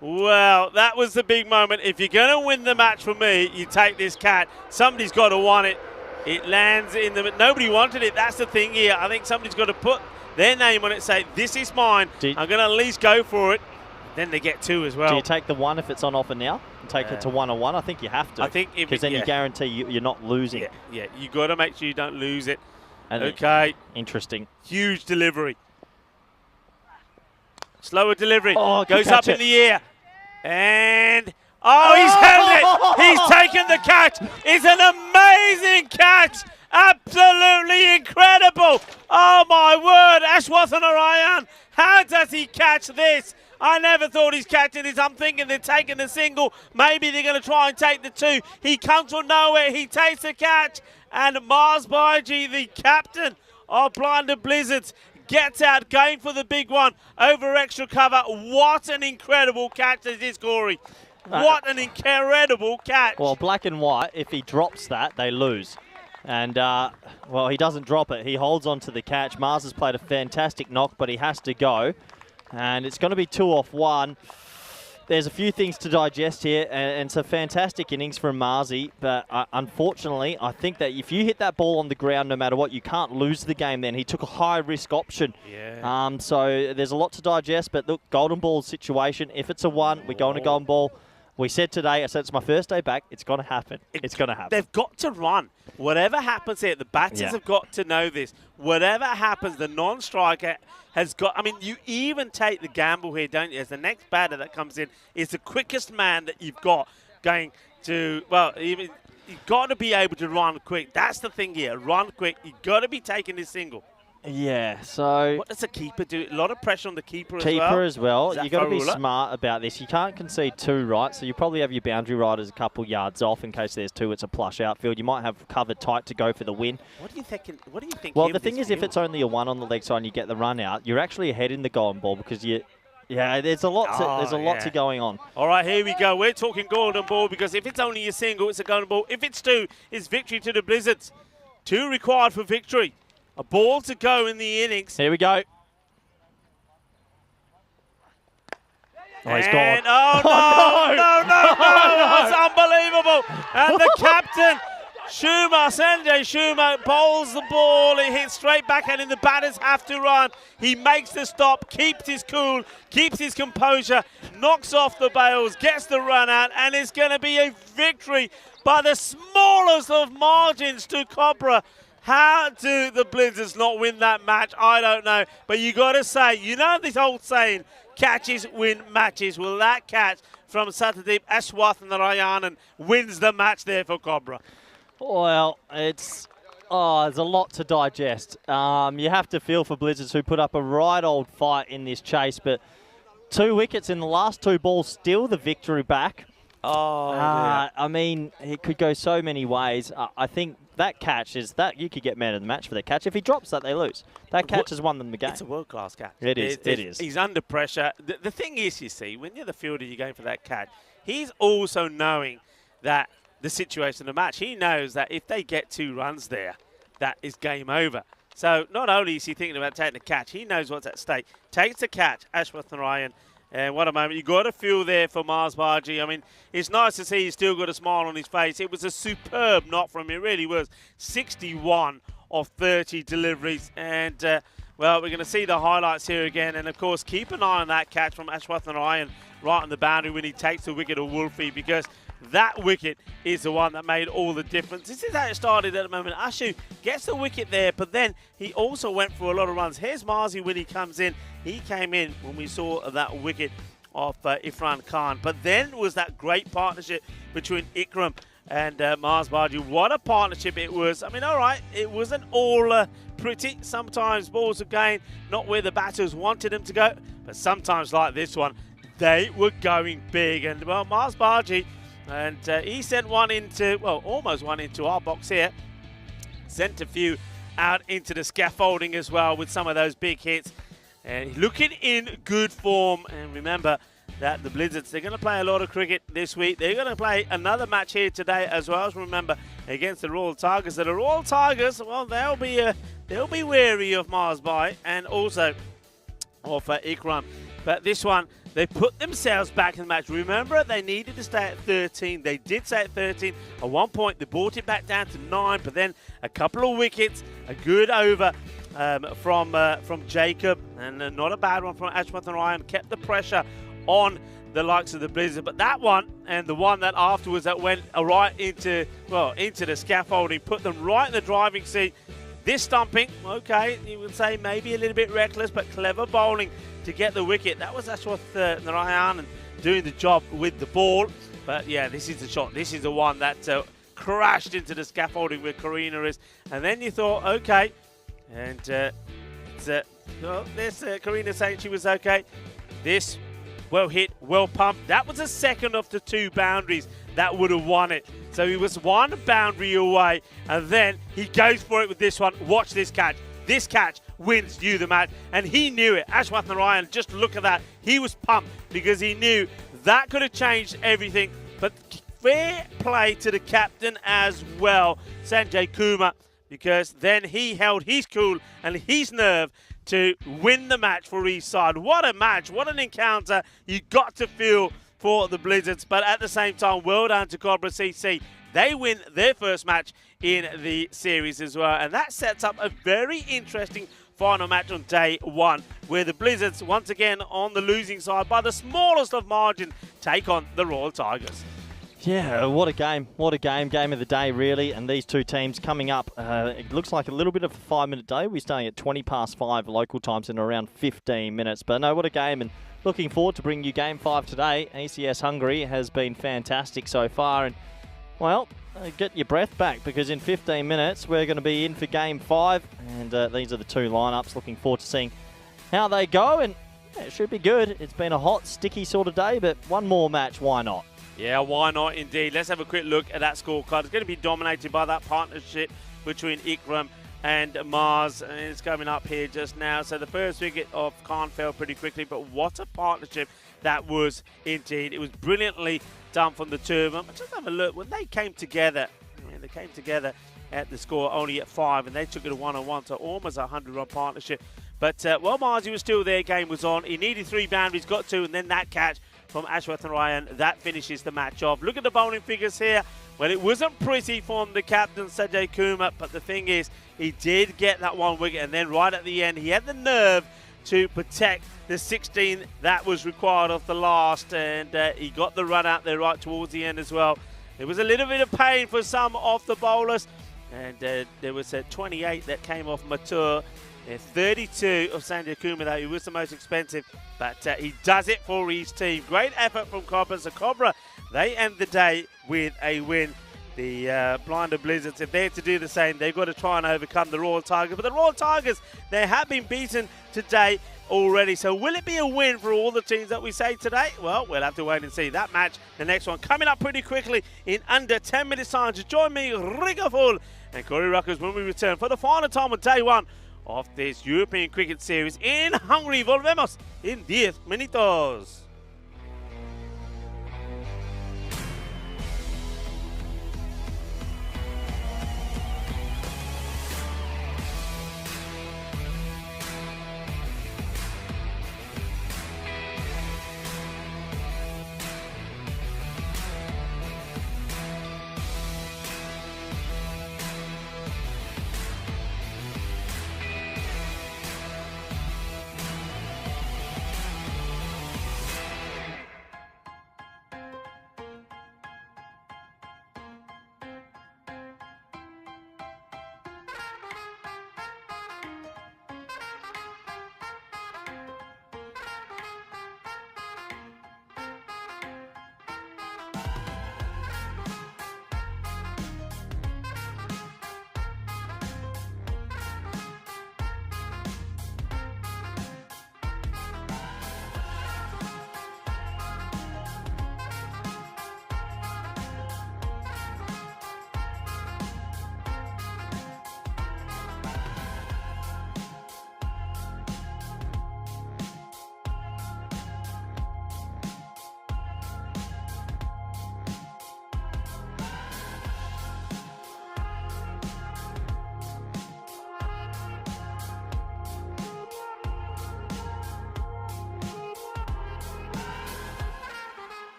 Well, that was the big moment. If you're going to win the match for me, you take this cat. Somebody's got to want it. It lands in the... Nobody wanted it. That's the thing here. I think somebody's got to put their name on it, say, this is mine. I'm going to at least go for it. Then they get 2 as well. Do you take the 1 if it's on offer now and take it to 1 on 1? I think you have to. I think if because then you guarantee you're not losing. Yeah, you got to make sure you don't lose it. And okay. Interesting. Huge delivery. Slower delivery. Oh, goes up in the air. And... Oh, he's held it. He's taken the catch. It's an amazing catch. Absolutely incredible. Oh, my word. Ashwathanarayan. How does he catch this? I never thought he's catching this. I'm thinking they're taking the single. Maybe they're going to try and take the 2. He comes from nowhere. He takes the catch. And Mars Baiji, the captain of Blinded Blizzards, gets out, going for the big one over extra cover. What an incredible catch this is, Corey. What an incredible catch. Well, black and white, if he drops that, they lose. And, well, he doesn't drop it. He holds on to the catch. Mars has played a fantastic knock, but he has to go. And it's going to be 2 off 1. There's a few things to digest here, and it's a fantastic innings from Marzi. But unfortunately, I think that if you hit that ball on the ground, no matter what, you can't lose the game then. He took a high-risk option. Yeah. So there's a lot to digest. But look, golden ball situation. If it's a 1, we go on a golden ball. We said today, I said it's my first day back. It's going to happen. It's going to happen. They've got to run. Whatever happens here, the batters have got to know this. Whatever happens, the non-striker has got... I mean, you even take the gamble here, don't you? As the next batter that comes in is the quickest man that you've got going to... Well, you've got to be able to run quick. That's the thing here. Run quick. You've got to be taking this single. Yeah, so... What does the keeper do? A lot of pressure on the keeper as well. Keeper as well. You've got to be Ruler? smart about this. You can't concede 2, right? So you probably have your boundary riders a couple yards off in case there's 2. It's a plush outfield. You might have covered tight to go for the win. What do you think? Well, the thing is, if it's only a 1 on the leg side and you get the run out, you're actually ahead in the golden ball because you... Yeah, there's a lot to going on. All right, here we go. We're talking golden ball because if it's only a single, it's a golden ball. If it's 2, it's victory to the Blizzards. 2 required for victory. A ball to go in the innings. Here we go. Oh, he's gone. Oh, no. That's unbelievable. And the captain, Sanjay Schumer, bowls the ball. It hits straight back and the batters have to run. He makes the stop, keeps his cool, keeps his composure, knocks off the bails, gets the run out, and it's going to be a victory by the smallest of margins to Cobra. How do the Blizzards not win that match? I don't know. But you got to say, you know this old saying, catches win matches. Well, that catch from Satyadeep Ashwathanarayan wins the match there for Cobra. Well, there's a lot to digest. You have to feel for Blizzards who put up a right old fight in this chase, but 2 wickets in the last 2 balls, still the victory back. I mean, it could go so many ways. I think that catch is that you could get man of the match for that catch. If he drops that, they lose. That catch has won them the game. It's a world-class catch. It is. He's under pressure. The thing is, you see, when you're the fielder, you're going for that catch. He's also knowing that the situation of the match. He knows that if they get 2 runs there, that is game over. So not only is he thinking about taking the catch, he knows what's at stake. Takes the catch, Ashwathanarayan, And what a moment. You got a feel there for Mars Bargy. I mean, it's nice to see he's still got a smile on his face. It was a superb knock from him. It really was. 61 of 30 deliveries. And, well, we're going to see the highlights here again. And, of course, keep an eye on that catch from Ashwathan Ryan right on the boundary when he takes the wicket of Wolfie, because that wicket is the one that made all the difference. This is how it started at the moment. Ashu gets the wicket there, but then he also went for a lot of runs. Here's Marzi when he comes in. He came in when we saw that wicket of Irfan Khan. But then was that great partnership between Ikram and Mars Barji. What a partnership it was. I mean, all right, it wasn't all pretty. Sometimes balls were going not where the batters wanted them to go, but sometimes like this one, they were going big. And, well, Mars Barji, and he sent one into, well, almost one into our box here. Sent a few out into the scaffolding as well with some of those big hits. And looking in good form. And remember that the Blizzards, they're going to play a lot of cricket this week. They're going to play another match here today as well, as remember, against the Royal Tigers. So the Royal Tigers, well, they'll be wary of Mars Bai and also of Ikram. But this one, they put themselves back in the match. Remember, they needed to stay at 13. They did stay at 13. At one point, they brought it back down to 9, but then a couple of wickets, a good over from Jacob, and not a bad one from Ashwathan Ryan, kept the pressure on the likes of the Blizzard. But that one, and the one that afterwards that went right into the scaffolding, put them right in the driving seat. This stumping, okay, you would say maybe a little bit reckless, but clever bowling to get the wicket. That was Ashwathan Ryan doing the job with the ball. But yeah, this is the shot. This is the one that crashed into the scaffolding where Karina is. And then you thought, okay, and there's Karina saying she was okay. This, well hit, well pumped. That was the second of the 2 boundaries that would have won it. So he was 1 boundary away, and then he goes for it with this one. Watch this catch. This catch wins you the match, and he knew it. Ashwathan Ryan, just look at that. He was pumped because he knew that could have changed everything. But fair play to the captain as well, Sanjay Kumar, because then he held his cool and his nerve to win the match for his side. What a match, what an encounter you got to feel for the Blizzards. But at the same time, well done to Cobra CC. They win their first match in the series as well. And that sets up a very interesting final match on day 1, where the Blizzards, once again on the losing side by the smallest of margin, take on the Royal Tigers. Yeah, what a game. What a game. Game of the day, really. And these two teams coming up, it looks like a little bit of a 5-minute day. We're starting at 5:20 local times in around 15 minutes. But no, what a game. And looking forward to bringing you Game 5 today. ACS Hungary has been fantastic so far. And, well, get your breath back, because in 15 minutes we're going to be in for Game 5. And these are the 2 lineups. Looking forward to seeing how they go. And yeah, it should be good. It's been a hot, sticky sort of day, but one more match, why not? Yeah, why not indeed. Let's have a quick look at that scorecard. It's going to be dominated by that partnership between Ikram and Mars. And it's coming up here just now. So the first wicket of Khan fell pretty quickly, but what a partnership that was indeed. It was brilliantly done from the 2 of them. Just have a look. When they came together, they came together at the score only at 5, and they took it a 1-on-1, so almost a 100-run partnership. But, well, Marzi was still there. Game was on. He needed 3 boundaries, got 2, and then that catch from Ashwathan Ryan, that finishes the match off. Look at the bowling figures here. Well, it wasn't pretty from the captain, Sanjay Kumar, but the thing is, he did get that 1 wicket, and then right at the end, he had the nerve to protect the 16 that was required of the last, and he got the run out there right towards the end as well. It was a little bit of pain for some of the bowlers, and there was 28 that came off Matur. 32 of Sanjay Kumar, though, he was the most expensive, but he does it for his team. Great effort from Cobra. So Cobra, they end the day with a win. The Blinder Blizzards, if they're to do the same, they've got to try and overcome the Royal Tigers. But the Royal Tigers, they have been beaten today already. So will it be a win for all the teams that we say today? Well, we'll have to wait and see. That match, the next one, coming up pretty quickly in under 10 minutes time. To join me, Rigaful and Corey Ruckers, when we return for the final time on day 1 of this European Cricket Series in Hungary. Volvemos en 10 minutos.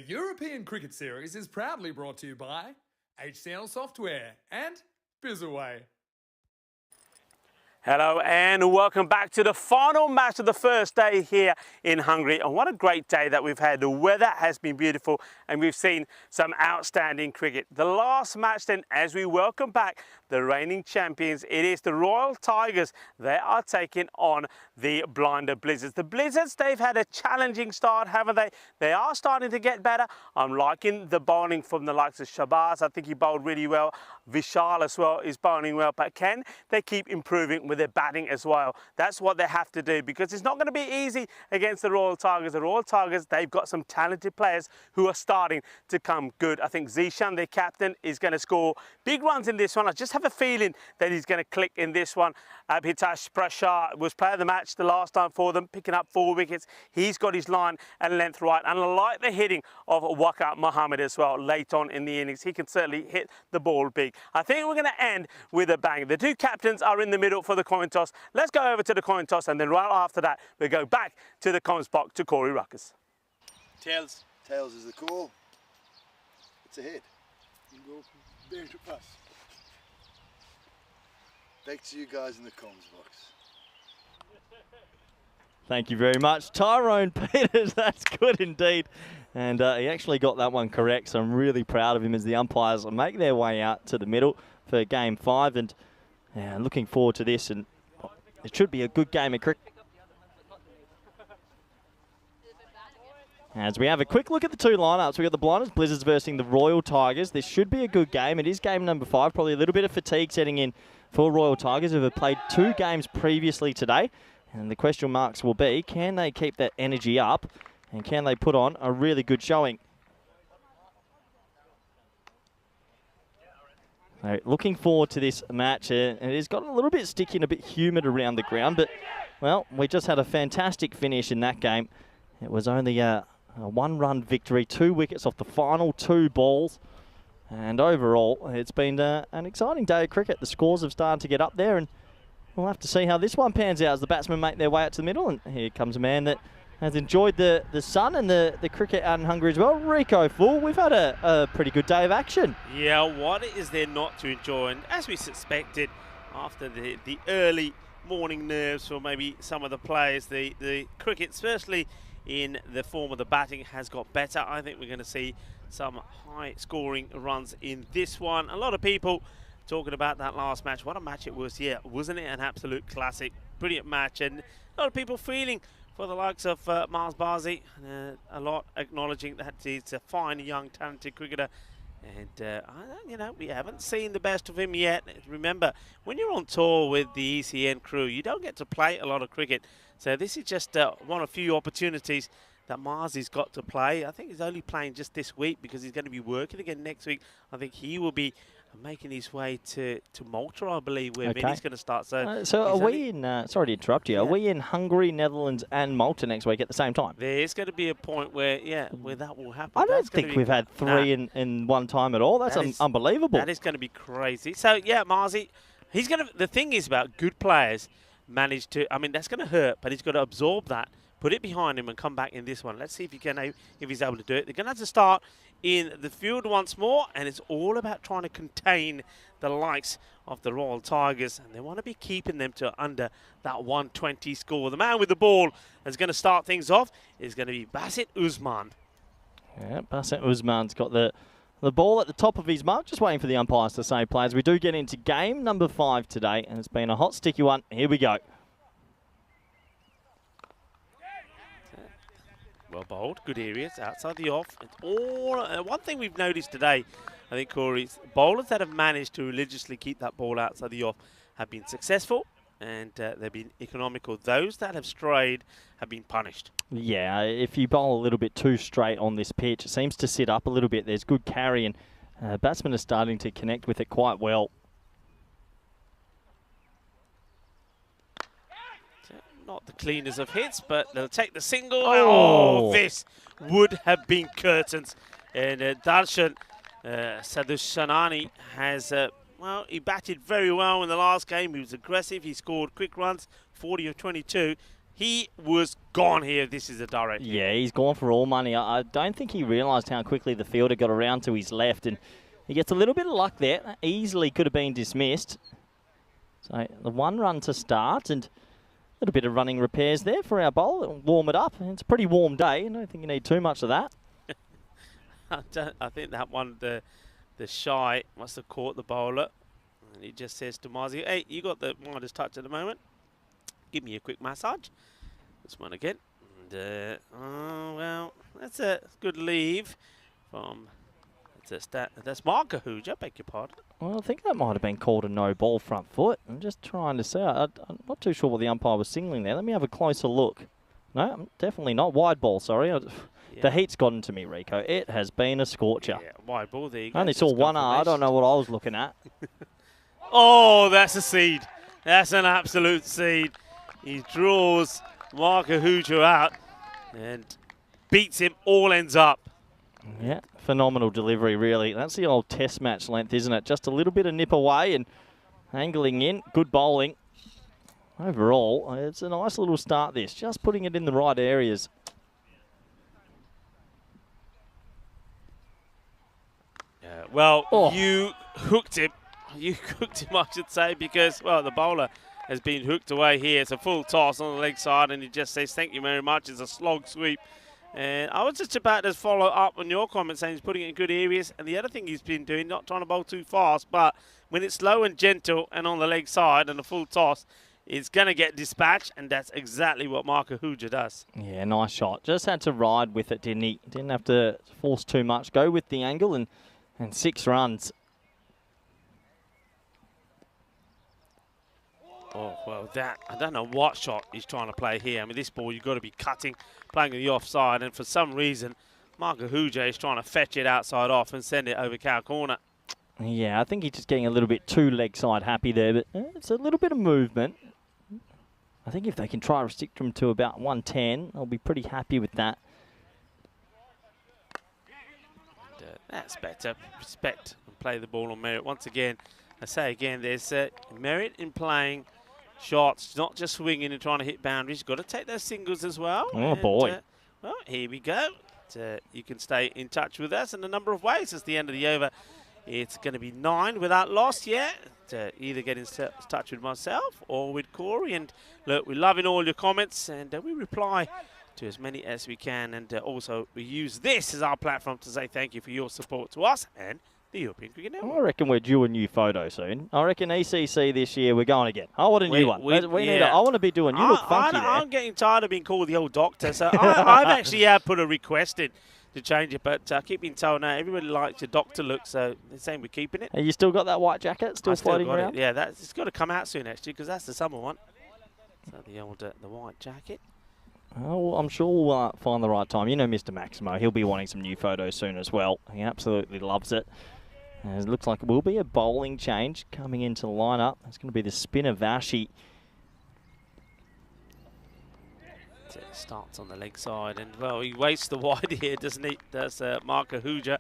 European Cricket Series is proudly brought to you by HCL Software and Bizaway. Hello and welcome back to the final match of the first day here in Hungary. And what a great day that we've had. The weather has been beautiful and we've seen some outstanding cricket. The last match then, as we welcome back the reigning champions, it is the Royal Tigers. They are taking on the Blinder Blizzards. The Blizzards, they've had a challenging start, haven't they? They are starting to get better. I'm liking the bowling from the likes of Shabazz. I think he bowled really well. Vishal as well is bowling well, but can they keep improving with their batting as well? That's what they have to do, because it's not going to be easy against the Royal Tigers. The Royal Tigers, they've got some talented players who are starting to come good. I think Zishan, their captain, is going to score big runs in this one. I just have a feeling that he's going to click in this one. Abhitash Prashar was player of the match the last time for them, picking up 4 wickets. He's got his line and length right, and I like the hitting of Waqar Mohammed as well late on in the innings. He can certainly hit the ball big. I think we're going to end with a bang. The two captains are in the middle for the coin toss. Let's go over to the coin toss, and then right after that, we go back to the comms box to Corey Ruckers. Tails. Tails is the call. It's a hit. You go there to pass. Back to you guys in the comms box. Thank you very much, Tyrone Peters. That's good indeed. And he actually got that one correct, so I'm really proud of him as the umpires make their way out to the middle for Game 5. And looking forward to this, and it should be a good game of cricket. As we have a quick look at the two lineups, we've got the Blinders Blizzards versus the Royal Tigers. This should be a good game. It is game number 5. Probably a little bit of fatigue setting in for Royal Tigers, who have played 2 games previously today. And the question marks will be, can they keep that energy up? And can they put on a really good showing? So looking forward to this match. It has gotten a little bit sticky and a bit humid around the ground. But, well, we just had a fantastic finish in that game. It was only a 1-run victory, 2 wickets off the final 2 balls. And overall, it's been an exciting day of cricket. The scores have started to get up there, and we'll have to see how this one pans out as the batsmen make their way out to the middle. And here comes a man that has enjoyed the sun and the cricket out in Hungary as well. Rico Full, we've had a pretty good day of action. Yeah, what is there not to enjoy? And as we suspected, after the early morning nerves for maybe some of the players, the cricket, especially in the form of the batting, has got better. I think we're going to see some high-scoring runs in this one. A lot of people talking about that last match. What a match it was, yeah. Wasn't it an absolute classic? Brilliant match. And a lot of people feeling for the likes of Miles Barzi. A lot acknowledging that he's a fine, young, talented cricketer. And, we haven't seen the best of him yet. Remember, when you're on tour with the ECN crew, you don't get to play a lot of cricket. So this is just one of few opportunities that Marzi's got to play. I think he's only playing just this week because he's going to be working again next week. I think he will be making his way to Malta, I believe, where Vinny's going to start. So are we in, sorry to interrupt you, are we in Hungary, Netherlands and Malta next week at the same time? There's going to be a point where, where that will happen. I don't think we've had 3 in one time at all. That's unbelievable. That is going to be crazy. So, yeah, Marzi, he's going to, the thing is about good players manage to, that's going to hurt, but he's got to absorb that, put it behind him and come back in this one. Let's see if he's able to do it. They're going to have to start in the field once more, and it's all about trying to contain the likes of the Royal Tigers, and they want to be keeping them to under that 120 score. The man with the ball that's going to start things off is going to be Basit Usman. Yeah, Basit Usman's got the ball at the top of his mark, just waiting for the umpires to say play as we do get into game number 5 today, and it's been a hot, sticky one. Here we go. Well bowled, good areas, outside the off. It's all one thing we've noticed today, I think, Corey, is bowlers that have managed to religiously keep that ball outside the off have been successful, and they've been economical. Those that have strayed have been punished. Yeah, if you bowl a little bit too straight on this pitch, it seems to sit up a little bit. There's good carry, and batsmen are starting to connect with it quite well. Not the cleanest of hits, but they'll take the single. Oh, this would have been curtains. And Darshan Sadhushanani has, he batted very well in the last game. He was aggressive. He scored quick runs, 40 of 22. He was gone here. This is a direct. Yeah, he's gone for all money. I don't think he realised how quickly the fielder got around to his left, and he gets a little bit of luck there. That easily could have been dismissed. So the 1 run to start, and a little bit of running repairs there for our bowl. It'll warm it up. It's a pretty warm day. I don't think you need too much of that. I think that one, the shy must have caught the bowler, and he just says to Marzi, "Hey, you got the Midas touch at the moment. Give me a quick massage." This one again. And, oh, well, that's a good leave from... That's Mark Kahuja, beg your pardon. Well, I think that might have been called a no ball front foot. I'm just trying to say. I'm not too sure what the umpire was signaling there. Let me have a closer look. No, definitely not. Wide ball, sorry. The heat's gotten to me, Rico. It has been a scorcher. Yeah, wide ball, there you go. I only saw one R. I don't know what I was looking at. Oh, that's a seed. That's an absolute seed. He draws Mark Kahuja out and beats him, all ends up. Yeah, phenomenal delivery, really. That's the old test match length, isn't it? Just a little bit of nip away and angling in. Good bowling. Overall, it's a nice little start, this. Just putting it in the right areas. Well, you hooked him. You hooked him, I should say, because, well, the bowler has been hooked away here. It's a full toss on the leg side, and he just says, "Thank you very much." It's a slog sweep. And I was just about to follow up on your comment saying he's putting it in good areas. And the other thing he's been doing, not trying to bowl too fast, but when it's slow and gentle and on the leg side and a full toss, it's going to get dispatched, and that's exactly what Mark Kahuja does. Yeah, nice shot. Just had to ride with it, didn't he? Didn't have to force too much. Go with the angle and 6 runs. Oh, well, I don't know what shot he's trying to play here. I mean, this ball, you've got to be cutting, playing on the offside, and for some reason, Mark Kahuja is trying to fetch it outside off and send it over cow corner. Yeah, I think he's just getting a little bit too leg side happy there, but it's a little bit of movement. I think if they can try to restrict him to about 110, I'll be pretty happy with that. And, that's better. Respect and play the ball on merit. Once again, I say again, there's merit in playing shots, not just swinging and trying to hit boundaries. You've got to take those singles as well. Oh, boy. Well, here we go. You can stay in touch with us in a number of ways. It's the end of the over. It's going to be 9 without loss yet. Either get in touch with myself or with Corey. And look, we're loving all your comments, and we reply to as many as we can. And also, we use this as our platform to say thank you for your support to us and the European Cricket Network. I reckon we're due a new photo soon. I reckon ECC this year, we're going again. I want a new one. I want to be doing, you look funky there. I'm getting tired of being called the old doctor, so I've actually put a request in to change it, but I keep being told now everybody likes your doctor look, so they're saying we're keeping it. Have you still got that white jacket still floating around? Yeah, it's got to come out soon actually, because that's the summer one. So the old the white jacket. Oh, I'm sure we'll find the right time. You know Mr. Maximo, he'll be wanting some new photos soon as well. He absolutely loves it. And it looks like it will be a bowling change coming into the lineup. It's going to be the spinner Vashi. It starts on the leg side, and well, he wastes the wide here, doesn't he? That's Mark Kahuja.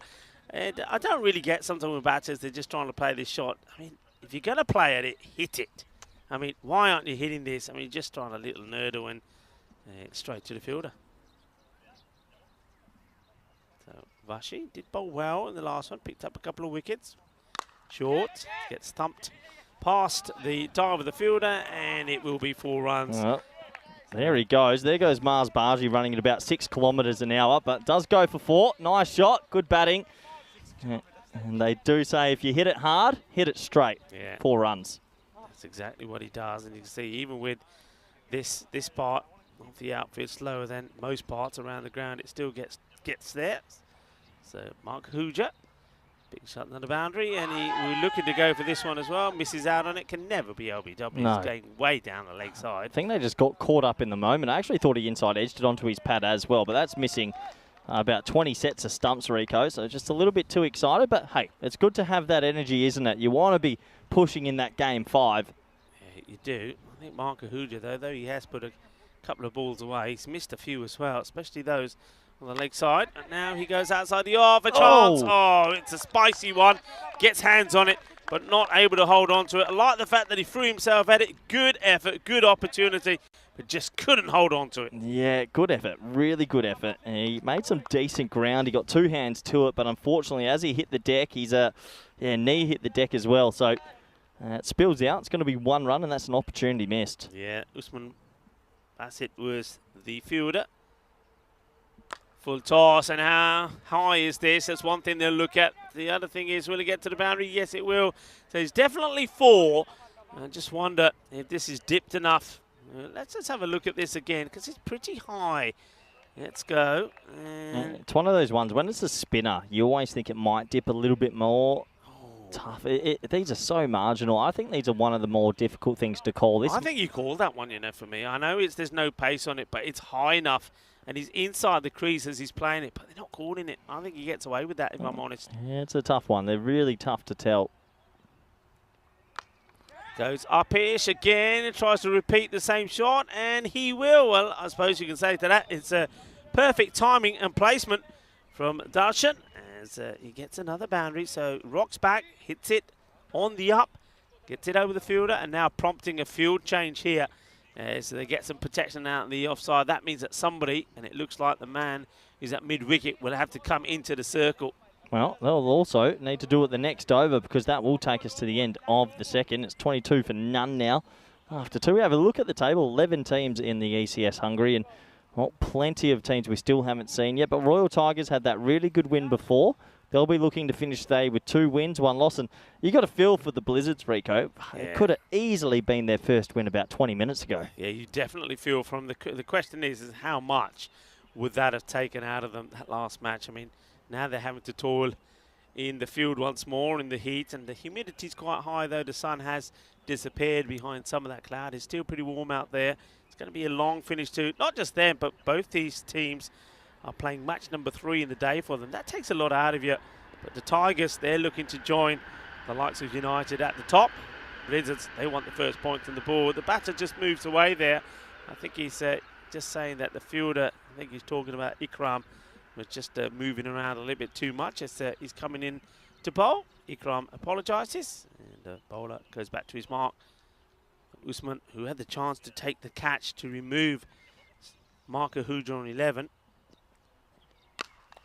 And I don't really get sometimes with batters, they're just trying to play this shot. I mean, if you're going to play at it, hit it. I mean, why aren't you hitting this? I mean, just trying a little nerdle and straight to the fielder. So Vashi did bowl well in the last one, picked up a couple of wickets. Short, gets thumped past the dive of the fielder, and it will be 4 runs. Well, there he goes. There goes Mars Bargy running at about 6 kilometres an hour, but does go for 4. Nice shot, good batting. And they do say if you hit it hard, hit it straight. Yeah. 4 runs. That's exactly what he does, and you can see even with this part of the outfield slower than most parts around the ground, it still gets there. So Mark Kahuja, big shot on the boundary, and we're looking to go for this one as well. Misses out on it, can never be LBW. No. He's going way down the leg side. I think they just got caught up in the moment. I actually thought he inside edged it onto his pad as well, but that's missing about 20 sets of stumps, Rico, so just a little bit too excited. But hey, it's good to have that energy, isn't it? You want to be pushing in that game 5. Yeah, you do. I think Mark Kahuja, though he has put a couple of balls away, he's missed a few as well, especially those on the leg side. And now he goes outside the off, a chance. Oh, it's a spicy one. Gets hands on it, but not able to hold on to it. I like the fact that he threw himself at it. Good effort, good opportunity. but just couldn't hold on to it. Yeah, good effort. Really good effort. And he made some decent ground. He got 2 hands to it, but unfortunately, as he hit the deck, his knee hit the deck as well. So it spills out. It's going to be 1 run, and that's an opportunity missed. Yeah, Usman Bassett was the fielder. Full toss, and how high is this? That's one thing they'll look at. The other thing is, will it get to the boundary? Yes, it will. So it's definitely 4. I just wonder if this is dipped enough. Let's just have a look at this again, because it's pretty high. Let's go. And It's one of those ones, when it's a spinner, you always think it might dip a little bit more. Tough. These are so marginal. I think these are one of the more difficult things to call. This I think you called that one, for me. I know there's no pace on it, but it's high enough. And he's inside the crease as he's playing it, but they're not calling it. I think he gets away with that, if I'm honest. Yeah, it's a tough one. They're really tough to tell. Goes up-ish again and tries to repeat the same shot, and he will. Well, I suppose you can say to that it's a perfect timing and placement from Darshan as he gets another boundary. So rocks back, hits it on the up, gets it over the fielder, and now prompting a field change here. So they get some protection out in the offside. That means that somebody, and it looks like the man who's at mid-wicket, will have to come into the circle. Well, they'll also need to do it the next over, because that will take us to the end of the second. It's 22 for none now. After 2, we have a look at the table. 11 teams in the ECS Hungary, and well, plenty of teams we still haven't seen yet. But Royal Tigers had that really good win before. They'll be looking to finish today with 2 wins, 1 loss. And you got to feel for the Blizzards, Rico. Yeah. It could have easily been their first win about 20 minutes ago. Yeah, you definitely feel from the question is how much would that have taken out of them, that last match? I mean, now they're having to toil in the field once more in the heat, and the humidity's quite high, though the sun has disappeared behind some of that cloud. It's still pretty warm out there. It's going to be a long finish too. Not just them, but both these teams are playing match number 3 in the day for them. That takes a lot out of you. But the Tigers, they're looking to join the likes of United at the top. Blizzards, they want the first points on the board. The batter just moves away there. I think he's just saying that the fielder, I think he's talking about Ikram, was just moving around a little bit too much as he's coming in to bowl. Ikram apologises, and the bowler goes back to his mark. Usman, who had the chance to take the catch to remove Marker Hooja on 11.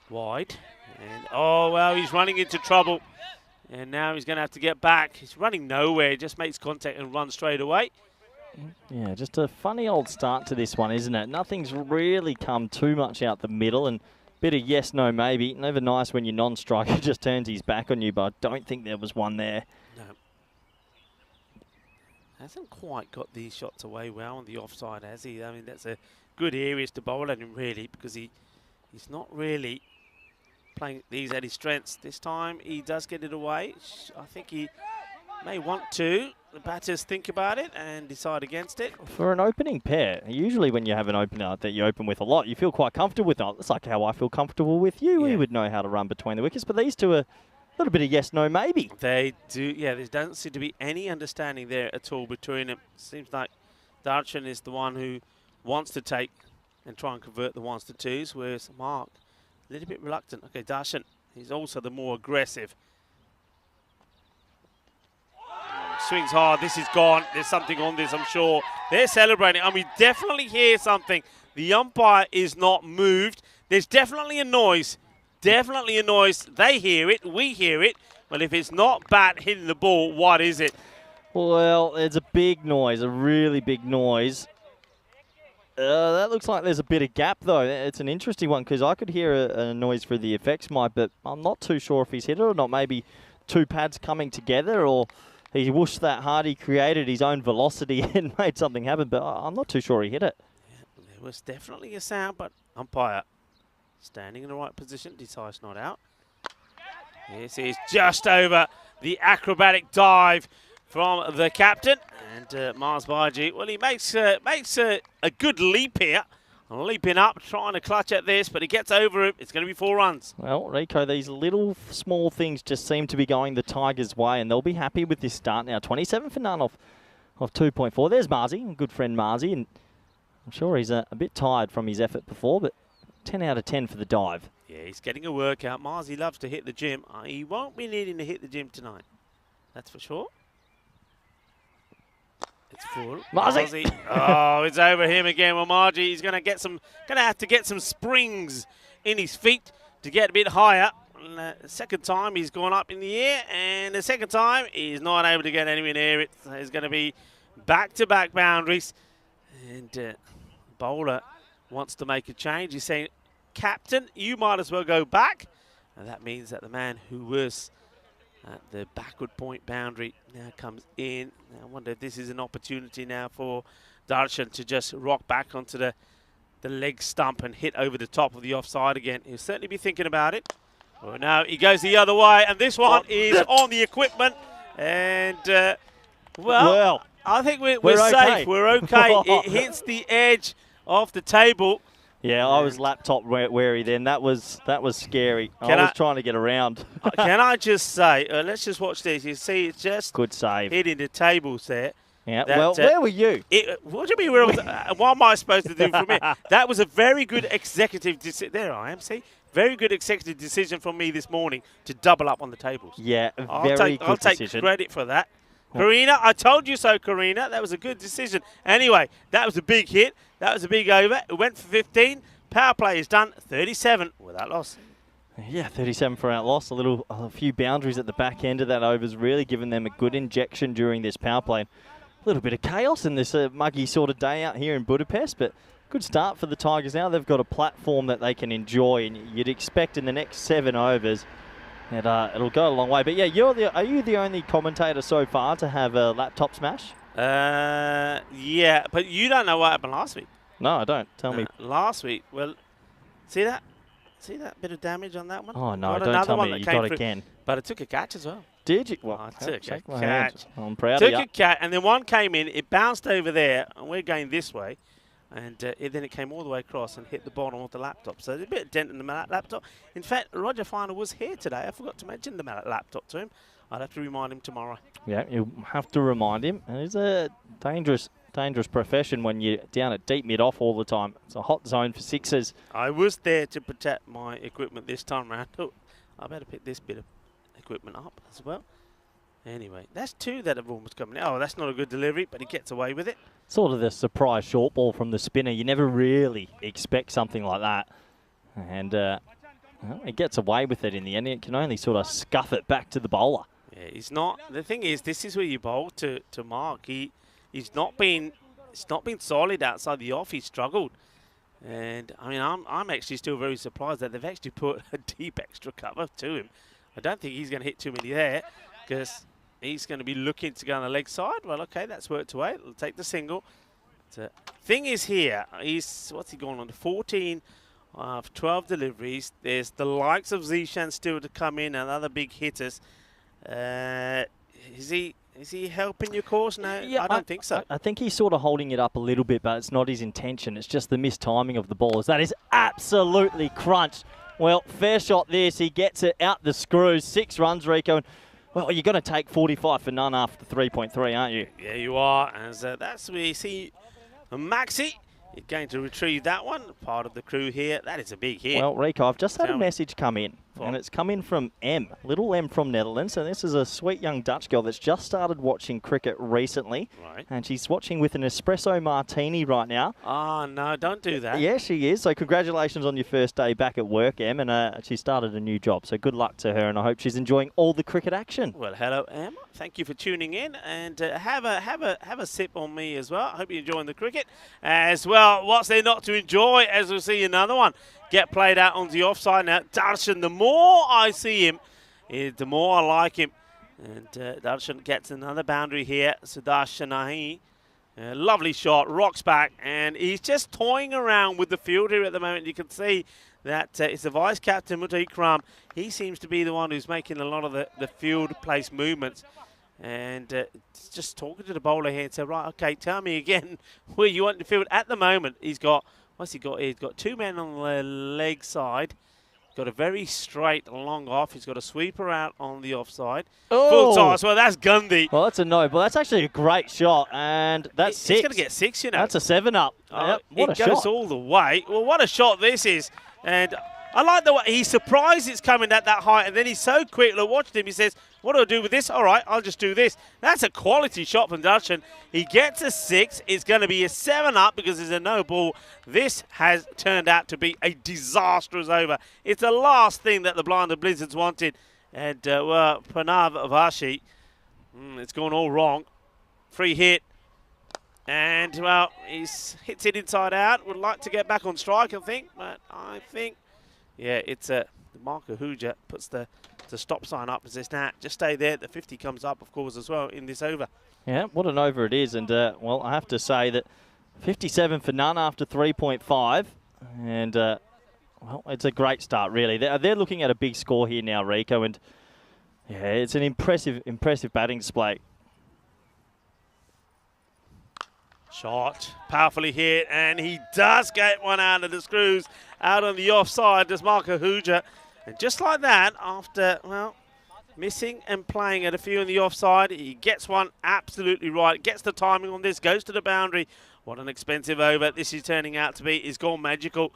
Wide. And, oh, well, he's running into trouble. And now he's going to have to get back. He's running nowhere. He just makes contact and runs straight away. Yeah, just a funny old start to this one, isn't it? Nothing's really come too much out the middle, and bit of yes, no, maybe. Never nice when your non-striker just turns his back on you, but I don't think there was one there. No. Hasn't quite got these shots away well on the offside, has he? I mean, that's a good areas to bowl at him, really, because he's not really playing these at his strengths. This time he does get it away. I think he may want to. The batters think about it and decide against it. For an opening pair, usually when you have an opener that you open with a lot, you feel quite comfortable with it. It's like how I feel comfortable with you. Yeah. We would know how to run between the wickets, but these two are a little bit of yes, no, maybe. They do, yeah, there doesn't seem to be any understanding there at all between them. Seems like Darshan is the one who wants to take and try and convert the 1s to 2s, whereas Mark, a little bit reluctant. Okay, Darshan, he's also the more aggressive. Swings hard, this is gone. There's something on this, I'm sure. They're celebrating, and we definitely hear something. The umpire is not moved. There's definitely a noise. Definitely a noise. They hear it, we hear it. Well, if it's not bat hitting the ball, what is it? Well, there's a big noise, a really big noise. That looks like there's a bit of gap, though. It's an interesting one, because I could hear a noise through the effects mic, but I'm not too sure if he's hit it or not. Maybe 2 pads coming together, or he whooshed that hard, he created his own velocity and made something happen, but I'm not too sure he hit it. Yeah, there was definitely a sound, but umpire standing in the right position, decides not out. This is just over the acrobatic dive from the captain. And Mars Baji, well, he makes a good leap here. Leaping up, trying to clutch at this, but he gets over it. It's going to be 4 runs. Well, Rico, these little small things just seem to be going the Tigers' way, and they'll be happy with this start now. 27 for none off 2.4. There's Marzi, good friend Marzi, and I'm sure he's a bit tired from his effort before, but 10 out of 10 for the dive. Yeah, he's getting a workout. Marzi loves to hit the gym. He won't be needing to hit the gym tonight. That's for sure. It's full. Marzi. Oh, it's over him again. Well, Margie, he's going to have to get some springs in his feet to get a bit higher. And, the second time he's gone up in the air, and the second time he's not able to get anywhere near it. So it's going to be back-to-back boundaries. And bowler wants to make a change. He's saying, Captain, you might as well go back. And that means that the man who was at the backward point boundary now comes in. Now I wonder if this is an opportunity now for Darshan to just rock back onto the leg stump and hit over the top of the offside again. He'll certainly be thinking about it. Well, now he goes the other way, and this one is on the equipment. And, well, I think we're safe. okay. We're okay. It hits the edge of the table. Yeah, I was laptop wary then. That was scary. I was trying to get around. Can I just say, let's just watch this. You see, it's just Good save. hitting the tables there. Yeah. That, Well, where were you? What do you mean? Where was, what am I supposed to do from here? That was a very good executive decision. There I am. See, very good executive decision from me this morning to double up on the tables. Yeah, I'll very good take decision. credit for that. Karina, I told you so, Karina. That was a good decision. Anyway, that was a big hit. That was a big over. It went for 15. Power play is done. 37 without loss. Yeah, 37 for out loss. A few boundaries at the back end of that over's really given them a good injection during this power play. A little bit of chaos in this muggy sort of day out here in Budapest, but good start for the Tigers now. They've got a platform that they can enjoy, and you'd expect in the next 7 overs that it'll go a long way. But yeah, are you the only commentator so far to have a laptop smash? Yeah, but you don't know what happened last week. No, I don't. Tell me. Last week, well, see that bit of damage on that one? Oh, no, Got don't another tell one me that you came got through. again. But it took a catch as well. Did you? Well, I took a shake my catch. hand. I'm proud Took of you. a catch, and then one came in. It bounced over there, and we're going this way. And then it came all the way across and hit the bottom of the laptop. So there's a bit of dent in the laptop. In fact, Roger Finer was here today. I forgot to mention the laptop to him. I'd have to remind him tomorrow. Yeah, you have to remind him. And it's a dangerous profession when you're down at deep mid-off all the time. It's a hot zone for sixes. I was there to protect my equipment this time round. Oh, I better pick this bit of equipment up as well. Anyway, that's 2 that have almost come in. Oh, that's not a good delivery, but he gets away with it. Sort of the surprise short ball from the spinner. You never really expect something like that. And well, he gets away with it in the end. It can only sort of scuff it back to the bowler. Yeah, he's not. The thing is, this is where you bowl to Mark. He's not been solid outside the off. He's struggled. And, I mean, I'm actually still very surprised that they've actually put a deep extra cover to him. I don't think he's going to hit too many there because he's going to be looking to go on the leg side. Well, okay, that's worked away. We'll take the single. The thing is here, what's he going on? 14 of 12 deliveries. There's the likes of Zishan still to come in and other big hitters. Is he helping your cause? No, yeah, I don't think so. I think he's sort of holding it up a little bit, but it's not his intention. It's just the mistiming of the ballers. That is absolutely crunched. Well, fair shot this. He gets it out the screws. 6 runs, Rico. And, well, you're going to take 45 for none after 3.3, aren't you? Yeah, you are. And that's where you see Maxi is going to retrieve that one. Part of the crew here. That is a big hit. Well, Rico, I've just had a message come in. And it's come in from M, little M from Netherlands. And this is a sweet young Dutch girl that's just started watching cricket recently. Right. And she's watching with an espresso martini right now. Oh, no, don't do that. Yeah, she is. So congratulations on your first day back at work, Em. And she started a new job. So good luck to her. And I hope she's enjoying all the cricket action. Well, hello, Em. Thank you for tuning in. And have a sip on me as well. I hope you're enjoying the cricket as well. What's there not to enjoy as we see another one get played out on the offside. Now, Darshan, the more I see him, the more I like him. And Darshan gets another boundary here. Sudarshan Nahi. Lovely shot, rocks back, and he's just toying around with the field here at the moment. You can see that it's the vice captain, Muta Ikram. He seems to be the one who's making a lot of the field place movements. And just talking to the bowler here and say, right, okay, tell me again where you want the field. At the moment, he's got, what's he got here? He's got 2 men on the leg side. He's got a very straight long off. He's got a sweeper out on the offside. Oh. Full toss. Well, that's Gandhi. Well, that's a no, but that's actually a great shot. And that's 6. He's going to get 6, you know. That's a 7-up. Yep, what a it goes shot. all the way. Well, what a shot this is. And I like the way he's surprised it's coming at that height, and then he's so quick. Look, watch him. He says, What do I do with this? All right, I'll just do this. That's a quality shot from Darshan. He gets a 6. It's going to be a 7 up because there's a no ball. This has turned out to be a disastrous over. It's the last thing that the Blind Blizzards wanted. And, well, Pranav Vashi, it's gone all wrong. Free hit. And, well, he hits it inside out. Would like to get back on strike, I think. But I think, yeah, it's Marco Huja puts the stop sign up and says, nah, just stay there. The 50 comes up, of course, as well in this over. Yeah, what an over it is. And, well, I have to say that 57 for none after 3.5. And, well, it's a great start, really. They're looking at a big score here now, Rico. And, yeah, it's an impressive batting display. Shot, powerfully hit, and he does get one out of the screws, out on the offside, does Marco Huja. And just like that, after, well, missing and playing at a few on the offside, he gets one absolutely right, gets the timing on this, goes to the boundary. What an expensive over this is turning out to be. It's gone magical.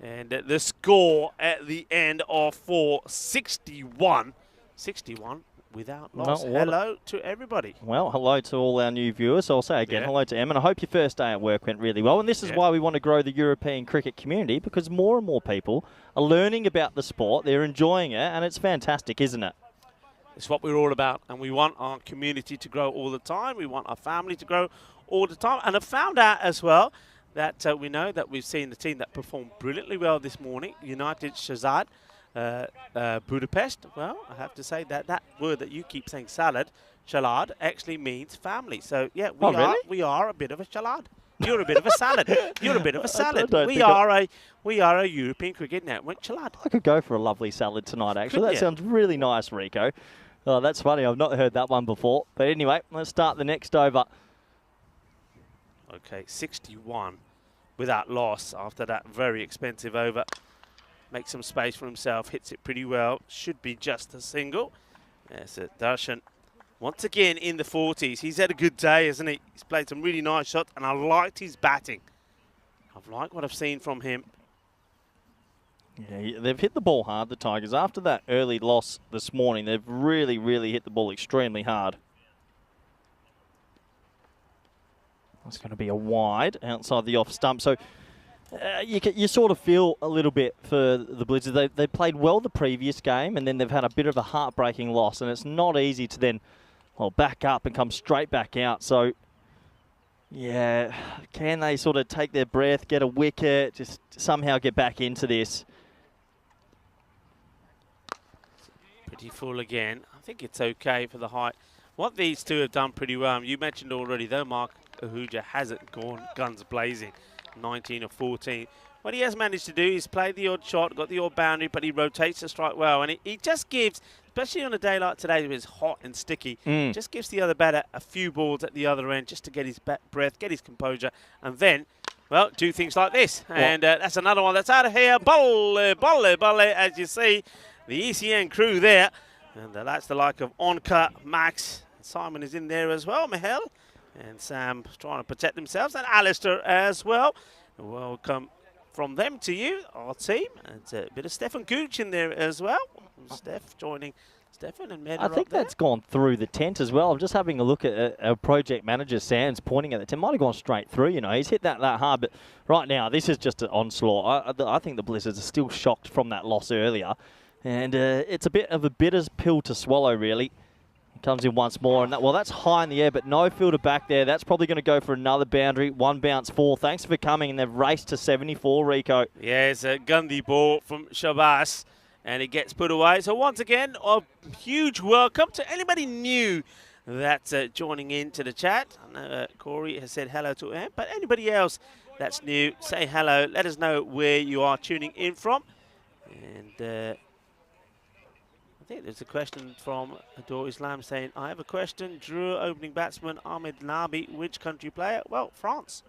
And the score at the end of 61. 61. Without loss. Hello to everybody. Well, hello to all our new viewers. I'll say again, hello to Em, and I hope your first day at work went really well. And this is why we want to grow the European cricket community, because more and more people are learning about the sport, they're enjoying it, and it's fantastic, isn't it? It's what we're all about, and we want our community to grow all the time. We want our family to grow all the time. And I found out as well that we know that we've seen the team that performed brilliantly well this morning, United Csalad. Budapest, well, I have to say that word that you keep saying, Csalad, actually means family. So, yeah, we are a bit of a Csalad. You're a bit of a salad. You're a bit of a salad. We are a European Cricket Network Csalad. I could go for a lovely salad tonight, actually. That sounds really nice, Rico. Oh, that's funny. I've not heard that one before. But anyway, let's start the next over. Okay, 61 without loss after that very expensive over. Makes some space for himself, hits it pretty well. Should be just a single. There's Darshan once again in the 40s. He's had a good day, hasn't he? He's played some really nice shots, and I liked his batting. I've liked what I've seen from him. Yeah, they've hit the ball hard, the Tigers. After that early loss this morning, they've really, really hit the ball extremely hard. That's going to be a wide outside the off stump. So you sort of feel a little bit for the Blizzards. They played well the previous game, and then they've had a bit of a heartbreaking loss, and it's not easy to then, well, back up and come straight back out. So, yeah, can they sort of take their breath, get a wicket, just somehow get back into this? Pretty full again. I think it's okay for the height. What these two have done pretty well, you mentioned already, though, Mark Ahuja hasn't gone guns blazing. 19 or 14. What he has managed to do is play the odd shot, got the odd boundary, but he rotates the strike well. And he just gives, especially on a day like today where it's hot and sticky, just gives the other batter a few balls at the other end just to get his breath, get his composure, and then, well, do things like this. And that's another one that's out of here. Bolle, as you see, the ECN crew there. And that's the like of Onka, Max, Simon is in there as well, Mihail. And Sam trying to protect themselves, and Alistair as well. Welcome from them to you, our team. And a bit of Stefan Gooch in there as well. Steph joining Stefan and Meda. I think that's gone through the tent as well. I'm just having a look at our project manager, Sam's pointing at the tent. Might have gone straight through, you know. He's hit that hard, but right now, this is just an onslaught. I think the Blizzards are still shocked from that loss earlier. And it's a bit of a bitter pill to swallow, really. Comes in once more, and that's high in the air, but no fielder back there. That's probably going to go for another boundary. One bounce, 4. Thanks for coming, and they've raced to 74, Rico. Yeah, it's a Gandhi ball from Shabazz, and it gets put away. So once again, a huge welcome to anybody new that's joining in to the chat. I know Corey has said hello to him, but anybody else that's new, say hello. Let us know where you are tuning in from. And I think there's a question from Adore Islam saying, I have a question. Drew, opening batsman, Ahmed Nabi, which country player? Well, France.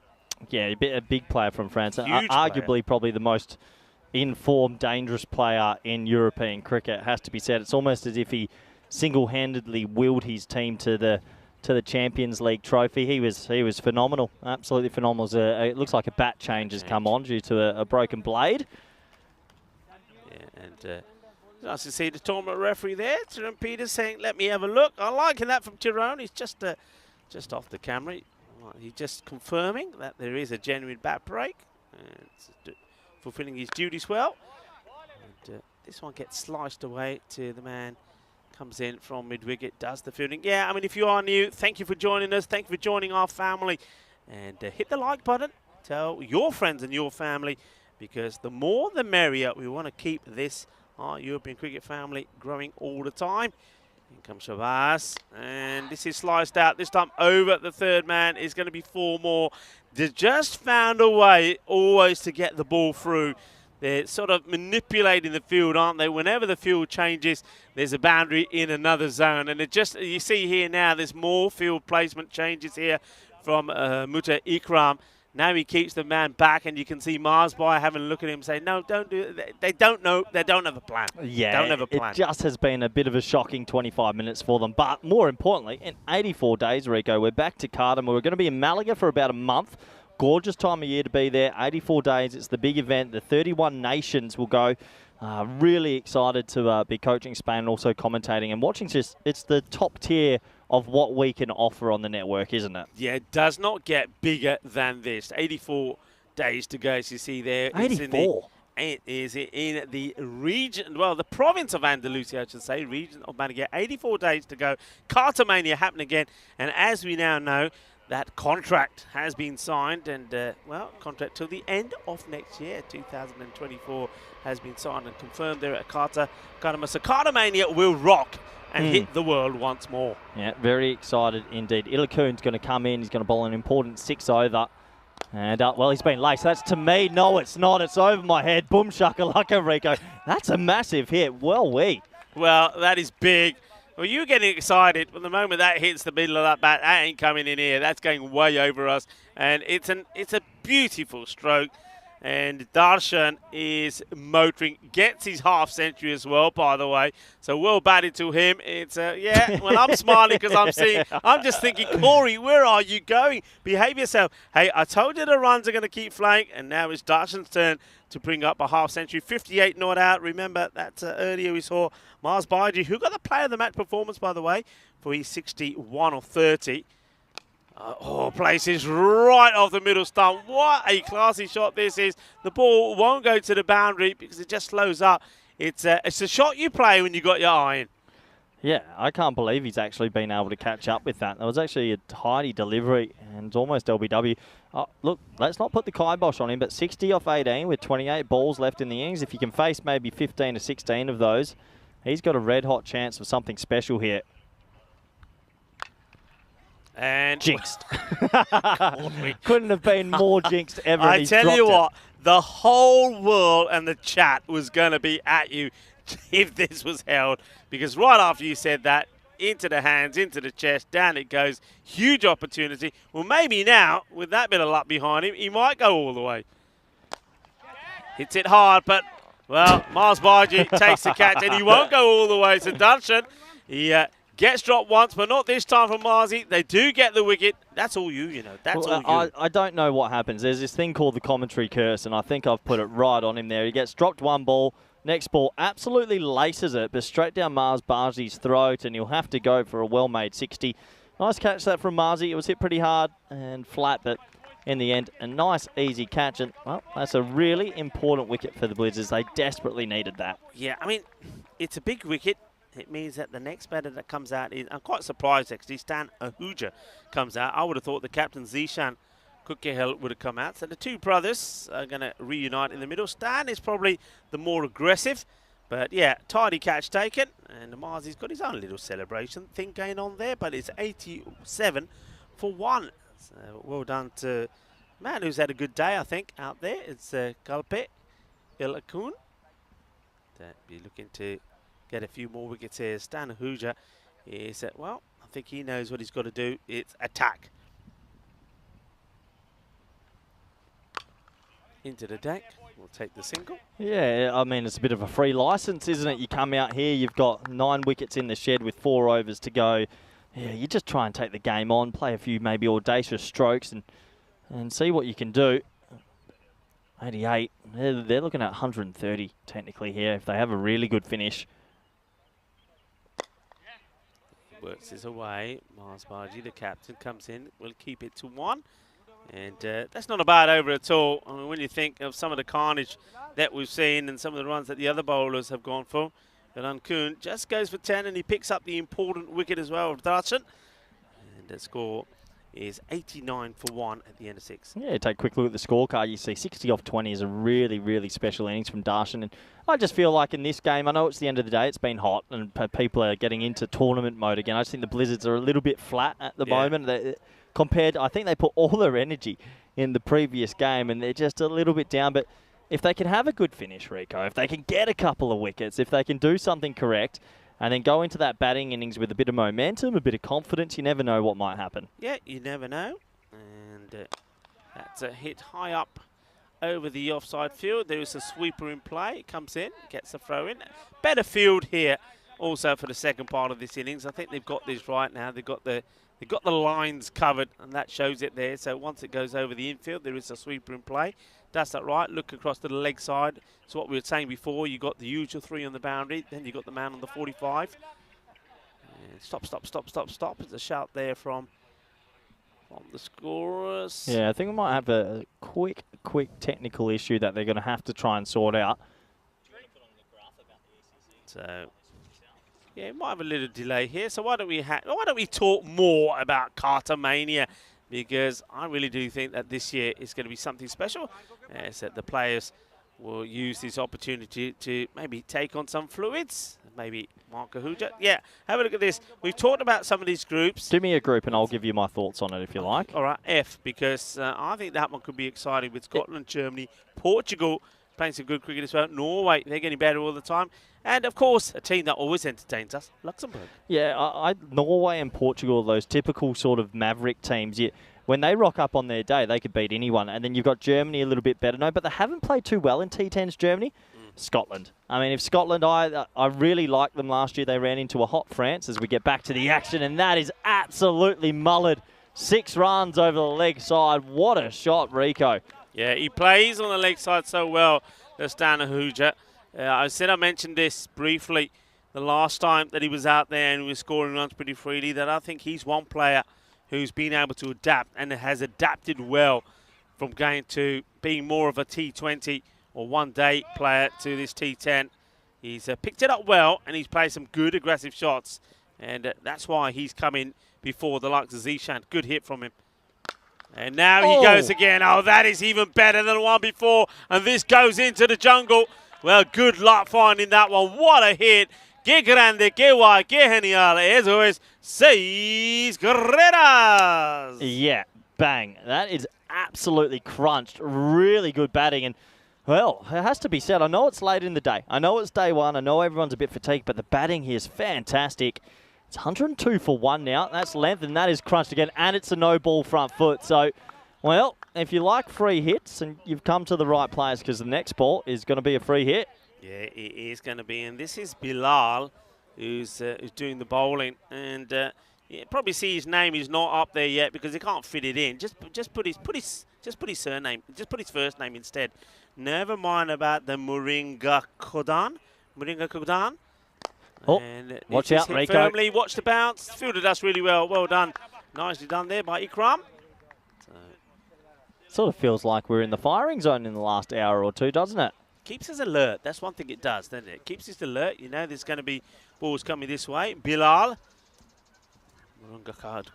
Yeah, a big player from France. Huge Arguably player. Probably the most informed, dangerous player in European cricket, has to be said. It's almost as if he single-handedly willed his team to the Champions League trophy. He was phenomenal, absolutely phenomenal. It looks like a bat change has come on due to a broken blade. Yeah, and Nice to see the tournament referee there, Tyrone Peters, saying, let me have a look. I'm liking that from Tyrone. He's just off the camera. He's just confirming that there is a genuine bat break. And fulfilling his duties well. And, this one gets sliced away to the man. Comes in from mid-wicket, does the fielding. Yeah, I mean, if you are new, thank you for joining us. Thank you for joining our family. And hit the like button. Tell your friends and your family, because the more the merrier. We want to keep this, our European cricket family, growing all the time. In comes Shabazz, and this is sliced out. This time over the third man is going to be 4 more. They just found a way always to get the ball through. They're sort of manipulating the field, aren't they? Whenever the field changes, there's a boundary in another zone. And it just, you see here now, there's more field placement changes here from Muta Ikram. Now he keeps the man back, and you can see Marsby having a look at him saying, no, don't do it. They don't know. They don't have a plan. Yeah, don't have a plan. It just has been a bit of a shocking 25 minutes for them. But more importantly, in 84 days, Rico, we're back to Cardiff. We're going to be in Malaga for about a month. Gorgeous time of year to be there. 84 days. It's the big event. The 31 nations will go. Really excited to be coaching Spain and also commentating and watching. It's the top tier of what we can offer on the network, isn't it? Yeah, it does not get bigger than this. 84 days to go, as you see there. 84? It is in the region, well, the province of Andalusia, I should say, region of Malaga. 84 days to go. Cartomania happening again. And as we now know, that contract has been signed, and, well, contract till the end of next year, 2024, has been signed and confirmed there at Cartamania. So Cartomania will rock and hit the world once more. Yeah, very excited indeed. Ilakun's going to come in. He's going to bowl an important 6 over. And, well, he's been late. So that's to me. No, it's not. It's over my head. Boom shakalaka, Rico. That's a massive hit. Well, that is big. Well, you're getting excited. But the moment that hits the middle of that bat, that ain't coming in here. That's going way over us. And it's a beautiful stroke. And Darshan is motoring, gets his half century as well, by the way. So well batted to him. It's yeah. Well, I'm smiling because I'm just thinking, Corey, where are you going? Behave yourself. Hey, I told you the runs are going to keep flying, and now it's Darshan's turn to bring up a half century. 58 not out. Remember that earlier we saw Mars Baiji, who got the player of the match performance, by the way, for his 61 or 30. Places right off the middle stump. What a classy shot this is. The ball won't go to the boundary because it just slows up. It's a shot you play when you got your eye in. Yeah, I can't believe he's actually been able to catch up with that. That was actually a tidy delivery and almost LBW. Look, let's not put the kibosh on him, but 60 off 18 with 28 balls left in the innings. If you can face maybe 15 to 16 of those, he's got a red-hot chance of something special here. And jinxed. Couldn't have been more jinxed ever. I tell you what, the whole world and the chat was going to be at you if this was held, because right after you said that, into the hands, into the chest, down it goes. Huge opportunity. Well, maybe now, with that bit of luck behind him, he might go all the way. Hits it hard, but, well, Mars Baiji takes the catch, and he won't go all the way. So Darshan, he gets dropped once, but not this time from Marzi. They do get the wicket. That's all you know. That's all you. I don't know what happens. There's this thing called the commentary curse, and I think I've put it right on him there. He gets dropped one ball. Next ball absolutely laces it, but straight down Mars Baji's throat, and he'll have to go for a well-made 60. Nice catch that from Marzi. It was hit pretty hard and flat, but in the end, a nice, easy catch. And, well, that's a really important wicket for the Blizzards. They desperately needed that. Yeah, I mean, it's a big wicket. It means that the next batter that comes out is, I'm quite surprised actually, Stan Ahuja comes out. I would have thought the captain Zishan Kukehel would have come out. So the two brothers are going to reunite in the middle. Stan is probably the more aggressive, but yeah, tidy catch taken. And Marzi's got his own little celebration thing going on there, but it's 87 for 1. So well done to man who's had a good day, I think, out there. It's Kalpe Ilakun. Be looking to get a few more wickets here. Stan Ahuja is, well, I think he knows what he's got to do. It's attack. Into the deck. We'll take the single. Yeah, I mean, it's a bit of a free license, isn't it? You come out here, you've got 9 wickets in the shed with 4 overs to go. Yeah, you just try and take the game on, play a few maybe audacious strokes and see what you can do. 88. They're looking at 130 technically here if they have a really good finish. Works his away. Mars Bargy, the captain, comes in. Will keep it to 1. And that's not a bad over at all. I mean, when you think of some of the carnage that we've seen and some of the runs that the other bowlers have gone for, but Ankun just goes for 10 and he picks up the important wicket as well of Darshan. And the score is 89 for 1 at the end of 6. Yeah, take a quick look at the scorecard. You see 60 off 20 is a really, really special innings from Darshan. And I just feel like in this game, I know it's the end of the day, it's been hot and people are getting into tournament mode again. I just think the Blizzards are a little bit flat at the moment. Compared, I think they put all their energy in the previous game and they're just a little bit down. But if they can have a good finish, Rico, if they can get a couple of wickets, if they can do something correct, and then go into that batting innings with a bit of momentum, a bit of confidence, you never know what might happen. Yeah, you never know. And that's a hit high up over the offside field. There is a sweeper in play. It comes in, gets a throw in. Better field here also for the second part of this innings. I think they've got this right now. They've got the lines covered, and that shows it there. So once it goes over the infield, there is a sweeper in play. That's that right. Look across to the leg side. So what we were saying before, you got the usual 3 on the boundary, then you got the man on the 45. And stop. It's a shout there from the scorers. Yeah, I think we might have a quick technical issue that they're going to have to try and sort out. So yeah, might have a little delay here. So why don't we talk more about Carter Mania? Because I really do think that this year is going to be something special. As that the players will use this opportunity to maybe take on some fluids. Maybe Mark Ahuja. Yeah, have a look at this. We've talked about some of these groups. Do me a group and I'll give you my thoughts on it if you like. All right, F, because I think that one could be exciting with Scotland, Germany, Portugal playing some good cricket as well. Norway, they're getting better all the time. And, of course, a team that always entertains us, Luxembourg. Yeah, Norway and Portugal, those typical sort of maverick teams, when they rock up on their day, they could beat anyone. And then you've got Germany a little bit better. No, but they haven't played too well in T10s, Germany. Scotland. I mean, if Scotland, I really liked them last year. They ran into a hot France as we get back to the action, and that is absolutely mullered. 6 runs over the leg side. What a shot, Rico. Yeah, he plays on the leg side so well, Stan Ahuja. I mentioned this briefly the last time that he was out there and he was scoring runs pretty freely, that I think he's one player who's been able to adapt and has adapted well from going to being more of a T20 or one-day player to this T10. He's picked it up well and he's played some good aggressive shots, and that's why he's coming before the likes of Zishan. Good hit from him. And now he goes again. Oh, that is even better than the one before. And this goes into the jungle. Well, good luck finding that one. What a hit. Que grande, que guay, que genial. Eso es 6 carreras. Yeah, bang. That is absolutely crunched. Really good batting. And, well, it has to be said, I know it's late in the day. I know it's day one. I know everyone's a bit fatigued, but the batting here is fantastic. It's 102 for 1 now. That's length, and that is crunched again. And it's a no-ball front foot. So, well, if you like free hits, and you've come to the right players, because the next ball is going to be a free hit. Yeah, it is going to be. And this is Bilal, who's doing the bowling. And you probably see his name is not up there yet because he can't fit it in. Just put his surname. Just put his first name instead. Never mind about the Moringa Kodan. Oh, and watch out, Rico. Firmly, watch the bounce. Fielded us really well. Well done. Nicely done there by Ikram. Sort of feels like we're in the firing zone in the last hour or two, doesn't it? Keeps us alert. That's one thing it does, doesn't it? Keeps us alert. You know there's going to be balls coming this way. Bilal.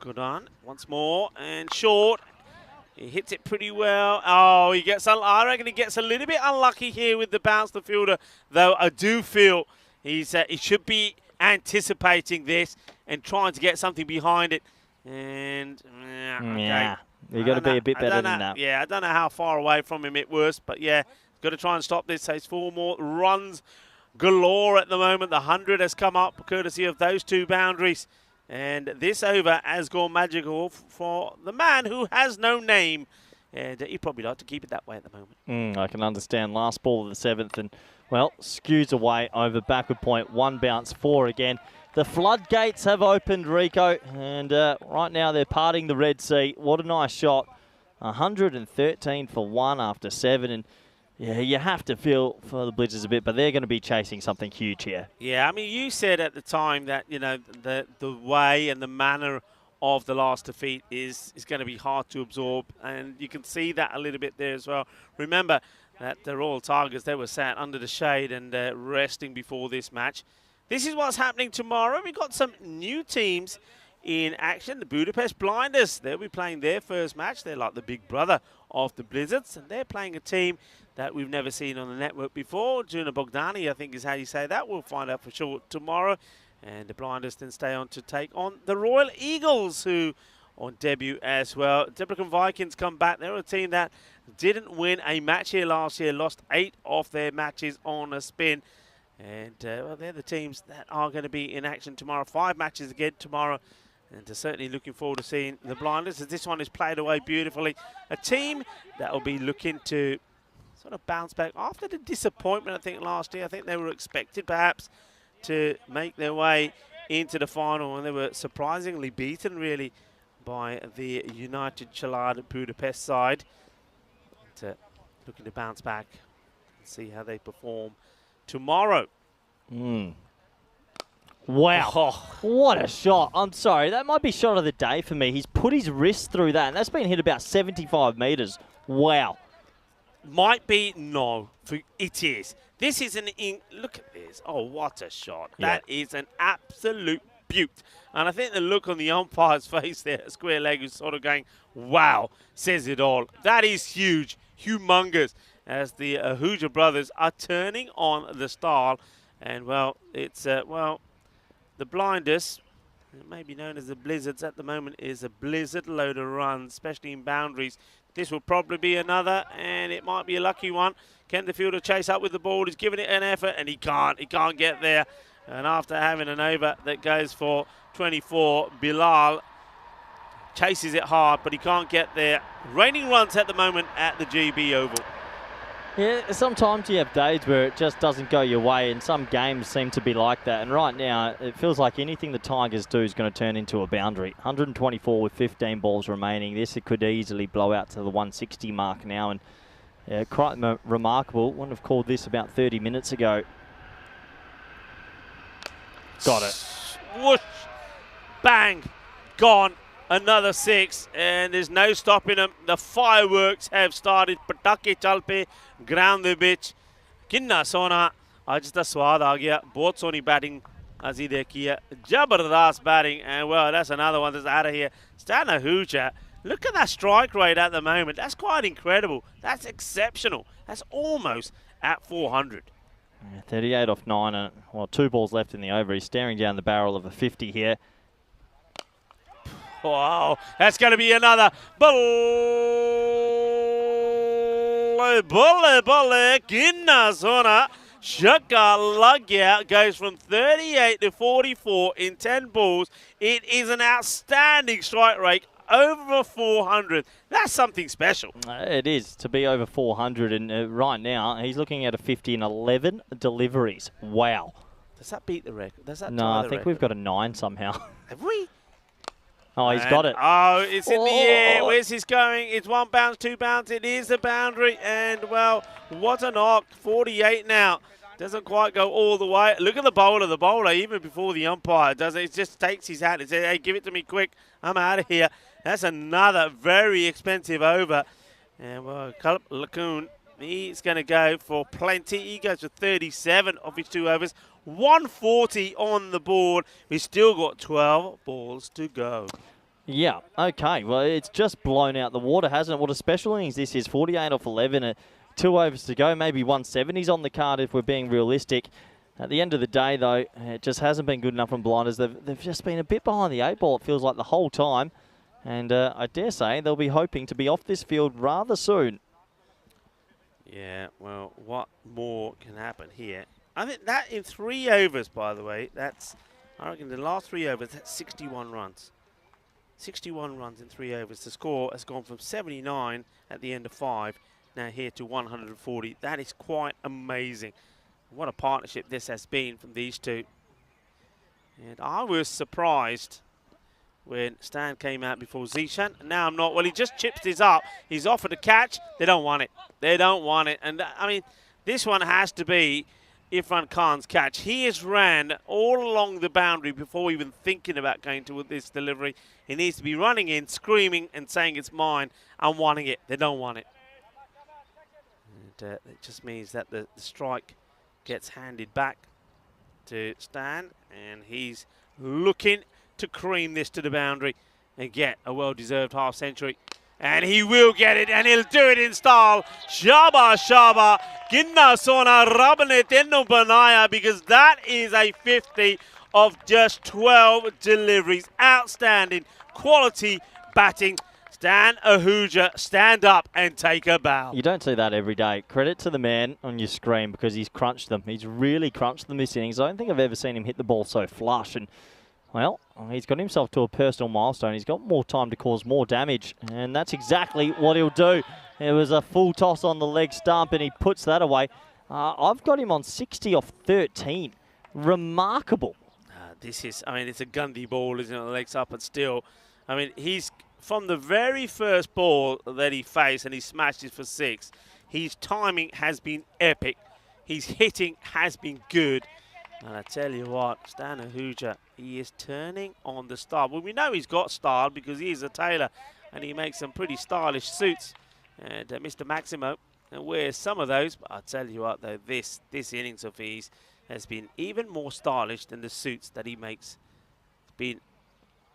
Good on. Once more. And short. He hits it pretty well. Oh, I reckon he gets a little bit unlucky here with the bounce, the fielder. Though I do feel he should be anticipating this and trying to get something behind it. And, okay. Yeah. You've got to be a bit better than that. Yeah, I don't know how far away from him it was, but yeah, got to try and stop this. So it's 4 more runs galore at the moment. The 100 has come up courtesy of those 2 boundaries. And this over has gone magical for the man who has no name. And he'd probably like to keep it that way at the moment. I can understand. Last ball of the 7th and, well, skews away over backward point. 1 bounce, 4 again. The floodgates have opened, Rico, and right now they're parting the Red Sea. What a nice shot. 113 for 1 after 7. And Yeah, you have to feel for the Blizzards a bit, but they're going to be chasing something huge here. Yeah, I mean, you said at the time that, you know, the way and the manner of the last defeat is going to be hard to absorb, and you can see that a little bit there as well. Remember that the Royal Tigers, they were sat under the shade and resting before this match. This is what's happening tomorrow. We've got some new teams in action. The Budapest Blinders, they'll be playing their first match. They're like the big brother of the Blizzards, and they're playing a team that we've never seen on the network before. Juna Bogdani, I think is how you say that. We'll find out for sure tomorrow. And the Blinders then stay on to take on the Royal Eagles, who on debut as well. Debrecen Vikings come back. They're a team that didn't win a match here last year, lost 8 of their matches on a spin. And well, they're the teams that are going to be in action tomorrow. 5 matches again tomorrow. And certainly looking forward to seeing the Blinders, as this one is played away beautifully. A team that will be looking to sort of bounce back after the disappointment, I think, last year. I think they were expected perhaps to make their way into the final, and they were surprisingly beaten really by the United Csalad Budapest side. But, looking to bounce back and see how they perform tomorrow. Wow. Oh. What a shot. I'm sorry, that might be shot of the day for me. He's put his wrist through that, and that's been hit about 75 metres. Wow. Might be, no, it is. This is look at this. Oh, what a shot. Yeah. That is an absolute beaut. And I think the look on the umpire's face there, square leg, is sort of going, wow, says it all. That is huge, humongous, as the Ahuja brothers are turning on the style. And, well, it's, well, the Blinders, it may be known as the Blizzards at the moment, is a blizzard load of runs, especially in boundaries. This will probably be another, and it might be a lucky one. Can the fielder chase up with the ball? He's giving it an effort, and he can't. He can't get there. And after having an over that goes for 24, Bilal chases it hard, but he can't get there. Raining runs at the moment at the GB Oval. Yeah, sometimes you have days where it just doesn't go your way, and some games seem to be like that. And right now, it feels like anything the Tigers do is going to turn into a boundary. 124 with 15 balls remaining. This it could easily blow out to the 160 mark now, and quite remarkable. Wouldn't have called this about 30 minutes ago. Got it. Whoosh, bang, gone. Another 6, and there's no stopping them. The fireworks have started. Patake chalpe, ground the bitch. Kinna sona. Aj da swad aa gaya. Bahut soni batting as he dekhiya. Jabardast batting, and well, that's another one that's out of here. Stan Ahuja. Look at that strike rate at the moment. That's quite incredible. That's exceptional. That's almost at 400. 38 off 9, and well, 2 balls left in the over. He's staring down the barrel of a 50 here. Wow, that's going to be another bulle, Ginna Zona. Shaka Lugya goes from 38 to 44 in 10 balls. It is an outstanding strike rate, over 400. That's something special. It is, to be over 400, and right now he's looking at a 50 and 11 deliveries. Wow. Does that beat the record? Does that No, tie I the think record? we've got a 9 somehow. Have we? Oh, he's got it. Oh, it's in the air. Oh. Where's this going? It's 1 bounce, 2 bounce. It is the boundary. And, well, what a knock. 48 now. Doesn't quite go all the way. Look at the bowler. The bowler, even before the umpire does it, just takes his hat and says, hey, give it to me quick. I'm out of here. That's another very expensive over. And, well, Kalp Lakoon, he's going to go for plenty. He goes for 37 of his 2 overs. 140 on the board. We've still got 12 balls to go. Yeah, okay. Well, it's just blown out the water, hasn't it? What a special innings this is. 48 off 11, 2 overs to go. Maybe 170's on the card if we're being realistic. At the end of the day, though, it just hasn't been good enough from Blinders. They've just been a bit behind the 8 ball, it feels like, the whole time. And I dare say they'll be hoping to be off this field rather soon. Yeah, well, what more can happen here? I think that in 3 overs, by the way, that's, I reckon the last 3 overs, that's 61 runs. 61 runs in 3 overs. The score has gone from 79 at the end of 5, now here to 140. That is quite amazing. What a partnership this has been from these two. And I was surprised when Stan came out before Zishan. Now I'm not. Well, he just chips this up. He's offered a catch. They don't want it. They don't want it. And, I mean, this one has to be Irfan Khan's catch. He has ran all along the boundary before even thinking about going to this delivery. He needs to be running in, screaming and saying it's mine and wanting it. They don't want it. And it just means that the strike gets handed back to Stan, and he's looking to cream this to the boundary and get a well-deserved half century. And he will get it, and he'll do it in style. Shaba, Shaba, Ginna Sona Rabane Tenno Banaya, because that is a 50 of just 12 deliveries. Outstanding quality batting. Stan Ahuja, stand up and take a bow. You don't see that every day. Credit to the man on your screen because he's crunched them. He's really crunched them this innings. I don't think I've ever seen him hit the ball so flush. And, well, he's got himself to a personal milestone. He's got more time to cause more damage. And that's exactly what he'll do. It was a full toss on the leg stump and he puts that away. I've got him on 60 off 13. Remarkable. This is, I mean, it's a Gundy ball, isn't it? The legs up, but still, I mean, he's... From the very first ball that he faced and he smashed it for 6, his timing has been epic. His hitting has been good. And I tell you what, Stan Ahuja, he is turning on the style. Well, we know he's got style because he is a tailor and he makes some pretty stylish suits. And Mr. Maximo wears some of those. But I tell you what, though, this innings of his has been even more stylish than the suits that he makes. It's been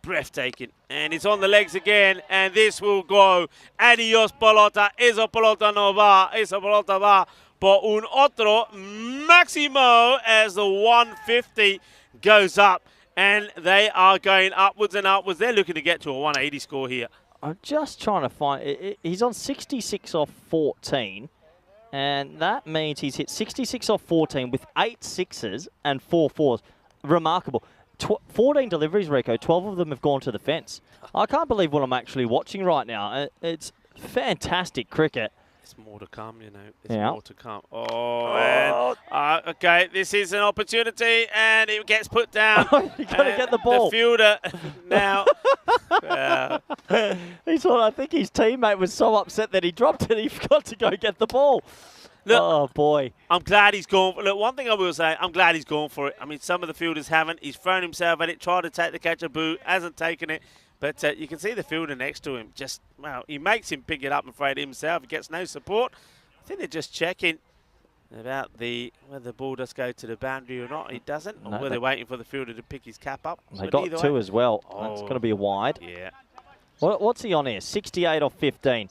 breathtaking, and it's on the legs again, and this will go. Adios pelota, esa pelota no va, esa pelota va por un otro Maximo as the 150 goes up, and they are going upwards and upwards. They're looking to get to a 180 score here. I'm just trying to find, he's on 66 off 14, and that means he's hit 66 off 14 with 8 sixes and 4 fours. Remarkable. 14 deliveries, Rico. 12 of them have gone to the fence. I can't believe what I'm actually watching right now. It's fantastic cricket. There's more to come, you know. There's more to come. Oh, and, okay, this is an opportunity, and it gets put down. You got to get the ball. The fielder now. He thought, I think his teammate was so upset that he dropped it, he forgot to go get the ball. Look, oh, boy. I'm glad he's gone for it. Look, one thing I will say, I'm glad he's gone for it. I mean, some of the fielders haven't. He's thrown himself at it, tried to take the catch a boot, hasn't taken it. But you can see the fielder next to him. Just, well, he makes him pick it up, I'm afraid, himself. He gets no support. I think they're just checking about whether the ball does go to the boundary or not. He doesn't. Or whether they're waiting for the fielder to pick his cap up. They got 2 as well. That's going to be a wide. Yeah. What's he on here? 68 off 15.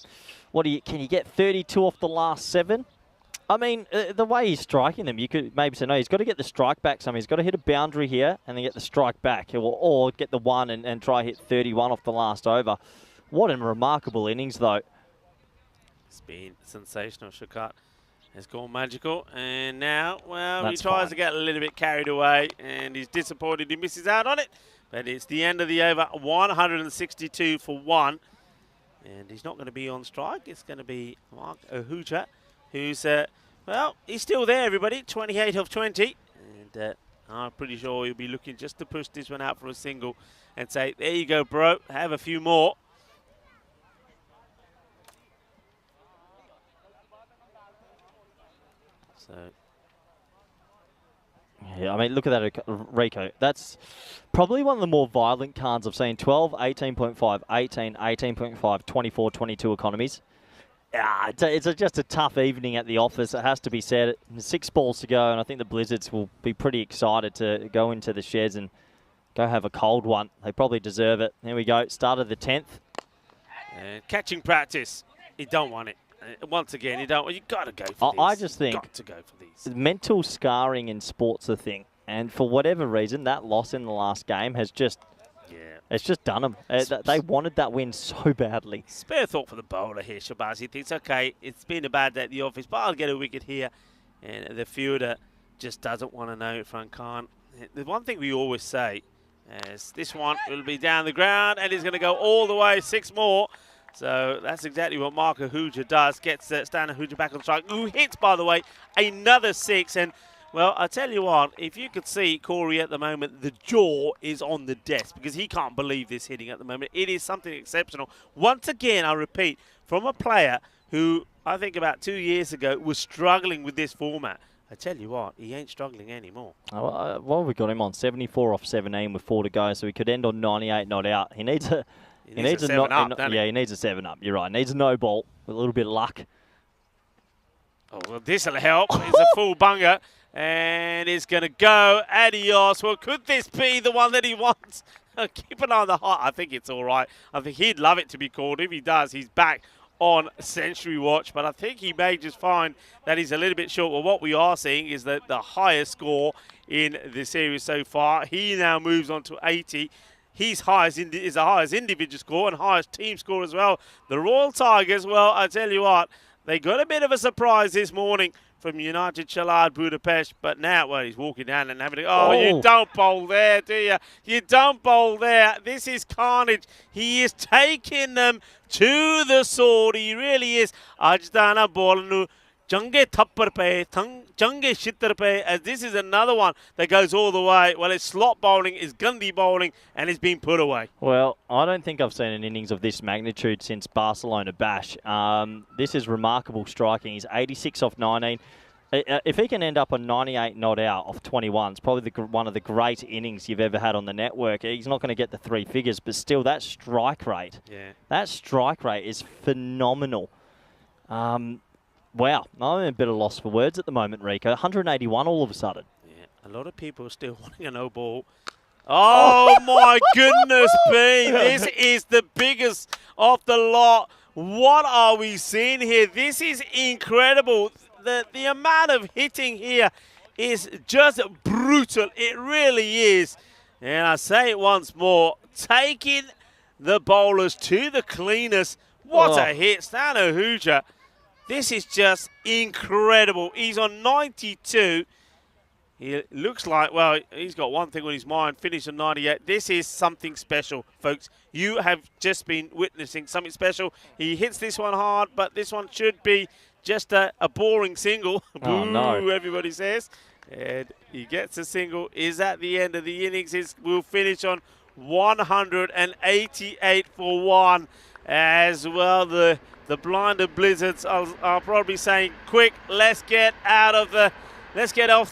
Can you get 32 off the last 7? I mean, the way he's striking them, you could maybe say, no, he's got to get the strike back somehow. He's got to hit a boundary here and then get the strike back. Or get the 1 and try hit 31 off the last over. What a remarkable innings, though. It's been sensational. Shukat has gone magical. And now, well, That's he tries fine. to get a little bit carried away. And he's disappointed he misses out on it. But it's the end of the over. 162 for 1. And he's not going to be on strike. It's going to be Mark Ahuja, who's, well, he's still there, everybody, 28 of 20. And I'm pretty sure he'll be looking just to push this one out for a single and say, there you go, bro, have a few more. So, yeah, I mean, look at that, Rico. That's probably one of the more violent cards I've seen. 12, 18.5, 18, 18.5, 24, 22 economies. Yeah, it's just a tough evening at the office, it has to be said. 6 balls to go, and I think the Blizzards will be pretty excited to go into the sheds and go have a cold one. They probably deserve it. There we go, start of the 10th. And catching practice, you don't want it. Once again, you got to go for this. I just think got to go for these. Mental scarring in sport's a thing, and for whatever reason, that loss in the last game has just... Yeah. It's just done them. They wanted that win so badly. Spare thought for the bowler here, Shabazz. He thinks, okay, it's been a bad day at the office, but I'll get a wicket here. And the fielder just doesn't want to know Irfan Khan. The one thing we always say is this one will be down the ground and he's going to go all the way, 6 more. So that's exactly what Mark Ahuja does. Gets Stan Ahuja back on strike, who hits, by the way, another 6. And Well, I tell you what, if you could see Corey at the moment, the jaw is on the desk because he can't believe this hitting at the moment. It is something exceptional. Once again, I repeat, from a player who I think about 2 years ago was struggling with this format. I tell you what, he ain't struggling anymore. Well, we got him on 74 off 17 with 4 to go, so he could end on 98 not out. He needs a He needs a 7 up, doesn't he? Yeah, he needs a 7 up. You're right. He needs a no ball with a little bit of luck. Oh, well, this'll help. It's a full bunger, and it's going to go. Adios. Well, could this be the one that he wants? Keep an eye on the height. I think it's all right. I think he'd love it to be called. If he does, he's back on century watch, but I think he may just find that he's a little bit short. Well, what we are seeing is that the highest score in the series so far. He now moves on to 80. His highest is the highest individual score and highest team score as well. The Royal Tigers, well, I tell you what, they got a bit of a surprise this morning from United Csalad Budapest, but now, well, he's walking down and having you don't bowl there, do you? You don't bowl there. This is carnage. He is taking them to the sword. He really is. Ajdana ball Jange Thappar pe, Jange Shittar pe, as this is another one that goes all the way. Well, it's slot bowling, it's Gandhi bowling, and it's been put away. Well, I don't think I've seen an innings of this magnitude since Barcelona Bash. This is remarkable striking. He's 86 off 19. If he can end up on 98 not out off 21, it's probably one of the great innings you've ever had on the network. He's not going to get the 3 figures, but still, that strike rate, is phenomenal. Wow, I'm a bit of loss for words at the moment, Rico. 181 all of a sudden. Yeah, a lot of people are still wanting a no ball. Oh, my goodness me. This is the biggest of the lot. What are we seeing here? This is incredible. The amount of hitting here is just brutal. It really is. And I say it once more, taking the bowlers to the cleaners. What a hit. Stan Ahuja. This is just incredible. He's on 92. He looks like, well, he's got one thing on his mind, finish on 98. This is something special, folks. You have just been witnessing something special. He hits this one hard, but this one should be just a boring single. Oh, no. Everybody says. And he gets a single. Is at the end of the innings. Will finish on 188 for 1. As well, the blinded blizzards are probably saying, quick, let's get off the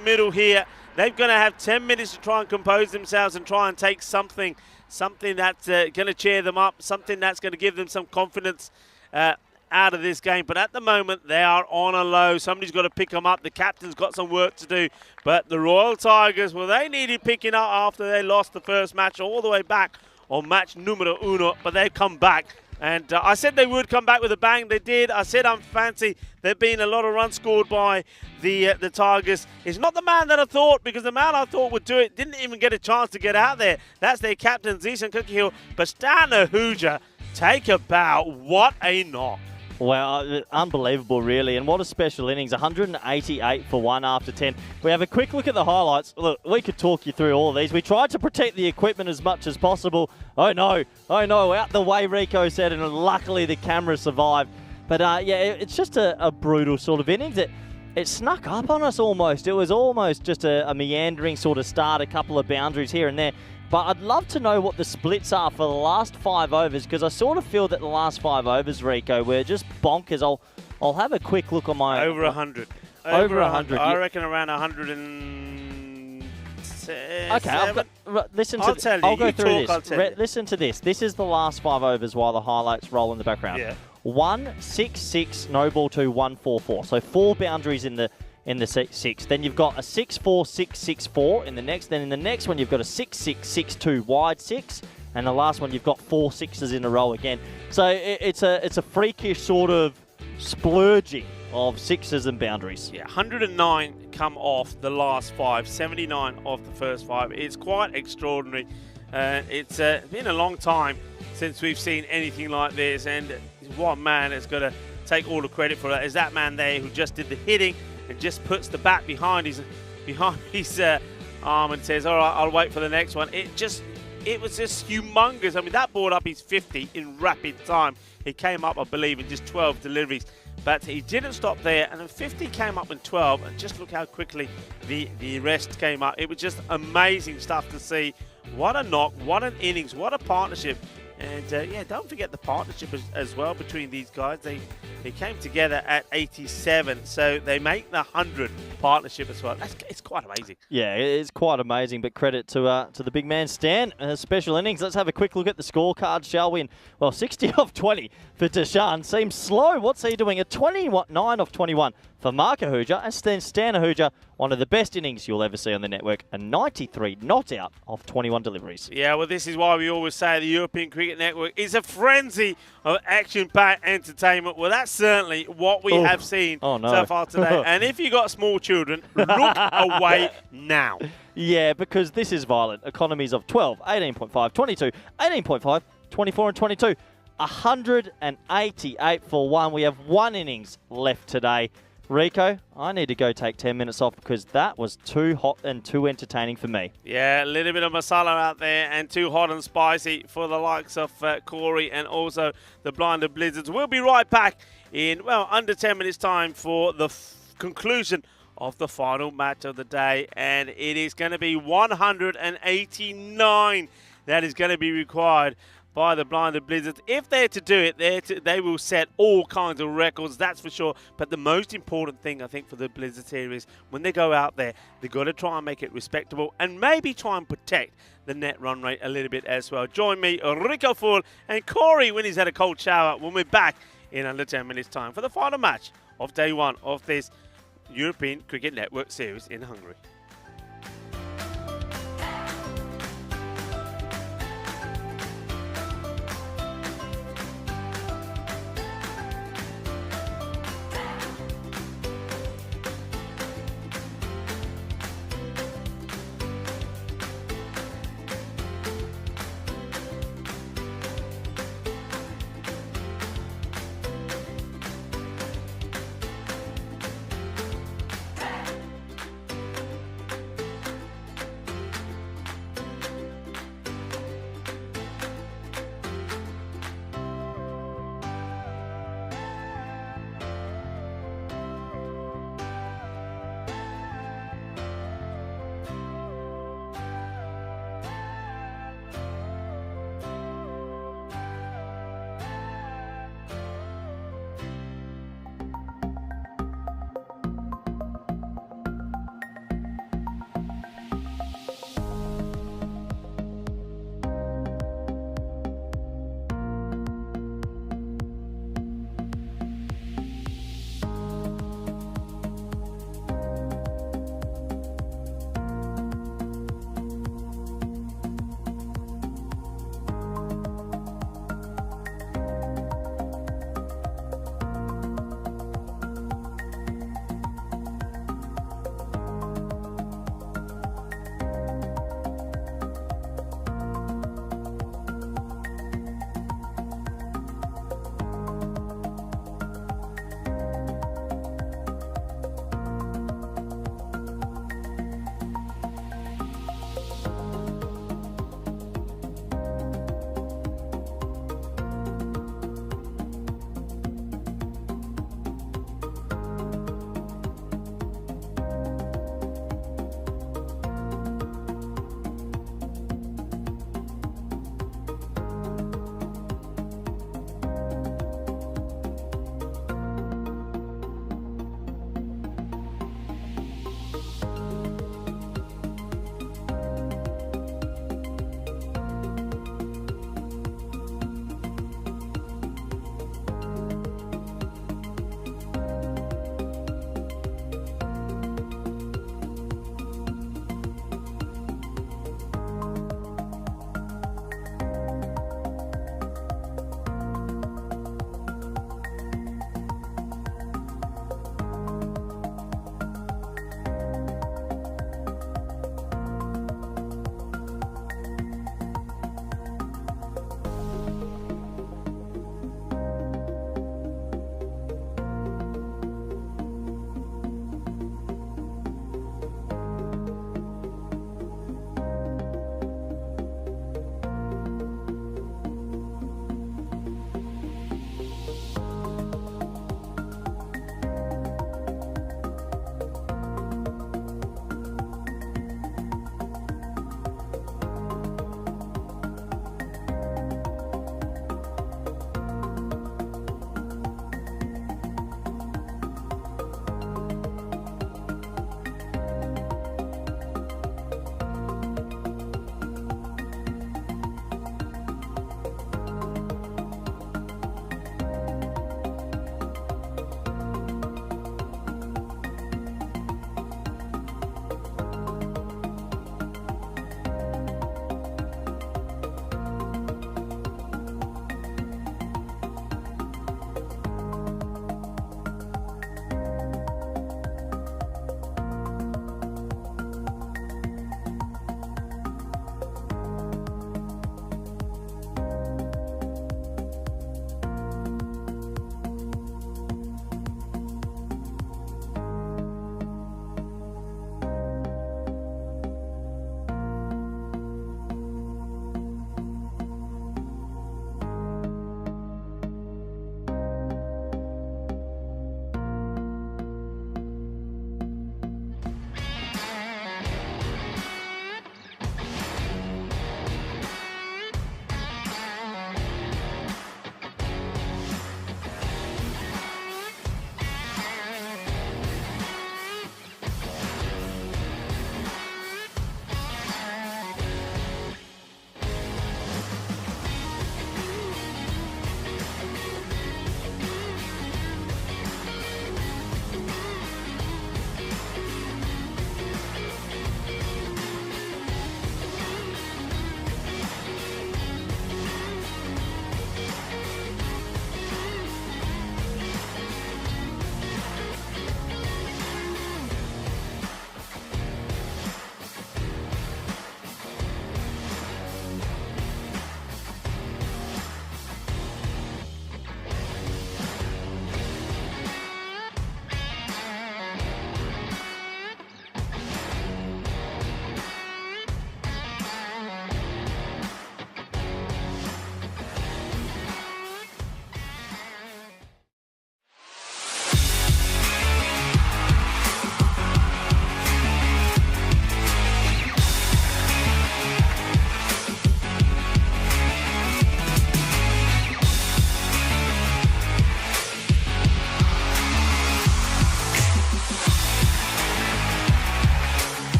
middle here. They're going to have 10 minutes to try and compose themselves and try and take something that's going to cheer them up, something that's going to give them some confidence out of this game. But at the moment, they are on a low. Somebody's got to pick them up. The captain's got some work to do. But the Royal Tigers, well, they needed picking up after they lost the first match all the way back on match numero uno, but they've come back. And I said they would come back with a bang. They did. I said I'm fancy. There've been a lot of runs scored by the Tigers. It's not the man that I thought, because the man I thought would do it didn't even get a chance to get out there. That's their captain, Zeeshan Cookiehill. But Stan Ahuja, take a bow. What a knock. Well, unbelievable, really. And what a special innings. 188 for 1 after 10. We have a quick look at the highlights. Look, we could talk you through all of these. We tried to protect the equipment as much as possible. Oh, no. Out the way, Rico said, and luckily the camera survived. But, yeah, it's just a brutal sort of innings. It snuck up on us almost. It was almost just a meandering sort of start, a couple of boundaries here and there. But I'd love to know what the splits are for the last 5 overs, because I sort of feel that the last 5 overs, Rico, were just bonkers. I'll have a quick look on my... Over 100. Over 100. I reckon around 107. Okay, listen to this. I'll go through this. Listen to this. This is the last 5 overs while the highlights roll in the background. Yeah. 1-6-6, no ball to 1-4-4. So 4 boundaries in the 6. Then you've got a 6-4-6-6-4 in the next. Then in the next one, you've got a 6-6-6-2 wide 6. And the last one, you've got 4 sixes in a row again. So it's a freakish sort of splurging of sixes and boundaries. Yeah, 109 come off the last 5, 79 off the first 5. It's quite extraordinary. It's been a long time since we've seen anything like this. And one man that's got to take all the credit for that is that man there who just did the hitting and just puts the bat behind his arm and says, all right, I'll wait for the next one. It just it was just humongous. I mean, that brought up his 50 in rapid time. He came up, I believe, in just 12 deliveries. But he didn't stop there, and then 50 came up in 12, and just look how quickly the rest came up. It was just amazing stuff to see. What a knock, what an innings, what a partnership. And yeah, don't forget the partnership as well between these guys. They came together at 87, so they make the 100 partnership as well. It's quite amazing. Yeah, it's quite amazing, but credit to the big man Stan. Special innings. Let's have a quick look at the scorecard, shall we? And, well, 60 off 20 for Deshaun. Seems slow. What's he doing? A 29 off 21 for Mark Ahuja. And Stan Ahuja, one of the best innings you'll ever see on the network. A 93 not out off 21 deliveries. Yeah, well, this is why we always say the European Cricket Network is a frenzy of action-packed entertainment. Well, that's certainly what we have seen so far today. And if you got small children, look away now. Yeah, because this is violent. Economies of 12, 18.5, 22, 18.5, 24 and 22. 188 for one. We have one innings left today. Rico, I need to go take 10 minutes off because that was too hot and too entertaining for me. Yeah, a little bit of masala out there and too hot and spicy for the likes of Corey and also the Blinded Blizzards. We'll be right back in, well, under 10 minutes time for the conclusion of the final match of the day. And it is going to be 189 that is going to be required by the Blinded Blizzards. If they're to do it, they will set all kinds of records, that's for sure. But the most important thing, I think, for the Blizzards here is when they go out there, they've got to try and make it respectable and maybe try and protect the net run rate a little bit as well. Join me, Rico Full, and Corey when he's had a cold shower when we're back in under 10 minutes' time for the final match of day one of this European Cricket Network series in Hungary.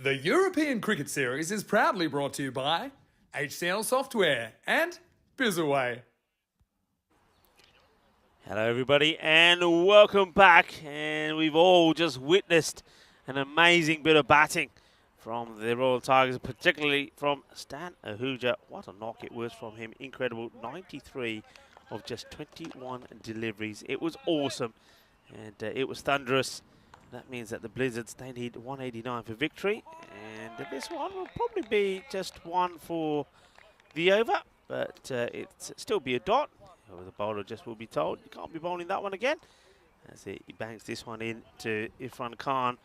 The European Cricket Series is proudly brought to you by HCL Software and Bizzaway. Hello everybody and welcome back, and we've all just witnessed an amazing bit of batting from the Royal Tigers, particularly from Stan Ahuja. What a knock it was from him, incredible, 93 of just 21 deliveries. It was awesome and it was thunderous. That means that the Blizzards, they need 189 for victory, and this one will probably be just one for the over, but it's still be a dot. The bowler just will be told, you can't be bowling that one again. As he banks this one in to Irfan Khan,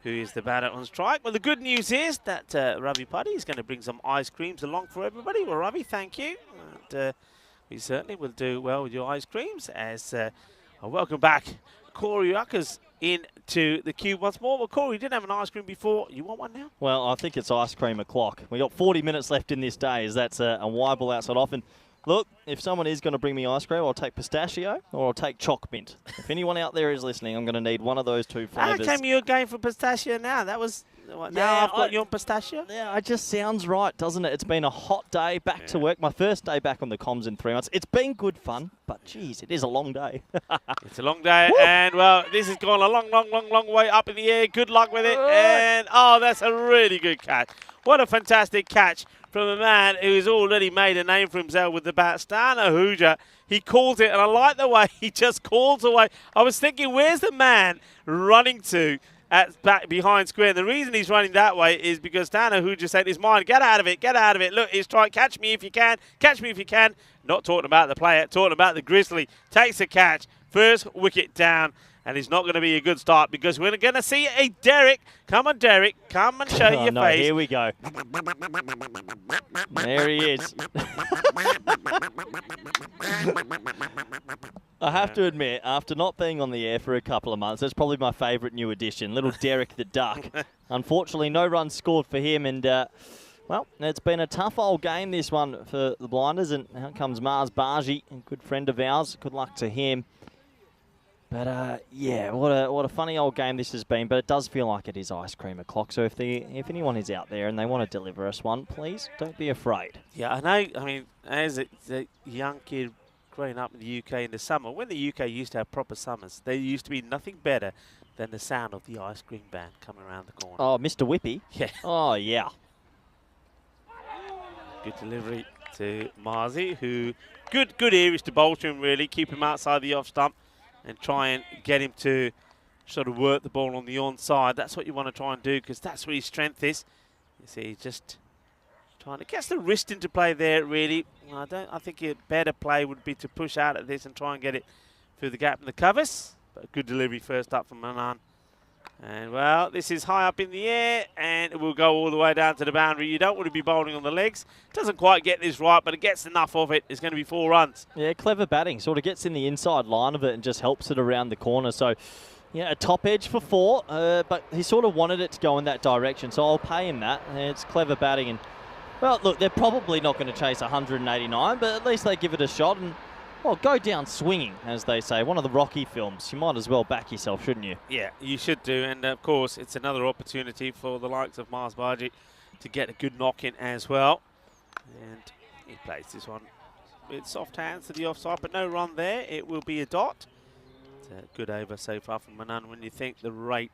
who is the batter on strike. Well, the good news is that Ravi Putty is going to bring some ice creams along for everybody. Well, Ravi, thank you. And we certainly will do well with your ice creams. As welcome back, Corey Ruckers into the cube once more. Well, Corey, you didn't have an ice cream before. You want one now? Well, I think it's ice cream o'clock. We got 40 minutes left in this day, as that's a Weibull outside off. And look, if someone is going to bring me ice cream, I'll take pistachio or I'll take choc mint. If anyone out there is listening, I'm going to need one of those two flavours. How came you were going for pistachio now? That was... What, Yeah, now I've got you on pistachio? Yeah, it just sounds right, doesn't it? It's been a hot day back to work. My first day back on the comms in 3 months. It's been good fun, but geez, it is a long day. It's a long day, and well, this has gone a long way up in the air. Good luck with it, and oh, that's a really good catch. What a fantastic catch from a man who's already made a name for himself with the bat, Stan Ahuja. He calls it, and I like the way he just calls away. I was thinking, where's the man running to at back behind square? And the reason he's running that way is because Stan Ahuja said in his mind, get out of it, get out of it. Look, he's trying, catch me if you can, catch me if you can. Not talking about the player, talking about the Grizzly. Takes a catch, first wicket down. And it's not going to be a good start because we're going to see a Derek. Come on, Derek. Come and show your face. Here we go. There he is. I have to admit, after not being on the air for a couple of months, that's probably my favourite new addition, little Derek the Duck. Unfortunately, no runs scored for him, and well, it's been a tough old game, this one, for the Blinders, and out comes Mars Barji, a good friend of ours. Good luck to him. But yeah, what a funny old game this has been. But it does feel like it is ice cream o'clock. So if anyone is out there and they want to deliver us one, please don't be afraid. Yeah, I know. I mean, as a young kid growing up in the UK in the summer, when the UK used to have proper summers, there used to be nothing better than the sound of the ice cream van coming around the corner. Oh, Mr. Whippy. Yeah. Oh yeah. Good delivery to Marzi, who good areas to bowl to him. Really keep him outside the off stump and try and get him to sort of work the ball on the onside. That's what you want to try and do because that's where his strength is. You see, he's just trying to get the wrist into play there, really. I think a better play would be to push out at this and try and get it through the gap in the covers. But a good delivery first up from Manan. And, well, this is high up in the air, and it will go all the way down to the boundary. You don't want to be bowling on the legs. Doesn't quite get this right, but it gets enough of it. It's going to be 4 runs. Yeah, clever batting. Sort of gets in the inside line of it and just helps it around the corner. So, yeah, a top edge for 4, but he sort of wanted it to go in that direction, so I'll pay him that. And it's clever batting. And, well, look, they're probably not going to chase 189, but at least they give it a shot. And, well, go down swinging, as they say. One of the Rocky films. You might as well back yourself, shouldn't you? Yeah, you should do. And, of course, it's another opportunity for the likes of Mars Barji to get a good knock in as well. And he plays this one with soft hands to the offside, but no run there. It will be a dot. It's a good over so far from Manan when you think the rate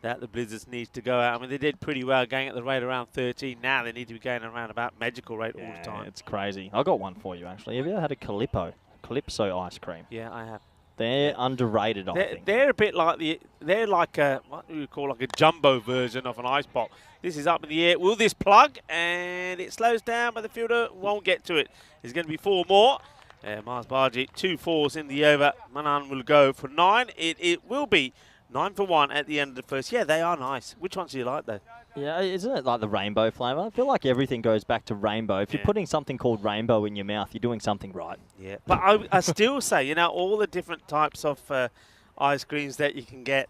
that the Blizzards need to go out. I mean, they did pretty well going at the rate around 13. Now they need to be going around about magical rate all the time. It's crazy. I got one for you, actually. Have you ever had a Calypso ice cream? Yeah, I have. They're underrated, I think. They're a bit like they're like a, what do you call, like a jumbo version of an ice pop. This is up in the air. Will this plug? And it slows down, but the fielder won't get to it. There's going to be 4 more. Mars Barji, 2 4s in the over. Manan will go for 9. It will be 9 for 1 at the end of the first. Yeah, they are nice. Which ones do you like, though? Yeah, isn't it like the rainbow flavour? I feel like everything goes back to rainbow. If you're putting something called rainbow in your mouth, you're doing something right. Yeah, but I still say, you know, all the different types of ice creams that you can get,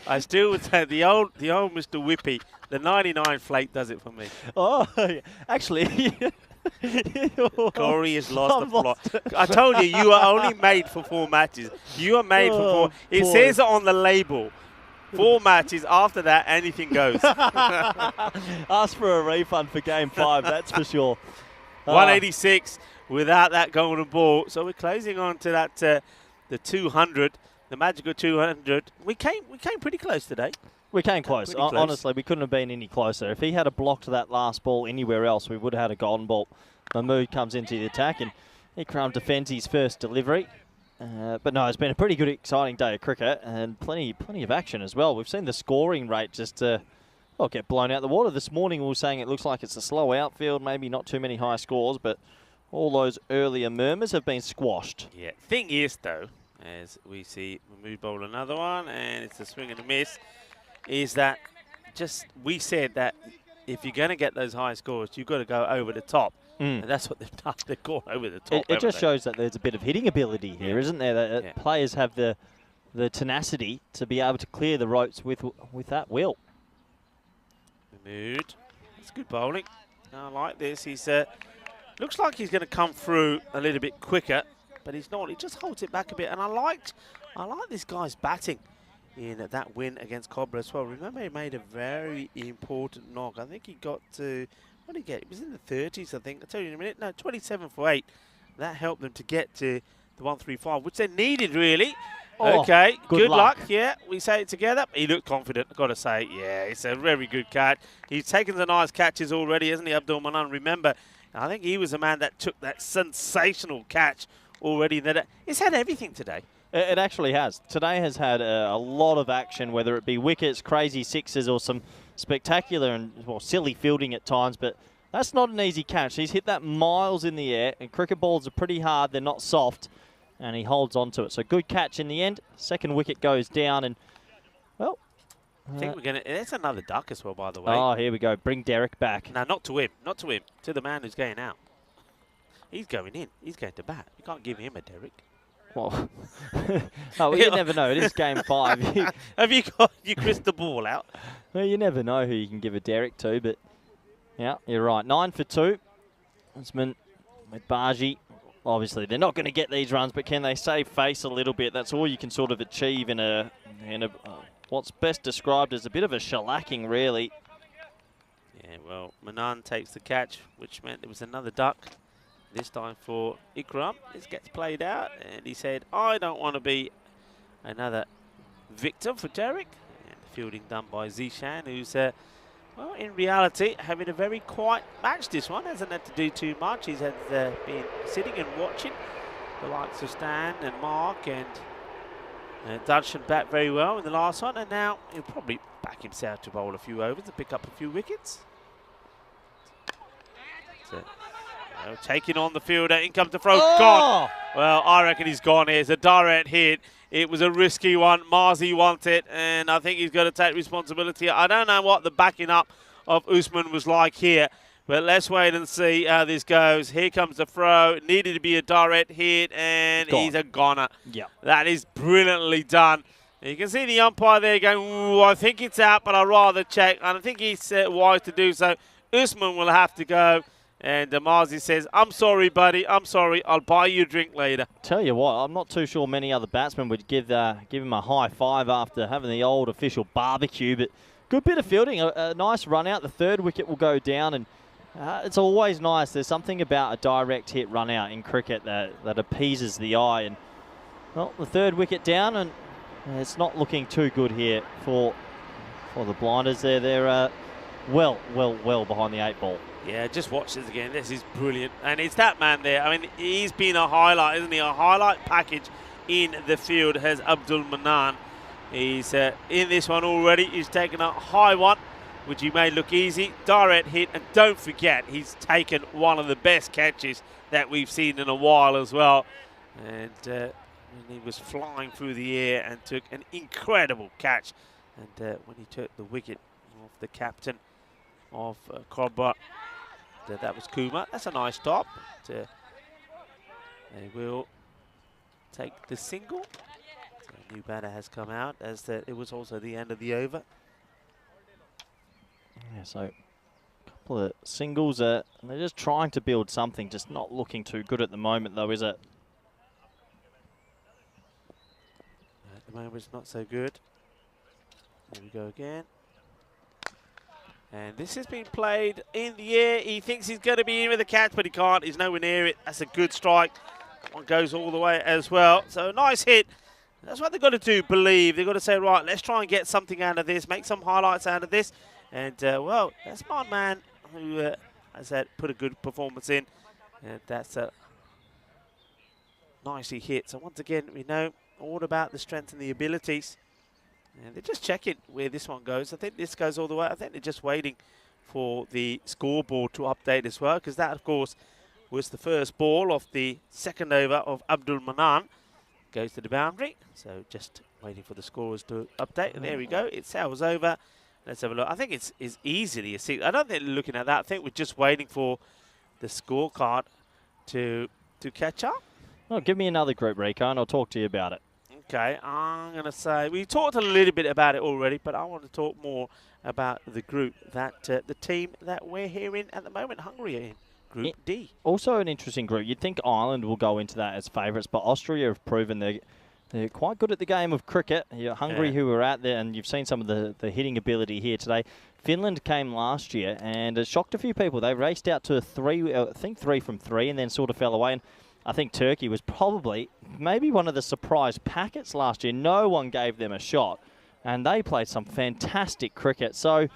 I still would say the old Mr. Whippy, the 99 flake does it for me. Oh, actually... Corey has lost the plot. I told you, you are only made for 4 matches. You are made for 4. It says it on the label. 4 matches. After that, anything goes. Ask for a refund for game 5, that's for sure. 186 without that golden ball. So we're closing on to that the 200, the magical 200. We came pretty close today. We came close. Pretty close. Honestly, we couldn't have been any closer. If he had blocked that last ball anywhere else, we would have had a golden ball. Mahmood comes into the attack, and Ikram defends his first delivery. But no, it's been a pretty good, exciting day of cricket, and plenty of action as well. We've seen the scoring rate just get blown out the water. This morning we were saying it looks like it's a slow outfield, maybe not too many high scores, but all those earlier murmurs have been squashed. Yeah. Thing is, though, as we see Mahmood bowl another one, and it's a swing and a miss, is that we said that if you're going to get those high scores, you've got to go over the top. And that's what they've done. They've gone over the top. It just shows that there's a bit of hitting ability here, isn't there? That players have the tenacity to be able to clear the ropes with that will. Mahmood. That's good bowling. I like this. He's looks like he's going to come through a little bit quicker, but he's not. He just holds it back a bit. And I like this guy's batting in that win against Cobra as well. Remember, he made a very important knock. I think he got to, what did he get? It was in the 30s, I think. I'll tell you in a minute. No, 27 for 8. That helped them to get to the 135, which they needed, really. Oh, okay, good luck. luck. Yeah, we say it together. He looked confident, I've got to say. Yeah, it's a very good catch. He's taken the nice catches already, hasn't he, Abdul Manan? Remember, I think he was the man that took that sensational catch already. He's had everything today. It actually has. Today has had a lot of action, whether it be wickets, crazy sixes, or some spectacular and silly fielding at times. But that's not an easy catch. He's hit that miles in the air, and cricket balls are pretty hard. They're not soft, and he holds on to it. So good catch in the end. Second wicket goes down, and, well... I think we're going to... There's another duck as well, by the way. Oh, here we go. Bring Derek back. No, not to him. Not to him. To the man who's going out. He's going in. He's going to bat. You can't give him a Derek. Well, you never know. It is game 5. Have you got your crystal ball out? Well, you never know who you can give a Derek to, but yeah, you're right. 9 for 2. Usman with Baji. Obviously, they're not going to get these runs, but can they save face a little bit? That's all you can sort of achieve in a what's best described as a bit of a shellacking, really. Yeah, well, Manan takes the catch, which meant there was another duck. This time for Ikram. This gets played out, and he said, I don't want to be another victim for Derek. And the fielding done by Zishan, who's, well, in reality, having a very quiet match this one. Hasn't had to do too much. He's had been sitting and watching the likes of Stan and Mark, and Darshan bat very well in the last one, and now he'll probably back himself to bowl a few overs and pick up a few wickets. So, taking on the fielder, in comes the throw, gone. Well, I reckon he's gone here. It's a direct hit. It was a risky one. Marzi wants it, and I think he's got to take responsibility. I don't know what the backing up of Usman was like here, but let's wait and see how this goes. Here comes the throw. It needed to be a direct hit, and he's a goner. Yeah. That is brilliantly done. You can see the umpire there going, ooh, I think it's out, but I'd rather check. And I think he's wise to do so. Usman will have to go. And Marzi says, I'm sorry, buddy. I'm sorry. I'll buy you a drink later. Tell you what, I'm not too sure many other batsmen would give him a high five after having the old official barbecue. But good bit of fielding. A nice run out. The third wicket will go down. And it's always nice. There's something about a direct hit run out in cricket that appeases the eye. And, well, the third wicket down. And it's not looking too good here for the blinders there. They're well behind the 8 ball. Yeah, just watch this again. This is brilliant. And it's that man there. I mean, he's been a highlight, isn't he? A highlight package in the field has Abdul Manan. He's in this one already. He's taken a high one, which he made look easy. Direct hit. And don't forget, he's taken one of the best catches that we've seen in a while as well. And he was flying through the air and took an incredible catch. And when he took the wicket of the captain of Cobra, that was Kumar. That's a nice stop. They will take the single. So a new batter has come out, as it was also the end of the over. Yeah, so a couple of singles. And they're just trying to build something, just not looking too good at the moment, though, is it? At the moment, it's not so good. Here we go again. And this has been played in the air. He thinks he's going to be in with the catch, but he can't. He's nowhere near it. That's a good strike. That one goes all the way as well. So nice hit. That's what they've got to do, believe. They've got to say, right, let's try and get something out of this, make some highlights out of this. And, well, that's my man who, as I said, put a good performance in. And that's nicely hit. So once again, we know all about the strength and the abilities. And they're just checking where this one goes. I think this goes all the way. I think they're just waiting for the scoreboard to update as well, because that, of course, was the first ball of the second over of Abdul Manan. Goes to the boundary. So just waiting for the scorers to update. And there we go. It sails over. Let's have a look. I think it's easily a 6. I don't think they're looking at that. I think we're just waiting for the scorecard to catch up. Well, give me another group, Rico, and I'll talk to you about it. Okay, I'm going to say, we talked a little bit about it already, but I want to talk more about the group, that the team that we're here in at the moment, Hungary, are in Group D. Also an interesting group. You'd think Ireland will go into that as favourites, but Austria have proven they're quite good at the game of cricket. Hungary, who were out there, and you've seen some of the hitting ability here today. Finland came last year, and it shocked a few people. They raced out to 3 from 3, and then sort of fell away. And I think Turkey was probably maybe one of the surprise packets last year. No one gave them a shot, and they played some fantastic cricket. So,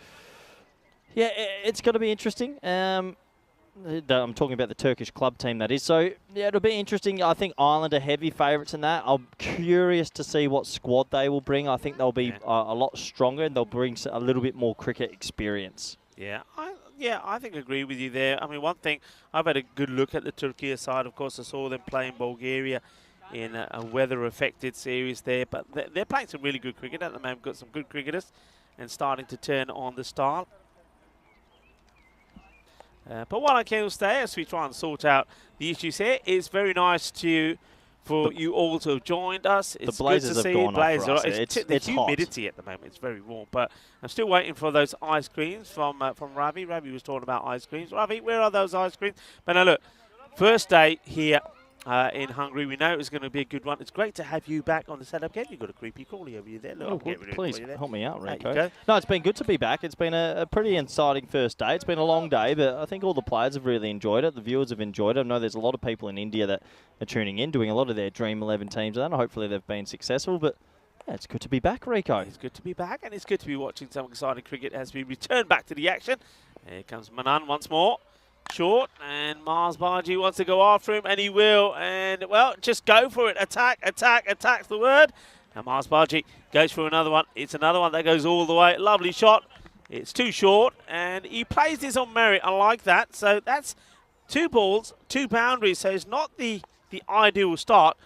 yeah, it's going to be interesting. I'm talking about the Turkish club team, that is. So, yeah, it'll be interesting. I think Ireland are heavy favourites in that. I'm curious to see what squad they will bring. I think they'll be a lot stronger, and they'll bring a little bit more cricket experience. Yeah, I think I agree with you there. I mean, one thing, I've had a good look at the Turkey side. Of course, I saw them play in Bulgaria in a weather-affected series there. But they're playing some really good cricket at the moment. Got some good cricketers and starting to turn on the style. But what I can say, as we try and sort out the issues here, it's very nice for you all to have joined us. It's the Blazers good to see have gone off for us. It's humidity hot at the moment. It's very warm. But I'm still waiting for those ice creams from Ravi. Ravi was talking about ice creams. Ravi, where are those ice creams? But now look, first day here in Hungary. We know it was going to be a good one. It's great to have you back on the setup again. You've got a creepy crawly over you there. Look, please help me out, Rico. Go. No, it's been good to be back. It's been a pretty exciting first day. It's been a long day, but I think all the players have really enjoyed it. The viewers have enjoyed it. I know there's a lot of people in India that are tuning in, doing a lot of their Dream 11 teams, and hopefully they've been successful. But yeah, it's good to be back, Rico. It's good to be back, and it's good to be watching some exciting cricket as we return back to the action. Here comes Manan once more. Short, and Mars Baji wants to go after him, and he will. And, well, just go for it. Attack, attack, attack's the word. And Mars Baji goes for another one. It's another one that goes all the way. Lovely shot. It's too short, and he plays this on merit. I like that. So that's 2 balls, 2 boundaries. So it's not the ideal start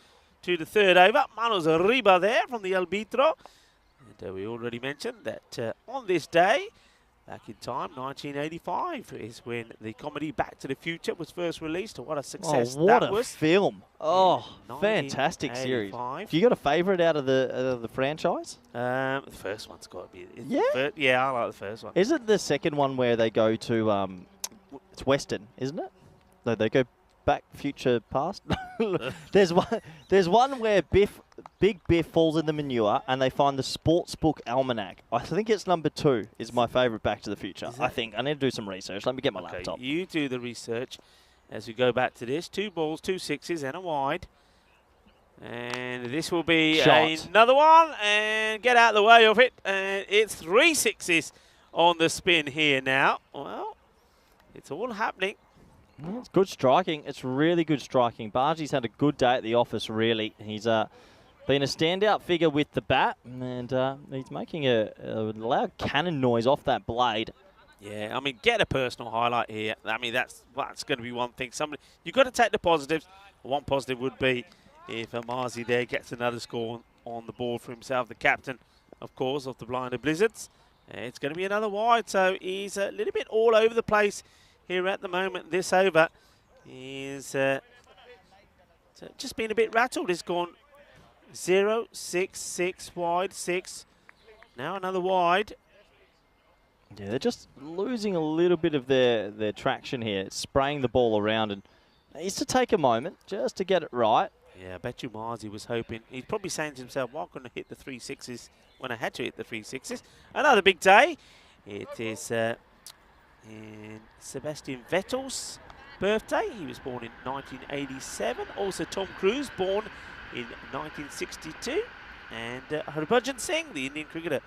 to the third over. Manos Riba there from the Albitro. And we already mentioned that on this day, back in time, 1985 is when the comedy Back to the Future was first released. What a success that was. What a film. Oh, Yeah, fantastic series. 1985. Have you got a favourite out of the franchise? The first one's got to be. Yeah? Yeah, I like the first one. Is it the second one where they go to, it's Western, isn't it? No, they go back, future, past. There's one where Big Biff falls in the manure and they find the sports book almanac. I think it's number 2 is my favourite Back to the Future. I think. I need to do some research. Let me get my laptop. You do the research as we go back to this. 2 balls, 2 sixes and a wide. And this will be another one. And get out of the way of it. And it's 3 sixes on the spin here now. Well, it's all happening. It's good striking. It's really good striking. Baji's had a good day at the office, really. He's been a standout figure with the bat, and he's making a loud cannon noise off that blade. Yeah, I mean, get a personal highlight here. I mean, that's going to be one thing. You've got to take the positives. One positive would be if Marzi there gets another score on the board for himself, the captain, of course, of the Blinder Blizzards. It's going to be another wide, so he's a little bit all over the place here at the moment. This over is just been a bit rattled. It's gone 0, 6, 6, wide, 6. Now another wide. Yeah, they're just losing a little bit of their traction here. It's spraying the ball around, and needs to take a moment just to get it right. Yeah, I bet you Marzi was hoping. He's probably saying to himself, well, I'm going to hit the 3 sixes when I had to hit the 3 sixes. Another big day. It is in Sebastian Vettel's birthday. He was born in 1987. Also Tom Cruise, born in 1962. And Harbhajan Singh, the Indian cricketer,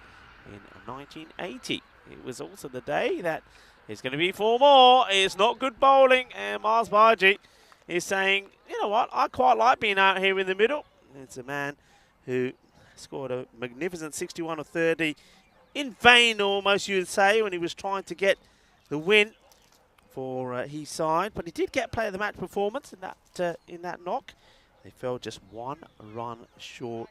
in 1980. It was also the day that there's going to be 4 more. It's not good bowling. And Mars Baji is saying, you know what, I quite like being out here in the middle. It's a man who scored a magnificent 61 or 30 in vain, almost you would say, when he was trying to get the win for his side. But he did get player of the match performance in that knock. They fell just 1 run short.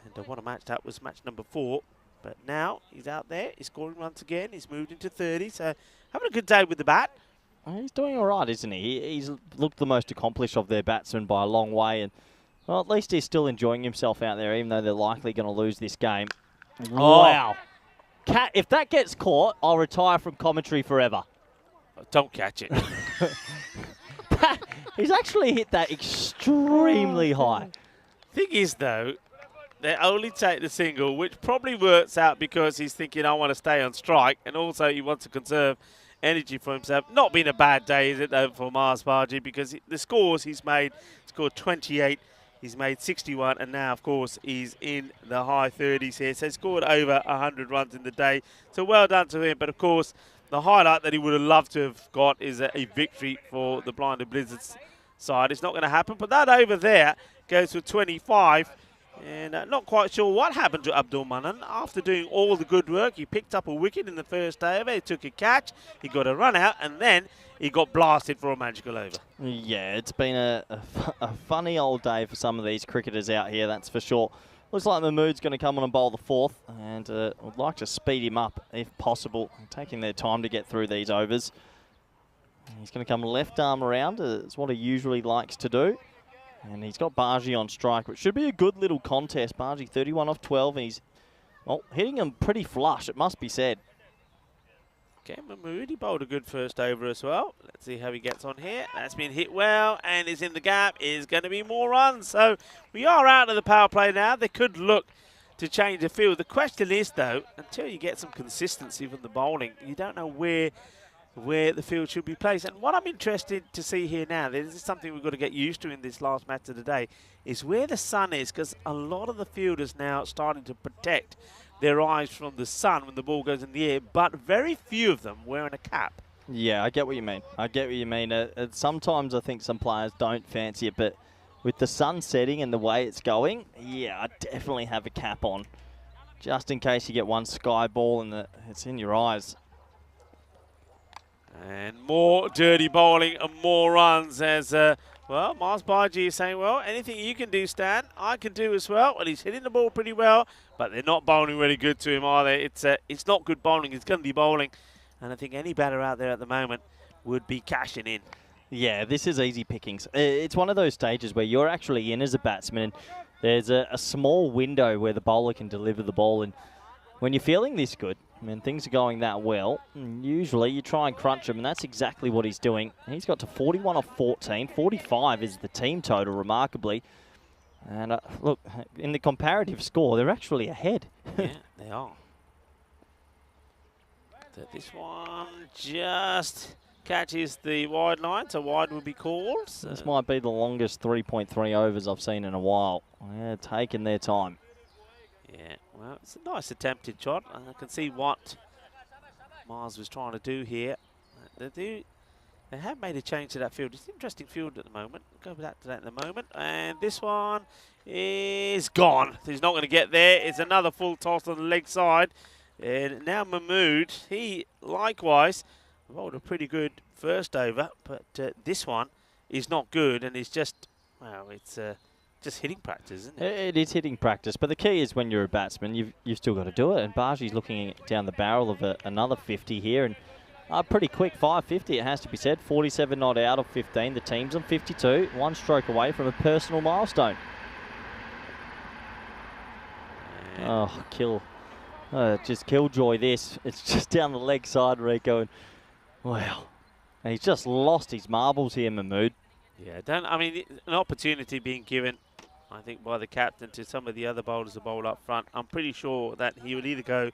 And what a match that was, match number 4. But now he's out there, he's scoring runs again, he's moved into 30, so having a good day with the bat. He's doing all right, isn't he? He's looked the most accomplished of their batsmen by a long way, and well, at least he's still enjoying himself out there, even though they're likely going to lose this game. Oh. Wow. Cat, if that gets caught, I'll retire from commentary forever. Don't catch it. He's actually hit that extremely high. Thing is, though, they only take the single, which probably works out because he's thinking, I want to stay on strike, and also he wants to conserve energy for himself. Not been a bad day, is it, though, for Mars Baji, because the scores he's made, scored 28, he's made 61, and now, of course, he's in the high 30s here. So he scored over 100 runs in the day. So well done to him. But, of course, the highlight that he would have loved to have got is a victory for the Blinded Blizzards side. It's not going to happen. But that over there goes for 25. And not quite sure what happened to Abdul Manan. After doing all the good work, he picked up a wicket in the first over. He took a catch, he got a run out, and then he got blasted for a magical over. Yeah, it's been a funny old day for some of these cricketers out here, that's for sure. Looks like Mahmood's going to come on and bowl the 4th, and I'd like to speed him up if possible, taking their time to get through these overs. He's going to come left arm around, it's what he usually likes to do. And he's got Baji on strike, which should be a good little contest. Baji 31 off 12, and he's hitting him pretty flush, it must be said. Okay, Mahmood, he bowled a good first over as well. Let's see how he gets on here. That's been hit well, and is in the gap. Is going to be more runs. So we are out of the power play now. They could look to change the field. The question is, though, until you get some consistency from the bowling, you don't know where the field should be placed. And what I'm interested to see here now, this is something we've got to get used to in this last match of the day, is where the sun is, because a lot of the fielders now starting to protect their eyes from the sun when the ball goes in the air, but very few of them wearing a cap. Yeah, I get what you mean. I get what you mean. Sometimes I think some players don't fancy it, but with the sun setting and the way it's going, yeah, I definitely have a cap on, just in case you get one sky ball and it's in your eyes. And more dirty bowling and more runs as, well, Mars Baji is saying, well, anything you can do, Stan, I can do as well. And he's hitting the ball pretty well, but they're not bowling really good to him, are they? It's not good bowling. It's going to be bowling. And I think any batter out there at the moment would be cashing in. Yeah, this is easy pickings. It's one of those stages where you're actually in as a batsman, and there's a small window where the bowler can deliver the ball. And when you're feeling this good, when things are going that well, usually you try and crunch him, and that's exactly what he's doing. He's got to 41 off 14. 45 is the team total, remarkably. And look, in the comparative score, they're actually ahead. Yeah, they are. So this one just catches the wide line, so wide will be called. So This might be the longest 3.3 overs I've seen in a while. Yeah, taking their time. yeah, well, it's a nice attempted shot. I can see what Mars was trying to do here. They have made a change to that field. It's an interesting field at the moment. We'll go back to that in a moment. And this one is gone. He's not going to get there. It's another full toss on the leg side. And now Mahmood, he likewise bowled a pretty good first over, but this one is not good, and it's just, well, it's just hitting practice, isn't it? It is hitting practice, but the key is when you're a batsman, you've still got to do it. And Baji's looking down the barrel of another 50 here, and pretty quick 550, it has to be said. 47 not out of 15. The team's on 52, one stroke away from a personal milestone. Oh, kill. Just killjoy this. It's just down the leg side, Rico. And wow. And he's just lost his marbles here, Mahmood. Yeah, an opportunity being given, I think, by the captain to some of the other bowlers to bowl up front. I'm pretty sure that he will either go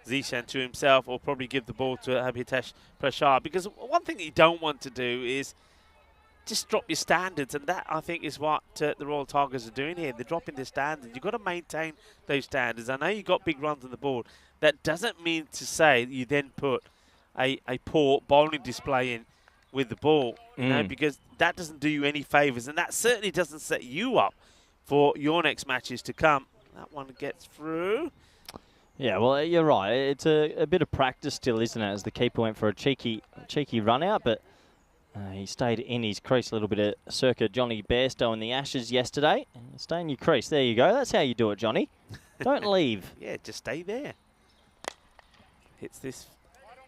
Zishan to himself or probably give the ball to Abhitesh Prashad, because one thing you don't want to do is just drop your standards, and that I think is what the Royal Tigers are doing here. They're dropping their standards. You've got to maintain those standards. I know you got big runs on the board. That doesn't mean to say that you then put a poor bowling display in with the ball, you know, because that doesn't do you any favours, and that certainly doesn't set you up for your next matches to come. That one gets through. Yeah, well, you're right. It's a bit of practice still, isn't it, as the keeper went for a cheeky run out, but he stayed in his crease a little bit of circa Johnny Bairstow in the Ashes yesterday. Stay in your crease. There you go. That's how you do it, Johnny. Don't leave. Yeah, just stay there. Hits this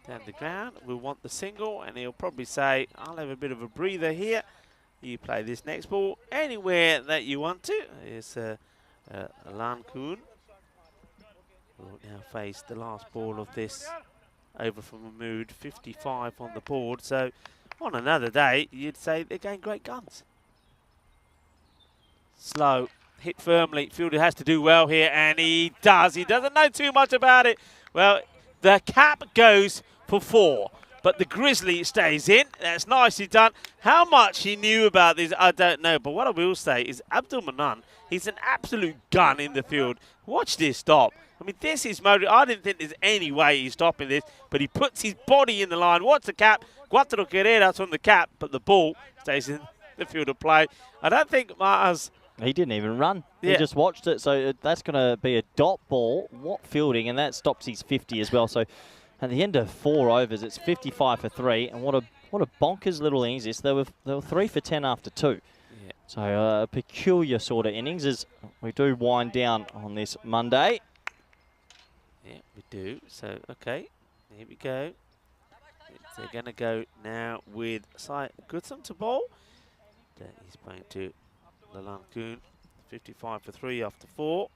down the ground. We'll want the single, and he'll probably say, I'll have a bit of a breather here. You play this next ball anywhere that you want to. It's Alan Kuhn. Will now face the last ball of this over from Mahmood. 55 on the board. So on another day, you'd say they're going great guns. Slow, hit firmly. Fielder has to do well here, and he does. He doesn't know too much about it. Well, the cap goes for 4, but the Grizzly stays in. That's nicely done. How much he knew about this, I don't know. But what I will say is Abdul Manan, he's an absolute gun in the field. Watch this stop. I mean, this is motor. I didn't think there's any way he's stopping this, but he puts his body in the line. Watch the cap. Cuatro carreras on the cap, but the ball stays in the field of play. I don't think Mars... He didn't even run. Yeah. He just watched it. So that's going to be a dot ball. What fielding, and that stops his 50 as well. So at the end of 4 overs, it's 55 for 3. And what a bonkers little innings this. They were 3 for 10 after 2. Yeah. So a peculiar sort of innings as we do wind down on this Monday. Yeah, we do. So, okay, here we go. They're going to go now with Sai Goodsome to bowl. He's playing to Lalan Kuhn. 55 for 3 after 4.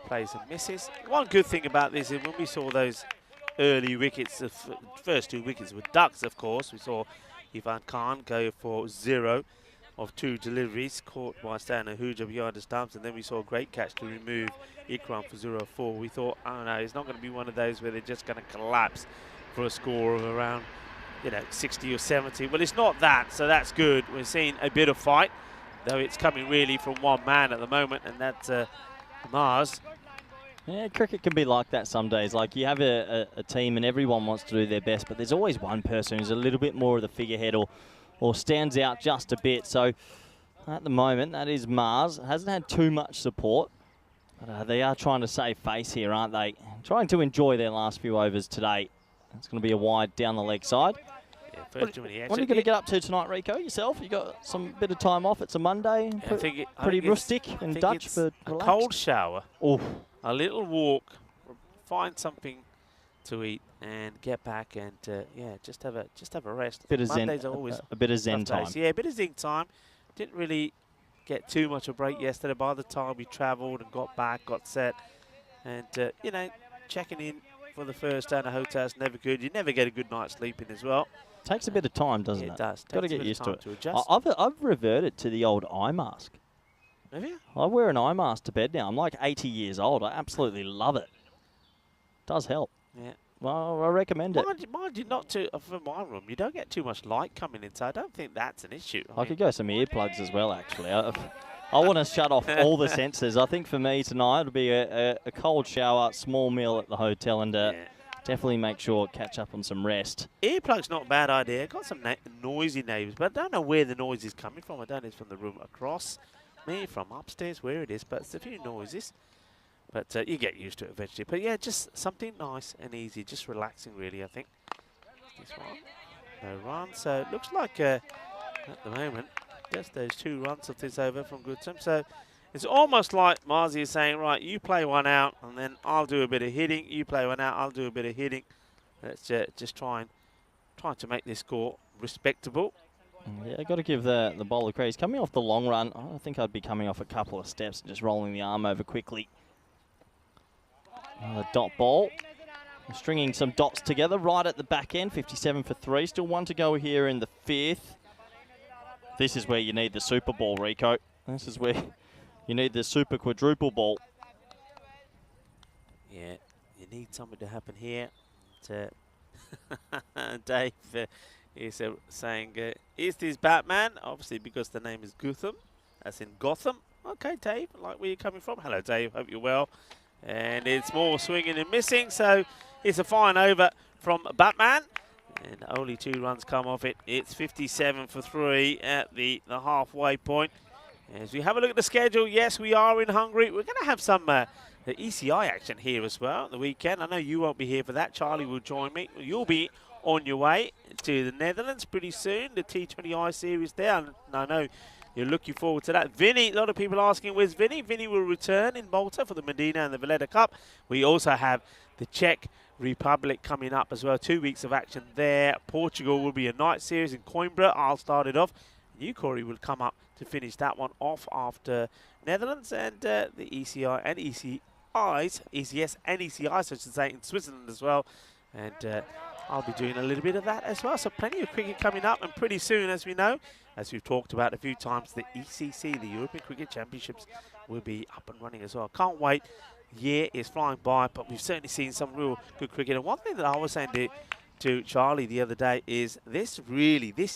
Plays and misses. One good thing about this is when we saw those early wickets, the first 2 wickets were ducks, of course. We saw Ivan Khan go for 0 of 2 deliveries, caught by Stan Ahuja behind the stumps, and then we saw a great catch to remove Ikram for 0-4. We thought, oh no, it's not going to be one of those where they're just going to collapse for a score of around, 60 or 70. Well, it's not that, so that's good. We're seeing a bit of fight, though it's coming really from one man at the moment, and that's Mars. Yeah, cricket can be like that some days. Like you have a team and everyone wants to do their best, but there's always one person who's a little bit more of the figurehead or stands out just a bit. So at the moment, that is Mars. Hasn't had too much support, but they are trying to save face here, aren't they? Trying to enjoy their last few overs today. It's going to be a wide down the leg side. Yeah, What are you going to get up to tonight, Rico, yourself? You got some bit of time off. It's a Monday. Pretty rustic and Dutch, but a relaxed. cold shower, Oof. a little walk, find something to eat, and get back and just have a rest. Bit of Mondays zen, are always a bit of zen tough time. days. Yeah, a bit of zen time. Didn't really get too much of a break yesterday. By the time we travelled and got back, got set, and checking in for the first day in a hotel is never good. You never get a good night's sleeping as well. Takes a bit of time, doesn't it? It does. Got to Takes a get bit used of to time it. to adjust. I've reverted to the old eye mask. Have you? I wear an eye mask to bed now. I'm like 80 years old. I absolutely love it. Does help. Yeah. Well, I recommend it. Mind you, not to for my room. You don't get too much light coming in, so I don't think that's an issue. I could go some earplugs as well, actually. I want to shut off all the senses. I think for me tonight it'll be a cold shower, small meal at the hotel, and definitely make sure catch up on some rest. Earplugs not a bad idea. Got some noisy neighbours, but I don't know where the noise is coming from. I don't know if it's from the room across me, from upstairs, where it is, but it's a few noises. But you get used to it eventually. But yeah, just something nice and easy, just relaxing really, I think. This one, no run. So it looks like at the moment, just those 2 runs of this over from Goodsome. So it's almost like Marzi is saying, right, you play one out, and then I'll do a bit of hitting. You play one out, I'll do a bit of hitting. Let's just trying to make this score respectable. Yeah, got to give the bowler credit. He's coming off the long run. I think I'd be coming off a couple of steps and just rolling the arm over quickly. Another dot ball. Stringing some dots together right at the back end, 57 for 3. Still 1 to go here in the 5th. This is where you need the super ball, Rico. This is where you need the super quadruple ball. Yeah, you need something to happen here. Dave is saying, is this Batman? Obviously, because the name is Gotham, as in Gotham. Okay, Dave, like where you're coming from. Hello, Dave. Hope you're well. And it's more swinging and missing, so it's a fine over from Batman. And only 2 runs come off it. It's 57 for 3 at the halfway point. As we have a look at the schedule, yes, we are in Hungary. We're going to have some the ECI action here as well at the weekend. I know you won't be here for that. Charlie will join me. You'll be on your way to the Netherlands pretty soon. The T20I series there. And I know you're looking forward to that. Vinny, a lot of people asking, where's Vinny? Vinny will return in Malta for the Medina and the Valletta Cup. We also have the Czech Republic coming up as well. 2 weeks of action there. Portugal will be a night series in Coimbra. I'll start it off. You, Corey, will come up to finish that one off after Netherlands and the ECI and ECS and ECI, so I should say, in Switzerland as well. And I'll be doing a little bit of that as well. So plenty of cricket coming up, and pretty soon, as we know, as we've talked about a few times, the ECC, the European Cricket Championships, will be up and running as well. Can't wait. Year is flying by, but we've certainly seen some real good cricket. And one thing that I was saying to Charlie the other day is this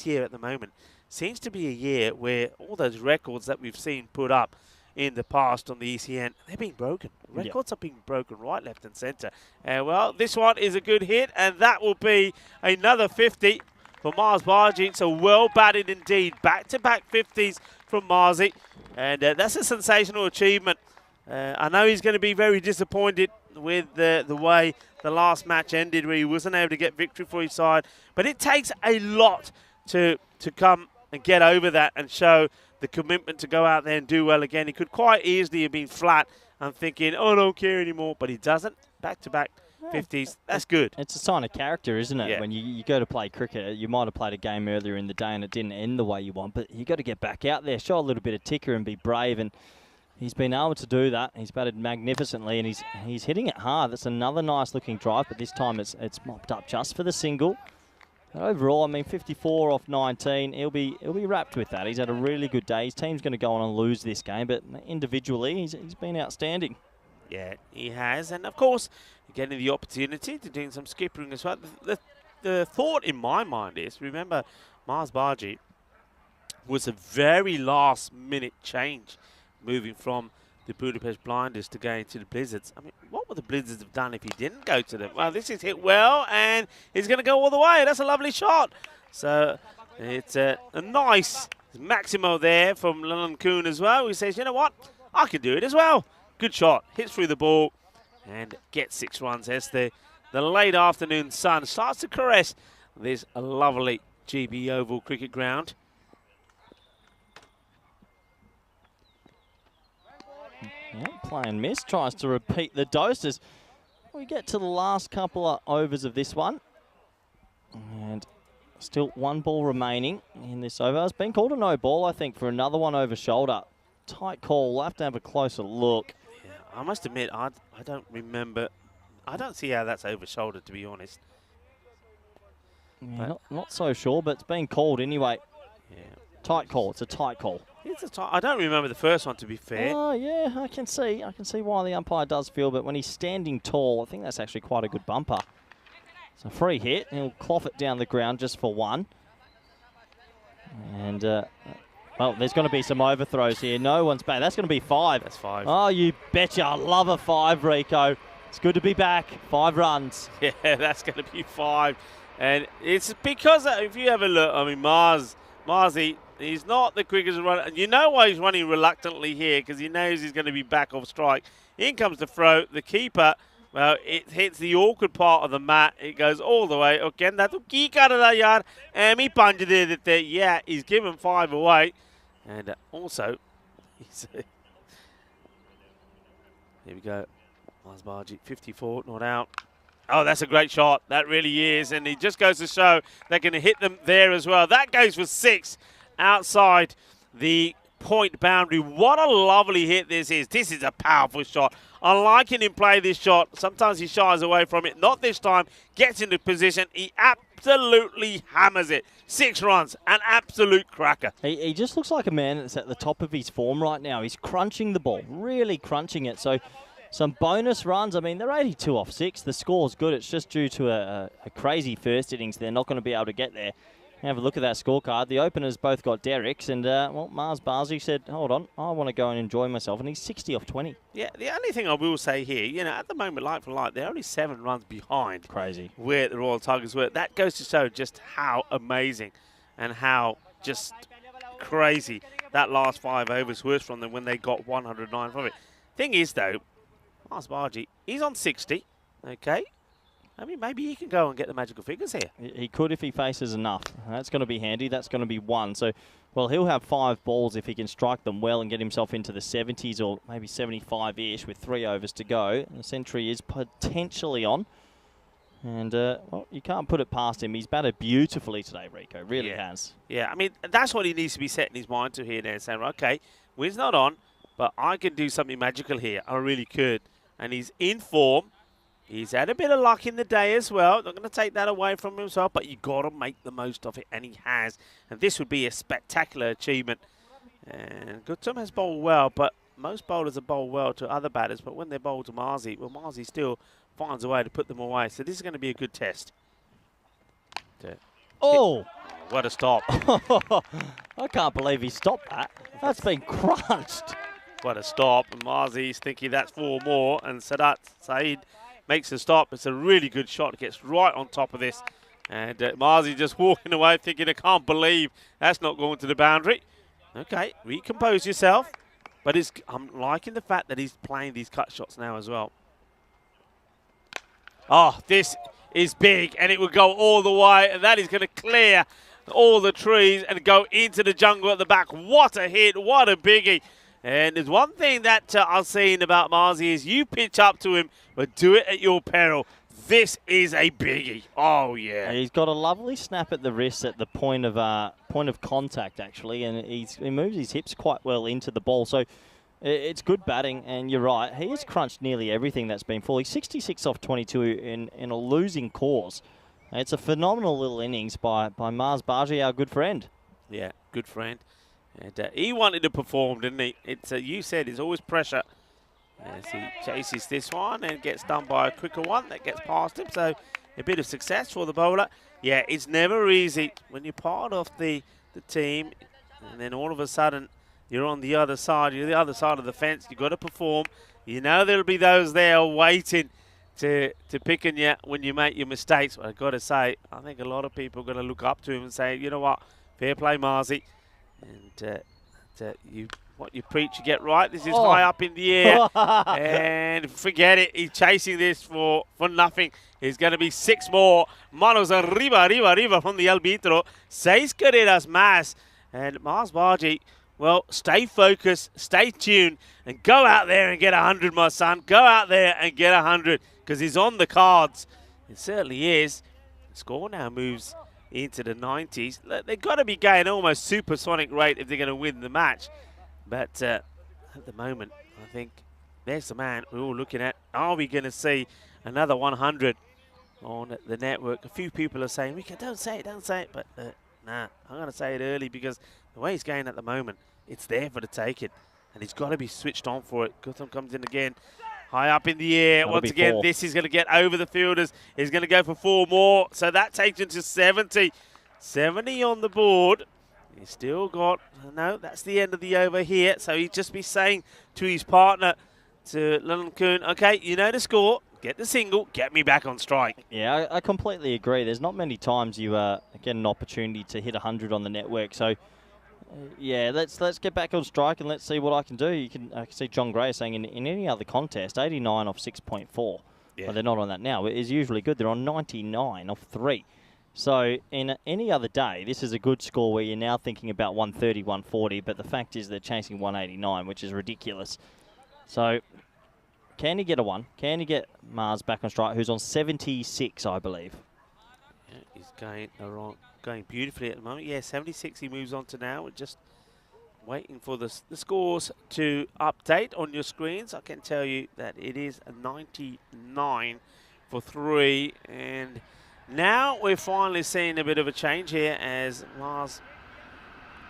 year at the moment seems to be a year where all those records that we've seen put up in the past on the ECN, they're being broken. Records are being broken right, left and centre. Well, this one is a good hit, and that will be another 50 for Mars Barji. So well batted indeed. Back-to-back 50s from Marzi, and that's a sensational achievement. I know he's going to be very disappointed with the way the last match ended, where he wasn't able to get victory for his side. But it takes a lot to come and get over that and show the commitment to go out there and do well again. He could quite easily have been flat and thinking, oh, I don't care anymore, but he doesn't. Back-to-back 50s, that's good. It's a sign of character, isn't it? Yeah. When you go to play cricket, you might have played a game earlier in the day and it didn't end the way you want, but you got to get back out there, show a little bit of ticker and be brave, and he's been able to do that. He's batted magnificently, and he's hitting it hard. That's another nice-looking drive, but this time it's mopped up just for the single. But overall, I mean, 54 off 19. He'll be wrapped with that. He's had a really good day. His team's going to go on and lose this game, but individually, he's been outstanding. Yeah, he has. And, of course, getting the opportunity to do some skippering as well. The thought in my mind is, remember, Mars Barji was a very last-minute change moving from the Budapest Blinders to going to the Blizzards. I mean, what would the Blizzards have done if he didn't go to them? Well, this is hit well, and he's going to go all the way. That's a lovely shot. So it's a nice Maximo there from Leland Kuhn as well. He says, you know what? I can do it as well. Good shot. Hits through the ball and gets 6 runs as the late afternoon sun starts to caress this lovely GB Oval cricket ground. Yeah, play and miss. Tries to repeat the dose as we get to the last couple of overs of this one. And still 1 ball remaining in this over. It's been called a no ball, I think, for another one over shoulder. Tight call. We'll have to have a closer look. Yeah, I must admit, I don't remember. I don't see how that's over shoulder, to be honest. Yeah, not so sure, but it's been called anyway. Yeah. Tight call. It's a tight call. I don't remember the first one, to be fair. Oh, yeah, I can see why the umpire does feel, but when he's standing tall, I think that's actually quite a good bumper. It's a free hit. He'll cloth it down the ground just for 1. And, well, there's going to be some overthrows here. No one's back. That's going to be 5. That's 5. Oh, you betcha. I love a 5, Rico. It's good to be back. 5 runs. Yeah, that's going to be 5. And it's because, if you have a look, I mean, Marzi, he's not the quickest runner. And you know why he's running reluctantly here, because he knows he's going to be back off strike. In comes the throw. The keeper, well, it hits the awkward part of the mat. It goes all the way. Okay, that's key cut of that yard. And he punched it. Yeah, he's given 5 away. And also, here we go. Mars Barji, 54, not out. Oh, that's a great shot. That really is. And it just goes to show they're going to hit them there as well. That goes for 6 outside the point boundary. What a lovely hit this is. This is a powerful shot. I like him play this shot. Sometimes he shies away from it. Not this time. Gets into position. He absolutely hammers it. 6 runs. An absolute cracker. He just looks like a man that's at the top of his form right now. He's crunching the ball, really crunching it. So some bonus runs. I mean, they're 82 off 6. The score's good. It's just due to a crazy first innings. They're not going to be able to get there. Have a look at that scorecard. The openers both got Derricks, and well, Mars Barzi said, hold on, I want to go and enjoy myself, and he's 60 off 20. Yeah, the only thing I will say here, you know, at the moment, like for like, they're only 7 runs behind. Crazy. Where the Royal Tigers were. That goes to show just how amazing and how just crazy that last 5 overs was from them when they got 109 from it. Thing is, though, Mars Barji, he's on 60, okay? I mean, maybe he can go and get the magical figures here. He could if he faces enough. That's going to be handy. That's going to be 1. So, well, he'll have 5 balls if he can strike them well and get himself into the 70s or maybe 75-ish with 3 overs to go. The century is potentially on. And, well, you can't put it past him. He's batted beautifully today, Rico. Really has. Yeah, I mean, that's what he needs to be setting his mind to here now, saying, okay, wind's not on, but I can do something magical here. I really could. And he's in form. He's had a bit of luck in the day as well. Not going to take that away from himself, but you've got to make the most of it, and he has. And this would be a spectacular achievement. And Guttum has bowled well, but most bowlers have bowled well to other batters, but when they bowl to Marzi, well, Marzi still finds a way to put them away. So this is going to be a good test. Oh! What a stop. I can't believe he stopped that. That's been crunched. What a stop. And Marzi's thinking that's 4 more, and Saeed makes a stop. It's a really good shot. Gets right on top of this. And Marzi just walking away thinking, I can't believe that's not going to the boundary. Okay, recompose yourself. But I'm liking the fact that he's playing these cut shots now as well. Oh, this is big. And it will go all the way. And that is going to clear all the trees and go into the jungle at the back. What a hit. What a biggie. And there's one thing that I've seen about Marzi is you pitch up to him, but do it at your peril. This is a biggie. Oh, yeah. He's got a lovely snap at the wrist at the point of contact, actually, and he moves his hips quite well into the ball. So it's good batting, and you're right. He has crunched nearly everything that's been full. He's 66 off 22 in a losing cause. It's a phenomenal little innings by Mars Barji, our good friend. Yeah, good friend. And he wanted to perform, didn't he? It's you said it's always pressure. As he chases this one and gets done by a quicker one that gets past him. So a bit of success for the bowler. Yeah, it's never easy when you're part of the team and then all of a sudden you're on the other side. You're the other side of the fence. You've got to perform. You know there'll be those there waiting to pick on you when you make your mistakes. But I've got to say, I think a lot of people are going to look up to him and say, you know what, fair play, Marzi. And what you preach, you get right. This is high up in the air. And forget it. He's chasing this for nothing. He's going to be 6 more. Manos arriba from the arbitro. 6 carreras más. And Mars Barji, well, stay focused, stay tuned, and go out there and get 100, my son. Go out there and get 100 because he's on the cards. It certainly is. The score now moves into the 90s. They've got to be going almost supersonic rate if they're going to win the match. But at the moment, I think there's the man we're all looking at. Are we going to see another 100 on the network? A few people are saying, Rico, don't say it. But nah, I'm going to say it early because the way he's going at the moment, it's there for the taking. And he's got to be switched on for it. Gutham comes in again. High up in the air. Once again, 4. This is going to get over the fielders. He's going to go for 4 more. So that takes him to 70. 70 on the board. He's still got, no, that's the end of the over here. So he'd just be saying to his partner, to Lillian Kuhn, okay, you know the score. Get the single. Get me back on strike. Yeah, I completely agree. There's not many times you get an opportunity to hit 100 on the network. So, yeah, let's get back on strike and let's see what I can do. I can see John Gray saying in any other contest, 89 off 6.4. Yeah. But they're not on that now. It is usually good. They're on 99 off 3. So in any other day, this is a good score where you're now thinking about 130, 140, but the fact is they're chasing 189, which is ridiculous. So can he get a 1? Can he get Mars back on strike, who's on 76, I believe? Yeah, he's going beautifully at the moment. Yeah, 76 he moves on to now with just waiting for the scores to update on your screens. I can tell you that it is a 99 for 3, and now we're finally seeing a bit of a change here as Mars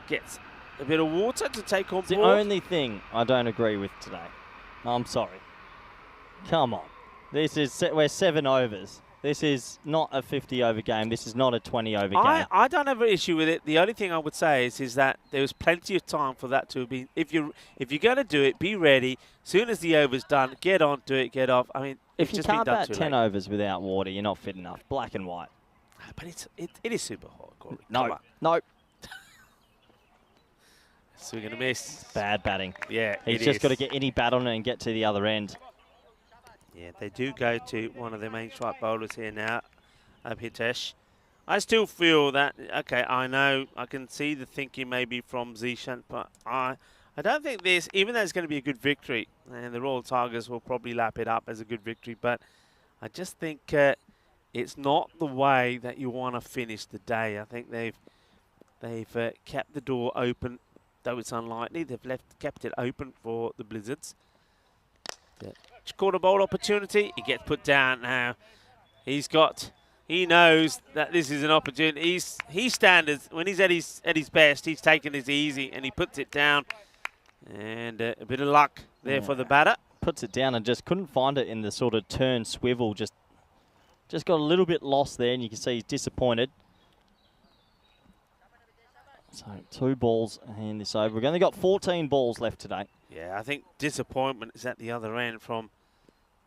gets a bit of water to take on board. The only thing I don't agree with today. I'm sorry. Come on. We're 7 overs. This is not a 50-over game. This is not a 20-over game. I don't have an issue with it. The only thing I would say is that there was plenty of time for that to have been. If you're going to do it, be ready. As soon as the over's done, get on to it, get off. I mean, if it's you just can't been done bat too 10 late. overs without water, you're not fit enough. Black and white. But it is super hot, Corey. No. Come on. No. Swing and a miss. Bad batting. Yeah, He's just got to get any bat on it and get to the other end. Yeah, they do go to one of their main strike bowlers here now, Hitesh. I still feel that, okay, I know, I can see the thinking maybe from Zishan, but I don't think this, even though it's going to be a good victory, and the Royal Tigers will probably lap it up as a good victory, but I just think it's not the way that you want to finish the day. I think they've kept the door open, though it's unlikely. They've kept it open for the Blizzards. Caught a bowl opportunity. He gets put down now. He knows that this is an opportunity. He's standards when he's at his best. He's taking it easy and he puts it down. And a bit of luck there for the batter. Puts it down and just couldn't find it in the sort of turn swivel. Just got a little bit lost there, and you can see he's disappointed. So 2 balls in this over. We've only got 14 balls left today. Yeah, I think disappointment is at the other end from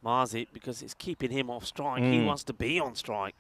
Marzi because it's keeping him off strike. He wants to be on strike.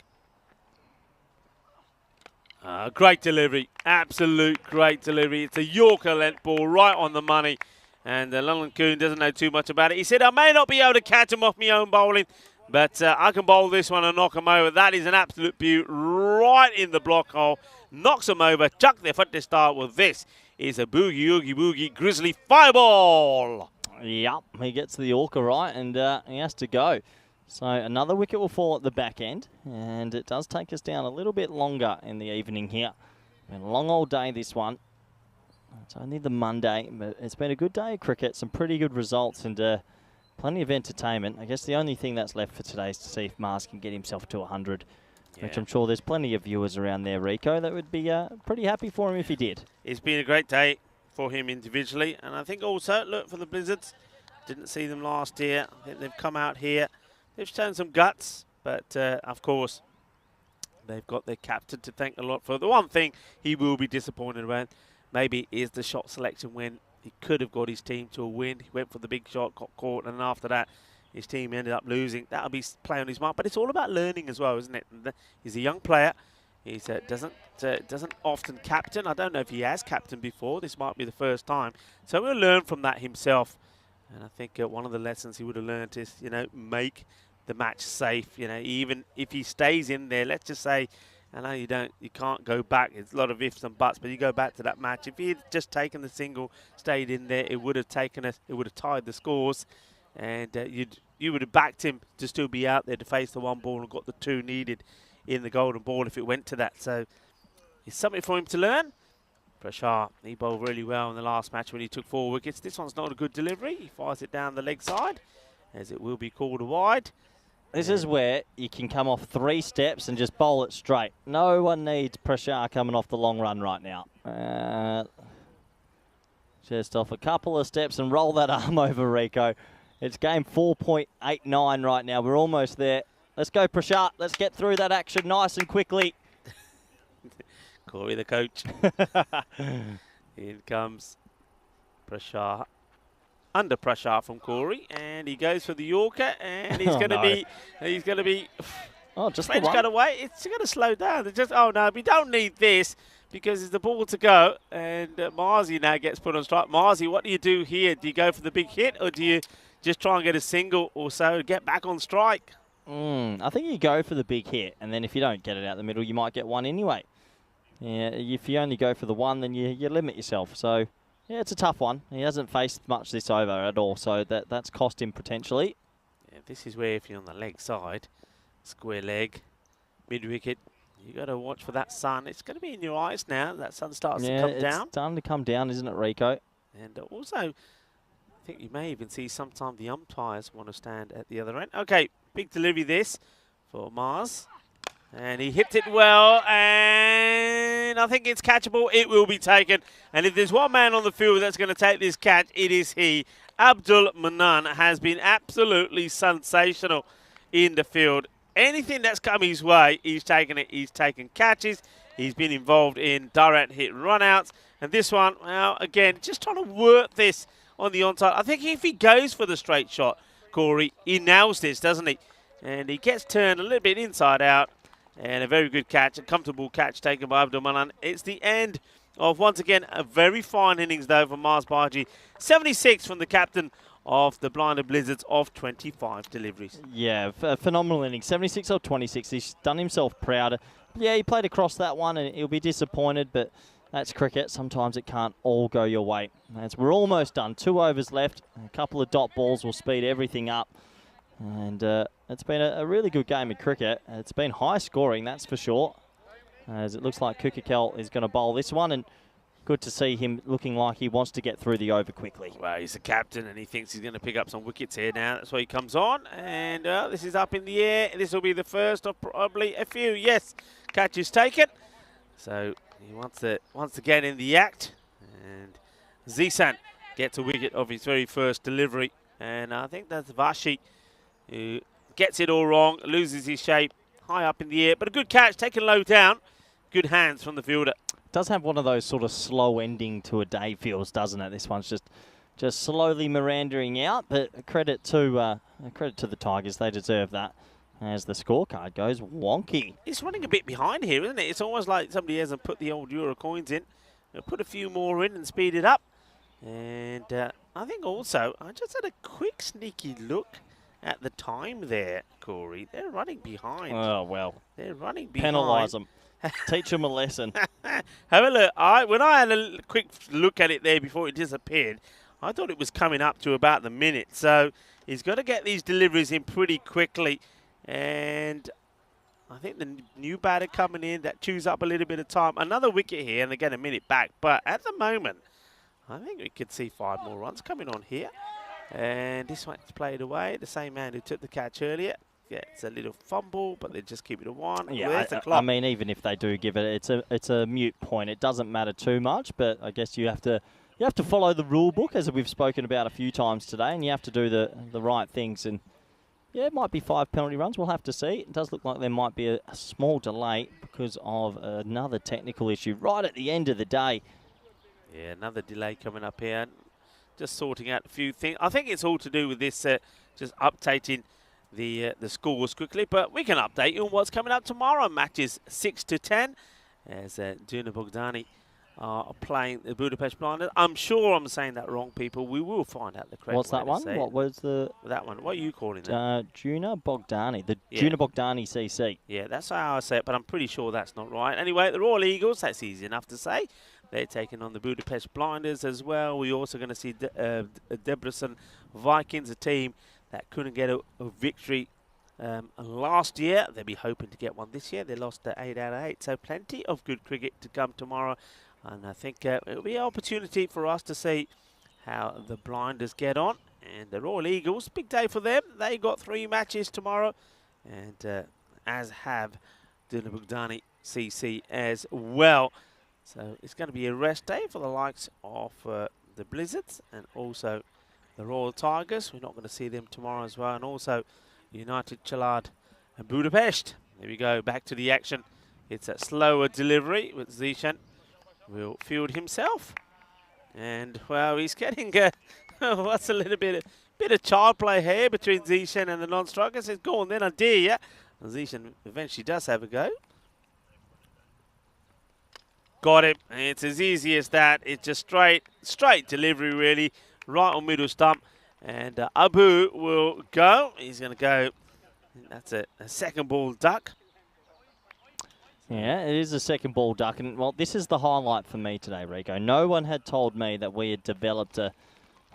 Great delivery. Absolute great delivery. It's a Yorker length ball right on the money. And Lachlan Kuhn doesn't know too much about it. He said, I may not be able to catch him off my own bowling, but I can bowl this one and knock him over. That is an absolute beaut right in the block hole. Knocks him over. Chuck their foot to start with. This is a boogie, oogie, boogie, grizzly fireball. Yep, he gets the Yorker right, and he has to go. So another wicket will fall at the back end, and it does take us down a little bit longer in the evening here. Been a long old day, this one. It's only the Monday, but it's been a good day of cricket, some pretty good results, and plenty of entertainment. I guess the only thing that's left for today is to see if Mars can get himself to 100, which I'm sure there's plenty of viewers around there, Rico, that would be pretty happy for him if he did. It's been a great day for him individually, and I think also, look, for the Blizzards, didn't see them last year. I think they've come out here. They've shown some guts, but of course, they've got their captain to thank a lot for. The one thing he will be disappointed about maybe is the shot selection when he could have got his team to a win. He went for the big shot, got caught, and after that, his team ended up losing. That'll be play on his mind, but it's all about learning as well, isn't it? He's a young player. He doesn't often captain. I don't know if he has captained before. This might be the first time. So we'll learn from that himself. And I think one of the lessons he would have learned is, make the match safe. Even if he stays in there, let's just say, I know you can't go back. It's a lot of ifs and buts, but you go back to that match. If he had just taken the single, stayed in there, it would have tied the scores, and you would have backed him to still be out there to face the 1 ball and got the 2 needed in the golden ball if it went to that. So it's something for him to learn. Prashar, he bowled really well in the last match when he took 4 wickets. This one's not a good delivery. He fires it down the leg side, as it will be called wide. This is where you can come off 3 steps and just bowl it straight. No one needs Prashar coming off the long run right now. Just off a couple of steps and roll that arm over, Rico. It's game 4.89 right now. We're almost there. Let's go, Prashar. Let's get through that action nice and quickly. Corey, the coach. In comes Prashar. Under pressure from Corey, and he goes for the Yorker, and he's going to be. Oh, just French the one. cut away. It's going to slow down. It's just, oh no, we don't need this because it's the ball to go, and Marzi now gets put on strike. Marzi, what do you do here? Do you go for the big hit, or do you just try and get a single or so to get back on strike? I think you go for the big hit, and then if you don't get it out the middle, you might get one anyway. Yeah, if you only go for the one, then you limit yourself. So, yeah, it's a tough one. He hasn't faced much this over at all, so that's cost him potentially. Yeah, this is where if you're on the leg side, square leg, mid-wicket, You got to watch for that sun. It's going to be in your eyes now. That sun starts to Yeah, come it's down. starting to come down, isn't it, Rico? And also, I think you may even see sometime the umpires want to stand at the other end. Okay, big delivery this for Mars. And he hit it well, and I think it's catchable. It will be taken. And if there's one man on the field that's going to take this catch, it is he. Abdul Manan has been absolutely sensational in the field. Anything that's come his way, he's taken it. He's taken catches. He's been involved in direct hit runouts. And this one, well, again, just trying to work this on the onside. I think if he goes for the straight shot, Corey, he nails this, doesn't he? And he gets turned a little bit inside out. And a very good catch, a comfortable catch taken by Abdul Manan. It's the end of, once again, a very fine innings, though, from Mars Baji. 76 from the captain of the Blinded Blizzards of 25 deliveries. Yeah, phenomenal innings. 76 or 26. He's done himself proud. Yeah, he played across that one, and he'll be disappointed, but that's cricket. Sometimes it can't all go your way. As we're almost done. 2 overs left. A couple of dot balls will speed everything up. And it's been a really good game of cricket. It's been high scoring, that's for sure. As it looks like Kukakel is going to bowl this one. And good to see him looking like he wants to get through the over quickly. Well, he's the captain and he thinks he's going to pick up some wickets here now. That's why he comes on. And this is up in the air. This will be the first of probably a few. Yes, catch is taken. So he wants to get in the act. And Zisan gets a wicket of his very first delivery. And I think that's Vashi who gets it all wrong, loses his shape, high up in the air. But a good catch, taken low down. Good hands from the fielder. Does have one of those sort of slow ending to a day feels, doesn't it? This one's just slowly meandering out, but credit to the Tigers. They deserve that. As the scorecard goes wonky. It's running a bit behind here, isn't it? It's almost like somebody hasn't put the old Euro coins in. They'll put a few more in and speed it up. And I think also, I just had a quick sneaky look at the time there, Corey. They're running behind. Oh, well. They're running behind. Penalise them. Teach them a lesson. Have a look. When I had a quick look at it there before it disappeared, I thought it was coming up to about the minute. So he's got to get these deliveries in pretty quickly. And I think the new batter coming in, that chews up a little bit of time. Another wicket here and they get a minute back. But at the moment, I think we could see 5 more runs coming on here. And this one's played away. The same man who took the catch earlier. Yeah, it's a little fumble, but they just keep it a 1. Yeah, Where's the clock? I mean, even if they do give it, it's a mute point. It doesn't matter too much, but I guess you have to follow the rule book, as we've spoken about a few times today, and you have to do the right things. And yeah, it might be 5 penalty runs. We'll have to see. It does look like there might be a small delay because of another technical issue right at the end of the day. Yeah, another delay coming up here. Just sorting out a few things. I think it's all to do with this, just updating the scores quickly. But we can update you on what's coming up tomorrow. Matches 6 to 10 as Duna Bogdani are playing the Budapest Blinders. I'm sure I'm saying that wrong, people. We will find out the correct What's that one? What was that one? What are you calling it? Duna Bogdani. The Duna Bogdani CC. Yeah, that's how I say it, but I'm pretty sure that's not right. Anyway, the Royal Eagles, that's easy enough to say. They're taking on the Budapest Blinders as well. We're also going to see Debrecen Vikings, a team that couldn't get a victory last year. They'll be hoping to get one this year. They lost 8 out of 8, so plenty of good cricket to come tomorrow. And I think it'll be an opportunity for us to see how the Blinders get on. And the Royal Eagles, big day for them. They got 3 matches tomorrow, and as have Duna Bogdani CC as well. So it's going to be a rest day for the likes of the Blizzards and also the Royal Tigers. We're not going to see them tomorrow as well. And also United Csalad and Budapest. There we go, back to the action. It's a slower delivery with Zishan. Will field himself. And, well, he's getting, what's a little bit of child play here between Zishan and the non-striker. Says, go on then, I dare you. And Zishan eventually does have a go. Got him. It's as easy as that. It's just straight delivery, really. Right on middle stump. And Abu will go. He's going to go. That's a second ball duck. Yeah, it is a second ball duck. And, well, this is the highlight for me today, Rico. No one had told me that we had developed a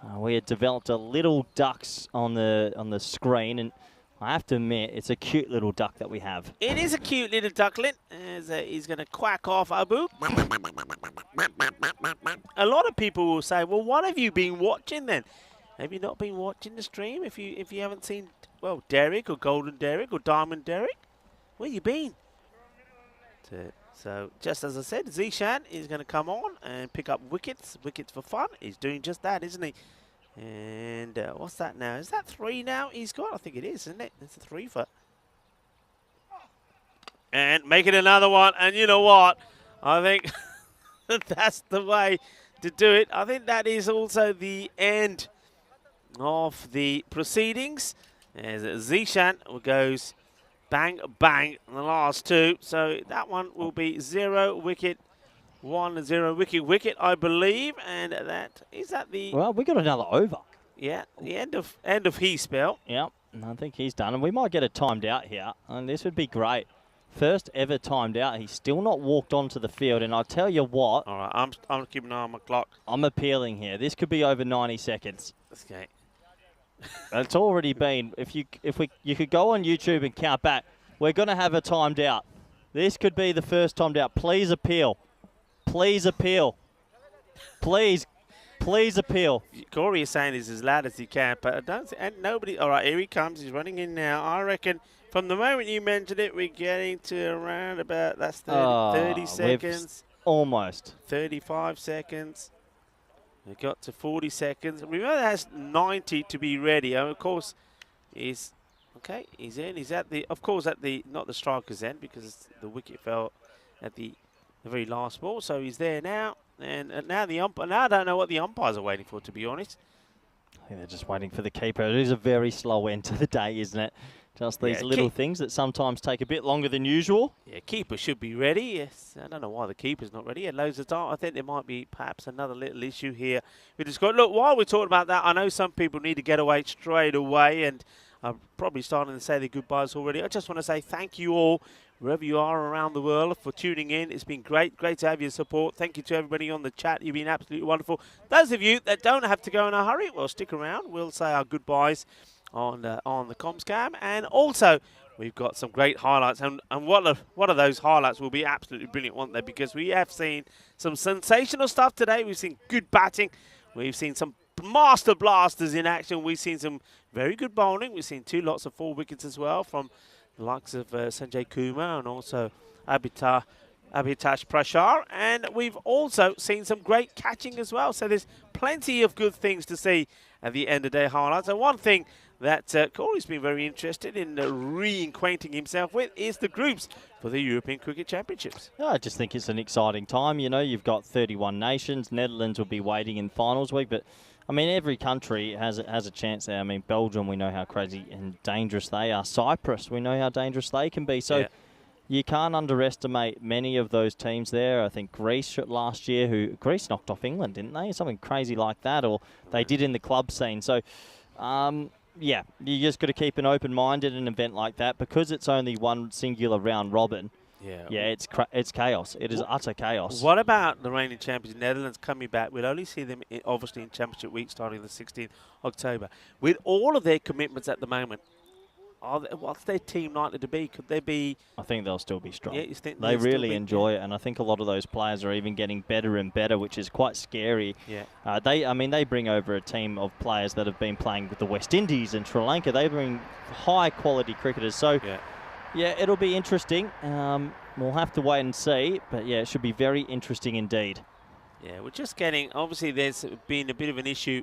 little ducks on the screen. And I have to admit, it's a cute little duck that we have. It is a cute little duckling. As he's going to quack off Abu. A lot of people will say, "Well, what have you been watching then? Have you not been watching the stream? If you haven't seen, well, Derek or Golden Derek or Diamond Derek, where you been?" So just as I said, Zishan is going to come on and pick up wickets. Wickets for fun. He's doing just that, isn't he? And what's that now? Is that 3 now he's got? I think it is, isn't it? It's a 3 for. And make it another one. And you know what? I think that's the way to do it. I think that is also the end of the proceedings. As Zishan goes bang, bang in the last 2. So that one will be 0 wicket. 1-0 wicket, I believe, and that is that the. Well, we got another over. Yeah, the end of his spell. Yep, and I think he's done, and we might get it timed out here, and this would be great. First ever timed out. He's still not walked onto the field, and I'll tell you what. All right, I'm keeping an eye on my clock. I'm appealing here. This could be over 90 seconds. Okay. It's already been. If you could go on YouTube and count back, we're going to have a timed out. This could be the first timed out. Please appeal. Please appeal. Please appeal. Corey is saying this as loud as he can, but I don't. And nobody. All right, here he comes. He's running in now. I reckon from the moment you mentioned it, we're getting to around about that's 30 seconds. Almost. 35 seconds. We got to 40 seconds. Remember, that has 90 to be ready. And of course, he's okay. He's in. He's at the. Of course, at the not the striker's end because the wicket fell at the very last ball. So he's there now. And now the umpire. Now I don't know what the umpires are waiting for, to be honest. I think they're just waiting for the keeper. It is a very slow end to the day, isn't it? Just these little things that sometimes take a bit longer than usual. Yeah, keeper should be ready. Yes, I don't know why the keeper's not ready. He had loads of time. I think there might be perhaps another little issue here. We just got look. While we're talking about that, I know some people need to get away straight away, and I'm probably starting to say their goodbyes already. I just want to say thank you all, wherever you are around the world, for tuning in. It's been great to have your support. Thank you to everybody on the chat. You've been absolutely wonderful. Those of you that don't have to go in a hurry, well, stick around. We'll say our goodbyes on the comms cam, and also we've got some great highlights, and what are those highlights will be absolutely brilliant, won't they? Because we have seen some sensational stuff today. We've seen good batting, we've seen some master blasters in action, we've seen some very good bowling, we've seen 2 lots of 4 wickets as well from the likes of Sanjay Kumar and also Abhitash Prashar, and we've also seen some great catching as well. So there's plenty of good things to see at the end of the day highlights. And one thing that Corey's been very interested in re-acquainting himself with is the groups for the European Cricket Championships. I just think it's an exciting time. You know, you've got 31 nations. Netherlands will be waiting in finals week, but I mean, every country has a chance there. I mean, Belgium, we know how crazy and dangerous they are. Cyprus, we know how dangerous they can be. So you can't underestimate many of those teams there. I think Greece last year, Greece knocked off England, didn't they? Something crazy like that, or they did in the club scene. So, yeah, you just got to keep an open mind at an event like that because it's only one singular round robin. Yeah, it's chaos. It is utter chaos. What about the reigning champions, Netherlands, coming back? We'll only see them obviously in Championship week starting the 16th October. With all of their commitments at the moment, what's their team likely to be? Could they be? I think they'll still be strong. Yeah, you think they really enjoy it, and I think a lot of those players are even getting better and better, which is quite scary. Yeah. They bring over a team of players that have been playing with the West Indies and Sri Lanka. They bring high quality cricketers. So. Yeah, it'll be interesting. We'll have to wait and see. But, yeah, it should be very interesting indeed. Yeah, we're just getting... Obviously, there's been a bit of an issue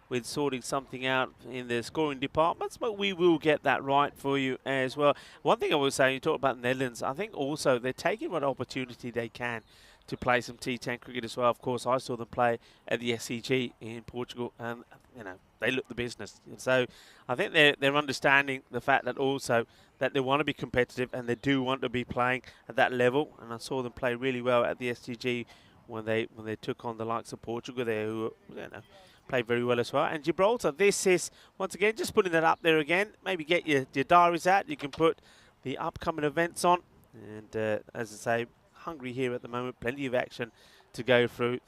with sorting something out in the scoring departments, but we will get that right for you as well. One thing I will say, you talk about the Netherlands, I think also they're taking what opportunity they can to play some T10 cricket as well. Of course, I saw them play at the SCG in Portugal, and, you know, they look the business. And so I think they're understanding the fact that also that they want to be competitive and they do want to be playing at that level. And I saw them play really well at the SCG when they took on the likes of Portugal there, who played very well as well. And Gibraltar, this is, once again, just putting that up there again. Maybe get your diaries out. You can put the upcoming events on. And as I say, Hungary here at the moment, plenty of action to go through.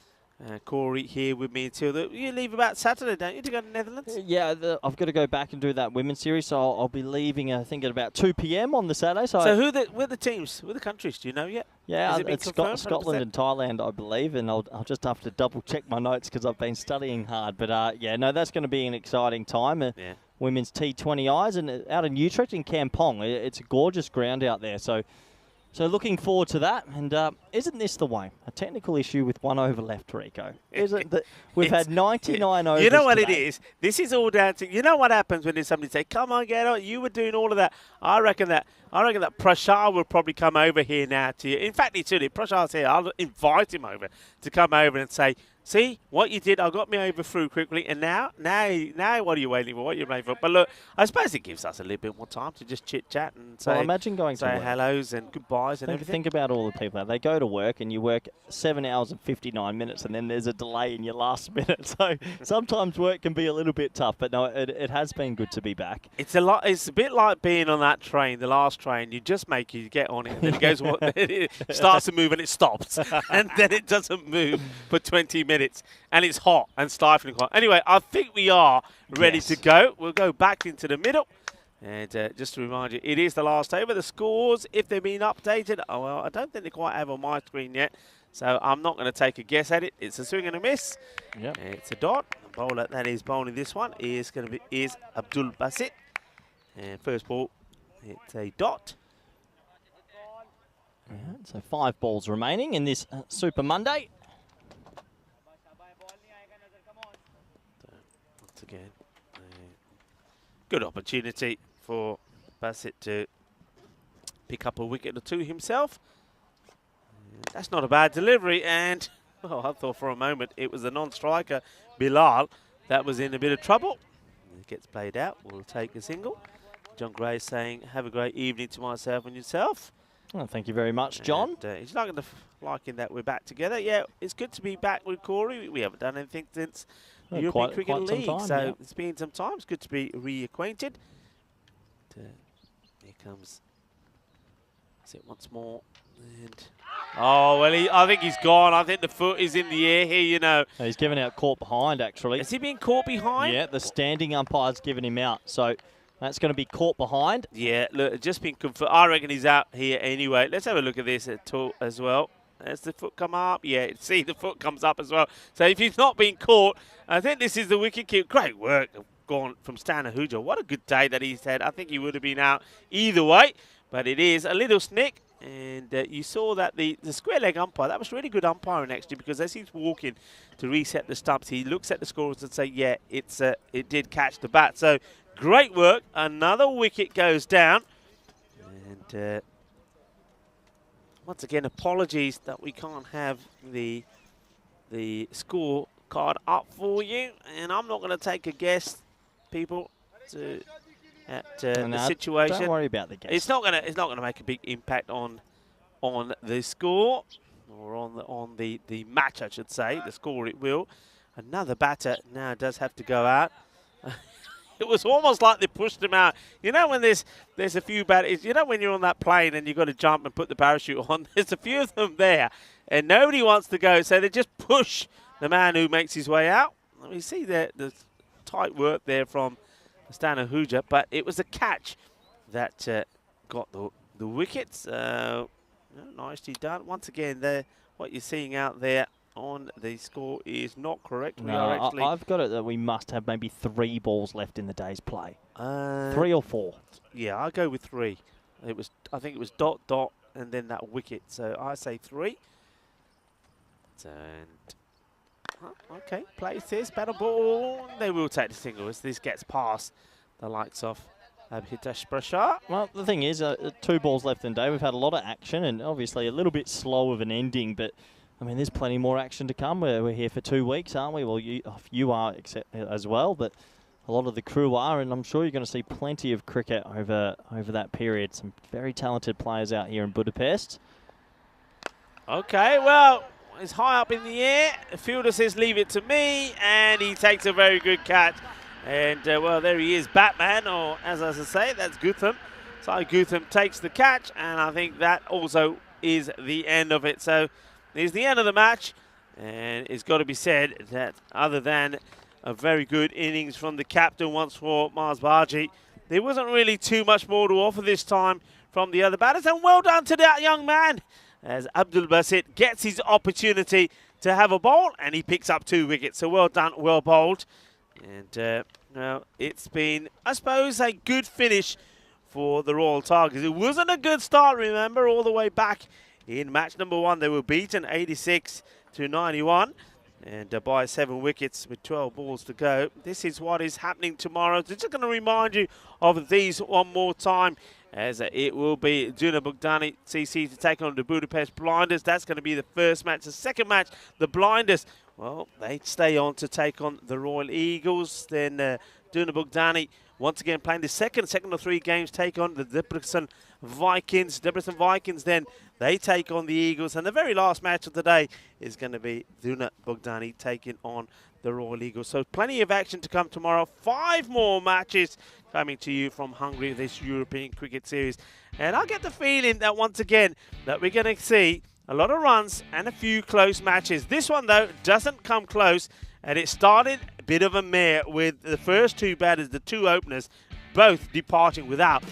Corey here with me until you leave about Saturday, don't you, to go to the Netherlands? Yeah, I've got to go back and do that women's series, so I'll be leaving, I think, at about 2 p.m. on the Saturday. So who are the teams? Who are the countries? Do you know yet? Yeah, Has it been it's confirmed, Scotland 100%? and Thailand, I believe, and I'll just have to double-check my notes because I've been studying hard. But, yeah, no, that's going to be an exciting time. Yeah. Women's T20Is, and out in Utrecht in Kampong. It's a gorgeous ground out there, so looking forward to that. And isn't this the way? A technical issue with 1 over left, Rico. Isn't that we've had 99 overs. You know what today. it is? This is all down to, you know what happens when there's somebody say, come on, get on, you were doing all of that. I reckon that Prashar will probably come over here now to you. In fact, he should. If Prashar's here, I'll invite him over to come over and say, see what you did. I got me over through quickly, and now, what are you waiting for? What are you waiting for? But look, I suppose it gives us a little bit more time to just chit chat and say, Well, imagine going to say work. hellos and goodbyes and everything. Think about all the people. They go to work and you work 7 hours and 59 minutes, and then there's a delay in your last minute. So sometimes work can be a little bit tough. But no, it has been good to be back. It's a bit like being on that train, the last train. You just make you get on it, and then it goes, it starts to move and it stops, and then it doesn't move for 20 minutes, and it's hot and stifling hot. Anyway, I think we are ready to go. We'll go back into the middle. And just to remind you, it is the last over. The scores, if they've been updated, oh, well, I don't think they quite have on my screen yet, so I'm not going to take a guess at it. It's a swing and a miss. Yep. It's a dot. The bowler that is bowling this one is Abdul Basit. And first ball, it's a dot. Yeah, so 5 balls remaining in this Super Monday. Once again, good opportunity for Bassett to pick up a wicket or two himself. That's not a bad delivery, and I thought for a moment it was a non-striker, Bilal, that was in a bit of trouble. It gets played out. We'll take a single. John Gray saying, have a great evening to myself and yourself. Oh, thank you very much, John. And, he's liking that we're back together. Yeah, it's good to be back with Corey. We haven't done anything since the European Cricket League, so it's been some time. It's good to be reacquainted. Here comes it once more. And oh, well, I think he's gone. I think the foot is in the air here, you know. He's given out caught behind, actually. Has he been caught behind? Yeah, the standing umpire's given him out. So that's going to be caught behind. Yeah, look, it's just been confirmed. I reckon he's out here anyway. Let's have a look at this as well. Has the foot come up? Yeah, see, the foot comes up as well. So if he's not been caught, I think this is the wicket keeper. Great work gone from Stan Ahuja. What a good day that he's had. I think he would have been out either way, but it is a little snick. And you saw that the square leg umpire, that was really good umpiring actually, because as he's walking to reset the stumps, he looks at the scores and say, yeah, it did catch the bat. So great work. Another wicket goes down. And once again, apologies that we can't have the score card up for you. And I'm not going to take a guess, people, at the situation. Don't worry about the guess. It's not gonna make a big impact on the score or on the match, I should say. The score it will. Another batter now does have to go out. It was almost like they pushed him out. You know when there's a few batters, you know when you're on that plane and you've got to jump and put the parachute on, there's a few of them there and nobody wants to go, so they just push the man who makes his way out. We see the tight work there from Stan Ahuja, but it was a catch that got the wickets. Nicely done. Once again, what you're seeing out there on the score is not correct. We are actually I've got it that we must have maybe 3 balls left in the day's play. 3 or 4. Yeah, I'll go with 3. I think it was dot, dot, and then that wicket. So I say 3. And okay, plays this, battle ball. They will take the single as this gets past the likes of Hitesh Prashar. Well, the thing is, 2 balls left in the day. We've had a lot of action and obviously a little bit slow of an ending, but I mean, there's plenty more action to come. We're here for 2 weeks, aren't we? Well, you are as well, but a lot of the crew are, and I'm sure you're going to see plenty of cricket over that period. Some very talented players out here in Budapest. Okay, well, it's high up in the air. The fielder says, leave it to me, and he takes a very good catch. And, well, there he is, Batman, or as I say, that's Gutham. So Gutham takes the catch, and I think that also is the end of it. So, it's the end of the match, And it's got to be said that other than a very good innings from the captain once for Mars Barji, there wasn't really too much more to offer this time from the other batters. And well done to that young man as Abdul Basit gets his opportunity to have a bowl and he picks up 2 wickets. So well done, well bowled. And now it's been, I suppose, a good finish for the Royal Tigers. It wasn't a good start, remember, all the way back in match number 1. They were beaten 86 to 91 and by 7 wickets with 12 balls to go. This is what is happening tomorrow. Just going to remind you of these one more time, as it will be Duna Bugdani CC to take on the Budapest Blinders. That's going to be the first match. The second match, the Blinders, well, they stay on to take on the Royal Eagles. Then Duna Bugdani once again playing the second of 3 games, take on the Debrecen Vikings. Debrecen Vikings then, they take on the Eagles. And the very last match of the day is going to be Duna Bugdani taking on the Royal Eagles. So plenty of action to come tomorrow. 5 more matches coming to you from Hungary, this European Cricket Series. And I get the feeling that once again that we're going to see a lot of runs and a few close matches. This one, though, doesn't come close. And it started a bit of a mare with the first 2 batters, the 2 openers, both departing without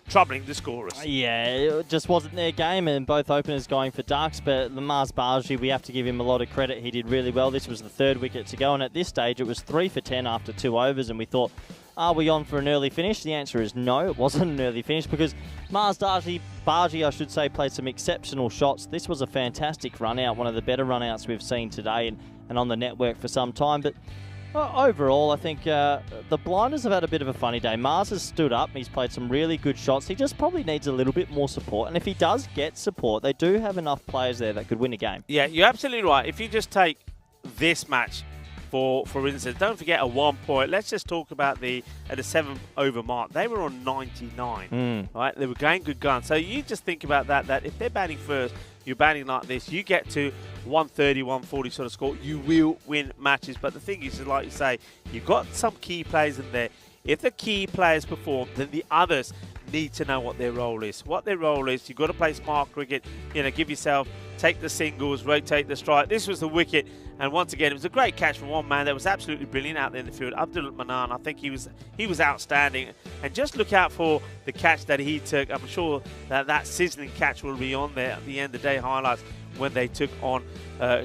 troubling the scorers. Yeah, it just wasn't their game, and both openers going for ducks. But Mars Barji, we have to give him a lot of credit. He did really well. This was the 3rd wicket to go, and at this stage it was 3 for 10 after 2 overs, and we thought, are we on for an early finish? The answer is no, it wasn't an early finish, because Mars Barji, I should say, played some exceptional shots. This was a fantastic run out, one of the better run outs we've seen today and on the network for some time. But overall, I think the Blinders have had a bit of a funny day. Mars has stood up. He's played some really good shots. He just probably needs a little bit more support. And if he does get support, they do have enough players there that could win a game. Yeah, you're absolutely right. If you just take this match, for instance, don't forget a 1 point. Let's just talk about at the 7th over mark. They were on 99, right? They were going good guns. So you just think about that if they're batting first, you're batting like this, you get to 130, 140 sort of score, you will win matches. But the thing is, like you say, you've got some key players in there. If the key players perform, then the others need to know what their role is. What their role is, you've got to play smart cricket, give yourself, take the singles, rotate the strike. This was the wicket, and once again, it was a great catch from one man that was absolutely brilliant out there in the field. Abdul Manan, I think he was outstanding. And just look out for the catch that he took. I'm sure that sizzling catch will be on there at the end of the day highlights when they took on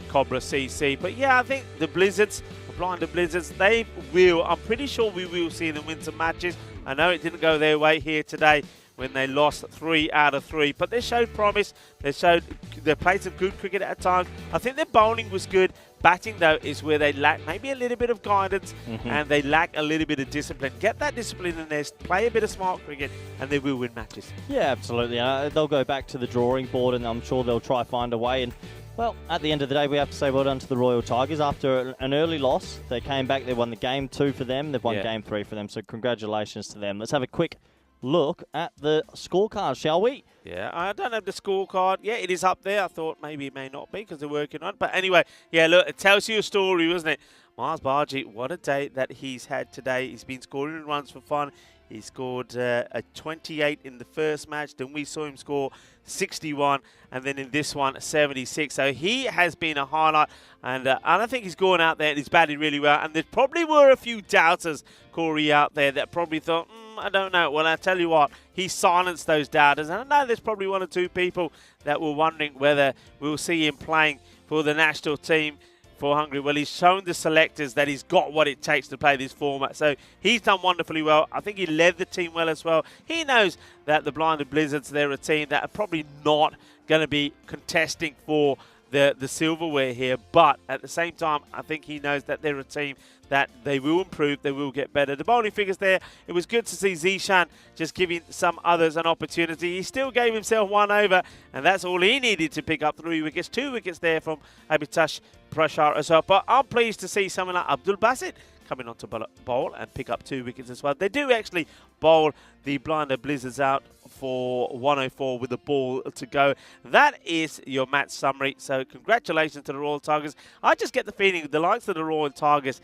Cobra CC. But yeah, I think the Blizzards, the Blinder Blizzards, they will, I'm pretty sure we will see them win some matches. I know it didn't go their way here today when they lost 3 out of 3, but they showed promise. They played some good cricket at times. I think their bowling was good. Batting, though, is where they lack maybe a little bit of guidance and they lack a little bit of discipline. Get that discipline in there, play a bit of smart cricket, and they will win matches. Yeah, absolutely. They'll go back to the drawing board, and I'm sure they'll try find a way. And well, at the end of the day, we have to say well done to the Royal Tigers. After an early loss, they came back. They won the game 2 for them. They've won game 3 for them. So congratulations to them. Let's have a quick look at the scorecard, shall we? Yeah, I don't have the scorecard. Yeah, it is up there. I thought maybe it may not be because they're working on it. But anyway, yeah, look, it tells you a story, wasn't it? Mars Barji, what a day that he's had today. He's been scoring runs for fun. He scored a 28 in the first match. Then we saw him score 61. And then in this one, 76. So he has been a highlight. And I think he's going out there and he's batted really well. And there probably were a few doubters, Corey, out there that probably thought, I don't know. Well, I tell you what, he silenced those doubters. And I know there's probably 1 or 2 people that were wondering whether we'll see him playing for the national team for Hungary. Well, he's shown the selectors that he's got what it takes to play this format. So he's done wonderfully well. I think he led the team well as well. He knows that the Blinded Blizzards, they're a team that are probably not going to be contesting for the silverware here. But at the same time, I think he knows that they're a team that they will improve, they will get better. The bowling figures there, it was good to see Zishan just giving some others an opportunity. He still gave himself 1 over, and that's all he needed to pick up 3 wickets. 2 wickets there from Abhitash Prashar as well. But I'm pleased to see someone like Abdul Basit coming on to bowl and pick up 2 wickets as well. They do actually bowl the Blinder Blizzards out for 104 with the ball to go. That is your match summary. So congratulations to the Royal Tigers. I just get the feeling the likes of the Royal Tigers,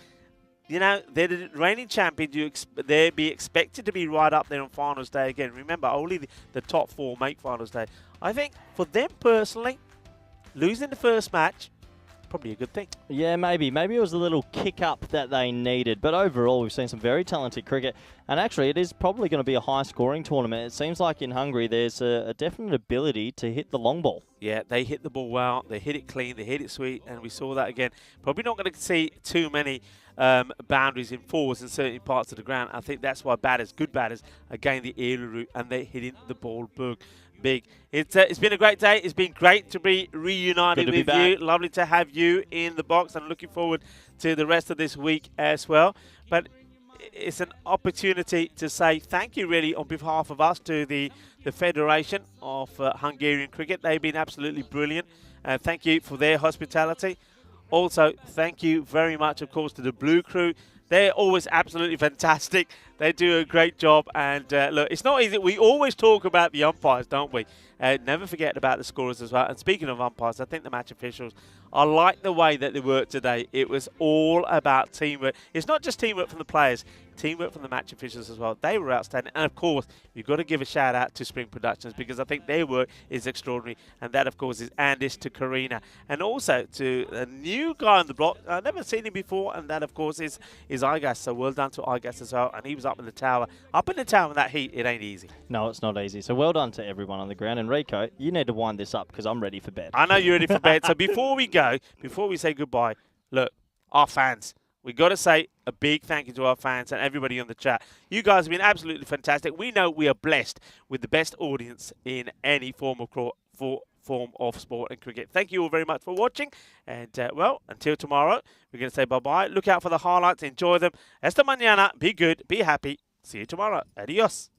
they're the reigning champion. They'd be expected to be right up there on finals day again. Remember, only the top 4 make finals day. I think for them personally, losing the first match probably a good thing. Yeah, maybe. Maybe it was a little kick up that they needed. But overall, we've seen some very talented cricket. And actually, it is probably going to be a high-scoring tournament. It seems like in Hungary, there's a definite ability to hit the long ball. Yeah, they hit the ball well. They hit it clean. They hit it sweet. And we saw that again. Probably not going to see too many boundaries in fours in certain parts of the ground. I think that's why good batters, are getting the early route and they're hitting the ball big. It's been a great day. It's been great to be reunited with you. Lovely to have you in the box, and looking forward to the rest of this week as well. But it's an opportunity to say thank you really on behalf of us to the Federation of Hungarian Cricket. They've been absolutely brilliant. Thank you for their hospitality. Also, thank you very much, of course, to the Blue Crew. They're always absolutely fantastic. They do a great job. And look, it's not easy. We always talk about the umpires, don't we? Never forget about the scorers as well. And speaking of umpires, I think the match officials, I like the way that they worked today. It was all about teamwork. It's not just teamwork from the players, teamwork from the match officials as well. They were outstanding. And of course, you've got to give a shout out to Spring Productions, because I think their work is extraordinary. And that, of course, is Andis to Karina. And also to a new guy on the block. I've never seen him before. And that, of course, is Igas. So well done to Igas as well. And he was up in the tower. Up in the tower in that heat, it ain't easy. No, it's not easy. So well done to everyone on the ground. And Rico, you need to wind this up because I'm ready for bed. I know you're ready for bed. So before we go, before we say goodbye, look, our fans, we got to say a big thank you to our fans and everybody on the chat. You guys have been absolutely fantastic. We know we are blessed with the best audience in any form of sport and cricket. Thank you all very much for watching. And, well, until tomorrow, we're going to say bye-bye. Look out for the highlights. Enjoy them. Esta mañana. Be good. Be happy. See you tomorrow. Adios.